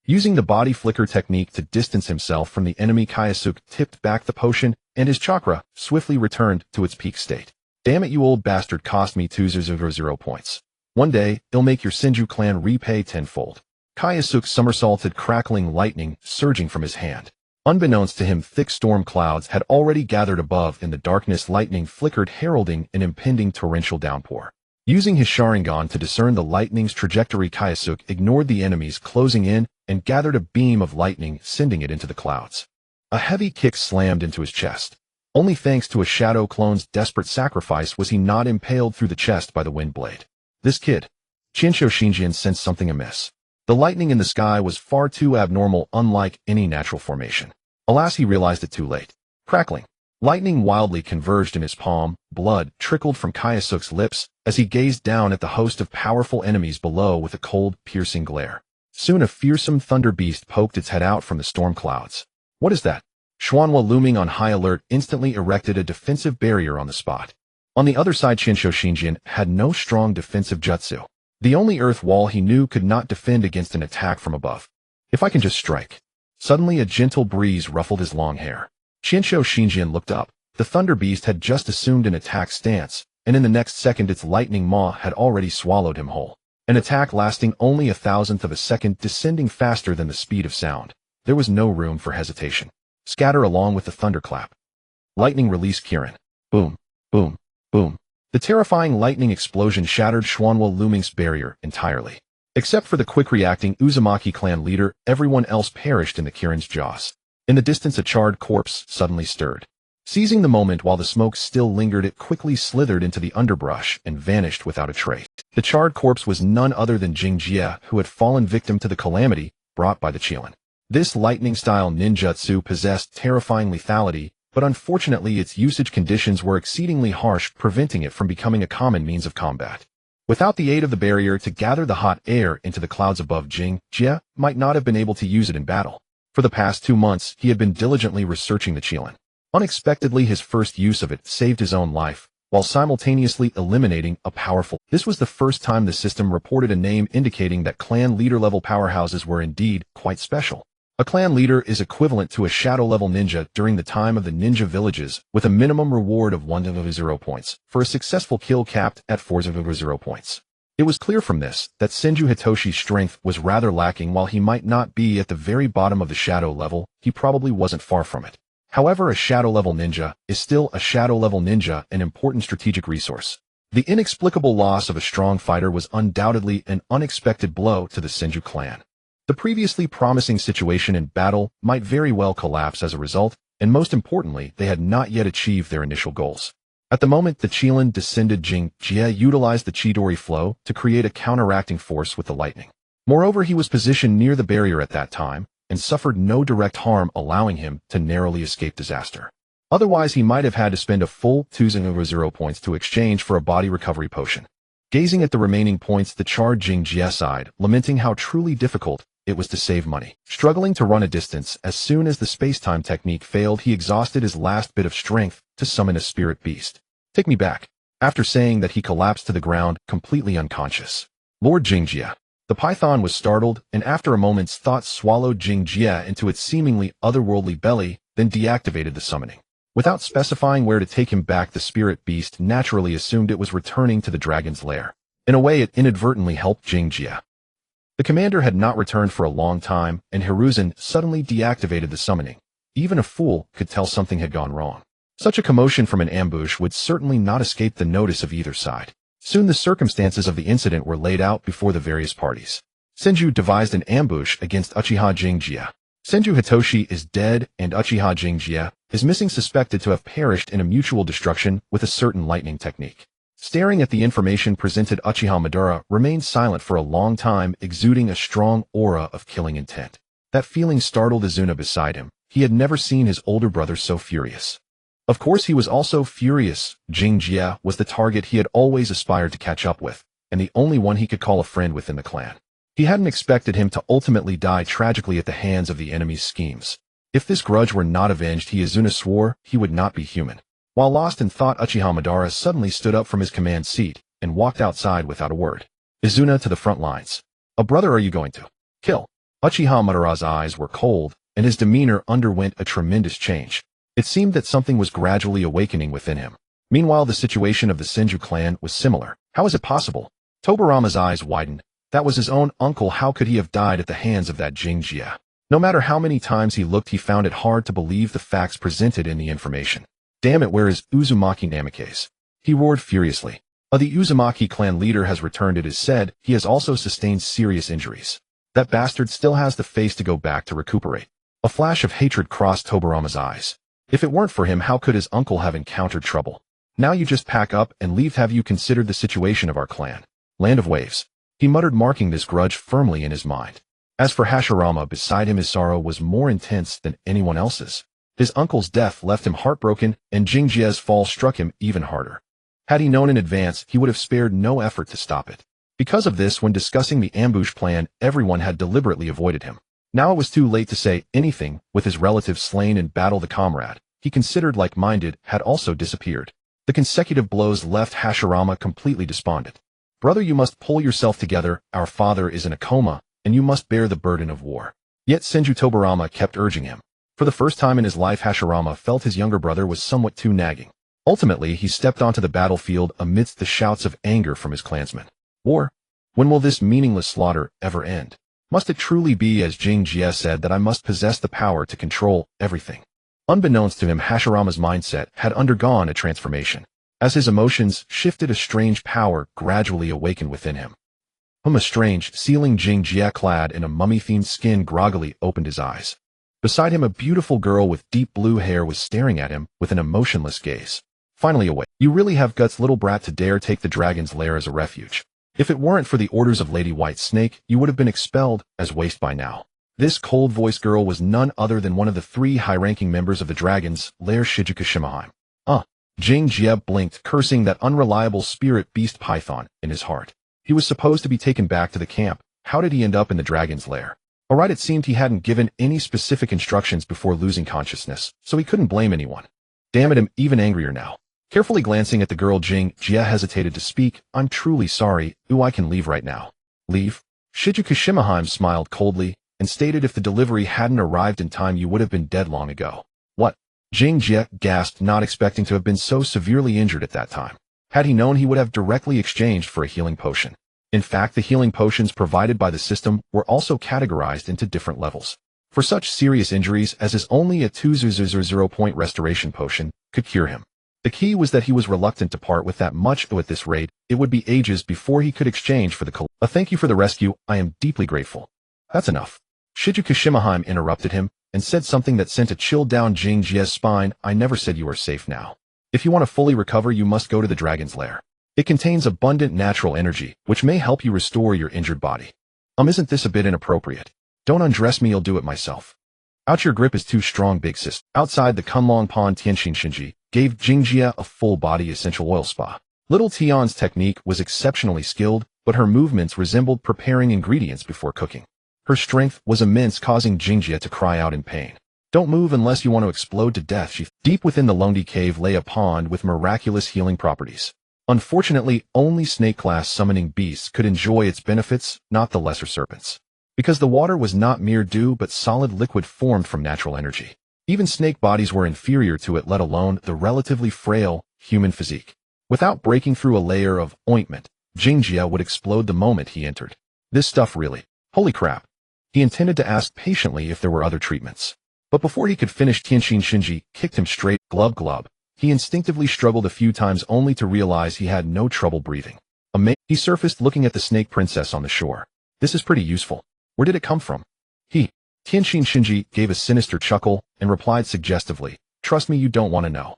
Using the body flicker technique to distance himself from the enemy, Kyosuke tipped back the potion, and his chakra swiftly returned to its peak state. Damn it, you old bastard, cost me 200 points. One day, it'll make your Senju clan repay tenfold. Kyosuke somersaulted, crackling lightning surging from his hand. Unbeknownst to him, thick storm clouds had already gathered above. In the darkness, lightning flickered, heralding an impending torrential downpour. Using his Sharingan to discern the lightning's trajectory, Kyosuke ignored the enemies closing in and gathered a beam of lightning, sending it into the clouds. A heavy kick slammed into his chest. Only thanks to a shadow clone's desperate sacrifice was he not impaled through the chest by the wind blade. This kid. Chinsho Shinjin sensed something amiss. The lightning in the sky was far too abnormal, unlike any natural formation. Alas, he realized it too late. Crackling. Lightning wildly converged in his palm. Blood trickled from Kyosuke's lips as he gazed down at the host of powerful enemies below with a cold, piercing glare. Soon a fearsome thunder beast poked its head out from the storm clouds. What is that? Xuanhua, looming on high alert, instantly erected a defensive barrier on the spot. On the other side, Chinsho Shinjin had no strong defensive jutsu. The only earth wall he knew could not defend against an attack from above. If I can just strike. Suddenly a gentle breeze ruffled his long hair. Chinsho Shinjin looked up. The thunder beast had just assumed an attack stance, and in the next second its lightning maw had already swallowed him whole. An attack lasting only 1,000th of a second, descending faster than the speed of sound. There was no room for hesitation. Scatter along with the thunderclap. Lightning release Kirin. Boom, boom, boom. The terrifying lightning explosion shattered Xuanhua Luming's barrier entirely. Except for the quick-reacting Uzumaki clan leader, everyone else perished in the Kirin's jaws. In the distance, a charred corpse suddenly stirred. Seizing the moment while the smoke still lingered, it quickly slithered into the underbrush and vanished without a trace. The charred corpse was none other than Jingjie, who had fallen victim to the calamity brought by the Qilin. This lightning-style ninjutsu possessed terrifying lethality, but unfortunately its usage conditions were exceedingly harsh, preventing it from becoming a common means of combat. Without the aid of the barrier to gather the hot air into the clouds above, Jie might not have been able to use it in battle. For the past 2 months, he had been diligently researching the Qilin. Unexpectedly, his first use of it saved his own life, while simultaneously eliminating a powerful. This was the first time the system reported a name indicating that clan leader-level powerhouses were indeed quite special. A clan leader is equivalent to a shadow-level ninja during the time of the ninja villages, with a minimum reward of 1/0 points, for a successful kill capped at 4/0 points. It was clear from this that Senju Hitoshi's strength was rather lacking. While he might not be at the very bottom of the shadow level, he probably wasn't far from it. However, a shadow-level ninja is still a shadow-level ninja, an important strategic resource. The inexplicable loss of a strong fighter was undoubtedly an unexpected blow to the Senju clan. The previously promising situation in battle might very well collapse as a result, and most importantly, they had not yet achieved their initial goals. At the moment the Qilin descended, Jie utilized the Chidori flow to create a counteracting force with the lightning. Moreover, he was positioned near the barrier at that time, and suffered no direct harm, allowing him to narrowly escape disaster. Otherwise, he might have had to spend a full 2/0 points to exchange for a body recovery potion. Gazing at the remaining points, the charred Jie sighed, lamenting how truly difficult it was to save money. Struggling to run a distance, as soon as the space-time technique failed, he exhausted his last bit of strength to summon a spirit beast. "Take me back." After saying that, he collapsed to the ground, completely unconscious. Lord Jie. The python was startled, and after a moment's thought swallowed Jie into its seemingly otherworldly belly, then deactivated the summoning. Without specifying where to take him back, the spirit beast naturally assumed it was returning to the dragon's lair. In a way, it inadvertently helped Jie. The commander had not returned for a long time, and Hiruzen suddenly deactivated the summoning. Even a fool could tell something had gone wrong. Such a commotion from an ambush would certainly not escape the notice of either side. Soon the circumstances of the incident were laid out before the various parties. Senju devised an ambush against Uchiha Jie. Senju Hitoshi is dead, and Uchiha Jie is missing, suspected to have perished in a mutual destruction with a certain lightning technique. Staring at the information presented, Uchiha Madara remained silent for a long time, exuding a strong aura of killing intent. That feeling startled Izuna beside him. He had never seen his older brother so furious. Of course, he was also furious. Jie was the target he had always aspired to catch up with, and the only one he could call a friend within the clan. He hadn't expected him to ultimately die tragically at the hands of the enemy's schemes. If this grudge were not avenged, Izuna swore he would not be human. While lost in thought, Uchiha Madara suddenly stood up from his command seat and walked outside without a word. "Izuna, to the front lines. A brother are you going to kill?" Uchiha Madara's eyes were cold, and his demeanor underwent a tremendous change. It seemed that something was gradually awakening within him. Meanwhile, the situation of the Senju clan was similar. How is it possible? Tobarama's eyes widened. That was his own uncle. How could he have died at the hands of that Jie? No matter how many times he looked, he found it hard to believe the facts presented in the information. "Damn it, where is Uzumaki Namikaze?" he roared furiously. The Uzumaki clan leader has returned, it is said. He has also sustained serious injuries. That bastard still has the face to go back to recuperate. A flash of hatred crossed Tobarama's eyes. If it weren't for him, how could his uncle have encountered trouble? "Now you just pack up and leave. Have you considered the situation of our clan? Land of waves," he muttered, marking this grudge firmly in his mind. As for Hashirama, beside him, his sorrow was more intense than anyone else's. His uncle's death left him heartbroken, and Jie's fall struck him even harder. Had he known in advance, he would have spared no effort to stop it. Because of this, when discussing the ambush plan, everyone had deliberately avoided him. Now it was too late to say anything. With his relative slain in battle, the comrade he considered like-minded had also disappeared. The consecutive blows left Hashirama completely despondent. "Brother, you must pull yourself together. Our father is in a coma, and you must bear the burden of war." Yet Senju Tobarama kept urging him. For the first time in his life, Hashirama felt his younger brother was somewhat too nagging. Ultimately, he stepped onto the battlefield amidst the shouts of anger from his clansmen. War? When will this meaningless slaughter ever end? Must it truly be as Jie said, that I must possess the power to control everything? Unbeknownst to him, Hashirama's mindset had undergone a transformation. As his emotions shifted, a strange power gradually awakened within him. A strange, sealing Jie, clad in a mummy-themed skin, groggily opened his eyes. Beside him, a beautiful girl with deep blue hair was staring at him with an emotionless gaze. Finally awake. "You really have guts, little brat, to dare take the dragon's lair as a refuge. If it weren't for the orders of Lady White Snake, you would have been expelled as waste by now." This cold-voiced girl was none other than one of the 3 high-ranking members of the dragon's lair, Shijuku Shimaheim. Jing Jie blinked, cursing that unreliable spirit beast python in his heart. He was supposed to be taken back to the camp. How did he end up in the dragon's lair? Alright, it seemed he hadn't given any specific instructions before losing consciousness, so he couldn't blame anyone. Damn it, I'm even angrier now. Carefully glancing at the girl, Jing Jie hesitated to speak. I'm truly sorry. I can leave right now. Leave? Shizuka Shimahime smiled coldly and stated if the delivery hadn't arrived in time you would have been dead long ago. What? Jing Jie gasped, not expecting to have been so severely injured at that time. Had he known, he would have directly exchanged for a healing potion. In fact, the healing potions provided by the system were also categorized into different levels. For such serious injuries as is only a 200 restoration potion could cure him. The key was that he was reluctant to part with that much, though at this rate, it would be ages before he could exchange for the A thank you for the rescue, I am deeply grateful. That's enough. Shizuka Shimahime interrupted him and said something that sent a chill down Jing Jie's spine. I never said you are safe now. If you want to fully recover, you must go to the dragon's lair. It contains abundant natural energy, which may help you restore your injured body. Isn't this a bit inappropriate? Don't undress me, I'll do it myself. Out, your grip is too strong, big sis. Outside the Kunlong Pond, Tianxin Shinji gave Jing Jie a full-body essential oil spa. Little Tian's technique was exceptionally skilled, but her movements resembled preparing ingredients before cooking. Her strength was immense, causing Jing Jie to cry out in pain. Don't move unless you want to explode to death. Deep within the Lungdi cave lay a pond with miraculous healing properties. Unfortunately, only snake-class summoning beasts could enjoy its benefits, not the lesser serpents. Because the water was not mere dew but solid liquid formed from natural energy. Even snake bodies were inferior to it, let alone the relatively frail human physique. Without breaking through a layer of ointment, Jing Jie would explode the moment he entered. This stuff really, holy crap. He intended to ask patiently if there were other treatments. But before he could finish, Tianxin Shinji kicked him straight, glub glub. He instinctively struggled a few times only to realize he had no trouble breathing. He surfaced looking at the snake princess on the shore. This is pretty useful. Where did it come from? Tianxin Shinji gave a sinister chuckle and replied suggestively, trust me, you don't want to know.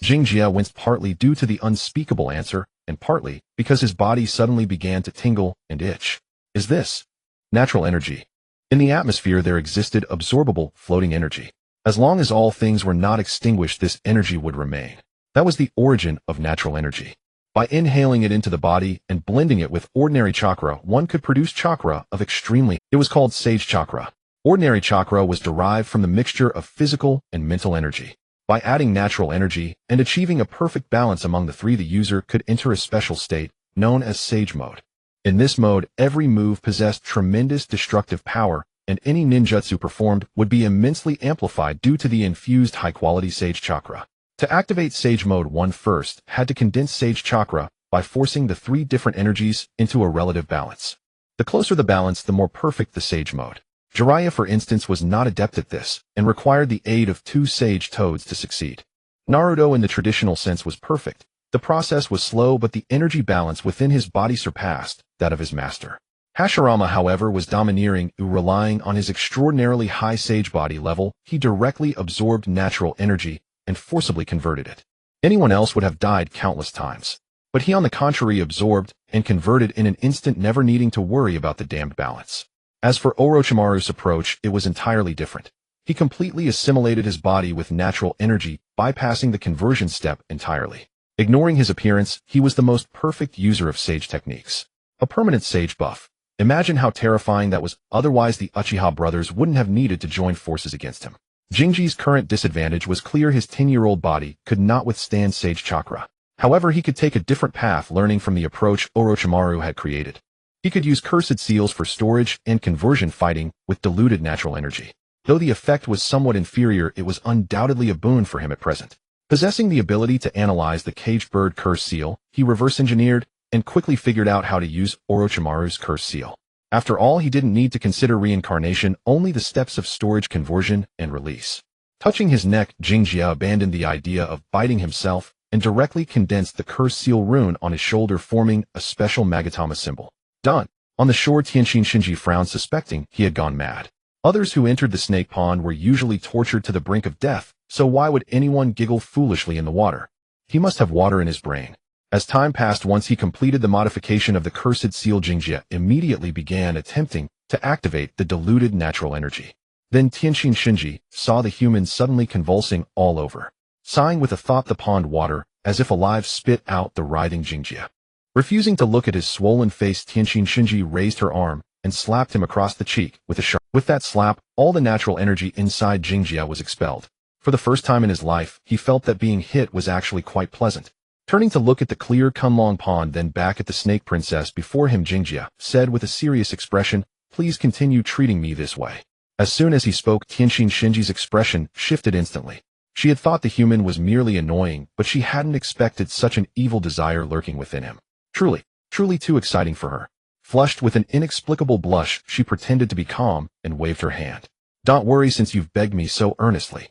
Jing Jie winced, partly due to the unspeakable answer and partly because his body suddenly began to tingle and itch. Is this natural energy? In the atmosphere there existed absorbable, floating energy. As long as all things were not extinguished, this energy would remain. That was the origin of natural energy. By inhaling it into the body and blending it with ordinary chakra, one could produce chakra of extremely. It was called sage chakra. Ordinary chakra was derived from the mixture of physical and mental energy. By adding natural energy and achieving a perfect balance among the three, the user could enter a special state known as sage mode. In this mode, every move possessed tremendous destructive power, and any ninjutsu performed would be immensely amplified due to the infused high-quality sage chakra. To activate sage mode, one first had to condense sage chakra by forcing the three different energies into a relative balance. The closer the balance, the more perfect the sage mode. Jiraiya, for instance, was not adept at this, and required the aid of two sage toads to succeed. Naruto in the traditional sense was perfect. The process was slow, but the energy balance within his body surpassed that of his master. Hashirama, however, was domineering, relying on his extraordinarily high sage body level. He directly absorbed natural energy and forcibly converted it. Anyone else would have died countless times. But he, on the contrary, absorbed and converted in an instant, never needing to worry about the damned balance. As for Orochimaru's approach, it was entirely different. He completely assimilated his body with natural energy, bypassing the conversion step entirely. Ignoring his appearance, he was the most perfect user of sage techniques. A permanent sage buff. Imagine how terrifying that was. Otherwise, the Uchiha brothers wouldn't have needed to join forces against him. Jingji's current disadvantage was clear. His 10-year-old body could not withstand sage chakra. However, he could take a different path, learning from the approach Orochimaru had created. He could use cursed seals for storage and conversion, fighting with diluted natural energy. Though the effect was somewhat inferior, it was undoubtedly a boon for him at present. Possessing the ability to analyze the caged bird curse seal, he reverse-engineered and quickly figured out how to use Orochimaru's curse seal. After all, he didn't need to consider reincarnation, only the steps of storage, conversion, and release. Touching his neck, Jingjia abandoned the idea of biting himself and directly condensed the curse seal rune on his shoulder, forming a special Magatama symbol. Done. On the shore, Tianxin Shinji frowned, suspecting he had gone mad. Others who entered the snake pond were usually tortured to the brink of death, so why would anyone giggle foolishly in the water? He must have water in his brain. As time passed, once he completed the modification of the cursed seal, Jingjia immediately began attempting to activate the diluted natural energy. Then Tianxin Shinji saw the humans suddenly convulsing all over. sighing with a thought the pond water, as if alive, spit out the writhing Jingjia. Refusing to look at his swollen face, Tianqin Shinji raised her arm and slapped him across the cheek with a sharp. With that slap, all the natural energy inside Jingjia was expelled. For the first time in his life, he felt that being hit was actually quite pleasant. Turning to look at the clear Kunlong pond, then back at the snake princess before him, Jingjia said with a serious expression, "Please continue treating me this way." As soon as he spoke, Tianqin Shinji's expression shifted instantly. She had thought the human was merely annoying, but she hadn't expected such an evil desire lurking within him. Truly too exciting for her. Flushed with an inexplicable blush, she pretended to be calm and waved her hand. "Don't worry, since you've begged me so earnestly."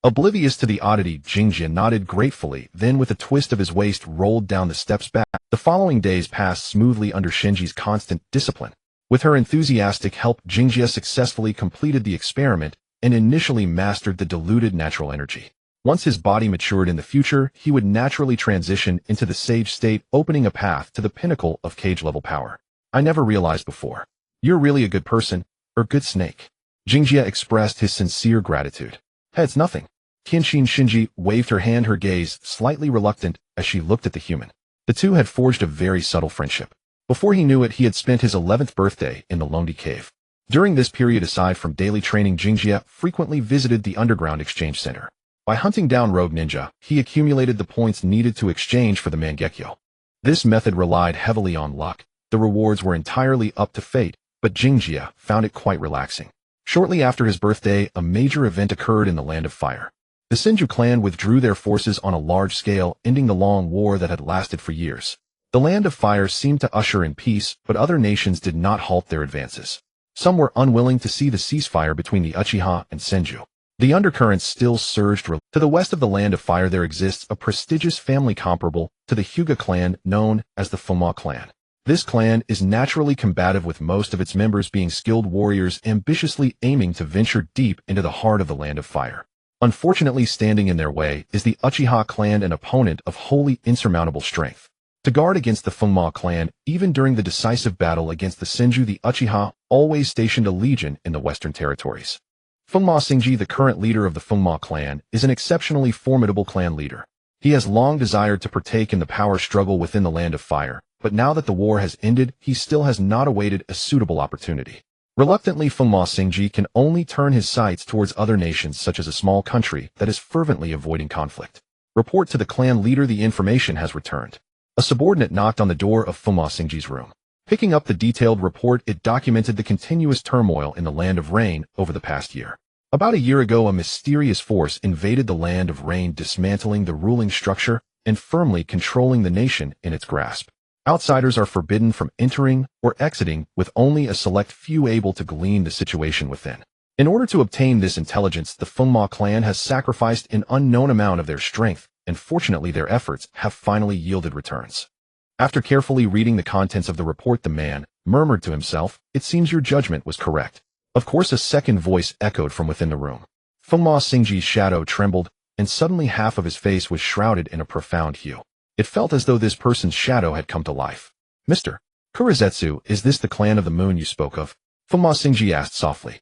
Oblivious to the oddity, Jingjia nodded gratefully, then with a twist of his waist rolled down the steps back. The following days passed smoothly under Shinji's constant discipline. With her enthusiastic help, Jingjia successfully completed the experiment and initially mastered the diluted natural energy. Once his body matured in the future, he would naturally transition into the sage state, opening a path to the pinnacle of cage-level power. "I never realized before. You're really a good person, or good snake." Jingjia expressed his sincere gratitude. "Hey, it's nothing." Tianqin Shinji waved her hand, her gaze slightly reluctant as she looked at the human. The two had forged a very subtle friendship. Before he knew it, he had spent his 11th birthday in the Longdi Cave. During this period, aside from daily training, Jingjia frequently visited the underground exchange center. By hunting down rogue ninja, he accumulated the points needed to exchange for the Mangekyo. This method relied heavily on luck. The rewards were entirely up to fate, but Jingjia found it quite relaxing. Shortly after his birthday, a major event occurred in the Land of Fire. The Senju clan withdrew their forces on a large scale, ending the long war that had lasted for years. The Land of Fire seemed to usher in peace, but other nations did not halt their advances. Some were unwilling to see the ceasefire between the Uchiha and Senju. The undercurrents still surged. To the west of the Land of Fire there exists a prestigious family comparable to the Hyuga clan known as the Funma clan. This clan is naturally combative, with most of its members being skilled warriors ambitiously aiming to venture deep into the heart of the Land of Fire. Unfortunately, standing in their way is the Uchiha clan, an opponent of wholly insurmountable strength. To guard against the Funma clan, even during the decisive battle against the Senju, the Uchiha always stationed a legion in the western territories. Funma Singji, the current leader of the Funma clan, is an exceptionally formidable clan leader. He has long desired to partake in the power struggle within the Land of Fire, but now that the war has ended, he still has not awaited a suitable opportunity. Reluctantly, Funma Singji can only turn his sights towards other nations, such as a small country that is fervently avoiding conflict. Report to the clan leader, the information has returned. A subordinate knocked on the door of Funma Singji's room. Picking up the detailed report, it documented the continuous turmoil in the Land of Rain over the past year. About a year ago, a mysterious force invaded the Land of Rain, dismantling the ruling structure and firmly controlling the nation in its grasp. Outsiders are forbidden from entering or exiting, with only a select few able to glean the situation within. In order to obtain this intelligence, the Funma clan has sacrificed an unknown amount of their strength, and fortunately their efforts have finally yielded returns. After carefully reading the contents of the report, the man murmured to himself, "It seems your judgment was correct." Of course, a second voice echoed from within the room. Funma Singji's shadow trembled, and suddenly half of his face was shrouded in a profound hue. It felt as though this person's shadow had come to life. "Mr. Kurizetsu, is this the clan of the moon you spoke of?" Funma Singji asked softly.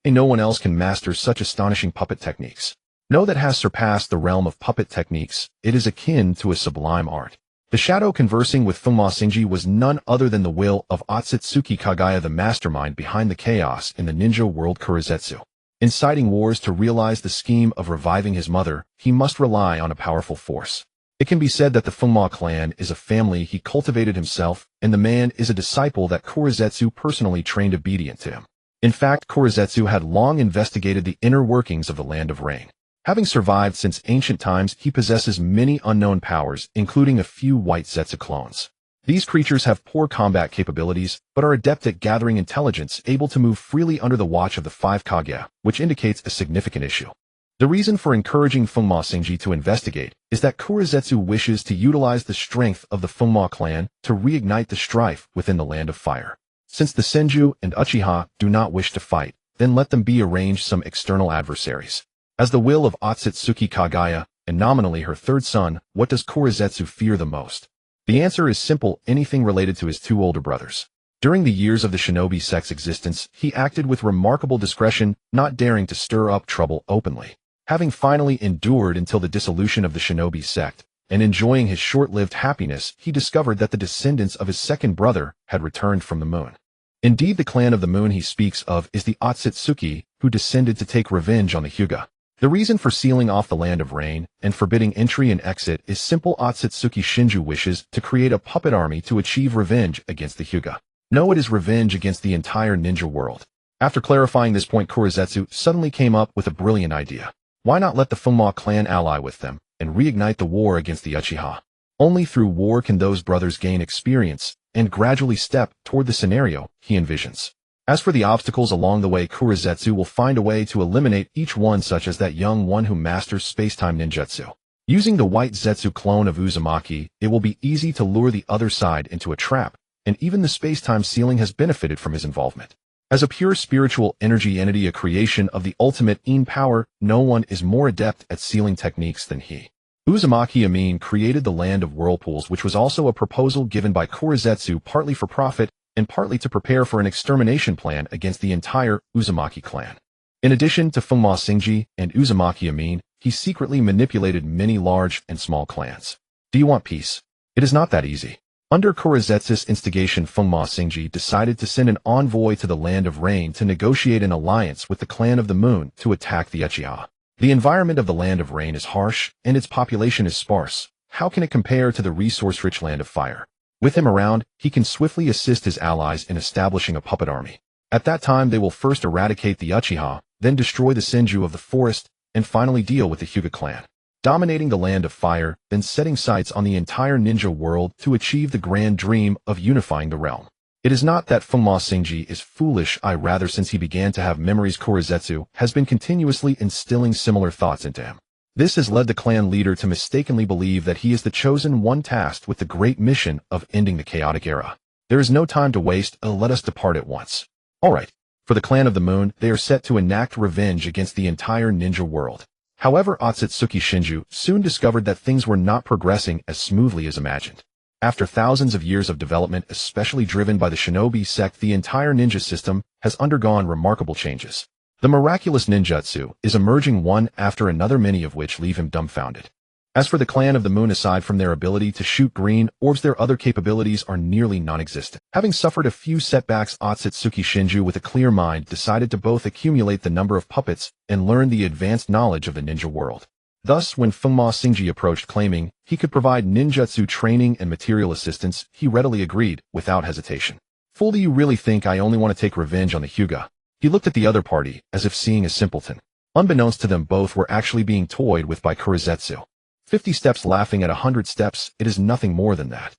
No one else can master such astonishing puppet techniques. No, that has surpassed the realm of puppet techniques. It is akin to a sublime art. The shadow conversing with Funma Singji was none other than the will of Otsutsuki Kagaya, the mastermind behind the chaos in the ninja world. Kurizetsu, inciting wars to realize the scheme of reviving his mother, he must rely on a powerful force. It can be said that the Funma clan is a family he cultivated himself, and the man is a disciple that Kurizetsu personally trained obedient to him. In fact, Kurizetsu had long investigated the inner workings of the Land of Rain. Having survived since ancient times, he possesses many unknown powers, including a few white Zetsu clones. These creatures have poor combat capabilities, but are adept at gathering intelligence, able to move freely under the watch of the 5 Kage, which indicates a significant issue. The reason for encouraging Funma Singji to investigate is that Kurizetsu wishes to utilize the strength of the Funma clan to reignite the strife within the Land of Fire. Since the Senju and Uchiha do not wish to fight, then let them be arranged some external adversaries. As the will of Otsutsuki Kagaya, and nominally her third son, what does Kurizetsu fear the most? The answer is simple: anything related to his 2 older brothers. During the years of the shinobi sect's existence, he acted with remarkable discretion, not daring to stir up trouble openly. Having finally endured until the dissolution of the Shinobi sect, and enjoying his short-lived happiness, he discovered that the descendants of his second brother had returned from the moon. Indeed, the clan of the moon he speaks of is the Otsutsuki, who descended to take revenge on the Hyuga. The reason for sealing off the land of rain and forbidding entry and exit is simple. Otsutsuki Shinju wishes to create a puppet army to achieve revenge against the Hyuga. No, it is revenge against the entire ninja world. After clarifying this point, Kurizetsu suddenly came up with a brilliant idea. Why not let the Funma clan ally with them and reignite the war against the Uchiha? Only through war can those brothers gain experience and gradually step toward the scenario he envisions. As for the obstacles along the way, Kurizetsu will find a way to eliminate each one, such as that young one who masters space-time ninjutsu. Using the white Zetsu clone of Uzumaki, it will be easy to lure the other side into a trap, and even the space-time sealing has benefited from his involvement. As a pure spiritual energy entity, a creation of the ultimate in power, no one is more adept at sealing techniques than he. Uzumaki Amin created the Land of Whirlpools, which was also a proposal given by Kurizetsu partly for profit and partly to prepare for an extermination plan against the entire Uzumaki clan. In addition to Funma Singji and Uzumaki Amin, he secretly manipulated many large and small clans. Do you want peace? It is not that easy. Under Kurizetsu's instigation, Funma Singji decided to send an envoy to the Land of Rain to negotiate an alliance with the Clan of the Moon to attack the Uchiha. The environment of the Land of Rain is harsh, and its population is sparse. How can it compare to the resource-rich Land of Fire? With him around, he can swiftly assist his allies in establishing a puppet army. At that time, they will first eradicate the Uchiha, then destroy the Senju of the forest, and finally deal with the Hyuga clan. Dominating the Land of Fire, then setting sights on the entire ninja world to achieve the grand dream of unifying the realm. It is not that Funma Singji is foolish, rather since he began to have memories, Kurizetsu has been continuously instilling similar thoughts into him. This has led the clan leader to mistakenly believe that he is the chosen one tasked with the great mission of ending the chaotic era. There is no time to waste, let us depart at once. Alright, for the Clan of the Moon, they are set to enact revenge against the entire ninja world. However, Otsutsuki Shinju soon discovered that things were not progressing as smoothly as imagined. After thousands of years of development, especially driven by the Shinobi sect, the entire ninja system has undergone remarkable changes. The miraculous ninjutsu is emerging one after another, many of which leave him dumbfounded. As for the Clan of the Moon, aside from their ability to shoot green orbs, their other capabilities are nearly non-existent. Having suffered a few setbacks, Otsutsuki Shinju, with a clear mind, decided to both accumulate the number of puppets and learn the advanced knowledge of the ninja world. Thus, when Funma Singji approached claiming he could provide ninjutsu training and material assistance, he readily agreed, without hesitation. Fool, do you really think I only want to take revenge on the Hyuga? He looked at the other party, as if seeing a simpleton. Unbeknownst to them, both were actually being toyed with by Kurizetsu. 50 steps laughing at 100 steps, it is nothing more than that.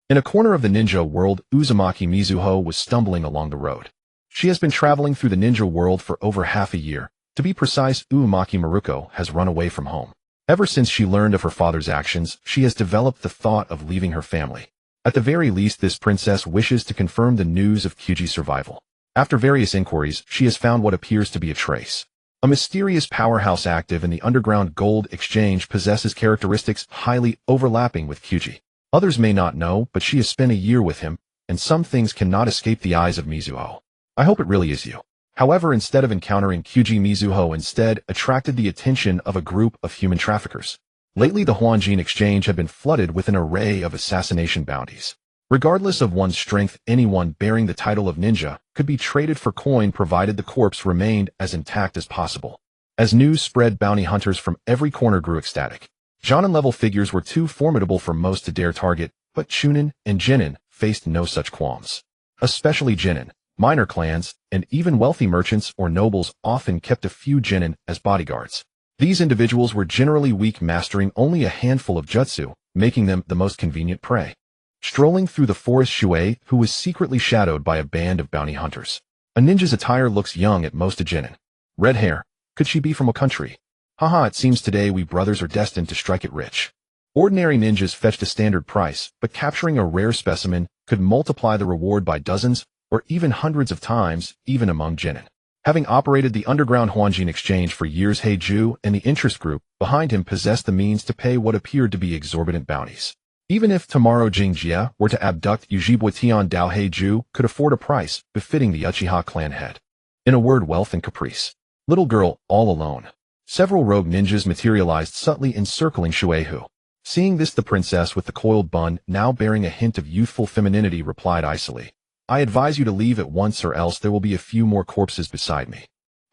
In a corner of the ninja world, Uzumaki Mizuho was stumbling along the road. She has been traveling through the ninja world for over half a year. To be precise, Uzumaki Maruko has run away from home. Ever since she learned of her father's actions, she has developed the thought of leaving her family. At the very least, this princess wishes to confirm the news of Kyuji's survival. After various inquiries, she has found what appears to be a trace. A mysterious powerhouse active in the underground gold exchange possesses characteristics highly overlapping with Kyuji. Others may not know, but she has spent a year with him, and some things cannot escape the eyes of Mizuho. I hope it really is you. However, instead of encountering Kyuji, Mizuho instead attracted the attention of a group of human traffickers. Lately, the Huanjin exchange had been flooded with an array of assassination bounties. Regardless of one's strength, anyone bearing the title of ninja could be traded for coin provided the corpse remained as intact as possible. As news spread, bounty hunters from every corner grew ecstatic. Jonin-level figures were too formidable for most to dare target, but Chunin and Jinin faced no such qualms. Especially Jinin, minor clans, and even wealthy merchants or nobles often kept a few Jinin as bodyguards. These individuals were generally weak, mastering only a handful of jutsu, making them the most convenient prey. Strolling through the forest, Shuei, who was secretly shadowed by a band of bounty hunters. A ninja's attire looks young at most to Jinin. Red hair. Could she be from a country? Haha, it seems today we brothers are destined to strike it rich. Ordinary ninjas fetched a standard price, but capturing a rare specimen could multiply the reward by dozens or even hundreds of times, even among Jinin. Having operated the underground Huanjin exchange for years, Heiju and the interest group behind him possessed the means to pay what appeared to be exorbitant bounties. Even if tomorrow Jingjia were to abduct Ujibwa Tian Dao, Heiju could afford a price befitting the Uchiha clan head. In a word, wealth and caprice. Little girl, all alone. Several rogue ninjas materialized subtly encircling Shuehu. Seeing this, the princess with the coiled bun, now bearing a hint of youthful femininity, replied icily, "I advise you to leave at once or else there will be a few more corpses beside me."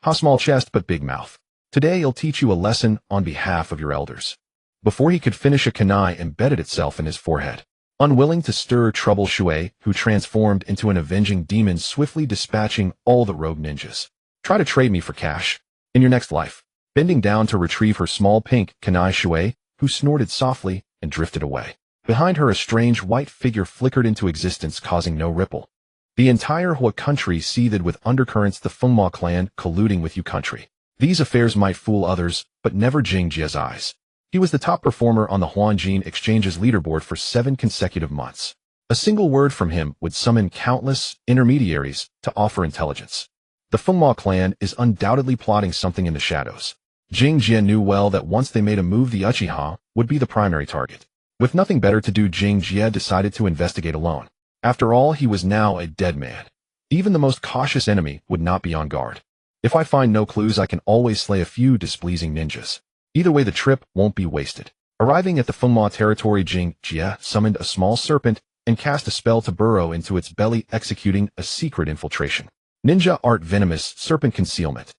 Ha, small chest but big mouth. Today I'll teach you a lesson on behalf of your elders. Before he could finish, a kunai embedded itself in his forehead. Unwilling to stir trouble, Shuei, who transformed into an avenging demon, swiftly dispatching all the rogue ninjas. Try to trade me for cash in your next life. Bending down to retrieve her small pink kunai, Shuei, who snorted softly and drifted away. Behind her, a strange white figure flickered into existence, causing no ripple. The entire Hua country seethed with undercurrents, the Fengma clan colluding with Yu country. These affairs might fool others, but never Jing Jie's eyes. He was the top performer on the Huanjin Exchange's leaderboard for 7 consecutive months. A single word from him would summon countless intermediaries to offer intelligence. The Fengma clan is undoubtedly plotting something in the shadows. Jing Jie knew well that once they made a move, the Uchiha would be the primary target. With nothing better to do, Jing Jie decided to investigate alone. After all, he was now a dead man. Even the most cautious enemy would not be on guard. If I find no clues, I can always slay a few displeasing ninjas. Either way, the trip won't be wasted. Arriving at the Fengma territory, Jing Jie summoned a small serpent and cast a spell to burrow into its belly, executing a secret infiltration. Ninja art: venomous serpent concealment.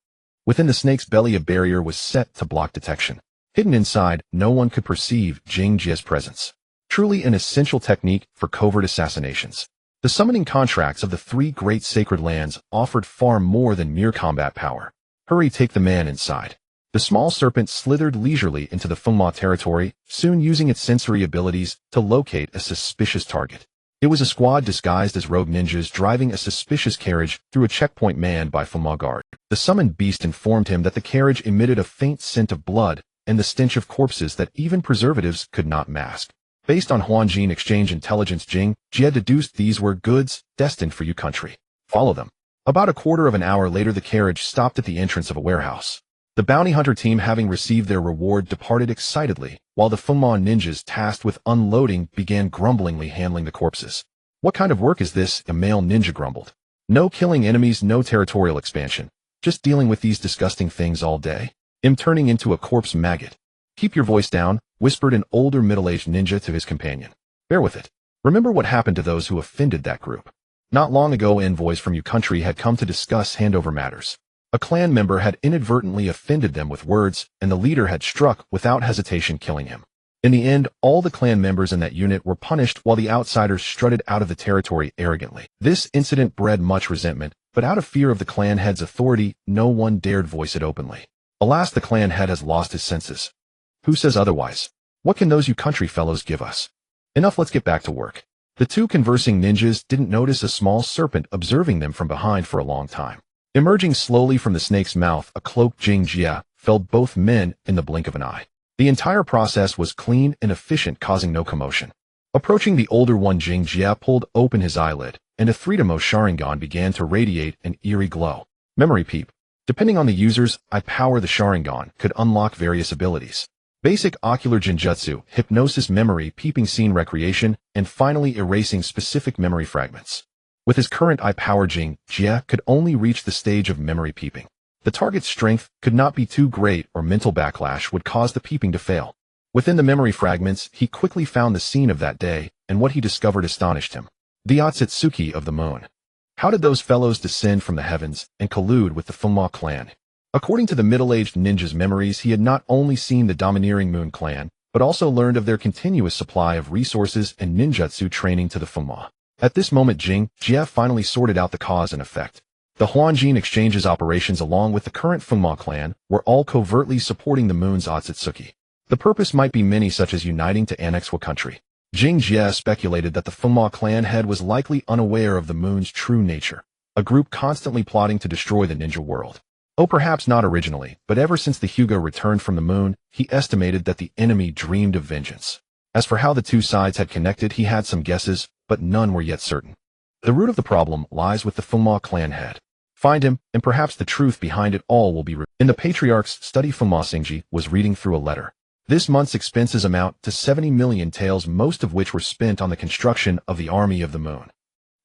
Within the snake's belly, a barrier was set to block detection. Hidden inside, no one could perceive Jing Jie's presence. Truly an essential technique for covert assassinations. The summoning contracts of the 3 great sacred lands offered far more than mere combat power. Hurry, take the man inside. The small serpent slithered leisurely into the Fengma territory, soon using its sensory abilities to locate a suspicious target. It was a squad disguised as rogue ninjas driving a suspicious carriage through a checkpoint manned by Fengma guard. The summoned beast informed him that the carriage emitted a faint scent of blood and the stench of corpses that even preservatives could not mask. Based on Huanjin Exchange intelligence, Jing Jie deduced these were goods destined for Yu country. Follow them. About a quarter of an hour later, the carriage stopped at the entrance of a warehouse. The bounty hunter team, having received their reward, departed excitedly, while the Fengma ninjas tasked with unloading began grumblingly handling the corpses. "What kind of work is this?" a male ninja grumbled. "No killing enemies, no territorial expansion. Just dealing with these disgusting things all day. I'm turning into a corpse maggot." "Keep your voice down," whispered an older middle-aged ninja to his companion. "Bear with it. Remember what happened to those who offended that group. Not long ago, envoys from Yu country had come to discuss handover matters. A clan member had inadvertently offended them with words, and the leader had struck without hesitation, killing him. In the end, all the clan members in that unit were punished while the outsiders strutted out of the territory arrogantly. This incident bred much resentment, but out of fear of the clan head's authority, no one dared voice it openly. Alas, the clan head has lost his senses. Who says otherwise? What can those Yu country fellows give us? Enough, let's get back to work." The 2 conversing ninjas didn't notice a small serpent observing them from behind for a long time. Emerging slowly from the snake's mouth, a cloaked Jing Jie felled both men in the blink of an eye. The entire process was clean and efficient, causing no commotion. Approaching the older one, Jing Jie pulled open his eyelid, and a 3-demo Sharingan began to radiate an eerie glow. Memory peep. Depending on the user's eye power, the Sharingan could unlock various abilities. Basic ocular genjutsu, hypnosis, memory peeping, scene recreation, and finally erasing specific memory fragments. With his current eye power, Jing Jie could only reach the stage of memory peeping. The target's strength could not be too great, or mental backlash would cause the peeping to fail. Within the memory fragments, he quickly found the scene of that day, and what he discovered astonished him. The Otsutsuki of the moon. How did those fellows descend from the heavens and collude with the Fengma clan? According to the middle-aged ninja's memories, he had not only seen the domineering Moon clan, but also learned of their continuous supply of resources and ninjutsu training to the Fengma. At this moment, Jing Jie finally sorted out the cause and effect. The Huanjin Exchange's operations, along with the current Fengma clan, were all covertly supporting the Moon's Otsutsuki. The purpose might be many, such as uniting to annex Hua country. Jing Jie speculated that the Fengma clan head was likely unaware of the Moon's true nature, a group constantly plotting to destroy the ninja world. Oh, perhaps not originally, but ever since the Hugo returned from the Moon, he estimated that the enemy dreamed of vengeance. As for how the 2 sides had connected, he had some guesses, but none were yet certain. The root of the problem lies with the Fengma clan head. Find him, and perhaps the truth behind it all will be revealed. In the Patriarch's study, Fengma Xingji was reading through a letter. This month's expenses amount to 70 million taels, most of which were spent on the construction of the Army of the Moon.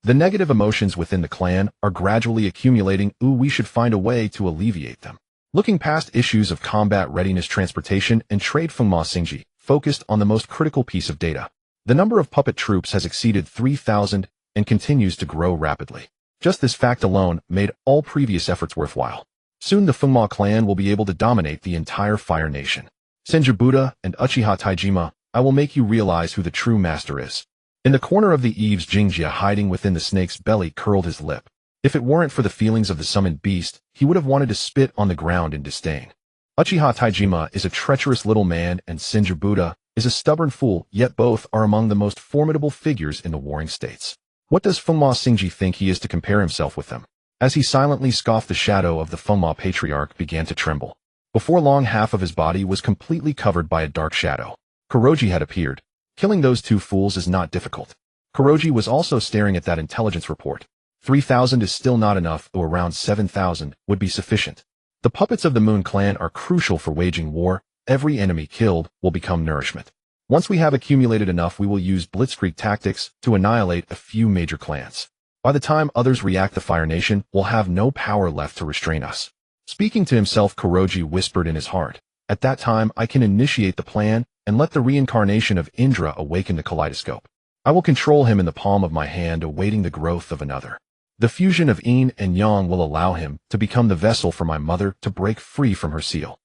The negative emotions within the clan are gradually accumulating. We should find a way to alleviate them. Looking past issues of combat readiness transportation and trade, Fengma Xingji focused on the most critical piece of data. The number of puppet troops has exceeded 3,000 and continues to grow rapidly. Just this fact alone made all previous efforts worthwhile. Soon the Fengma clan will be able to dominate the entire Fire Nation. Senju Buddha and Uchiha Taijima, I will make you realize who the true master is. In the corner of the eaves, Jingjia, hiding within the snake's belly, curled his lip. If it weren't for the feelings of the summoned beast, he would have wanted to spit on the ground in disdain. Uchiha Taijima is a treacherous little man and Senju Buddha is a stubborn fool, yet both are among the most formidable figures in the warring states. What does Fengma Xingji think he is to compare himself with them? As he silently scoffed, the shadow of the Fengma patriarch began to tremble. Before long, half of his body was completely covered by a dark shadow. Kuroji had appeared. Killing those two fools is not difficult. Kuroji was also staring at that intelligence report. 3,000 is still not enough, though around 7,000 would be sufficient. The puppets of the Moon Clan are crucial for waging war. Every enemy killed will become nourishment. Once we have accumulated enough, we will use blitzkrieg tactics to annihilate a few major clans. By the time others react, the Fire Nation will have no power left to restrain us. Speaking to himself, Kuroji whispered in his heart, at that time I can initiate the plan and let the reincarnation of Indra awaken the kaleidoscope. I will control him in the palm of my hand, awaiting the growth of another. The fusion of yin and yang will allow him to become the vessel for my mother to break free from her seal.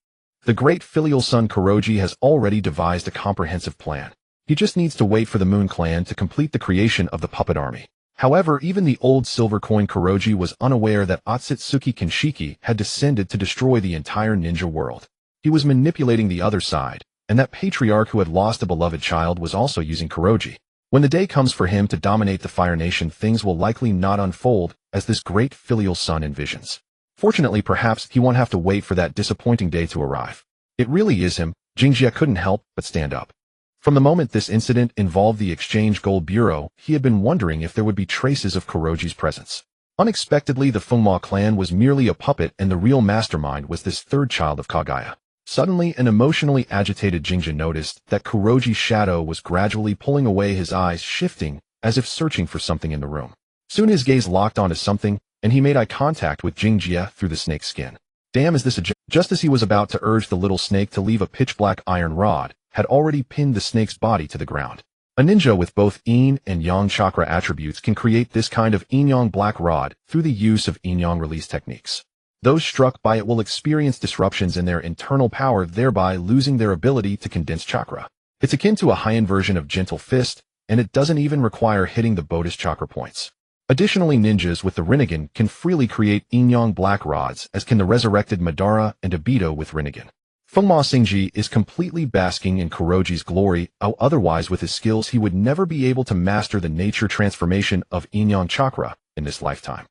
The great filial son Kuroji has already devised a comprehensive plan. He just needs to wait for the Moon Clan to complete the creation of the puppet army. However, even the old silver coin Kuroji was unaware that Otsutsuki Kinshiki had descended to destroy the entire ninja world. He was manipulating the other side, and that patriarch who had lost a beloved child was also using Kuroji. When the day comes for him to dominate the Fire Nation, things will likely not unfold as this great filial son envisions. Fortunately, perhaps he won't have to wait for that disappointing day to arrive. It really is him. Jingjia couldn't help but stand up. From the moment this incident involved the Exchange Gold Bureau, he had been wondering if there would be traces of Kuroji's presence. Unexpectedly, the Fengma clan was merely a puppet and the real mastermind was this third child of Kagaya. Suddenly, an emotionally agitated Jingjia noticed that Kuroji's shadow was gradually pulling away, his eyes shifting as if searching for something in the room. Soon his gaze locked onto something, and he made eye contact with Jingjia through the snake's skin. Damn, is this a joke? Just as he was about to urge the little snake to leave, a pitch-black iron rod had already pinned the snake's body to the ground. A ninja with both yin and yang chakra attributes can create this kind of yin-yang black rod through the use of yin-yang release techniques. Those struck by it will experience disruptions in their internal power, thereby losing their ability to condense chakra. It's akin to a high-end version of Gentle Fist, and it doesn't even require hitting the Bodhis chakra points. Additionally, ninjas with the Rinnegan can freely create yin-yang black rods, as can the resurrected Madara and Obito with Rinnegan. Fengma Xingji is completely basking in Kuroji's glory, otherwise with his skills he would never be able to master the nature transformation of yin-yang chakra in this lifetime.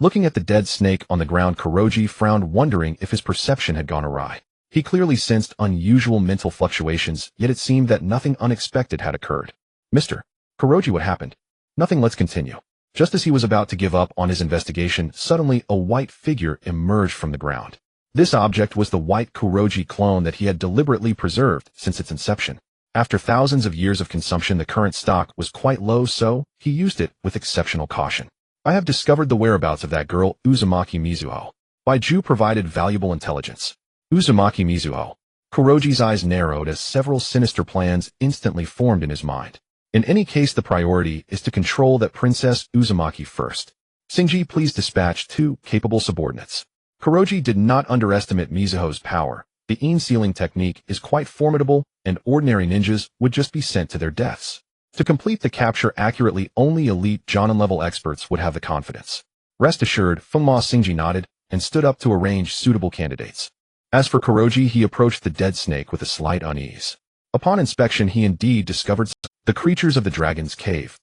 Looking at the dead snake on the ground, Kuroji frowned, wondering if his perception had gone awry. He clearly sensed unusual mental fluctuations, yet it seemed that nothing unexpected had occurred. Mr. Kuroji, what happened? Nothing, let's continue. Just as he was about to give up on his investigation, suddenly a white figure emerged from the ground. This object was the white Kuroji clone that he had deliberately preserved since its inception. After thousands of years of consumption, the current stock was quite low, so he used it with exceptional caution. I have discovered the whereabouts of that girl, Uzumaki Mizuho. Baiju provided valuable intelligence. Uzumaki Mizuho. Kuroji's eyes narrowed as several sinister plans instantly formed in his mind. In any case, the priority is to control that Princess Uzumaki first. Xingji, please dispatch 2 capable subordinates. Kuroji did not underestimate Mizuho's power. The Yin sealing technique is quite formidable, and ordinary ninjas would just be sent to their deaths. To complete the capture accurately, only elite Jonin-level experts would have the confidence. Rest assured, Fengma Xingji nodded and stood up to arrange suitable candidates. As for Kuroji, he approached the dead snake with a slight unease. Upon inspection, he indeed discovered the creatures of the dragon's cave.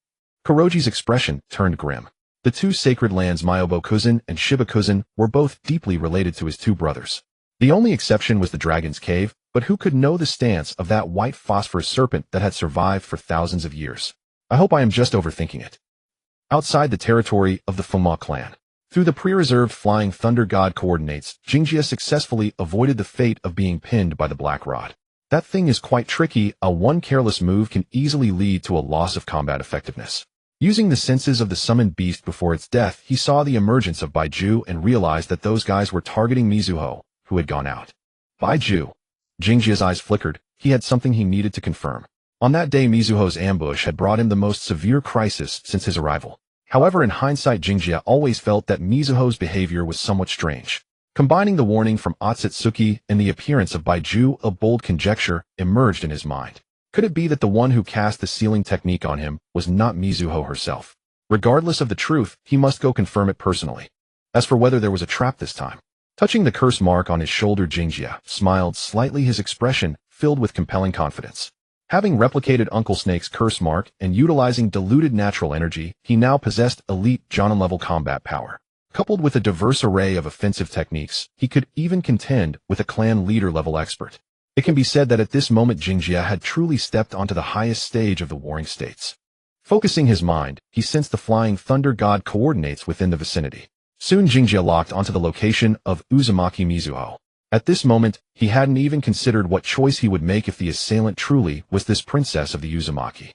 Kuroji's expression turned grim. The 2 sacred lands, Myobo-kuzan and Shiba-kuzan, were both deeply related to his 2 brothers. The only exception was the dragon's cave, but who could know the stance of that white phosphorus serpent that had survived for thousands of years? I hope I am just overthinking it. Outside the territory of the Fengma clan, through the pre-reserved Flying Thunder God coordinates, Jingjia successfully avoided the fate of being pinned by the black rod. That thing is quite tricky. One careless move can easily lead to a loss of combat effectiveness. Using the senses of the summoned beast before its death, he saw the emergence of Baiju and realized that those guys were targeting Mizuho, who had gone out. By Ju. Jingjia's eyes flickered. He had something he needed to confirm. On that day, Mizuho's ambush had brought him the most severe crisis since his arrival. However, in hindsight, Jingjia always felt that Mizuho's behavior was somewhat strange. Combining the warning from Otsutsuki and the appearance of Baiju, a bold conjecture emerged in his mind. Could it be that the one who cast the sealing technique on him was not Mizuho herself? Regardless of the truth, he must go confirm it personally. As for whether there was a trap this time, touching the curse mark on his shoulder, Jingjia smiled slightly, his expression filled with compelling confidence. Having replicated Uncle Snake's curse mark and utilizing diluted natural energy, he now possessed elite Jonin-level combat power. Coupled with a diverse array of offensive techniques, he could even contend with a clan leader-level expert. It can be said that at this moment Jingjia had truly stepped onto the highest stage of the warring states. Focusing his mind, he sensed the flying thunder god coordinates within the vicinity. Soon Jingjia locked onto the location of Uzumaki Mizuho. At this moment, he hadn't even considered what choice he would make if the assailant truly was this princess of the Uzumaki.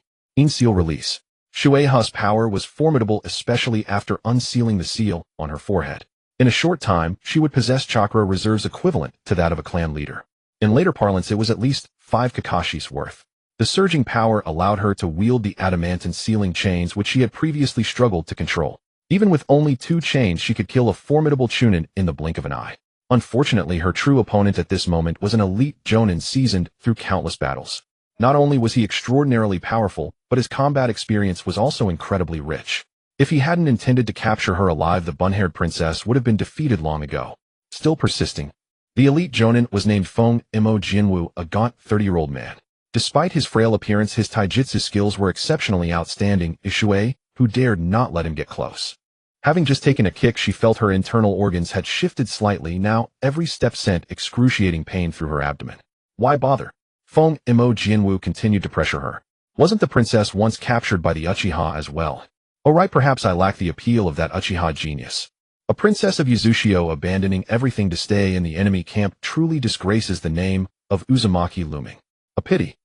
Seal release. Shueiha's power was formidable, especially after unsealing the seal on her forehead. In a short time, she would possess chakra reserves equivalent to that of a clan leader. In later parlance, it was at least 5 Kakashi's worth. The surging power allowed her to wield the adamantine sealing chains which she had previously struggled to control. Even with only 2 chains, she could kill a formidable chunin in the blink of an eye. Unfortunately, her true opponent at this moment was an elite jonin seasoned through countless battles. Not only was he extraordinarily powerful, but his combat experience was also incredibly rich. If he hadn't intended to capture her alive, the bun-haired princess would have been defeated long ago. Still persisting, the elite jonin was named Feng Mo Jinwu, a gaunt 30-year-old man. Despite his frail appearance, his taijutsu skills were exceptionally outstanding. Shuei, who dared not let him get close. Having just taken a kick, she felt her internal organs had shifted slightly. Now, every step sent excruciating pain through her abdomen. Why bother? Feng Mo Jinwu continued to pressure her. Wasn't the princess once captured by the Uchiha as well? Oh right, perhaps I lack the appeal of that Uchiha genius. A princess of Uzushio abandoning everything to stay in the enemy camp truly disgraces the name of Uzumaki looming. A pity.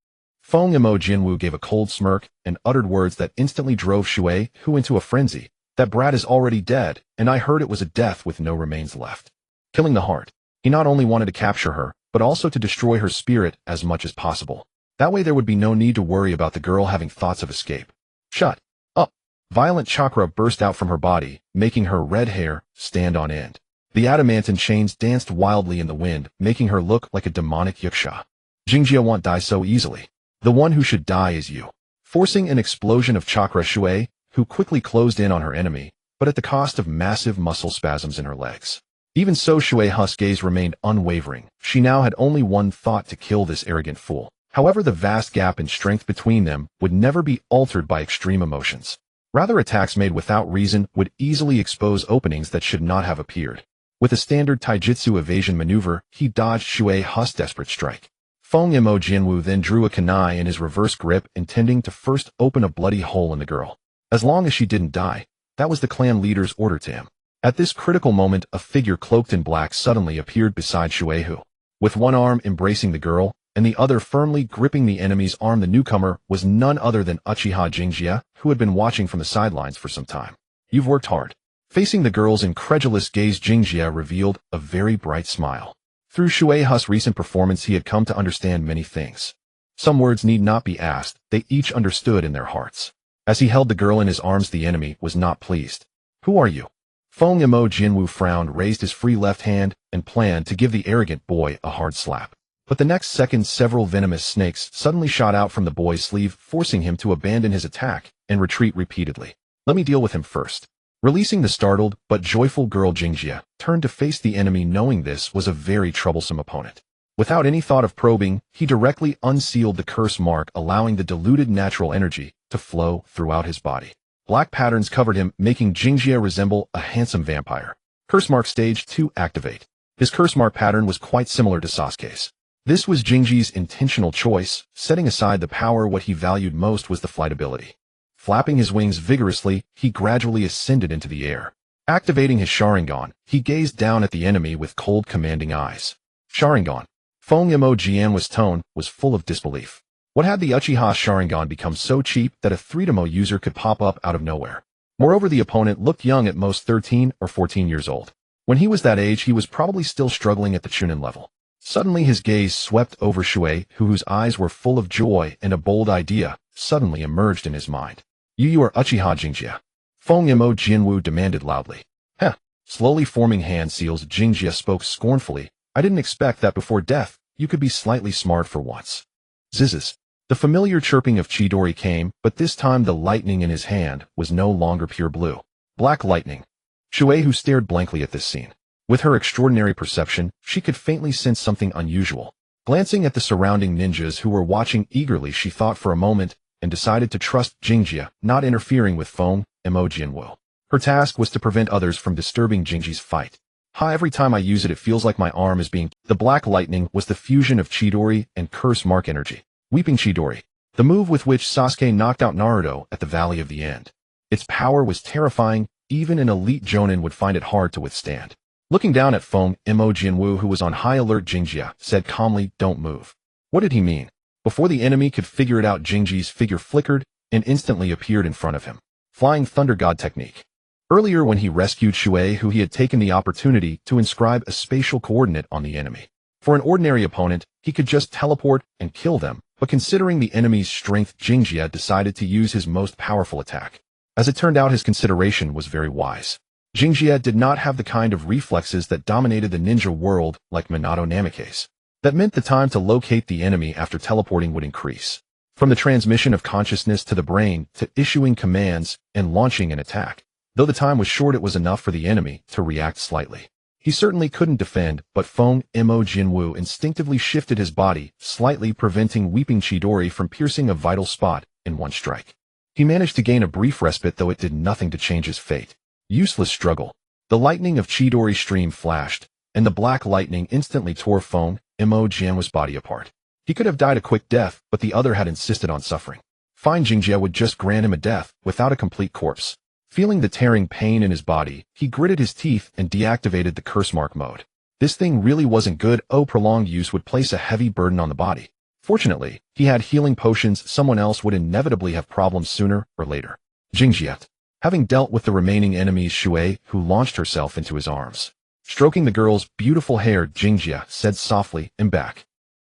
Feng Mo Jinwu gave a cold smirk and uttered words that instantly drove Shuei, who into a frenzy. That brat is already dead, and I heard it was a death with no remains left. Killing the heart. He not only wanted to capture her, but also to destroy her spirit as much as possible. That way there would be no need to worry about the girl having thoughts of escape. Shut up. Violent chakra burst out from her body, making her red hair stand on end. The adamantine chains danced wildly in the wind, making her look like a demonic yuksha. Jingjia won't die so easily. The one who should die is you. Forcing an explosion of chakra, Shuei, who quickly closed in on her enemy, but at the cost of massive muscle spasms in her legs. Even so, Shueiha's gaze remained unwavering. She now had only one thought: to kill this arrogant fool. However, the vast gap in strength between them would never be altered by extreme emotions. Rather, attacks made without reason would easily expose openings that should not have appeared. With a standard taijutsu evasion maneuver, he dodged Shueiha's desperate strike. Feng Mo Jinwu then drew a kunai in his reverse grip, intending to first open a bloody hole in the girl. As long as she didn't die, that was the clan leader's order to him. At this critical moment, a figure cloaked in black suddenly appeared beside Shueihu. With one arm embracing the girl, and the other firmly gripping the enemy's arm, the newcomer was none other than Uchiha Jingjia, who had been watching from the sidelines for some time. You've worked hard. Facing the girl's incredulous gaze, Jingjia revealed a very bright smile. Through Shueiha's recent performance, he had come to understand many things. Some words need not be asked, they each understood in their hearts. As he held the girl in his arms, the enemy was not pleased. Who are you? Feng Mo Jinwu frowned, raised his free left hand, and planned to give the arrogant boy a hard slap. But the next second, several venomous snakes suddenly shot out from the boy's sleeve, forcing him to abandon his attack and retreat repeatedly. Let me deal with him first. Releasing the startled but joyful girl, Jingjia turned to face the enemy, knowing this was a very troublesome opponent. Without any thought of probing, he directly unsealed the curse mark, allowing the diluted natural energy to flow throughout his body. Black patterns covered him, making Jingjia resemble a handsome vampire. Curse mark stage 2 activate. His curse mark pattern was quite similar to Sasuke's. This was Jingji's intentional choice. Setting aside the power, what he valued most was the flight ability. Flapping his wings vigorously, he gradually ascended into the air. Activating his Sharingan, he gazed down at the enemy with cold, commanding eyes. Sharingan. Feng Mo Jinwu's tone was full of disbelief. What had the Uchiha Sharingan become so cheap that a 3-demo user could pop up out of nowhere? Moreover, the opponent looked young, at most 13 or 14 years old. When he was that age, he was probably still struggling at the Chunin level. Suddenly his gaze swept over Shui, whose eyes were full of joy, and a bold idea suddenly emerged in his mind. You are Uchiha Jingjia. Feng Mo Jianwu demanded loudly. Heh. Slowly forming hand seals, Jingjia spoke scornfully. I didn't expect that before death, you could be slightly smart for once. Zizzes. The familiar chirping of Chidori came, but this time the lightning in his hand was no longer pure blue. Black lightning. Shui, who stared blankly at this scene. With her extraordinary perception, she could faintly sense something unusual. Glancing at the surrounding ninjas who were watching eagerly, she thought for a moment and decided to trust Jingjia, not interfering with Feng Mo Jianwu. Her task was to prevent others from disturbing Jingji's fight. Every time I use it, it feels like my arm is being... The black lightning was the fusion of Chidori and curse mark energy. Weeping Chidori. The move with which Sasuke knocked out Naruto at the Valley of the End. Its power was terrifying, even an elite Jonin would find it hard to withstand. Looking down at Feng Mo Jianwu, who was on high alert, Jingjia said calmly, don't move. What did he mean? Before the enemy could figure it out, Jingji's figure flickered and instantly appeared in front of him. Flying Thunder God technique. Earlier when he rescued Shui, who he had taken the opportunity to inscribe a spatial coordinate on the enemy. For an ordinary opponent, he could just teleport and kill them, but considering the enemy's strength, Jingjia decided to use his most powerful attack. As it turned out, his consideration was very wise. Jingjia did not have the kind of reflexes that dominated the ninja world like Minato Namikaze. That meant the time to locate the enemy after teleporting would increase. From the transmission of consciousness to the brain to issuing commands and launching an attack. Though the time was short, it was enough for the enemy to react slightly. He certainly couldn't defend, but Feng Mo Jianwu instinctively shifted his body, slightly preventing Weeping Chidori from piercing a vital spot in one strike. He managed to gain a brief respite, though it did nothing to change his fate. Useless struggle. The lightning of Chidori's stream flashed, and the black lightning instantly tore Feng Mo Jianwu's body apart. He could have died a quick death, but the other had insisted on suffering. Fine Jingjia would just grant him a death without a complete corpse. Feeling the tearing pain in his body, he gritted his teeth and deactivated the curse mark mode. This thing really wasn't good. Prolonged use would place a heavy burden on the body. Fortunately, he had healing potions. Someone else would inevitably have problems sooner or later. Jingjia. Having dealt with the remaining enemies, Shui, who launched herself into his arms. Stroking the girl's beautiful hair, Jingjia said softly, "I'm back."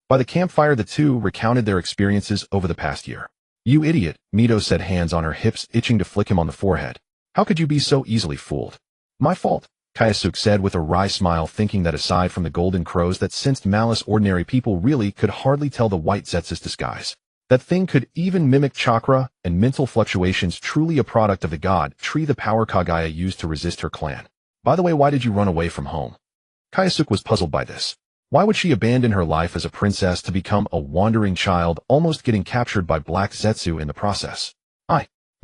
By the campfire, the two recounted their experiences over the past year. You idiot, Mito said, hands on her hips, itching to flick him on the forehead. How could you be so easily fooled? My fault, Kyosuke said with a wry smile, thinking that aside from the golden crows that sensed malice, ordinary people really could hardly tell the white Zetsu's disguise. That thing could even mimic chakra and mental fluctuations, truly a product of the god tree the power Kagaya used to resist her clan. By the way, why did you run away from home? Kyosuke was puzzled by this. Why would she abandon her life as a princess to become a wandering child, almost getting captured by Black Zetsu in the process?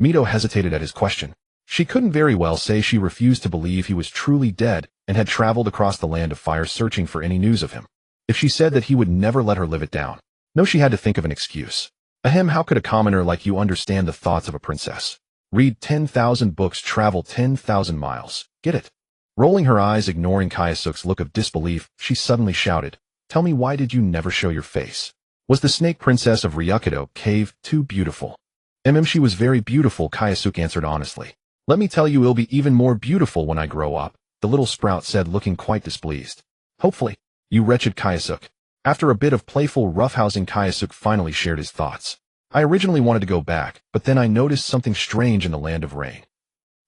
Mito hesitated at his question. She couldn't very well say. She refused to believe he was truly dead and had traveled across the land of fire searching for any news of him. If she said that, he would never let her live it down. No, she had to think of an excuse. Ahem, how could a commoner like you understand the thoughts of a princess? Read 10,000 books, travel 10,000 miles. Get it? Rolling her eyes, ignoring Kyosuke's look of disbelief, she suddenly shouted, "Tell me, why did you never show your face? Was the snake princess of Ryukido Cave too beautiful?" She was very beautiful, Kyosuke answered honestly. Let me tell you, it'll be even more beautiful when I grow up, the little sprout said, looking quite displeased. Hopefully. You wretched Kyosuke. After a bit of playful roughhousing, Kyosuke finally shared his thoughts. I originally wanted to go back, but then I noticed something strange in the Land of Rain.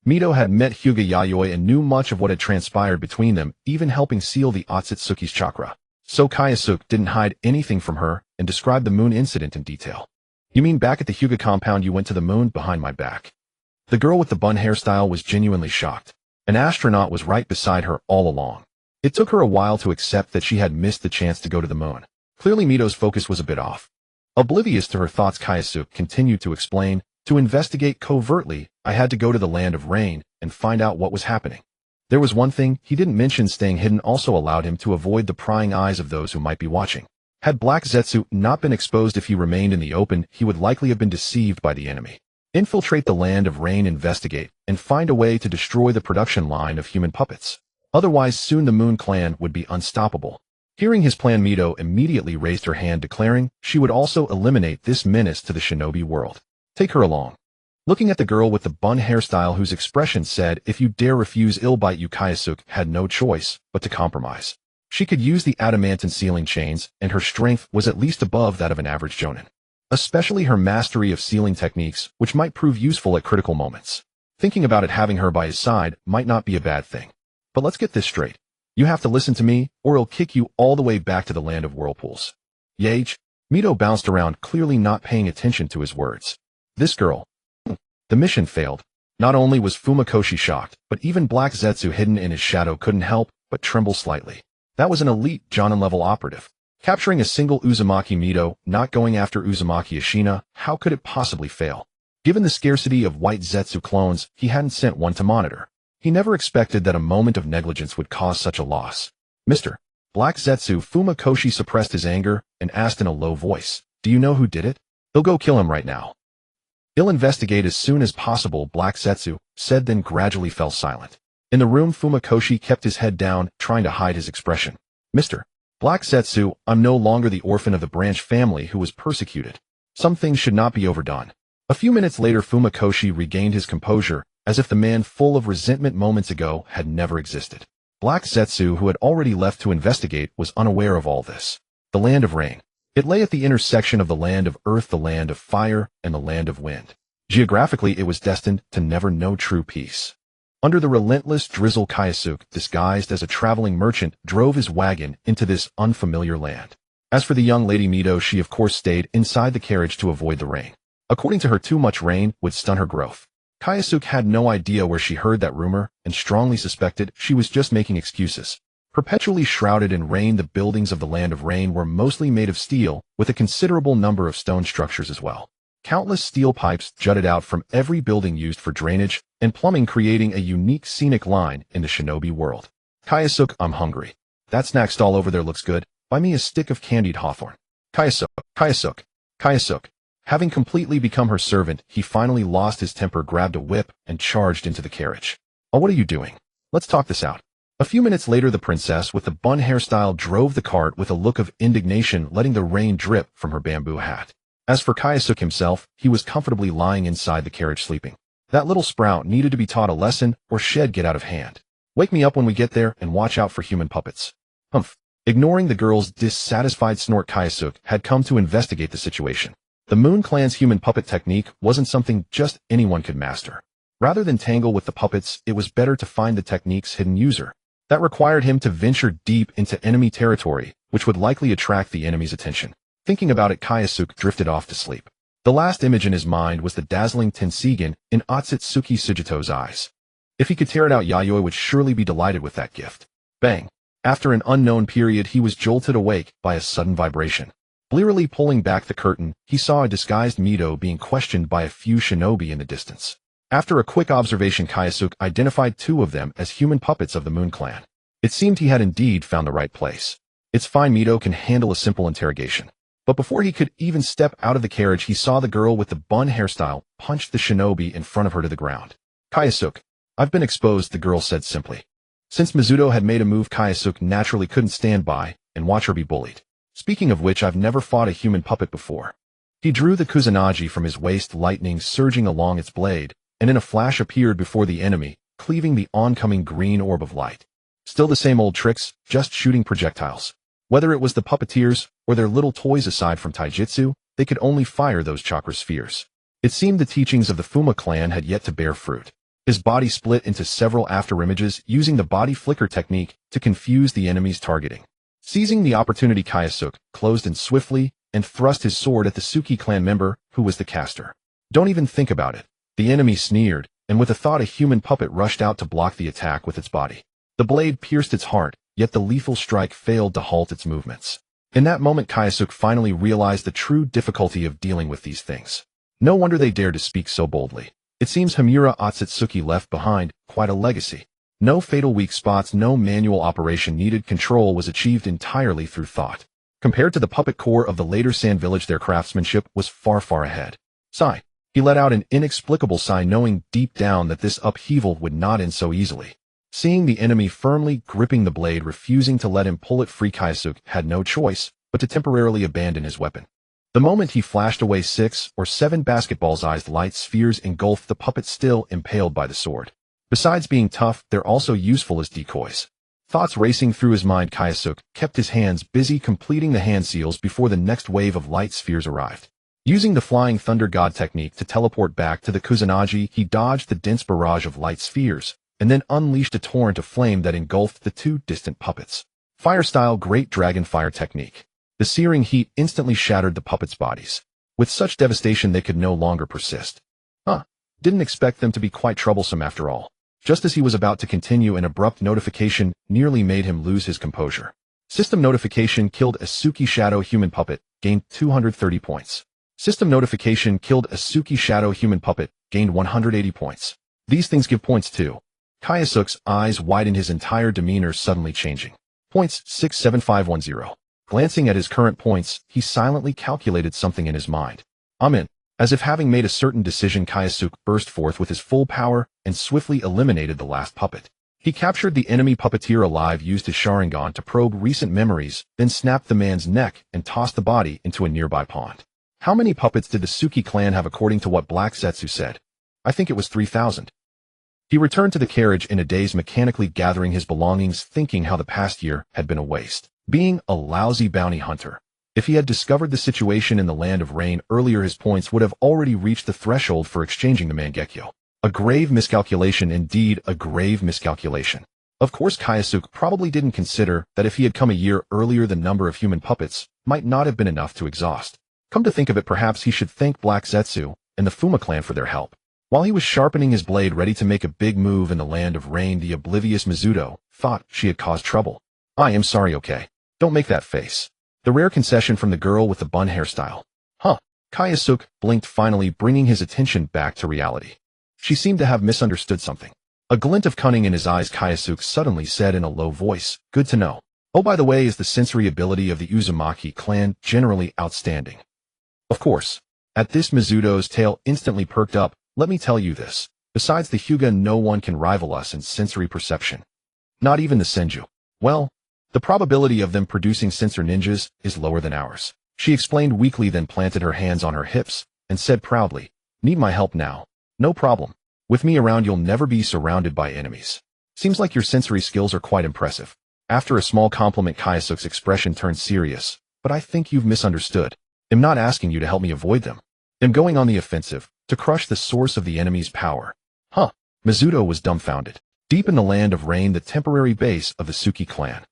Mito had met Hyuga Yayoi and knew much of what had transpired between them, even helping seal the Otsutsuki's chakra. So Kyosuke didn't hide anything from her and described the moon incident in detail. You mean back at the Hyuga compound you went to the moon behind my back? The girl with the bun hairstyle was genuinely shocked. An astronaut was right beside her all along. It took her a while to accept that she had missed the chance to go to the moon. Clearly Mito's focus was a bit off. Oblivious to her thoughts, Kyosuke continued to explain, to investigate covertly, I had to go to the Land of Rain and find out what was happening. There was one thing he didn't mention. Staying hidden also allowed him to avoid the prying eyes of those who might be watching. Had Black Zetsu not been exposed, if he remained in the open, he would likely have been deceived by the enemy. Infiltrate the Land of Rain, investigate, and find a way to destroy the production line of human puppets. Otherwise, soon the Moon Clan would be unstoppable. Hearing his plan, Mito immediately raised her hand, declaring she would also eliminate this menace to the shinobi world. Take her along. Looking at the girl with the bun hairstyle whose expression said, "If you dare refuse, I'll bite you," Kyosuke had no choice but to compromise. She could use the adamantine sealing chains, and her strength was at least above that of an average jonin. Especially her mastery of sealing techniques, which might prove useful at critical moments. Thinking about it, having her by his side might not be a bad thing. But let's get this straight. You have to listen to me, or I'll kick you all the way back to the land of whirlpools. Yage. Mito bounced around, clearly not paying attention to his words. This girl. The mission failed. Not only was Fumakoshi shocked, but even Black Zetsu hidden in his shadow couldn't help but tremble slightly. That was an elite Jonin-level operative. Capturing a single Uzumaki Mito, not going after Uzumaki Ashina, how could it possibly fail? Given the scarcity of white Zetsu clones, he hadn't sent one to monitor. He never expected that a moment of negligence would cause such a loss. Mr. Black Zetsu. Fumakoshi suppressed his anger and asked in a low voice, "Do you know who did it? They'll go kill him right now." "I'll investigate as soon as possible," Black Zetsu said, then gradually fell silent. In the room, Fumakoshi kept his head down, trying to hide his expression. "Mr. Black Zetsu, I'm no longer the orphan of the branch family who was persecuted. Some things should not be overdone." A few minutes later, Fumakoshi regained his composure, as if the man full of resentment moments ago had never existed. Black Zetsu, who had already left to investigate, was unaware of all this. The Land of Rain. It lay at the intersection of the Land of Earth, the Land of Fire, and the Land of Wind. Geographically, it was destined to never know true peace. Under the relentless drizzle, Kyosuke, disguised as a traveling merchant, drove his wagon into this unfamiliar land. As for the young lady Mito, she of course stayed inside the carriage to avoid the rain. According to her, too much rain would stun her growth. Kyosuke had no idea where she heard that rumor and strongly suspected she was just making excuses. Perpetually shrouded in rain, the buildings of the Land of Rain were mostly made of steel, with a considerable number of stone structures as well. Countless steel pipes jutted out from every building used for drainage and plumbing, creating a unique scenic line in the shinobi world. "Kyosuke, I'm hungry. That snack stall over there looks good. Buy me a stick of candied hawthorn." Kyosuke. Having completely become her servant, he finally lost his temper, grabbed a whip, and charged into the carriage. "Oh, what are you doing? Let's talk this out." A few minutes later, the princess with the bun hairstyle drove the cart with a look of indignation, letting the rain drip from her bamboo hat. As for Kyosuke himself, he was comfortably lying inside the carriage sleeping. That little sprout needed to be taught a lesson, or she'd get out of hand. "Wake me up when we get there, and watch out for human puppets." Humph. Ignoring the girl's dissatisfied snort, Kyosuke had come to investigate the situation. The Moon Clan's human puppet technique wasn't something just anyone could master. Rather than tangle with the puppets, it was better to find the technique's hidden user. That required him to venture deep into enemy territory, which would likely attract the enemy's attention. Thinking about it, Kyosuke drifted off to sleep. The last image in his mind was the dazzling Tensigen in Otsutsuki Sujito's eyes. If he could tear it out, Yayoi would surely be delighted with that gift. Bang! After an unknown period, he was jolted awake by a sudden vibration. Blearily pulling back the curtain, he saw a disguised Mito being questioned by a few shinobi in the distance. After a quick observation, Kyosuke identified two of them as human puppets of the Moon Clan. It seemed he had indeed found the right place. It's fine, Mito can handle a simple interrogation. But before he could even step out of the carriage, he saw the girl with the bun hairstyle punch the shinobi in front of her to the ground. "Kyosuke, I've been exposed," the girl said simply. Since Mizuto had made a move, Kyosuke naturally couldn't stand by and watch her be bullied. "Speaking of which, I've never fought a human puppet before." He drew the kusanagi from his waist, lightning surging along its blade, and in a flash appeared before the enemy, cleaving the oncoming green orb of light. Still the same old tricks, just shooting projectiles. Whether it was the puppeteers or their little toys, aside from taijutsu, they could only fire those chakra spheres. It seemed the teachings of the Fuma clan had yet to bear fruit. His body split into several afterimages, using the body flicker technique to confuse the enemy's targeting. Seizing the opportunity, Kyosuke closed in swiftly and thrust his sword at the Suki clan member, who was the caster. "Don't even think about it." The enemy sneered, and with a thought, a human puppet rushed out to block the attack with its body. The blade pierced its heart, yet the lethal strike failed to halt its movements. In that moment, Kyosuke finally realized the true difficulty of dealing with these things. No wonder they dared to speak so boldly. It seems Himura Otsutsuki left behind quite a legacy. No fatal weak spots, no manual operation needed. Control was achieved entirely through thought. Compared to the puppet corps of the later Sand Village, their craftsmanship was far, far ahead. Sigh. He let out an inexplicable sigh, knowing deep down that this upheaval would not end so easily. Seeing the enemy firmly gripping the blade, refusing to let him pull it free, Kyosuke had no choice but to temporarily abandon his weapon. The moment he flashed away 6 or 7 basketball-sized light spheres engulfed the puppet still impaled by the sword. Besides being tough, they're also useful as decoys. Thoughts racing through his mind, Kyosuke kept his hands busy completing the hand seals before the next wave of light spheres arrived. Using the Flying Thunder God technique to teleport back to the Kusanagi, he dodged the dense barrage of light spheres, and then unleashed a torrent of flame that engulfed the 2 distant puppets. Fire-style Great Dragon Fire technique. The searing heat instantly shattered the puppets' bodies. With such devastation they could no longer persist. Didn't expect them to be quite troublesome after all. Just as he was about to continue, an abrupt notification nearly made him lose his composure. System notification killed Isshiki Shadow Human Puppet, gained 230 points. System notification killed Isshiki Shadow Human Puppet, gained 180 points. These things give points too. Kyosuke's eyes widened, his entire demeanor suddenly changing. Points 67510. Glancing at his current points, he silently calculated something in his mind. I'm in. As if having made a certain decision, Kyosuke burst forth with his full power and swiftly eliminated the last puppet. He captured the enemy puppeteer alive, used his Sharingan to probe recent memories, then snapped the man's neck and tossed the body into a nearby pond. How many puppets did the Suki clan have according to what Black Zetsu said? I think it was 3,000. He returned to the carriage in a daze, mechanically gathering his belongings, thinking how the past year had been a waste. Being a lousy bounty hunter. If he had discovered the situation in the Land of Rain earlier, his points would have already reached the threshold for exchanging the Mangekyo. A grave miscalculation, indeed, a grave miscalculation. Of course, Kyosuke probably didn't consider that if he had come a year earlier, the number of human puppets might not have been enough to exhaust. Come to think of it, perhaps he should thank Black Zetsu and the Fuma clan for their help. While he was sharpening his blade ready to make a big move in the Land of Rain, the oblivious Mizuto thought she had caused trouble. I am sorry, okay? Don't make that face. The rare concession from the girl with the bun hairstyle. Kyosuke blinked, finally bringing his attention back to reality. She seemed to have misunderstood something. A glint of cunning in his eyes, Kyosuke suddenly said in a low voice, "Good to know. Oh, by the way, is the sensory ability of the Uzumaki clan generally outstanding?" Of course. At this, Mizuto's tail instantly perked up. Let me tell you this. Besides the Hyuga, no one can rival us in sensory perception. Not even the Senju. Well, the probability of them producing sensor ninjas is lower than ours. She explained weakly, then planted her hands on her hips and said proudly, "Need my help now? No problem. With me around, you'll never be surrounded by enemies. Seems like your sensory skills are quite impressive." After a small compliment, Kyosuke's expression turned serious. "But I think you've misunderstood. I'm not asking you to help me avoid them. I'm going on the offensive, to crush the source of the enemy's power." Mizuto was dumbfounded. Deep in the Land of Rain, the temporary base of the Suki clan.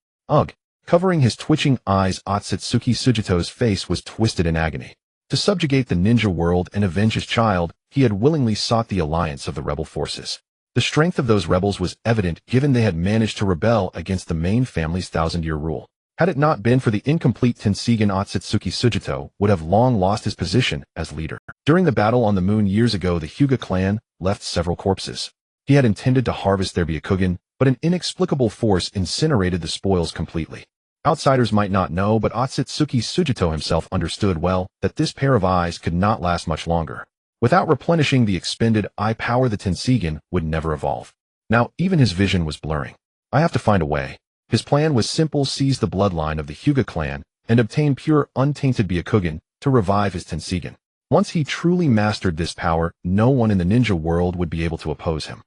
Covering his twitching eyes, Otsutsuki Sujito's face was twisted in agony. To subjugate the ninja world and avenge his child, he had willingly sought the alliance of the rebel forces. The strength of those rebels was evident, given they had managed to rebel against the main family's 1,000-year rule. Had it not been for the incomplete Tensigen, Otsutsuki Sujito would have long lost his position as leader. During the battle on the moon years ago, the Hyuga clan left several corpses. He had intended to harvest their Byakugan, but an inexplicable force incinerated the spoils completely. Outsiders might not know, but Otsutsuki Sujito himself understood well that this pair of eyes could not last much longer. Without replenishing the expended eye power, the Tensigen would never evolve. Now, even his vision was blurring. I have to find a way. His plan was simple: seize the bloodline of the Hyuga clan and obtain pure, untainted Byakugan to revive his Tensigen. Once he truly mastered this power, no one in the ninja world would be able to oppose him.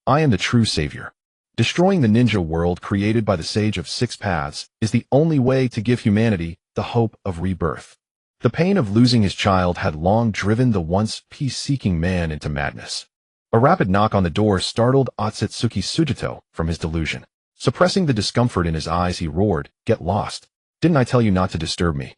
I am the true savior. Destroying the ninja world created by the Sage of Six Paths is the only way to give humanity the hope of rebirth. The pain of losing his child had long driven the once peace-seeking man into madness. A rapid knock on the door startled Otsutsuki Sujito from his delusion. Suppressing the discomfort in his eyes, he roared, "Get lost. Didn't I tell you not to disturb me?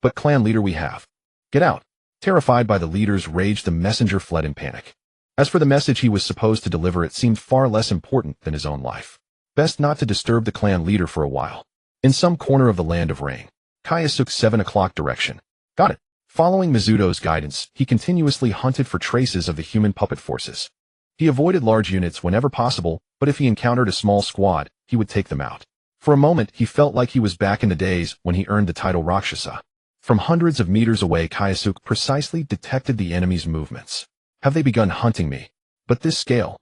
But clan leader, we have. Get out." Terrified by the leader's rage, the messenger fled in panic. As for the message he was supposed to deliver, it seemed far less important than his own life. Best not to disturb the clan leader for a while. In some corner of the Land of Rain. Kyosuke's 7 o'clock direction. Got it. Following Mizuto's guidance, he continuously hunted for traces of the human puppet forces. He avoided large units whenever possible, but if he encountered a small squad, he would take them out. For a moment, he felt like he was back in the days when he earned the title Rakshasa. From hundreds of meters away, Kyosuke precisely detected the enemy's movements. Have they begun hunting me? But this scale.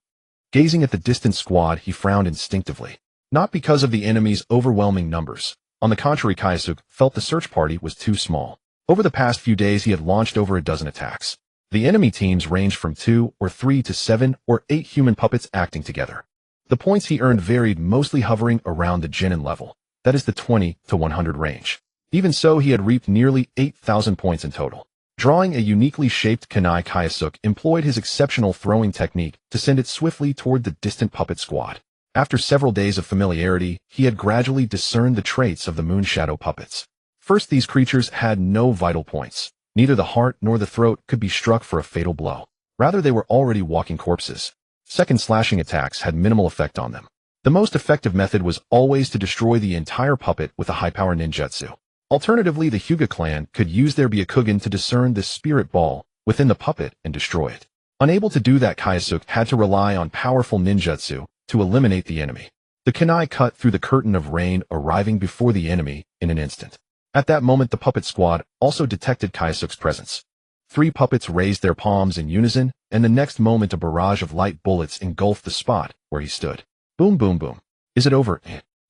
Gazing at the distant squad, he frowned instinctively. Not because of the enemy's overwhelming numbers. On the contrary, Kyosuke felt the search party was too small. Over the past few days, he had launched over a dozen attacks. The enemy teams ranged from 2 or 3 to 7 or 8 human puppets acting together. The points he earned varied, mostly hovering around the genin level, that is the 20 to 100 range. Even so, he had reaped nearly 8,000 points in total. Drawing a uniquely shaped kunai, Kyosuke employed his exceptional throwing technique to send it swiftly toward the distant puppet squad. After several days of familiarity, he had gradually discerned the traits of the moon shadow puppets. First, these creatures had no vital points. Neither the heart nor the throat could be struck for a fatal blow. Rather, they were already walking corpses. Second, slashing attacks had minimal effect on them. The most effective method was always to destroy the entire puppet with a high-power ninjutsu. Alternatively, the Hyuga clan could use their Byakugan to discern this spirit ball within the puppet and destroy it. Unable to do that, Kyosuke had to rely on powerful ninjutsu to eliminate the enemy. The kunai cut through the curtain of rain, arriving before the enemy in an instant. At that moment, the puppet squad also detected Kyosuke's presence. 3 puppets raised their palms in unison, and the next moment a barrage of light bullets engulfed the spot where he stood. Boom, boom, boom. Is it over?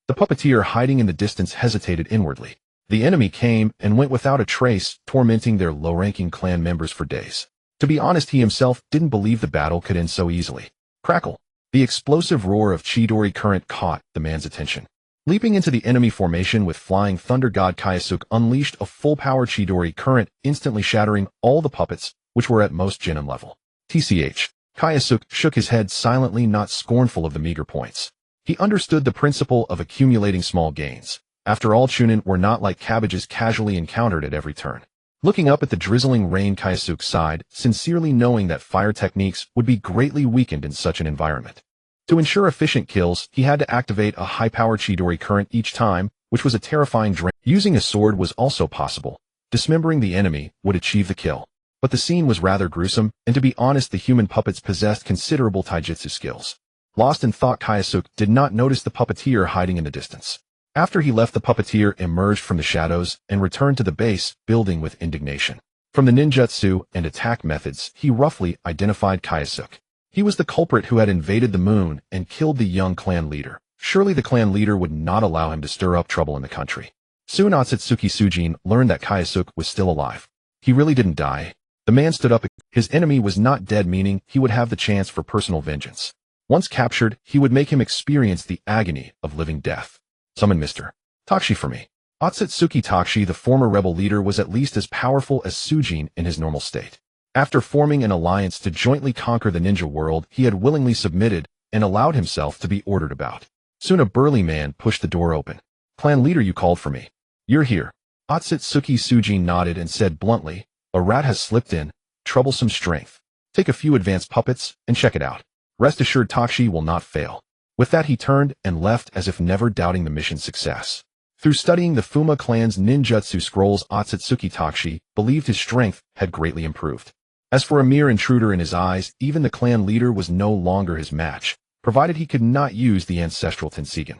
The puppeteer hiding in the distance hesitated inwardly. The enemy came and went without a trace, tormenting their low-ranking clan members for days. To be honest, he himself didn't believe the battle could end so easily. Crackle! The explosive roar of Chidori current caught the man's attention. Leaping into the enemy formation with flying thunder, God Kyosuke unleashed a full-power Chidori current, instantly shattering all the puppets, which were at most genin level. TCH. Kyosuke shook his head silently, not scornful of the meager points. He understood the principle of accumulating small gains. After all, chunin were not like cabbages casually encountered at every turn. Looking up at the drizzling rain, Kyosuke sighed, sincerely knowing that fire techniques would be greatly weakened in such an environment. To ensure efficient kills, he had to activate a high-power Chidori current each time, which was a terrifying drain. Using a sword was also possible. Dismembering the enemy would achieve the kill. But the scene was rather gruesome, and to be honest, the human puppets possessed considerable taijutsu skills. Lost in thought, Kyosuke did not notice the puppeteer hiding in the distance. After he left, the puppeteer emerged from the shadows and returned to the base building with indignation. From the ninjutsu and attack methods, he roughly identified Kyosuke. He was the culprit who had invaded the moon and killed the young clan leader. Surely the clan leader would not allow him to stir up trouble in the country. Soon Otsutsuki Sujin learned that Kyosuke was still alive. He really didn't die. The man stood up. His enemy was not dead, meaning he would have the chance for personal vengeance. Once captured, he would make him experience the agony of living death. Summon Mr. Takshi for me. Otsutsuki Takshi, the former rebel leader, was at least as powerful as Sujin in his normal state. After forming an alliance to jointly conquer the ninja world, he had willingly submitted and allowed himself to be ordered about. Soon a burly man pushed the door open. Clan leader, you called for me. You're here. Otsutsuki Sujin nodded and said bluntly, a rat has slipped in, troublesome strength. Take a few advanced puppets and check it out. Rest assured Takshi will not fail. With that, he turned and left as if never doubting the mission's success. Through studying the Fuma clan's ninjutsu scrolls, Otsutsuki Takshi believed his strength had greatly improved. As for a mere intruder in his eyes, even the clan leader was no longer his match, provided he could not use the ancestral Tensigen.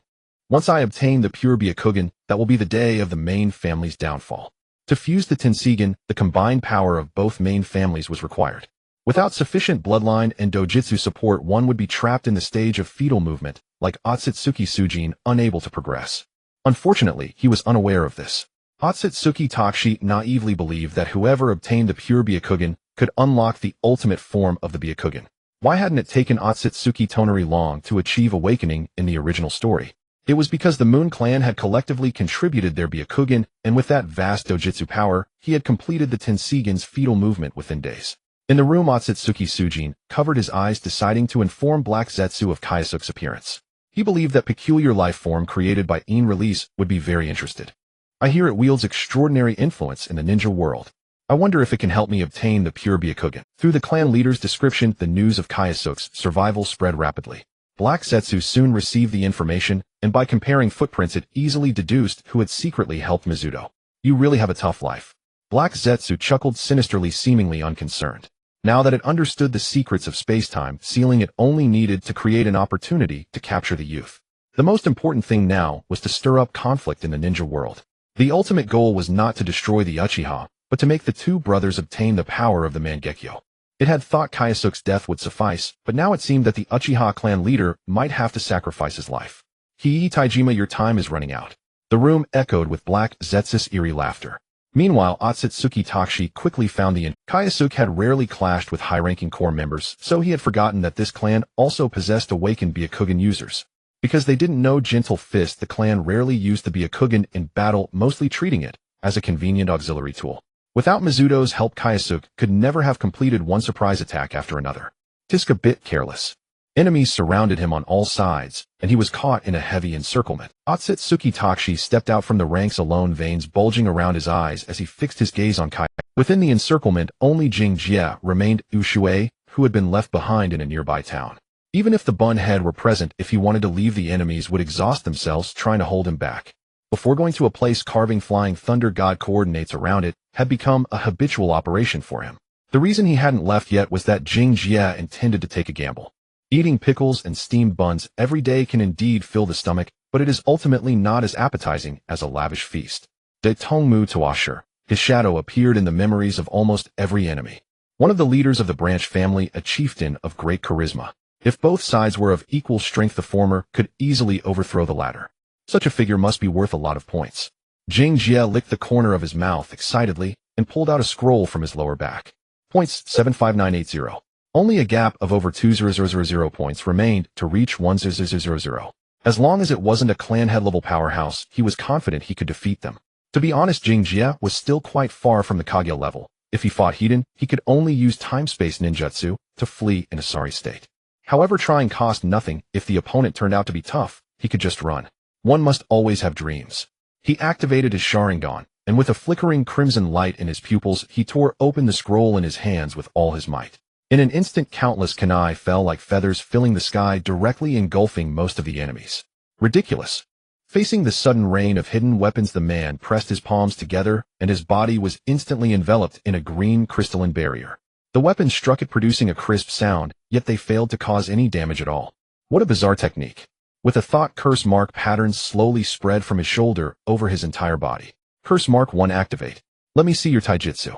Once I obtain the pure Byakugan, that will be the day of the main family's downfall. To fuse the Tensigen, the combined power of both main families was required. Without sufficient bloodline and dojutsu support, one would be trapped in the stage of fetal movement, like Otsutsuki Sujin, unable to progress. Unfortunately, he was unaware of this. Otsutsuki Takshi naively believed that whoever obtained the pure Byakugan could unlock the ultimate form of the Byakugan. Why hadn't it taken Otsutsuki Tonari long to achieve awakening in the original story? It was because the Moon Clan had collectively contributed their Byakugan, and with that vast dojutsu power, he had completed the Tensigen's fetal movement within days. In the room, Otsutsuki Sujin covered his eyes, deciding to inform Black Zetsu of Kyosuke's appearance. He believed that peculiar life form created by Ein Release would be very interested. I hear it wields extraordinary influence in the ninja world. I wonder if it can help me obtain the pure Byakugan. Through the clan leader's description, the news of Kyosuke's survival spread rapidly. Black Zetsu soon received the information, and by comparing footprints, it easily deduced who had secretly helped Mizuto. You really have a tough life. Black Zetsu chuckled sinisterly, seemingly unconcerned. Now that it understood the secrets of space-time, sealing it only needed to create an opportunity to capture the youth. The most important thing now was to stir up conflict in the ninja world. The ultimate goal was not to destroy the Uchiha, but to make the two brothers obtain the power of the Mangekyo. It had thought Kyosuke's death would suffice, but now it seemed that the Uchiha clan leader might have to sacrifice his life. Taijima, your time is running out. The room echoed with Black Zetsu's eerie laughter. Meanwhile, Otsutsuki Takshi quickly found Kyosuke had rarely clashed with high-ranking core members, so he had forgotten that this clan also possessed awakened Byakugan users. Because they didn't know Gentle Fist, the clan rarely used the Byakugan in battle, mostly treating it as a convenient auxiliary tool. Without Mizuto's help, Kyosuke could never have completed one surprise attack after another. Tisk a bit careless. Enemies surrounded him on all sides, and he was caught in a heavy encirclement. Otsutsuki Takshi stepped out from the ranks alone, veins bulging around his eyes as he fixed his gaze on Kai. Within the encirclement, only Jing Jie remained, Uchiha, who had been left behind in a nearby town. Even if the Bunhead were present, if he wanted to leave, the enemies would exhaust themselves trying to hold him back. Before going to a place carving flying thunder god coordinates around it had become a habitual operation for him. The reason he hadn't left yet was that Jing Jie intended to take a gamble. Eating pickles and steamed buns every day can indeed fill the stomach, but it is ultimately not as appetizing as a lavish feast. De Tongmu Tawashir, his shadow appeared in the memories of almost every enemy. One of the leaders of the branch family, a chieftain of great charisma. If both sides were of equal strength, the former could easily overthrow the latter. Such a figure must be worth a lot of points. Jing Jie licked the corner of his mouth excitedly and pulled out a scroll from his lower back. Points 75980. Only a gap of over 2000 points remained to reach 1000. As long as it wasn't a clan head level powerhouse, he was confident he could defeat them. To be honest, Jing Jie was still quite far from the Kage level. If he fought Hiden, he could only use time-space ninjutsu to flee in a sorry state. However, trying cost nothing. If the opponent turned out to be tough, he could just run. One must always have dreams. He activated his Sharingan, and with a flickering crimson light in his pupils, he tore open the scroll in his hands with all his might. In an instant, countless kunai fell like feathers, filling the sky, directly engulfing most of the enemies. Ridiculous. Facing the sudden rain of hidden weapons, the man pressed his palms together, and his body was instantly enveloped in a green crystalline barrier. The weapons struck it, producing a crisp sound, yet they failed to cause any damage at all. What a bizarre technique. With a thought, curse mark patterns slowly spread from his shoulder over his entire body. Curse mark 1 activate. Let me see your taijutsu.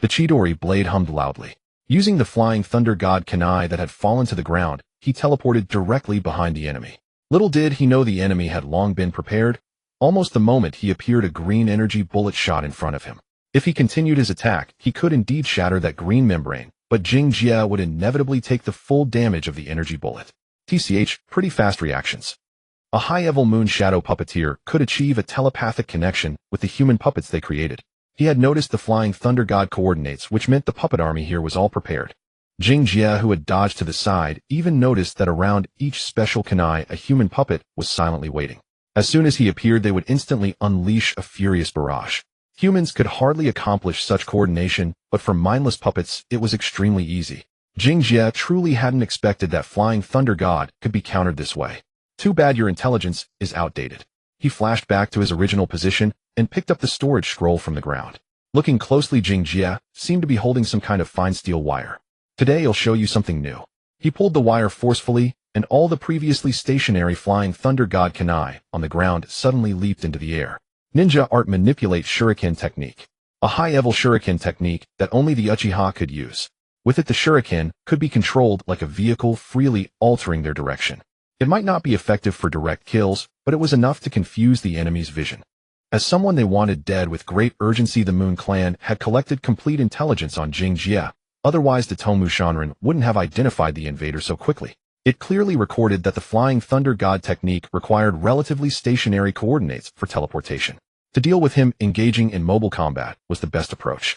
The Chidori blade hummed loudly. Using the flying thunder god kunai that had fallen to the ground, he teleported directly behind the enemy. Little did he know the enemy had long been prepared. Almost the moment he appeared, a green energy bullet shot in front of him. If he continued his attack, he could indeed shatter that green membrane, but Jing Jie would inevitably take the full damage of the energy bullet. TCH, pretty fast reactions. A high-level moon shadow puppeteer could achieve a telepathic connection with the human puppets they created. He had noticed the flying thunder god coordinates, which meant the puppet army here was all prepared. Jing Jie, who had dodged to the side, even noticed that around each special kunai a human puppet was silently waiting. As soon as he appeared, they would instantly unleash a furious barrage. Humans could hardly accomplish such coordination, but for mindless puppets, it was extremely easy. Jing Jie truly hadn't expected that flying thunder god could be countered this way. Too bad your intelligence is outdated. He flashed back to his original position and picked up the storage scroll from the ground. Looking closely, Jing Jie seemed to be holding some kind of fine steel wire. Today I'll show you something new. He pulled the wire forcefully, and all the previously stationary flying thunder god kunai on the ground suddenly leaped into the air. Ninja art manipulate shuriken technique. A high-level shuriken technique that only the Uchiha could use. With it, the shuriken could be controlled like a vehicle, freely altering their direction. It might not be effective for direct kills, but it was enough to confuse the enemy's vision. As someone they wanted dead with great urgency, the Moon Clan had collected complete intelligence on Jing Jie. Otherwise, the Tomu Shanren wouldn't have identified the invader so quickly. It clearly recorded that the Flying Thunder God technique required relatively stationary coordinates for teleportation. To deal with him, engaging in mobile combat was the best approach.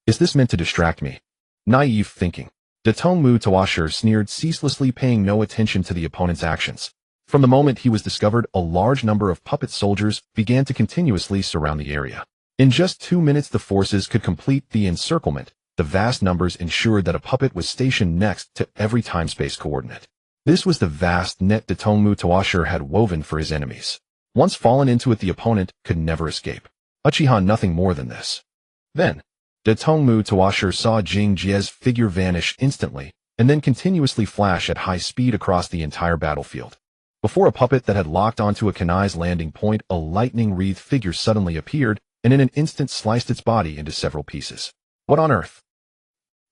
Is this meant to distract me? Naive thinking. De Tongmu Tawashir sneered ceaselessly, paying no attention to the opponent's actions. From the moment he was discovered, a large number of puppet soldiers began to continuously surround the area. In just 2 minutes, the forces could complete the encirclement. The vast numbers ensured that a puppet was stationed next to every time-space coordinate. This was the vast net De Tongmu Tawashir had woven for his enemies. Once fallen into it, the opponent could never escape. Uchiha nothing more than this. Then, De Tongmu Tawashir saw Jing Jie's figure vanish instantly, and then continuously flash at high speed across the entire battlefield. Before a puppet that had locked onto a kunai's landing point, a lightning-wreathed figure suddenly appeared, and in an instant sliced its body into several pieces. What on earth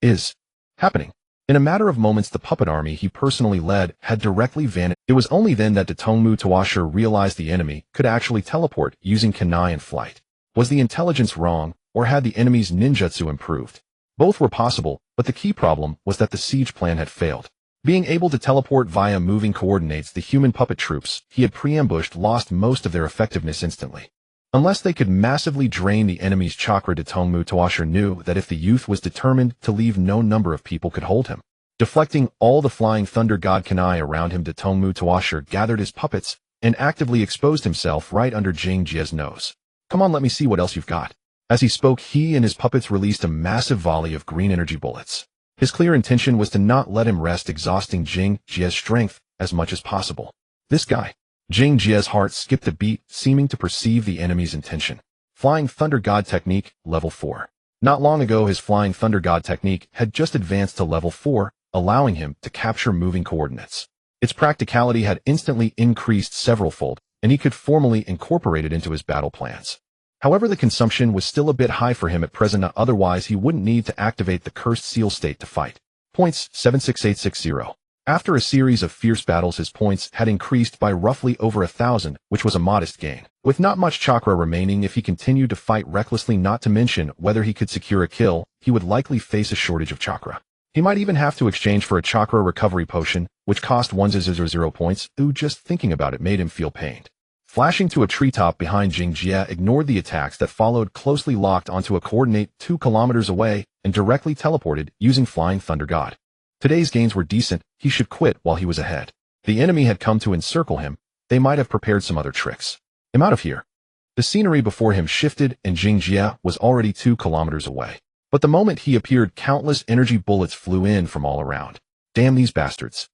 is happening? In a matter of moments, the puppet army he personally led had directly vanished. It was only then that De Tongmu Tawashir realized the enemy could actually teleport using kunai and flight. Was the intelligence wrong, or had the enemy's ninjutsu improved. Both were possible, but the key problem was that the siege plan had failed. Being able to teleport via moving coordinates, the human puppet troops he had pre-ambushed lost most of their effectiveness instantly. Unless they could massively drain the enemy's chakra, Dongmu Tawasher knew that if the youth was determined to leave, no number of people could hold him. Deflecting all the flying thunder god kunai around him, Dongmu Tawasher gathered his puppets and actively exposed himself right under Jing Jie's nose. "Come on, let me see what else you've got." As he spoke, he and his puppets released a massive volley of green energy bullets. His clear intention was to not let him rest, exhausting Jing Jie's strength as much as possible. This guy. Jing Jie's heart skipped a beat, seeming to perceive the enemy's intention. Flying Thunder God Technique, Level 4. Not long ago, his Flying Thunder God Technique had just advanced to Level 4, allowing him to capture moving coordinates. Its practicality had instantly increased several-fold, and he could formally incorporate it into his battle plans. However, the consumption was still a bit high for him at present, otherwise he wouldn't need to activate the Cursed Seal state to fight. Points 76860. After a series of fierce battles, his points had increased by roughly over 1,000, which was a modest gain. With not much chakra remaining, if he continued to fight recklessly, not to mention whether he could secure a kill, he would likely face a shortage of chakra. He might even have to exchange for a chakra recovery potion, which cost 1,000 points. Just thinking about it made him feel pained. Flashing to a treetop behind, Jing Jie ignored the attacks that followed, closely locked onto a coordinate 2 kilometers away, and directly teleported using Flying Thunder God. Today's gains were decent, he should quit while he was ahead. The enemy had come to encircle him, they might have prepared some other tricks. "I'm out of here." The scenery before him shifted and Jing Jie was already 2 kilometers away. But the moment he appeared, countless energy bullets flew in from all around. "Damn these bastards."